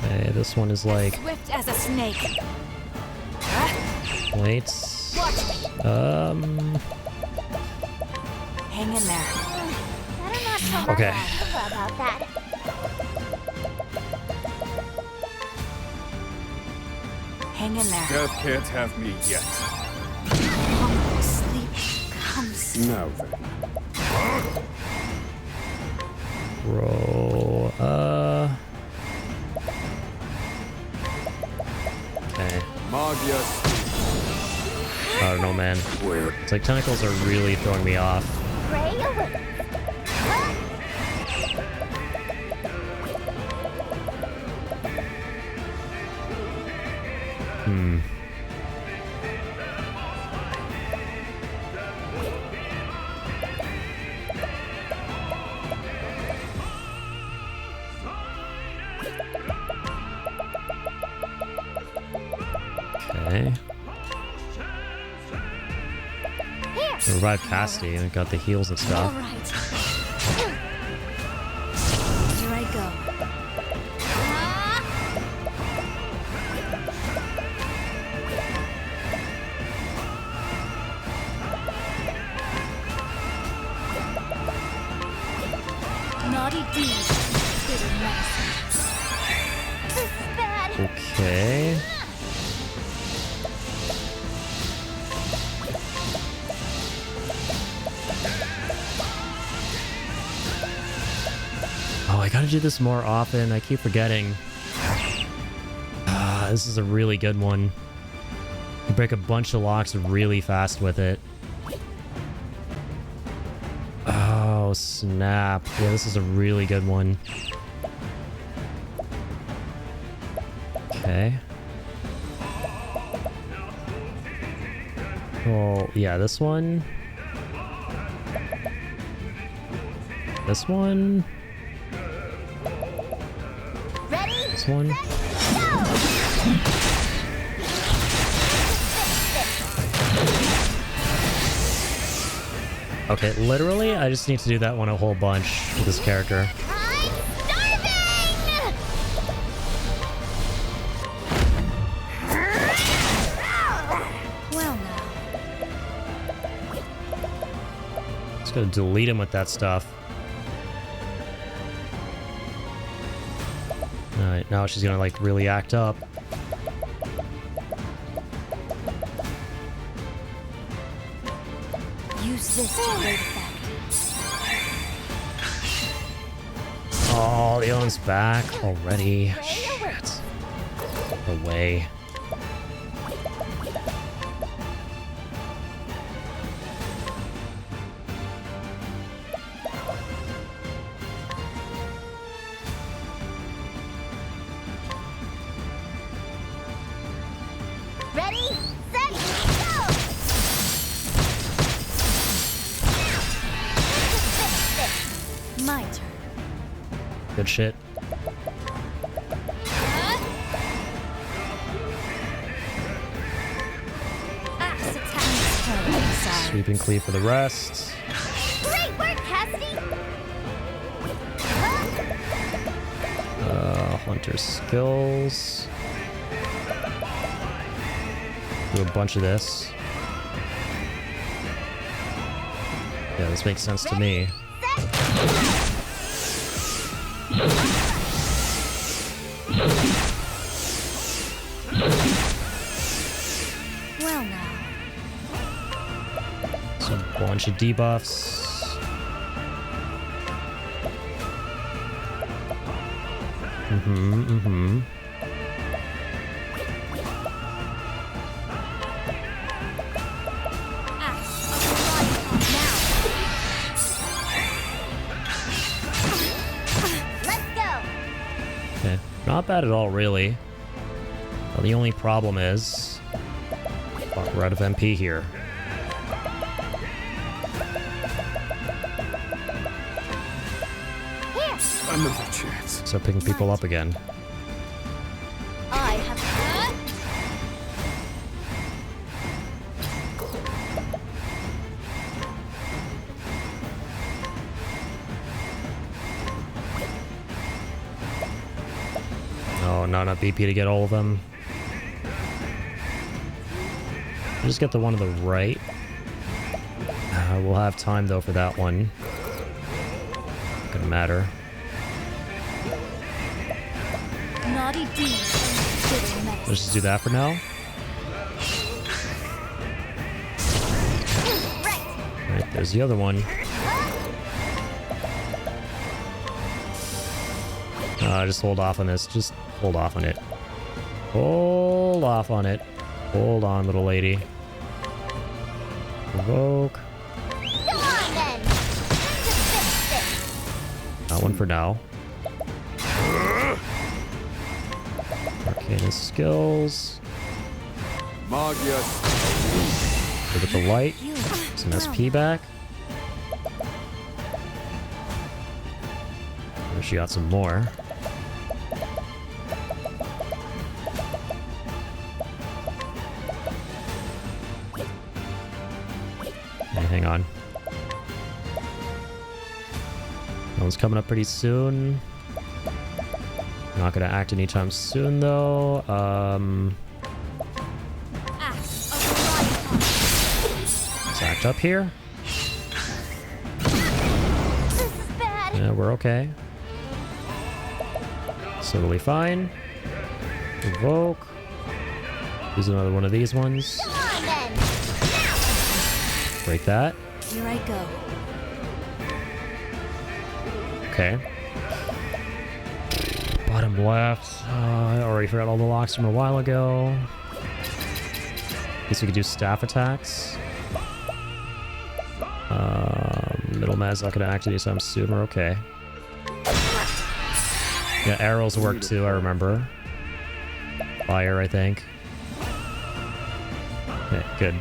Okay, this one is like... Swift as a snake. Wait. Hang in there. Better not tell Okay. about that. Hang in there. Death can't have me yet. Sleep comes. Now then. Roll. Okay. Magias. I don't know, man. It's like tentacles are really throwing me off. Pray away. Hmm. Okay. Revive Cassidy and got the heals and stuff. All right. Here I go. Naughty deed. Bitter medicine. This is bad. Okay. Oh, I gotta do this more often. I keep forgetting. This is a really good one. You break a bunch of locks really fast with it. Oh, snap. Yeah, this is a really good one. Okay. Well, yeah, this one. This one. Ready? This one. Okay, literally, I just need to do that one a whole bunch with this character. Well now. Just gonna delete him with that stuff. Alright, now she's gonna like really act up. Use this to great effect. Oh, the Owen's back already. Shit. Away. Ready, set, go! My turn. Good shit. Axe attack. Sweeping cleave for the rest. Great work, Cassidy! Hunter skills. Do a bunch of this. Yeah, this makes sense to me. Well now. So a bunch of debuffs. Okay, not bad at all, really. Well, the only problem is, fuck, we're out of MP here. Another chance. Start picking people up again. I have. Oh, not enough BP to get all of them. I'll just get the one to the right. We'll have time, though, for that one. Not gonna matter. Naughty deeds and bitter Let's just do that for now. Right, there's the other one. Just hold off on this. Just hold off on it. Hold off on it. Hold on, little lady. Provoke. Come on then. That one for now. Arcana skills. Magius. Look at the light. Some SP back. There she got some more. Hey, hang on. That one's coming up pretty soon. Not gonna act anytime soon though. Let's act up here. Yeah, we're okay. Totally fine. Evoke. Use another one of these ones. Break that. Here I go. Okay. Bottom left. I already forgot all the locks from a while ago. Guess we could do staff attacks. Middle man's not gonna act anytime soon. We're okay. Yeah, arrows work too, I remember. Fire, I think. Okay, good.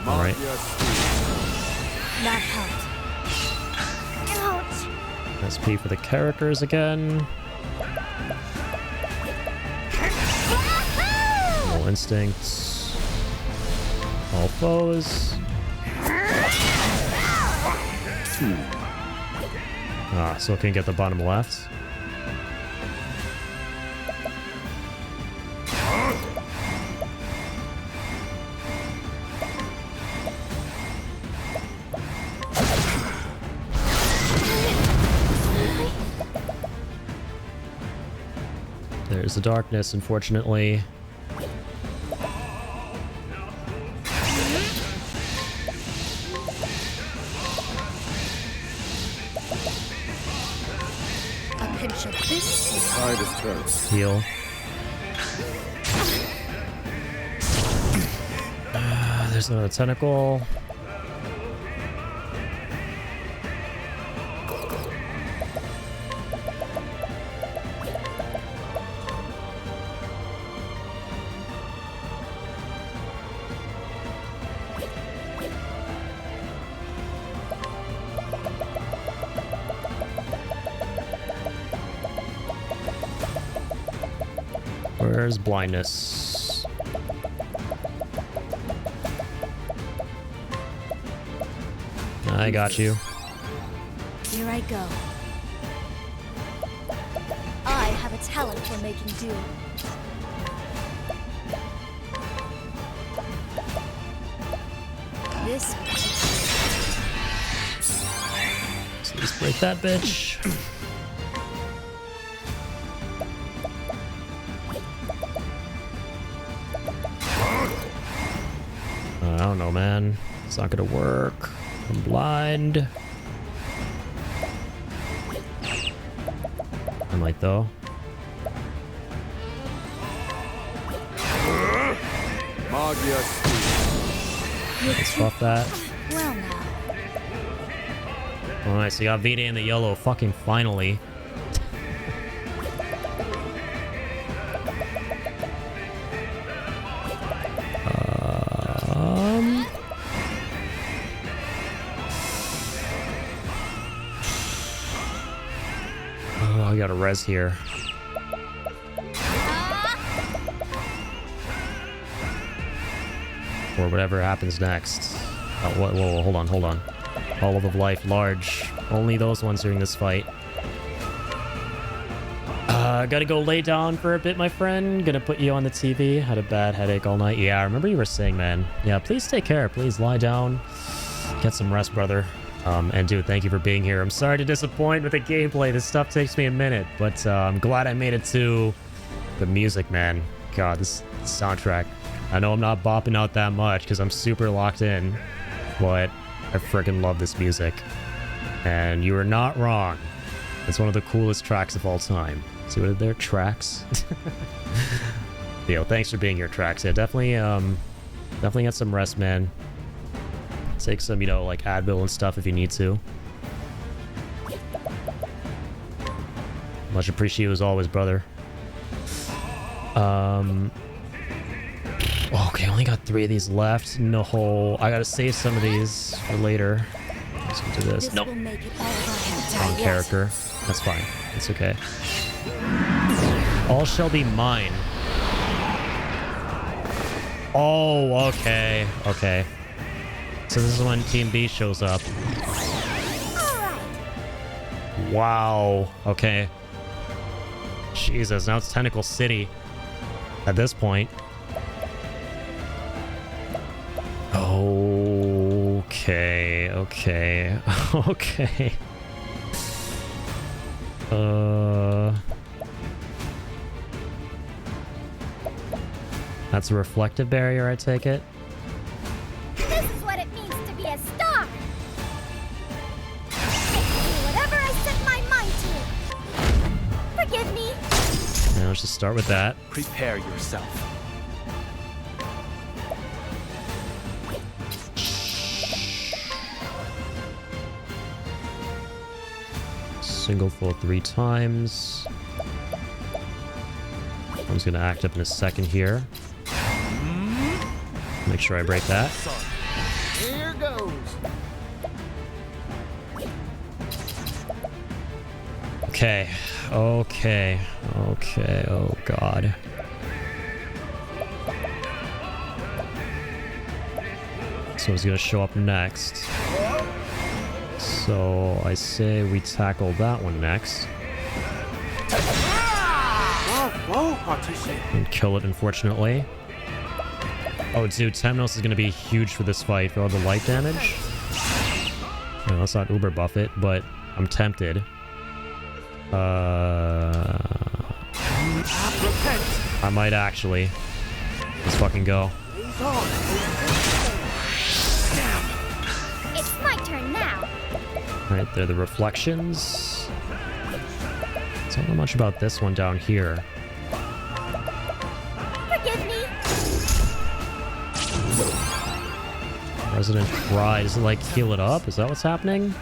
Alright. That helped. Ouch. SP for the characters again. All instincts. All foes. So can get the bottom left. There's the darkness, unfortunately. A pinch of this. Hardest hurts. Heal. There's another tentacle. Where's blindness? I got you. Here I go. I have a talent for making do. This will teach So let's break that bitch. I don't know, man. It's not gonna work. I'm blind. I might though. Let's buff that. well now. Alright, so you got VD in the yellow, fucking finally. Oh, I got a res here. Or whatever happens next. Oh, whoa, hold on. Olive of Life, large. Only those ones during this fight. Gotta go lay down for a bit, my friend. Gonna put you on the TV. Had a bad headache all night. Yeah, I remember you were saying, man. Yeah, please take care. Please lie down. Get some rest, brother. And dude, thank you for being here. I'm sorry to disappoint with the gameplay. This stuff takes me a minute, but I'm glad I made it to the music, man. God, this soundtrack. I know I'm not bopping out that much because I'm super locked in, but I freaking love this music. And you were not wrong. It's one of the coolest tracks of all time. See what are their tracks? Yo, thanks for being here, tracks. Yeah, definitely get some rest, man. Take some, like Advil and stuff if you need to. Much appreciated as always, brother. Okay, only got 3 of these left. No, I gotta save some of these for later. Let's get to this. Nope. Wrong character. That's fine. It's okay. All shall be mine. Oh, okay. Okay. So this is when Team B shows up. Wow. Okay. Jesus, now it's Tentacle City at this point. Okay. Okay. Okay. That's a reflective barrier, I take it. This is what it means to be a star. I can do whatever I set my mind to. Forgive me. Now let's just start with that. Prepare yourself. Single full 3 times. One's gonna act up in a second here. Make sure I break that. Here goes. Okay. Okay. Okay. Oh god. So it's gonna show up next. So I say we tackle that one next. Whoa, Partition. And kill it, unfortunately. Oh, dude, Temnos is gonna be huge for this fight for all the light damage. No, let's not uber buff it, but I'm tempted. I might actually. Let's fucking go. It's my turn now. Right there, the reflections. I don't know much about this one down here. Forgive me. Resident Cry. Does it like heal it up? Is that what's happening?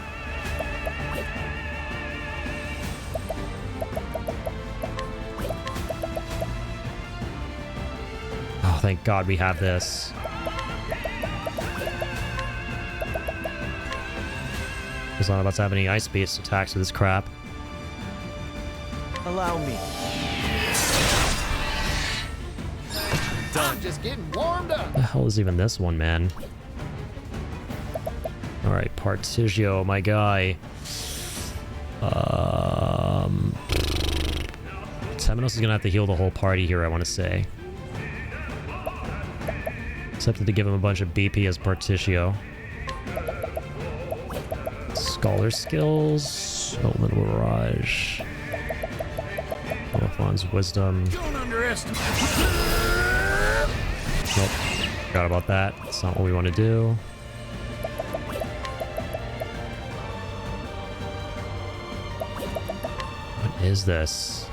Oh, thank God we have this. He's not about to have any ice-based attacks with this crap. Allow me. I'm just getting warmed up. What the hell is even this one, man? Alright, Partigio, my guy. Temenos is gonna have to heal the whole party here, I want to say. Except to give him a bunch of BP as Partigio. Scholar skills. Elemental Barrage. Olaffon's Wisdom. Don't underestimate. Nope. Forgot about that. That's not what we want to do. What is this?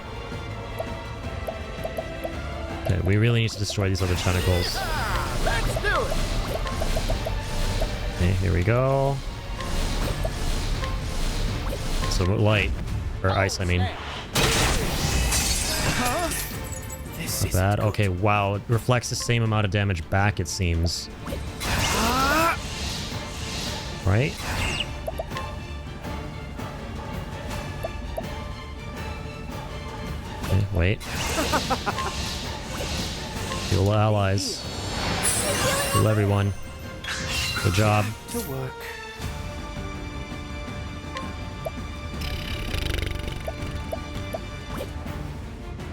Okay, we really need to destroy these other tentacles. Let's do it. Okay, here we go. So light. Or ice, I mean. Not bad. Okay, wow. It reflects the same amount of damage back, it seems. Right? Okay, wait. Heal allies. Heal everyone. Good job. To work.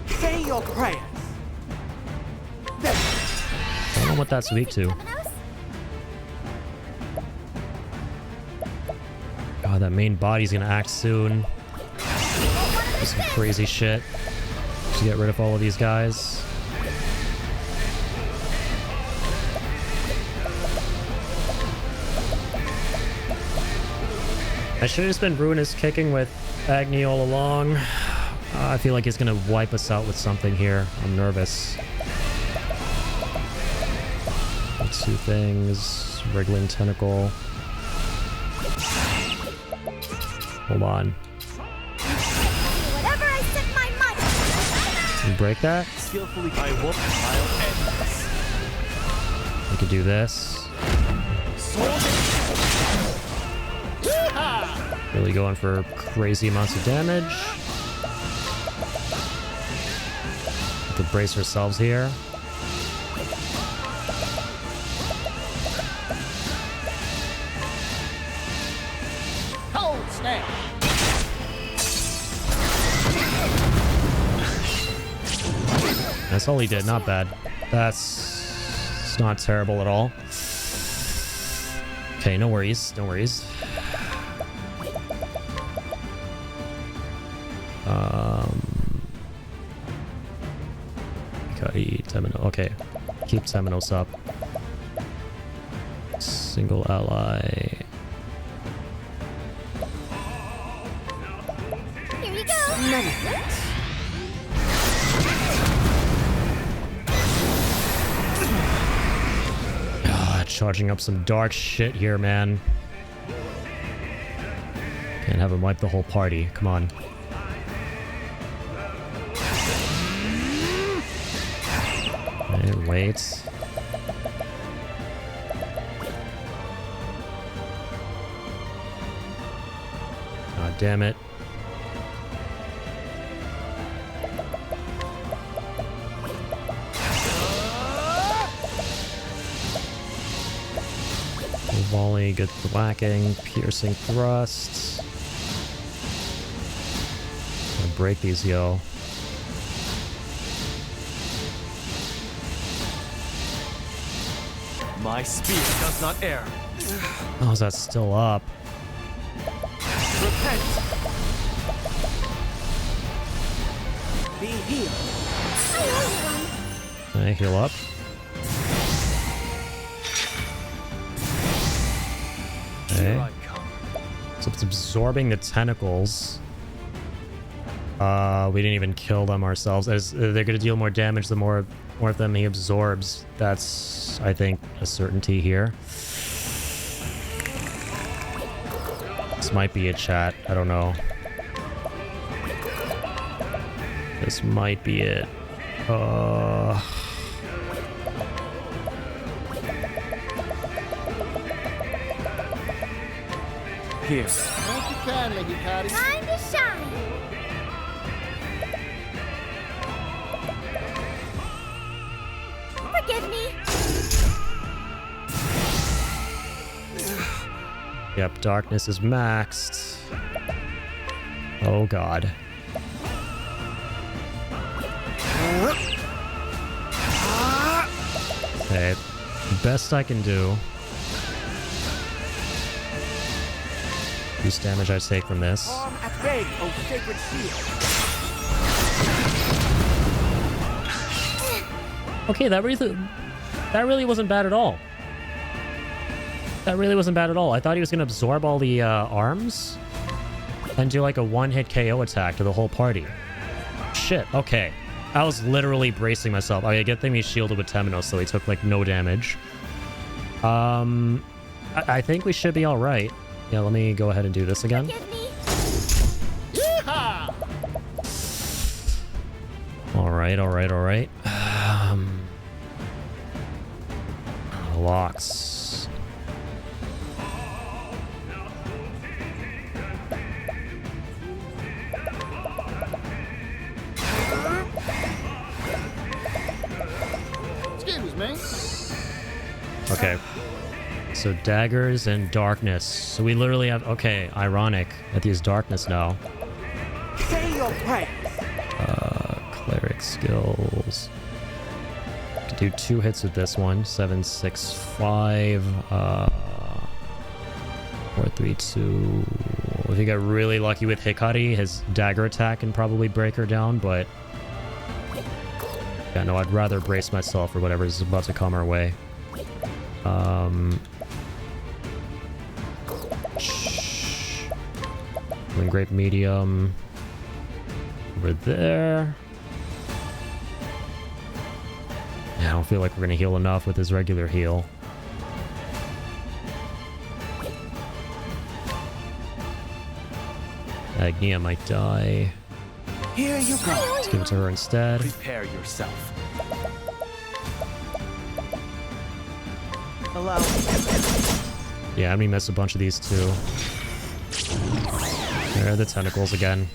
Say your prayers. I don't know what that's weak to. God, that main body's gonna act soon. Do some crazy shit. Just get rid of all of these guys. I should have just been Ruinous kicking with Agni all along. I feel like he's gonna wipe us out with something here. I'm nervous. Two things. Wriggling tentacle. Hold on. Whatever I set my mind. Can you break that? Skillfully, I'll end this. We could do this. Really going for crazy amounts of damage. We could brace ourselves here. Cold snap. That's all he did. Not bad. That's not terrible at all. Okay, no worries. No worries. Okay, keep Temenos up. Single ally. Here you go. God, charging up some dark shit here, man. Can't have him wipe the whole party. Come on. Wait. God damn it. Volley, good whacking, piercing thrusts. Gonna break these, yo. My spear does not err. Oh, is that still up? Repent. Be healed. Can I heal up? Okay. So it's absorbing the tentacles. We didn't even kill them ourselves. As they're gonna deal more damage the more of them he absorbs. That's, I think, a certainty here. This might be a chat. I don't know. This might be it. Here. Thank you kindly, Hikari. Time to shine. Forgive me. Yep, darkness is maxed. Oh god. Okay, best I can do. Reduce damage I take from this. Arm at bay, O sacred shield. Okay, that really wasn't bad at all. That really wasn't bad at all. I thought he was gonna absorb all the arms and do like a one-hit KO attack to the whole party. Shit, okay. I was literally bracing myself. Okay, good thing he's shielded with Temenos, so he took like no damage. I think we should be all right. Yeah, let me go ahead and do this again. All right. Locks. Excuse me. Okay. So daggers and darkness. So we literally have... Okay, ironic that he has darkness now. Say your prayers. Cleric skills. Could do 2 hits with this one. 7, 6, 5. 4, 3, 2. If you get really lucky with Hikari, his dagger attack can probably break her down, but... Yeah, no, I'd rather brace myself for whatever is about to come our way. Grape medium over there. Yeah, I don't feel like we're gonna heal enough with his regular heal. Agnia might die. Here you go. Let's give it to her instead. Prepare yourself. Allow me. Yeah, I'm gonna miss a bunch of these too. There are the tentacles again.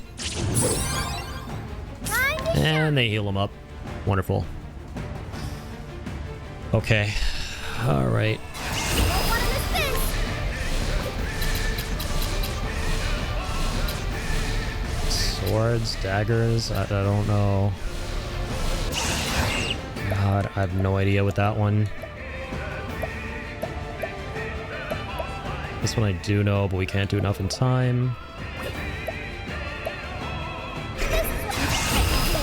And they heal him up. Wonderful. Okay. Alright. Swords, daggers, I don't know. God, I have no idea with that one. This one I do know, but we can't do enough in time.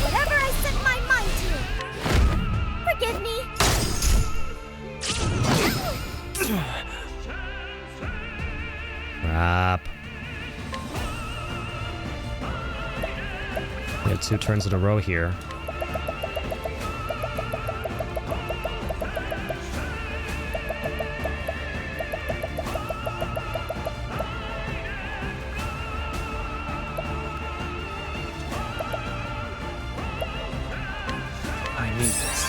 Whatever I set my mind to. Forgive me. Crap. We have 2 turns in a row here. I need this.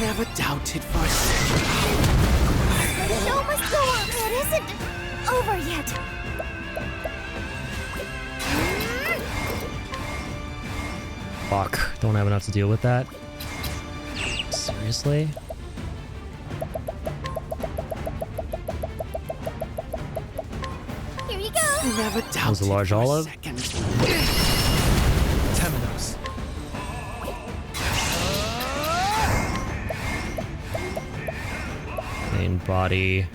Never doubted for a second. The show must go on. It isn't over yet. Fuck. Don't have enough to deal with that. Seriously? Here you go. Never doubted. That was a large olive. Temenos. Main body.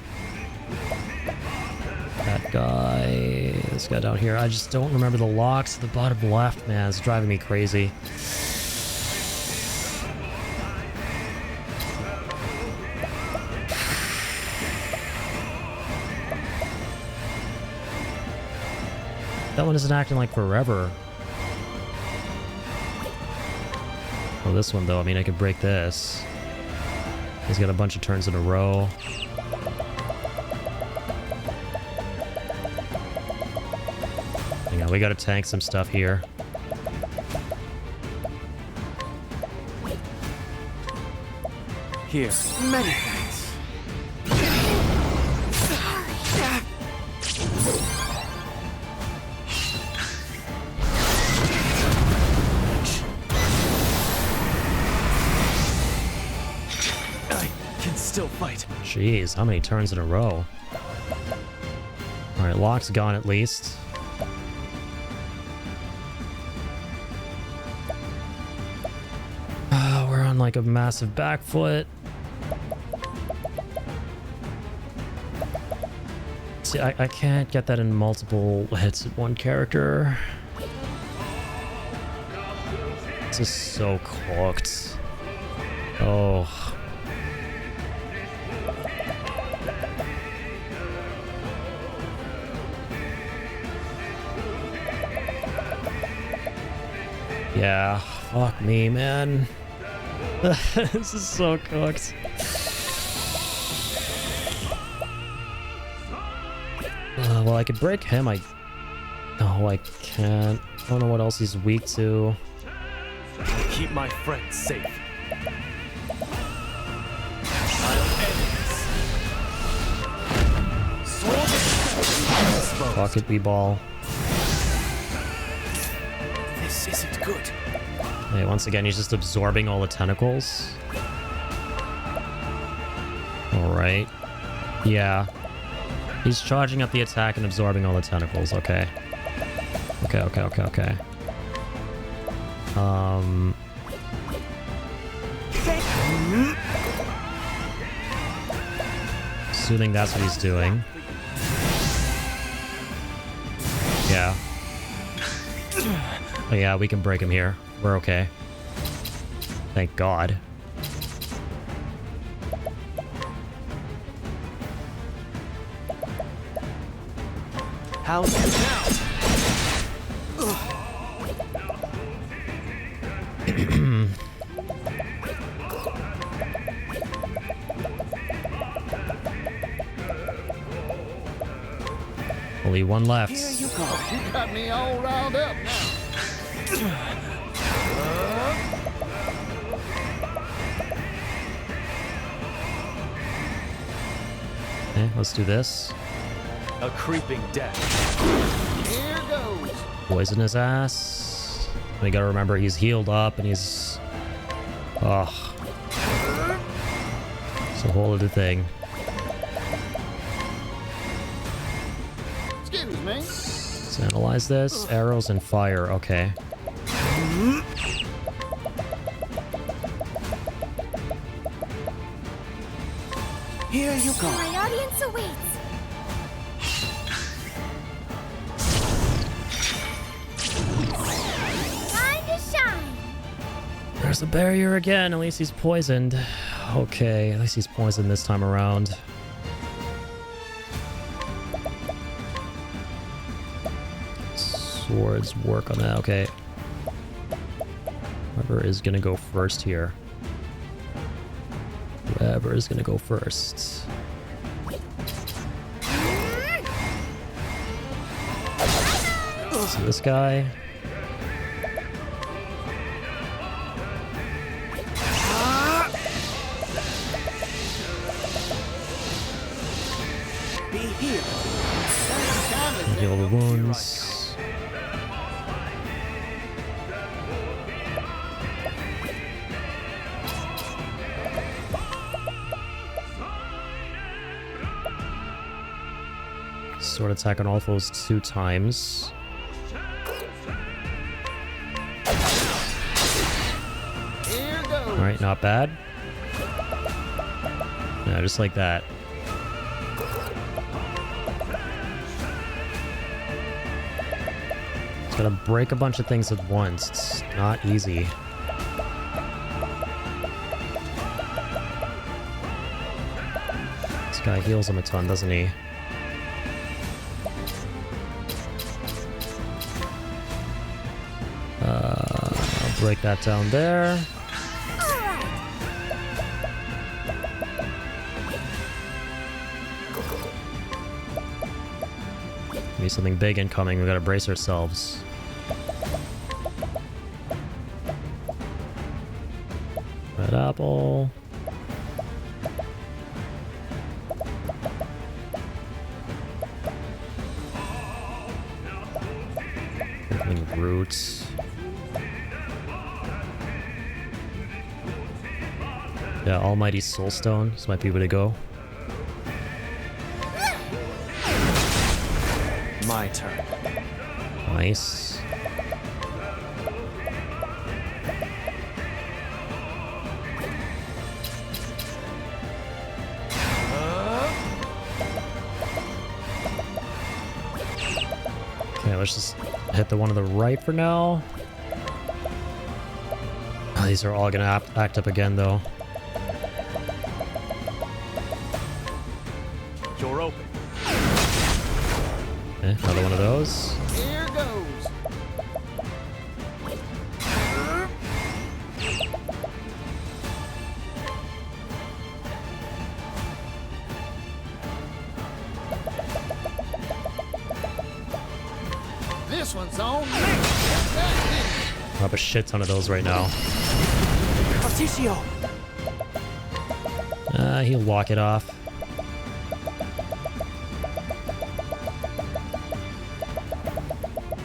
That guy. This guy down here. I just don't remember the locks at the bottom left, man. It's driving me crazy. That one isn't acting like forever. Oh, this one though, I mean, I could break this. He's got a bunch of turns in a row. Hang on, we gotta tank some stuff here. Here. Many thanks. still fight. Jeez, how many turns in a row? Alright, Locke's gone at least. We're on like a massive back foot. See, I can't get that in multiple hits at one character. This is so cooked. Oh. Yeah, fuck me, man. This is so cooked. Well, I could break him. No, I can't. I don't know what else he's weak to. Keep my friends safe. Fuck it, B-ball. This isn't good. Hey, once again, he's just absorbing all the tentacles. Alright. Yeah. He's charging up the attack and absorbing all the tentacles. Okay. Okay. Assuming that's what he's doing. Yeah. Oh yeah, we can break him here. We're okay. Thank God. How's it now? Only one left. Here you go. You got me all riled up now. Okay, let's do this. A creeping death. Here goes. Poison his ass. We gotta remember he's healed up and he's... Ugh. It's a whole other thing. Excuse me. Let's analyze this. Arrows and fire. Okay. Here you go. My audience awaits. Time to shine. There's a barrier again. At least he's poisoned. Okay, at least he's poisoned this time around. Swords work on that. Okay. Whoever is gonna go first here. Whoever is gonna go first. So this guy. Be here. Heal the wounds. Sword attack on all foes 2 times. Alright, not bad. Yeah, just like that. It's gotta break a bunch of things at once. It's not easy. This guy heals him a ton, doesn't he? I'll break that down there. Maybe something big incoming. We gotta brace ourselves. Red apple. Incoming roots. Yeah, Almighty Soulstone. This might be where to go. My turn. Nice. Okay, let's just hit the one on the right for now. Oh, these are all gonna act up again, though. You're open. Okay, another one of those. Here goes. This one's on me. I have a shit ton of those right now. Particio! He'll walk it off.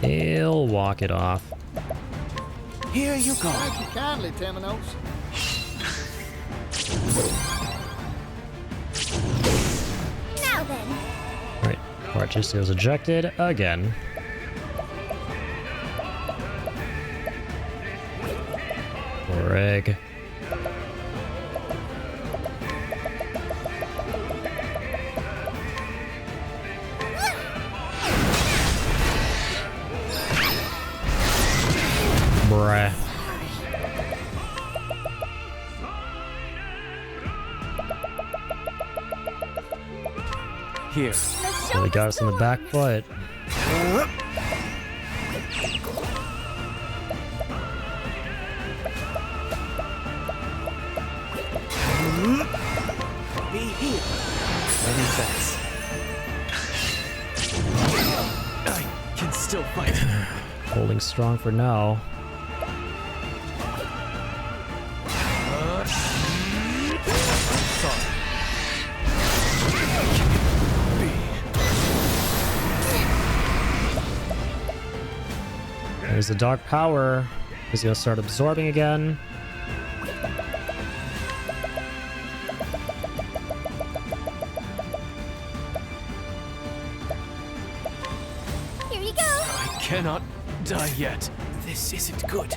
He'll walk it off. Here you go. Thank you kindly, Temenos. Now then. Right, Particio's ejected again. Egg. Bruh. Here. Really got us in the back foot. Be here. Many thanks. I can still fight. Holding strong for now. Sorry. There's the dark power. He's gonna start absorbing again. Here you go. I cannot die yet. This isn't good.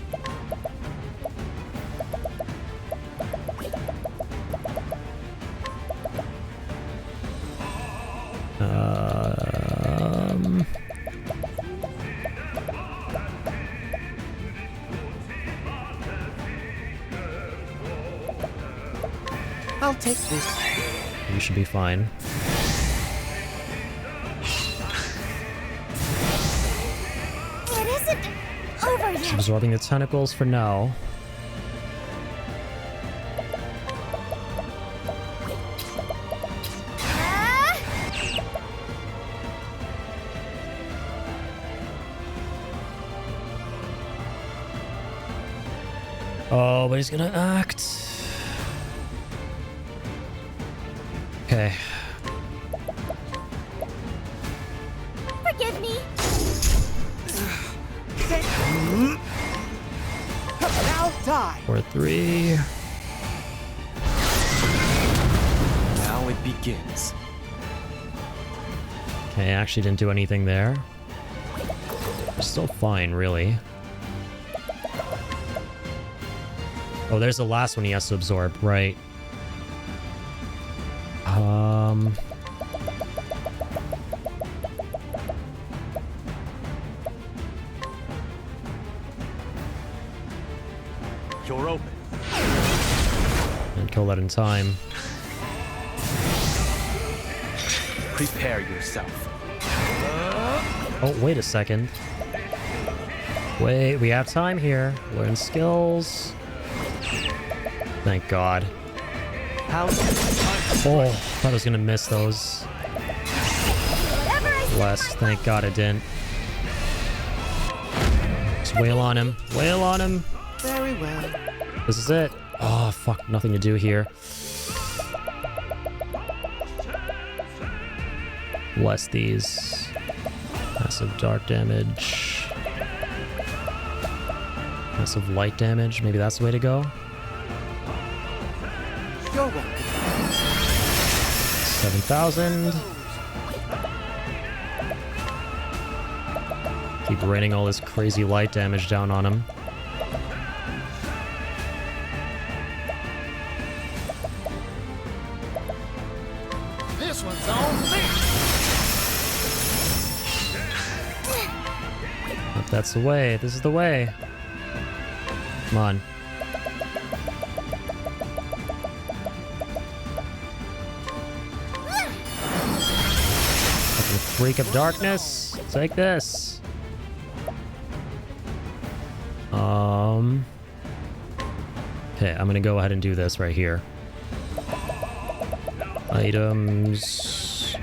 I'll take this. You should be fine. It isn't over Just yet. absorbing the tentacles for now. Ah! Oh, but he's gonna act. Okay. Forgive me. Now die. 4-3. Now it begins. Okay, actually didn't do anything there. We're still fine, really. Oh, there's the last one he has to absorb, right? You're open. And kill that in time. Prepare yourself. Oh, wait a second. Wait, we have time here. Learn skills. Thank God. How? Oh, thought I was gonna miss those. Bless, thank God I didn't. Just wail on him. Wail on him. Very well. This is it. Oh, fuck. Nothing to do here. Bless these. Massive dark damage. Massive light damage. Maybe that's the way to go. You're welcome. 7,000. Keep raining all this crazy light damage down on him. This one's on me. If that's the way, this is the way. Come on. Fucking freak of darkness. Take this. Okay, I'm gonna go ahead and do this right here. Items.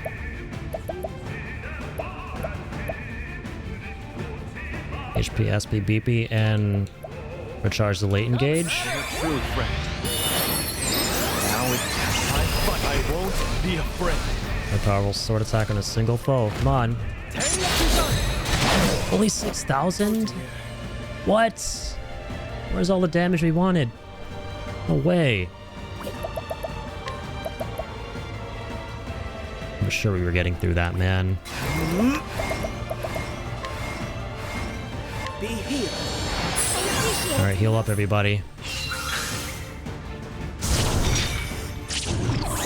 HP, SP, BP, and recharge the latent gauge. True friend. Now it's time, but I won't be afraid. A powerful sword attack on a single foe. Come on. Only 6,000? What? Where's all the damage we wanted? No way. I'm sure we were getting through that, man. Be healed. Alright, heal up, everybody.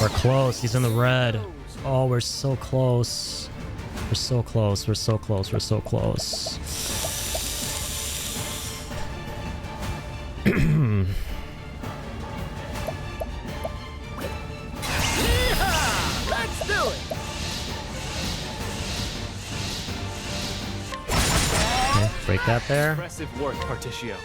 We're close. He's in the red. Oh, we're so close. We're so close. We're so close. We're so close. Let's do it. Okay, break that there. Impressive work, Particio.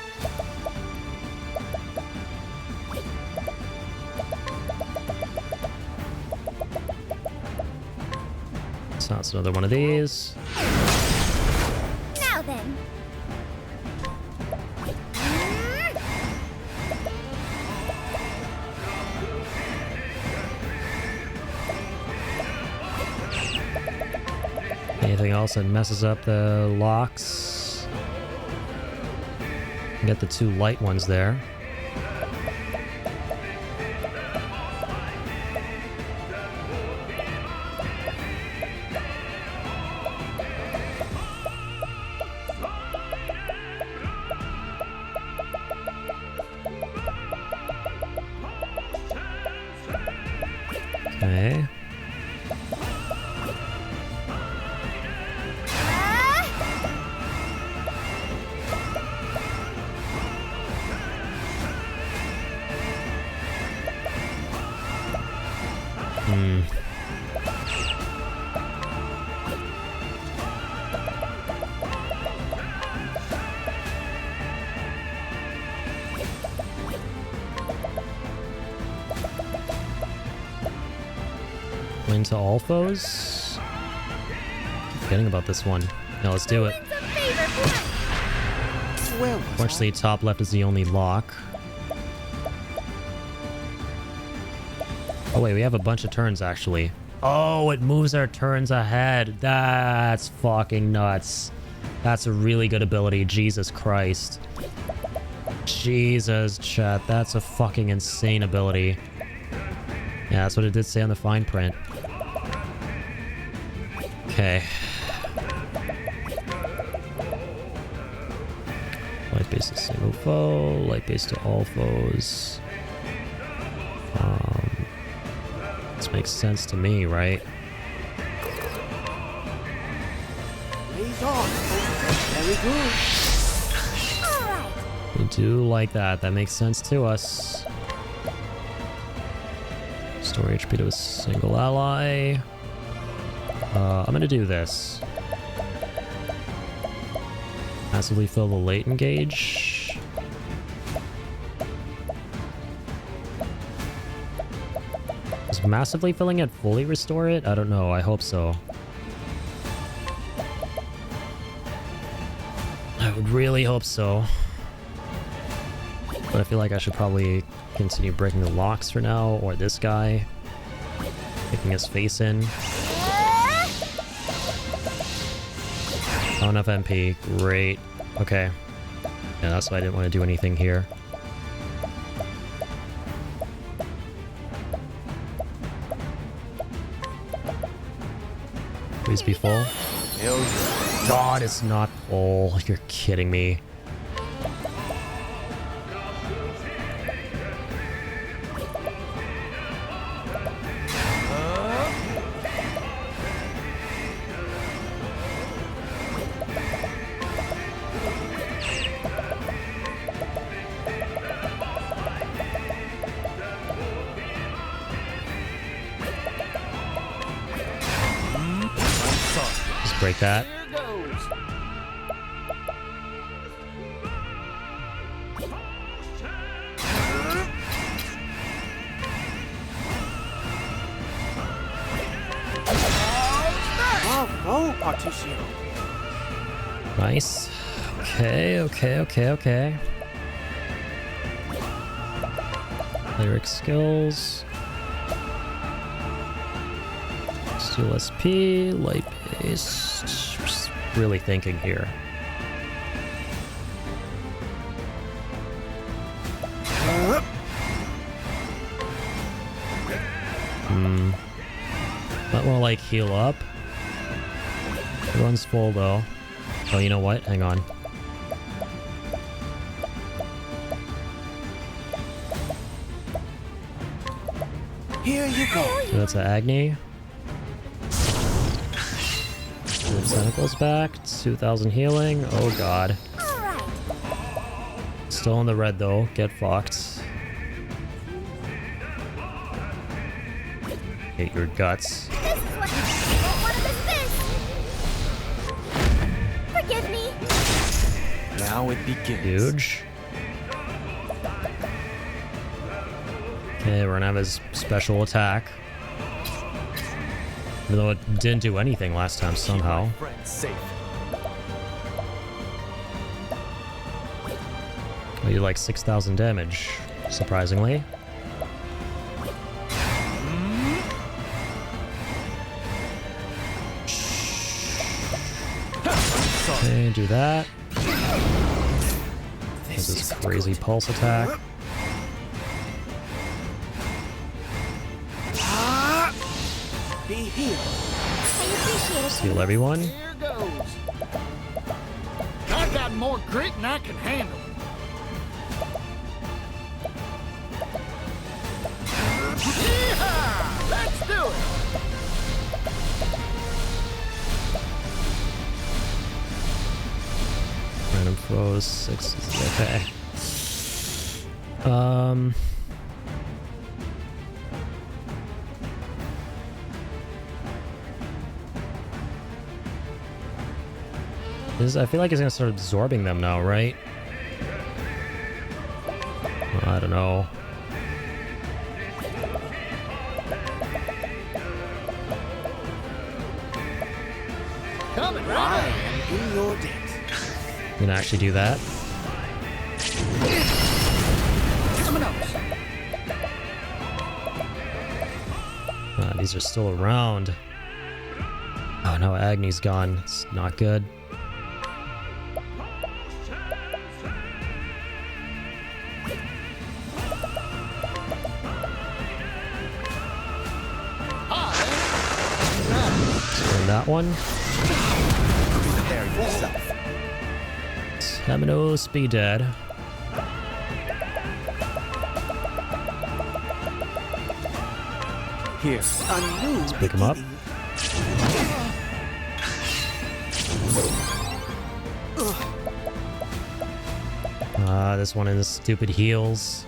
So that's another one of these. Now then. Anything else that messes up the locks? Get the two light ones there. Okay. Win to all foes? Keep forgetting about this one. Now let's do it. Unfortunately, top left is the only lock. Oh wait, we have a bunch of turns actually. Oh, it moves our turns ahead. That's fucking nuts. That's a really good ability. Jesus Christ. Jesus, chat. That's a fucking insane ability. Yeah, that's what it did say on the fine print. Okay. Light base to single foe, light base to all foes. This makes sense to me, right? Blaze on. Very good. We do like that. That makes sense to us. Restore HP to a single ally. I'm gonna do this. Massively fill the latent gauge. Is massively filling it fully restore it? I don't know. I hope so. I would really hope so. But I feel like I should probably continue breaking the locks for now, or this guy. Kicking his face in. Not enough MP. Great. Okay. Yeah, that's why I didn't want to do anything here. Please be full. Hell yeah. God, it's not full. You're kidding me. Just break that. Here goes. Bravo, Particio. Nice. Okay. Lyric skills. Steel SP, light base. Just really thinking here. Might want to like heal up. Everyone's full though. Oh, you know what? Hang on. Here you go. That's an Agni. Tentacles back. 2,000 healing. Oh god. Still in the red though. Get fucked. Hate your guts. Forgive me. Now it begins. Huge. Okay, we're gonna have his special attack. Even though it didn't do anything last time somehow. Safe. We did like 6,000 damage, surprisingly. Okay, do that. There's this crazy pulse attack. Be healed. Heal everyone. Here goes. I got more grit than I can handle. Yeehaw! Let's do it. Random foes, 6 is okay. I feel like he's gonna start absorbing them now, right? I don't know. Coming I right am in your debt. I'm gonna actually do that. Coming up. These are still around. Oh no, Agni's gone. It's not good. Spin that one. Prepare yourself. Temenos be dead. Here, a new Let's pick him up. This one is stupid heals.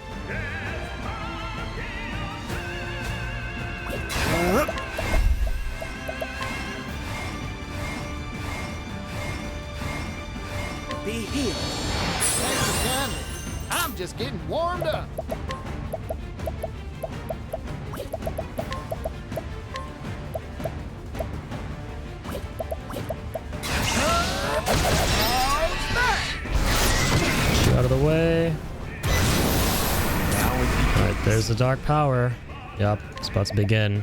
Be healed. Thanks for kindly. I'm just getting warmed up. Shoot out of the way. Alright, there's the dark power. Yup, it's about to begin.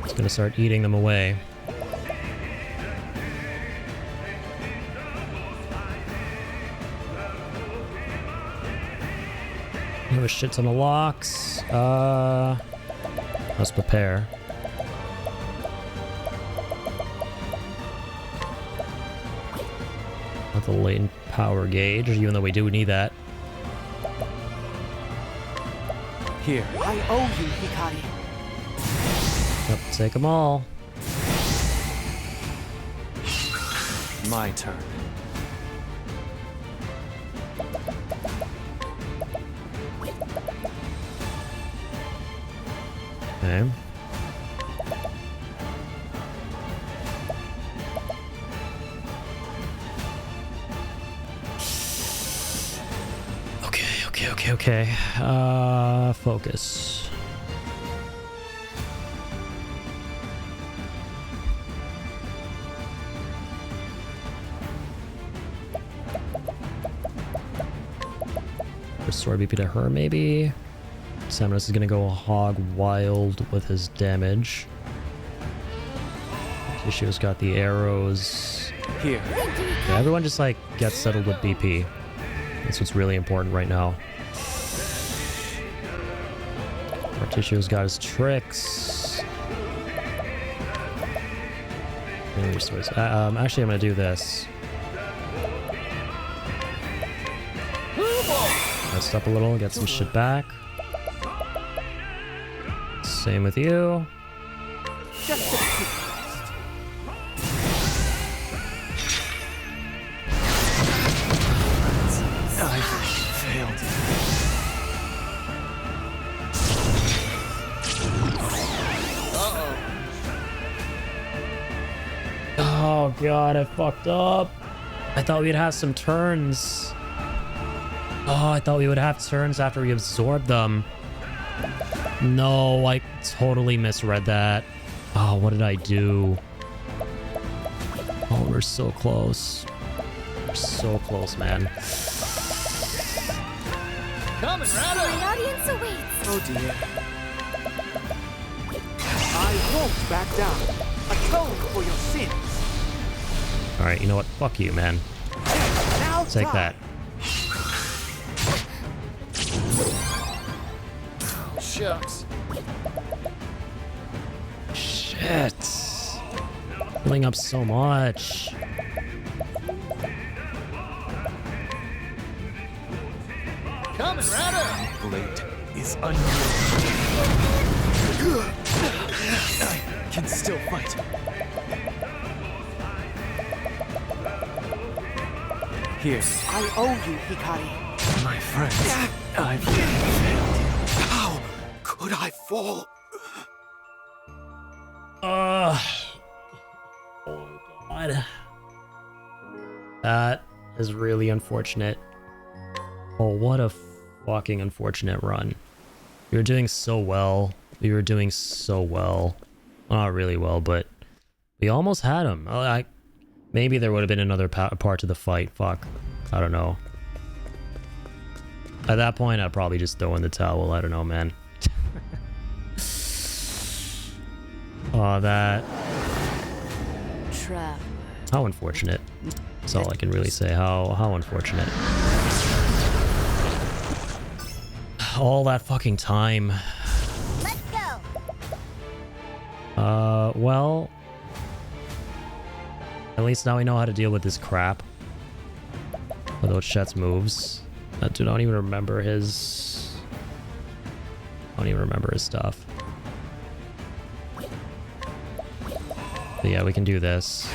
It's gonna start eating them away. We have a shit ton of locks. Let's prepare. the latent power gauge, even though we do need that. Here. I owe you, Hikari. Yep, take them all. My turn. Okay. Okay. Focus. Restore BP to her, maybe. Samus is gonna go hog wild with his damage. Tishio's got the arrows. Here. Yeah, everyone just like gets settled with BP. That's what's really important right now. Tishio's got his tricks. Actually, I'm gonna do this. Rest up a little, get some shit back. Same with you. I failed. Oh god, I fucked up. I thought we'd have some turns. Oh, I thought we would have turns after we absorbed them. No, I totally misread that. Oh, what did I do? Oh, we're so close. We're so close, man. Coming right up. My audience awaits. Oh dear. I won't back down. Atone for your sins. Alright, you know what? Fuck you, man. Now Take die. that. Shucks. Shit. Filling up so much. Coming right up. Blade is unyielding. I can still fight. Here. I owe you, Hikari. My friends, I've failed you. How could I fall? Oh god. That is really unfortunate. Oh, what a fucking unfortunate run. We were doing so well. We were doing so well. Well, not really well, but we almost had him. Maybe there would have been another part to the fight. Fuck. I don't know. At that point, I'd probably just throw in the towel. I don't know, man. Oh, that... Trap. How unfortunate. That's all I can really say. How unfortunate. All that fucking time. Let's go. Well... At least now we know how to deal with this crap. Without Chet's moves. I don't even remember his... I don't even remember his stuff. But yeah, we can do this.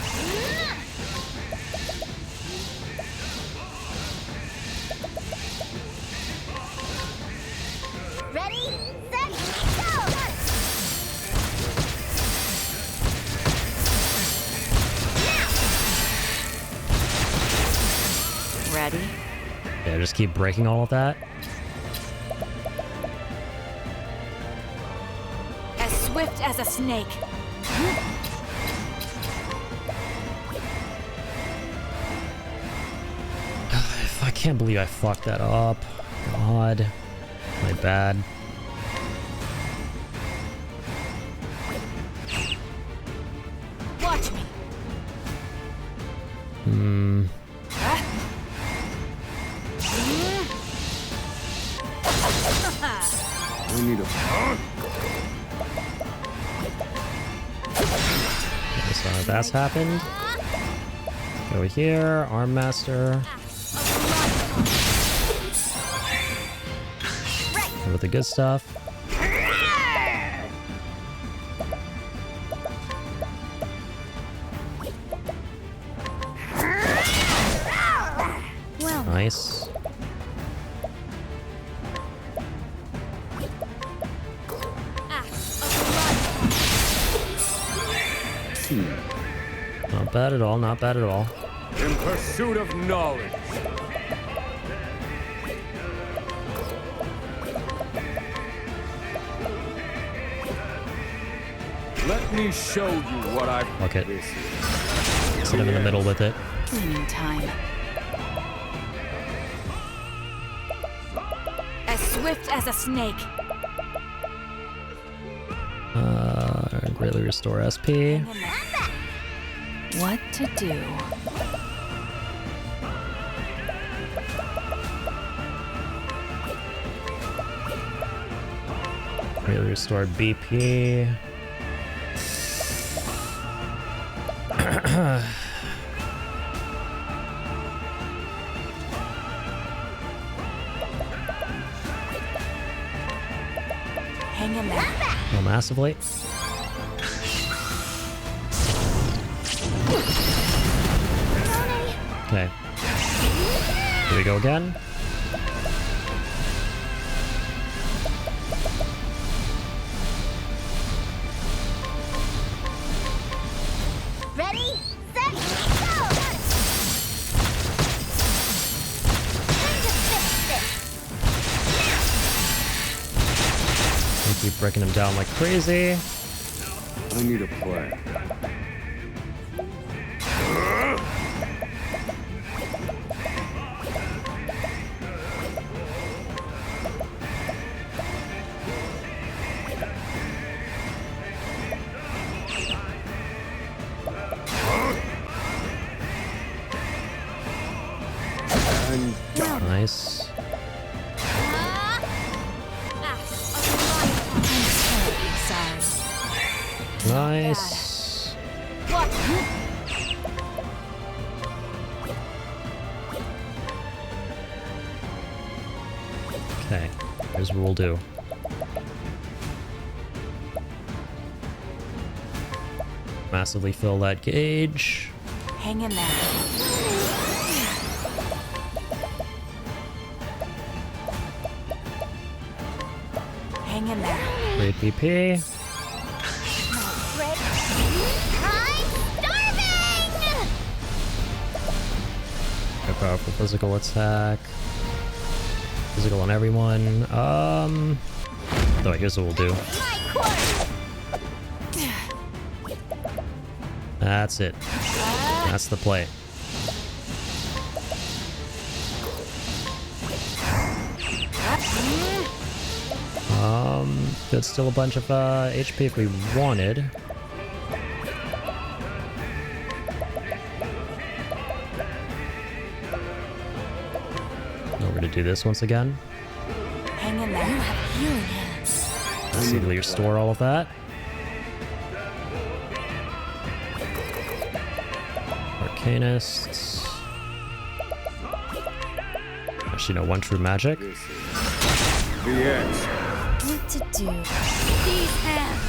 Ready, set, go! Ready? Yeah, just keep breaking all of that. As swift as a snake. I can't believe I fucked that up. God. My bad. Watch me. I need a... So that's happened. Over here, Arm Master. With the good stuff. Well, Nice. Not bad at all, not bad at all. In pursuit of knowledge. Let me show you what I've... Fuck it. Sit him in the middle with it. cleaning time. As swift as a snake. Greatly restore SP. What to do? Greatly restore BP. Hang in there. Oh, massively. Okay. Here we go again. Ready, set, go! Time to fix this. We keep breaking him down like crazy. I need a play. Nice. Nice. Okay, here's what we'll do. Massively fill that gauge. Hang in there. Hang in there. Great BP. A powerful physical attack. Physical on everyone. Oh, here's what we'll do. That's it. That's the play. There's still a bunch of HP if we wanted. We're gonna do this once again. Hang in there. You have healing hands. Simply restore all of that. Arcanists. Actually, no, one true magic. The answer. What to do? These hands.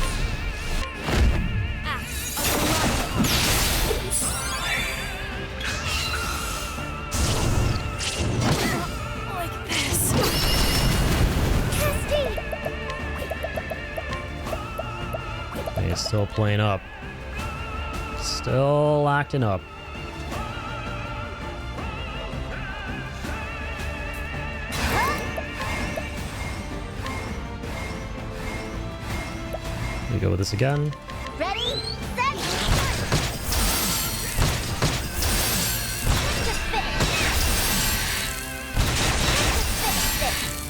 Like this. He's still playing up. Still acting up. We go with this again. Ready, set,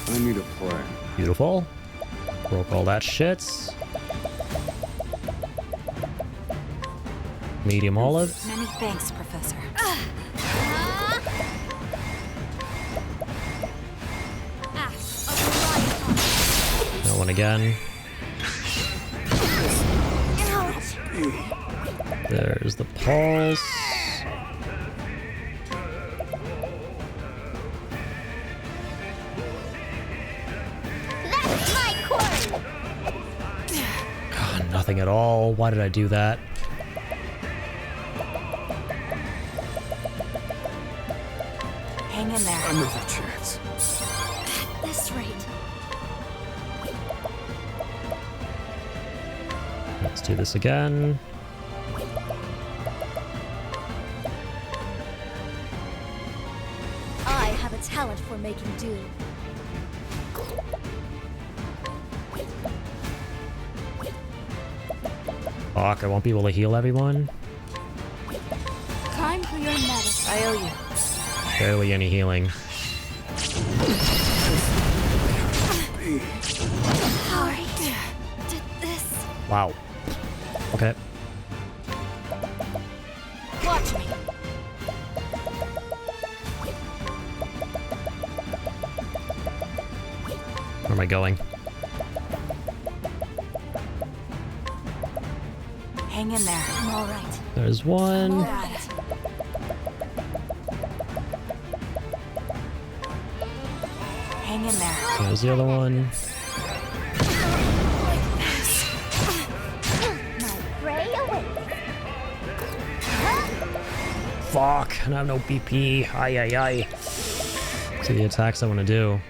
I need a play. Beautiful. Broke all that shit. Medium olive. Many thanks, Professor. That one again. There's the pulse. nothing at all. Why did I do that? Hang in there. Another chance. At this rate. Let's do this again. I have a talent for making do. Fuck, I won't be able to heal everyone. Time for your medicine. I owe you. Barely any healing. Sorry. Did this. Wow. Okay. Watch me. Where am I going? Hang in there. I'm all right. There's one. Got it. Hang in there. There's the other one. My prey awaits. Fuck, and I have no BP. Aye, aye, aye. So the attacks I want to do.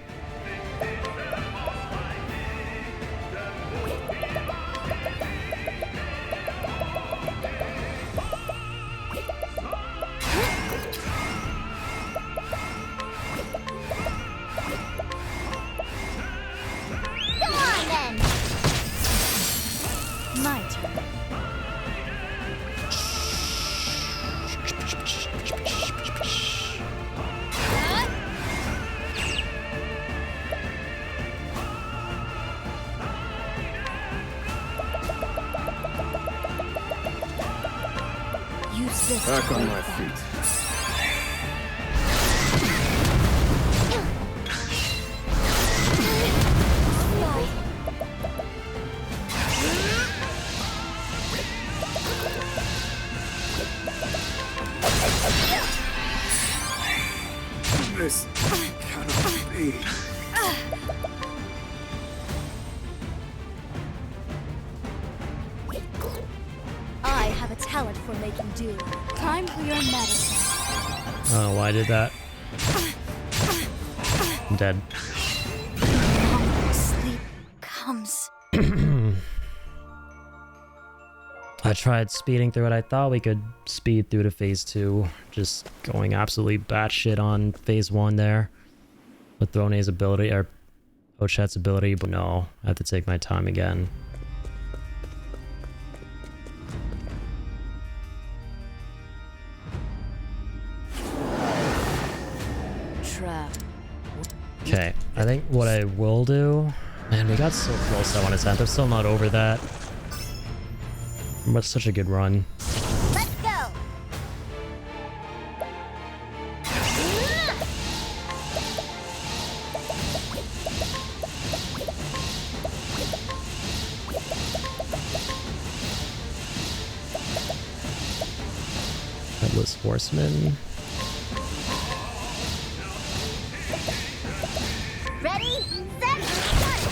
Come on then. My turn. Use this. Back on my feet. This cannot be. I have a talent for making do. Time for your medicine. I don't know why I did that. I'm dead. Sleep comes. I tried speeding through it. I thought we could speed through to phase 2. Just going absolutely batshit on phase 1 there. With Throne's ability, or Ochet's ability, but no. I have to take my time again. Trap. Okay, I think what I will do... Man, we got so close that one attempt. I'm still not over that. But such a good run. Let's go. Headless Horseman. Ready, set, start.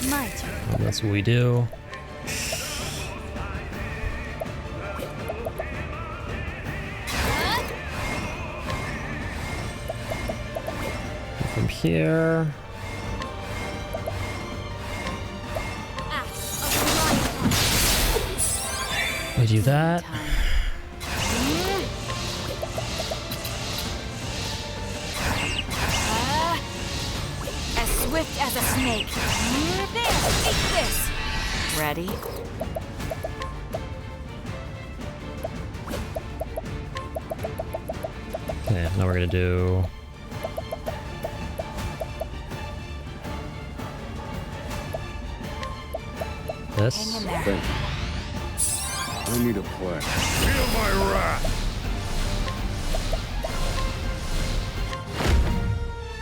My turn. And that's what we do. From here. We do that. As swift as a snake. There, eat this. Ready? Okay, now we're gonna do... this. Thank you. I need a plan. Feel my wrath!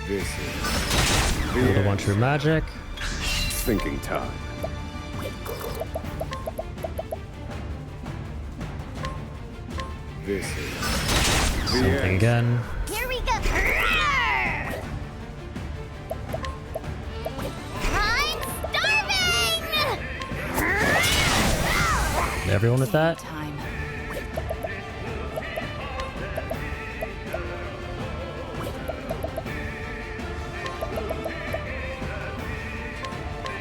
This is... Another one true magic. Thinking time. This is... Same thing again. Here we go. Everyone with that? Time.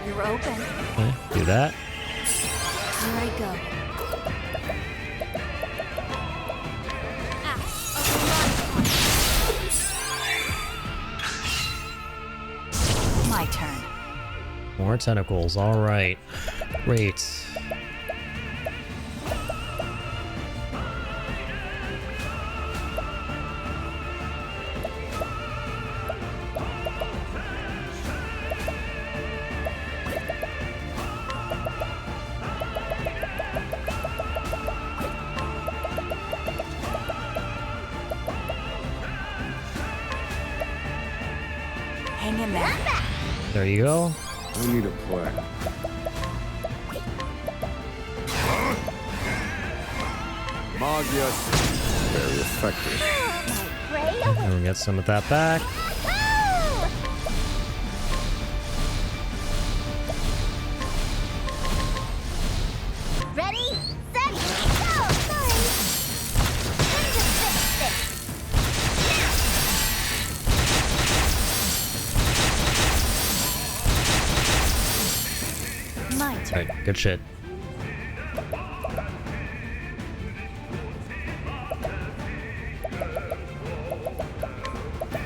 You're open. Okay, do that. Here I go. My turn. More tentacles. All right. Great. Hang in there. There you go. I need a play. Magius. Very effective. And we'll get some of that back. Ready, set, go! Sorry. Time to fix this. My turn. Alright, good shit.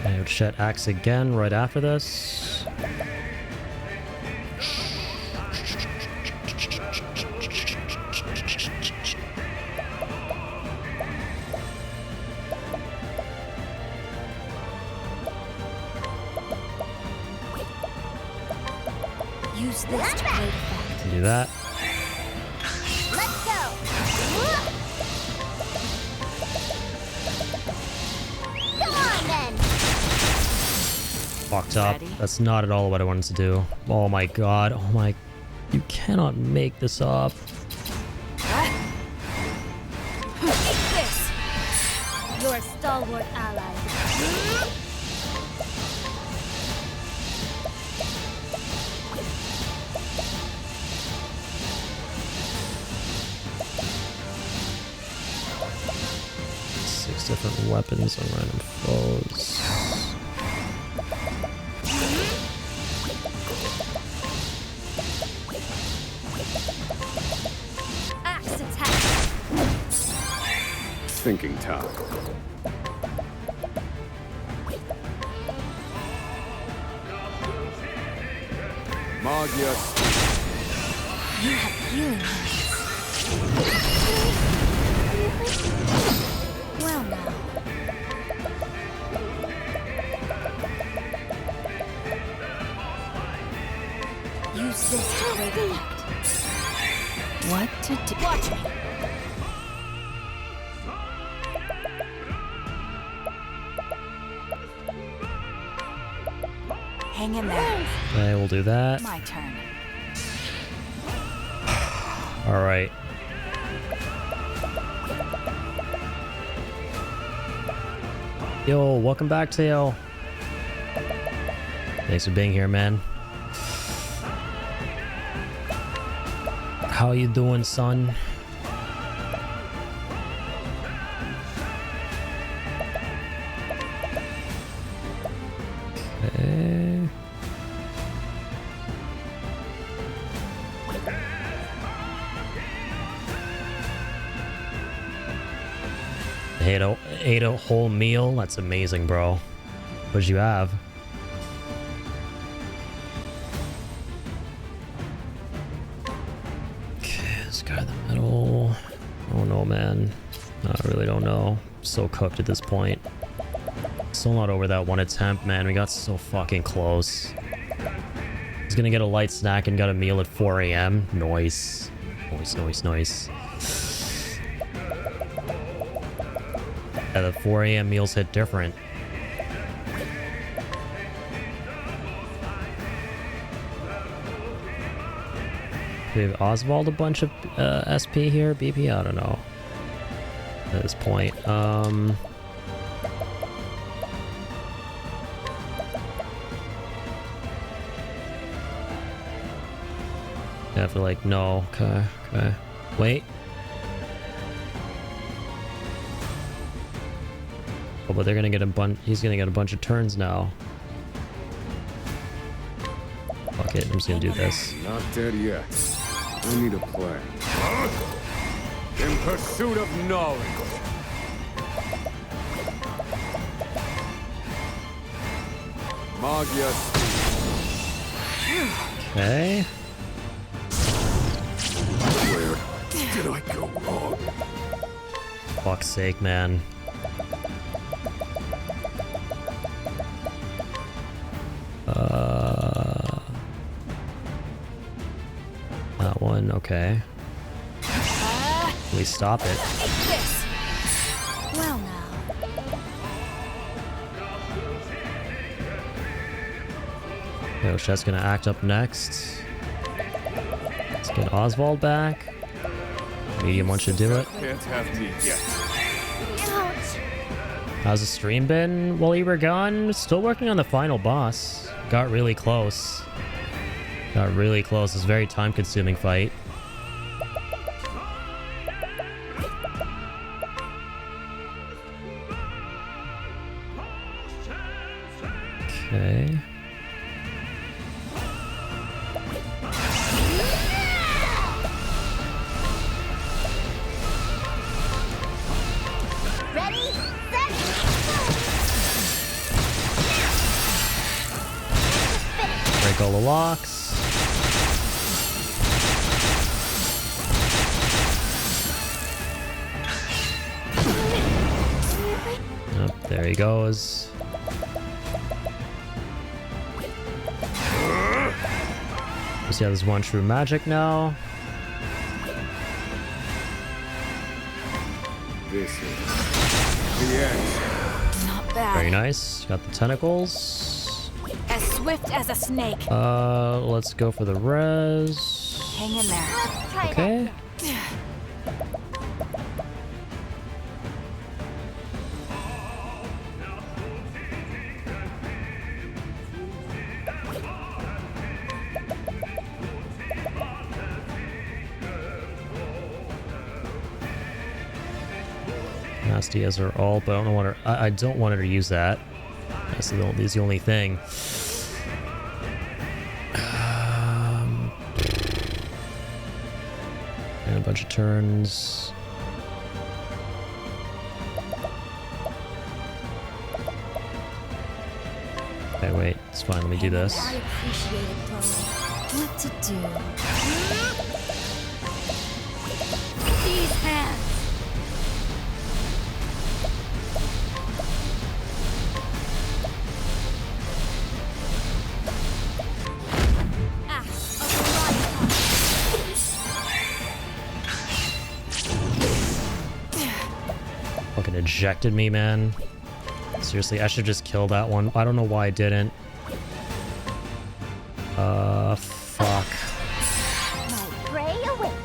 And Chet axe again right after this. Use this to great effect. Do that. Let's go. Come on then. Fucked up. That's not at all what I wanted to do. Oh my god. Oh my. You cannot make this up. Take this. You're a stalwart ally. Six different weapons on random foes. Axe attack. Thinking time. Magius. You have healing hands. Well now. Use this to great effect. What to do? Watch me. Hang in there. Okay, we'll do that. My turn. Alright. Yo, welcome back, Teo. Thanks for being here, man. How you doing, son? Okay. Ate a whole meal? That's amazing, bro. What'd you have? Okay, this guy in the middle. Oh no, man. I really don't know. So cooked at this point. Still not over that one attempt, man. We got so fucking close. He's gonna get a light snack and got a meal at 4 a.m. Nice. Nice, nice, nice. Yeah, the 4 a.m. meals hit different. Do we have Oswald a bunch of SP here? BP? I don't know. At this point. Yeah, I feel like, no. Okay, okay. Wait. Oh, but they're gonna get a bunch. He's gonna get a bunch of turns now. Fuck it, I'm just gonna do this. Not dead yet. I need a plan. In pursuit of knowledge. Magia. Okay. Where did I go wrong? Fuck's sake, man. That one, okay. At least stop it. Well now. Yo, Chet's gonna act up next. Let's get Oswald back. Medium one should do it. Can't have me yet. How's the stream been while you were gone? Still working on the final boss. Got really close. Got really close. It's a very time-consuming fight. Okay. Ready, set, Break all the locks. Yep, there he goes. So yeah, there's one true magic now. This is the end. Not bad. Very nice. Got the tentacles. As swift as a snake. Let's go for the res. Hang in there. Okay. Nasty as her ult, but I don't want her. I don't want her to use that. That's the only thing. And a bunch of turns. Okay, wait. It's fine. Let me do this. I appreciate it, bro. What to do? These hands. Fucking ejected me, man. Seriously, I should just kill that one. I don't know why I didn't. Fuck. My prey awaits.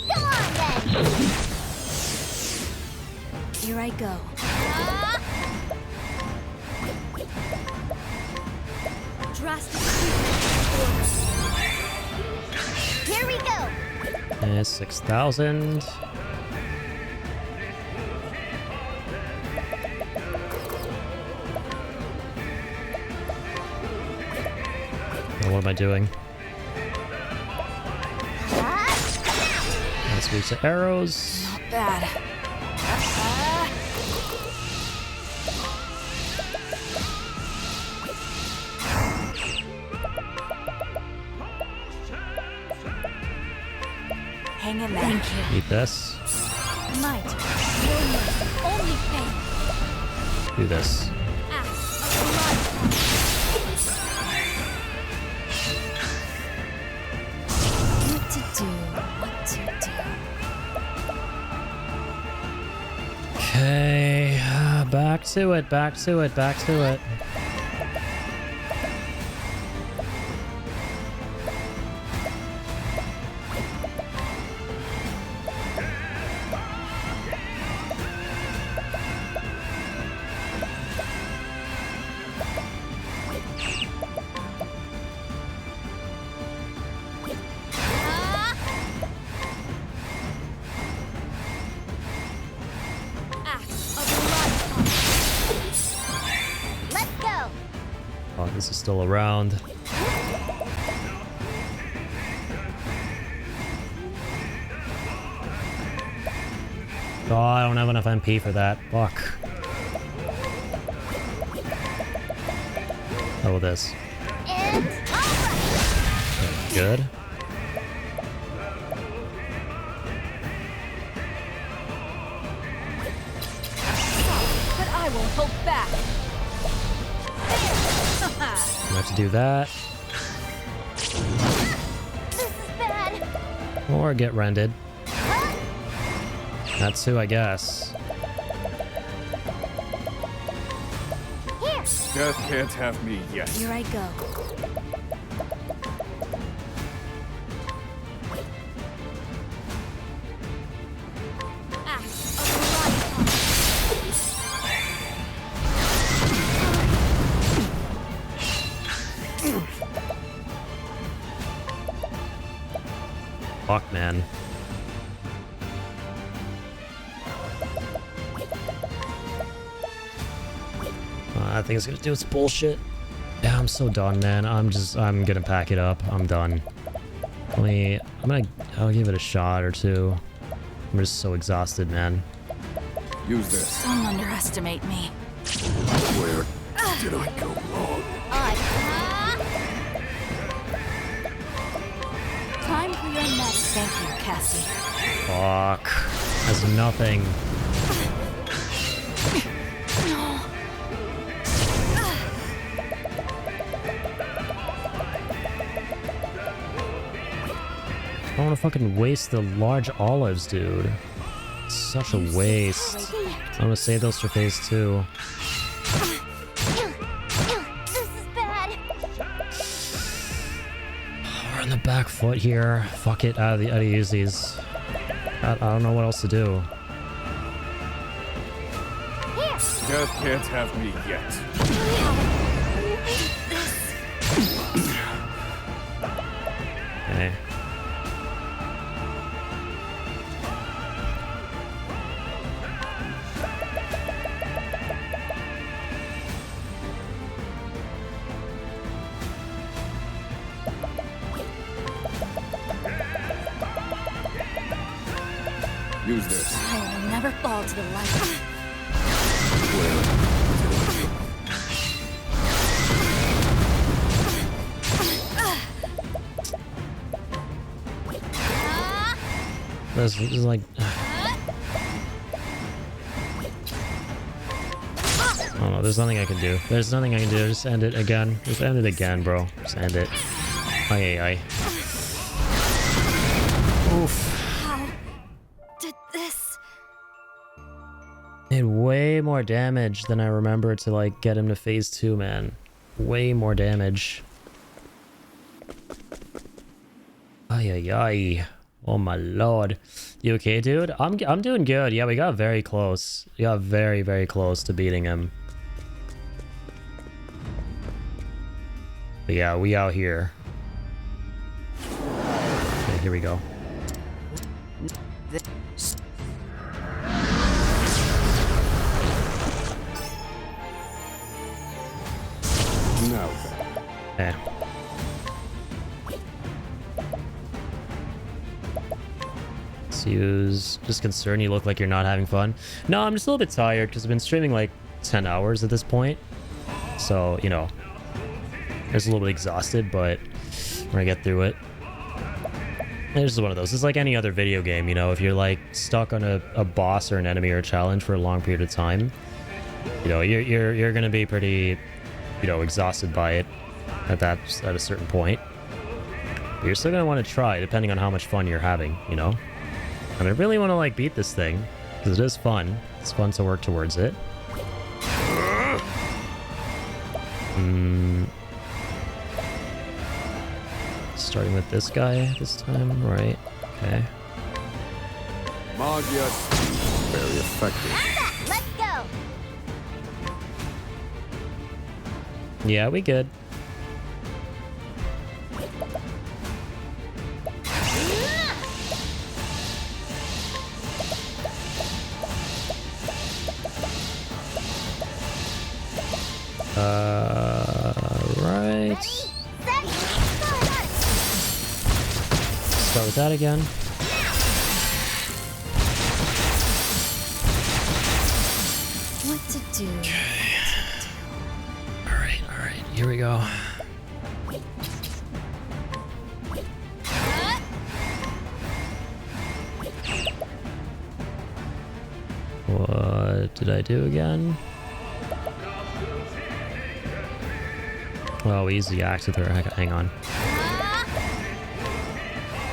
Go on then. Here I go. Drastic. Here we go. And 6,000. What am I doing? Let's reach the arrows. Not bad. Hang in there. Thank you. Eat this. Might. Only pain. Do this. What to do? What to do? Okay, back to it, back to it, back to it. still around. Oh, I don't have enough MP for that. Fuck. How about this? Okay, good. But I won't hold back. I have to do that. This is bad. Or get rended. That's who, I guess. Here. Death can't have me yet. Here I go. Fuck, man. I think it's gonna do its bullshit. Yeah, I'm so done, man. I'm gonna pack it up. I'm done. I'll give it a shot or two. I'm just so exhausted, man. Use this. Don't underestimate me. Where did I go wrong? Time for your medicine. Thank you, Cassie. Fuck. That's nothing. I don't want to fucking waste the large olives, dude. It's such a waste. I'm gonna save those for phase 2. This is bad. We're on the back foot here. Fuck it, I gotta use these. I don't know what else to do. Death can't have me yet. Okay. Use this. I will never fall to the light. This is like... I don't know, there's nothing I can do. There's nothing I can do. Just end it again. Just end it again, bro. Just end it. Aye. Oof. How did this? It did way more damage than I remember to, like, get him to phase 2, man. Way more damage. Aye. Oh my lord. You okay, dude? I'm doing good. Yeah, we got very close. We got very, very close to beating him. But yeah, we out here. Okay, here we go. Now then. Use just concerned you look like you're not having fun. No, I'm just a little bit tired because I've been streaming like 10 hours at this point, so you know, just a little bit exhausted, but we're gonna get through it. This is one of those. It's like any other video game, you know, if you're like stuck on a boss or an enemy or a challenge for a long period of time, you know, you're gonna be pretty, you know, exhausted by it at a certain point, but you're still gonna want to try depending on how much fun you're having, you know. And I really want to, like, beat this thing, because it is fun. It's fun to work towards it. Starting with this guy this time, right? Okay. Magia's very effective. Let's go. Yeah, we good. Right. right. Start with that again. What to do? Alright, here we go. What did I do again? Oh, we used the axe with her. Hang on.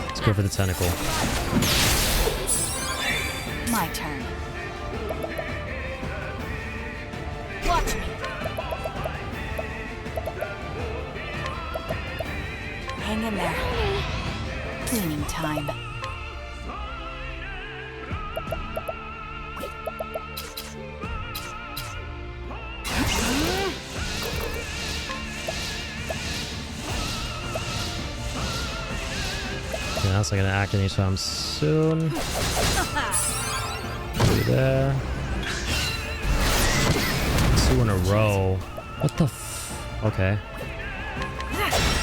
Let's go for the tentacle. My turn. Watch me. Hang in there. Cleaning time. Yeah, that's not gonna act anytime soon. Through there. 2 in a row. What the f... Okay.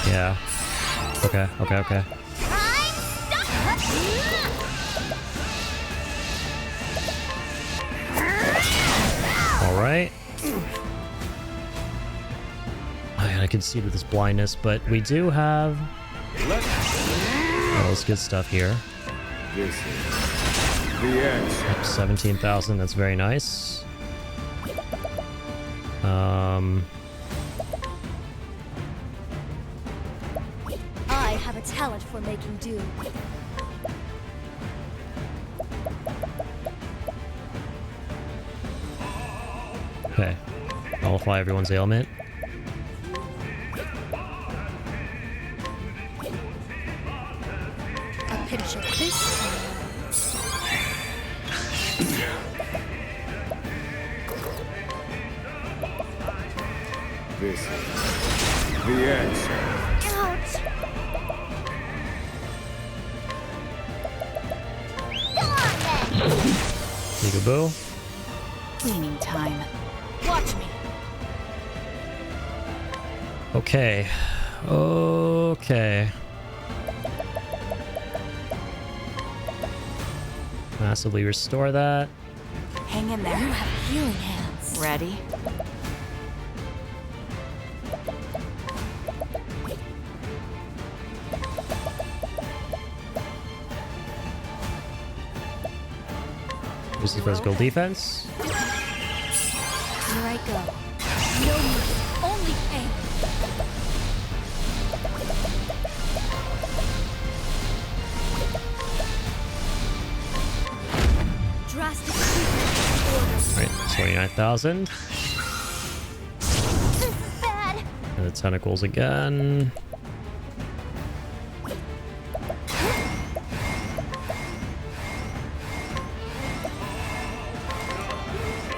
Yeah. Okay. Alright. I can see with this blindness, but we do have... Oh, it's good stuff here. This is the answer. Up 17,000, that's very nice. I have a talent for making do. Okay. Nullify everyone's ailment. A pinch of this. This is the answer. Ouch! Come on then! Peekaboo. Cleaning time. Watch me. Okay. Okay. Massively restore that. Hang in there. You have healing hands. Ready? Use the physical defense. Here I go. No mercy, only pain. Drastic treatment. Right, 29,000. This is bad. And the tentacles again.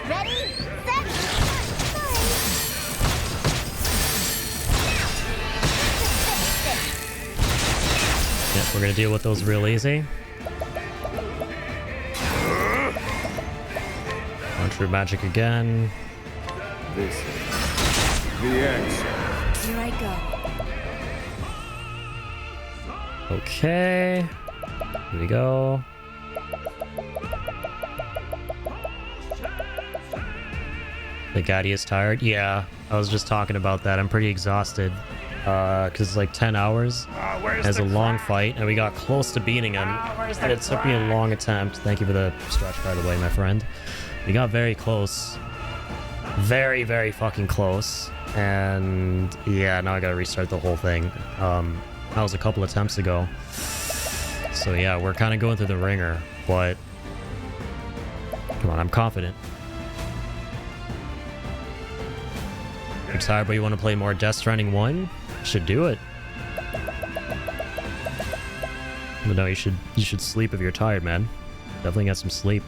Ready, set, Yep, we're gonna deal with those real easy. True magic again. This is the answer. Here I go. Okay. Here we go. The Gaddy is tired. Yeah, I was just talking about that. I'm pretty exhausted. Because it's like 10 hours as a long fight, and we got close to beating him. And it took me a long attempt. Thank you for the stretch, by the way, my friend. We got very close. Very, very fucking close. And yeah, now I gotta restart the whole thing. That was a couple attempts ago. So yeah, we're kind of going through the ringer, but come on, I'm confident. You're tired, but you want to play more Death Stranding 1? Should do it. But no, you should sleep if you're tired, man. Definitely get some sleep.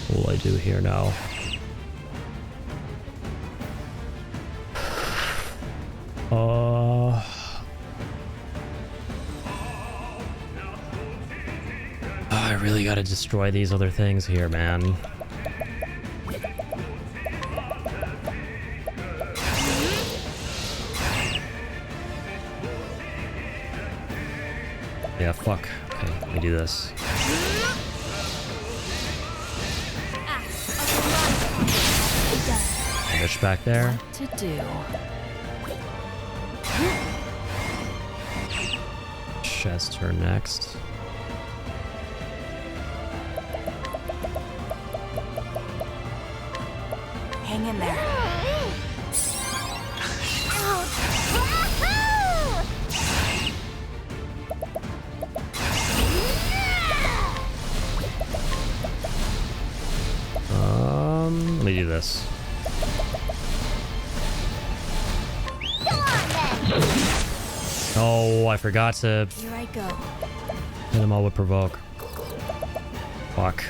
What will I do here now? I really gotta destroy these other things here, man. Yeah, fuck. Okay, let me do this. Bitch back there. What to do? Chest her next. Hang in there. Let me do this. Oh, I forgot to Here I go. hit him all with provoke. Fuck.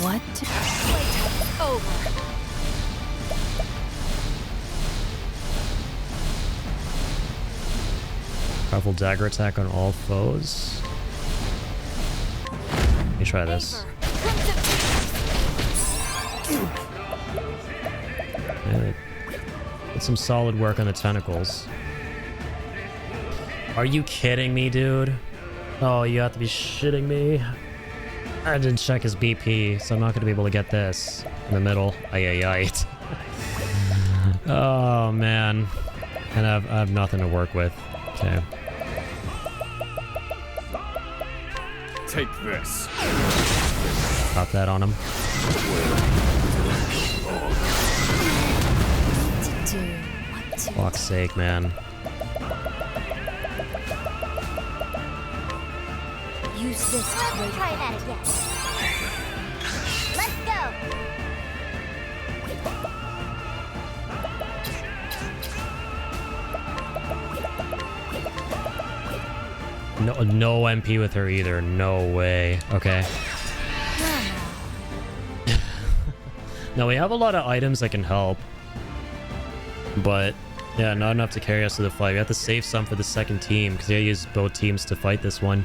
What to Over. Powerful dagger attack on all foes. Let me try this. Yeah, did some solid work on the tentacles. Are you kidding me, dude? Oh, you have to be shitting me. I didn't check his BP, so I'm not going to be able to get this in the middle. Ay. Oh, man. And I have nothing to work with. Okay. Take this. Pop that on him. Fuck's sake, man. Use this to break. Try that again. Let's go. No MP with her either. No way. Okay. No, we have a lot of items that can help. But, yeah, not enough to carry us to the fight. We have to save some for the second team, because I use both teams to fight this one.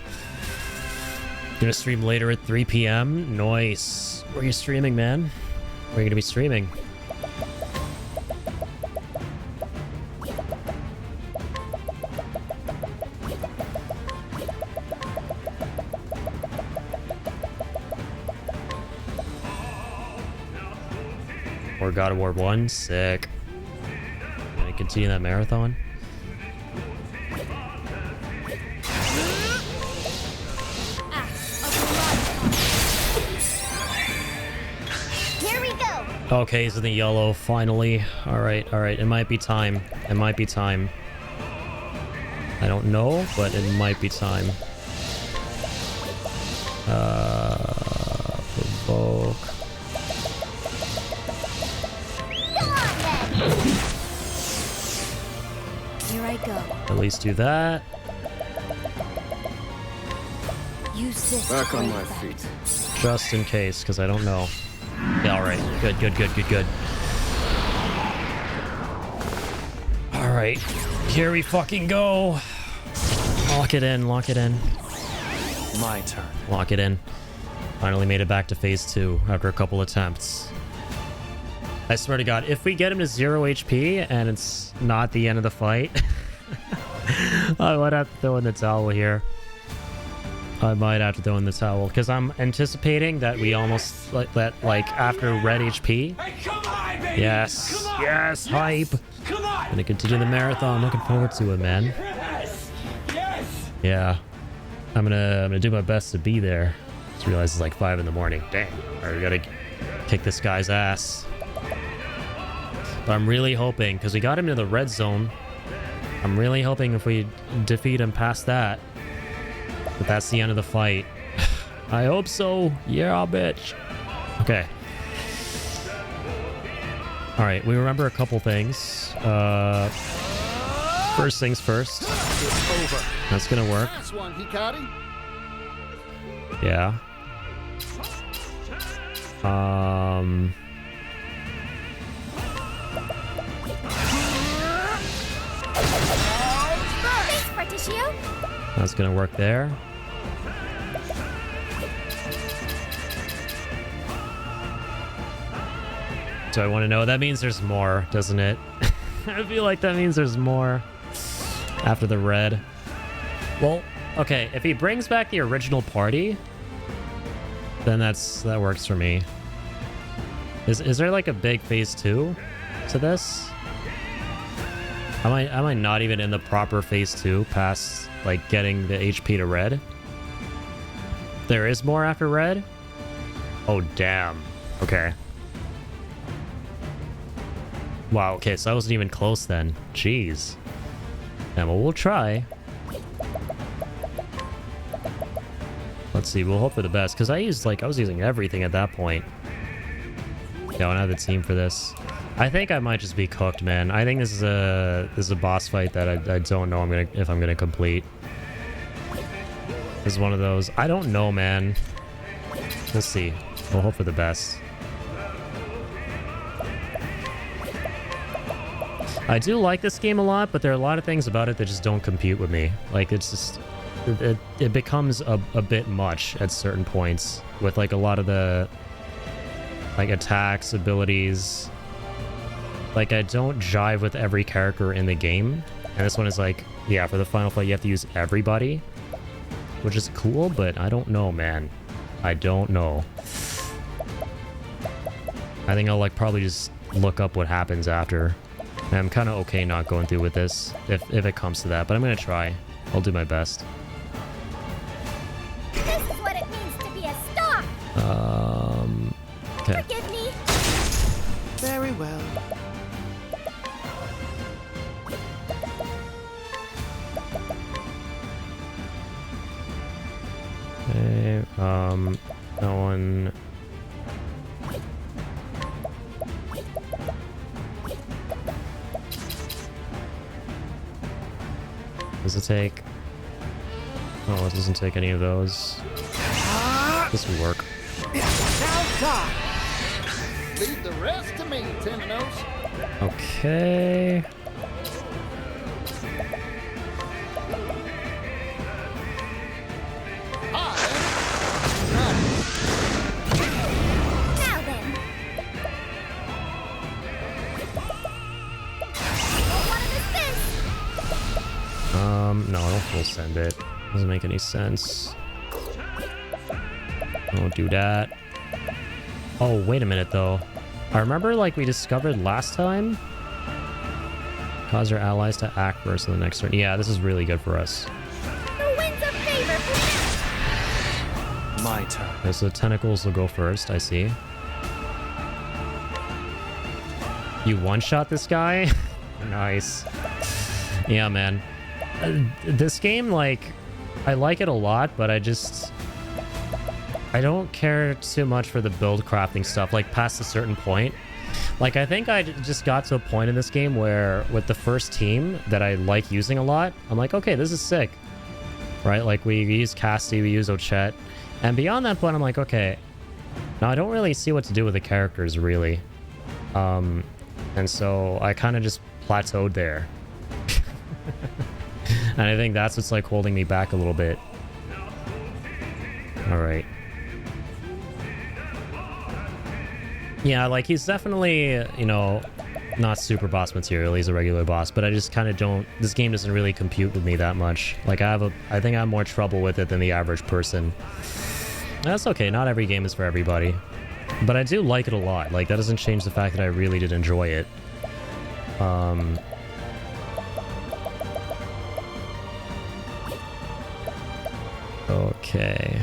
Gonna stream later at 3 p.m. Nice. Where are you streaming, man? Where are you gonna be streaming? Or God of War 1? Sick. Can I continue that marathon? Here we go. Okay, he's in the yellow, finally. Alright. It might be time. It might be time. I don't know, but it might be time. Provoke. Here I go. At least do that. Use this. Back on my feet. Just in case, because I don't know. Yeah, alright. Good. Alright. Here we fucking go. Lock it in. My turn. Lock it in. Finally made it back to phase 2 after a couple attempts. I swear to God, if we get him to 0 HP and it's not the end of the fight, I might have to throw in the towel here. I might have to throw in the towel because I'm anticipating that we almost like after red HP. Yes, hype. Gonna continue the marathon. Looking forward to it, man. Yeah, I'm gonna do my best to be there. Just realized it's like 5 in the morning. Dang, alright, we gotta kick this guy's ass. But I'm really hoping, because we got him into the red zone, I'm really hoping if we defeat him past that, that's the end of the fight. I hope so. Yeah, bitch. Okay. Alright, we remember a couple things. First things first. It's over. That's gonna work. Nice one, Hikari. Yeah. Thanks, Particio. That's gonna work there. Do I want to know? That means there's more, doesn't it? I feel like that means there's more after the red. Well, okay, if he brings back the original party, then that works for me. Is there like a big phase 2 to this? Am I not even in the proper phase 2 past like getting the HP to red? There is more after red? Oh damn. Okay. Wow, okay, so I wasn't even close then. Jeez. Yeah, well, we'll try. Let's see, we'll hope for the best, because I was using everything at that point. Yeah, I don't have the team for this. I think I might just be cooked, man. I think this is a boss fight that I don't know if I'm gonna complete. This is one of those. I don't know, man. Let's see. We'll hope for the best. I do like this game a lot, but there are a lot of things about it that just don't compute with me. Like, it's just... It becomes a bit much at certain points with, like, a lot of the... like, attacks, abilities. Like, I don't jive with every character in the game. And this one is like, yeah, for the final fight, you have to use everybody. Which is cool, but I don't know, man. I don't know. I think I'll, like, probably just look up what happens after. And I'm kind of okay not going through with this, if it comes to that. But I'm going to try. I'll do my best. This is what it means to be a star! Okay. Forgive me? Very well. Okay, that one... Does it take... Oh, it doesn't take any of those. This will work. Leave the rest to me, Temenos. Okay. Now then. Don't want to miss this. No, I don't full send it. Doesn't make any sense. Don't do that. Oh, wait a minute, though. I remember, like, we discovered last time. Cause our allies to act first in the next turn. Yeah, this is really good for us. The winds of favor for My turn. Okay, so the tentacles will go first, I see. You one-shot this guy? Nice. Yeah, man. This game, like, I like it a lot, but I don't care too much for the build crafting stuff, like, past a certain point. Like, I think I just got to a point in this game where, with the first team that I like using a lot, I'm like, okay, this is sick. Right? Like, we use Cassie, we use Ochette. And beyond that point, I'm like, okay, now I don't really see what to do with the characters, really. And so I kind of just plateaued there. And I think that's what's, like, holding me back a little bit. Alright. Yeah, like, he's definitely, you know, not super boss material. He's a regular boss, but I just kind of don't... This game doesn't really compute with me that much. Like, I think I have more trouble with it than the average person. That's okay. Not every game is for everybody. But I do like it a lot. Like, that doesn't change the fact that I really did enjoy it. Okay.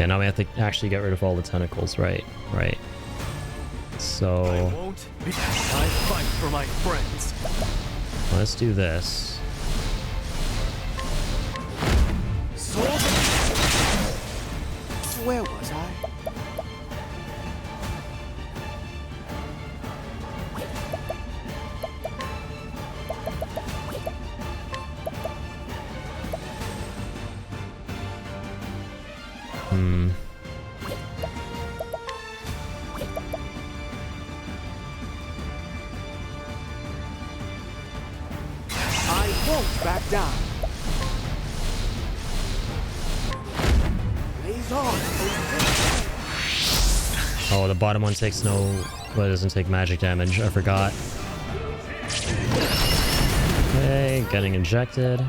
Yeah, now we have to actually get rid of all the tentacles, right? Right. So... I won't because I fight for my friends. Let's do this. Where was I? I won't back down. Blaze Oh, the bottom one takes no... Well, it doesn't take magic damage. I forgot. Okay, getting injected.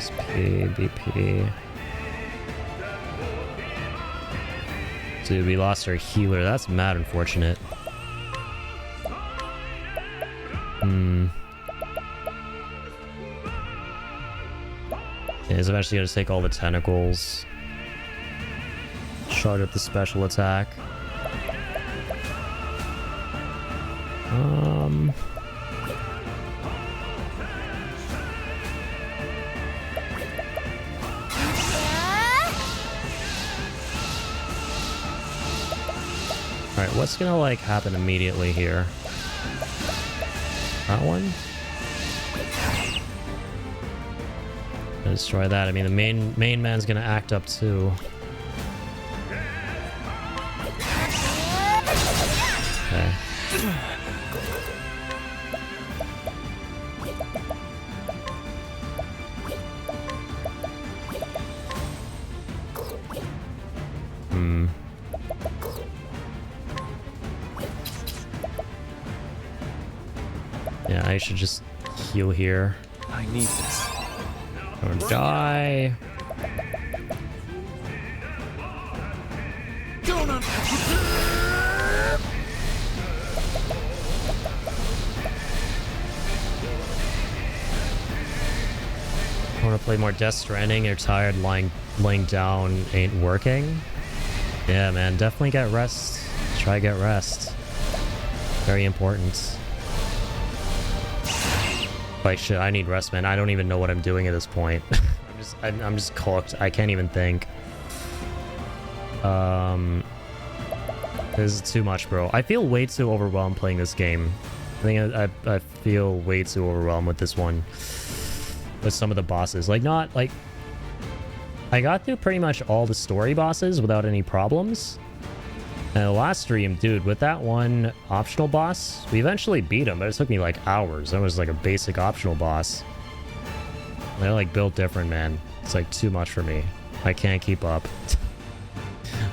SP, BP. Dude, we lost our healer. That's mad unfortunate. Yeah, he's eventually gonna take all the tentacles. Charge up the special attack. Alright, what's gonna like happen immediately here? That one? Destroy that. I mean, the main man's gonna act up too. Okay. Yeah, I should just heal here. I need this. Or die. I want to play more Death Stranding. You're tired, laying down ain't working. Yeah, man, definitely get rest. Try get rest. Very important. Like shit, I need rest, man. I don't even know what I'm doing at this point. I'm just cooked. I can't even think. This is too much, bro. I feel way too overwhelmed playing this game. I think I feel way too overwhelmed with this one. With some of the bosses. Like, not, like... I got through pretty much all the story bosses without any problems. And the last stream, dude, with that one optional boss, we eventually beat him, but it took me like hours. That was like a basic optional boss. They're like built different, man. It's like too much for me. I can't keep up.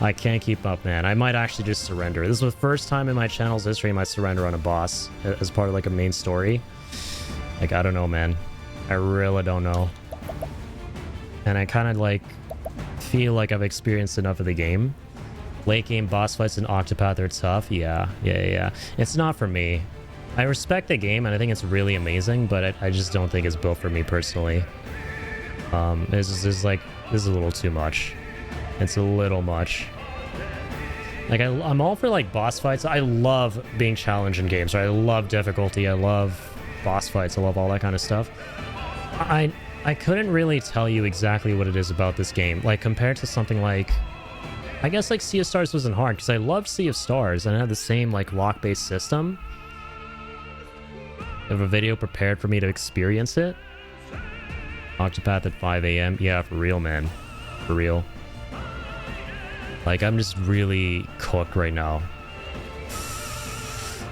I can't keep up, man. I might actually just surrender. This was the first time in my channel's history I might surrender on a boss as part of like a main story. Like, I don't know, man. I really don't know. And I kind of like feel like I've experienced enough of the game. Late game boss fights in Octopath are tough. Yeah. It's not for me. I respect the game and I think it's really amazing, but I just don't think it's built for me personally. This is a little too much. It's a little much. Like, I'm all for like boss fights. I love being challenged in games. Right? I love difficulty. I love boss fights. I love all that kind of stuff. I couldn't really tell you exactly what it is about this game. Like, compared to something like... I guess like Sea of Stars wasn't hard because I loved Sea of Stars and it had the same like lock-based system. I have a video prepared for me to experience it. Octopath at 5 AM. Yeah, for real, man. For real. Like, I'm just really cooked right now.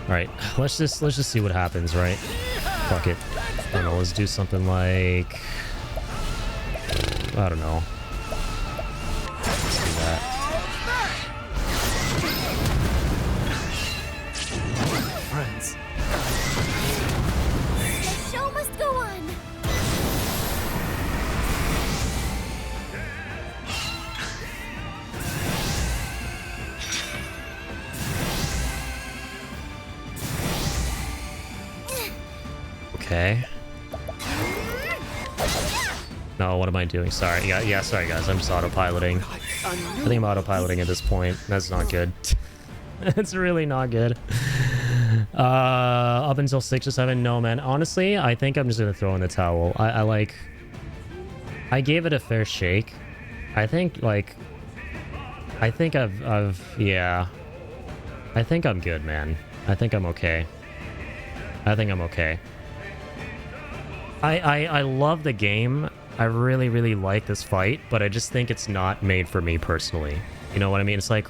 Alright, let's just see what happens, right? Fuck it. I don't know, let's do something like... I don't know. Let's do that. Friends. The show must go on. Okay. No, what am I doing? Sorry. Yeah, sorry guys. I'm just autopiloting. I think I'm autopiloting at this point. That's not good. It's really not good. Up until 6 or 7, no, man. Honestly, I think I'm just gonna throw in the towel. I gave it a fair shake. I think yeah. I think I'm good, man. I think I'm okay. I love the game. I really, really like this fight, but I just think it's not made for me personally. You know what I mean? It's like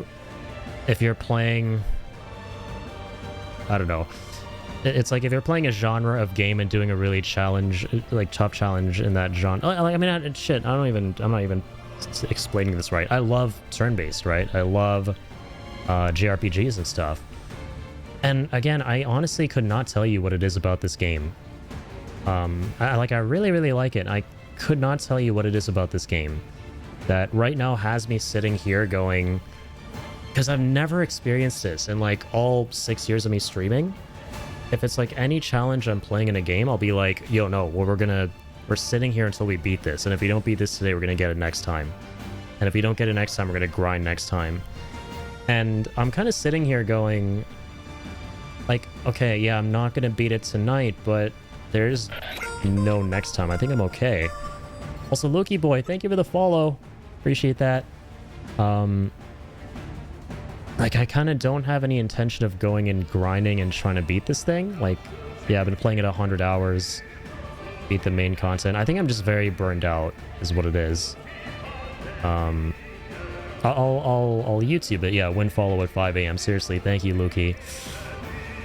if you're playing... I don't know. It's like if you're playing a genre of game and doing a really tough challenge in that genre. I mean, I'm not even explaining this right. I love turn-based, right? I love JRPGs and stuff. And again, I honestly could not tell you what it is about this game. I really, really like it. I could not tell you what it is about this game that right now has me sitting here going, because I've never experienced this in like all 6 years of me streaming. If it's like any challenge I'm playing in a game, I'll be like, yo, no, well, we're sitting here until we beat this. And if we don't beat this today, we're going to get it next time. And if we don't get it next time, we're going to grind next time. And I'm kind of sitting here going, like, okay, yeah, I'm not going to beat it tonight, but there's no next time. I think I'm okay. Also, Loki Boy, thank you for the follow. Appreciate that. Like, I kind of don't have any intention of going and grinding and trying to beat this thing. Like, yeah, I've been playing it 100 hours. Beat the main content. I think I'm just very burned out, is what it is. I'll YouTube it. Yeah, win follow at 5 a.m. Seriously, thank you, Luki.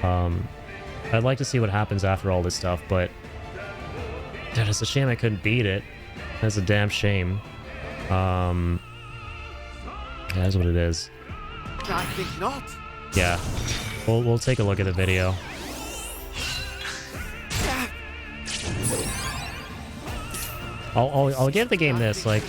I'd like to see what happens after all this stuff, but dude, it's a shame I couldn't beat it. That's a damn shame. Yeah, that's what it is. I think not. Yeah, we'll take a look at the video. I'll give the game this, like,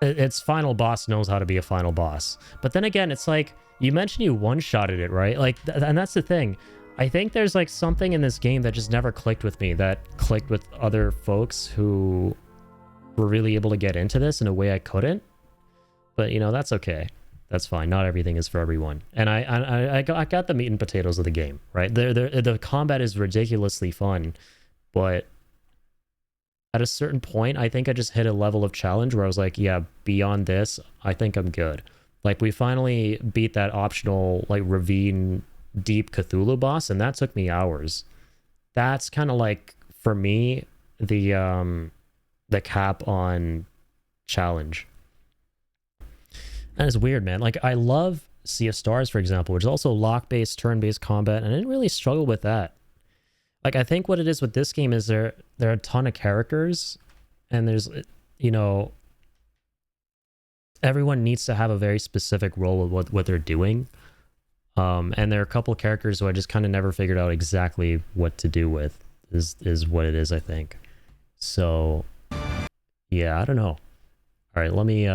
its final boss knows how to be a final boss. But then again, it's like, you mentioned you one-shotted it, right? Like, and that's the thing. I think there's like something in this game that just never clicked with me, that clicked with other folks who were really able to get into this in a way I couldn't. But, you know, that's okay. That's fine. Not everything is for everyone. And I got the meat and potatoes of the game, right? The combat is ridiculously fun, but at a certain point, I think I just hit a level of challenge where I was like, yeah, beyond this, I think I'm good. Like, we finally beat that optional, like, ravine deep Cthulhu boss, and that took me hours. That's kind of like, for me, the cap on challenge. And it's weird, man. Like, I love Sea of Stars, for example, which is also lock-based, turn-based combat, and I didn't really struggle with that. Like, I think what it is with this game is there are a ton of characters, and there's, you know, everyone needs to have a very specific role of what they're doing. And there are a couple of characters who I just kind of never figured out exactly what to do with, is what it is, I think. So, yeah, I don't know. All right, let me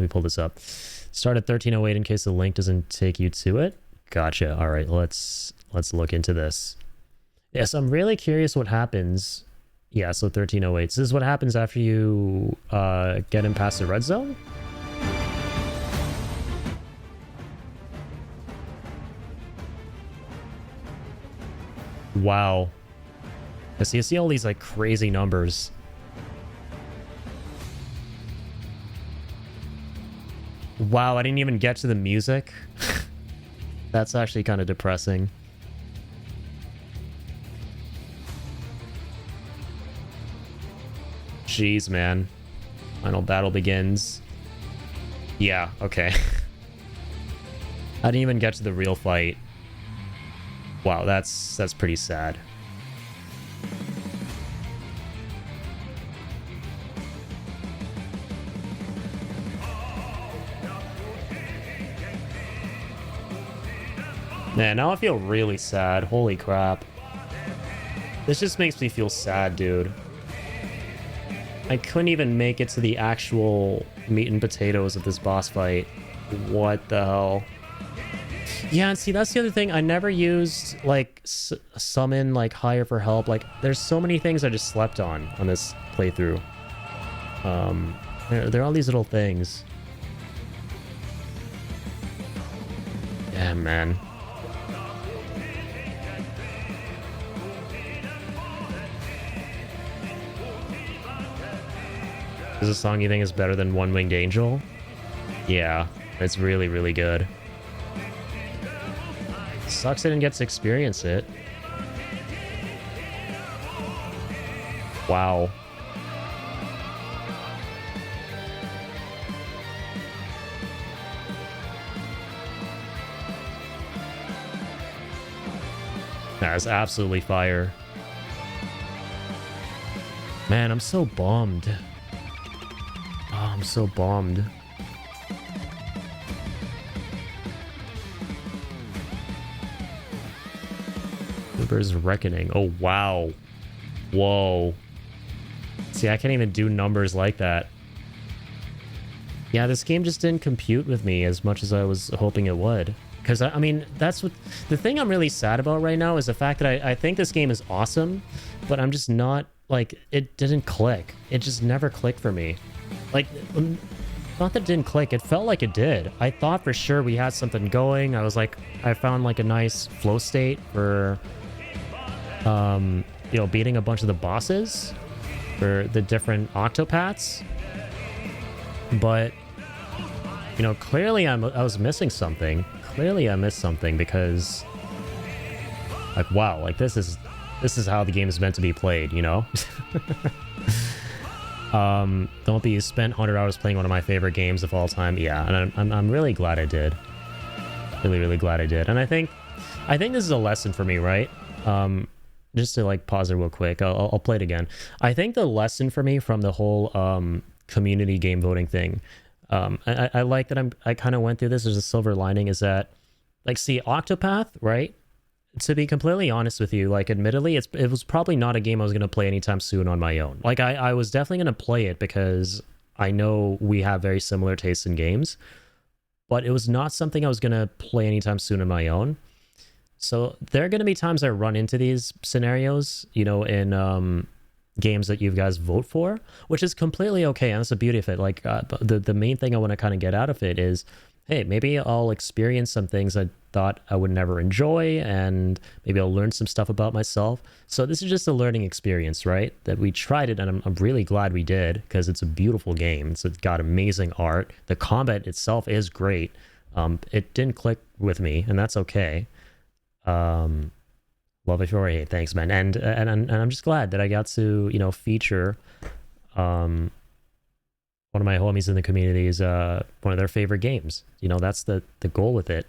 pull this up. Start at 1308 in case the link doesn't take you to it. Gotcha. All right, let's look into this. Yes, I'm really curious what happens. Yeah, so 1308. So this is what happens after you get him past the red zone? Wow. You see all these like crazy numbers. Wow, I didn't even get to the music. That's actually kind of depressing. Jeez, man. Final battle begins. Yeah, okay. I didn't even get to the real fight. Wow, that's pretty sad. Man, now I feel really sad. Holy crap. This just makes me feel sad, dude. I couldn't even make it to the actual meat and potatoes of this boss fight. What the hell? Yeah, and see, that's the other thing. I never used, like, summon, like, higher for help. Like, there's so many things I just slept on this playthrough. There are all these little things. Yeah, man. Is this song you think is better than One Winged Angel? Yeah, it's really, really good. Sucks I didn't get to experience it. Wow. That's absolutely fire. Man, I'm so bummed. Oh, I'm so bummed. Uber's Reckoning. Oh, wow. Whoa. See, I can't even do numbers like that. Yeah, this game just didn't compute with me as much as I was hoping it would. Because, I mean, that's what... The thing I'm really sad about right now is the fact that I think this game is awesome, but I'm just not... Like, it didn't click. It just never clicked for me. Like, not that it didn't click. It felt like it did. I thought for sure we had something going. I was like... I found, like, a nice flow state for... you know, beating a bunch of the bosses for the different Octopaths. But, you know, clearly I was missing something. Clearly I missed something because, like, wow, like this is how the game is meant to be played, you know? Don't be spent 100 hours playing one of my favorite games of all time. Yeah, and I'm really glad I did. Really, really glad I did. And I think this is a lesson for me, right? Just to like pause it real quick, I'll play it again. I think the lesson for me from the whole community game voting thing, I like that I kind of went through this as a silver lining, is that, like, see, Octopath, right? To be completely honest with you, like, admittedly, it was probably not a game I was going to play anytime soon on my own. Like, I was definitely going to play it because I know we have very similar tastes in games, but it was not something I was going to play anytime soon on my own. So there are going to be times I run into these scenarios, you know, in games that you guys vote for, which is completely okay. And that's the beauty of it. Like, the main thing I want to kind of get out of it is, hey, maybe I'll experience some things I thought I would never enjoy, and maybe I'll learn some stuff about myself. So this is just a learning experience, right? That we tried it, and I'm really glad we did, because it's a beautiful game. It's got amazing art. The combat itself is great. It didn't click with me, and that's okay. Love before I hate. Thanks, man. And I'm just glad that I got to, you know, feature one of my homies in the community is one of their favorite games. You know, that's the goal with it.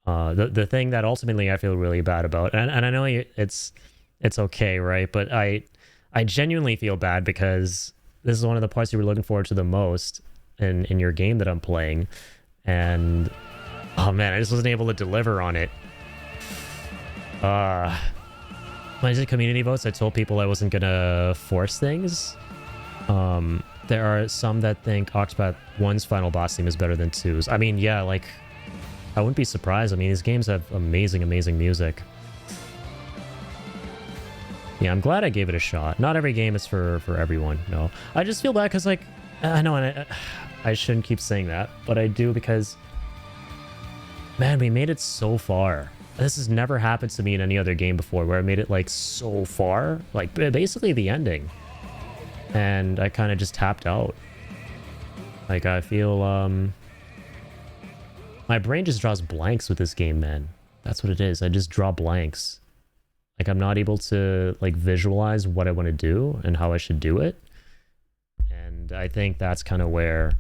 The thing that ultimately I feel really bad about, and I know it's okay, right? But I genuinely feel bad because this is one of the parts you were looking forward to the most in your game that I'm playing, and oh man, I just wasn't able to deliver on it. When I did community votes, I told people I wasn't gonna force things. There are some that think Octopath 1's final boss theme is better than 2's. I mean, yeah, like, I wouldn't be surprised. I mean, these games have amazing, amazing music. Yeah, I'm glad I gave it a shot. Not every game is for everyone, no. I just feel bad because, like, I know, and I shouldn't keep saying that, but I do because, man, we made it so far. This has never happened to me in any other game before, where I made it, like, so far. Like, basically the ending. And I kind of just tapped out. Like, I feel, my brain just draws blanks with this game, man. That's what it is. I just draw blanks. Like, I'm not able to, like, visualize what I want to do and how I should do it. And I think that's kind of where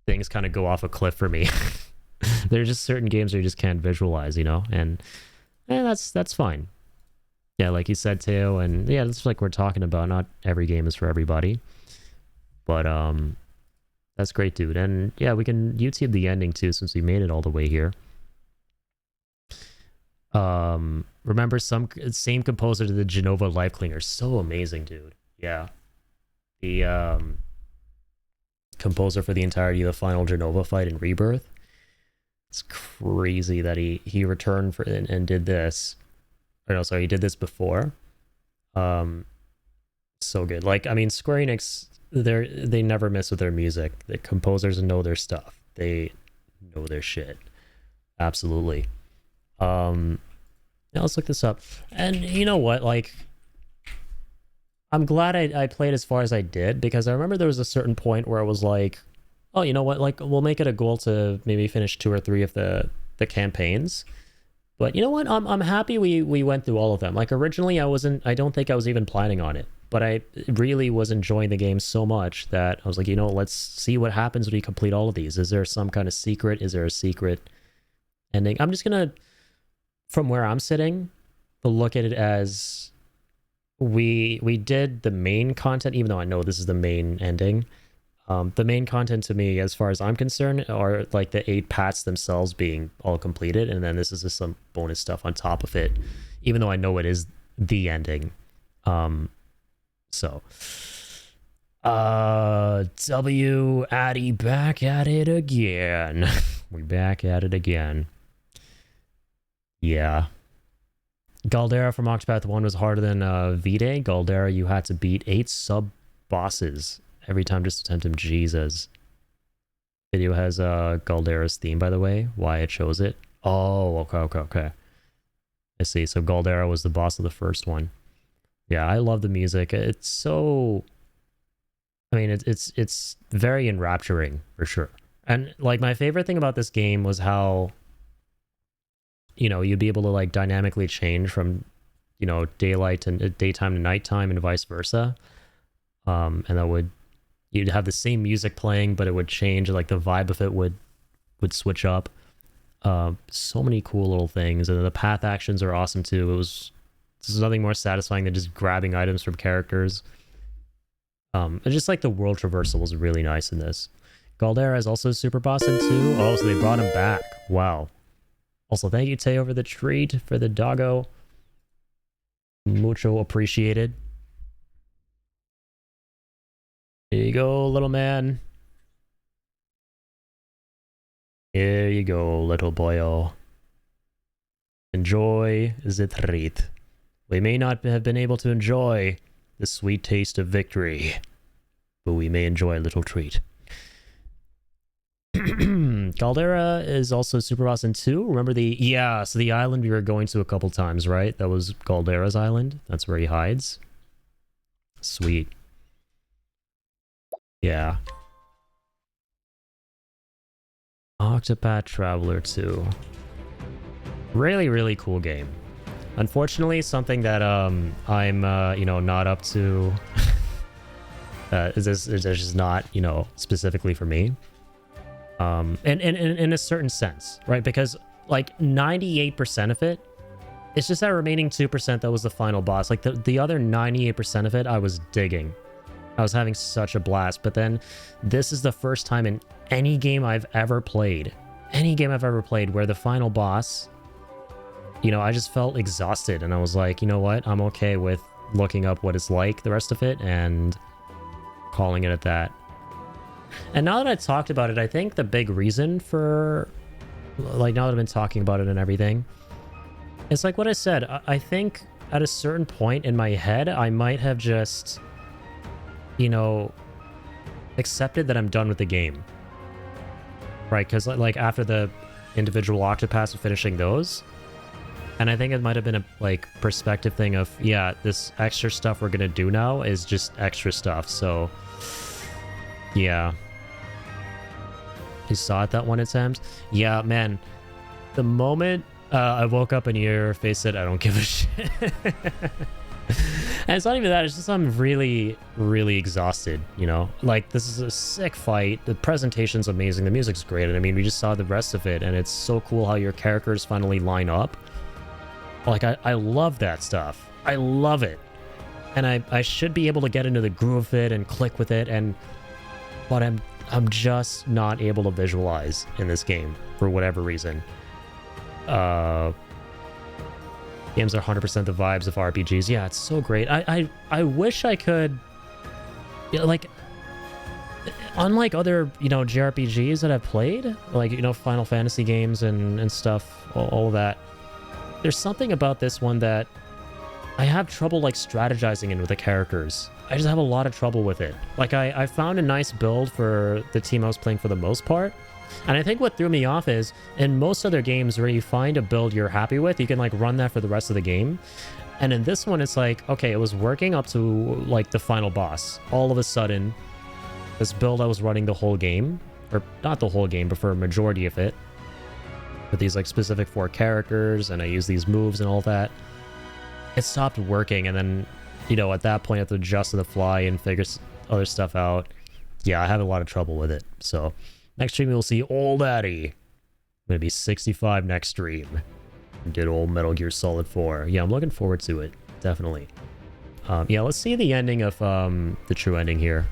things kind of go off a cliff for me. There are just certain games where you just can't visualize, you know? And that's fine. Yeah, like you said, Teo, and yeah, that's like we're talking about. Not every game is for everybody. But that's great, dude. And yeah, we can YouTube the ending too, since we made it all the way here. Remember same composer to the Genova Life Cleaner. So amazing, dude. Yeah. The composer for the entirety of the final Genova fight in Rebirth. It's crazy that he returned for and did this. Or no, sorry, he did this before. So good. Like, I mean, Square Enix, they never miss with their music. The composers know their stuff. They know their shit. Absolutely. Yeah, let's look this up. And you know what? Like, I'm glad I played as far as I did, because I remember there was a certain point where I was like, oh, you know what? Like, we'll make it a goal to maybe finish 2 or 3 of the campaigns. But you know what? I'm happy we went through all of them. Like, originally I don't think I was even planning on it, but I really was enjoying the game so much that I was like, you know, let's see what happens when we complete all of these. Is there some kind of secret? Is there a secret ending? I'm just gonna, from where I'm sitting, look at it as we did the main content, even though I know this is the main ending. The main content to me, as far as I'm concerned, are like the 8 paths themselves being all completed, and then this is just some bonus stuff on top of it, even though I know it is the ending. So W Addy back at it again. We back at it again. Yeah. Galdera from Octopath 1 was harder than V-Day. Galdera, you had to beat 8 sub-bosses every time just to attempt him. Jesus. Video has Galdera's theme, by the way. Why it shows it. Oh, okay. I see. So Galdera was the boss of the first one. Yeah, I love the music. It's so... I mean, it's very enrapturing, for sure. And, like, my favorite thing about this game was how... you know, you'd be able to like dynamically change from, you know, daylight and daytime to nighttime and vice versa. And that you'd have the same music playing, but it would change, like the vibe of it would switch up. So many cool little things. And the path actions are awesome too. This is nothing more satisfying than just grabbing items from characters. And just like the world traversal was really nice in this. Galdera is also super boss in 2. Oh, so they brought him back. Wow. Also, thank you, Tay, over the treat for the doggo. Mucho appreciated. Here you go, little man. Here you go, little boyo. Enjoy the treat. We may not have been able to enjoy the sweet taste of victory, but we may enjoy a little treat. Caldera is also super boss in 2. Remember so the island we were going to a couple times, right? That was Caldera's island. That's where he hides. Sweet. Yeah. Octopath Traveler 2. Really, really cool game. Unfortunately, something that I'm you know, not up to is just not, you know, specifically for me. And in a certain sense, right? Because like 98% of it, it's just that remaining 2% that was the final boss. Like the other 98% of it, I was digging. I was having such a blast. But then this is the first time in any game I've ever played, where the final boss, you know, I just felt exhausted. And I was like, you know what? I'm okay with looking up what it's like, the rest of it, and calling it at that. And now that I talked about it, I think the big reason for, like, now that I've been talking about it and everything, it's like what I said. I think at a certain point in my head, I might have just, you know, accepted that I'm done with the game. Right? Because, like, after the individual Octopaths of finishing those, and I think it might have been a, like, perspective thing of, yeah, this extra stuff we're gonna do now is just extra stuff, so... yeah. You saw it that one attempt? Yeah, man. The moment I woke up and your face said, I don't give a shit. And it's not even that, it's just I'm really, really exhausted, you know? Like, this is a sick fight. The presentation's amazing. The music's great. And I mean, we just saw the rest of it, and it's so cool how your characters finally line up. Like, I love that stuff. I love it. And I should be able to get into the groove of it and click with it, but I'm just not able to visualize in this game for whatever reason. Games are 100% the vibes of RPGs. Yeah, it's so great. I wish I could, you know, like, unlike other, you know, JRPGs that I've played, like, you know, Final Fantasy games and stuff, all of that. There's something about this one that I have trouble, like, strategizing in with the characters. I just have a lot of trouble with it. Like, I found a nice build for the team I was playing for the most part. And I think what threw me off is, in most other games where you find a build you're happy with, you can, like, run that for the rest of the game. And in this one, it's like, okay, it was working up to, like, the final boss. All of a sudden, this build I was running the whole game, or not the whole game, but for a majority of it, with these, like, specific 4 characters, and I use these moves and all that, it stopped working. And then, you know, at that point, I have to adjust to the fly and figure other stuff out. Yeah, I have a lot of trouble with it. So next stream, we'll see Old Addy. I'm going to be 65 next stream. Good old Metal Gear Solid 4. Yeah, I'm looking forward to it. Definitely. Yeah, let's see the ending of the true ending here.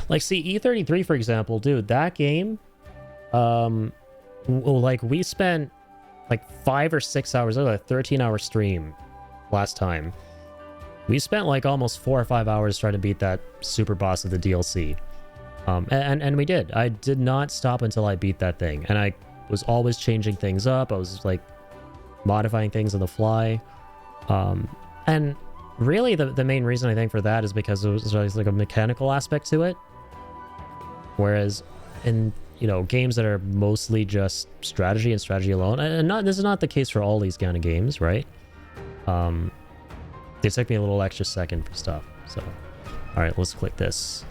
Like, see, E33, for example, dude, that game, like, we spent like 5 or 6 hours, a 13-hour stream last time. We spent like almost 4 or 5 hours trying to beat that super boss of the DLC. And we did. I did not stop until I beat that thing. And I was always changing things up. I was like modifying things on the fly. And really the main reason I think for that is because it was like a mechanical aspect to it. Whereas in, you know, games that are mostly just strategy and strategy alone, and this is not the case for all these kind of games, right? They took me a little extra second for stuff. So, all right, let's click this.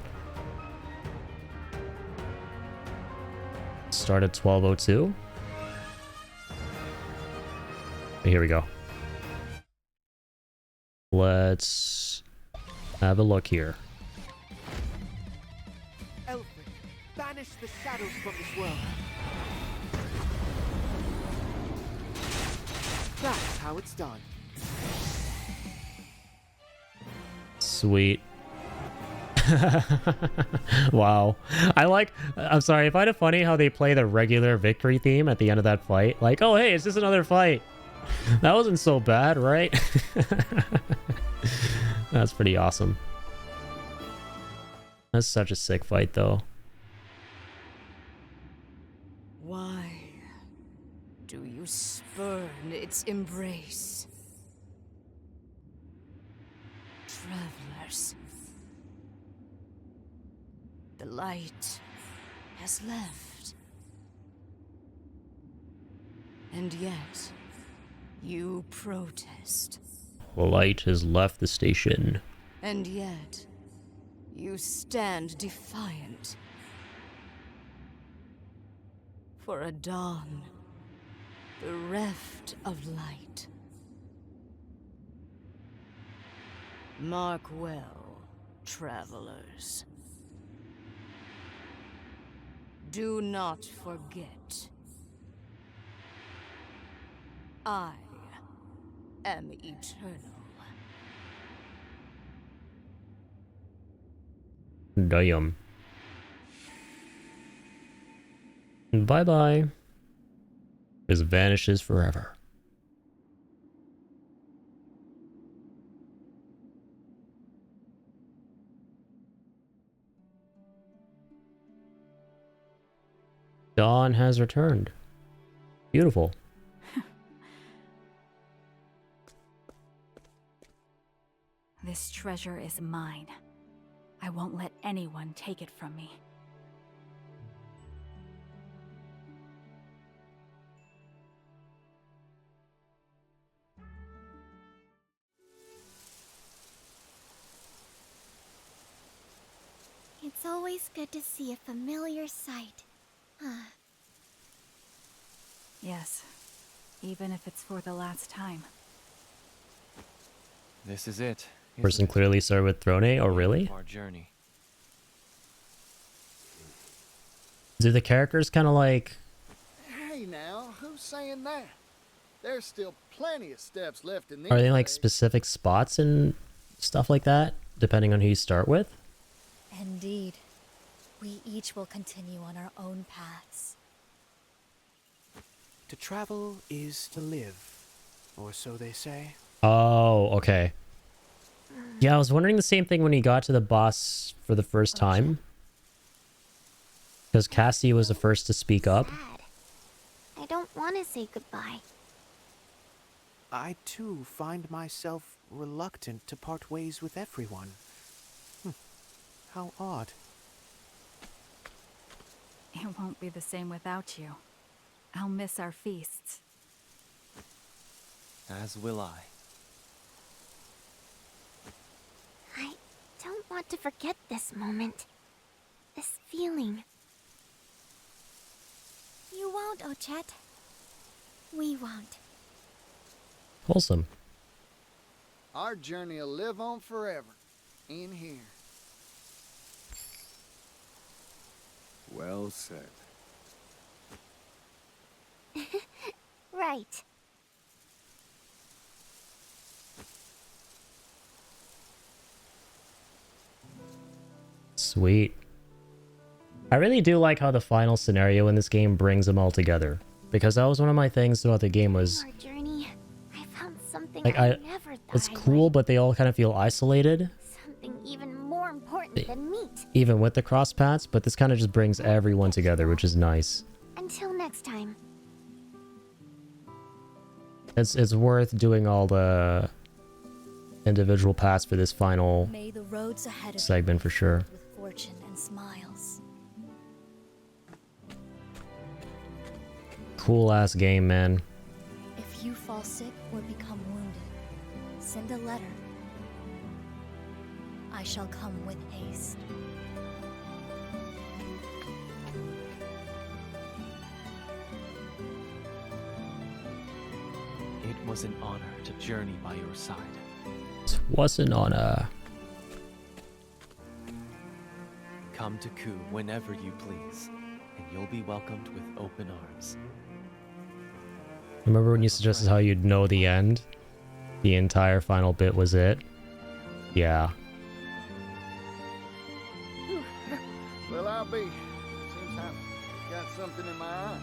Start at 12:02. Here we go. Let's have a look here. Elfin, banish the shadows from this world. That's how it's done. Sweet. Wow. I'm sorry, I find it funny how they play the regular victory theme at the end of that fight. Like, oh hey, it's just another fight. That wasn't so bad, right? That's pretty awesome. That's such a sick fight, though. Why do you spurn its embrace? Travelers, the light has left. And yet, you protest. The light has left the station. And yet, you stand defiant. For a dawn, bereft of light. Mark well, travelers. Do not forget. I am eternal. Damn. Bye-bye. Just vanishes forever. Dawn has returned. Beautiful. This treasure is mine. I won't let anyone take it from me. It's always good to see a familiar sight. Yes, even if it's for the last time. This is it. Person clearly started with Throne. Oh, really? Our journey. Do the characters kind of like... Hey now, who's saying that? There's still plenty of steps left in these. Are they like specific spots and stuff like that, depending on who you start with? Indeed. We each will continue on our own paths. To travel is to live, or so they say. Oh, okay. Yeah, I was wondering the same thing when he got to the boss for the first time. Because Cassie was the first to speak up. I don't want to say goodbye. I too find myself reluctant to part ways with everyone. How odd. It won't be the same without you. I'll miss our feasts. As will I. I don't want to forget this moment. This feeling. You won't, Ochet. We won't. Wholesome. Our journey will live on forever. In here. Well said. right. Sweet. I really do like how the final scenario in this game brings them all together. Because that was one of my things throughout the game was... Our journey, I found something Like, I never thought it's I'd cool, but they all kind of feel isolated. Something even more important than meat. Even with the cross paths, but this kind of just brings everyone together, which is nice. Until next time. It's worth doing all the individual paths for this final May the roads ahead of segment for sure. with fortune and smiles. Cool ass game, man. If you fall sick or become wounded, send a letter. I shall come with haste. It was an honor to journey by your side. It was an honor. Come to Ku whenever you please, and you'll be welcomed with open arms. Remember when you suggested how you'd know the end? The entire final bit was it? Yeah. Well, I'll be. Seems I've got something in my eyes.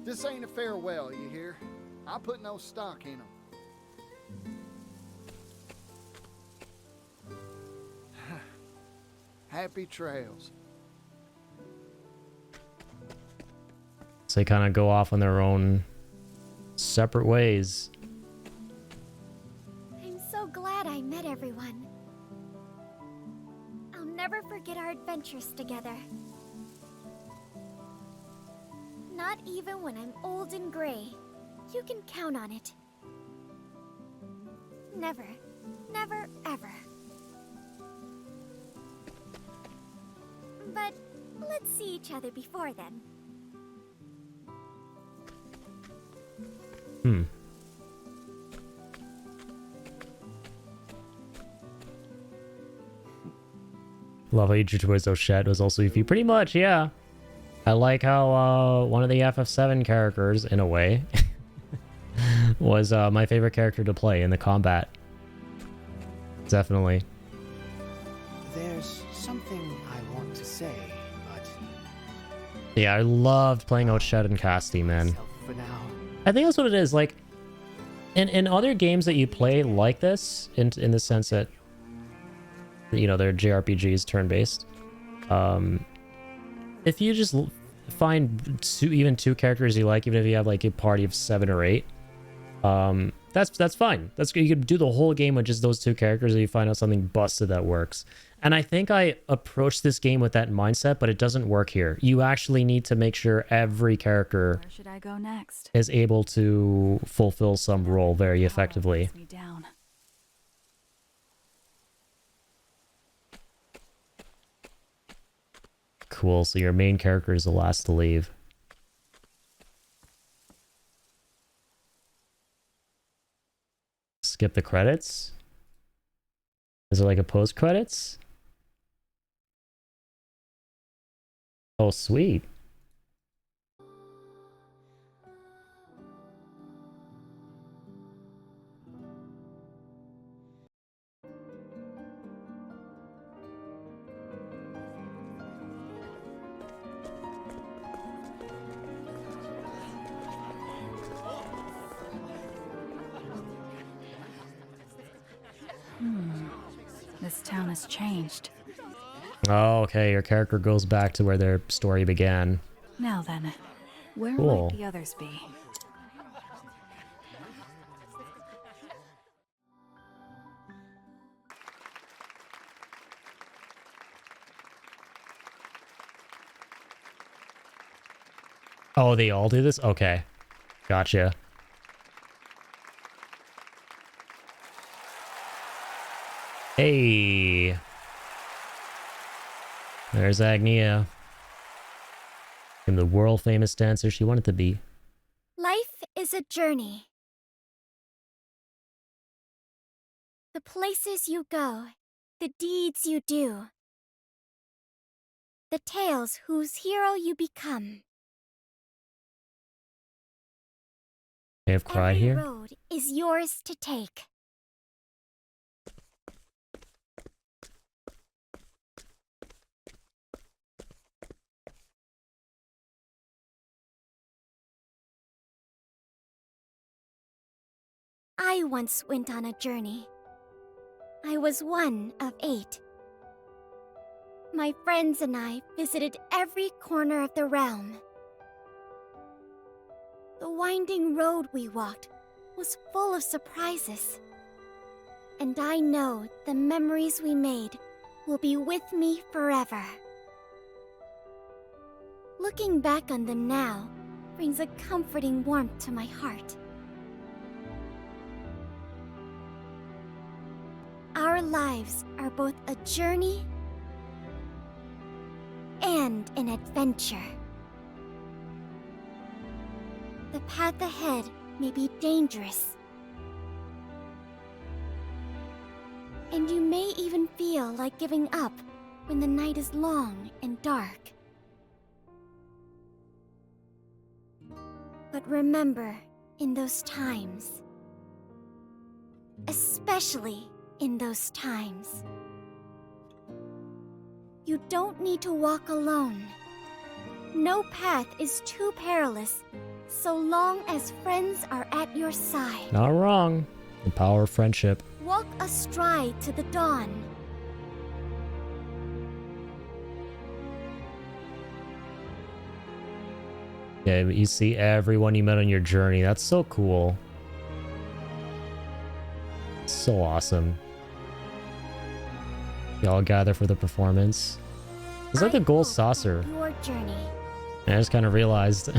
This ain't a farewell, you hear? I put no stock in them. Happy trails. So they kind of go off on their own separate ways. I'm so glad I met everyone. I'll never forget our adventures together. Not even when I'm old and gray. You can count on it. Never, never, ever. But let's see each other before then. Love how you drew towards those shed was also Yuffie. Pretty much, yeah. I like how one of the FF7 characters, in a way, was my favorite character to play in the combat. Definitely. There's something I want to say, but Yeah, I loved playing out Shed and Casti, man. for now. I think that's what it is. Like, in other games that you play like this, in the sense that, you know, they're JRPGs turn-based. If you just find even two characters you like, even if you have like a party of 7 or 8, that's fine. You could do the whole game with just those two characters, and you find out something busted that works. And I think I approached this game with that mindset, but it doesn't work here. You actually need to make sure every character Where should I go next? is able to fulfill some role very effectively. Me down. Cool, so your main character is the last to leave. Skip the credits? Is it like a post credits? Oh, sweet. This town has changed. Oh, okay, your character goes back to where their story began. Now then, where Cool. might the others be? Oh, they all do this? Okay. Gotcha. Hey. There's Agnia. And the world famous dancer she wanted to be. Life is a journey. The places you go, the deeds you do, the tales whose hero you become. may have cried Every here. road is yours to take. I once went on a journey. I was one of 8. My friends and I visited every corner of the realm. The winding road we walked was full of surprises. And I know the memories we made will be with me forever. Looking back on them now brings a comforting warmth to my heart. Our lives are both a journey and an adventure. The path ahead may be dangerous, and you may even feel like giving up when the night is long and dark. But remember, in those times, especially in those times, you don't need to walk alone. No path is too perilous, so long as friends are at your side. Not wrong. The power of friendship. Walk astride to the dawn. Yeah, you see everyone you met on your journey. That's so cool. So awesome. You all gather for the performance. Is that the gold saucer? Your journey I just kind of realized.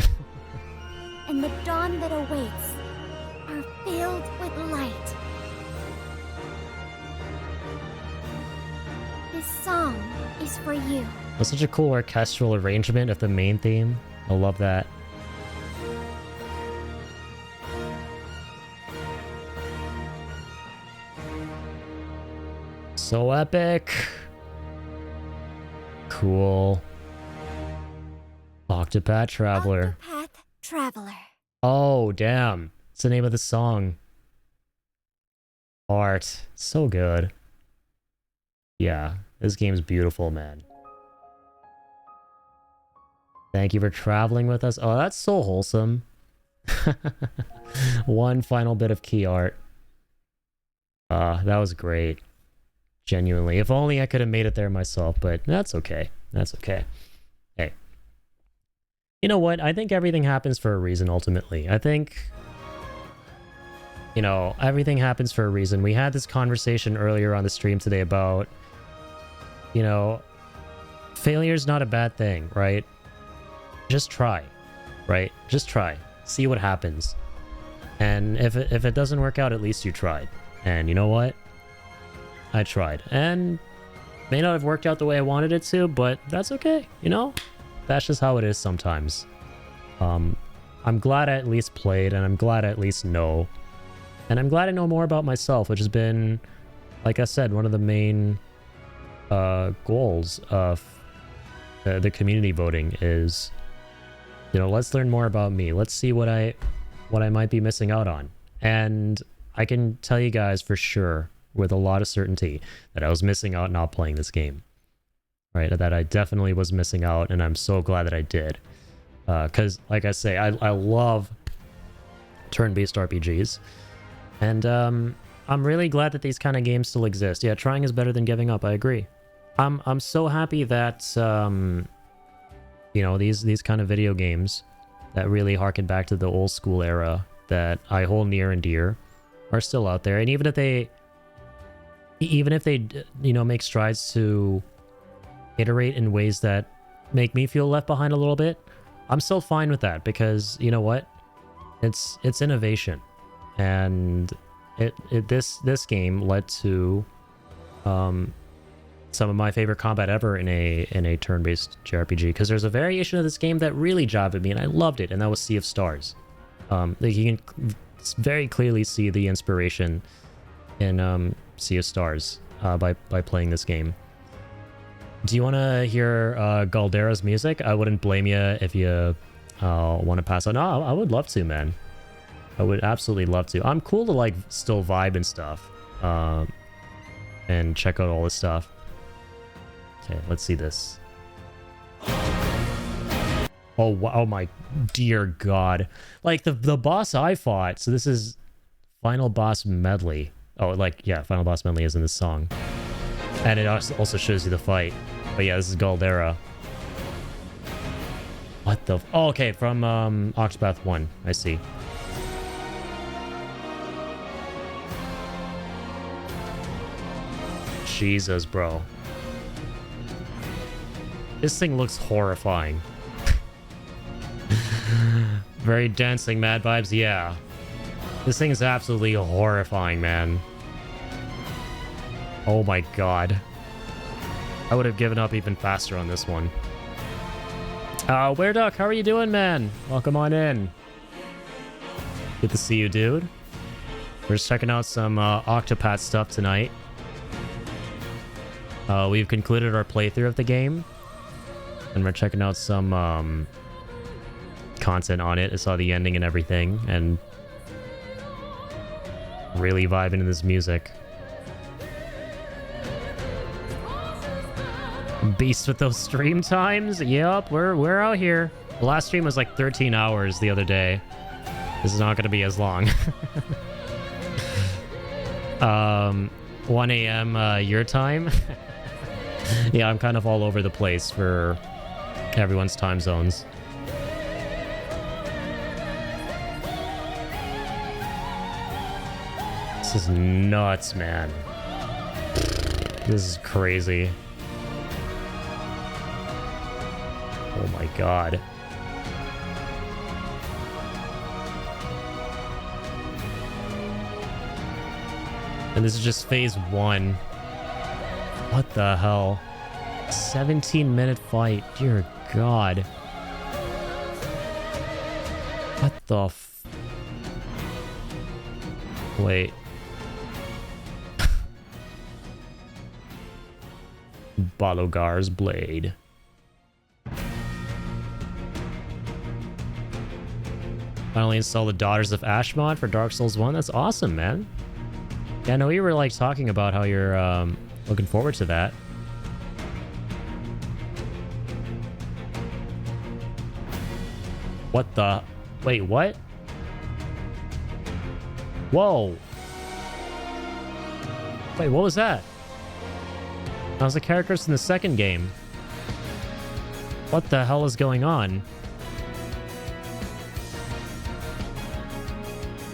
and the dawn that awaits are filled with light. This song is for you. That's such a cool orchestral arrangement of the main theme. I love that. So epic. Cool. Octopath Traveler. Octopath Traveler. Oh, damn. It's the name of the song. Art. So good. Yeah, this game's beautiful, man. Thank you for traveling with us. Oh, that's so wholesome. One final bit of key art. That was great. Genuinely. If only I could have made it there myself, but that's okay. That's okay. Hey. You know what? I think everything happens for a reason, ultimately. I think, you know, everything happens for a reason. We had this conversation earlier on the stream today about, you know, failure's not a bad thing, right? Just try, right? Just try. See what happens. And if it doesn't work out, at least you tried. And you know what? I tried. And may not have worked out the way I wanted it to, but that's okay. You know? That's just how it is sometimes. I'm glad I at least played, and I'm glad I at least know. And I'm glad I know more about myself, which has been, like I said, one of the main goals of the community voting is, you know, let's learn more about me. Let's see what I might be missing out on. And I can tell you guys for sure, with a lot of certainty, that I was missing out not playing this game. Right? That I definitely was missing out, and I'm so glad that I did. Because, like I say, I love turn-based RPGs. And I'm really glad that these kind of games still exist. Yeah, trying is better than giving up, I agree. I'm so happy that, you know, these kind of video games that really harken back to the old school era that I hold near and dear are still out there. And even if they, you know, make strides to iterate in ways that make me feel left behind a little bit, I'm still fine with that, because you know what? It's innovation. And this game led to some of my favorite combat ever in a turn-based JRPG, because there's a variation of this game that really jabbed at me and I loved it, and that was Sea of Stars. You can very clearly see the inspiration in Sea of Stars by playing this game. Do you want to hear Galdera's music? I wouldn't blame you if you want to pass on. No, I would love to, man. I would absolutely love to. I'm cool to like still vibe and stuff. And check out all this stuff. Okay, let's see this. Oh, oh my dear God. Like the boss I fought. So this is Final Boss Medley. Oh, like, yeah, Final Boss Medley is in this song. And it also shows you the fight. But yeah, this is Galdera. What the... Oh, okay, from Octopath 1. I see. Jesus, bro. This thing looks horrifying. Very dancing mad vibes, yeah. This thing is absolutely horrifying, man. Oh my God. I would have given up even faster on this one. Weirduck, how are you doing, man? Welcome on in. Good to see you, dude. We're just checking out some Octopath stuff tonight. We've concluded our playthrough of the game. And we're checking out some content on it. I saw the ending and everything. And really vibing to this music. Beast with those stream times. Yep, we're out here. The last stream was like 13 hours the other day. This is not going to be as long. 1 a.m. Your time. Yeah, I'm kind of all over the place for everyone's time zones. This is nuts, man. This is crazy. Oh my God. And this is just phase 1. What the hell? 17-minute fight. Dear God. What the f... Wait. Balogar's blade. Finally install the Daughters of Ash mod for Dark Souls 1. That's awesome, man. Yeah, I know you were like talking about how you're looking forward to that. What the... Wait, what? Whoa. Wait, what was that? That was the characters in the second game. What the hell is going on?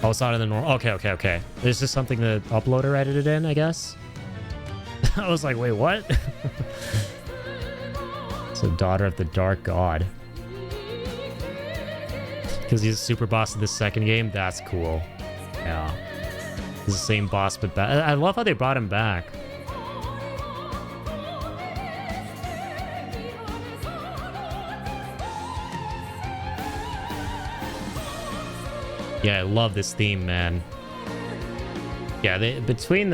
Oh, it's not in the normal... Okay. This is something the uploader edited in, I guess? I was like, wait, what? It's a Daughter of the Dark God. Because he's a super boss in the second game? That's cool. Yeah. He's the same boss, but back. I love how they brought him back. Yeah, I love this theme, man. Yeah,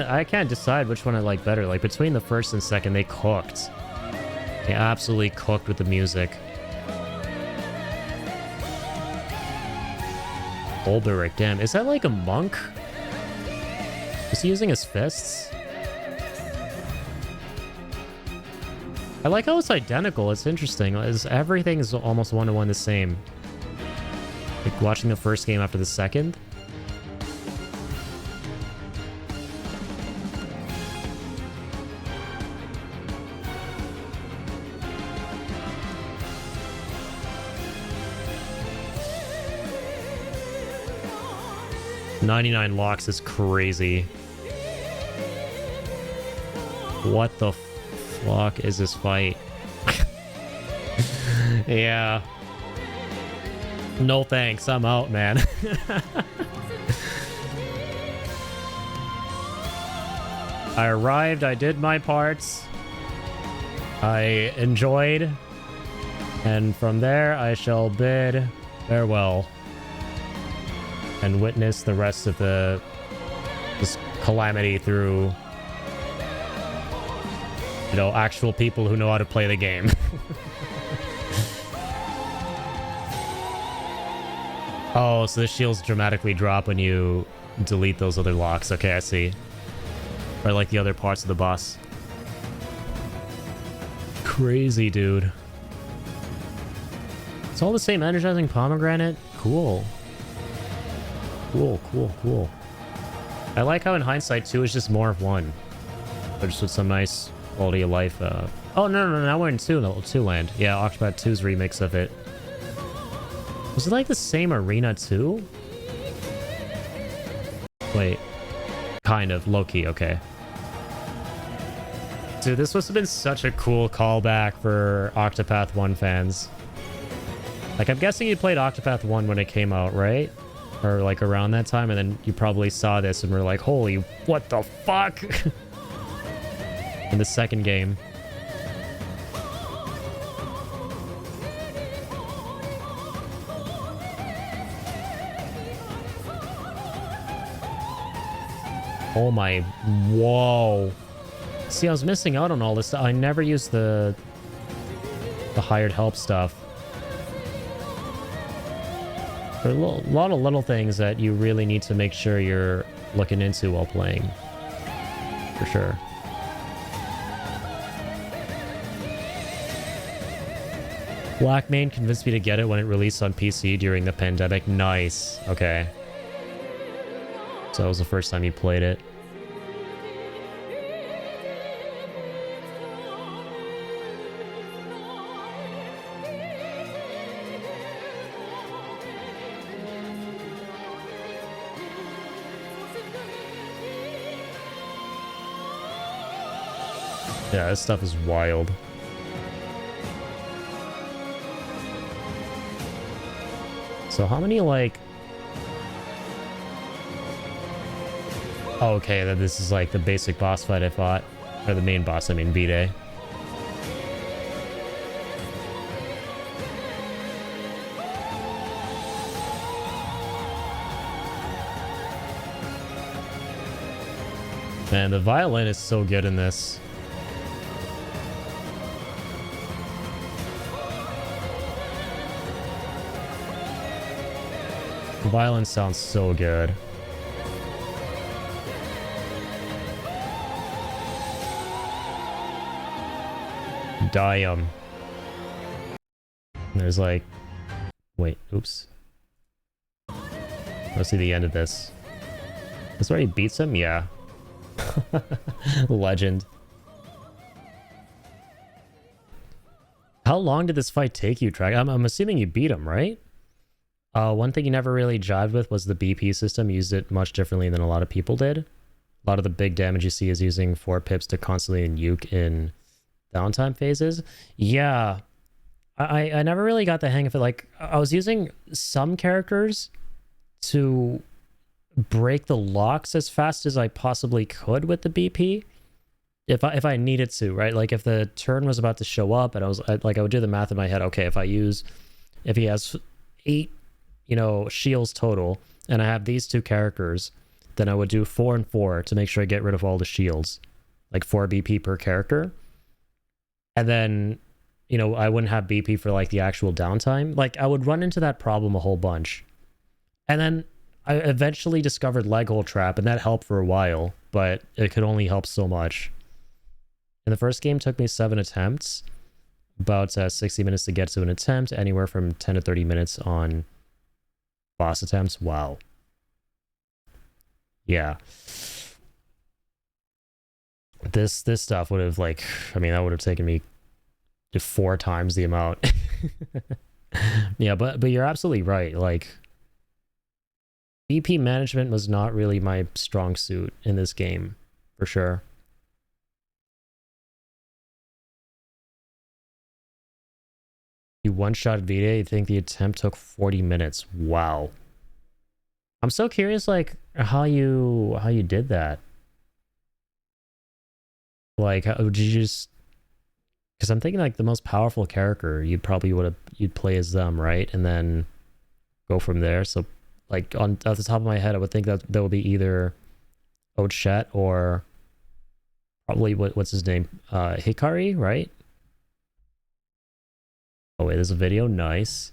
I can't decide which one I like better. Like, between the first and second, they cooked. They absolutely cooked with the music. Olberic, damn. Is that like a monk? Is he using his fists? I like how it's identical. It's interesting. Everything is almost one-to-one the same. Like watching the first game after the second. $99 locks is crazy. What the fuck is this fight? Yeah. No thanks, I'm out, man. I arrived, I did my parts. I enjoyed. And from there, I shall bid farewell. And witness the rest of this calamity through, you know, actual people who know how to play the game. Oh, so the shields dramatically drop when you delete those other locks. Okay, I see. Or like the other parts of the boss. Crazy, dude. It's all the same energizing pomegranate? Cool. Cool, cool, cool. I like how in hindsight 2 is just more of one. But just with some nice quality of life. Oh, no, now we're in 2 land. Yeah, Octopath 2's remix of it. Was it like the same arena too? Wait. Kind of. Low-key, okay. Dude, this must have been such a cool callback for Octopath 1 fans. Like, I'm guessing you played Octopath 1 when it came out, right? Or like around that time, and then you probably saw this and were like, holy, what the fuck? In the second game. Oh my, whoa. See, I was missing out on all this stuff. I never used the hired help stuff. There are a lot of little things that you really need to make sure you're looking into while playing. For sure. Blackmane convinced me to get it when it released on PC during the pandemic. Nice. Okay. So that was the first time you played it. Yeah, this stuff is wild. So how many, like... Oh, okay, then this is like the basic boss fight I fought. Or the main boss, I mean, B-Day. Man, the violin is so good in this. The violin sounds so good. Damn. There's like... Wait, oops. Let's see the end of this. This where he beats him? Yeah. Legend. How long did this fight take you, Track? I'm assuming you beat him, right? One thing you never really jived with was the BP system. You used it much differently than a lot of people did. A lot of the big damage you see is using 4 pips to constantly nuke in downtime phases. Yeah. I never really got the hang of it. Like, I was using some characters to break the locks as fast as I possibly could with the BP. If I needed to, right? Like, if the turn was about to show up and I would do the math in my head. Okay, if he has 8, shields total, and I have these 2 characters, then I would do 4 and 4 to make sure I get rid of all the shields. Like 4 BP per character. And then, I wouldn't have BP for like the actual downtime. Like, I would run into that problem a whole bunch. And then I eventually discovered leg hole trap, and that helped for a while, but it could only help so much. And the first game took me 7 attempts, about 60 minutes to get to an attempt, anywhere from 10 to 30 minutes on boss attempts. Wow. Yeah. This stuff would have, like, that would have taken me to 4 times the amount. Yeah, but you're absolutely right. Like, BP management was not really my strong suit in this game, for sure. You one-shot V-Day, you think the attempt took 40 minutes. Wow. I'm so curious, like, how you did that. Like, how would you just... Because I'm thinking, like, the most powerful character, you'd play as them, right? And then go from there. So, like, off the top of my head, I would think that would be either Ochet or probably, what's his name? Hikari, right? Oh, wait, there's a video? Nice.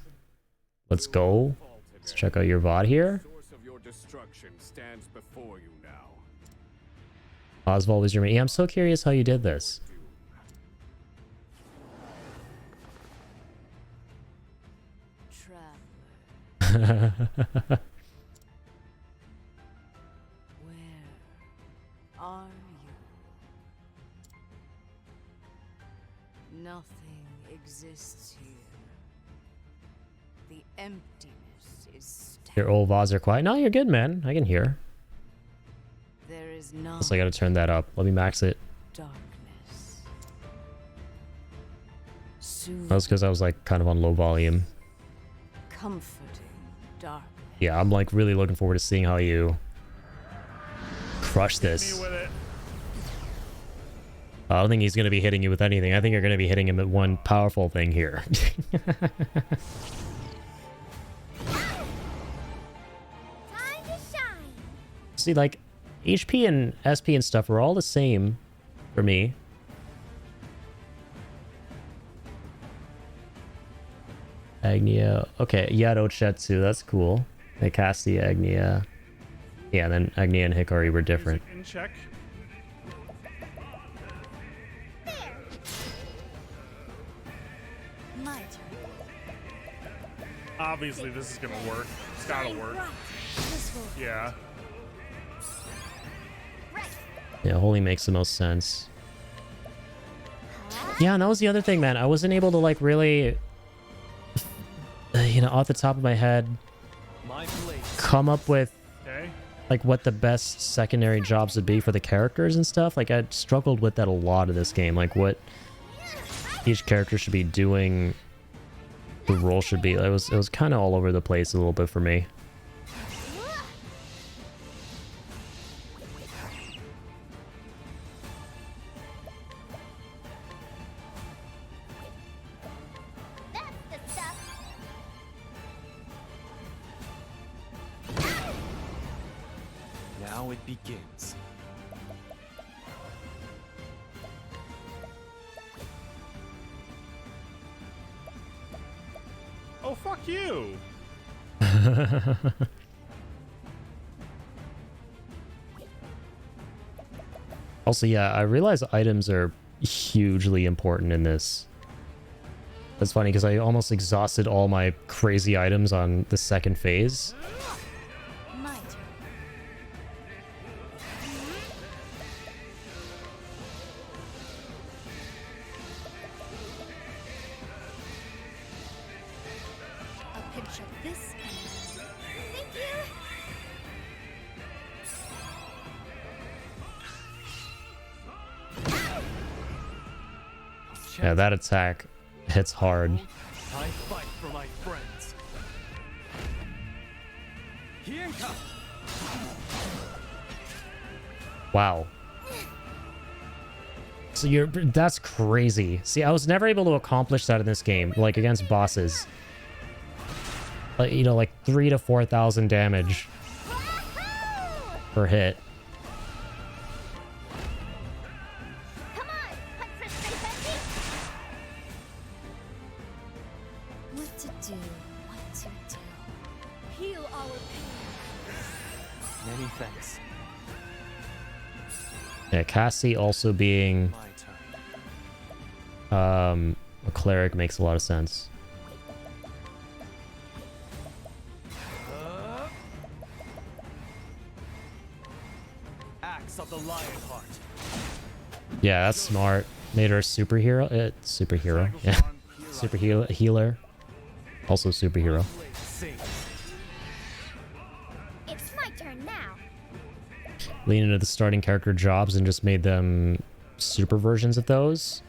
Let's go. Let's check out your VOD here. Oswald was your mate. Yeah, I'm so curious how you did this. Are you? Nothing exists here. The emptiness is Your old VODs are quiet. No, you're good, man. I can hear. There is no. So I gotta turn that up. Let me max it. Darkness. That was because I was like kind of on low volume. Comforting dark. Yeah, I'm like really looking forward to seeing how you crush this. I don't think he's going to be hitting you with anything. I think you're going to be hitting him at one powerful thing here. See, like, HP and SP and stuff are all the same for me. Agnia. Okay, Yado Shetsu, that's cool. They cast the Agnia. Yeah, then Agnia and Hikari were different. In check. Obviously, this is gonna work. It's gotta work. Yeah. Yeah, Holy makes the most sense. Yeah, and that was the other thing, man. I wasn't able to, like, really, you know, off the top of my head, come up with, like, what the best secondary jobs would be for the characters and stuff. Like, I struggled with that a lot in this game. Like, what each character should be doing, the role should be. It was kind of all over the place a little bit for me. Now it begins. Oh, fuck you! Also, yeah, I realize items are hugely important in this. That's funny because I almost exhausted all my crazy items on the second phase. Yeah, that attack hits hard. I fight for my friends. Wow. So that's crazy. See, I was never able to accomplish that in this game, like against bosses. Like, you know, like 3,000 to 4,000 damage per hit. Many thanks. Yeah, Cassie also being a cleric makes a lot of sense. Axe of the Lionheart. Yeah, that's smart. Made her a superhero. Superhero. Yeah. Super healer. Also superhero. It's my turn now. Lean into the starting character jobs and just made them super versions of those.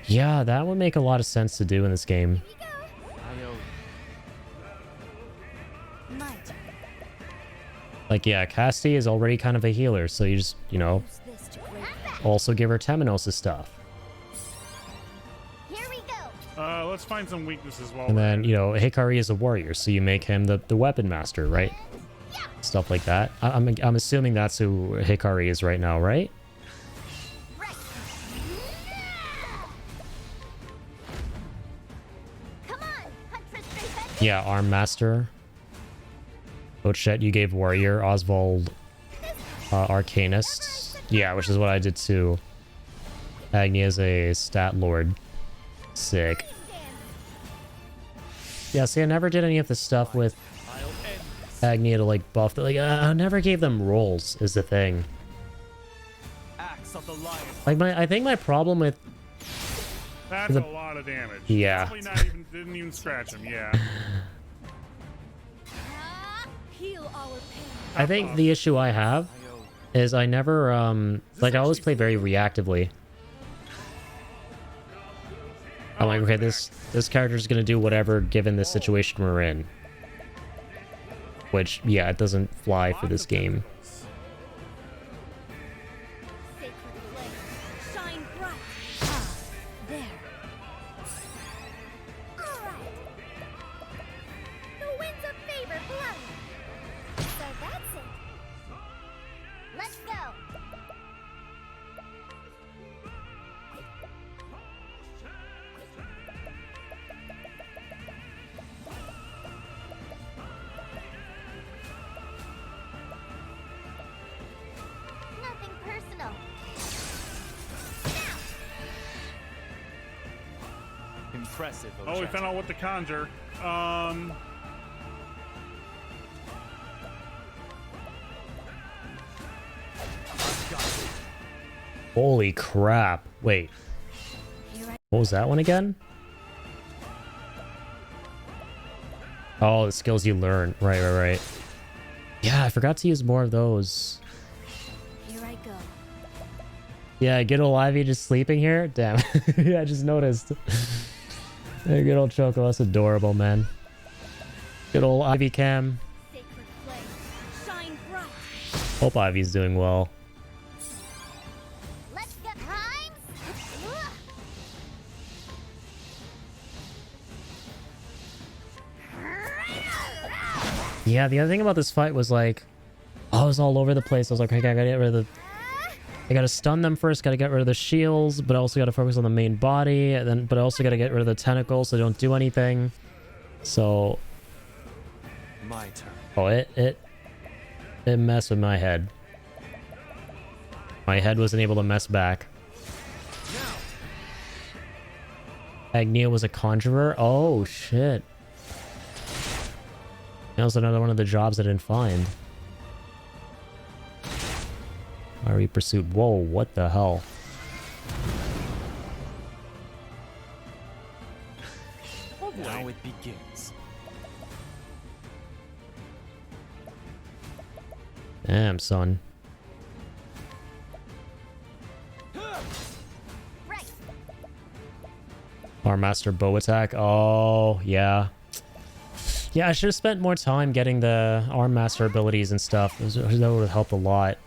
Yeah, that would make a lot of sense to do in this game. Like, yeah, Cassie is already kind of a healer, so you just, you know, also give her Temenos' stuff. Here we go. Let's find some weaknesses while And then, you know, Hikari is a warrior, so you make him the weapon master, right? Stuff like that. I'm assuming that's who Hikari is right now, right? Come on, Huntress 350. Yeah, Arm Master. Oh shit, you gave Warrior, Oswald, Arcanist. Yeah, which is what I did too. Agni is a stat lord. Sick. Yeah, see, I never did any of the stuff with Agni to like buff. Like, I never gave them rolls, is the thing. Like, I think my problem with... That's a lot of damage. Yeah. Probably not even, didn't even scratch him, yeah. I think the issue I have is I never, like, I always play very reactively. I'm like, okay, this character's gonna do whatever given the situation we're in. Which, yeah, it doesn't fly for this game. Impressive. Oh, we found out what to conjure. Holy crap. Wait. What was that one again? Oh, the skills you learn. Right. Yeah, I forgot to use more of those. Here I go. Yeah, good old Ivy just sleeping here? Damn. Yeah, I just noticed. Hey, good old Choco. That's adorable, man. Good old Ivy Cam. Hope Ivy's doing well. Yeah, the other thing about this fight was like, I was all over the place. I was like, okay, I gotta get rid of the... I gotta stun them first, gotta get rid of the shields, but I also gotta focus on the main body, and then, but I also gotta get rid of the tentacles so they don't do anything. So... My turn. Oh, it messed with my head. My head wasn't able to mess back. Agnia was a conjurer? Oh, shit. That was another one of the jobs I didn't find. Fiery Pursuit. Whoa, what the hell? Now it begins. Damn, son. Our master bow attack. Oh, yeah. Yeah, I should have spent more time getting the arm master abilities and stuff. That would have helped a lot.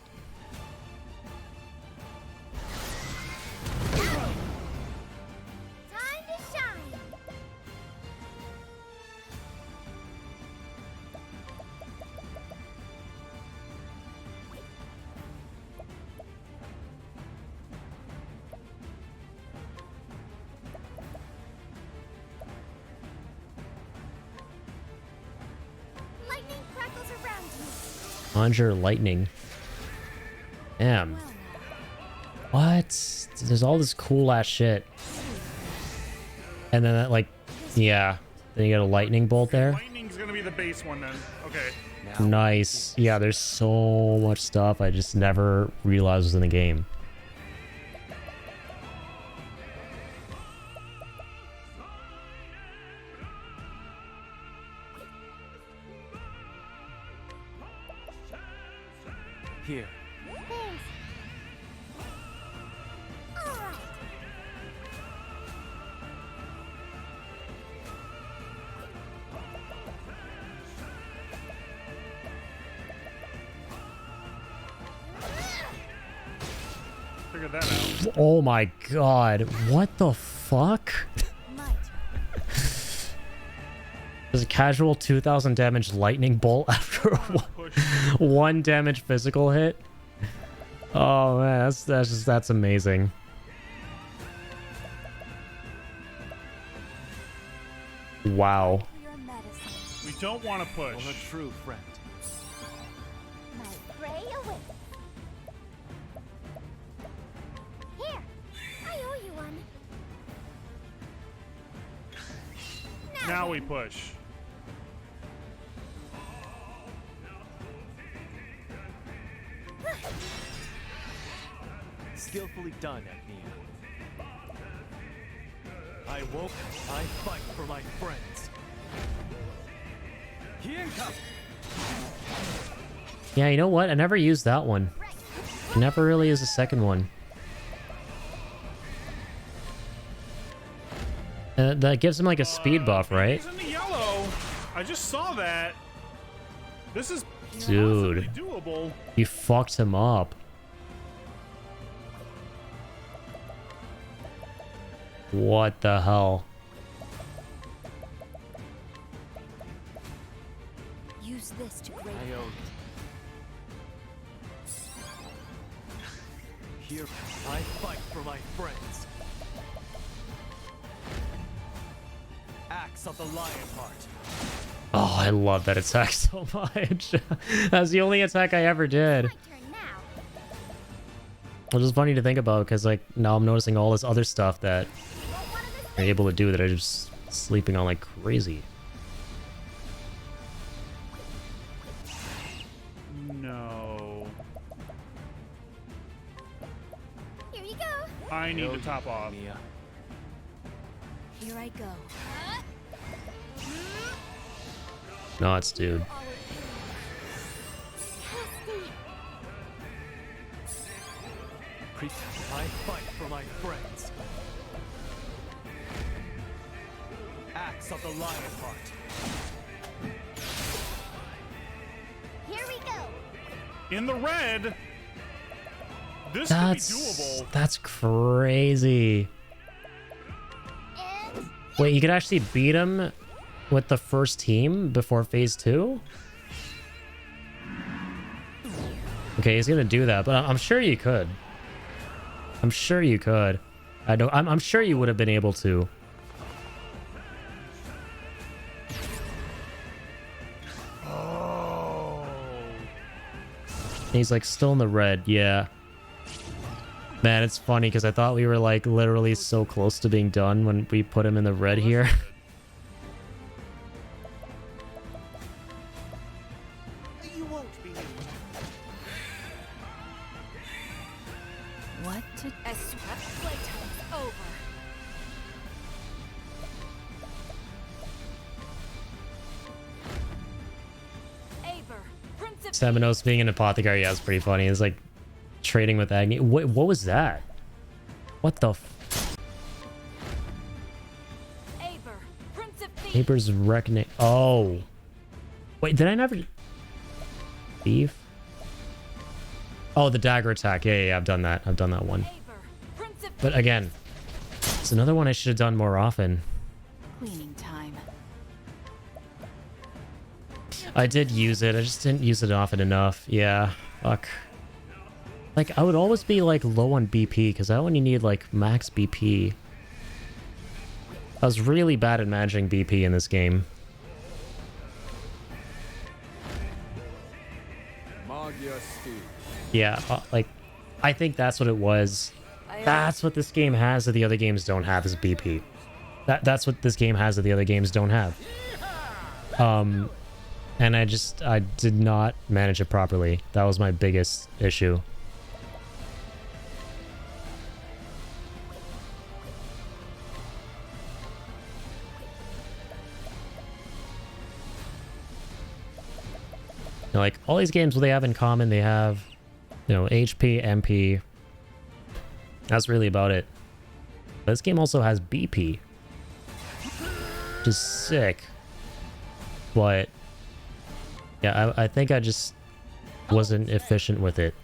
Conjure lightning. Damn. What? There's all this cool ass shit. And then that, like, yeah. Then you got a lightning bolt there. Lightning's gonna be the base one then. Okay. Nice. Yeah, there's so much stuff I just never realized was in the game. Here. Figured that out. Oh my god. What the fuck? There's a casual 2000 damage lightning bolt after one damage physical hit. Oh man, that's amazing. Wow. We don't want to push. For a true friend. My prey awaits. Here, I owe you one. Now we push. Skillfully done, Agnia. I fight for my friends. Yeah, you know what? I never used that one. I never really used the second one. That gives him like a speed buff, right? He's in the yellow. I just saw that. This is Dude, doable. you fucked him up. What the hell? Use this to great I owe you. Here, I fight for my friends. Axe of the Lionheart. Oh, I love that attack so much. That's the only attack I ever did. Which is funny to think about because like now I'm noticing all this other stuff that I'm able to do that I'm just sleeping on like crazy. No. Here you go. I need to top off. Here I go. Nuts, dude. I fight for my friends. Axe of the Lionheart. Here we go. In the red. This could be doable. That's crazy. Wait, you could actually beat him with the first team before phase 2? Okay, he's gonna do that, but I'm sure you could. I'm sure you could. I'm sure you would have been able to. Oh. He's like still in the red, yeah. Man, it's funny because I thought we were like literally so close to being done when we put him in the red here. You won't be What to playtime's over. Aber, Prince of Seminos being an apothecary, yeah, it's pretty funny. It's like trading with Agni. What was that? What the f? Aber, Prince of Thieves. Aber's reckoning. Oh. Wait, did I never... Thief? Oh, the dagger attack. Yeah, I've done that. I've done that one. But again, it's another one I should have done more often. Cleaning time. I did use it. I just didn't use it often enough. Yeah. Fuck. Like, I would always be, like, low on BP, because I only need, like, max BP. I was really bad at managing BP in this game. Yeah, like, I think that's what it was. That's what this game has that the other games don't have is BP. That's what this game has that the other games don't have. And I did not manage it properly. That was my biggest issue. You know, like, all these games, what they have in common, they have, you know, HP, MP. That's really about it. This game also has BP, which is sick. But yeah, I think I just wasn't efficient with it.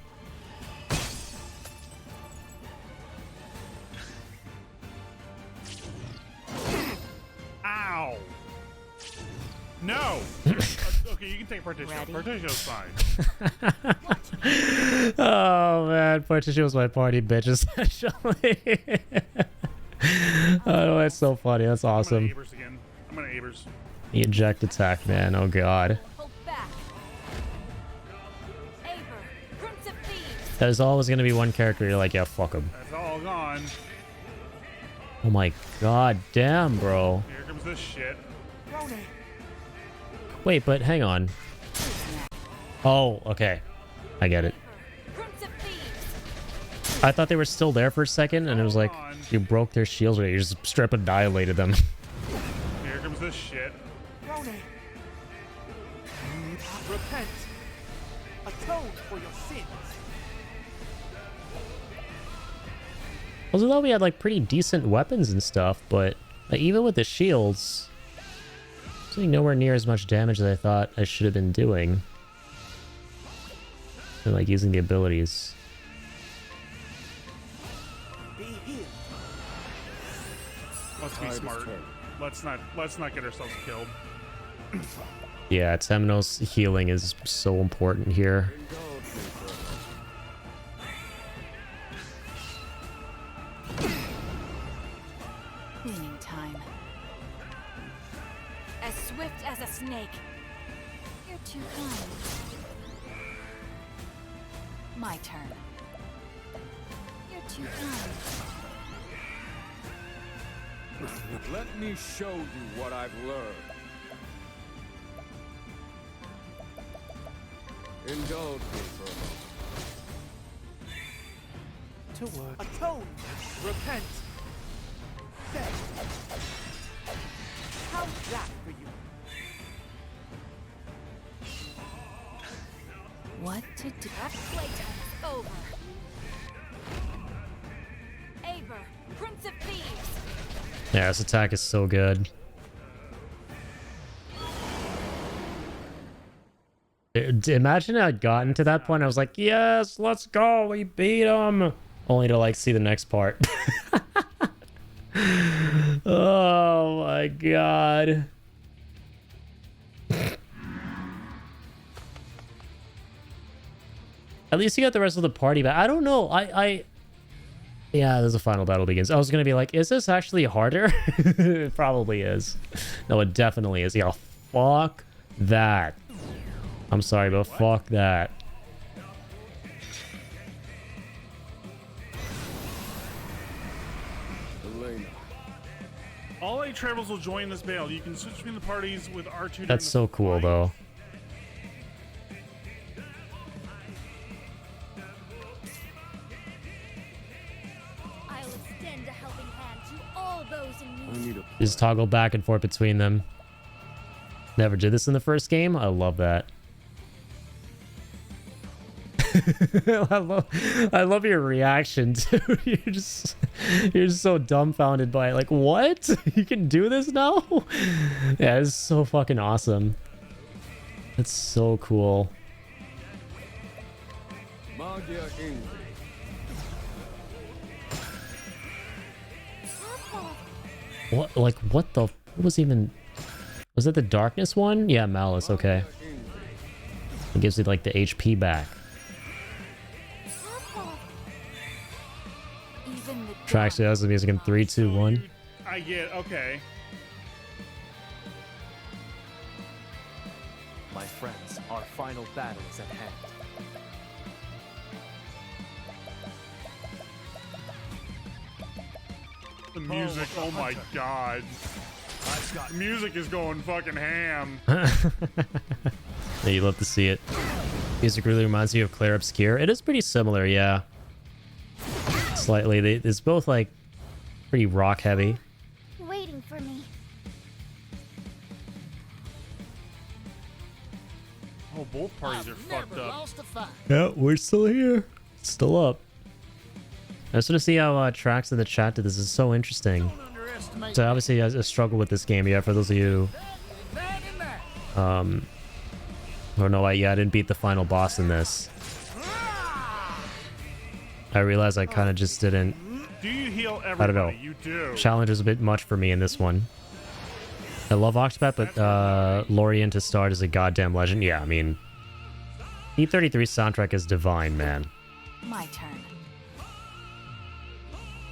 Ow. No. Okay, you can take Partition. Partition's fine. Oh man, Partition was my party bitch essentially. Oh, that's so funny. That's awesome. I'm gonna Abers. The eject attack, man. Oh god. Hold back. Eivor, Prince of Thieves. There's always gonna be one character you're like, yeah, fuck him. That's all gone. Oh my god, damn, bro. Here comes this shit. Wait, but hang on. Oh, okay. I get it. I thought they were still there for a second, and it was like, you broke their shields, or you just straight up annihilated them. Here comes this shit. Repent. Atone for your sins. Also, though we had like pretty decent weapons and stuff, but like, even with the shields, it's like nowhere near as much damage as I thought I should have been doing. And like using the abilities. Let's be smart. Let's not get ourselves killed. Yeah, Temno's healing is so important here. Cleaning time. As swift as a snake. You're too kind. My turn. You're too kind. Let me show you what I've learned. Indulge me for a moment. To work. Atone. Repent. Beg. How's that for you? What to do? That playtime's over. Eivor, Prince of Thieves. Yeah, this attack is so good. Imagine I'd gotten to that point, I was like, yes, let's go, we beat him. Only to like see the next part. Oh my god. At least you got the rest of the party back. I don't know. Yeah, there's a final battle begins. I was gonna be like, is this actually harder? It probably is. No, it definitely is. Yeah, fuck that. I'm sorry, but fuck that. All 8 tribals will join this battle. You can switch between the parties with R2. That's so cool, though. I'll extend a helping hand to all those in need. Just toggle back and forth between them. Never did this in the first game. I love that. I love your reaction too. You're just so dumbfounded by it. Like, what? You can do this now? Yeah, it's so fucking awesome. That's so cool. What? Like, what the? What was even? Was that the darkness one? Yeah, Malice. Okay. It gives you like the HP back. Tracks has the music in 3, 2, 1. I get, okay. My friends, our final battle is at hand. The music, oh my god. The music is going fucking ham. Yeah, you love to see it. Music really reminds me of Clair Obscure. It is pretty similar, yeah. Slightly. It's both like pretty rock heavy. Waiting for me. Oh, both parties are fucked up. Yeah, we're still here. Still up. I just want to see how Tracks in the chat did this. Is so interesting. So obviously a struggle with this game, yeah, for those of you I don't know why, yeah, I didn't beat the final boss in this. I realized I kind of just didn't. Do you heal everybody? I don't know. You do. Challenge is a bit much for me in this one. I love Octopath, but Lorien to start is a goddamn legend. Yeah, I mean, E33 soundtrack is divine, man. My turn.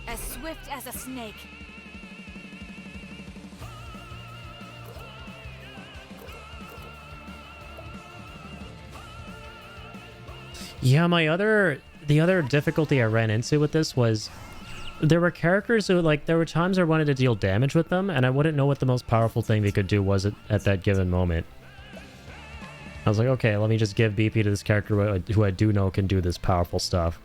As swift as a snake. Yeah, the other difficulty I ran into with this was there were characters who, like, there were times I wanted to deal damage with them, and I wouldn't know what the most powerful thing they could do was at that given moment. I was like, okay, let me just give BP to this character who I do know can do this powerful stuff.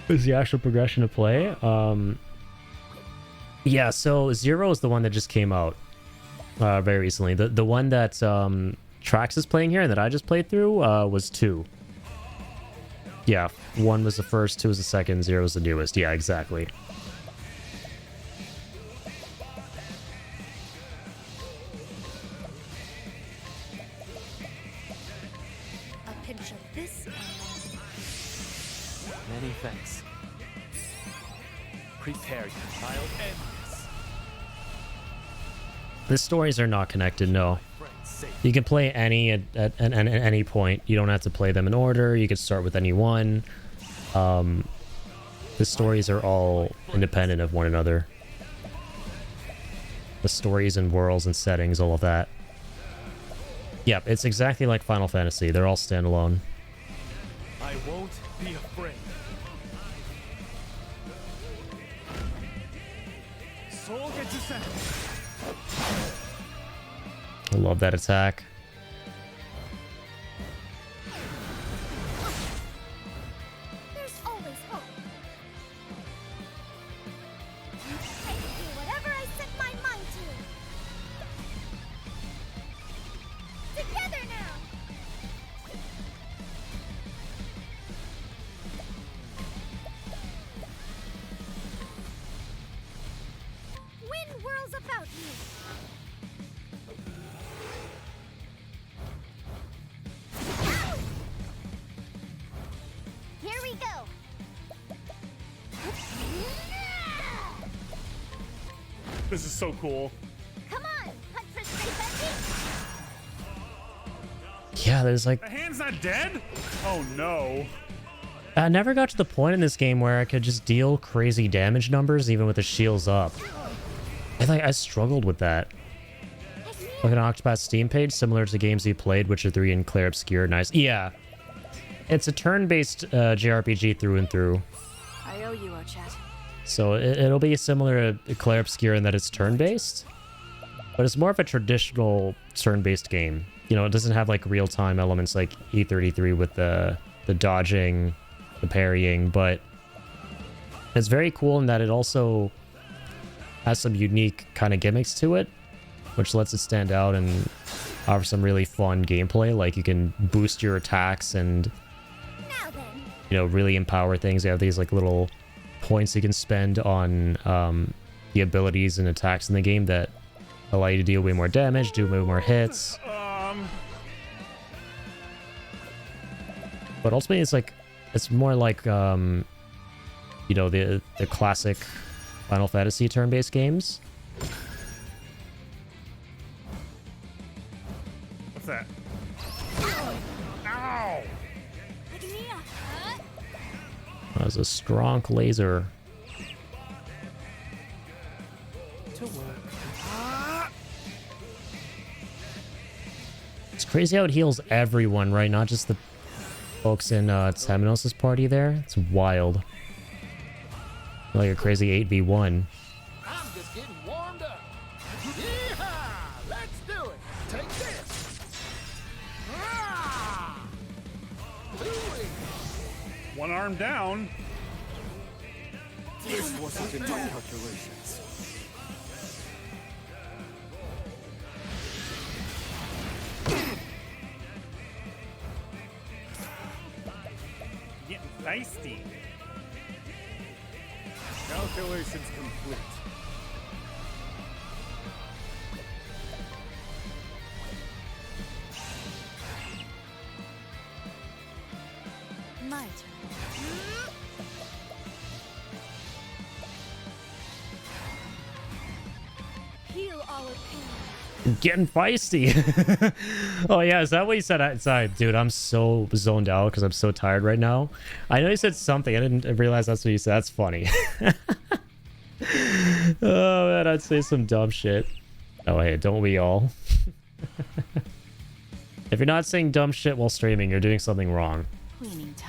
Is the actual progression of play? Yeah, so 0 is the one that just came out very recently. The one that Trax is playing here and that I just played through was 2. Yeah, 1 was the first, 2 was the second, 0 was the newest. Yeah, exactly. A pinch of this. Many thanks. Prepare you, child. End this. The stories are not connected, no. You can play any at any point. You don't have to play them in order. You can start with any one. The stories are all independent of one another. The stories and worlds and settings, all of that. Yep, it's exactly like Final Fantasy. They're all standalone. I won't be afraid. Soul gets a second. I love that attack. There's always hope. I can do whatever I set my mind to. Together now. Wind whirls about me. Here we go. This is so cool. Come on, hunt for straight Yeah, there's like... The hand's not dead? Oh no. I never got to the point in this game where I could just deal crazy damage numbers even with the shields up. I struggled with that. Look at an Octopath Steam page, similar to games you played, Witcher 3 and Clair Obscur. Nice. Yeah. It's a turn-based JRPG through and through. I owe you, Ochat. So it'll be similar to Clair Obscur in that it's turn-based, but it's more of a traditional turn-based game. You know, it doesn't have like real-time elements like E33 with the dodging, the parrying, but it's very cool in that it also has some unique kind of gimmicks to it, which lets it stand out and offer some really fun gameplay. Like you can boost your attacks and, you know, really empower things. You have these like little points you can spend on the abilities and attacks in the game that allow you to deal way more damage, do way more hits. But ultimately, it's more like you know, the classic Final Fantasy turn-based games. What's that? Ow! That was a strong laser. To work. It's crazy how it heals everyone, right? Not just the folks in Temenos' party there. It's wild. Like a crazy 8v1. I'm just getting warmed up. Yeehaw! Let's do it. Take this. Ah! One arm down. This wasn't in my calculations. Getting feisty. Calculations complete. My turn. Heal our pain. Getting feisty. Oh yeah, is that what you said? Sorry, dude, I'm so zoned out because I'm so tired right now. I know you said something. I didn't realize that's what you said. That's funny. Oh man, I'd say some dumb shit. Oh hey, don't we all? If you're not saying dumb shit while streaming, you're doing something wrong.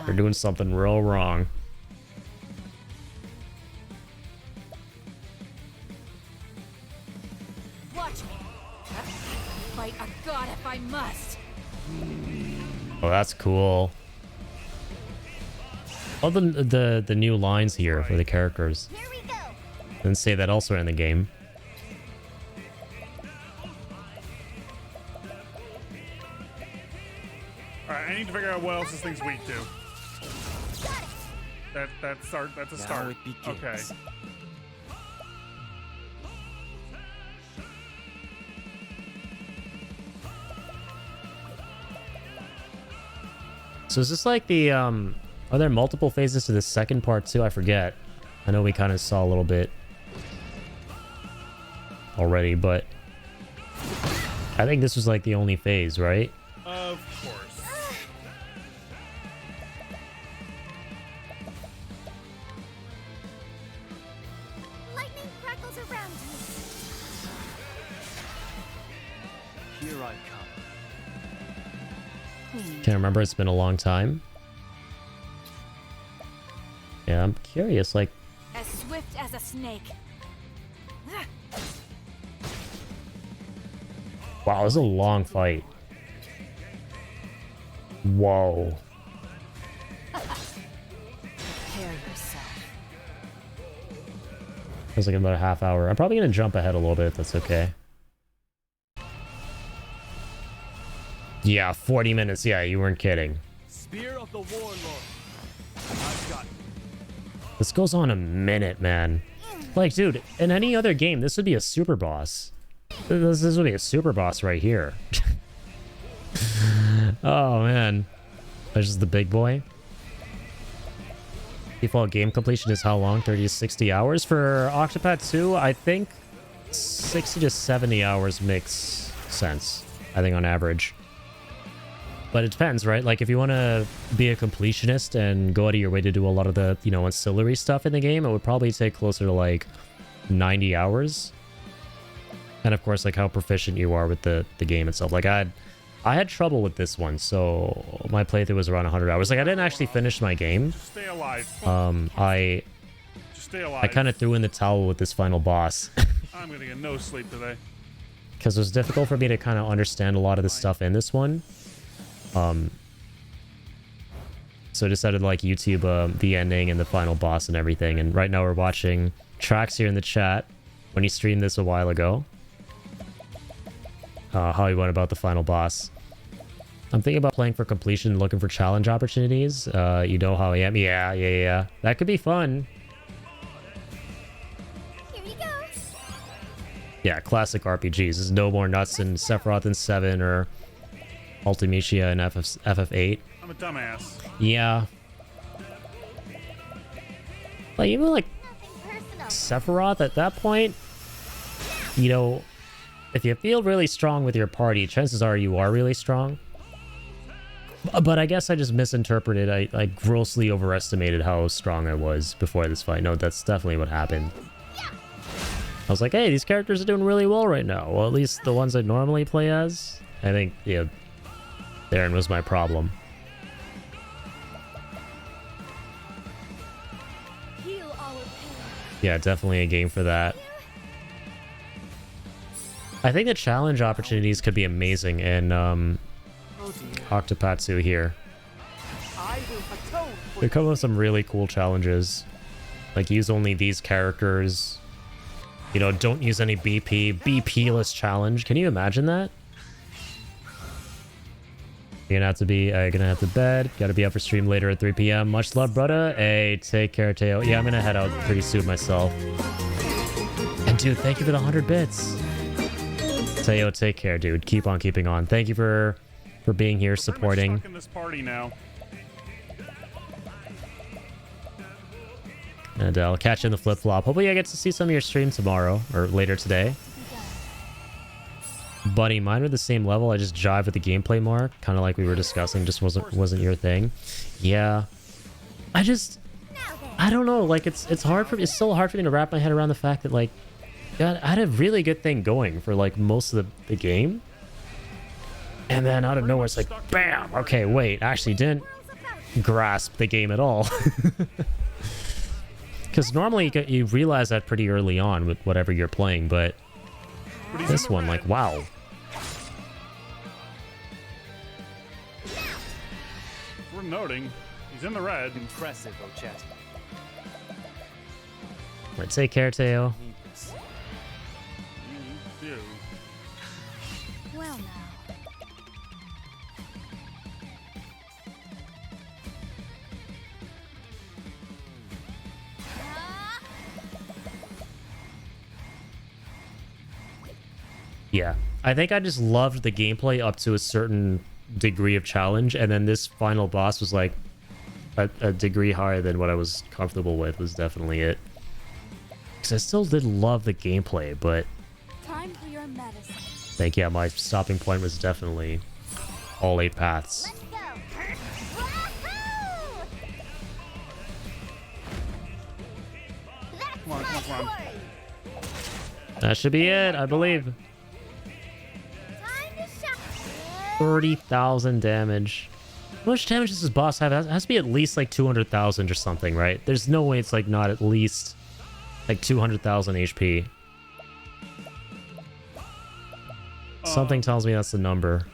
You're doing something real wrong. Watch me. Fight a god if I must. Oh, that's cool. All the new lines here for the characters. Here we go. Didn't say that elsewhere in the game. Alright, I need to figure out what else this thing's weak to. That's a start. Now it begins. Okay. So is this like the are there multiple phases to the second part too? I forget. I know we kind of saw a little bit already, but I think this was like the only phase, right? Of course. Lightning crackles around me. Here I come. Can't remember. It's been a long time. Yeah, I'm curious. Like, As swift as a snake. wow, this is a long fight. Whoa. Prepare yourself. Feels like about a half hour. I'm probably gonna jump ahead a little bit if that's okay. Yeah, 40 minutes. Yeah, you weren't kidding. Spear of the Warlord. I've got This goes on a minute, man. Like, dude, in any other game, this would be a super boss. This would be a super boss right here. Oh, man. This is the big boy. Default game completion is how long? 30 to 60 hours? For Octopath 2, I think 60 to 70 hours makes sense. I think on average. But it depends, right? Like, if you want to be a completionist and go out of your way to do a lot of the, you know, ancillary stuff in the game, it would probably take closer to, like, 90 hours. And, of course, like, how proficient you are with the game itself. Like, I had trouble with this one, so my playthrough was around 100 hours. Like, I didn't actually finish my game. Just stay alive. Just stay alive. I kind of threw in the towel with this final boss. I'm gonna get no sleep today. Because it was difficult for me to kind of understand a lot of the stuff in this one. So I decided to like YouTube the ending and the final boss and everything. And right now we're watching Tracks here in the chat when he streamed this a while ago. How he went about the final boss. I'm thinking about playing for completion, looking for challenge opportunities. You know how I am. Yeah. That could be fun. Here we go. Yeah, classic RPGs. There's no more nuts in Sephiroth in 7 or Ultimecia in FF8. I'm a dumbass. Yeah. Like, even like Sephiroth at that point, you know, if you feel really strong with your party, chances are you are really strong. But I guess I just misinterpreted. I grossly overestimated how strong I was before this fight. No, that's definitely what happened. I was like, hey, these characters are doing really well right now. Well, at least the ones I normally play as. I think, yeah, therein was my problem. Yeah, definitely a game for that. I think the challenge opportunities could be amazing in Octopath 2 here. They come with some really cool challenges. Like, use only these characters. You know, don't use any BP. BP-less challenge. Can you imagine that? You're gonna have to bed. Gotta be up for stream later at 3 p.m. Much love, brother. Hey, take care, Teo. Yeah, I'm gonna head out pretty soon myself. And dude, thank you for the 100 bits. Teo, take care, dude. Keep on keeping on. Thank you for being here, supporting. Stuck in this party now. And I'll catch you in the flip-flop. Hopefully I get to see some of your stream tomorrow or later today. Buddy, mine are the same level. I just jive with the gameplay more, kind of like we were discussing. Just wasn't your thing. Yeah, I don't know. Like it's still hard for me to wrap my head around the fact that like God, I had a really good thing going for like most of the game. And then out of nowhere, it's like, bam! Okay, wait, I actually didn't grasp the game at all. Because normally you realize that pretty early on with whatever you're playing, but this one, like, wow. We're noting he's in the red. Impressive, Ochet. Right, take care, Teo. You do. Well now. Yeah, I think I just loved the gameplay up to a certain degree of challenge, and then this final boss was like a degree higher than what I was comfortable with, was definitely it. Because I still did love the gameplay, but Time for your medicine. I think, yeah, my stopping point was definitely all 8 paths. Come on, come on, come on. That should be it, I believe. 30,000 damage. How much damage does this boss have? It has to be at least like 200,000 or something, right? There's no way it's like not at least like 200,000 HP. Something tells me that's the number.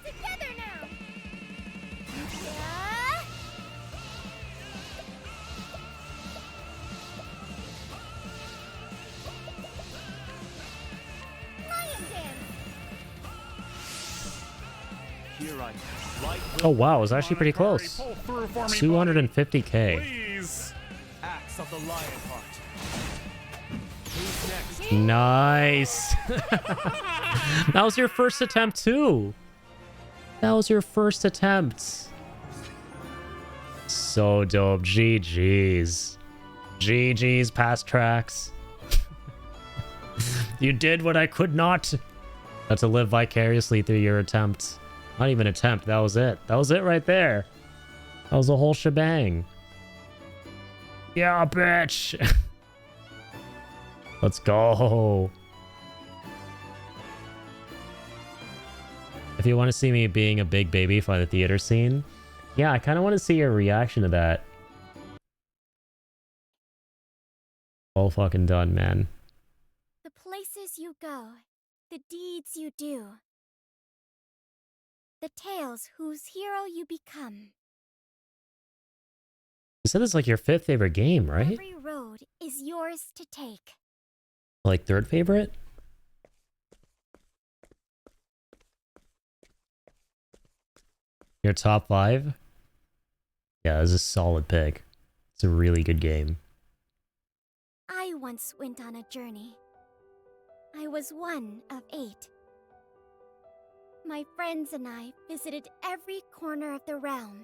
Oh wow, it was actually pretty close. 250k. Please. Axe of the Lionheart. Who's next? Nice. That was your first attempt too. That was your first attempt. So dope. GG's. GG's past tracks. You did what I could not. Got to live vicariously through your attempt. Not even attempt, that was it. That was it right there. That was a whole shebang. Yeah, bitch. Let's go. If you want to see me being a big baby for the theater scene, yeah, I kind of want to see your reaction to that. All fucking done, man. The places you go, the deeds you do, the tales whose hero you become. You said it's like your 5th favorite game, right? Every road is yours to take. Like 3rd favorite? Your top 5? Yeah, this is a solid pick. It's a really good game. I once went on a journey. I was one of 8. My friends and I visited every corner of the realm.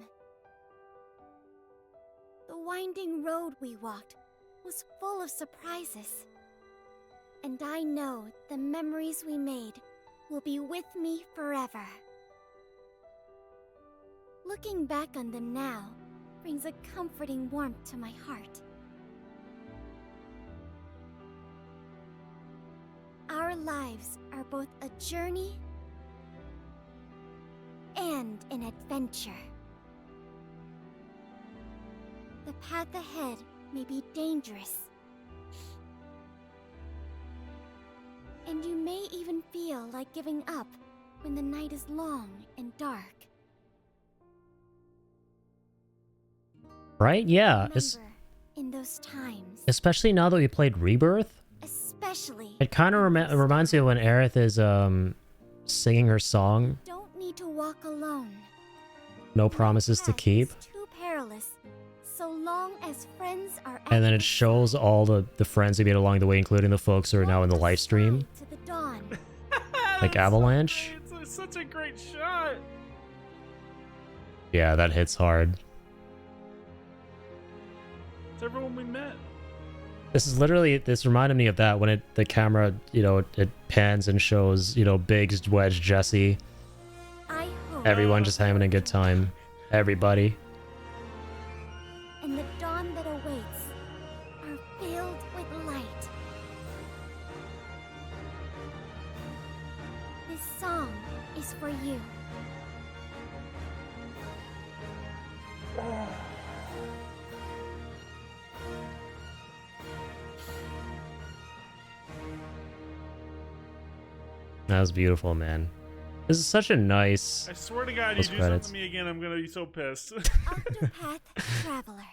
The winding road we walked was full of surprises. And I know the memories we made will be with me forever. Looking back on them now brings a comforting warmth to my heart. Our lives are both a journey and an adventure. The path ahead may be dangerous, and you may even feel like giving up when the night is long and dark. Right? Yeah. Remember, in those times, Especially now that we played Rebirth. especially, It kind of reminds me of when Aerith is singing her song, don't need to walk alone. No Promises to Keep. Too perilous, so long as friends are And then it shows all the friends we made along the way, including the folks who are now in the live stream. to the dawn. Like Avalanche. It's such a great shot. Yeah, that hits hard. It's everyone we met. This reminded me of that when the camera, it pans and shows, Biggs, Wedge, Jesse. I hope Everyone just having a good time. Everybody. and the dawn that awaits are filled with light. This song is for you. That was beautiful, man. This is such a nice. I swear to God, you post do credits. something to me again, I'm gonna be so pissed. Octopath Traveler.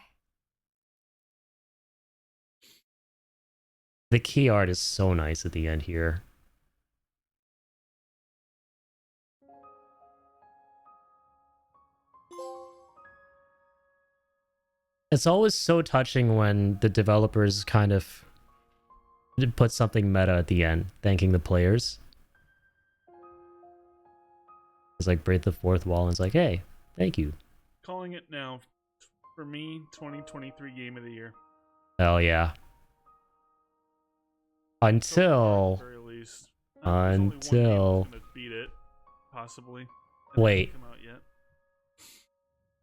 The key art is so nice at the end here. It's always so touching when the developers kind of put something meta at the end, thanking the players. It's like break the fourth wall and it's like, hey, thank you. Calling it now. For me, 2023 Game of the Year. Hell yeah. Until... Very least. There's only one game that's gonna beat it, possibly. It Wait. hasn't come out yet.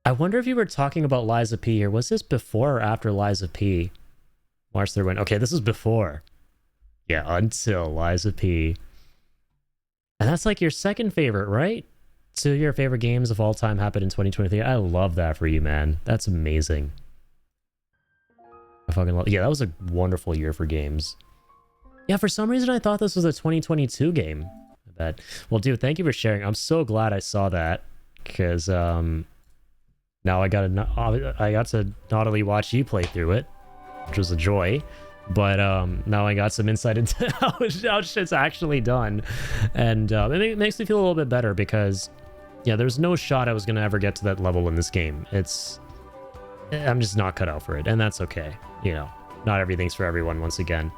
I wonder if you were talking about Lies of P here. Was this before or after Lies of P? March 3rd went. Okay, this was before. Yeah, until Lies of P. And that's like your second favorite, right? Two of your favorite games of all time happened in 2023. I love that for you, man. That's amazing. I fucking love. Yeah, that was a wonderful year for games. Yeah, for some reason I thought this was a 2022 game. I bet. Well, dude, thank you for sharing. I'm so glad I saw that because now I got to not only watch you play through it, which was a joy, but now I got some insight into how shit's actually done, and it makes me feel a little bit better because, yeah, there's no shot I was gonna ever get to that level in this game. I'm just not cut out for it, and that's okay. You know, not everything's for everyone. Once again,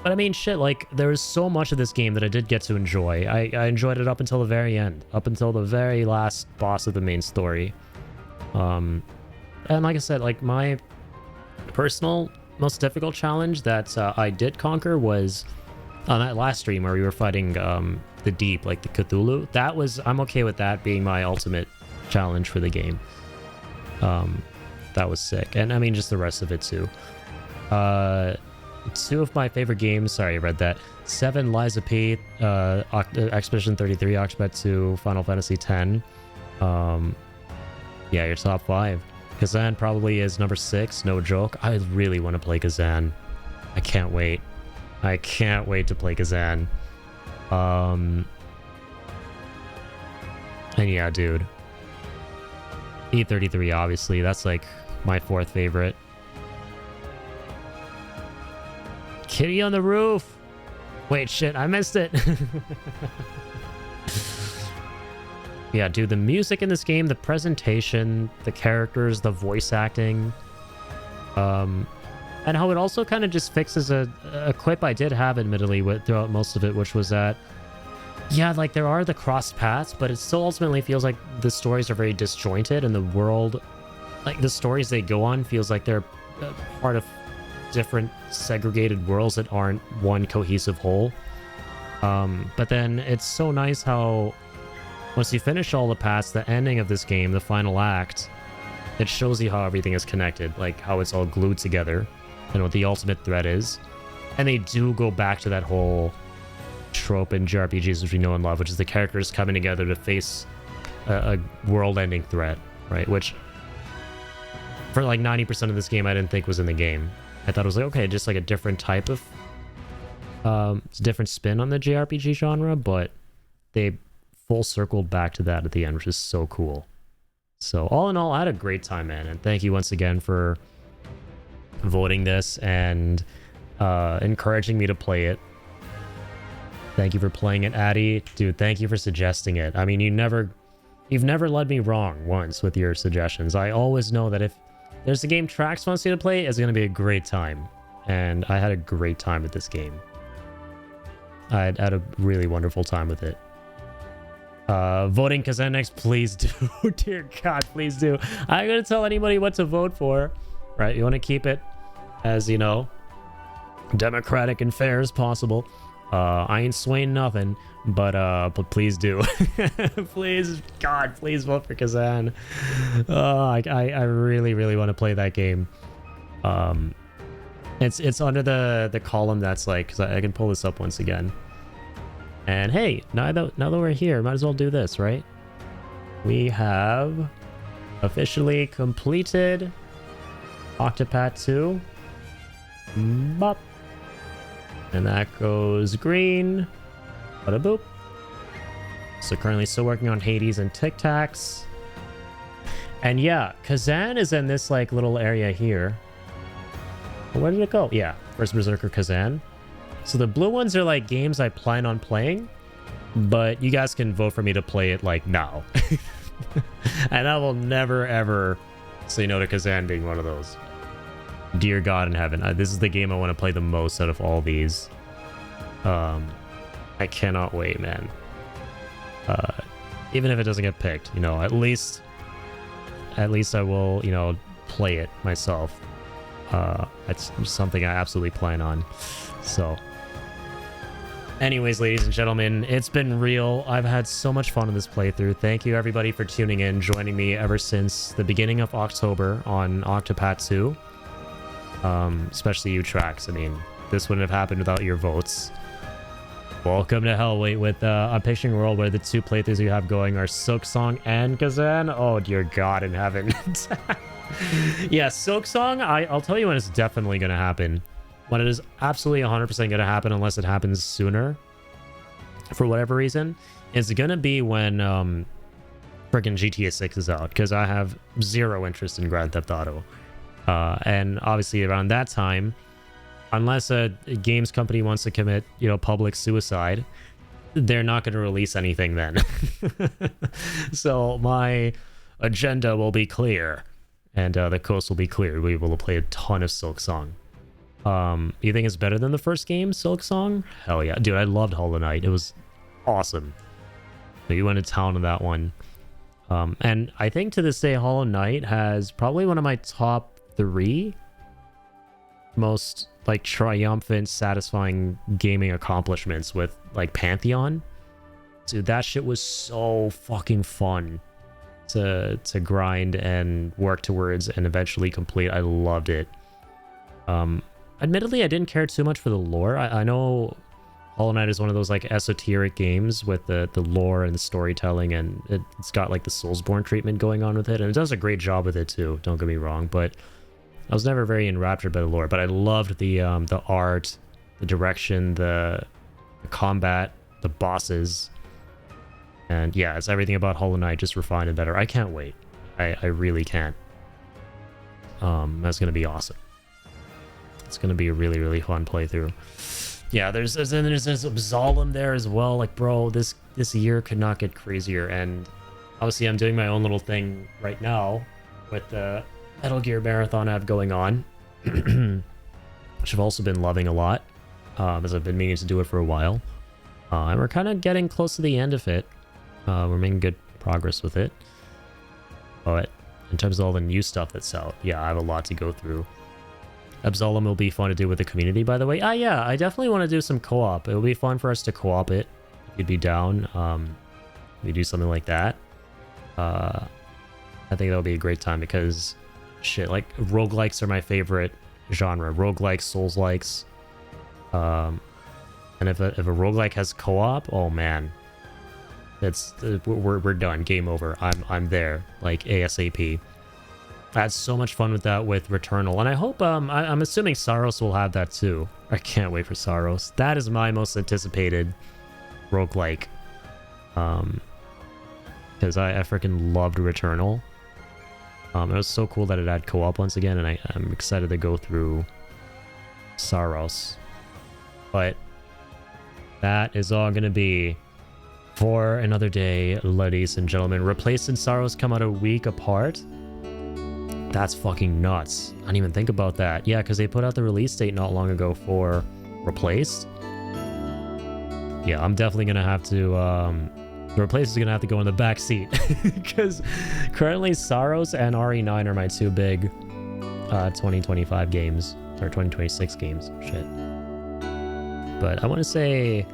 but I mean, shit, like, there was so much of this game that I did get to enjoy. I enjoyed it up until the very end, up until the very last boss of the main story. And like I said, like, my personal most difficult challenge that I did conquer was on that last stream where we were fighting the Deep, like the Cthulhu. I'm okay with that being my ultimate challenge for the game. That was sick. And I mean, just the rest of it too. Two of my favorite games, sorry, I read that. 7, Lies of P, Expedition 33, Octopath 2, Final Fantasy X. Yeah, your top 5. Kazan probably is number 6, no joke. I really want to play Kazan. I can't wait. I can't wait to play Kazan. And yeah, dude. E33, obviously, that's like my 4th favorite. Kitty on the roof! Wait, shit, I missed it! Yeah, dude, the music in this game, the presentation, the characters, the voice acting, and how it also kind of just fixes a quip I did have, admittedly, throughout most of it, which was that, yeah, like, there are the crossed paths, but it still ultimately feels like the stories are very disjointed, and the world, like, the stories they go on feels like they're part of different segregated worlds that aren't one cohesive whole. But then it's so nice how once you finish all the paths, the ending of this game, the final act, it shows you how everything is connected, like how it's all glued together and what the ultimate threat is. And they do go back to that whole trope in JRPGs which we know and love, which is the characters coming together to face a world-ending threat, right? Which for like 90% of this game I didn't think was in the game. I thought it was like, okay, just like a different type of different spin on the JRPG genre, but they full circled back to that at the end, which is so cool. So all in all, I had a great time, man, and thank you once again for voting this and encouraging me to play it. Thank you for playing it, Addy. Dude, thank you for suggesting it. I mean, you've never led me wrong once with your suggestions. I always know that if there's a game Trax wants you to play, it's going to be a great time. And I had a great time with this game. I had a really wonderful time with it. Voting Kazan next, please do. Dear God, please do. I'm going to tell anybody what to vote for. Right? You want to keep it as, you know, democratic and fair as possible. I ain't swaying nothing, but please do. Please, God, please vote for Kazan. I really, really want to play that game. It's under the column that's like, because I can pull this up once again. And hey, now that we're here, might as well do this, right? We have officially completed Octopath 2. Bop. And that goes green. Bada boop. So currently still working on Hades and Tic Tacs. And yeah, Kazan is in this like little area here. Where did it go? Yeah, First Berserker Kazan. So the blue ones are like games I plan on playing, but you guys can vote for me to play it like now. And I will never ever say no to Kazan being one of those. Dear God in heaven, this is the game I want to play the most out of all these. I cannot wait, man. Even if it doesn't get picked, you know, at least I will, you know, play it myself. That's something I absolutely plan on. So anyways, ladies and gentlemen, it's been real. I've had so much fun in this playthrough. Thank you everybody for tuning in, joining me ever since the beginning of October on Octopath 2. Especially you, Trax. I mean, this wouldn't have happened without your votes. Welcome to Hellwait with I'm picturing a world where the two playthroughs you have going are Silksong and Kazan. Oh dear God in heaven. Yeah, Silksong, I'll tell you when it's definitely going to happen. When it is absolutely 100% going to happen, unless it happens sooner. For whatever reason. It's going to be when freaking GTA 6 is out. Because I have zero interest in Grand Theft Auto. And obviously around that time, unless a games company wants to commit, you know, public suicide, they're not going to release anything then. So my agenda will be clear. And the coast will be clear. We'll be able to play a ton of Silksong. You think it's better than the first game, Silksong? Hell yeah. Dude, I loved Hollow Knight. It was awesome. So you went to town on that one. And I think to this day, Hollow Knight has probably one of my top 3 most like triumphant, satisfying gaming accomplishments with like Pantheon. Dude, that shit was so fucking fun to grind and work towards and eventually complete. I loved it. Admittedly, I didn't care too much for the lore. I know Hollow Knight is one of those like esoteric games with the lore and the storytelling, and it's got like the Soulsborne treatment going on with it, and it does a great job with it too, don't get me wrong, but I was never very enraptured by the lore. But I loved the art, the direction, the combat, the bosses, and yeah, it's everything about Hollow Knight just refined and better. I can't wait. I really can't. That's gonna be awesome. It's gonna be a really, really fun playthrough. Yeah, there's Absolem there as well. Like, bro, this year could not get crazier. And obviously, I'm doing my own little thing right now with the Metal Gear Marathon I have going on, which I've also been loving a lot, as I've been meaning to do it for a while. And we're kind of getting close to the end of it. We're making good progress with it. But in terms of all the new stuff that's out, yeah, I have a lot to go through. Absolem will be fun to do with the community, by the way. Yeah, I definitely want to do some co-op. It will be fun for us to co-op it. If you'd be down, we do something like that. I think that would be a great time because, shit, like, roguelikes are my favorite genre. Roguelikes, Souls-likes. And if a roguelike has co-op, oh man. We're done. Game over. I'm there. Like, ASAP. I had so much fun with that with Returnal, and I hope I'm assuming Saros will have that too. I can't wait for Saros. That is my most anticipated roguelike, because I freaking loved Returnal. It was so cool that it had co-op once again, and I'm excited to go through Saros. But that is all gonna be for another day, ladies and gentlemen. Replace and Saros come out a week apart. That's fucking nuts. I didn't even think about that. Yeah, because they put out the release date not long ago for Replaced. Yeah, I'm definitely going to have to... Replaced is going to have to go in the back seat. Because currently Saros and RE9 are my two big 2025 games. Or 2026 games. Shit. But I want to say...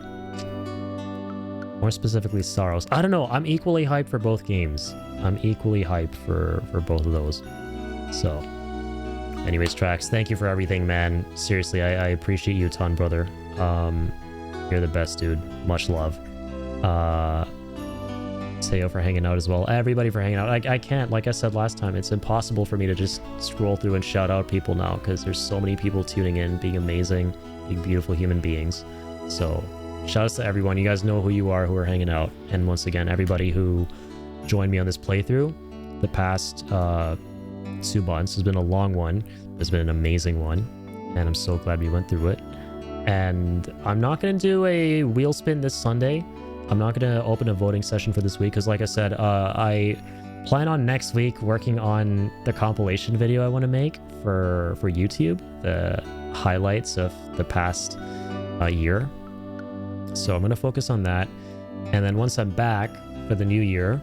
more specifically Saros. I don't know. I'm equally hyped for both games. I'm equally hyped for both of those. So, anyways, Trax, thank you for everything, man. Seriously, I appreciate you a ton, brother. You're the best, dude. Much love. Teo for hanging out as well. Everybody for hanging out. I can't, like I said last time, it's impossible for me to just scroll through and shout out people now because there's so many people tuning in, being amazing, being beautiful human beings. So shout outs to everyone. You guys know who you are, who are hanging out. And once again, everybody who joined me on this playthrough the past 2 months has been a long one. It's been an amazing one. And I'm so glad we went through it. And I'm not going to do a wheel spin this Sunday. I'm not going to open a voting session for this week because, like I said, I plan on next week working on the compilation video I want to make for YouTube, the highlights of the past year. So I'm going to focus on that. And then once I'm back for the new year,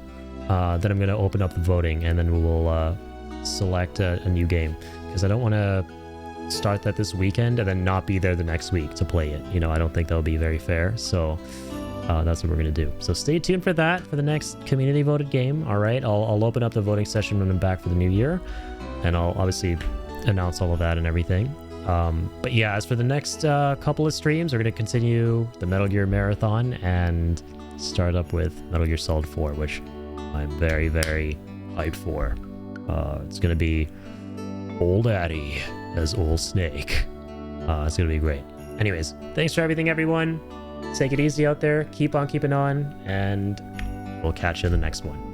then I'm going to open up the voting and then we'll select a new game because I don't want to start that this weekend and then not be there the next week to play it. You know, I don't think that would be very fair. So that's what we're going to do. So stay tuned for that, for the next community voted game. All right, I'll open up the voting session when I'm back for the new year, and I'll obviously announce all of that and everything. But yeah, as for the next couple of streams, we're going to continue the Metal Gear Marathon and start up with Metal Gear Solid 4, which I'm very, very hyped for. It's going to be Old Addy as Old Snake. It's going to be great. Anyways, thanks for everything, everyone. Take it easy out there. Keep on keeping on, and we'll catch you in the next one.